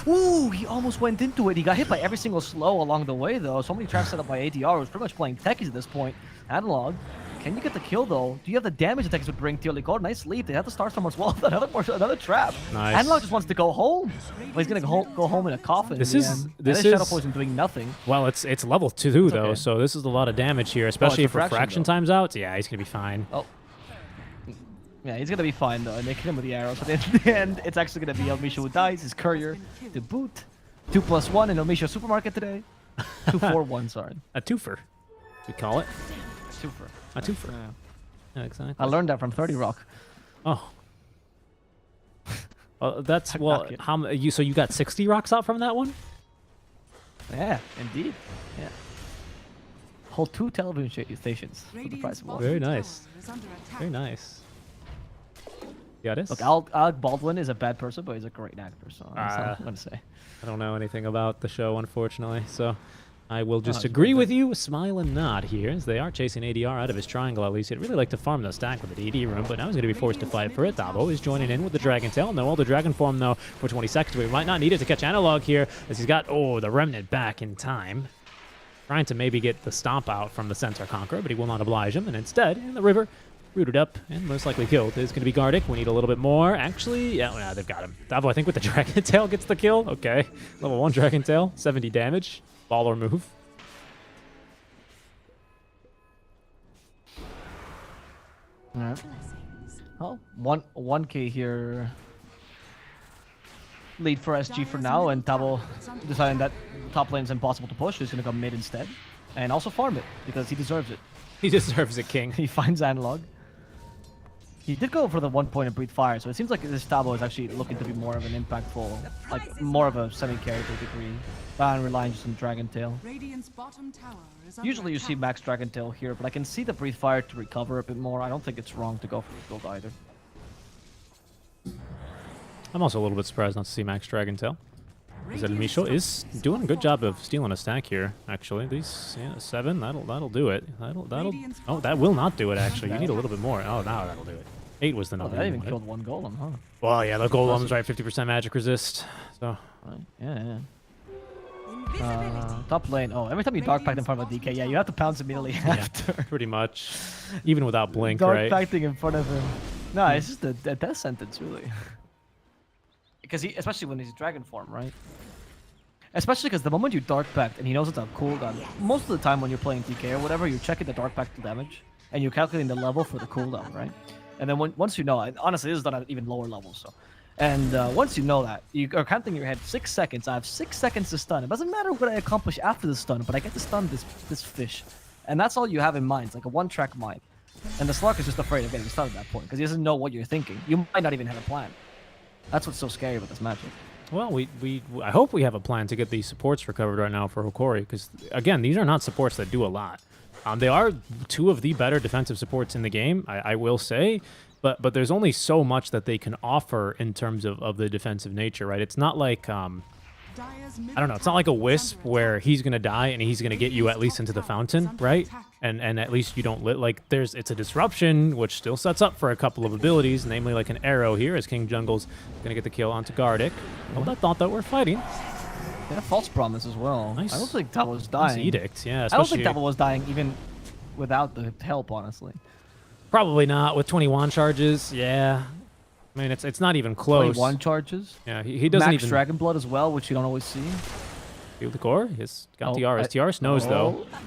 Ooh, he almost went into it. He got hit by every single slow along the way, though. So many traps set up by ADR, who's pretty much playing techies at this point. Analog. Can you get the kill though? Do you have the damage attacks would bring Teolikor? Nice lead. They have the Starstorm as well. Another trap. Nice. Analog just wants to go home. Well, he's gonna go home in a coffin. This in is- the end. this And his Shadow is- Poison doing nothing. Well, it's level 2 though, okay. so this is a lot of damage here, especially if refraction, refraction though. times out. Yeah, he's gonna be fine. Oh. Yeah, he's gonna be fine though, and they kill him with the arrows. But in the end, it's actually gonna be Elmisha who dies, his courier to boot. 2+1 in Elmisha Supermarket today. 2-4-1, sorry. A twofer, we call it. Super. A twofer. Yeah. Yeah, exactly. I learned that from 30 Rock. Oh. That's I'm well. not kidding. So you got 60 rocks out from that one? Yeah, indeed. Yeah. Hold 2 television stations for the price of one. Very nice. Is under attack. Very nice. Got it. Look, Alec Baldwin is a bad person, but he's a great actor, so that's all I'm gonna say. I don't know anything about the show, unfortunately, so I will just it's agree very with you, smile and nod here, as they are chasing ADR out of his triangle at least. He'd really like to farm the stack with the DD room, but now he's going to be forced to fight for it. Dabo is joining in with the Dragon Tail. No Elder Dragon form, though, for 20 seconds. We might not need it to catch Analog here, as he's got, the Remnant back in time. Trying to maybe get the stomp out from the Centaur Conqueror, but he will not oblige him, and instead, in the river, rooted up and most likely killed is going to be Gardic. We need a little bit more. Actually, yeah, they've got him. Dabo, I think with the Dragon Tail gets the kill. Okay. Level 1 Dragon Tail, 70 damage. Baller move. Alright. Oh, 1K here. Lead for SG for now, and Tabo deciding that top lane is impossible to push. He's going to go mid instead. And also farm it, because he deserves it. He deserves a king. He finds Analog. He did go for the 1 point of Breathe Fire, so it seems like this Tabo is actually looking to be more of an impactful, like more of a semi-carry to a degree, rather than relying just on Dragon Tail. Radiant's bottom tower is under Usually you see attack. Max Dragon Tail here, but I can see the Breathe Fire to recover a bit more. I don't think it's wrong to go for the build either. I'm also a little bit surprised not to see Max Dragon Tail. Because Misho is doing a good job of stealing a stack here, actually. These 7, that'll do it. Oh, that will not do it, actually. You need a little bit more. Oh, now that'll do it. 8 was the Oh, number. that you even wanted. killed 1 golem, huh? Well, yeah, the golem's right, 50% magic resist. So Right. Yeah. Top lane. Oh, every time you dark pact in front of a DK, yeah, you have to pounce immediately after. pretty much, even without blink, Dark right? pacting in front of him. No, it's just a death sentence, really. Because especially when he's dragon form, right? Especially because the moment you dark pact and he knows it's a cooldown, most of the time when you're playing DK or whatever, you're checking the dark pact damage and you're calculating the level for the cooldown, right? And then once you know, and honestly, this is done at even lower levels, so. And once you know that, you are counting in your head 6 seconds. I have 6 seconds to stun. It doesn't matter what I accomplish after the stun, but I get to stun this fish. And that's all you have in mind. It's like a one-track mind. And the Slark is just afraid of getting stunned at that point because he doesn't know what you're thinking. You might not even have a plan. That's what's so scary about this magic. Well, I hope we have a plan to get these supports recovered right now for Hokori, because again, these are not supports that do a lot. They are 2 of the better defensive supports in the game, I will say, but there's only so much that they can offer in terms of the defensive nature, right? It's not like I don't know. It's not like a Wisp where he's gonna die and he's gonna get you at least into the fountain, right? And at least you don't it's a disruption, which still sets up for a couple of abilities, namely like an arrow here, as King Jungle's gonna get the kill onto Gardic. Well, I thought that we're fighting. Yeah, false promise as well. Nice. I don't think Tabo was Nice dying. edict, yeah. I don't think Especially Tabo was dying even without the help, honestly. probably not with 21 charges. Yeah, I mean it's not even close. 21 charges. Yeah, he doesn't Max even Dragon Blood as well, which you don't always see. feel the core. He's got Oh, Tiaras. Tiaras knows though. Oh.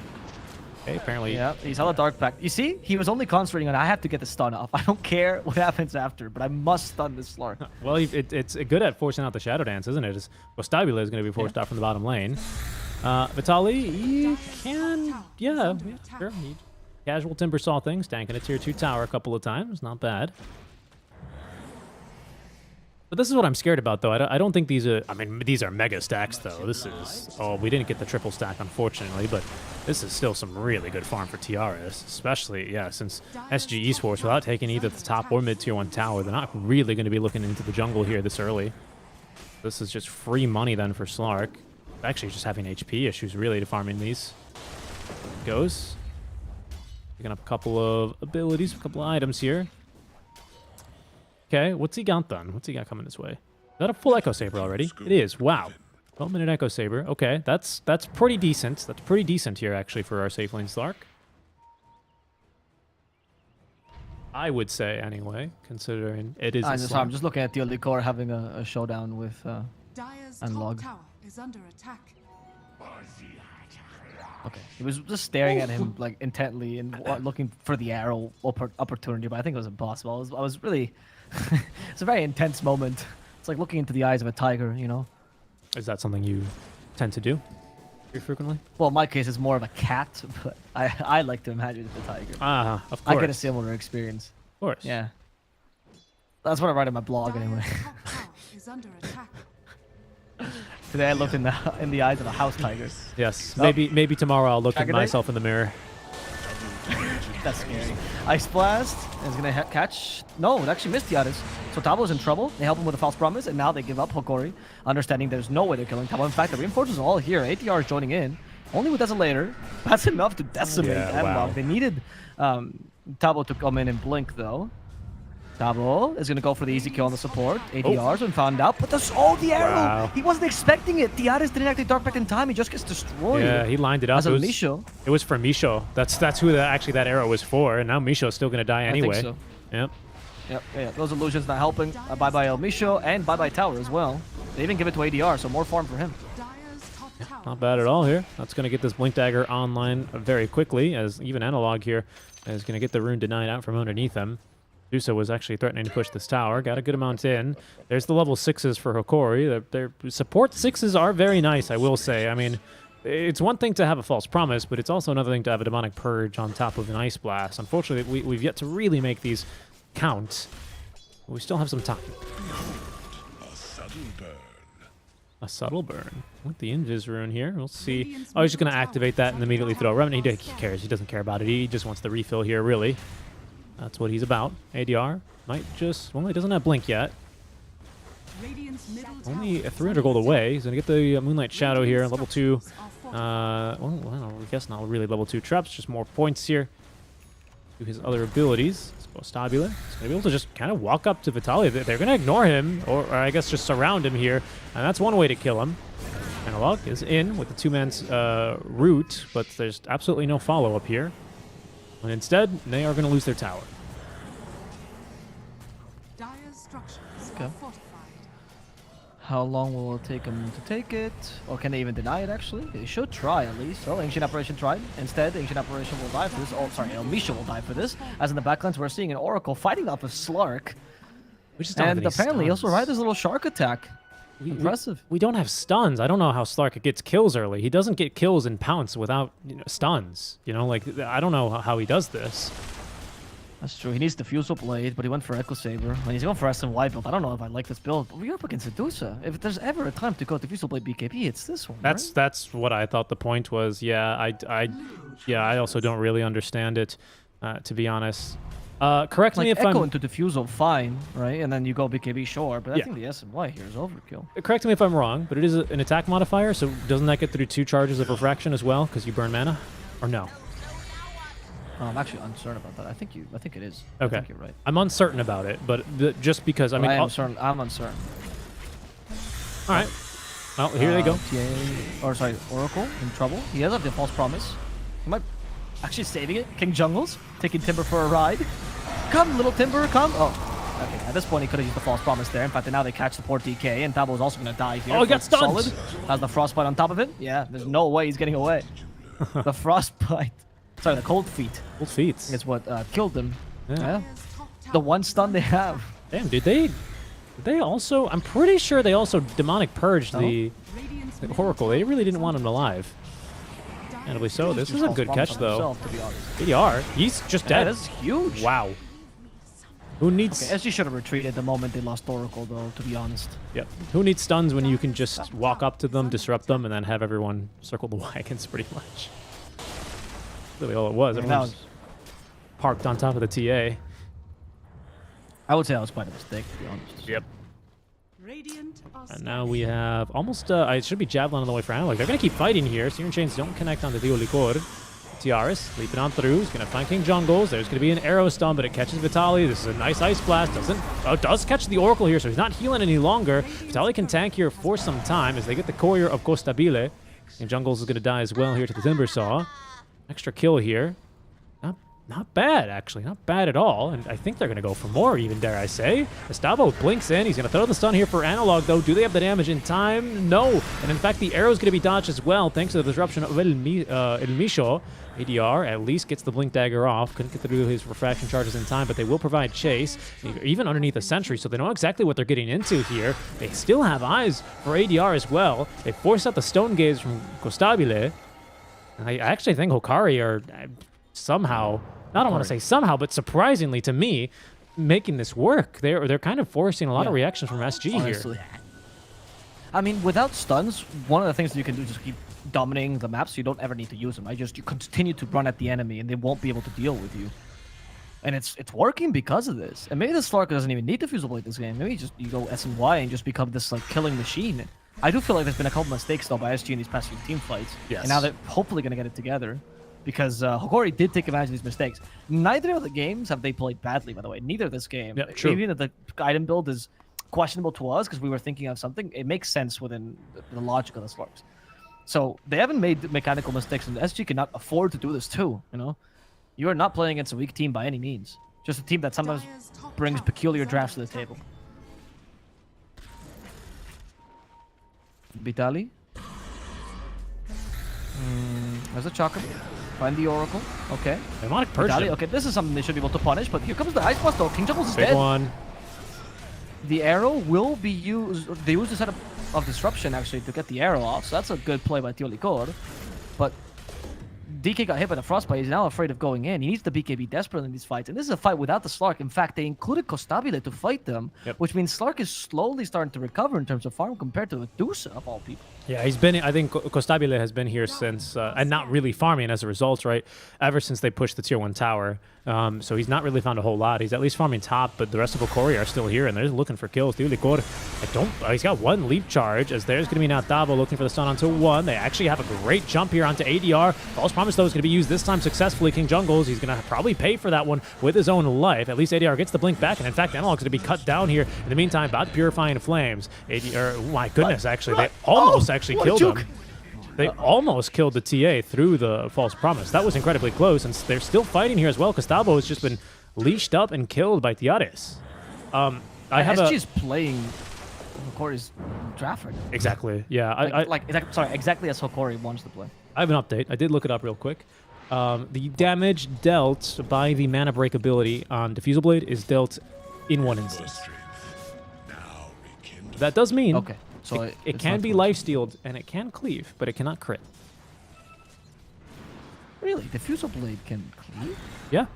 Okay, apparently. Yeah, he's on a dark pact. You see, he was only concentrating on I have to get the stun off. I don't care what happens after, but I must stun this Slark. Well, it's good at forcing out the Shadow Dance, isn't it? Stabula is going to be forced out from the bottom lane. Vitali, he can, yeah, sure. He casual Timber Saw things, tanking a tier 2 tower a couple of times. Not bad. But this is what I'm scared about, though. I don't think these are... I mean, these are mega stacks, though. This is... Oh, we didn't get the triple stack, unfortunately, but this is still some really good farm for Tiaras, especially, yeah, since SG Esports, without taking either the top or mid tier 1 tower, they're not really going to be looking into the jungle here this early. This is just free money, then, for Slark. Actually, just having HP issues, really, to farming these. Goes. Picking up a couple of abilities, a couple of items here. Okay, what's he got then? What's he got coming this way? Is that a full Echo Saber already? It is. Wow. 12-minute Echo Saber. Okay, that's pretty decent. That's pretty decent here, actually, for our safe lane Slark. I would say anyway, considering it is a I'm slump. just looking at the Licor having a showdown with Dire's And top log. tower is under attack. Okay, he was just staring at him like intently and looking for the arrow opportunity, but I think it was impossible. I was really, it's a very intense moment. It's like looking into the eyes of a tiger, you know. Is that something you tend to do pretty frequently? Well, in my case, it's more of a cat, but I like to imagine it's a tiger. Ah, of course. I get a similar experience. Of course. Yeah, that's what I write in my blog Dire's anyway. top tower is under attack. Today I looked in the eyes of a house tiger. Yes. Oh. Maybe tomorrow I'll look at Dragonite? myself in the mirror. That's scary. Ice Blast is going to catch. No, it actually missed Tiaris. So Tabo's in trouble. They help him with a false promise, and now they give up Hokori, understanding there's no way they're killing Tabo. In fact, the reinforcements are all here. ATR is joining in, only with Desolator. That's enough to decimate Yeah, Analog. wow. They needed Tabo to come in and blink, though. Tabo is going to go for the easy kill on the support. ADR's been found out, but the arrow! Wow. He wasn't expecting it. Tiaris didn't actually dark back in time. He just gets destroyed. Yeah, he lined it up. As a It was, Misho. it was for Misho. That's who actually that arrow was for, and now Misho's still gonna die anyway. I think so. Yep. Yep, yeah, those illusions not helping. Bye-bye El Misho and bye-bye Tower as well. They even give it to ADR, so more farm for him. Dire's top tower. Not bad at all here. That's gonna get this Blink Dagger online very quickly, as even Analog here is gonna get the rune denied out from underneath him. Dusa was actually threatening to push this tower. Got a good amount in. There's the level 6s for Hokori. Their support 6s are very nice, I will say. I mean, it's one thing to have a false promise, but it's also another thing to have a demonic purge on top of an ice blast. Unfortunately, we've yet to really make these count. But we still have some time. A subtle burn with the Invis rune here. We'll see. Oh, he's just going to activate that and immediately throw Remnant. He cares. He doesn't care about it. He just wants the refill here, really. That's what he's about. ADR might just... Well, he doesn't have Blink yet. Radiant's middle tower Only is 300 gold under away. He's going to get the Moonlight Shadow here. Level 2. structures are fortified. Well, I guess not really level 2 traps. Just more points here to his other abilities. Stabile. He's going to be able to just kind of walk up to Vitaly. They're going to ignore him, or I guess just surround him here. And that's one way to kill him. Analog is in with the two-man's root, but there's absolutely no follow-up here. And instead, they are going to lose their tower. Dire's structures Okay. are fortified. How long will it take them to take it? Or can they even deny it, actually? They should try, at least. Oh, Ancient Apparition tried. Instead, Ancient Apparition will die for this. Oh, sorry, El Misha will die for this. As in the backlines, we're seeing an Oracle fighting off of Slark. We just don't have And any apparently, he also stuns. rides his little shark attack. Impressive. We don't have stuns. I don't know how Slark gets kills early. He doesn't get kills and pounce without stuns. You know, like, I don't know how he does this. That's true. He needs Diffusal Blade, but he went for Echo Saber. When he's going for SNY build, I don't know if I like this build. But we're up against Sedusa. If there's ever a time to go Diffusal Blade BKB, it's this one. right? That's what I thought the point was. Yeah, I also don't really understand it, to be honest. Correct Like me if Echo I'm into Diffusal, fine, right? And then you go BKB, sure. But I Yeah. think the SNY here is overkill. correct me if I'm wrong, but it is an attack modifier, so doesn't that get through 2 charges of refraction as well because you burn mana, or no? I'm actually uncertain about that. I think it is. Okay. I think you're right. I'm uncertain about it, but just because I mean, I'm uncertain. I'm uncertain. all right. Well, here they go. TA, or sorry, Oracle in trouble. He has the false promise. He might actually saving it. King Jungles taking Timber for a ride. Come, little Timber, come. Oh, okay. At this point, he could have used the false promise there. In fact, now they catch the port DK, and Tabo is also going to die here. Oh, he got First stunned. Solid has the frostbite on top of it. Yeah, there's no way he's getting away. The frostbite. Sorry, the cold feet Old feats. is what killed him. Yeah. Yeah. Dire's top tower The one stun they have. Damn, did they also? I'm pretty sure they also demonic purged the Radiant's Oracle. They really didn't want him alive. Handily so. This is a good catch though. Himself, to be honest. ADR, he's just Yeah, dead. this is huge. Wow. Who needs? Okay, SG should have retreated the moment they lost Oracle, though, to be honest. Yep. Who needs stuns when you can just walk up to them, disrupt them, and then have everyone circle the wagons pretty much. Really all it was. I mean, Everyone was parked on top of the TA. I would say that was quite a mistake, to be honest. Yep. Radiant are And now we have almost, it should be Javelin on the way for Analog. They're going to keep fighting here. Searing Chains don't connect on the Dio Licor. Tiaris leaping on through. He's going to find King Jungles. There's going to be an arrow stun, but it catches Vitaly. This is a nice Ice Blast. Does catch the Oracle here, so he's not healing any longer. Vitaly can tank here for some time as they get the Courier of Costabile. And Jungles is going to die as well here to the Timber Saw. Extra kill here. Not bad, actually. Not bad at all. And I think they're going to go for more, even, dare I say. Estavo blinks in. He's going to throw the stun here for Analog, though. Do they have the damage in time? No. And in fact, the arrow's going to be dodged as well, thanks to the disruption of El Misho. ADR at least gets the blink dagger off. Couldn't get through his refraction charges in time, but they will provide chase, even underneath the sentry, so they know exactly what they're getting into here. They still have eyes for ADR as well. They force out the stone gaze from Costabile. I actually think Hokari are somehow, I don't want to say somehow, but surprisingly to me, making this work. They're kind of forcing a lot of reactions from SG Honestly. here. I mean, without stuns, one of the things that you can do is just keep dominating the map, so you don't ever need to use them. You continue to run at the enemy, and they won't be able to deal with you. And it's working because of this. And maybe the Slark doesn't even need to Fusible Blade this game. Maybe you go SNY and just become this like killing machine. I do feel like there's been a couple mistakes though by SG in these past few team fights. Yes. And now they're hopefully going to get it together, because Hokori did take advantage of these mistakes. Neither of the games have they played badly, by the way. Neither of this game. Yeah, true. Even if the item build is questionable to us because we were thinking of something, it makes sense within the logic of the Slarks. So they haven't made mechanical mistakes, and SG cannot afford to do this too. You know, you are not playing against a weak team by any means. Just a team that sometimes brings peculiar drafts to the table. Vitali. There's a Chakra. Find the Oracle. Okay. Demonic Purge. Vitali. Okay, this is something they should be able to punish, but here comes the Ice Blast though. King Juggles is Big dead. one. The arrow will be used. They use the setup of disruption actually to get the arrow off, so that's a good play by Tiolicor. But DK got hit by the frostbite. He's now afraid of going in. He needs the BKB desperately in these fights, and this is a fight without the Slark. In fact, they included Costabile to fight them, which means Slark is slowly starting to recover in terms of farm compared to Medusa of all people. Yeah, he's been. I think Costabile has been here since, and not really farming as a result, right? Ever since they pushed the tier 1 tower. So he's not really found a whole lot. He's at least farming top, but the rest of Hokori are still here, and they're looking for kills. Tiolicor, he's got one leap charge, as there's going to be now Davo looking for the stun onto one. They actually have a great jump here onto ADR. False Promise, though, is going to be used this time successfully. King Jungles, he's going to probably pay for that one with his own life. At least ADR gets the blink back, and in fact, Analog's going to be cut down here. In the meantime, about Purifying Flames. ADR, oh my goodness, actually, they almost actually killed him. They almost killed the TA through the False Promise. That was incredibly close, and they're still fighting here as well, because Tabo has just been leashed up and killed by Tiares. SG is playing Hokori's draft right now. Exactly, yeah. Exactly as Hokori wants to play. I have an update. I did look it up real quick. The damage dealt by the Mana Break ability on Diffusal Blade is dealt in one instance. That does mean... Okay. So it can be lifestealed and it can cleave, but it cannot crit. Really? Diffusal Blade can cleave? Yeah.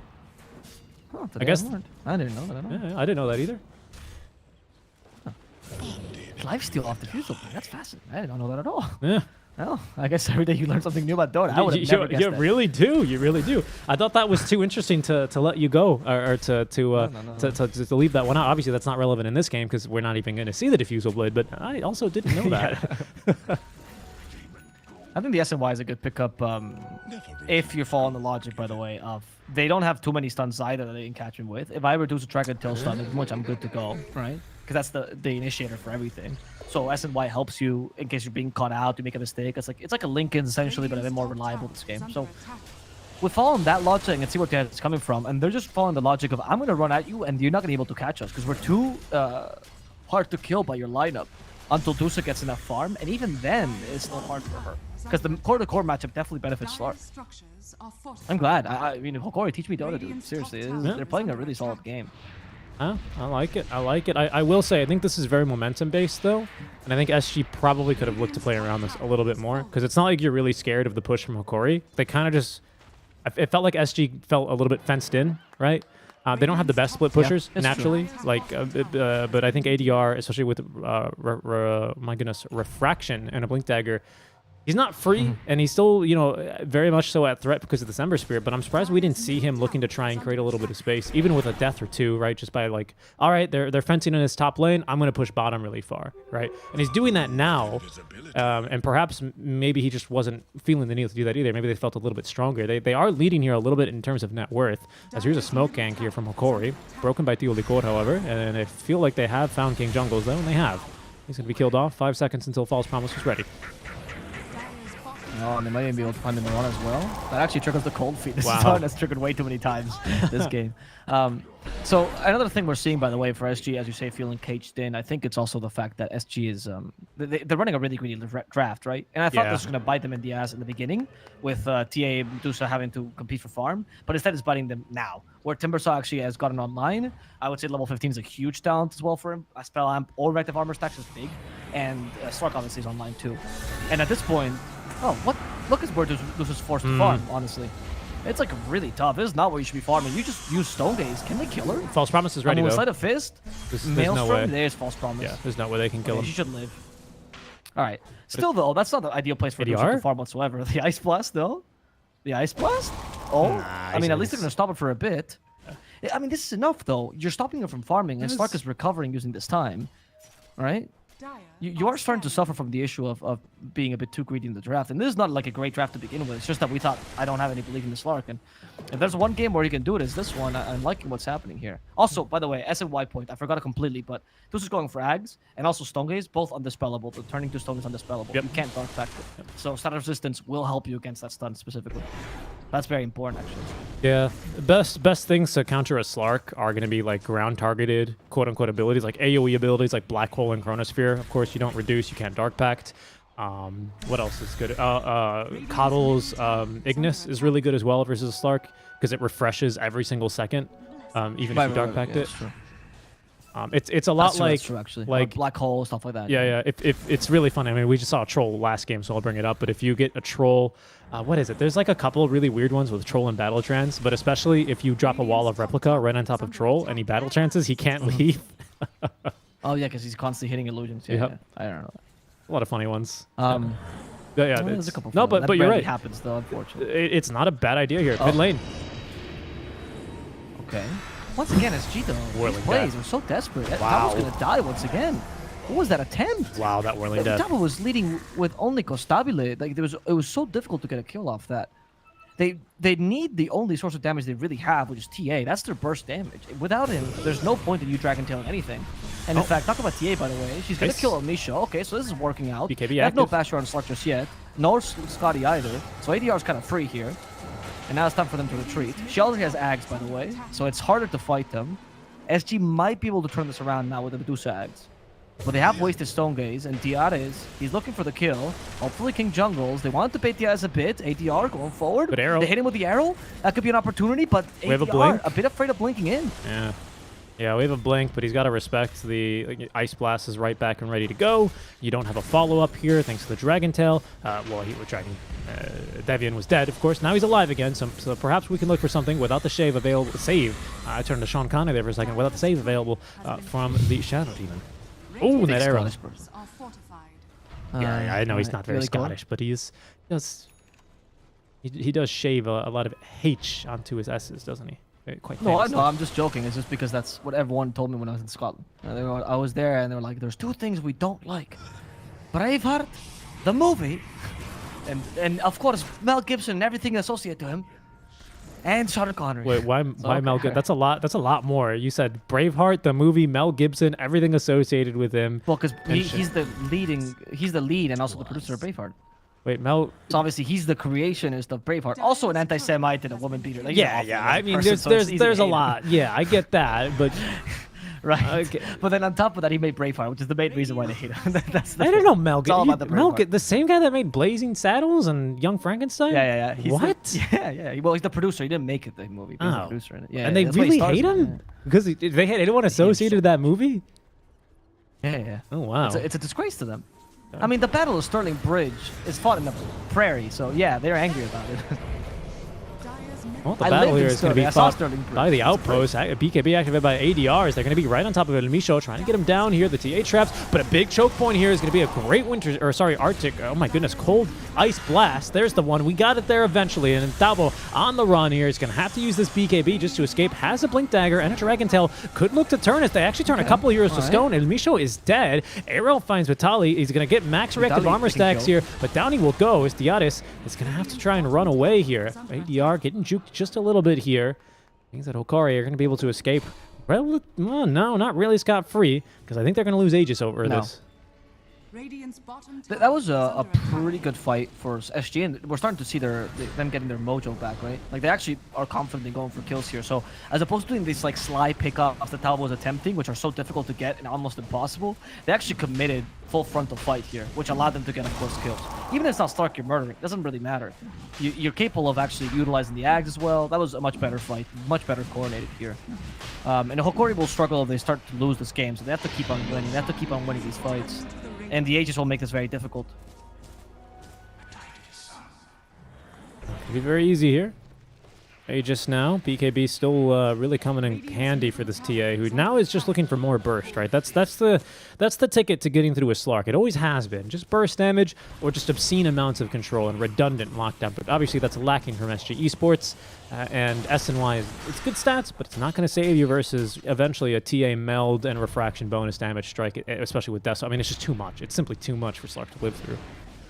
Huh, I guess. I didn't know that at all. Yeah, I didn't know that either. Lifesteal off Diffusal Blade. That's fascinating. I didn't know that at all. Yeah. Well, I guess every day you learn something new about Dota. I would have never guessed You that. really do. You really do. I thought that was too interesting to let you go, or to leave that one out. Obviously, that's not relevant in this game because we're not even going to see the Diffusal Blade. But I also didn't know that. I think the SNY is a good pickup if you're following the logic, by the way, of they don't have too many stuns either that they can catch him with. If I reduce a track until stun, as much I'm good to go, right? Because that's the initiator for everything. So SNY helps you in case you're being caught out, you make a mistake. It's like a Lincoln essentially, but a bit more reliable this game. So we're following that logic and see where it's coming from, and they're just following the logic of I'm going to run at you and you're not going to be able to catch us because we're too hard to kill by your lineup until Dusa gets enough farm, and even then it's still hard for her because the core-to-core matchup definitely benefits Slark. I'm glad. I mean, Hokori, teach me Dota, dude. Seriously, they're playing a really solid game. I like it. I like it. I will say, I think this is very momentum-based, though. And I think SG probably could have looked to play around this a little bit more. Because it's not like you're really scared of the push from Hokori. They kind of just... It felt like SG felt a little bit fenced in, right? They don't have the best split pushers, naturally. Like, but I think ADR, especially with, my goodness, Refraction and a Blink Dagger... He's not free, and he's still, you know, very much so at threat because of the December Spirit, but I'm surprised we didn't see him looking to try and create a little bit of space, even with a death or two, right? Just by like, all right, they're fencing in his top lane, I'm going to push bottom really far, right? And he's doing that now, and perhaps maybe he just wasn't feeling the need to do that either. Maybe they felt a little bit stronger. They are leading here a little bit in terms of net worth, as here's a smoke gank here from Hokori, broken by Tiolicor, however, and I feel like they have found King Jungles, though, and they have. He's going to be killed off. 5 seconds until False Promise is ready. Oh, and they might even be able to find the Mirana as well. That actually triggers the cold feet. This Wow. is one that's triggered way too many times this game. So another thing we're seeing, by the way, for SG, as you say, feeling caged in, I think it's also the fact that SG is they're running a really greedy draft, right? And I thought this was going to bite them in the ass in the beginning with TA and Medusa having to compete for farm, but instead it's biting them now. Where Timbersaw actually has gotten online, I would say level 15 is a huge talent as well for him. Spell Amp or Reactive Armor stacks is big, and Slark obviously is online too. And at this point, what? Look at where this is forced to farm, honestly. It's like really tough. This is not where you should be farming. You just use Stone Gaze. Can they kill her? False Promise is ready, though. Sleight of Fist, There's no Maelstrom, way. there's False Promise. Yeah, there's no way they can kill Okay, him. she should live. All right. Still, though, that's not the ideal place for ADR? to farm whatsoever. The Ice Blast, though? The Ice Blast? Oh, I mean, at least they're going to stop it for a bit. I mean, this is enough, though. You're stopping her from farming, and Slark is recovering using this time. Right? You are starting to suffer from the issue of being a bit too greedy in the draft. And this is not like a great draft to begin with. It's just that we thought, I don't have any belief in the Slark. And if there's one game where you can do it, it's this one. I'm liking what's happening here. Also, by the way, SNY point, I forgot it completely, but this is going for Ags and also Stone Gaze, both undispellable. The turning to Stone is undispellable. You can't Dark Factor. So Status Resistance will help you against that stun specifically. That's very important, actually. Yeah, best things to counter a Slark are going to be like ground targeted, quote unquote abilities, like AoE abilities like Black Hole and Chronosphere. Of course, you don't reduce, you can't Dark Pact. What else is good? Coddle's Ignis is really good as well versus a Slark because it refreshes every single second, even if you Dark Pact it. It's a lot like true, actually. like Black Hole, stuff like that. Yeah. If it's really funny. I mean, we just saw a troll last game, so I'll bring it up. But if you get a troll, what is it? There's like a couple of really weird ones with troll and battle trance. But especially if you drop a wall of replica right on top of troll, any battle trances, he can't leave. Oh yeah, because he's constantly hitting illusions. Yeah, Yep. I don't know. A lot of funny ones. Well, there's a couple. No, but you're rarely right. Happens though, unfortunately. It's not a bad idea here. Mid lane. Okay. Once again, SG though. Whirling These plays Death. are so desperate. Wow. Dabo's gonna die once again. What was that attempt? Wow, that whirling death. Dabo was leading with only Costabile. Like it was so difficult to get a kill off that. They need the only source of damage they really have, which is TA. That's their burst damage. Without him, there's no point in you Dragon Tailing anything. And in fact, talk about TA, by the way. She's going to kill Amisha. Okay, so this is working out. BKB They have no active. Basher on Slark just yet. Nor Scotty either. So ADR is kind of free here. And now it's time for them to retreat. She already has Ags, by the way. So it's harder to fight them. SG might be able to turn this around now with the Medusa Ags. But they have wasted Stone Gaze, and Diares, he's looking for the kill. Hopefully King Jungles. They want to bait Diares a bit. ADR going forward. Good arrow. They hit him with the arrow. That could be an opportunity, but We have a ADR, blink. a bit afraid of blinking in. Yeah, we have a blink, but he's got to respect the Ice Blast is right back and ready to go. You don't have a follow-up here, thanks to the Dragon Tail. Devian was dead, of course. Now he's alive again, so perhaps we can look for something without the save available. I turned to Sean Connery there for a second. Without the save available from the Shadow Demon. Oh, that arrow. Are fortified. Yeah, I know he's not very really cool. Scottish, but he does shave a lot of H onto his S's, doesn't he? Quite No, famously. I'm just joking. It's just because that's what everyone told me when I was in Scotland. I was there, and they were like, "There's two things we don't like: Braveheart, the movie, and of course Mel Gibson and everything associated to him, and Sean Connery." Wait, why okay. Mel Gibson? That's a lot. That's a lot more. You said Braveheart, the movie, Mel Gibson, everything associated with him. Well, because And he's the lead and also the producer of Braveheart. Wait, Mel. So obviously he's the creationist of Braveheart. Also an anti-Semite and a woman beater. Like, he's an awful I mean, person, so it's easy there's to a hate him. lot. Yeah, I get that, but Right. Okay. But then on top of that, he made Braveheart, which is the main reason why they hate him. That's the I don't thing. know Mel It's all Gibson. about the Braveheart. The same guy that made Blazing Saddles and Young Frankenstein. Yeah. He's What? Yeah. Well, he's the producer. He didn't make it the movie. But he's the Oh. producer in it. Yeah. And they that's why he really stars hate in it, him because they had anyone associated with that movie. Yeah. Oh wow. It's a disgrace to them. I mean, the Battle of Sterling Bridge is fought in the prairie, so yeah, they're angry about it. Well, the I battle lived here in is going to be Sterling. I saw fought Sterling Bridge. by the It's outpost. BKB activated by ADRs. They're going to be right on top of Misho, trying to get him down here. The TA traps, but a big choke point here is going to be a great Arctic. Oh my goodness, cold ice blast. There's the one. We got it there eventually, and Dabo on the run here is going to have to use this BKB just to escape. Has a blink dagger and a dragon tail. Could look to turn it. They actually turn a couple of heroes to stone, and Misho is dead. Ariel finds Vitali. He's going to get max reactive armor stacks here, but down he will go as Diatis is going to have to try and run away here. ADR getting juked just a little bit here. Things that Hokori are going to be able to escape. Well, no, not really scot-free, because I think they're going to lose Aegis over this. Radiant's bottom tower That was is a under attack. pretty good fight for SG, and we're starting to see them getting their mojo back, right? Like they actually are confidently going for kills here. So as opposed to doing these like sly pickups that Talbot was attempting, which are so difficult to get and almost impossible, they actually committed full frontal fight here, which allowed them to get, of course, kills. Even if it's not Stark you're murdering, doesn't really matter. You're capable of actually utilizing the Ags as well. That was a much better fight, much better coordinated here. And Hokori will struggle if they start to lose this game, so they have to keep on winning. They have to keep on winning these fights. And the Aegis will make this very difficult. It'll be very easy here. Aegis now. BKB still really coming in handy for this TA, who now is just looking for more burst, right? That's the ticket to getting through a Slark. It always has been. Just burst damage or just obscene amounts of control and redundant lockdown. But obviously that's lacking from SG Esports. And SNY, it's good stats, but it's not going to save you versus eventually a TA meld and refraction bonus damage strike, especially with Death. I mean, it's just too much. It's simply too much for Slark to live through.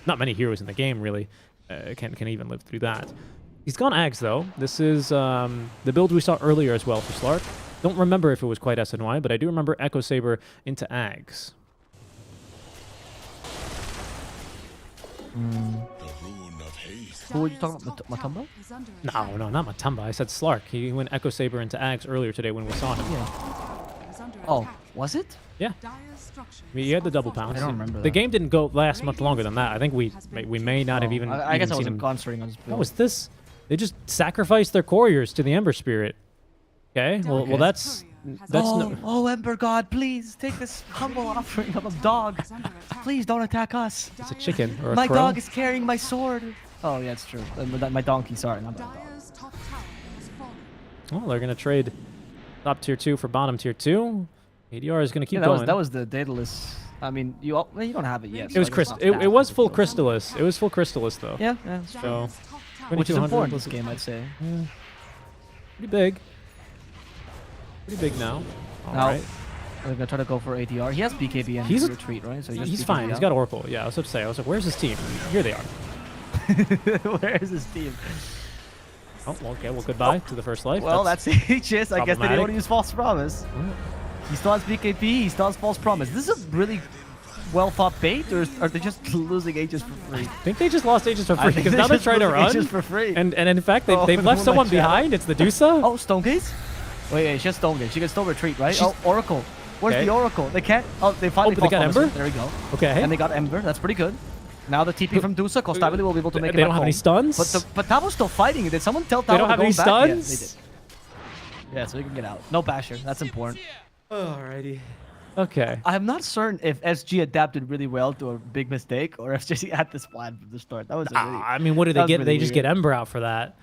Not many heroes in the game, really, can even live through that. He's gone Ags, though. This is the build we saw earlier as well for Slark. Don't remember if it was quite SNY, but I do remember Echo Saber into Ags. Who were you talking about? Matumba? No, not Matumba. I said Slark. He went Echo Saber into Ags earlier today when we saw him. Oh, was it? Yeah. He had the double pounce. I don't remember The that. game didn't go last much longer than that. I think we may not have even. I guess I seen wasn't him. concentrating on his build. What was this? They just sacrificed their couriers to the Ember Spirit. Okay. Well, that's no. Oh, Ember God, please take this humble offering of a dog. Please don't attack us. It's a chicken or a My crow. dog is carrying my sword. Oh, yeah, it's true. My donkey, sorry, not my dog. Dire's top tower has fallen. Well, they're gonna trade top tier 2 for bottom tier 2. ADR is gonna keep Yeah, going. that was the Daedalus. I mean, you don't have it yet. It was so I guess crystal. it's not It was that full big of a deal. Crystallis. It was full Crystallis though. Yeah, that's true. So, Dire's top tower Which is 2200 important in was- this game, I'd say. Yeah. Pretty big. Pretty big now. All Now, right. we're gonna try to go for ADR. He has BKB and He's- retreat, right? So he just He's BKB fine. He's out. got Oracle. Yeah, I was about to say. I was like, where's his team? Here they are. Where is his team? Oh, well, okay. Well, goodbye to the first life. Well, that's Aegis. I guess they didn't want problematic. to use False Promise. He still has BKB. He still has False Promise. This is a really well thought bait, or are they just losing Aegis for free? I think they just lost Aegis for I free think because they're now they're just trying to losing run. Aegis for free. And in fact, Oh, they've left Moonlight someone Shadow. behind. It's the Dusa. Oh, Stonegaze? Wait, she has Stonegaze. She can still retreat, right? She's- Oh, Oracle. Where's Okay. the Oracle? They can't. Oh, they finally but they got False Promise Ember? it. There we go. Okay. And they got Ember. That's pretty good. Now the TP from Dusa, Kostabile will be able to make it They don't back have any home. stuns. But Tabo's still fighting. Did someone tell Tabo They don't to have go any back? stuns? Yeah, they did. Yeah, so we can get out. No Basher. That's important. Alrighty. Okay. I'm not certain if SG adapted really well to a big mistake or if SG had this plan from the start. That was a really, I mean, what did that they was get? really They just weird. get Ember out for that,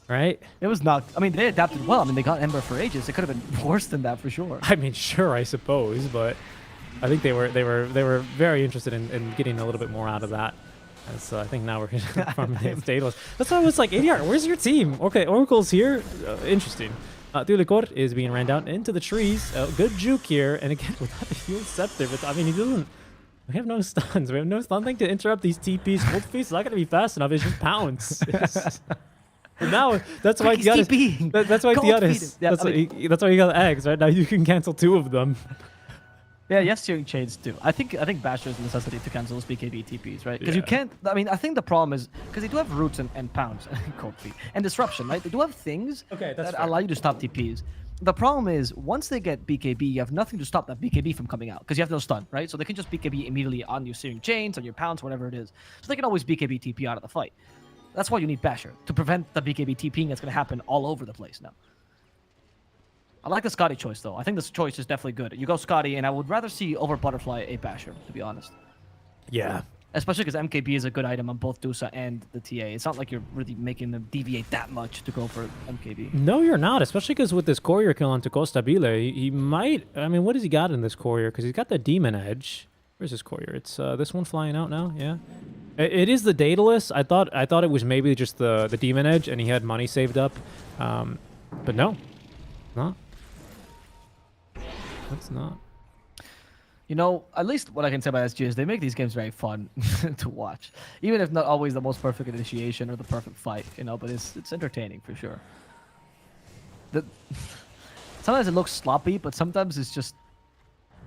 right? It was not. I mean, they adapted well. I mean, they got Ember for ages. It could have been worse than that for sure. I mean, sure, I suppose, but I think they were very interested in getting a little bit more out of that. And so I think now we're farming the Daedalus. That's why I was like, ADR, where's your team? Okay, Oracle's here. Interesting. Tulikor is being ran down into the trees. Good juke here, and again without the heal scepter. But I mean, he doesn't. We have no stuns. We have nothing to interrupt these TPs. Full feast is not going to be fast enough. It's just pounce. But now that's why Quick, he's Giannis. TPing. That's why Gold feed him. Giannis. Yeah, That's I why mean- that's why you got eggs right now. You can cancel 2 of them. Yeah, yes, steering chains too. I think Basher is a necessity to cancel those BKB TPs, right? Because you Yeah. can't. I mean, I think the problem is because they do have roots and pounds, cold feet, and disruption, right? They do have things Okay, that's that fair. allow you to stop TPs. The problem is once they get BKB, you have nothing to stop that BKB from coming out because you have no stun, right? So they can just BKB immediately on your searing chains, on your pounds, whatever it is. So they can always BKB TP out of the fight. That's why you need Basher to prevent the BKB TPing that's going to happen all over the place now. I like the Scotty choice though. I think this choice is definitely good. You go Scotty, and I would rather see over Butterfly a Basher, to be honest. Yeah. Especially because MKB is a good item on both Dusa and the TA. It's not like you're really making them deviate that much to go for MKB. No, you're not. Especially because with this courier kill onto Kostabile, he might. I mean, what has he got in this courier? Because he's got the demon edge. Where's his courier? It's this one flying out now. Yeah. It is the Daedalus. I thought it was maybe just the demon edge, and he had money saved up. But no, not. That's not. You know, at least what I can say about SG is they make these games very fun to watch. Even if not always the most perfect initiation or the perfect fight, you know, but it's entertaining for sure. Sometimes it looks sloppy, but sometimes it's just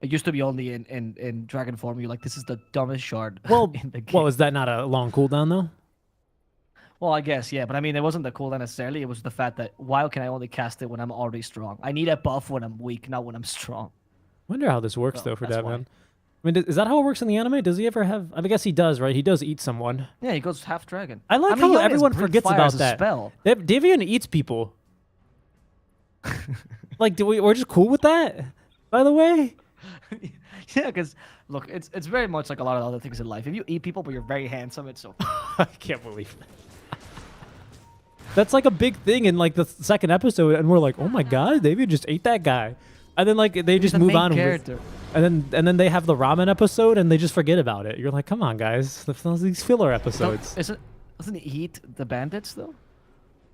It used to be only in dragon form. You're like, this is the dumbest shard Well, in the game. well, is that not a long cooldown though? Well, I guess, yeah. But I mean, it wasn't the cooldown necessarily. It was the fact that why can I only cast it when I'm already strong? I need a buff when I'm weak, not when I'm strong. Wonder how this works So, though for that's Davion. why. I mean, is that how it works in the anime? Does he ever have? I guess he does, right? He does eat someone. Yeah, he goes half dragon. I like mean, how he only has everyone breathe forgets fire about as a that. spell. Davion eats people. Like, we're just cool with that? By the way, Yeah, because look, it's very much like a lot of other things in life. If you eat people but you're very handsome, it's okay. I can't believe that. That's like a big thing in like the second episode, and we're like, oh my god, Davion just ate that guy, and then like they He's just the move main on with. character. And then they have the ramen episode and they just forget about it. You're like, come on, guys. These filler episodes. Doesn't he eat the bandits though?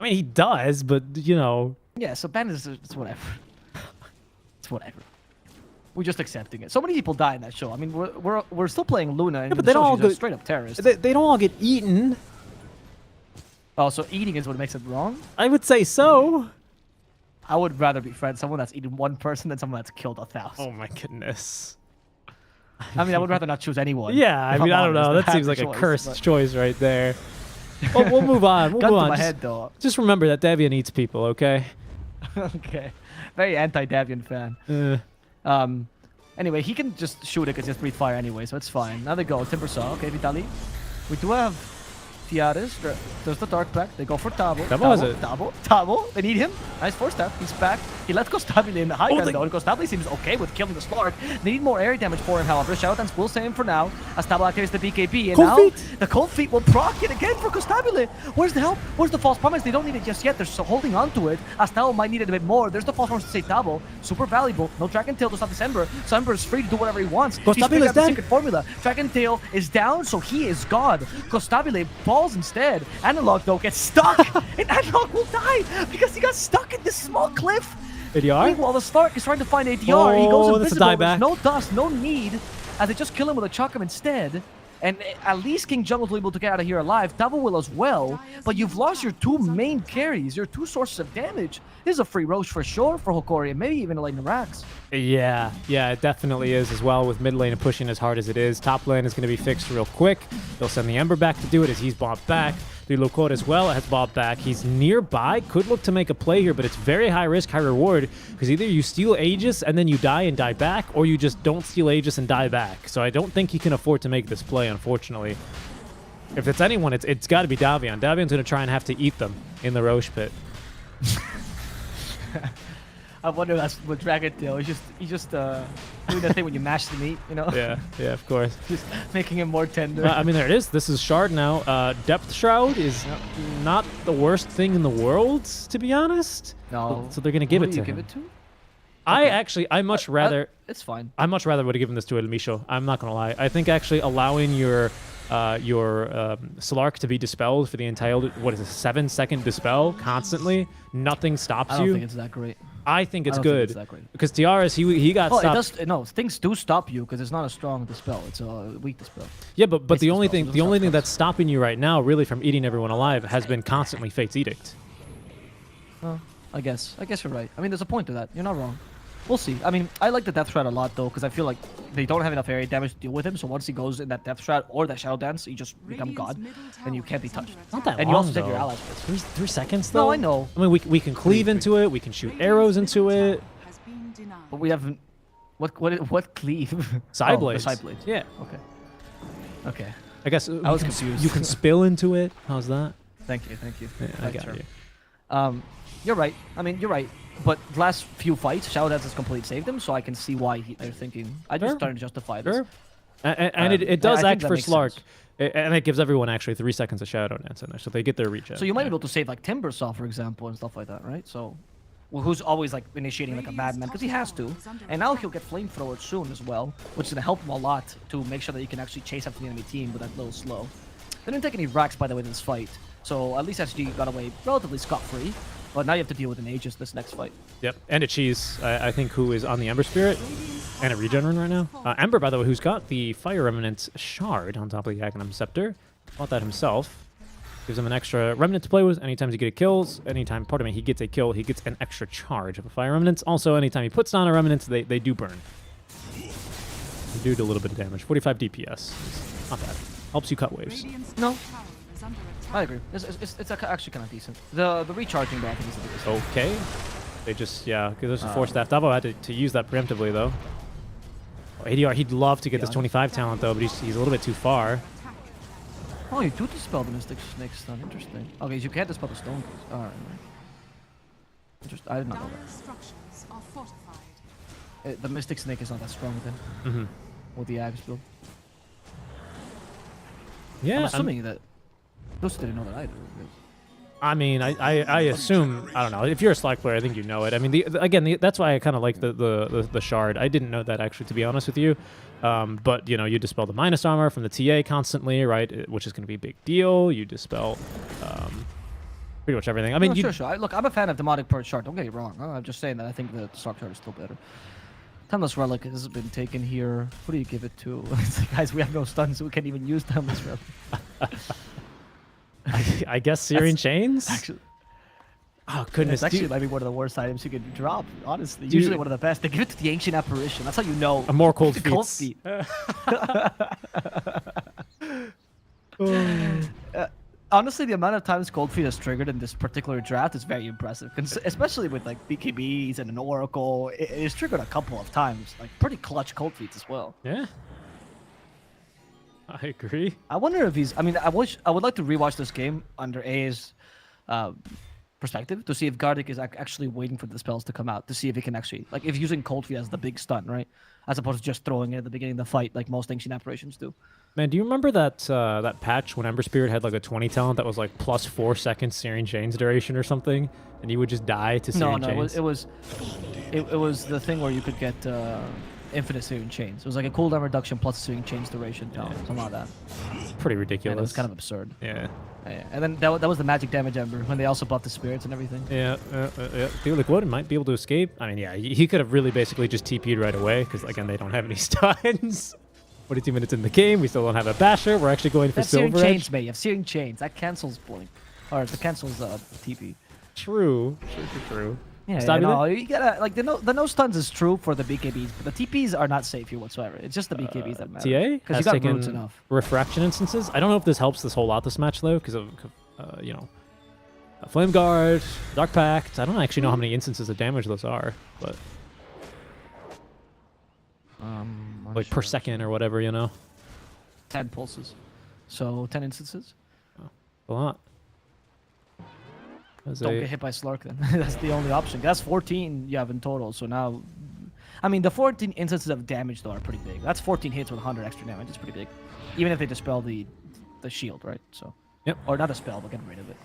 I mean, he does, but you know. Yeah, so bandits, it's whatever. It's whatever. We're just accepting it. So many people die in that show. I mean, we're still playing Luna, and but the they don't show all she's a go- straight up terrorist. They don't all get eaten. Oh, so eating is what makes it wrong? I would say so. I would rather be friends someone that's eaten one person than someone that's killed 1,000. Oh my goodness. I mean, I would rather not choose anyone. Yeah, I if mean, I'm I don't know. honest. That I seems have like the a choice, cursed but- choice right there. We'll move on. We'll Gun move to on. my Just, head, though. just remember that Davion eats people, okay? Okay. Very anti-Davion fan. Anyway, he can just shoot it because he has breathe fire anyway, so it's fine. Now they go. Timber Saw. Okay, Vitali. We do have Tiaris. There's the Dark Pack. They go for Tabo. Tabo has it. Tabo. They need him. Nice force tap. He's back. He lets Costabile in the high ground, though, and Costabile seems okay with killing the Slark. They need more area damage for him, however. Shadow Dance will save him for now, as Tabo activates the BKB. And Cold now, Feet. the Cold Feet will proc it again for Costabile. Where's the help? Where's the False Promise? They don't need it just yet. They're so holding on to it, as Tabo might need it a bit more. There's the False Promise to save Tabo. Super valuable. No Dragon Tail to stop December. So Ember is free to do whatever he wants. He's Costabile figured is out the dead. secret formula. Dragon Tail is down, so he is God. Costabile falls instead. Analog, though, gets stuck. And Analog will die because he got stuck in this small cliff. ADR? Meanwhile, the Stark is trying to find ADR. He goes Oh, that's a invisible. dieback. There's no dust, no need, as they just kill him with a Chakram instead. And at least King Jungle's able to get out of here alive. Tabo will as well. But you've lost your two main carries, your two sources of damage. This is a free Roche for sure for Hokori, and maybe even a lane Rax. Yeah, it definitely is as well, with mid lane pushing as hard as it is. Top lane is going to be fixed real quick. They'll send the Ember back to do it as he's bobbed back. The Lokot as well has bobbed back. He's nearby, could look to make a play here, but it's very high risk, high reward, because either you steal Aegis and then you die and die back, or you just don't steal Aegis and die back. So I don't think he can afford to make this play, unfortunately. If it's anyone, it's got to be Davion. Davion's going to try and have to eat them in the Roche pit. I wonder that's what Dragon Tail. He's just doing that thing when you mash the meat, you know? Yeah, of course. Just making him more tender. I mean, there it is. This is Shard now. Depth Shroud is not the worst thing in the world, to be honest. No. So they're going to give Who it do to you him. give it to? I much rather... It's fine. I much rather would have given this to El Misho. I'm not going to lie. I think actually allowing your Slark to be dispelled for the entire, what is it, 7-second dispel constantly, nothing stops I don't you. think it's that great. I think it's I don't think good. it's that great. Because Tiaras, he got Oh, stopped. it does. No, things do stop you because it's not a strong dispel. It's a weak dispel. Yeah, but Basic the only dispels, thing it the doesn't only stop thing traps. that's stopping you right now, really, from eating everyone alive, has been constantly Fate's Edict. Oh, I guess you're right. I mean, there's a point to that. You're not wrong. We'll see. I mean, I like the Death Shroud a lot, though, because I feel like they don't have enough area damage to deal with him. So once he goes in that Death Shroud or that Shadow Dance, you just become God, and you can't be touched. Not that And long, you also take though. your allies with. 3 seconds, though? No, I know. I mean, we can cleave into it. We can shoot arrows into it. Has been denied. But we haven't. What cleave? Side Oh, blades. the side blades. Yeah. Okay. Okay. I guess I was confused. You can spill into it. How's that? Thank you. Yeah, I Right got turn. you. You're right. I mean, you're right. But last few fights, Shadow Dance has completely saved him, so I can see why they're thinking. I just Sure. starting to justify this. Sure. And it does I think act that for makes Slark. sense. And it gives everyone actually 3 seconds of Shadow Dance in there, so they get their reach. So you might be able to save like Timbersaw, for example, and stuff like that, right? So, well, who's always like initiating like a madman because he has to, and now he'll get flamethrower soon as well, which is gonna help him a lot to make sure that he can actually chase after the enemy team with that little slow. They didn't take any racks, by the way, in this fight, so at least SG got away relatively scot-free. But now you have to deal with an Aegis this next fight. Yep, and a Cheese, I think, who is on the Ember Spirit and a regen rune right now. Ember, by the way, who's got the Fire Remnant Shard on top of the Aghanim Scepter. Bought that himself. Gives him an extra Remnant to play with. Anytime he gets kills, anytime, pardon me, he gets a kill, he gets an extra charge of a Fire Remnant. Also, anytime he puts down a Remnant, they do burn. do a little bit of damage. 45 DPS. It's not bad. Helps you cut waves. Radiant's No. top tower is under attack. I agree. It's actually kind of decent. The recharging though I think is the biggest. Okay. They just, yeah, because there's a 4-staff. Davo had to use that preemptively, though. Oh, ADR, he'd love to get this 25 talent, though, but he's a little bit too far. Oh, you do dispel the Mystic Snake stun. Interesting. Okay, you can't dispel the Stone. Alright. Interesting. I did not know Dire structures are fortified. that. The Mystic Snake is not that strong then. Mm-hmm. With the Axe build. Yeah, I'm assuming that. Those didn't know that either. I mean, I assume, I don't know, if you're a Slack player, I think you know it. I mean, again, that's why I kind of like the shard. I didn't know that, actually, to be honest with you. But, you know, you dispel the minus armor from the TA constantly, right, which is going to be a big deal. You dispel pretty much everything. I mean, no, sure. Look, I'm a fan of Demonic Purge shard. Don't get me wrong. I'm just saying that I think the Stark shard is still better. Timeless Relic has been taken here. Who do you give it to? It's like, guys, we have no stuns, so we can't even use Timeless Relic. I guess Searing Chains? Actually, Oh, goodness. it's actually might be one of the worst items you could drop, honestly. Usually one of the best. They give it to the Ancient Apparition. That's how you know. A more cold Cold feet. feet. Honestly, the amount of times Cold Feet is triggered in this particular draft is very impressive. Especially with like BKBs and an Oracle. It is triggered a couple of times. Like pretty clutch Cold Feet as well. Yeah. I agree. I wonder if he's. I mean, I would like to rewatch this game under A's perspective to see if Gardic is actually waiting for the spells to come out to see if he can actually like if using Cold Feet as the big stun, right, as opposed to just throwing it at the beginning of the fight like most Ancient Apparitions do. Man, do you remember that that patch when Ember Spirit had like a 20 talent that was like plus 4 seconds Searing Chains duration or something, and you would just die to Searing Chains? It was the thing where you could get infinite Searing Chains. It was like a cooldown reduction plus Searing Chains duration, something like that. Pretty And ridiculous. it was kind of absurd. Yeah. Yeah. And then that was the magic damage Ember when they also buffed the spirits and everything. Yeah. Dude, like, Woden might be able to escape. I mean, yeah, he could have really basically just TP'd right away because, again, they don't have any stuns. 42 minutes in the game, we still don't have a basher. We're actually going for Searing Silver Chains, Edge. mate. You have Searing Chains. That cancels Blink. Or it cancels TP. True. Yeah, Stop you you know, you gotta like the no stuns is true for the BKBs, but the TPs are not safe here whatsoever. It's just the BKBs that matter. TA because has you got roots taken enough. refraction instances. I don't know if this helps this whole lot this match though, because of you know, Flame Guard, Dark Pact. I don't actually know how many instances of damage those are, but like per second or whatever, you know. 10 pulses, so 10 instances. A lot. Don't get hit by Slark then. That's the only option. That's 14 you have in total. So now, I mean, the 14 instances of damage though are pretty big. That's 14 hits with 100 extra damage. It's pretty big, even if they dispel the shield, right? So. Yep. Or not a spell, but get rid of it.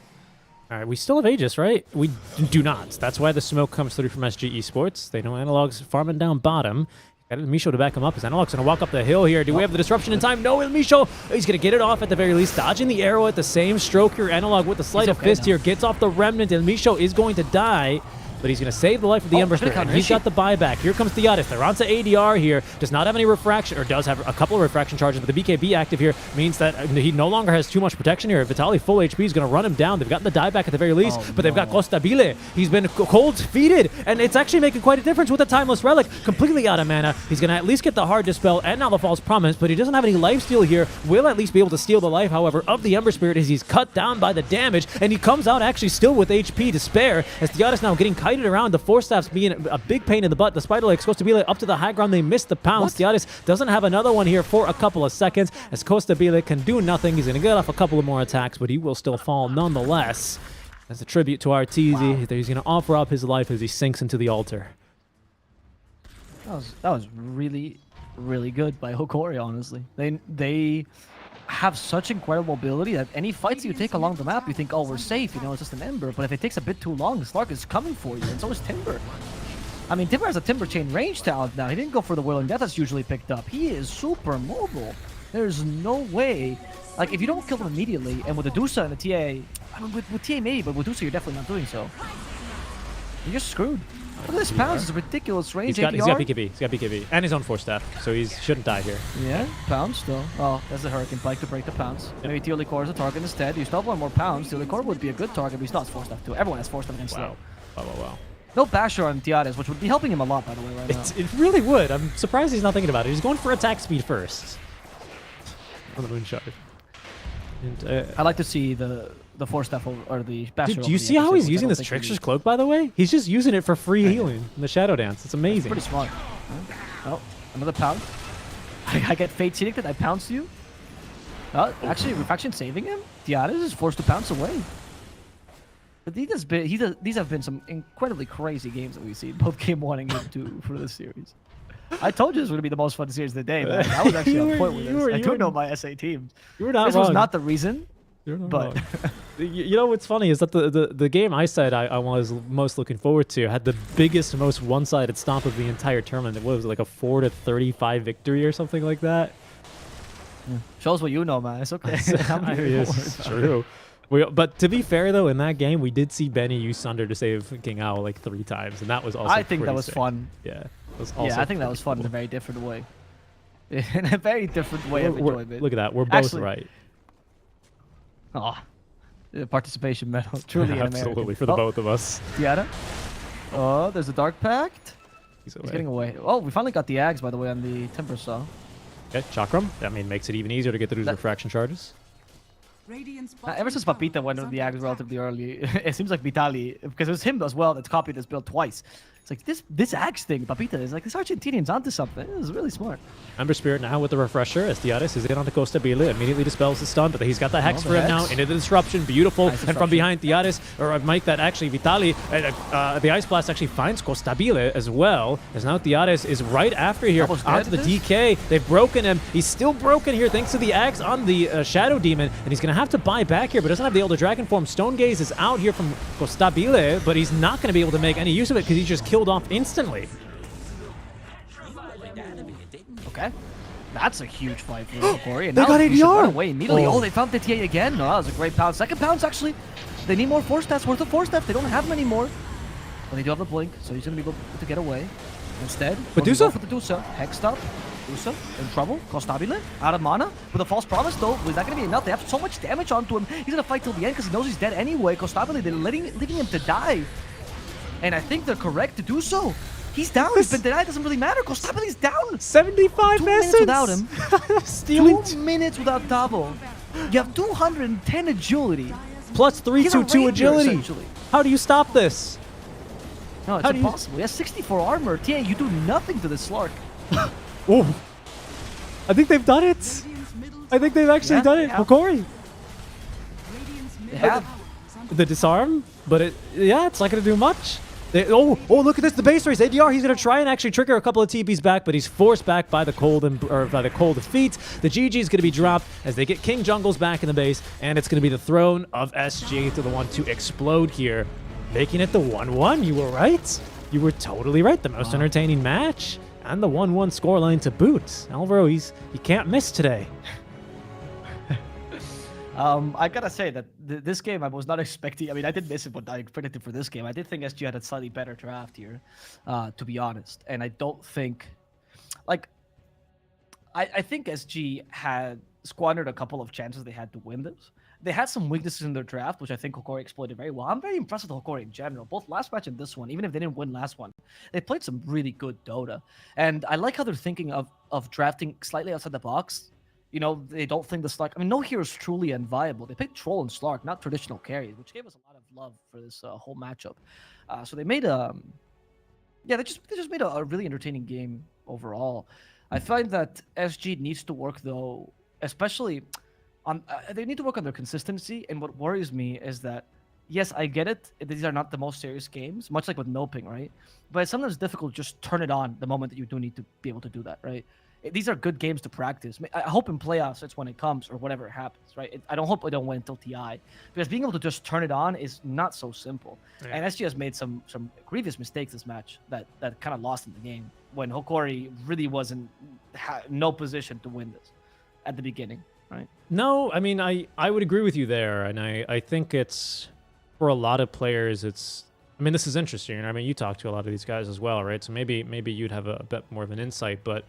All right, we still have Aegis, right? We do not. That's why the smoke comes through from SG Esports. They know Analog's farming down bottom. Got Misho to back him up. His Analog's going to walk up the hill here. Do we have the disruption in time? No, Misho. He's going to get it off at the very least. Dodging the arrow at the same stroke here. Analog with the sleight of fist here. Gets off the remnant, and Misho is going to die. But he's going to save the life of the Ember Spirit. And he's got the buyback. Here comes Theotis. They're onto ADR here. Does not have any refraction, or does have a couple of refraction charges, but the BKB active here means that he no longer has too much protection here. Vitali full HP is going to run him down. They've gotten the dieback at the very least, but they've got Costabile. He's been cold-feeded, and it's actually making quite a difference with the Timeless Relic. Completely out of mana. He's going to at least get the Hard Dispel and now the False Promise, but he doesn't have any lifesteal here. Will at least be able to steal the life, however, of the Ember Spirit as he's cut down by the damage, and he comes out actually still with HP to spare, as Theotis now getting kited around. The Force Staff's being a big pain in the butt. The Spider Legs, Costabile up to the high ground. They missed the pounce. Theotis doesn't have another one here for a couple of seconds, as Costabile can do nothing. He's going to get off a couple of more attacks, but he will still fall nonetheless. As a tribute to Arteezy, he's going to offer up his life as he sinks into the altar. That was really, really good by Hokori, honestly. They have such incredible ability that any fights you take along the map, you think, oh, we're safe, you know, it's just an Ember. But if it takes a bit too long, Slark is coming for you, and so is Timber. I mean, Timber has a Timber Chain range talent now. He didn't go for the Whirling Death that's usually picked up. He is super mobile. There's no way. Like, if you don't kill him immediately, and with the Dusa and the TA, I mean, with TA maybe, but with Dusa you're definitely not doing so. You're just screwed. Look at this Pounce, it's a ridiculous range. He's got BKB. He's got BKB. And his own Force Staff, so he shouldn't die here. Yeah, Pounce still. Oh, that's the Hurricane Pike to break the Pounce. Yep. Maybe Teal Core is a target instead. You still have one more Pounce. Teal Core would be a good target, but he's not Force Staff too. Everyone has Force Staff against Wow. Wow. No Basher on Tiares, which would be helping him a lot, by the way, right now. It really would. I'm surprised he's not thinking about it. He's going for attack speed first. On the Moonshot. And, I like to see the Force Staff or the Basher. dude, do you see how he's using this Trickster's Cloak, by the way? He's just using it for free healing in the Shadow Dance. It's amazing. Pretty smart. Oh, another pound. I get Fate Edict, I pounce you. Actually, Refraction saving him? Tiares is forced to pounce away. But these have been some incredibly crazy games that we've seen, both Game 1 and Game 2 for this series. I told you this was going to be the most fun series of the day, man. I was actually on point with this. I do know my SA teams. You were not This wrong. was not the reason, but... You know what's funny is that the game I said I was most looking forward to had the biggest, most one-sided stomp of the entire tournament. It was like a 4-35 victory or something like that. Shows what you know, man. It's okay. It's true. But to be fair, though, in that game, we did see Benny use Sunder to save King Owl like 3 times, and that was also I think that pretty was sick. fun. Yeah. Yeah, I think that was fun in a very different way. In a very different way of enjoyment. Look at that. We're both Actually, right. Oh, the participation medal. Truly an Absolutely, American. for the both of us. Tiara. Oh, there's a Dark Pact. He's He's getting away. Oh, we finally got the Ags, by the way, on the Timber Saw. Okay, Chakram. I mean, makes it even easier to get through those refraction charges. Radiant's Ever since bottom Papita tower went is into the under Ags relatively early, it seems like Vitali, because it was him as well that copied this build twice. It's like, this Ags thing, Papita, is like, this Argentinian's onto something. It was really smart. Ember Spirit now with the refresher as Tiares is in onto Costa Bila, immediately dispels the stun, but he's got the Hex the for it now Hex. into the disruption. Beautiful. Nice And from disruption. behind Tiares, or Mike, that actually Vitali, the Ice Blast actually finds Costa Bila as well, as now Tiares is right after here Almost onto dead the this? DK. They've broken him. He's still broken here thanks to the Axe on the Shadow Demon, and he's going to have to buy back here, but doesn't have the Elder Dragon form. Stone Gaze is out here from Costa Bila, but he's not going to be able to make any use of it because he's just killed off instantly. Okay. That's a huge fight for Hokori. And They now got he should ADR. run away immediately. Oh. Oh, they found the TA again. No, that was a great pound. Second pounds, actually. They need more Force Stats worth of Force Stats. They don't have many more. But they do have the Blink, so he's going to be able to get away. Instead, Medusa? go for the Medusa. Hexed up. Medusa in trouble. Constabile out of mana. With a false promise, though, is that going to be enough? They have so much damage onto him. He's going to fight till the end because he knows he's dead anyway. Constabile, they're leaving him to die. And I think they're correct to do so. He's down. He's been denied. Doesn't really matter. Costabile's down. 75 2 minutes essence without him. stealing 2 minutes without double. You have 210 agility. plus He's a 322 ranger, agility. essentially. How do you stop this? No, it's How do you- impossible. He has 64 armor. TA, you do nothing to this Slark. Oh, I think they've done it. Radiant's middle I think they've actually Yeah, done they it. have. Hokori, Radiant's middle have. tower is under the disarm, but it's not going to do much. Oh, look at this! The base race ADR. He's going to try and actually trigger a couple of TPs back, but he's forced back by the cold defeat. The GG is going to be dropped as they get King Jungles back in the base, and it's going to be the throne of SG to the one to explode here, making it the 1-1. You were right. You were totally right. The most entertaining match and the 1-1 scoreline to boot. Alvaro, he can't miss today. I gotta say that this game I was not expecting. I mean, I did miss it, but I expected it for this game. I did think SG had a slightly better draft here, to be honest. And I don't think, like, I think SG had squandered a couple of chances they had to win this. They had some weaknesses in their draft, which I think Hokori exploited very well. I'm very impressed with Hokori in general, both last match and this one. Even if they didn't win last one, they played some really good Dota. And I like how they're thinking of drafting slightly outside the box. You know, they don't think the Slark... I mean, no hero is truly unviable. They picked Troll and Slark, not traditional carries, which gave us a lot of love for this whole matchup. So they made yeah, they just made a really entertaining game overall. I find that SG needs to work, though, especially on... they need to work on their consistency, and what worries me is that, yes, I get it. These are not the most serious games, much like with no ping, right? But it's sometimes difficult to just turn it on the moment that you do need to be able to do that, right? These are good games to practice. I hope in playoffs it's when it comes or whatever happens, right? I don't hope I don't win until TI, because being able to just turn it on is not so simple. Yeah. And SG has made some grievous mistakes this match that kind of lost in the game when Hokori really wasn't no position to win this at the beginning, right? No, I mean, I would agree with you there. And I think it's, for a lot of players, it's... I mean, this is interesting. I mean, you talk to a lot of these guys as well, right? So maybe you'd have a bit more of an insight, but...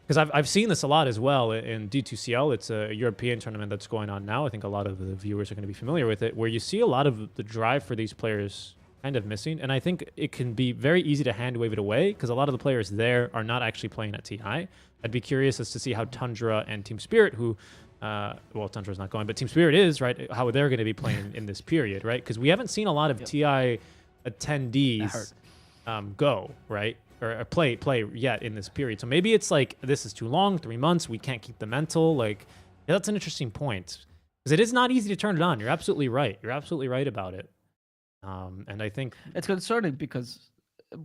Because I've seen this a lot as well in D2CL. It's a European tournament that's going on now. I think a lot of the viewers are going to be familiar with it, where you see a lot of the drive for these players kind of missing. And I think it can be very easy to hand wave it away because a lot of the players there are not actually playing at TI. I'd be curious as to see how Tundra and Team Spirit, who, well, Tundra's not going, but Team Spirit is, right, how they're going to be playing in this period, right? Because we haven't seen a lot of TI attendees go, right? Or play yet in this period. So maybe it's like, this is too long, 3 months, we can't keep the mental. Like, yeah, that's an interesting point. Because it is not easy to turn it on. You're absolutely right. You're absolutely right about it. And I think... It's concerning because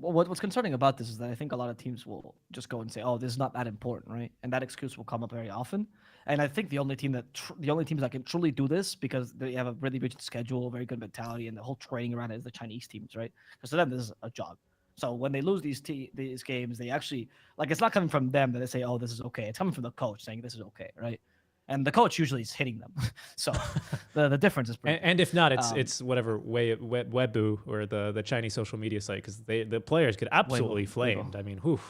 what's concerning about this is that I think a lot of teams will just go and say, oh, this is not that important, right? And that excuse will come up very often. And I think the only teams that can truly do this, because they have a really rigid schedule, very good mentality, and the whole training around it is the Chinese teams, right? Because to them, this is a job. So when they lose these games, they actually, like, it's not coming from them that they say, oh, this is okay. It's coming from the coach saying this is okay, right? And the coach usually is hitting them. So the difference is pretty and if not, it's whatever Weibo or the Chinese social media site, because the players get absolutely flamed. I mean, whew.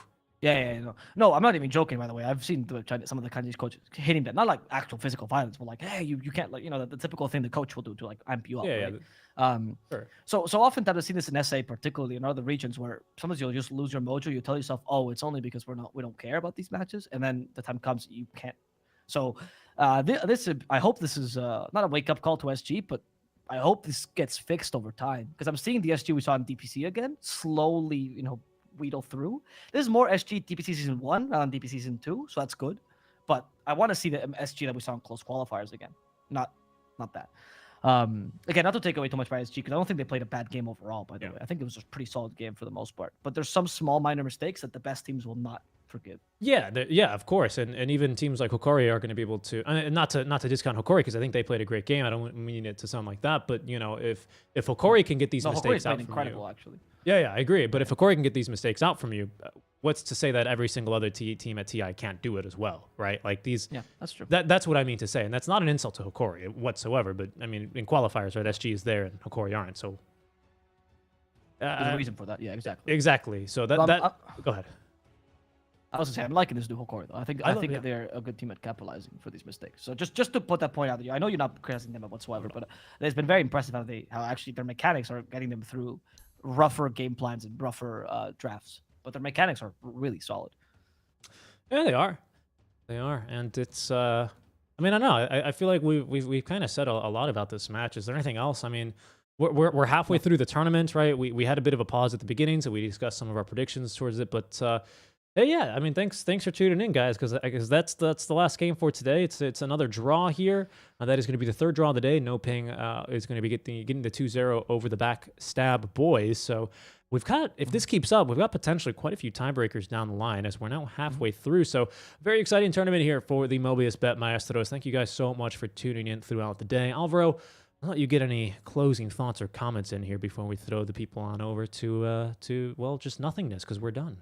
Yeah, no, I'm not even joking, by the way. I've seen some of the Chinese coaches hitting them, not like actual physical violence, but like, hey, you can't, like, you know, the typical thing the coach will do to like amp you up, right? Sure. So oftentimes I've seen this in SA, particularly in other regions, where sometimes you'll just lose your mojo. You tell yourself, oh, it's only because we don't care about these matches, and then the time comes you can't. So I hope this is not a wake up call to SG, but I hope this gets fixed over time, because I'm seeing the SG we saw in DPC again slowly, you know, wheedle through. This is more SG DPC season 1 not on DPC season 2, so that's good. But I want to see the SG that we saw in close qualifiers again, not that. Again, not to take away too much by SG, because I don't think they played a bad game overall, by the way. I think it was a pretty solid game for the most part. But there's some small minor mistakes that the best teams will not forgive. Yeah, of course. And even teams like Hokori are going to be able to, not to discount Hokori, because I think they played a great game. I don't mean it to sound like that, but, you know, if Hokori can get these mistakes out from incredible, you, actually. Yeah, I agree. But if Hokori can get these mistakes out from you, what's to say that every single other team at TI can't do it as well, right? Like these. Yeah, that's true. That's what I mean to say, and that's not an insult to Hokori whatsoever. But I mean, in qualifiers, right? SG is there and Hokori aren't. So there's a reason for that. Yeah, exactly. Exactly. So go ahead. I was gonna say I'm liking this new Hokori though. I think they're a good team at capitalizing for these mistakes. So just to put that point out there, I know you're not criticizing them whatsoever, but it's been very impressive how actually their mechanics are getting them through rougher game plans and rougher drafts. But their mechanics are really solid. Yeah, they are. And it's I mean, I don't know. I feel like we've kind of said a lot about this match. Is there anything else? I mean, we're halfway through the tournament, right? We had a bit of a pause at the beginning, so we discussed some of our predictions towards it, but yeah, I mean, thanks for tuning in, guys, because that's the last game for today. It's another draw here. That is going to be the third draw of the day. No Ping is going to be getting the 2-0 over the Backstab boys. So we've got, if this keeps up, we've got potentially quite a few tiebreakers down the line as we're now halfway through. So very exciting tournament here for the Mobius.bet Maestros. Thank you guys so much for tuning in throughout the day. Alvaro, I'll let you get any closing thoughts or comments in here before we throw the people on over to well, just nothingness, because we're done.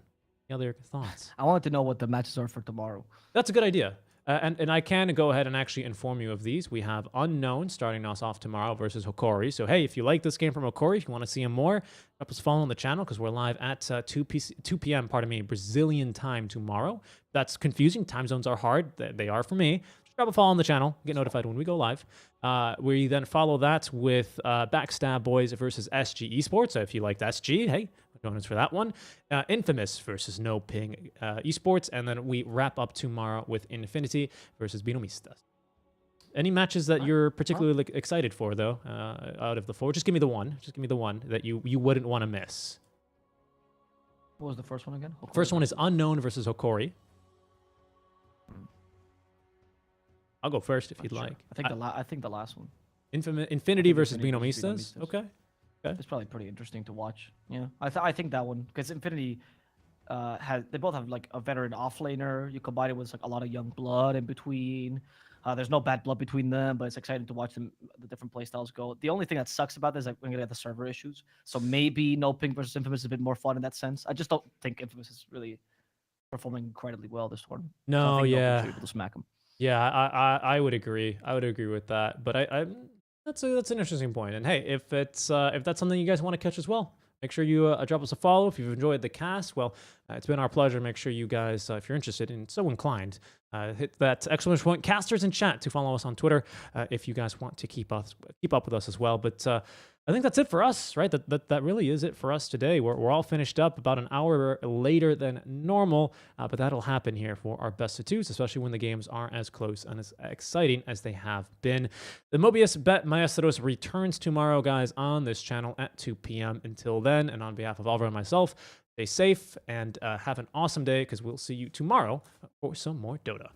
Any other thoughts? I wanted to know what the matches are for tomorrow. That's a good idea. And I can go ahead and actually inform you of these. We have Unknown starting us off tomorrow versus Hokori. So, hey, if you like this game from Hokori, if you want to see him more, drop us a follow on the channel, because we're live at 2 p.m., Brazilian time tomorrow. That's confusing. Time zones are hard. They are for me. Just drop a follow on the channel. Get notified when we go live. We then follow that with Backstab Boys versus SG Esports. So if you liked SG, hey, join us for that one. Infamous versus No Ping Esports. And then we wrap up tomorrow with Infinity versus BINOMISTAS. Any matches that you're particularly excited for, though, out of the four? Just give me the one. Just give me the one that you wouldn't want to miss. What was the first one again? Hokori. First one is Unknown versus Hokori. I'll go first if you'd like. I think the last one. Infinity versus BINOMISTAS. Okay. It's probably pretty interesting to watch. Yeah, I think that one, because Infinity they both have like a veteran offlaner. You combine it with like a lot of young blood in between. There's no bad blood between them, but it's exciting to watch them, the different playstyles go. The only thing that sucks about this is like we're gonna get the server issues. So maybe No Ping versus Infamous is a bit more fun in that sense. I just don't think Infamous is really performing incredibly well this tournament. No, so yeah. Able to smack them. Yeah, I would agree. I would agree with that. But that's an interesting point. And hey, if that's something you guys want to catch as well, make sure you drop us a follow if you've enjoyed the cast. Well, it's been our pleasure. Make sure you guys, if you're interested and so inclined, hit that exclamation point casters in chat to follow us on Twitter if you guys want to keep up with us as well. But I think that's it for us, right? That really is it for us today. We're all finished up about an hour later than normal, but that'll happen here for our best of twos, especially when the games aren't as close and as exciting as they have been. The Mobius.bet Maestros returns tomorrow, guys, on this channel at 2 p.m. Until then, and on behalf of Alvaro and myself, stay safe and have an awesome day, because we'll see you tomorrow for some more Dota.